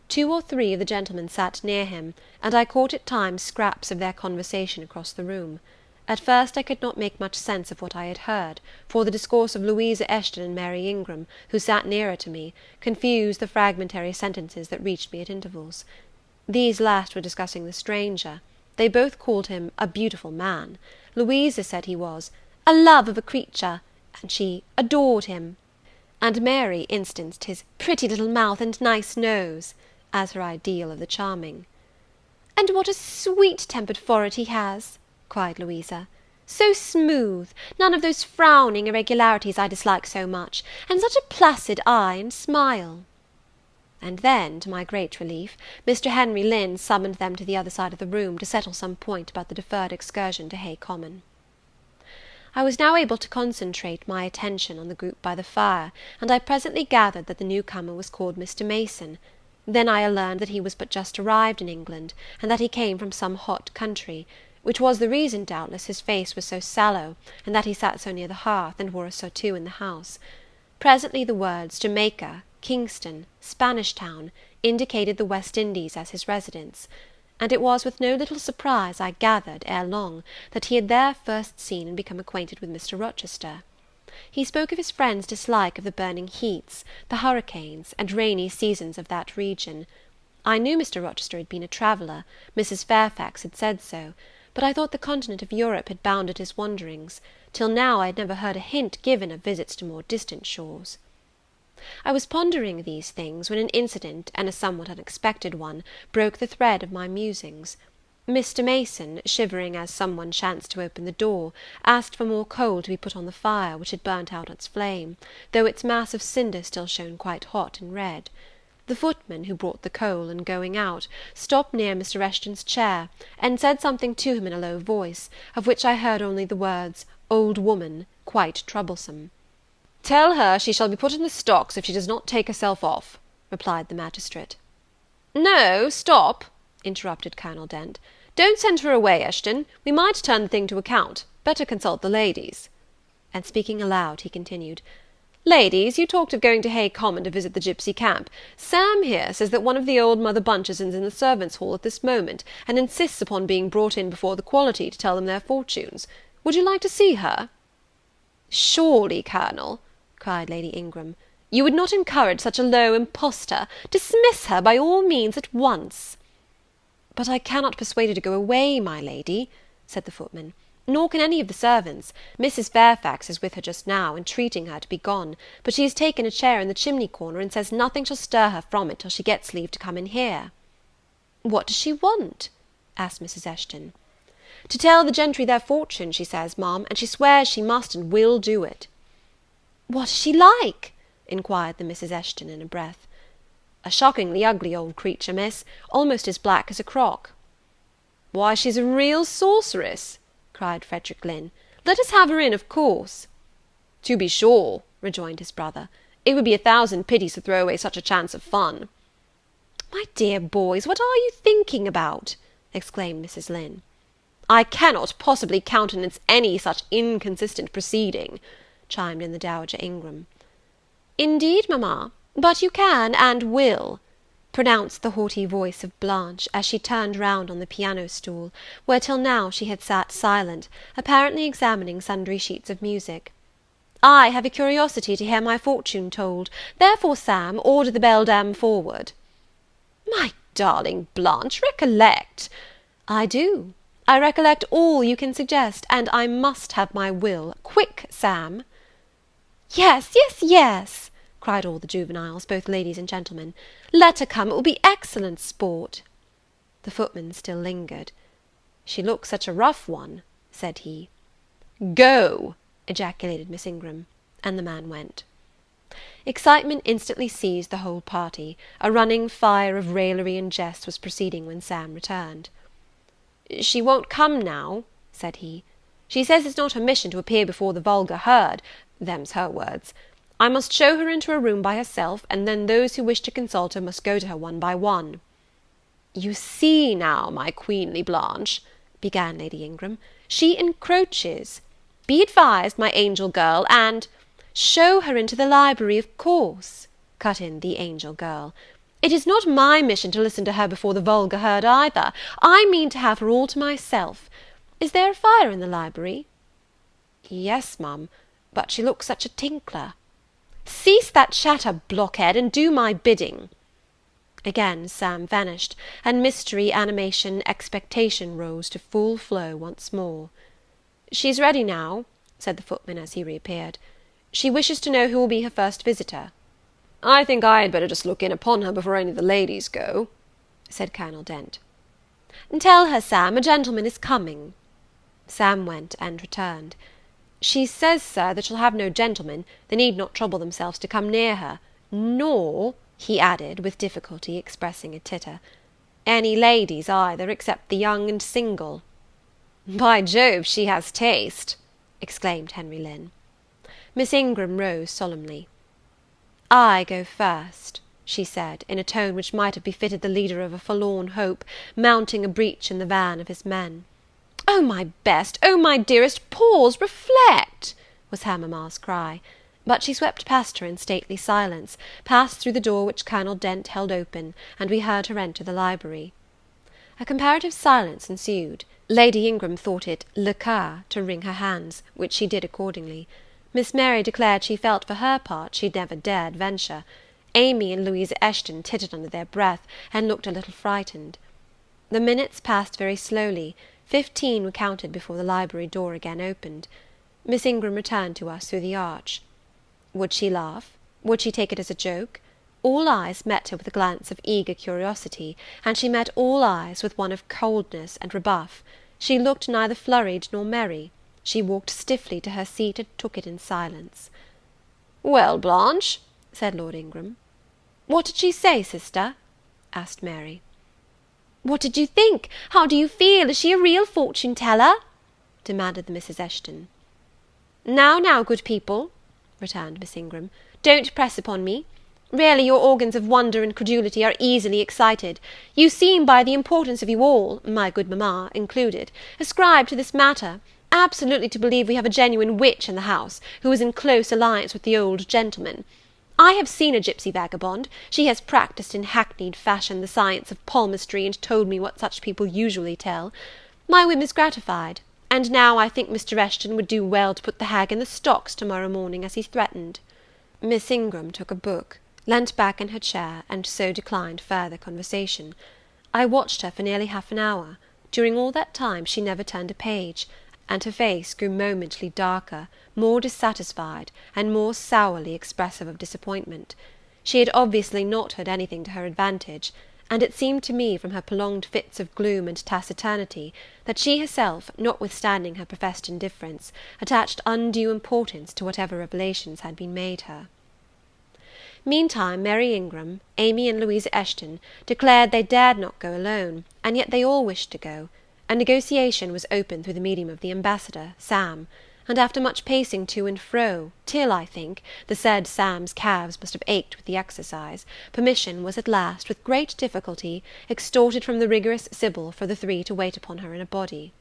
2 or 3 of the gentlemen sat near him, and I caught at times scraps of their conversation across the room. At first I could not make much sense of what I had heard, for the discourse of Louisa Eshton and Mary Ingram, who sat nearer to me, confused the fragmentary sentences that reached me at intervals. These last were discussing the stranger. They both called him a beautiful man. Louisa said he was a love of a creature, and she adored him, and Mary instanced his pretty little mouth and nice nose, as her ideal of the charming. "And what a sweet-tempered forehead he has!" cried Louisa. "So smooth, none of those frowning irregularities I dislike so much, and such a placid eye and smile." And then, to my great relief, Mr. Henry Lynn summoned them to the other side of the room, to settle some point about the deferred excursion to Hay Common. I was now able to concentrate my attention on the group by the fire, and I presently gathered that the newcomer was called Mr. Mason. Then I learned that he was but just arrived in England, and that he came from some hot country, which was the reason, doubtless, his face was so sallow, and that he sat so near the hearth, and wore a surtout in the house. Presently the words Jamaica, Kingston, Spanish Town, indicated the West Indies as his residence, and it was with no little surprise I gathered, ere long, that he had there first seen and become acquainted with Mr. Rochester. He spoke of his friend's dislike of the burning heats, the hurricanes, and rainy seasons of that region. I knew Mr. Rochester had been a traveller, Mrs. Fairfax had said so, but I thought the continent of Europe had bounded his wanderings. Till now I had never heard a hint given of visits to more distant shores. I was pondering these things, when an incident, and a somewhat unexpected one, broke the thread of my musings. Mr. Mason, shivering as some one chanced to open the door, asked for more coal to be put on the fire, which had burnt out its flame, though its mass of cinder still shone quite hot and red. The footman, who brought the coal, in going out, stopped near Mr. Eshton's chair, and said something to him in a low voice, of which I heard only the words, "old woman," quite troublesome. "Tell her she shall be put in the stocks if she does not take herself off," replied the magistrate. "No, stop," interrupted Colonel Dent. "Don't send her away, Eshton. We might turn the thing to account. Better consult the ladies." And speaking aloud, he continued, "Ladies, you talked of going to Hay Common to visit the gipsy camp. Sam here says that one of the old Mother Bunches is in the servants' hall at this moment, and insists upon being brought in before the quality to tell them their fortunes. Would you like to see her?" "Surely, Colonel," cried Lady Ingram, "you would not encourage such a low impostor. Dismiss her by all means at once." "But I cannot persuade her to go away, my lady," said the footman, "nor can any of the servants. Mrs. Fairfax is with her just now, entreating her to be gone, but she has taken a chair in the chimney corner, and says nothing shall stir her from it till she gets leave to come in here." "What does she want?" asked Mrs. Eshton. "To tell the gentry their fortune, she says, ma'am, and she swears she must and will do it." "What is she like?" inquired the Mrs. Eshton in a breath. "A shockingly ugly old creature, miss, almost as black as a crock." "Why, she's a real sorceress," cried Frederick Lynn. "Let us have her in, of course." "To be sure," rejoined his brother, "it would be 1,000 pities to throw away such a chance of fun." "My dear boys, what are you thinking about?" exclaimed Mrs. Lynn. "I cannot possibly countenance any such inconsistent proceeding," chimed in the Dowager Ingram. "Indeed, mamma, but you can and will," pronounced the haughty voice of Blanche, as she turned round on the piano stool, where till now she had sat silent, apparently examining sundry sheets of music. "I have a curiosity to hear my fortune told, therefore, Sam, order the beldam forward." "My darling Blanche, recollect—" "I do. I recollect all you can suggest, and I must have my will. Quick, Sam." "Yes, yes, yes," cried all the juveniles, both ladies and gentlemen. "Let her come, it will be excellent sport." The footman still lingered. "She looks such a rough one," said he. "Go!" ejaculated Miss Ingram, and the man went. Excitement instantly seized the whole party. A running fire of raillery and jest was proceeding when Sam returned. "She won't come now," said he. "She says it's not her mission to appear before the vulgar herd, them's her words. I must show her into a room by herself, and then those who wish to consult her must go to her one by one." "You see now, my queenly Blanche," began Lady Ingram, "she encroaches. Be advised, my angel girl, and—" "Show her into the library, of course," cut in the angel girl. "It is not my mission to listen to her before the vulgar herd either. I mean to have her all to myself. Is there a fire in the library?" "Yes, ma'am, but she looks such a tinkler." "Cease that chatter, blockhead, and do my bidding." Again Sam vanished, and mystery, animation, expectation rose to full flow once more. "She's ready now," said the footman as he reappeared. "She wishes to know who will be her first visitor." "I think I had better just look in upon her before any of the ladies go," said Colonel Dent. "Tell her, Sam, a gentleman is coming." Sam went and returned. "She says, sir, that she'll have no gentlemen. They need not trouble themselves to come near her, nor," he added, with difficulty expressing a titter, "any ladies either, except the young and single." "By Jove, she has taste!" exclaimed Henry Lynn. Miss Ingram rose solemnly. "I go first," she said, in a tone which might have befitted the leader of a forlorn hope, mounting a breach in the van of his men. "Oh, my best, oh, my dearest, pause, reflect," was her mamma's cry. But she swept past her in stately silence, passed through the door which Colonel Dent held open, and we heard her enter the library. A comparative silence ensued. Lady Ingram thought it le cas to wring her hands, which she did accordingly. Miss Mary declared she felt for her part she never dared venture. Amy and Louisa Eshton tittered under their breath, and looked a little frightened. The minutes passed very slowly. 15 were counted before the library door again opened. Miss Ingram returned to us through the arch. Would she laugh? Would she take it as a joke? All eyes met her with a glance of eager curiosity, and she met all eyes with one of coldness and rebuff. She looked neither flurried nor merry. She walked stiffly to her seat and took it in silence. "Well, Blanche," said Lord Ingram. "What did she say, sister?" asked Mary. "What did you think? How do you feel? Is she a real fortune-teller?" demanded the Mrs. Eshton. Now, good people," returned Miss Ingram, "don't press upon me. Really, your organs of wonder and credulity are easily excited. You seem, by the importance of you all, my good mamma included, ascribed to this matter, absolutely to believe we have a genuine witch in the house, who is in close alliance with the old gentleman. I have seen a gipsy vagabond. She has practised in hackneyed fashion the science of palmistry, and told me what such people usually tell. My whim is gratified, and now I think Mr. Eshton would do well to put the hag in the stocks to-morrow morning, as he threatened." Miss Ingram took a book, leant back in her chair, and so declined further conversation. I watched her for nearly half an hour. During all that time she never turned a page, and her face grew momently darker, more dissatisfied, and more sourly expressive of disappointment. She had obviously not heard anything to her advantage, and it seemed to me, from her prolonged fits of gloom and taciturnity, that she herself, notwithstanding her professed indifference, attached undue importance to whatever revelations had been made her. Meantime, Mary Ingram, Amy and Louisa Eshton declared they dared not go alone, and yet they all wished to go. A negotiation was opened through the medium of the ambassador, Sam, and after much pacing to and fro, till, I think, the said Sam's calves must have ached with the exercise, permission was at last, with great difficulty, extorted from the rigorous Sybil for the 3 to wait upon her in a body.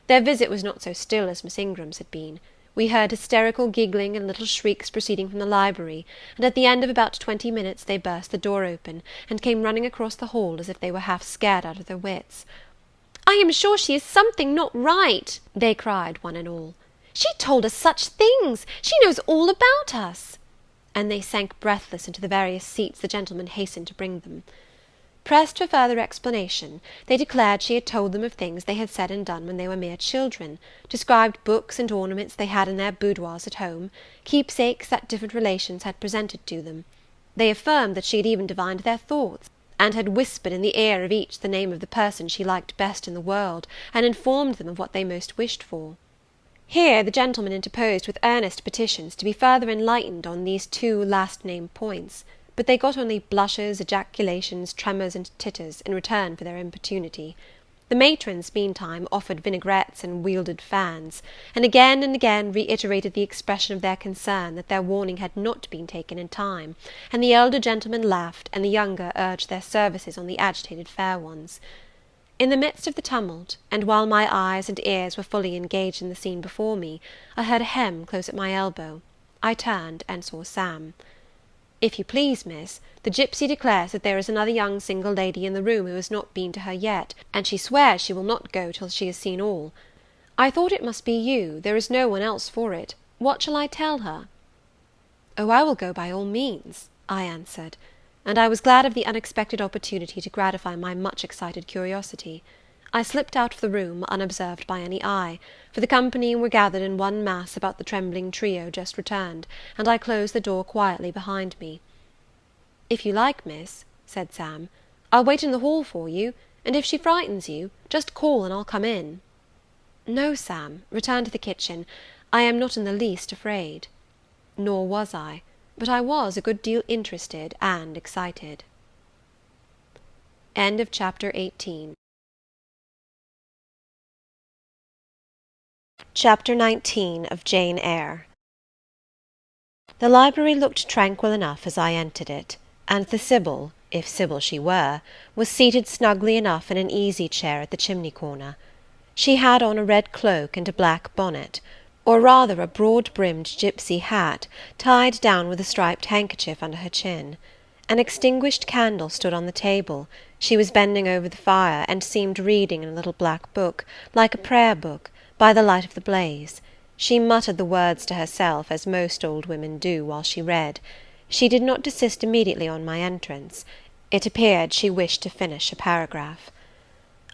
Their visit was not so still as Miss Ingram's had been. We heard hysterical giggling and little shrieks proceeding from the library, and at the end of about 20 minutes they burst the door open, and came running across the hall as if they were half scared out of their wits. "I am sure she is something not right," they cried, one and all. "She told us such things! She knows all about us!" And they sank breathless into the various seats the gentlemen hastened to bring them. Pressed for further explanation, they declared she had told them of things they had said and done when they were mere children, described books and ornaments they had in their boudoirs at home, keepsakes that different relations had presented to them. They affirmed that she had even divined their thoughts, and had whispered in the ear of each the name of the person she liked best in the world, and informed them of what they most wished for. Here the gentlemen interposed with earnest petitions to be further enlightened on these 2 last-named points, but they got only blushes, ejaculations, tremors, and titters, in return for their importunity. The matrons, meantime, offered vinaigrettes and wielded fans, and again reiterated the expression of their concern that their warning had not been taken in time, and the elder gentlemen laughed, and the younger urged their services on the agitated fair ones. In the midst of the tumult, and while my eyes and ears were fully engaged in the scene before me, I heard a hem close at my elbow. I turned, and saw Sam. "If you please, miss, the gipsy declares that there is another young single lady in the room who has not been to her yet, and she swears she will not go till she has seen all. I thought it must be you, there is no one else for it. What shall I tell her?" "Oh, I will go by all means," I answered, and I was glad of the unexpected opportunity to gratify my much excited curiosity. I slipped out of the room, unobserved by any eye, for the company were gathered in one mass about the trembling trio just returned, and I closed the door quietly behind me. "If you like, miss," said Sam, "I'll wait in the hall for you, and if she frightens you, just call and I'll come in." "No, Sam, return to the kitchen. I am not in the least afraid." Nor was I, but I was a good deal interested and excited. End of chapter 18. Chapter 19 of Jane Eyre. The library looked tranquil enough as I entered it, and the Sybil, if Sybil she were, was seated snugly enough in an easy chair at the chimney corner. She had on a red cloak and a black bonnet, or rather a broad-brimmed gypsy hat, tied down with a striped handkerchief under her chin. An extinguished candle stood on the table. She was bending over the fire, and seemed reading in a little black book, like a prayer book, by the light of the blaze. She muttered the words to herself, as most old women do while she read. She did not desist immediately on my entrance. It appeared she wished to finish a paragraph.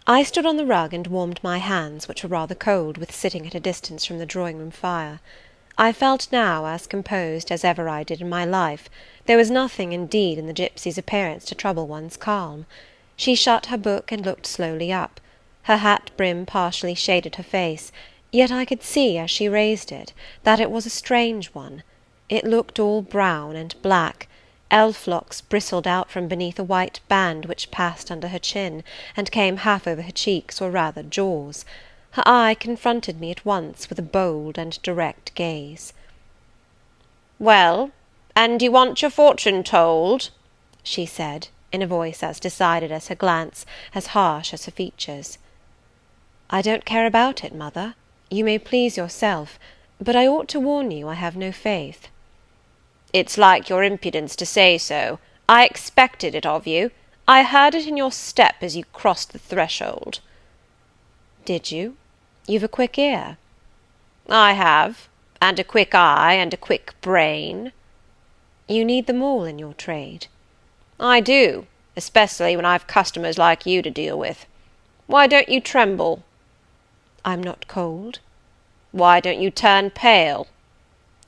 I stood on the rug and warmed my hands, which were rather cold with sitting at a distance from the drawing-room fire. I felt now as composed as ever I did in my life. There was nothing, indeed, in the gypsy's appearance to trouble one's calm. She shut her book and looked slowly up. Her hat brim partially shaded her face, yet I could see, as she raised it, that it was a strange one. It looked all brown and black. Elf-locks bristled out from beneath a white band which passed under her chin, and came half over her cheeks, or rather jaws. Her eye confronted me at once with a bold and direct gaze. "Well, and you want your fortune told?" she said, in a voice as decided as her glance, as harsh as her features. "I don't care about it, mother. You may please yourself, but I ought to warn you I have no faith." "It's like your impudence to say so. I expected it of you. I heard it in your step as you crossed the threshold." "Did you? You've a quick ear." "I have, and a quick eye, and a quick brain." "You need them all in your trade." "I do, especially when I've customers like you to deal with. Why don't you tremble?" "I'm not cold." "Why don't you turn pale?"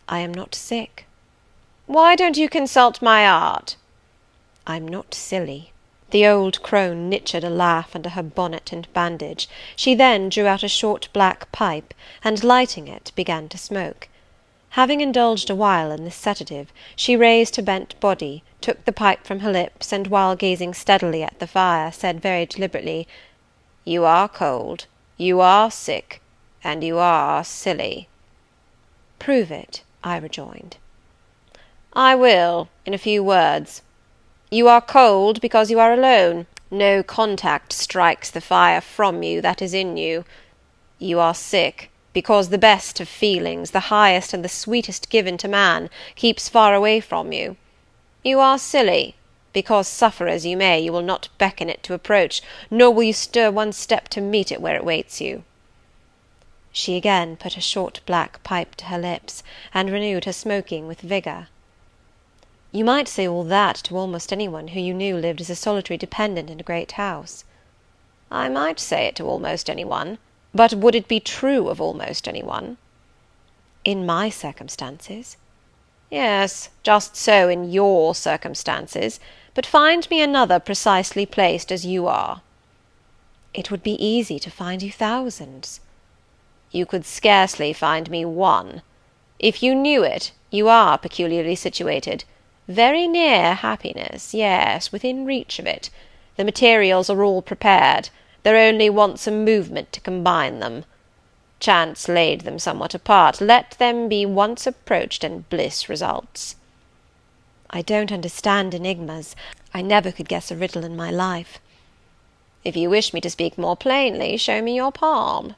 "I am not sick." "Why don't you consult my art?" "I'm not silly." The old crone knitted a laugh under her bonnet and bandage. She then drew out a short black pipe, and lighting it, began to smoke. Having indulged a while in this sedative, she raised her bent body, took the pipe from her lips, and while gazing steadily at the fire, said very deliberately, "You are cold, you are sick, and you are silly." "Prove it," I rejoined. "I will, in a few words. You are cold because you are alone. No contact strikes the fire from you that is in you. You are sick because the best of feelings, the highest and the sweetest given to man, keeps far away from you. You are silly because, suffer as you may, you will not beckon it to approach, nor will you stir one step to meet it where it waits you." She again put a short black pipe to her lips, and renewed her smoking with vigour. "You might say all that to almost any one who you knew lived as a solitary dependent in a great house." "I might say it to almost any one, but would it be true of almost any one?" "In my circumstances." "Yes, just so in your circumstances, but find me another precisely placed as you are." "It would be easy to find you thousands." "You could scarcely find me one. If you knew it, you are peculiarly situated. Very near happiness, yes, within reach of it. The materials are all prepared. There only wants a movement to combine them. Chance laid them somewhat apart. Let them be once approached, and bliss results." "I don't understand enigmas. I never could guess a riddle in my life." "If you wish me to speak more plainly, show me your palm."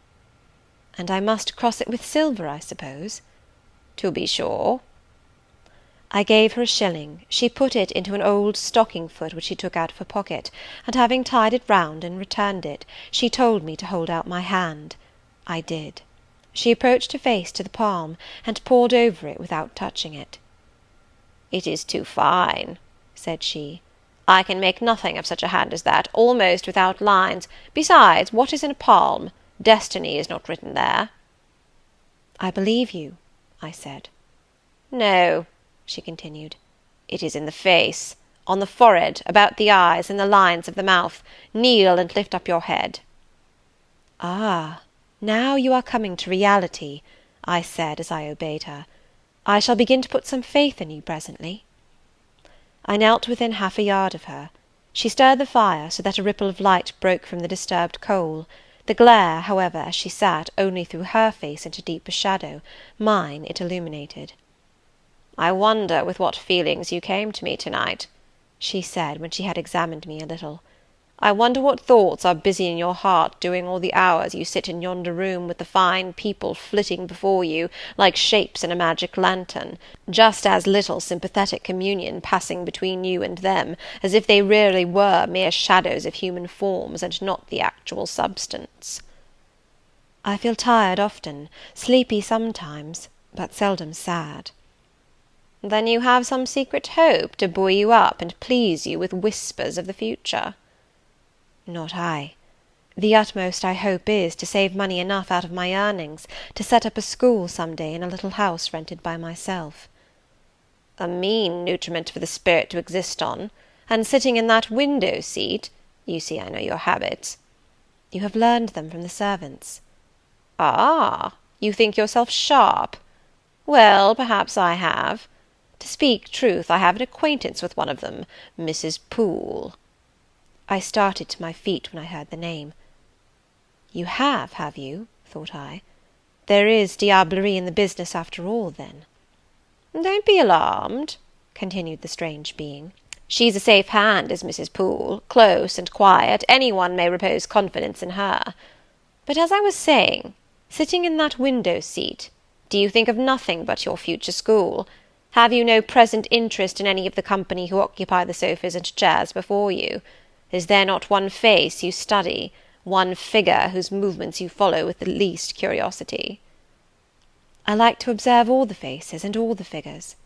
"And I must cross it with silver, I suppose?" "To be sure." I gave her a shilling. She put it into an old stocking-foot which she took out of her pocket, and having tied it round and returned it, she told me to hold out my hand. I did. She approached her face to the palm, and pored over it without touching it. "It is too fine," said she. "I can make nothing of such a hand as that, almost without lines. Besides, what is in a palm? Destiny is not written there." "I believe you," I said. "No," she continued, "it is in the face, on the forehead, about the eyes, in the lines of the mouth. Kneel and lift up your head." "Ah, now you are coming to reality," I said as I obeyed her. "I shall begin to put some faith in you presently." I knelt within half a yard of her. She stirred the fire, so that a ripple of light broke from the disturbed coal. The glare, however, as she sat, only threw her face into deeper shadow. Mine it illuminated. "I wonder with what feelings you came to me to-night," she said, when she had examined me a little. I wonder what thoughts are busy in your heart during all the hours you sit in yonder room with the fine people flitting before you like shapes in a magic lantern, just as little sympathetic communion passing between you and them, as if they really were mere shadows of human forms, and not the actual substance. I feel tired often, sleepy sometimes, but seldom sad. Then you have some secret hope to buoy you up and please you with whispers of the future? Not I. The utmost I hope is, to save money enough out of my earnings to set up a school some day in a little house rented by myself. A mean nutriment for the spirit to exist on, and sitting in that window-seat, you see I know your habits. You have learned them from the servants. Ah, you think yourself sharp? Well, perhaps I have. To speak truth, I have an acquaintance with one of them, Mrs. Poole. I started to my feet when I heard the name. You have you? Thought I. There is diablerie in the business after all, then. Don't be alarmed, continued the strange being. She's a safe hand, is Mrs. Poole, close and quiet, any one may repose confidence in her. But as I was saying, sitting in that window-seat, do you think of nothing but your future school? Have you no present interest in any of the company who occupy the sofas and chairs before you? Is there not one face you study, one figure whose movements you follow with the least curiosity? I like to observe all the faces and all the figures.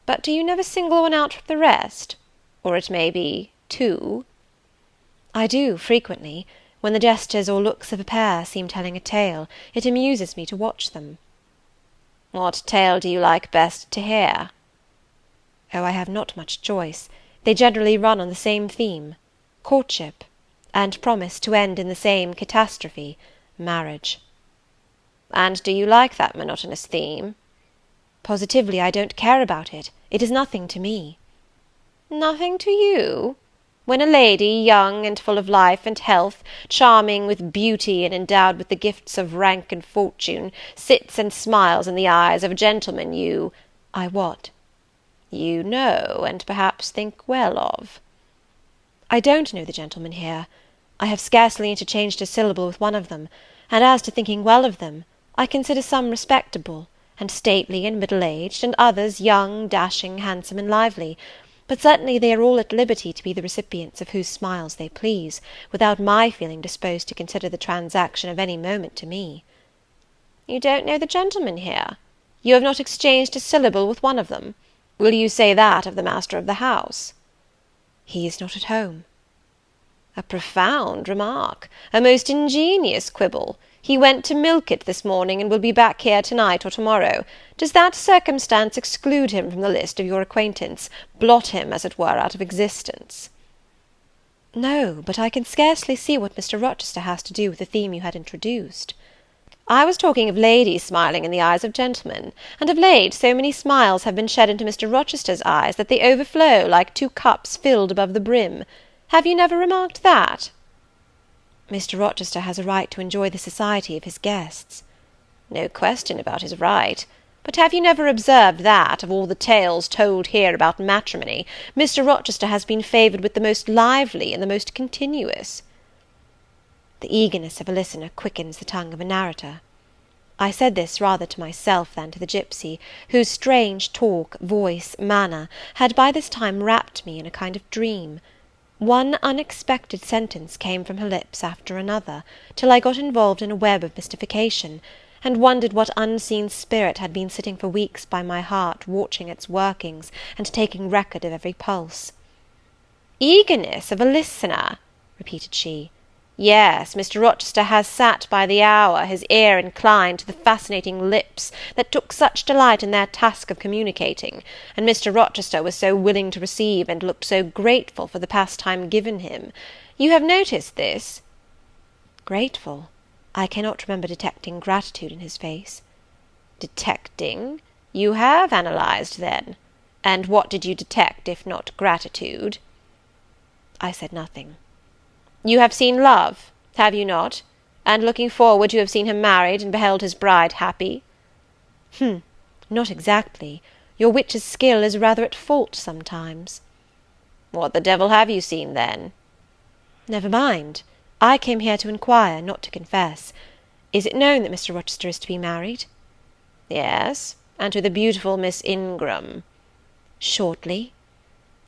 But do you never single one out from the rest? Or it may be two? I do, frequently. When the gestures or looks of a pair seem telling a tale, it amuses me to watch them. What tale do you like best to hear? Oh, I have not much choice. They generally run on the same theme, courtship, and promise to end in the same catastrophe, marriage. And do you like that monotonous theme? Positively I don't care about it. It is nothing to me. Nothing to you? When a lady, young and full of life and health, charming with beauty and endowed with the gifts of rank and fortune, sits and smiles in the eyes of a gentleman you— I what? You know, and perhaps think well of. I don't know the gentleman here. I have scarcely interchanged a syllable with one of them, and as to thinking well of them, I consider some respectable, and stately and middle-aged, and others young, dashing, handsome, and lively, but certainly they are all at liberty to be the recipients of whose smiles they please, without my feeling disposed to consider the transaction of any moment to me. You don't know the gentleman here? You have not exchanged a syllable with one of them? Will you say that of the master of the house? He is not at home. A profound remark, a most ingenious quibble. He went to Milket this morning, and will be back here to-night or to-morrow. Does that circumstance exclude him from the list of your acquaintance, blot him, as it were, out of existence? No, but I can scarcely see what Mr. Rochester has to do with the theme you had introduced. I was talking of ladies smiling in the eyes of gentlemen, and of late so many smiles have been shed into Mr. Rochester's eyes that they overflow like two cups filled above the brim. Have you never remarked that? Mr. Rochester has a right to enjoy the society of his guests. No question about his right. But have you never observed that, of all the tales told here about matrimony, Mr. Rochester has been favoured with the most lively and the most continuous? The eagerness of a listener quickens the tongue of a narrator. I said this rather to myself than to the gipsy, whose strange talk, voice, manner, had by this time wrapped me in a kind of dream. One unexpected sentence came from her lips after another, till I got involved in a web of mystification, and wondered what unseen spirit had been sitting for weeks by my heart, watching its workings, and taking record of every pulse. "Eagerness of a listener," repeated she. "Yes, Mr. Rochester has sat by the hour, his ear inclined to the fascinating lips that took such delight in their task of communicating, and Mr. Rochester was so willing to receive, and looked so grateful for the pastime given him. You have noticed this?" Grateful? I cannot remember detecting gratitude in his face. Detecting? You have analysed, then? And what did you detect, if not gratitude? I said nothing. You have seen love, have you not? And looking forward, you have seen him married, and beheld his bride happy? Not exactly. Your witch's skill is rather at fault sometimes. What the devil have you seen, then? Never mind. I came here to inquire, not to confess. Is it known that Mr. Rochester is to be married?" "Yes, and to the beautiful Miss Ingram." "Shortly?"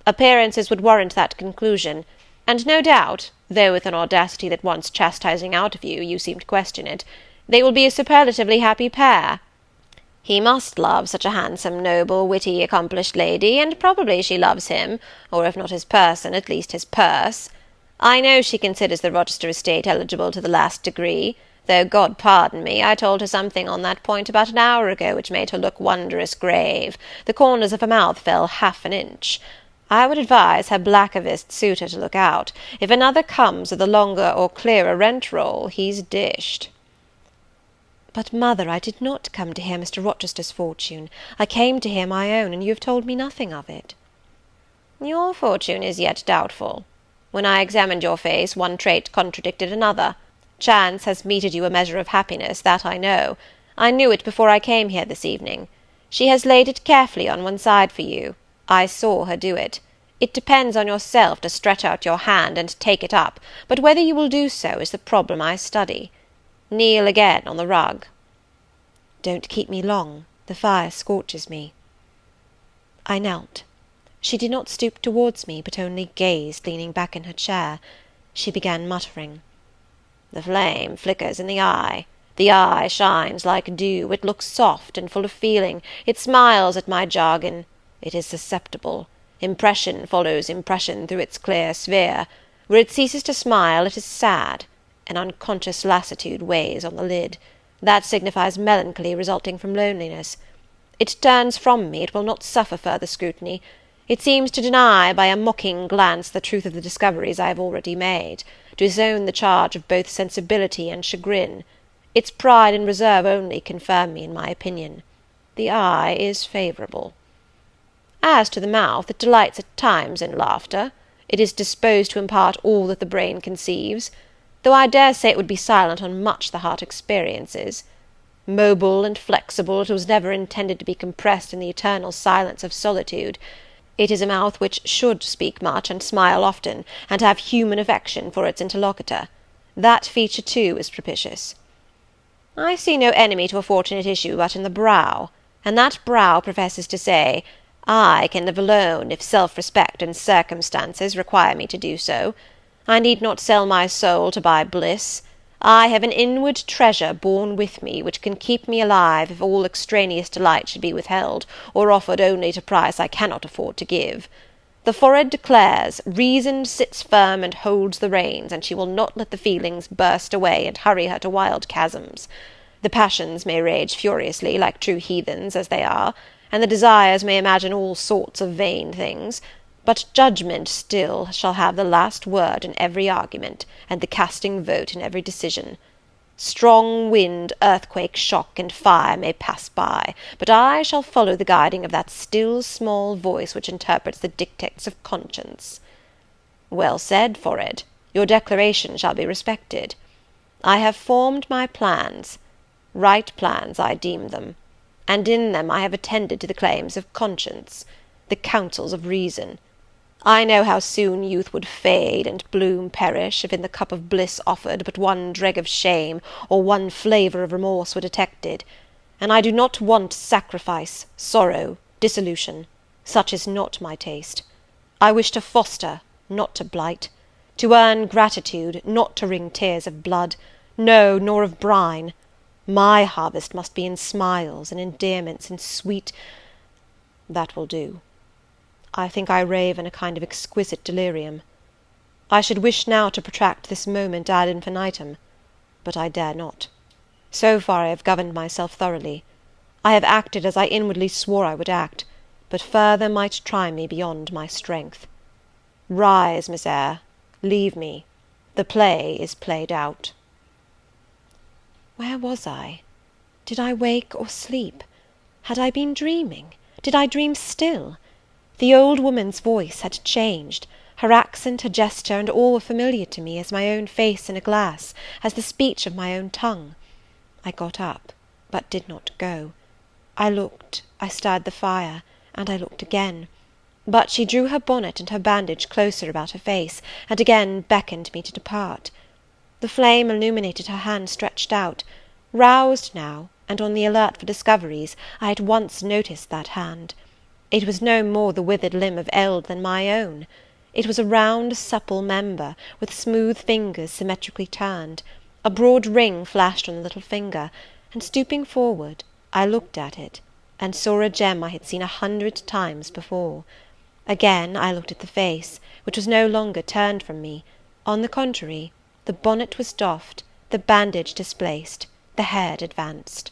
"Appearances would warrant that conclusion, and no doubt, though with an audacity that wants chastising out of you, you seem to question it, they will be a superlatively happy pair. He must love such a handsome, noble, witty, accomplished lady, and probably she loves him, or if not his person, at least his purse. I know she considers the Rochester estate eligible to the last degree, though, God pardon me, I told her something on that point about an hour ago which made her look wondrous grave. The corners of her mouth fell half an inch. I would advise her blackavist suitor to look out. If another comes with a longer or clearer rent-roll, he's dished." "But, mother, I did not come to hear Mr. Rochester's fortune. I came to hear my own, and you have told me nothing of it." "Your fortune is yet doubtful. When I examined your face, one trait contradicted another. Chance has meted you a measure of happiness, that I know. I knew it before I came here this evening. She has laid it carefully on one side for you. I saw her do it. It depends on yourself to stretch out your hand and take it up, but whether you will do so is the problem I study. Kneel again on the rug." "Don't keep me long. The fire scorches me." I knelt. She did not stoop towards me, but only gazed, leaning back in her chair. She began muttering. "The flame flickers in the eye. The eye shines like dew. It looks soft and full of feeling. It smiles at my jargon. It is susceptible. Impression follows impression through its clear sphere. Where it ceases to smile, it is sad. An unconscious lassitude weighs on the lid. That signifies melancholy resulting from loneliness. It turns from me, it will not suffer further scrutiny. It seems to deny by a mocking glance the truth of the discoveries I have already made, to disown the charge of both sensibility and chagrin. Its pride and reserve only confirm me in my opinion. The eye is favourable. As to the mouth, it delights at times in laughter. It is disposed to impart all that the brain conceives, though I dare say it would be silent on much the heart experiences. Mobile and flexible, it was never intended to be compressed in the eternal silence of solitude. It is a mouth which should speak much and smile often, and have human affection for its interlocutor. That feature, too, is propitious. I see no enemy to a fortunate issue but in the brow, and that brow professes to say, I can live alone, if self-respect and circumstances require me to do so. I need not sell my soul to buy bliss. I have an inward treasure born with me, which can keep me alive if all extraneous delight should be withheld, or offered only at a price I cannot afford to give. The forehead declares, reason sits firm and holds the reins, and she will not let the feelings burst away and hurry her to wild chasms. The passions may rage furiously, like true heathens as they are, and the desires may imagine all sorts of vain things, but judgment still shall have the last word in every argument, and the casting vote in every decision. Strong wind, earthquake, shock, and fire may pass by, but I shall follow the guiding of that still small voice which interprets the dictates of conscience. Well said, forehead. Your declaration shall be respected. I have formed my plans. Right plans I deem them, and in them I have attended to the claims of conscience, the counsels of reason. I know how soon youth would fade and bloom perish, if in the cup of bliss offered but one dreg of shame or one flavour of remorse were detected, and I do not want sacrifice, sorrow, dissolution. Such is not my taste. I wish to foster, not to blight, to earn gratitude, not to wring tears of blood, no, nor of brine. My harvest must be in smiles, in endearments, in sweet— That will do. I think I rave in a kind of exquisite delirium. I should wish now to protract this moment ad infinitum, but I dare not. So far I have governed myself thoroughly. I have acted as I inwardly swore I would act, but further might try me beyond my strength. Rise, Miss Eyre. Leave me. The play is played out. Where was I? Did I wake or sleep? Had I been dreaming? Did I dream still? The old woman's voice had changed. Her accent, her gesture, and all were familiar to me as my own face in a glass, as the speech of my own tongue. I got up, but did not go. I looked, I stirred the fire, and I looked again. But she drew her bonnet and her bandage closer about her face, and again beckoned me to depart. The flame illuminated her hand stretched out. Roused now, and on the alert for discoveries, I at once noticed that hand. It was no more the withered limb of eld than my own. It was a round, supple member, with smooth fingers symmetrically turned. A broad ring flashed on the little finger, and stooping forward, I looked at it, and saw a gem I had seen 100 times before. Again I looked at the face, which was no longer turned from me. On the contrary, the bonnet was doffed, the bandage displaced, the head advanced.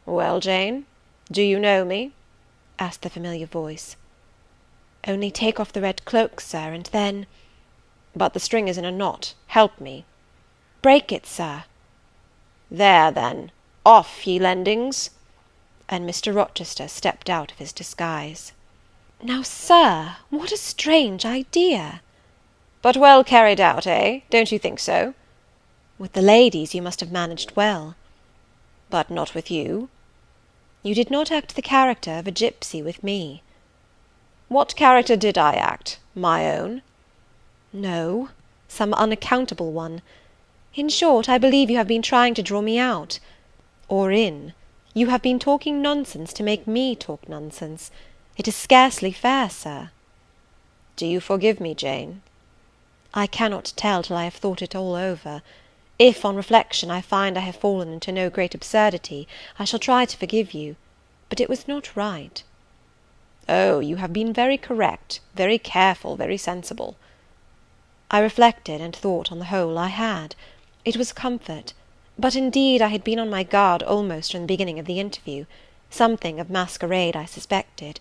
"Well, Jane, do you know me?" asked the familiar voice. "Only take off the red cloak, sir, and then—" "But the string is in a knot. Help me." "Break it, sir." "There, then. Off, ye lendings!" And Mr. Rochester stepped out of his disguise. "Now, sir, what a strange idea!" "But well carried out, eh? Don't you think so?" "With the ladies you must have managed well." "But not with you." "You did not act the character of a gipsy with me." "What character did I act? My own?" "No, some unaccountable one. In short, I believe you have been trying to draw me out. Or in. You have been talking nonsense to make me talk nonsense. It is scarcely fair, sir." "Do you forgive me, Jane?" "I cannot tell till I have thought it all over. If, on reflection, I find I have fallen into no great absurdity, I shall try to forgive you. But it was not right." "Oh, you have been very correct, very careful, very sensible." I reflected, and thought, on the whole, I had. It was a comfort. But indeed I had been on my guard almost from the beginning of the interview. Something of masquerade I suspected.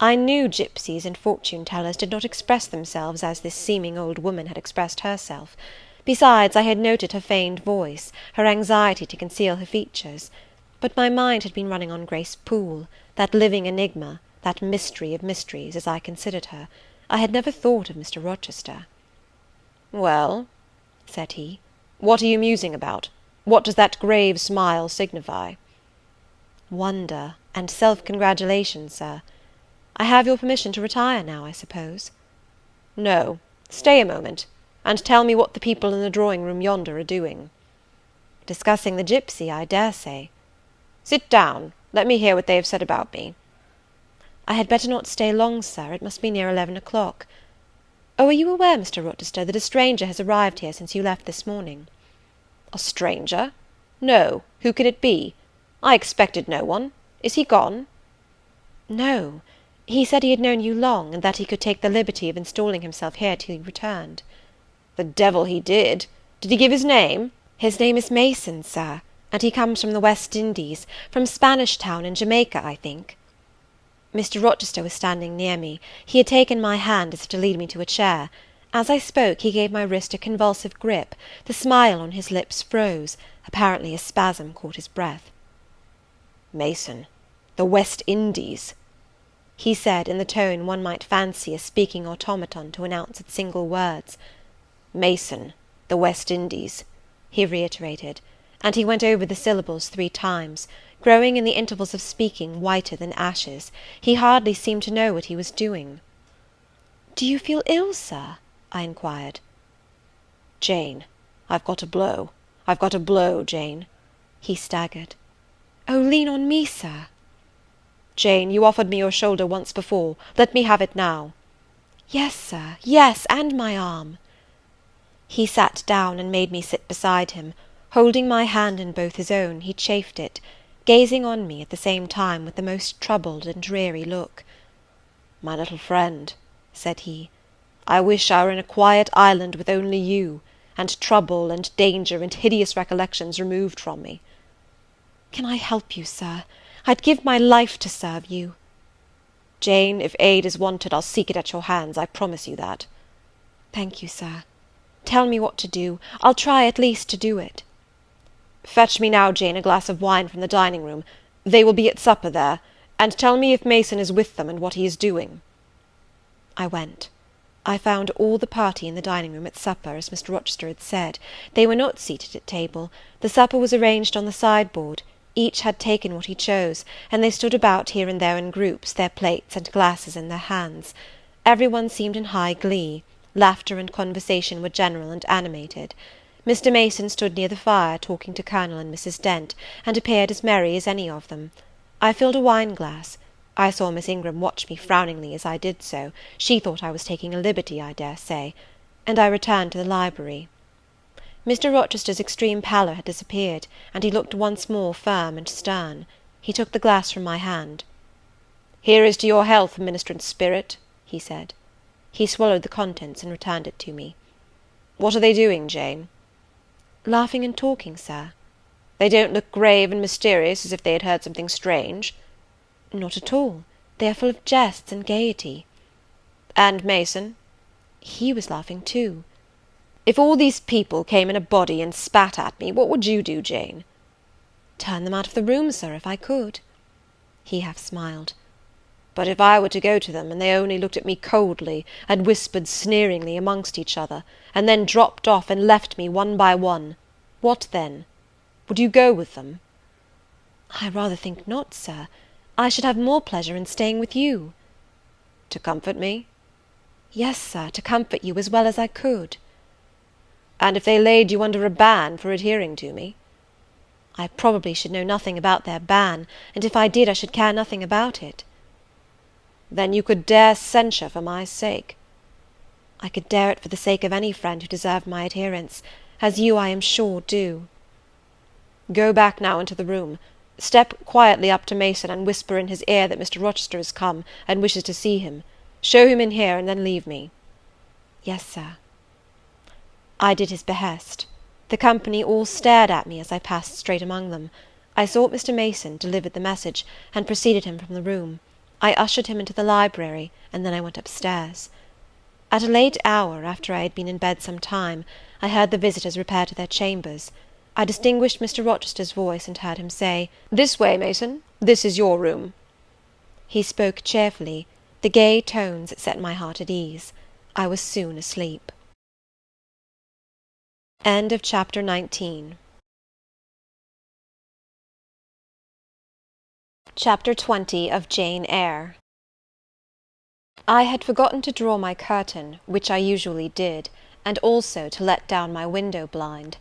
I knew gipsies and fortune-tellers did not express themselves as this seeming old woman had expressed herself. Besides, I had noted her feigned voice, her anxiety to conceal her features. But my mind had been running on Grace Poole, that living enigma, that mystery of mysteries, as I considered her. I had never thought of Mr. Rochester. "Well," said he, "what are you musing about? What does that grave smile signify?" "Wonder and self-congratulation, sir. I have your permission to retire now, I suppose?" "No, stay a moment, and tell me what the people in the drawing-room yonder are doing." "Discussing the gipsy, I dare say." "Sit down. Let me hear what they have said about me." "I had better not stay long, sir. It must be near 11 o'clock. Oh, are you aware, Mr. Rochester, that a stranger has arrived here since you left this morning?" "A stranger? No. Who can it be? I expected no one. Is he gone?" "No. He said he had known you long, and that he could take the liberty of installing himself here till you returned." "The devil he did! Did he give his name?" "His name is Mason, sir, and he comes from the West Indies, from Spanish Town in Jamaica, I think." Mr. Rochester was standing near me. He had taken my hand as if to lead me to a chair. As I spoke, he gave my wrist a convulsive grip, the smile on his lips froze, apparently a spasm caught his breath. "Mason, the West Indies!" he said, in the tone one might fancy a speaking automaton to announce its single words. "Mason, the West Indies," he reiterated, and he went over the syllables 3 times, growing in the intervals of speaking whiter than ashes. He hardly seemed to know what he was doing. "Do you feel ill, sir?" I inquired. "Jane, I've got a blow. I've got a blow, Jane." He staggered. "Oh, lean on me, sir." "Jane, you offered me your shoulder once before. Let me have it now." "Yes, sir, yes, and my arm." He sat down and made me sit beside him. Holding my hand in both his own, he chafed it, gazing on me at the same time with the most troubled and dreary look. "My little friend," said he, "I wish I were in a quiet island with only you, and trouble and danger and hideous recollections removed from me." "Can I help you, sir? I'd give my life to serve you." "Jane, if aid is wanted, I'll seek it at your hands, I promise you that." "Thank you, sir. Tell me what to do. I'll try at least to do it." "Fetch me now, Jane, a glass of wine from the dining-room. They will be at supper there. And tell me if Mason is with them, and what he is doing." I went. I found all the party in the dining-room at supper, as Mr. Rochester had said. They were not seated at table. The supper was arranged on the sideboard. Each had taken what he chose, and they stood about here and there in groups, their plates and glasses in their hands. Every one seemed in high glee. Laughter and conversation were general and animated. Mr. Mason stood near the fire, talking to Colonel and Mrs. Dent, and appeared as merry as any of them. I filled a wine-glass. I saw Miss Ingram watch me frowningly as I did so. She thought I was taking a liberty, I dare say. And I returned to the library. Mr. Rochester's extreme pallor had disappeared, and he looked once more firm and stern. He took the glass from my hand. "Here is to your health, ministrant spirit," he said. He swallowed the contents and returned it to me. "What are they doing, Jane?" "Laughing and talking, sir." "They don't look grave and mysterious, as if they had heard something strange?" "Not at all. They are full of jests and gaiety." "And Mason?" "He was laughing too." "If all these people came in a body and spat at me, what would you do, Jane?" "Turn them out of the room, sir, if I could." He half smiled. "But if I were to go to them, and they only looked at me coldly, and whispered sneeringly amongst each other, and then dropped off and left me one by one, what then? Would you go with them?" "I rather think not, sir. I should have more pleasure in staying with you." "To comfort me?" "Yes, sir, to comfort you as well as I could." "And if they laid you under a ban for adhering to me?" "I probably should know nothing about their ban, and if I did I should care nothing about it." "Then you could dare censure for my sake?" "I could dare it for the sake of any friend who deserved my adherence, as you, I am sure, do." "Go back now into the room. Step quietly up to Mason and whisper in his ear that Mr. Rochester is come, and wishes to see him. Show him in here, and then leave me." "Yes, sir." I did his behest. The company all stared at me as I passed straight among them. I sought Mr. Mason, delivered the message, and preceded him from the room. I ushered him into the library, and then I went upstairs. At a late hour, after I had been in bed some time, I heard the visitors repair to their chambers. I distinguished Mr. Rochester's voice, and heard him say, "This way, Mason. This is your room." He spoke cheerfully. The gay tones set my heart at ease. I was soon asleep. End of chapter 19. Chapter 20 of Jane Eyre. I had forgotten to draw my curtain, which I usually did, and also to let down my window blind.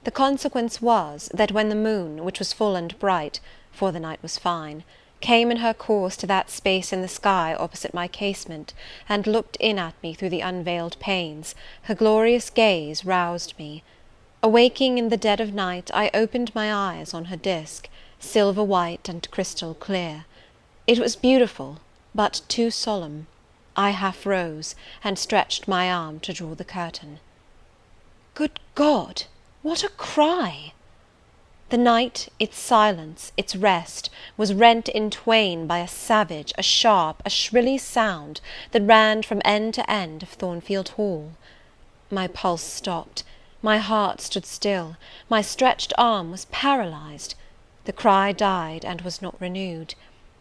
The consequence was, that when the moon, which was full and bright, for the night was fine, came in her course to that space in the sky opposite my casement, and looked in at me through the unveiled panes, her glorious gaze roused me. Awaking in the dead of night, I opened my eyes on her disk, silver white and crystal clear. It was beautiful, but too solemn. I half rose, and stretched my arm to draw the curtain. Good God! What a cry! The night, its silence, its rest, was rent in twain by a savage, a sharp, a shrilly sound that ran from end to end of Thornfield Hall. My pulse stopped. My heart stood still. My stretched arm was paralyzed. The cry died, and was not renewed.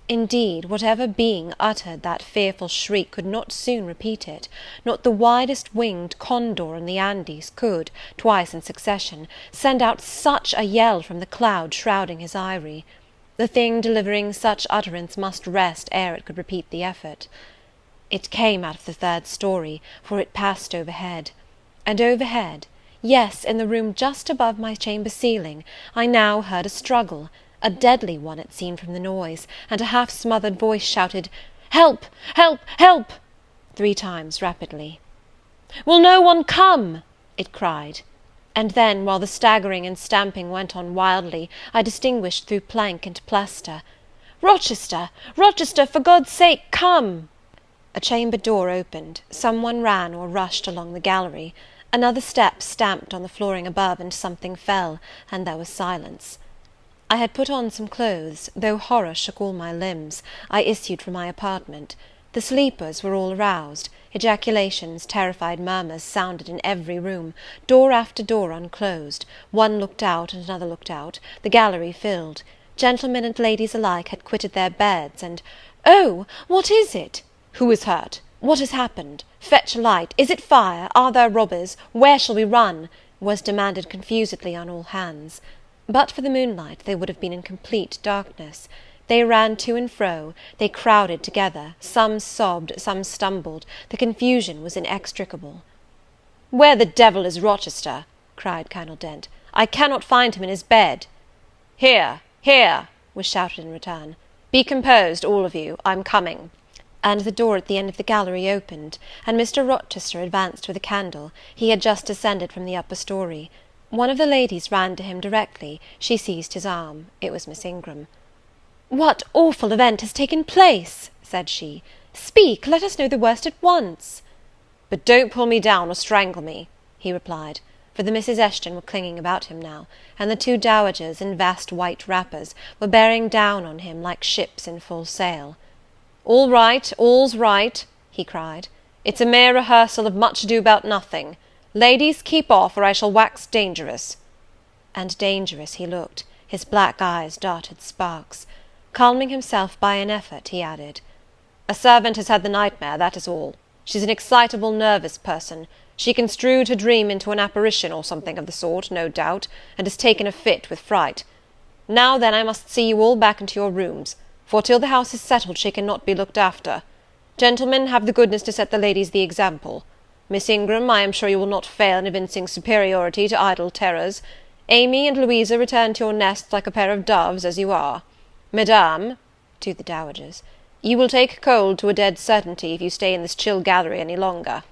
Indeed, whatever being uttered that fearful shriek could not soon repeat it. Not the widest winged condor in the Andes could, twice in succession, send out such a yell from the cloud shrouding his eyrie. The thing delivering such utterance must rest ere it could repeat the effort. It came out of the third story, for it passed overhead. And overhead, yes, in the room just above my chamber ceiling, I now heard a struggle, a deadly one it seemed from the noise, and a half-smothered voice shouted, "Help! Help! Help!" 3 times rapidly. "Will no one come?" it cried. And then, while the staggering and stamping went on wildly, I distinguished through plank and plaster, "Rochester! Rochester! For God's sake, come!" A chamber door opened. Some one ran or rushed along the gallery. Another step stamped on the flooring above, and something fell, and there was silence. I had put on some clothes. Though horror shook all my limbs, I issued from my apartment. The sleepers were all aroused. Ejaculations, terrified murmurs sounded in every room. Door after door unclosed. One looked out, and another looked out. The gallery filled. Gentlemen and ladies alike had quitted their beds, and "Oh, what is it?" "Who is hurt?" "What has happened?" "Fetch a light." "Is it fire?" "Are there robbers?" "Where shall we run?" was demanded confusedly on all hands. But for the moonlight they would have been in complete darkness. They ran to and fro, they crowded together, some sobbed, some stumbled, the confusion was inextricable. "Where the devil is Rochester?" cried Colonel Dent. "I cannot find him in his bed." "Here, here," was shouted in return. "Be composed, all of you, I'm coming." And the door at the end of the gallery opened, and Mr. Rochester advanced with a candle. He had just descended from the upper story. One of the ladies ran to him directly. She seized his arm. It was Miss Ingram. "What awful event has taken place?" said she. "Speak, let us know the worst at once." "But don't pull me down or strangle me," he replied, for the Misses Eshton were clinging about him now, and the two dowagers, in vast white wrappers, were bearing down on him like ships in full sail. "All right, all's right," he cried. "It's a mere rehearsal of Much Ado about Nothing. Ladies, keep off, or I shall wax dangerous." And dangerous he looked. His black eyes darted sparks. Calming himself by an effort, he added, "A servant has had the nightmare, that is all. She's an excitable, nervous person. She construed her dream into an apparition, or something of the sort, no doubt, and has taken a fit with fright. Now then, I must see you all back into your rooms, for till the house is settled she cannot be looked after. Gentlemen, have the goodness to set the ladies the example. Miss Ingram, I am sure you will not fail in evincing superiority to idle terrors. Amy and Louisa, return to your nests like a pair of doves, as you are. Madame," to the dowagers, "you will take cold to a dead certainty if you stay in this chill gallery any longer."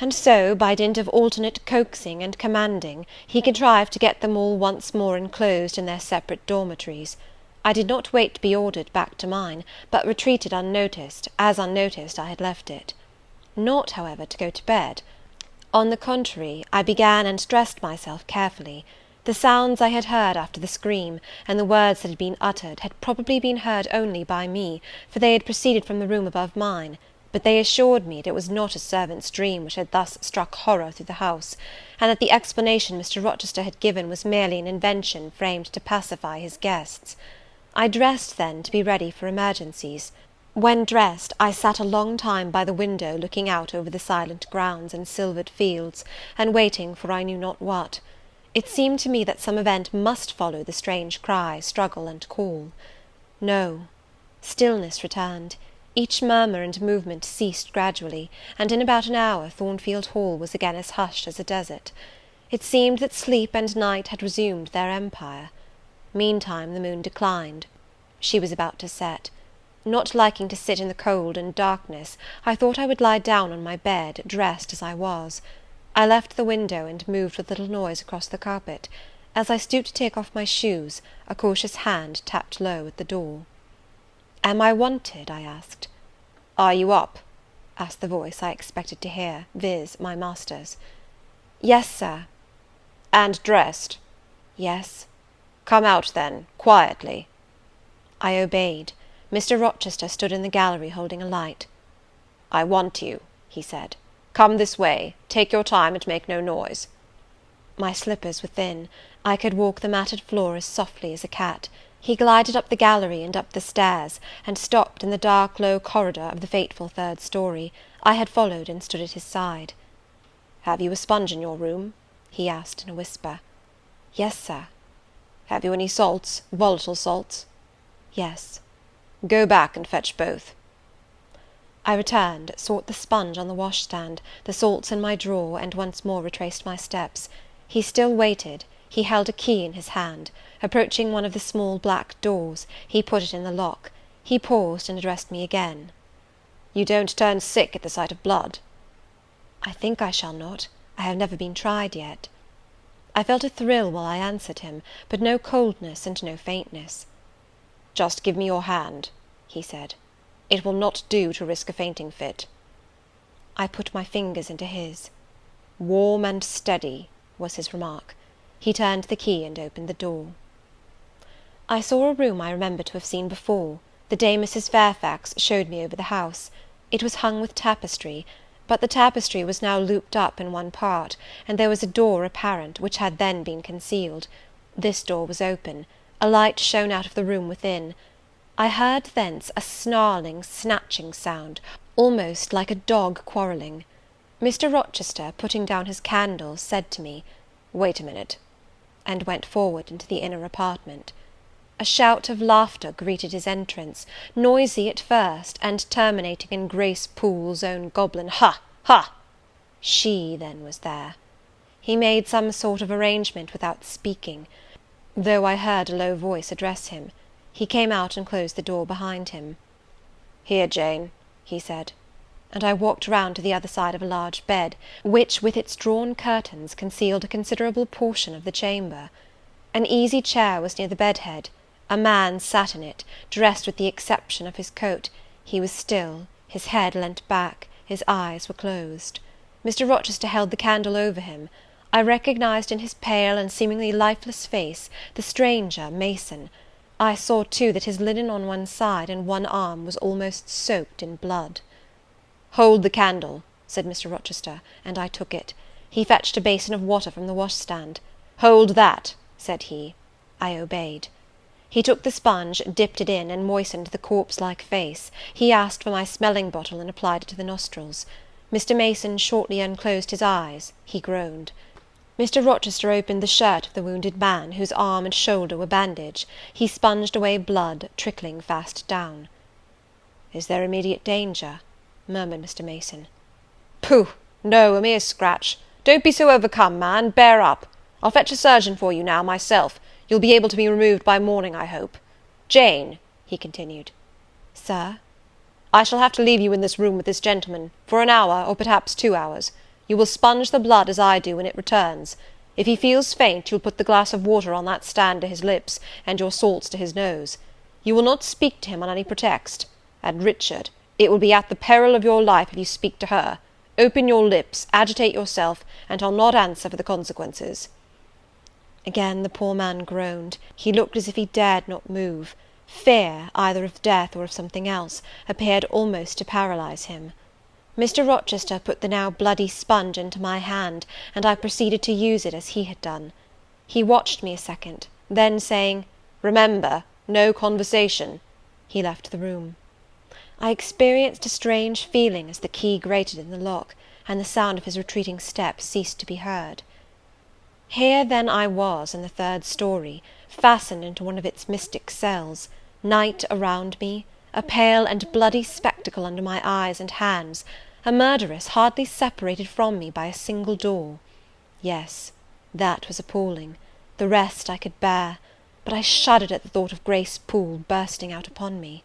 And so, by dint of alternate coaxing and commanding, he contrived to get them all once more enclosed in their separate dormitories. I did not wait to be ordered back to mine, but retreated unnoticed, as unnoticed I had left it. Not, however, to go to bed. On the contrary, I began and dressed myself carefully. The sounds I had heard after the scream, and the words that had been uttered, had probably been heard only by me, for they had proceeded from the room above mine; but they assured me that it was not a servant's dream which had thus struck horror through the house, and that the explanation Mr. Rochester had given was merely an invention framed to pacify his guests. I dressed, then, to be ready for emergencies. When dressed, I sat a long time by the window, looking out over the silent grounds and silvered fields, and waiting for I knew not what. It seemed to me that some event must follow the strange cry, struggle, and call. No. Stillness returned. Each murmur and movement ceased gradually, and in about an hour Thornfield Hall was again as hushed as a desert. It seemed that sleep and night had resumed their empire. Meantime the moon declined. She was about to set. Not liking to sit in the cold and darkness, I thought I would lie down on my bed, dressed as I was. I left the window, and moved with little noise across the carpet. As I stooped to take off my shoes, a cautious hand tapped low at the door. "Am I wanted?" I asked. "Are you up?" asked the voice I expected to hear, viz., my master's. "Yes, sir." "And dressed?" "Yes." "Come out, then, quietly." I obeyed. Mr. Rochester stood in the gallery holding a light. "I want you," he said. "Come this way. Take your time, and make no noise." My slippers were thin. I could walk the matted floor as softly as a cat. He glided up the gallery and up the stairs, and stopped in the dark low corridor of the fateful third story. I had followed, and stood at his side. "Have you a sponge in your room?" he asked in a whisper. "Yes, sir." "Have you any salts, volatile salts?" "Yes." "Go back and fetch both." I returned, sought the sponge on the washstand, the salts in my drawer, and once more retraced my steps. He still waited. He held a key in his hand. Approaching one of the small black doors, he put it in the lock. He paused, and addressed me again. "You don't turn sick at the sight of blood?" "I think I shall not. I have never been tried yet." I felt a thrill while I answered him, but no coldness and no faintness. "Just give me your hand," he said. "It will not do to risk a fainting fit." I put my fingers into his. "Warm and steady," was his remark. He turned the key and opened the door. I saw a room I remembered to have seen before, the day Mrs. Fairfax showed me over the house. It was hung with tapestry, but the tapestry was now looped up in one part, and there was a door apparent, which had then been concealed. This door was open. A light shone out of the room within. I heard thence a snarling, snatching sound, almost like a dog quarrelling. Mr. Rochester, putting down his candle, said to me, "Wait a minute." and went forward into the inner apartment. A shout of laughter greeted his entrance, noisy at first, and terminating in Grace Poole's own goblin ha! ha! She, then, was there. He made some sort of arrangement without speaking, though I heard a low voice address him. He came out and closed the door behind him. "Here, Jane," he said, and I walked round to the other side of a large bed, which, with its drawn curtains, concealed a considerable portion of the chamber. An easy chair was near the bed-head. A man sat in it, dressed with the exception of his coat. He was still, his head leant back, his eyes were closed. Mr. Rochester held the candle over him. I recognized in his pale and seemingly lifeless face the stranger, Mason. I saw, too, that his linen on one side and one arm was almost soaked in blood. "Hold the candle," said Mr. Rochester, and I took it. He fetched a basin of water from the washstand. "Hold that," said he. I obeyed. He took the sponge, dipped it in, and moistened the corpse-like face. He asked for my smelling bottle, and applied it to the nostrils. Mr. Mason shortly unclosed his eyes. He groaned. Mr. Rochester opened the shirt of the wounded man, whose arm and shoulder were bandaged. He sponged away blood, trickling fast down. "Is there immediate danger?" murmured Mr. Mason. "Pooh! No, a mere scratch. Don't be so overcome, man. Bear up. I'll fetch a surgeon for you now, myself. You'll be able to be removed by morning, I hope. Jane," he continued. "Sir?" "I shall have to leave you in this room with this gentleman, for an hour, or perhaps 2 hours. You will sponge the blood as I do when it returns. If he feels faint, you'll put the glass of water on that stand to his lips, and your salts to his nose. You will not speak to him on any pretext. And, Richard, it will be at the peril of your life if you speak to her. Open your lips, agitate yourself, and I'll not answer for the consequences." Again the poor man groaned. He looked as if he dared not move. Fear, either of death or of something else, appeared almost to paralyze him. Mr. Rochester put the now bloody sponge into my hand, and I proceeded to use it as he had done. He watched me a second, then saying, "Remember, no conversation," he left the room. I experienced a strange feeling as the key grated in the lock, and the sound of his retreating steps ceased to be heard. Here then I was in the 3rd story, fastened into one of its mystic cells, night around me, a pale and bloody spectacle under my eyes and hands, a murderess hardly separated from me by a single door. Yes, that was appalling. The rest I could bear, but I shuddered at the thought of Grace Poole bursting out upon me.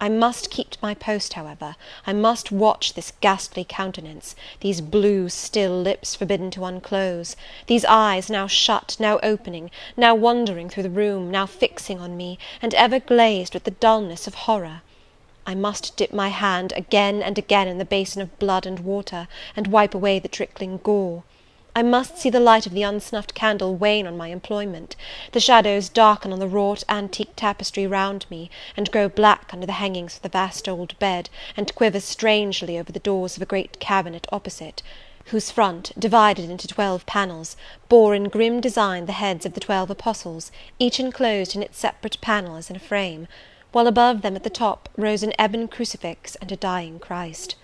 I must keep to my post, however. I must watch this ghastly countenance, these blue, still lips forbidden to unclose, these eyes now shut, now opening, now wandering through the room, now fixing on me, and ever glazed with the dullness of horror. I must dip my hand again and again in the basin of blood and water, and wipe away the trickling gore. I must see the light of the unsnuffed candle wane on my employment, the shadows darken on the wrought antique tapestry round me, and grow black under the hangings of the vast old bed, and quiver strangely over the doors of a great cabinet opposite, whose front, divided into 12 panels, bore in grim design the heads of the 12 apostles, each enclosed in its separate panel as in a frame, while above them at the top rose an ebon crucifix and a dying Christ.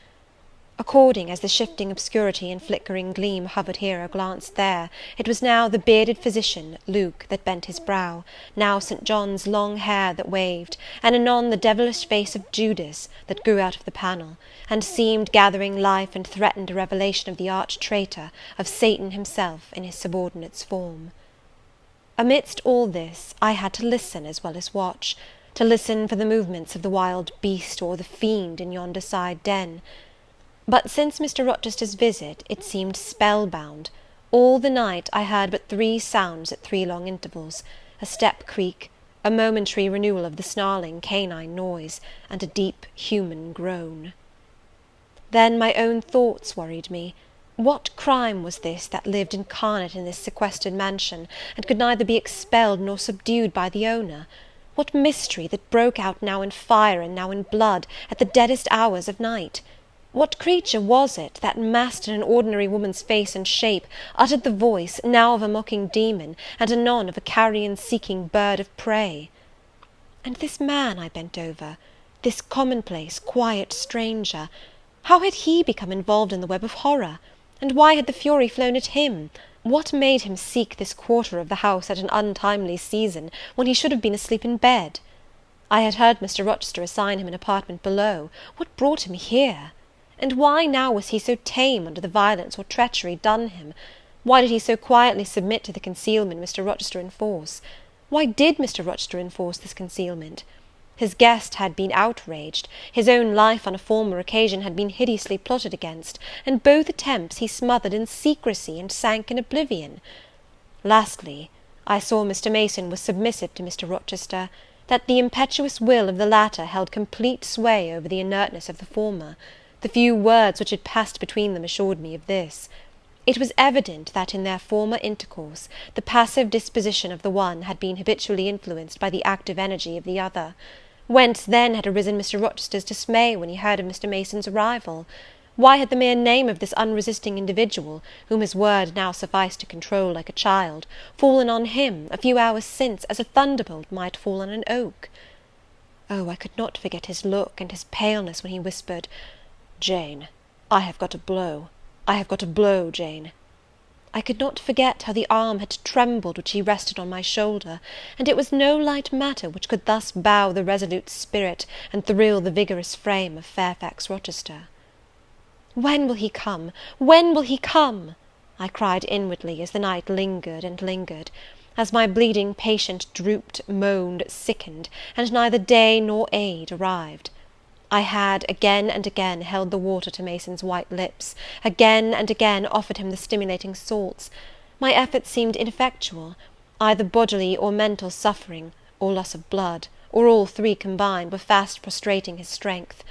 According as the shifting obscurity and flickering gleam hovered here or glanced there, it was now the bearded physician, Luke, that bent his brow, now St. John's long hair that waved, and anon the devilish face of Judas that grew out of the panel, and seemed gathering life and threatened a revelation of the arch-traitor, of Satan himself in his subordinate's form. Amidst all this, I had to listen as well as watch, to listen for the movements of the wild beast or the fiend in yonder side den. But since Mr. Rochester's visit, it seemed spell-bound. All the night I heard but 3 sounds at 3 long intervals, a step creak, a momentary renewal of the snarling canine noise, and a deep human groan. Then my own thoughts worried me. What crime was this that lived incarnate in this sequestered mansion, and could neither be expelled nor subdued by the owner? What mystery that broke out now in fire and now in blood, at the deadest hours of night? What creature was it that, masked in an ordinary woman's face and shape, uttered the voice, now of a mocking demon, and anon of a carrion-seeking bird of prey? And this man I bent over, this commonplace, quiet stranger, how had he become involved in the web of horror? And why had the fury flown at him? What made him seek this quarter of the house at an untimely season, when he should have been asleep in bed? I had heard Mr. Rochester assign him an apartment below. What brought him here? And why now was he so tame under the violence or treachery done him? Why did he so quietly submit to the concealment Mr. Rochester enforce? Why did Mr. Rochester enforce this concealment? His guest had been outraged, his own life on a former occasion had been hideously plotted against, and both attempts he smothered in secrecy and sank in oblivion. Lastly, I saw Mr. Mason was submissive to Mr. Rochester, that the impetuous will of the latter held complete sway over the inertness of the former. The few words which had passed between them assured me of this. It was evident that in their former intercourse the passive disposition of the one had been habitually influenced by the active energy of the other. Whence then had arisen Mr. Rochester's dismay when he heard of Mr. Mason's arrival? Why had the mere name of this unresisting individual, whom his word now sufficed to control like a child, fallen on him, a few hours since, as a thunderbolt might fall on an oak? Oh, I could not forget his look and his paleness when he whispered, "Jane, I have got a blow. I have got a blow, Jane." I could not forget how the arm had trembled which he rested on my shoulder, and it was no light matter which could thus bow the resolute spirit and thrill the vigorous frame of Fairfax Rochester. "When will he come? When will he come?" I cried inwardly, as the night lingered and lingered, as my bleeding patient drooped, moaned, sickened, and neither day nor aid arrived. I had again and again held the water to Mason's white lips, again and again offered him the stimulating salts. My efforts seemed ineffectual; either bodily or mental suffering, or loss of blood, or all three combined, were fast prostrating his strength.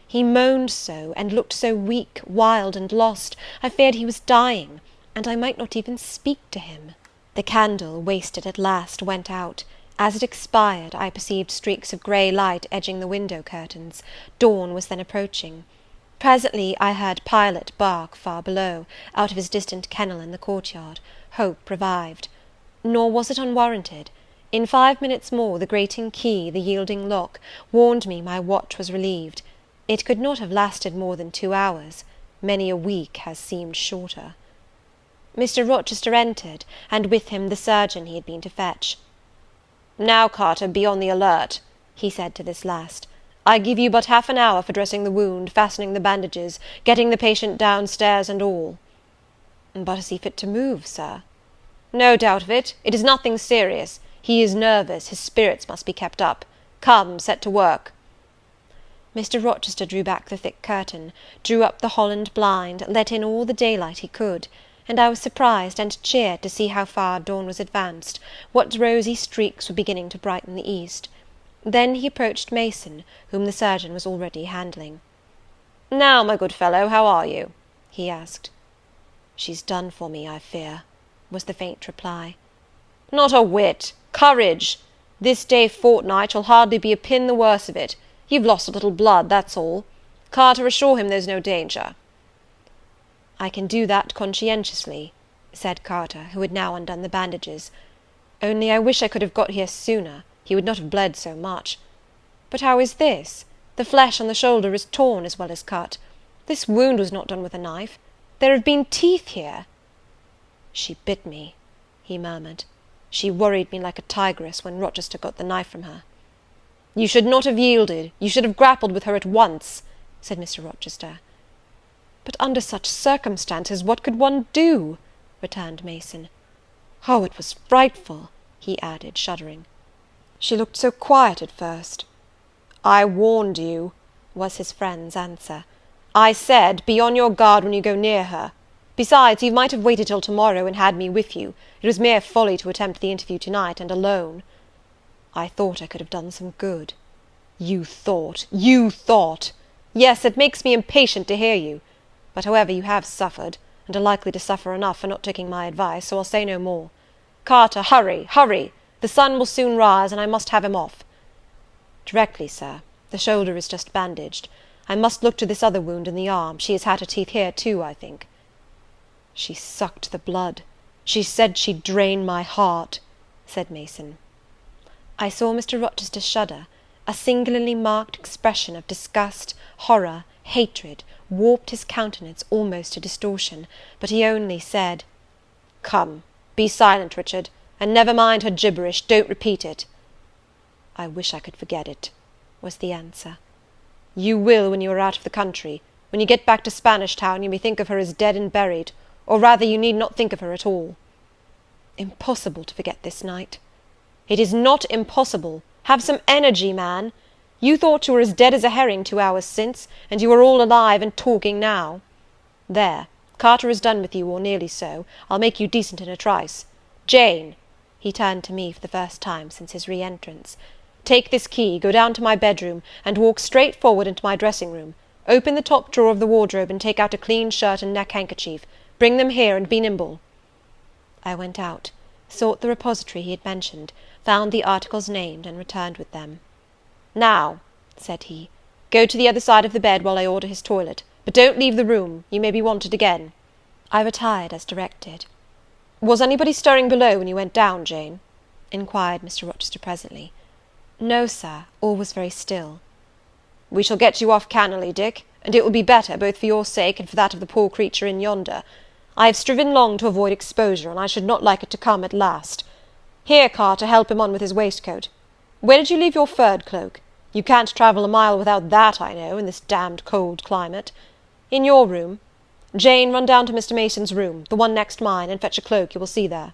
He moaned so, and looked so weak, wild, and lost, I feared he was dying, and I might not even speak to him. The candle, wasted at last, went out. As it expired, I perceived streaks of grey light edging the window curtains. Dawn was then approaching. Presently I heard Pilot bark far below, out of his distant kennel in the courtyard. Hope revived. Nor was it unwarranted. In 5 minutes more, the grating key, the yielding lock, warned me my watch was relieved. It could not have lasted more than 2 hours. Many a week has seemed shorter. Mr. Rochester entered, and with him the surgeon he had been to fetch. "Now, Carter, be on the alert," he said to this last. "I give you but half an hour for dressing the wound, fastening the bandages, getting the patient down stairs and all." "But is he fit to move, sir?" "No doubt of it. It is nothing serious. He is nervous. His spirits must be kept up. Come, set to work." Mr. Rochester drew back the thick curtain, drew up the Holland blind, let in all the daylight he could, and I was surprised and cheered to see how far dawn was advanced, what rosy streaks were beginning to brighten the east. Then he approached Mason, whom the surgeon was already handling. "Now, my good fellow, how are you?" he asked. "She's done for me, I fear," was the faint reply. "Not a whit. Courage! This day fortnight you'll hardly be a pin the worse of it. You've lost a little blood, that's all. Carter, assure him there's no danger." "I can do that conscientiously," said Carter, who had now undone the bandages. "Only I wish I could have got here sooner. He would not have bled so much. But how is this? The flesh on the shoulder is torn as well as cut. This wound was not done with a knife. There have been teeth here." "She bit me," he murmured. "She worried me like a tigress when Rochester got the knife from her." "You should not have yielded. You should have grappled with her at once," said Mr. Rochester. "But under such circumstances what could one do?" returned Mason. "Oh, it was frightful," he added, shuddering. "She looked so quiet at first." "I warned you," was his friend's answer. "I said, be on your guard when you go near her. Besides, you might have waited till tomorrow and had me with you. It was mere folly to attempt the interview tonight, and alone." "I thought I could have done some good." You thought! Yes, it makes me impatient to hear you. But however, you have suffered, and are likely to suffer enough for not taking my advice, so I'll say no more. Carter, hurry, hurry! The sun will soon rise, and I must have him off." "Directly, sir. The shoulder is just bandaged. I must look to this other wound in the arm. She has had her teeth here too, I think." "She sucked the blood. She said she'd drain my heart," said Mason. I saw Mr. Rochester shudder. A singularly marked expression of disgust, horror, hatred, warped his countenance almost to distortion, but he only said, Come, be silent, Richard, and never mind her gibberish, don't repeat it." "I wish I could forget it," was the answer. "You will when you are out of the country. When you get back to Spanish Town, you may think of her as dead and buried, or rather you need not think of her at all." "Impossible to forget this night." "It is not impossible. Have some energy, man. You thought you were as dead as a herring 2 hours since, and you are all alive and talking now. There, Carter is done with you, or nearly so. I'll make you decent in a trice. Jane," he turned to me for the first time since his re-entrance, "take this key, go down to my bedroom, and walk straight forward into my dressing-room. Open the top drawer of the wardrobe, and take out a clean shirt and neck-handkerchief. Bring them here, and be nimble." I went out, sought the repository he had mentioned, found the articles named, and returned with them. "Now," said he, "go to the other side of the bed while I order his toilet, but don't leave the room, you may be wanted again." I retired as directed. "Was anybody stirring below when you went down, Jane?" inquired Mr. Rochester presently. "No, sir, all was very still." "We shall get you off cannily, Dick, and it will be better, both for your sake and for that of the poor creature in yonder. I have striven long to avoid exposure, and I should not like it to come at last. Here, Carter, help him on with his waistcoat. Where did you leave your furred cloak? You can't travel a mile without that, I know, in this damned cold climate. In your room. Jane, run down to Mr. Mason's room, the one next mine, and fetch a cloak you will see there."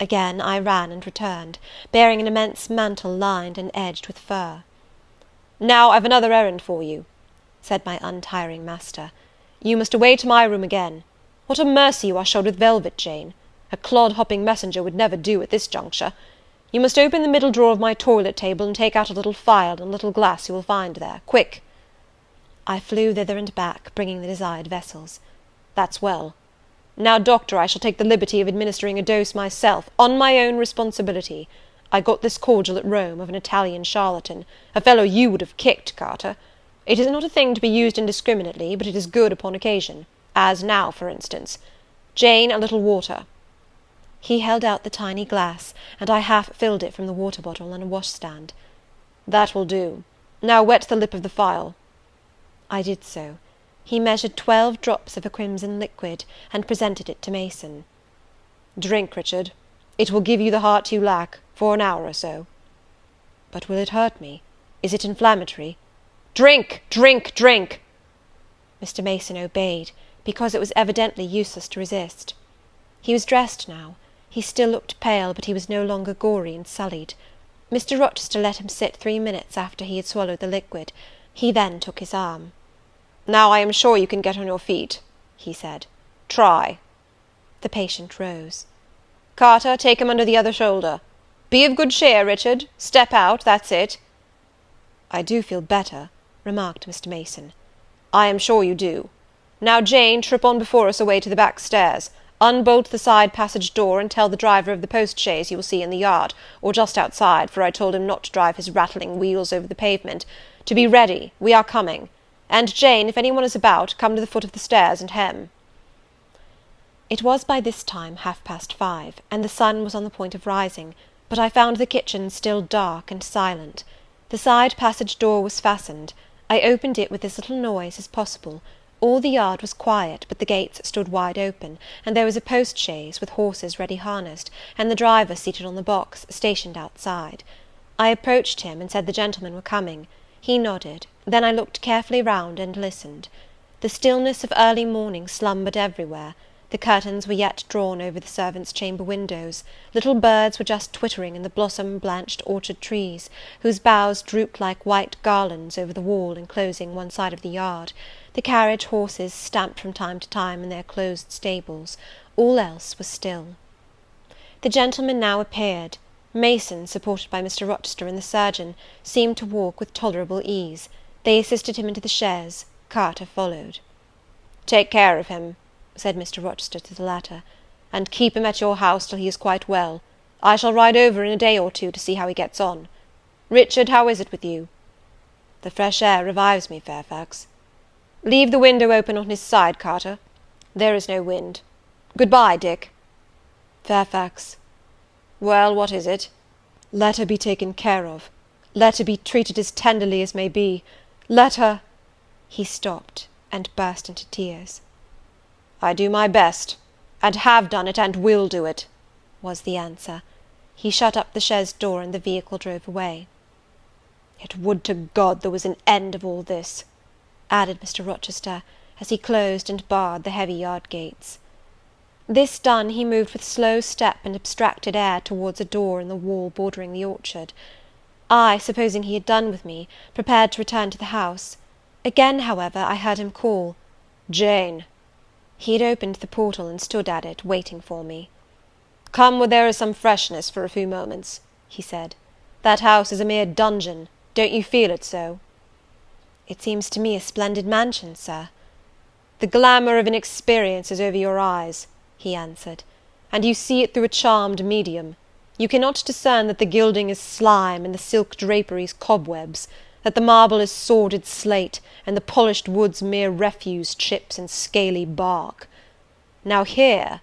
Again I ran and returned, bearing an immense mantle lined and edged with fur. "Now I've another errand for you," said my untiring master. "You must away to my room again. What a mercy you are shod with velvet, Jane! A clod-hopping messenger would never do at this juncture. You must open the middle drawer of my toilet table, and take out a little phial and a little glass you will find there. Quick!" I flew thither and back, bringing the desired vessels. "That's well. Now, doctor, I shall take the liberty of administering a dose myself, on my own responsibility. I got this cordial at Rome, of an Italian charlatan, a fellow you would have kicked, Carter. It is not a thing to be used indiscriminately, but it is good upon occasion, as now, for instance. Jane, a little water." He held out the tiny glass, and I half filled it from the water bottle on a washstand. "That will do. Now wet the lip of the phial." I did so. He measured 12 drops of a crimson liquid, and presented it to Mason. "Drink, Richard. It will give you the heart you lack, for an hour or so." "But will it hurt me? Is it inflammatory?" "Drink! Drink! Drink!" Mr. Mason obeyed, because it was evidently useless to resist. He was dressed now. He still looked pale, but he was no longer gory and sullied. Mr. Rochester let him sit 3 minutes after he had swallowed the liquid. He then took his arm. "Now I am sure you can get on your feet," he said. "Try." The patient rose. "Carter, take him under the other shoulder. Be of good cheer, Richard. Step out, that's it." "I do feel better," remarked Mr. Mason. "I am sure you do. Now, Jane, trip on before us away to the back stairs. Unbolt the side passage door, and tell the driver of the post-chaise you will see in the yard, or just outside, for I told him not to drive his rattling wheels over the pavement, to be ready, we are coming. And, Jane, if any one is about, come to the foot of the stairs and hem." It was by this time 5:30, and the sun was on the point of rising, but I found the kitchen still dark and silent. The side passage door was fastened. I opened it with as little noise as possible. All the yard was quiet, but the gates stood wide open, and there was a post-chaise, with horses ready harnessed, and the driver seated on the box, stationed outside. I approached him, and said the gentlemen were coming. He nodded. Then I looked carefully round and listened. The stillness of early morning slumbered everywhere. The curtains were yet drawn over the servants' chamber windows. Little birds were just twittering in the blossom-blanched orchard trees, whose boughs drooped like white garlands over the wall enclosing one side of the yard. The carriage horses stamped from time to time in their closed stables. All else was still. The gentlemen now appeared. Mason, supported by Mr. Rochester and the surgeon, seemed to walk with tolerable ease. They assisted him into the chaise. Carter followed. "Take care of him," said Mr. Rochester to the latter, "and keep him at your house till he is quite well. I shall ride over in a day or two to see how he gets on. Richard, how is it with you?" "The fresh air revives me, Fairfax." "Leave the window open on his side, Carter. There is no wind. Good-bye, Dick." "Fairfax." "Well, what is it?" "Let her be taken care of. Let her be treated as tenderly as may be. Let her—" He stopped, and burst into tears. "I do my best. and have done it, and will do it," was the answer. He shut up the chaise door, and the vehicle drove away. "Yet would to God there was an end of all this," added Mr. Rochester, as he closed and barred the heavy yard gates. This done, he moved with slow step and abstracted air towards a door in the wall bordering the orchard. I, supposing he had done with me, prepared to return to the house. Again, however, I heard him call, "Jane." He had opened the portal, and stood at it, waiting for me. "Come where there is some freshness for a few moments," he said. "That house is a mere dungeon. Don't you feel it so?" "It seems to me a splendid mansion, sir." "The glamour of inexperience is over your eyes," he answered, "and you see it through a charmed medium. You cannot discern that the gilding is slime, and the silk draperies cobwebs, that the marble is sordid slate, and the polished woods mere refuse chips and scaly bark. Now here,"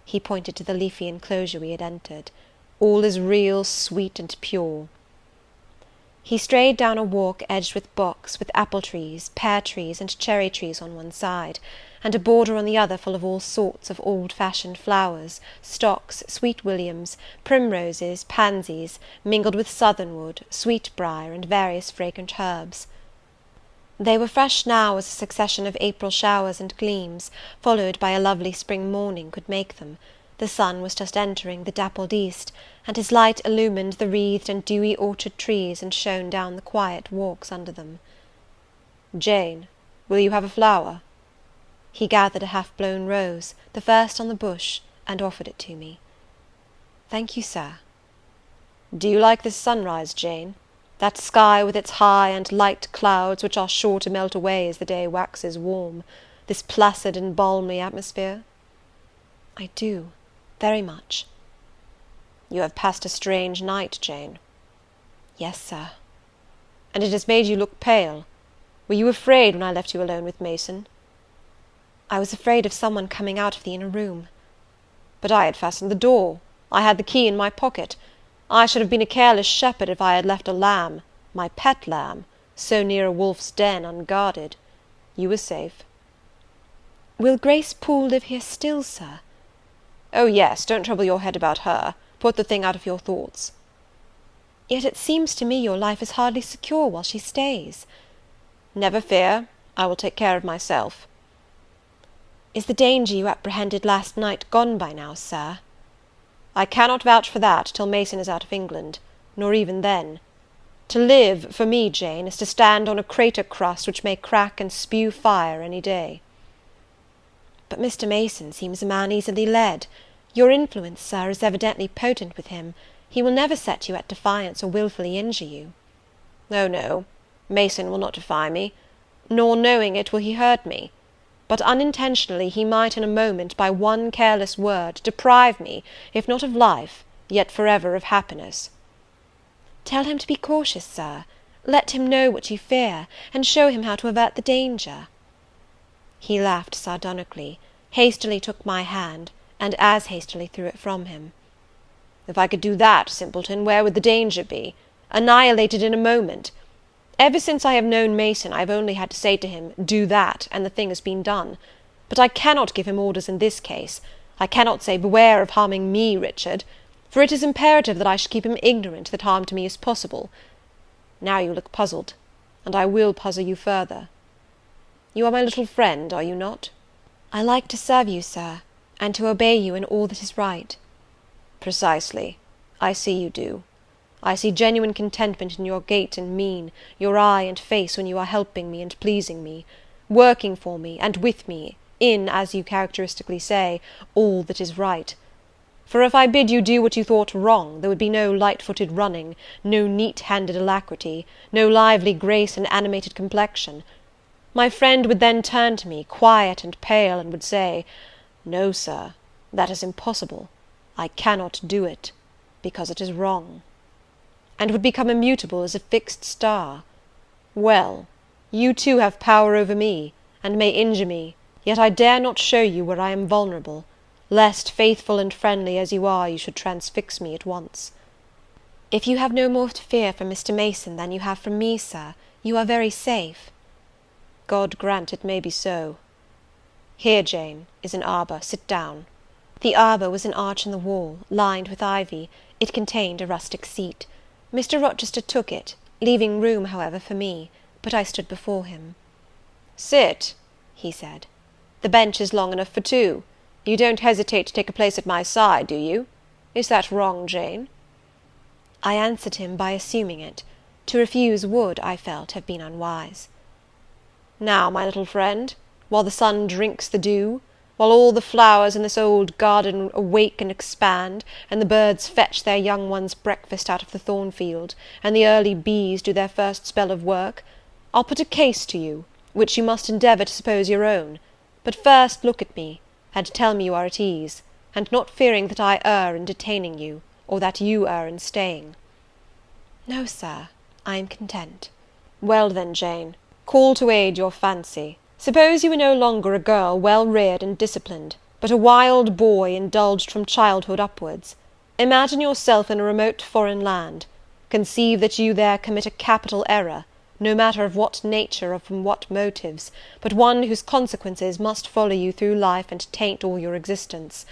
he pointed to the leafy enclosure we had entered, "all is real, sweet, and pure." He strayed down a walk edged with box, with apple trees, pear trees, and cherry trees on one side, and a border on the other full of all sorts of old-fashioned flowers, stocks, sweet williams, primroses, pansies, mingled with southernwood, sweetbriar, and various fragrant herbs. They were fresh now as a succession of April showers and gleams, followed by a lovely spring morning, could make them. The sun was just entering the dappled east, and his light illumined the wreathed and dewy orchard trees, and shone down the quiet walks under them. "Jane, will you have a flower?" He gathered a half-blown rose, the first on the bush, and offered it to me. "Thank you, sir." "Do you like this sunrise, Jane? That sky with its high and light clouds, which are sure to melt away as the day waxes warm, this placid and balmy atmosphere?" "I do, very much." "You have passed a strange night, Jane." "Yes, sir." "And it has made you look pale. Were you afraid when I left you alone with Mason?" "I was afraid of some one coming out of the inner room." "But I had fastened the door. I had the key in my pocket. I should have been a careless shepherd if I had left a lamb, my pet lamb, so near a wolf's den unguarded. You were safe." "Will Grace Poole live here still, sir?" "Oh, yes, don't trouble your head about her. Put the thing out of your thoughts." "Yet it seems to me your life is hardly secure while she stays." "Never fear, I will take care of myself." "Is the danger you apprehended last night gone by now, sir?" "I cannot vouch for that till Mason is out of England, nor even then. To live, for me, Jane, is to stand on a crater crust which may crack and spew fire any day." "But Mr. Mason seems a man easily led. Your influence, sir, is evidently potent with him. He will never set you at defiance or wilfully injure you." "Oh, no, Mason will not defy me, nor, knowing it, will he hurt me. But unintentionally he might in a moment, by one careless word, deprive me, if not of life, yet forever of happiness." "Tell him to be cautious, sir. Let him know what you fear, and show him how to avert the danger." He laughed sardonically, hastily took my hand, and as hastily threw it from him. "If I could do that, simpleton, where would the danger be? Annihilated in a moment. Ever since I have known Mason, I have only had to say to him, 'Do that,' and the thing has been done. But I cannot give him orders in this case. I cannot say, 'Beware of harming me, Richard,' for it is imperative that I should keep him ignorant that harm to me is possible. Now you look puzzled, and I will puzzle you further. You are my little friend, are you not?" "I like to serve you, sir, and to obey you in all that is right." "Precisely. I see you do. I see genuine contentment in your gait and mien, your eye and face, when you are helping me and pleasing me, working for me, and with me, in, as you characteristically say, all that is right. For if I bid you do what you thought wrong, there would be no light-footed running, no neat-handed alacrity, no lively grace and animated complexion. My friend would then turn to me, quiet and pale, and would say, 'No, sir, that is impossible. I cannot do it, because it is wrong,' and would become immutable as a fixed star. Well, you too have power over me, and may injure me, yet I dare not show you where I am vulnerable, lest, faithful and friendly as you are, you should transfix me at once." "If you have no more to fear from Mr. Mason than you have from me, sir, you are very safe." "God grant it may be so. Here, Jane, is an arbour. Sit down. The arbour was an arch in the wall, lined with ivy. It contained a rustic seat. Mr. Rochester took it, leaving room, however, for me, but I stood before him. "Sit," he said. "The bench is long enough for two. You don't hesitate to take a place at my side, do you? Is that wrong, Jane?" I answered him by assuming it. To refuse would, I felt, have been unwise. "Now, my little friend, while the sun drinks the dew, while all the flowers in this old garden awake and expand, and the birds fetch their young ones' breakfast out of the thornfield, and the early bees do their first spell of work, I'll put a case to you, which you must endeavour to suppose your own. But first look at me, and tell me you are at ease, and not fearing that I err in detaining you, or that you err in staying." "No, Sir, I am content." "Well then, Jane, call to aid your fancy. Suppose you were no longer a girl well reared and disciplined, but a wild boy indulged from childhood upwards. Imagine yourself in a remote foreign land. Conceive that you there commit a capital error, no matter of what nature or from what motives, but one whose consequences must follow you through life and taint all your existence.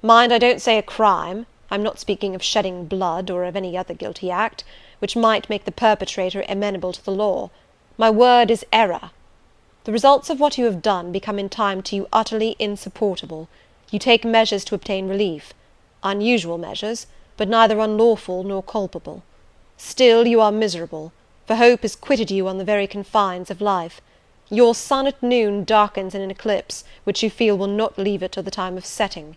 Mind, I don't say a crime. I'm not speaking of shedding blood, or of any other guilty act, which might make the perpetrator amenable to the law. My word is error. The results of what you have done become in time to you utterly insupportable. You take measures to obtain relief. Unusual measures, but neither unlawful nor culpable. Still you are miserable, for hope has quitted you on the very confines of life. Your sun at noon darkens in an eclipse, which you feel will not leave it till the time of setting.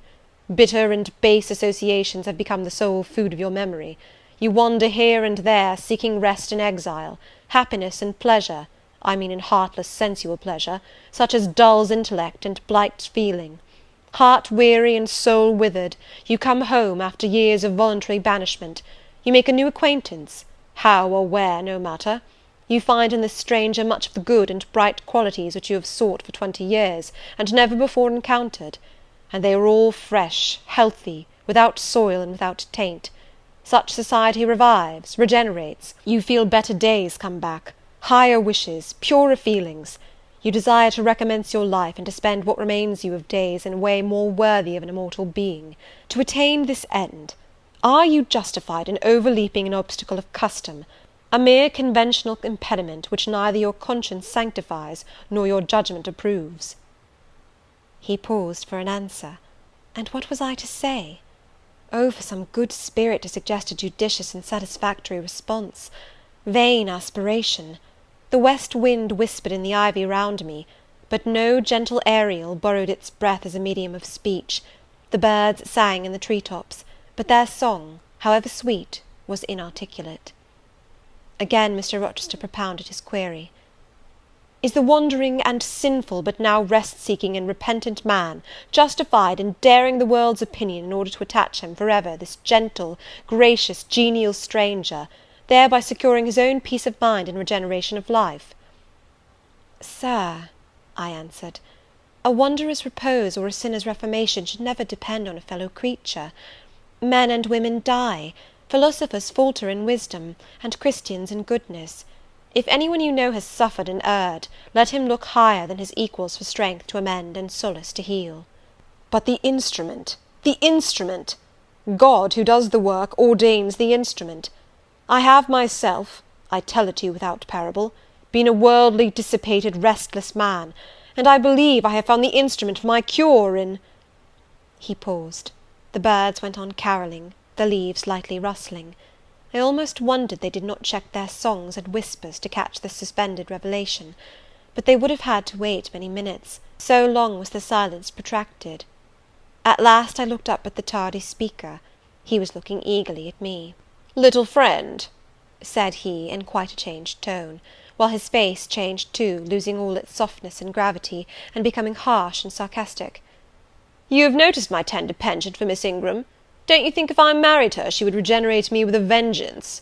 Bitter and base associations have become the sole food of your memory. You wander here and there, seeking rest in exile, happiness and pleasure, I mean in heartless sensual pleasure, such as dulls intellect and blights feeling. Heart weary and soul withered, you come home after years of voluntary banishment. You make a new acquaintance, how or where, no matter. You find in this stranger much of the good and bright qualities which you have sought for 20 years, and never before encountered, and they are all fresh, healthy, without soil and without taint. Such society revives, regenerates. You feel better days come back, higher wishes, purer feelings. You desire to recommence your life, and to spend what remains you of days in a way more worthy of an immortal being. To attain this end, are you justified in overleaping an obstacle of custom, a mere conventional impediment which neither your conscience sanctifies nor your judgment approves?" He paused for an answer, and what was I to say? Oh, for some good spirit to suggest a judicious and satisfactory response! Vain aspiration! The west wind whispered in the ivy round me, but no gentle Ariel borrowed its breath as a medium of speech. The birds sang in the tree-tops, but their song, however sweet, was inarticulate. Again Mr. Rochester propounded his query. "Is the wandering and sinful, but now rest-seeking and repentant man, justified in daring the world's opinion in order to attach him for ever this gentle, gracious, genial stranger, thereby securing his own peace of mind and regeneration of life?" "Sir," I answered, "a wanderer's repose or a sinner's reformation should never depend on a fellow creature. Men and women die, philosophers falter in wisdom, and Christians in goodness. If any one you know has suffered and erred, let him look higher than his equals for strength to amend and solace to heal." "But the instrument, the instrument! God, who does the work, ordains the instrument. I have myself, I tell it to you without parable, been a worldly, dissipated, restless man, and I believe I have found the instrument for my cure in—" He paused. The birds went on carolling, the leaves lightly rustling. I almost wondered they did not check their songs and whispers to catch this suspended revelation; but they would have had to wait many minutes, so long was the silence protracted. At last I looked up at the tardy speaker. He was looking eagerly at me. "Little friend," said he, in quite a changed tone, while his face changed too, losing all its softness and gravity, and becoming harsh and sarcastic, "you have noticed my tender penchant for Miss Ingram. Don't you think if I married her, she would regenerate me with a vengeance?"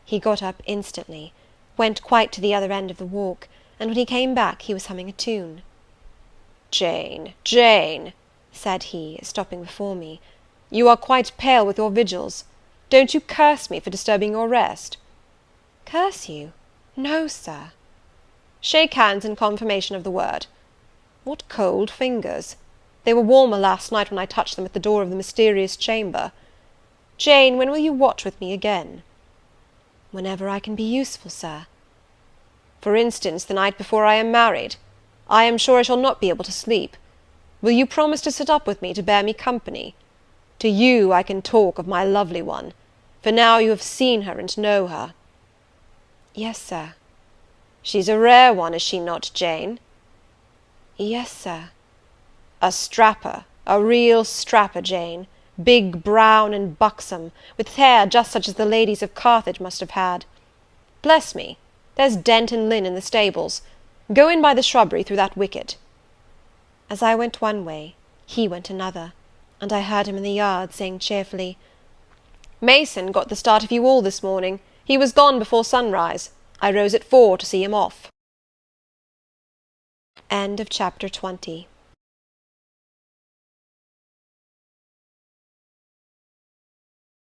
He got up instantly, went quite to the other end of the walk, and when he came back he was humming a tune. "Jane, Jane," said he, stopping before me, "you are quite pale with your vigils. Don't you curse me for disturbing your rest?" "Curse you? No, Sir." "Shake hands in confirmation of the word. What cold fingers! They were warmer last night when I touched them at the door of the mysterious chamber. Jane, when will you watch with me again?" "Whenever I can be useful, sir." "For instance, the night before I am married. I am sure I shall not be able to sleep. Will you promise to sit up with me to bear me company? To you I can talk of my lovely one, for now you have seen her and know her." "Yes, sir." "She's a rare one, is she not, Jane?" "Yes, sir." "A strapper, a real strapper, Jane, big, brown, and buxom, with hair just such as the ladies of Carthage must have had. Bless me, there's Dent and Lynn in the stables. Go in by the shrubbery through that wicket." As I went one way, he went another, and I heard him in the yard saying cheerfully, "Mason got the start of you all this morning. He was gone before sunrise. I rose at 4 to see him off." End of chapter 20.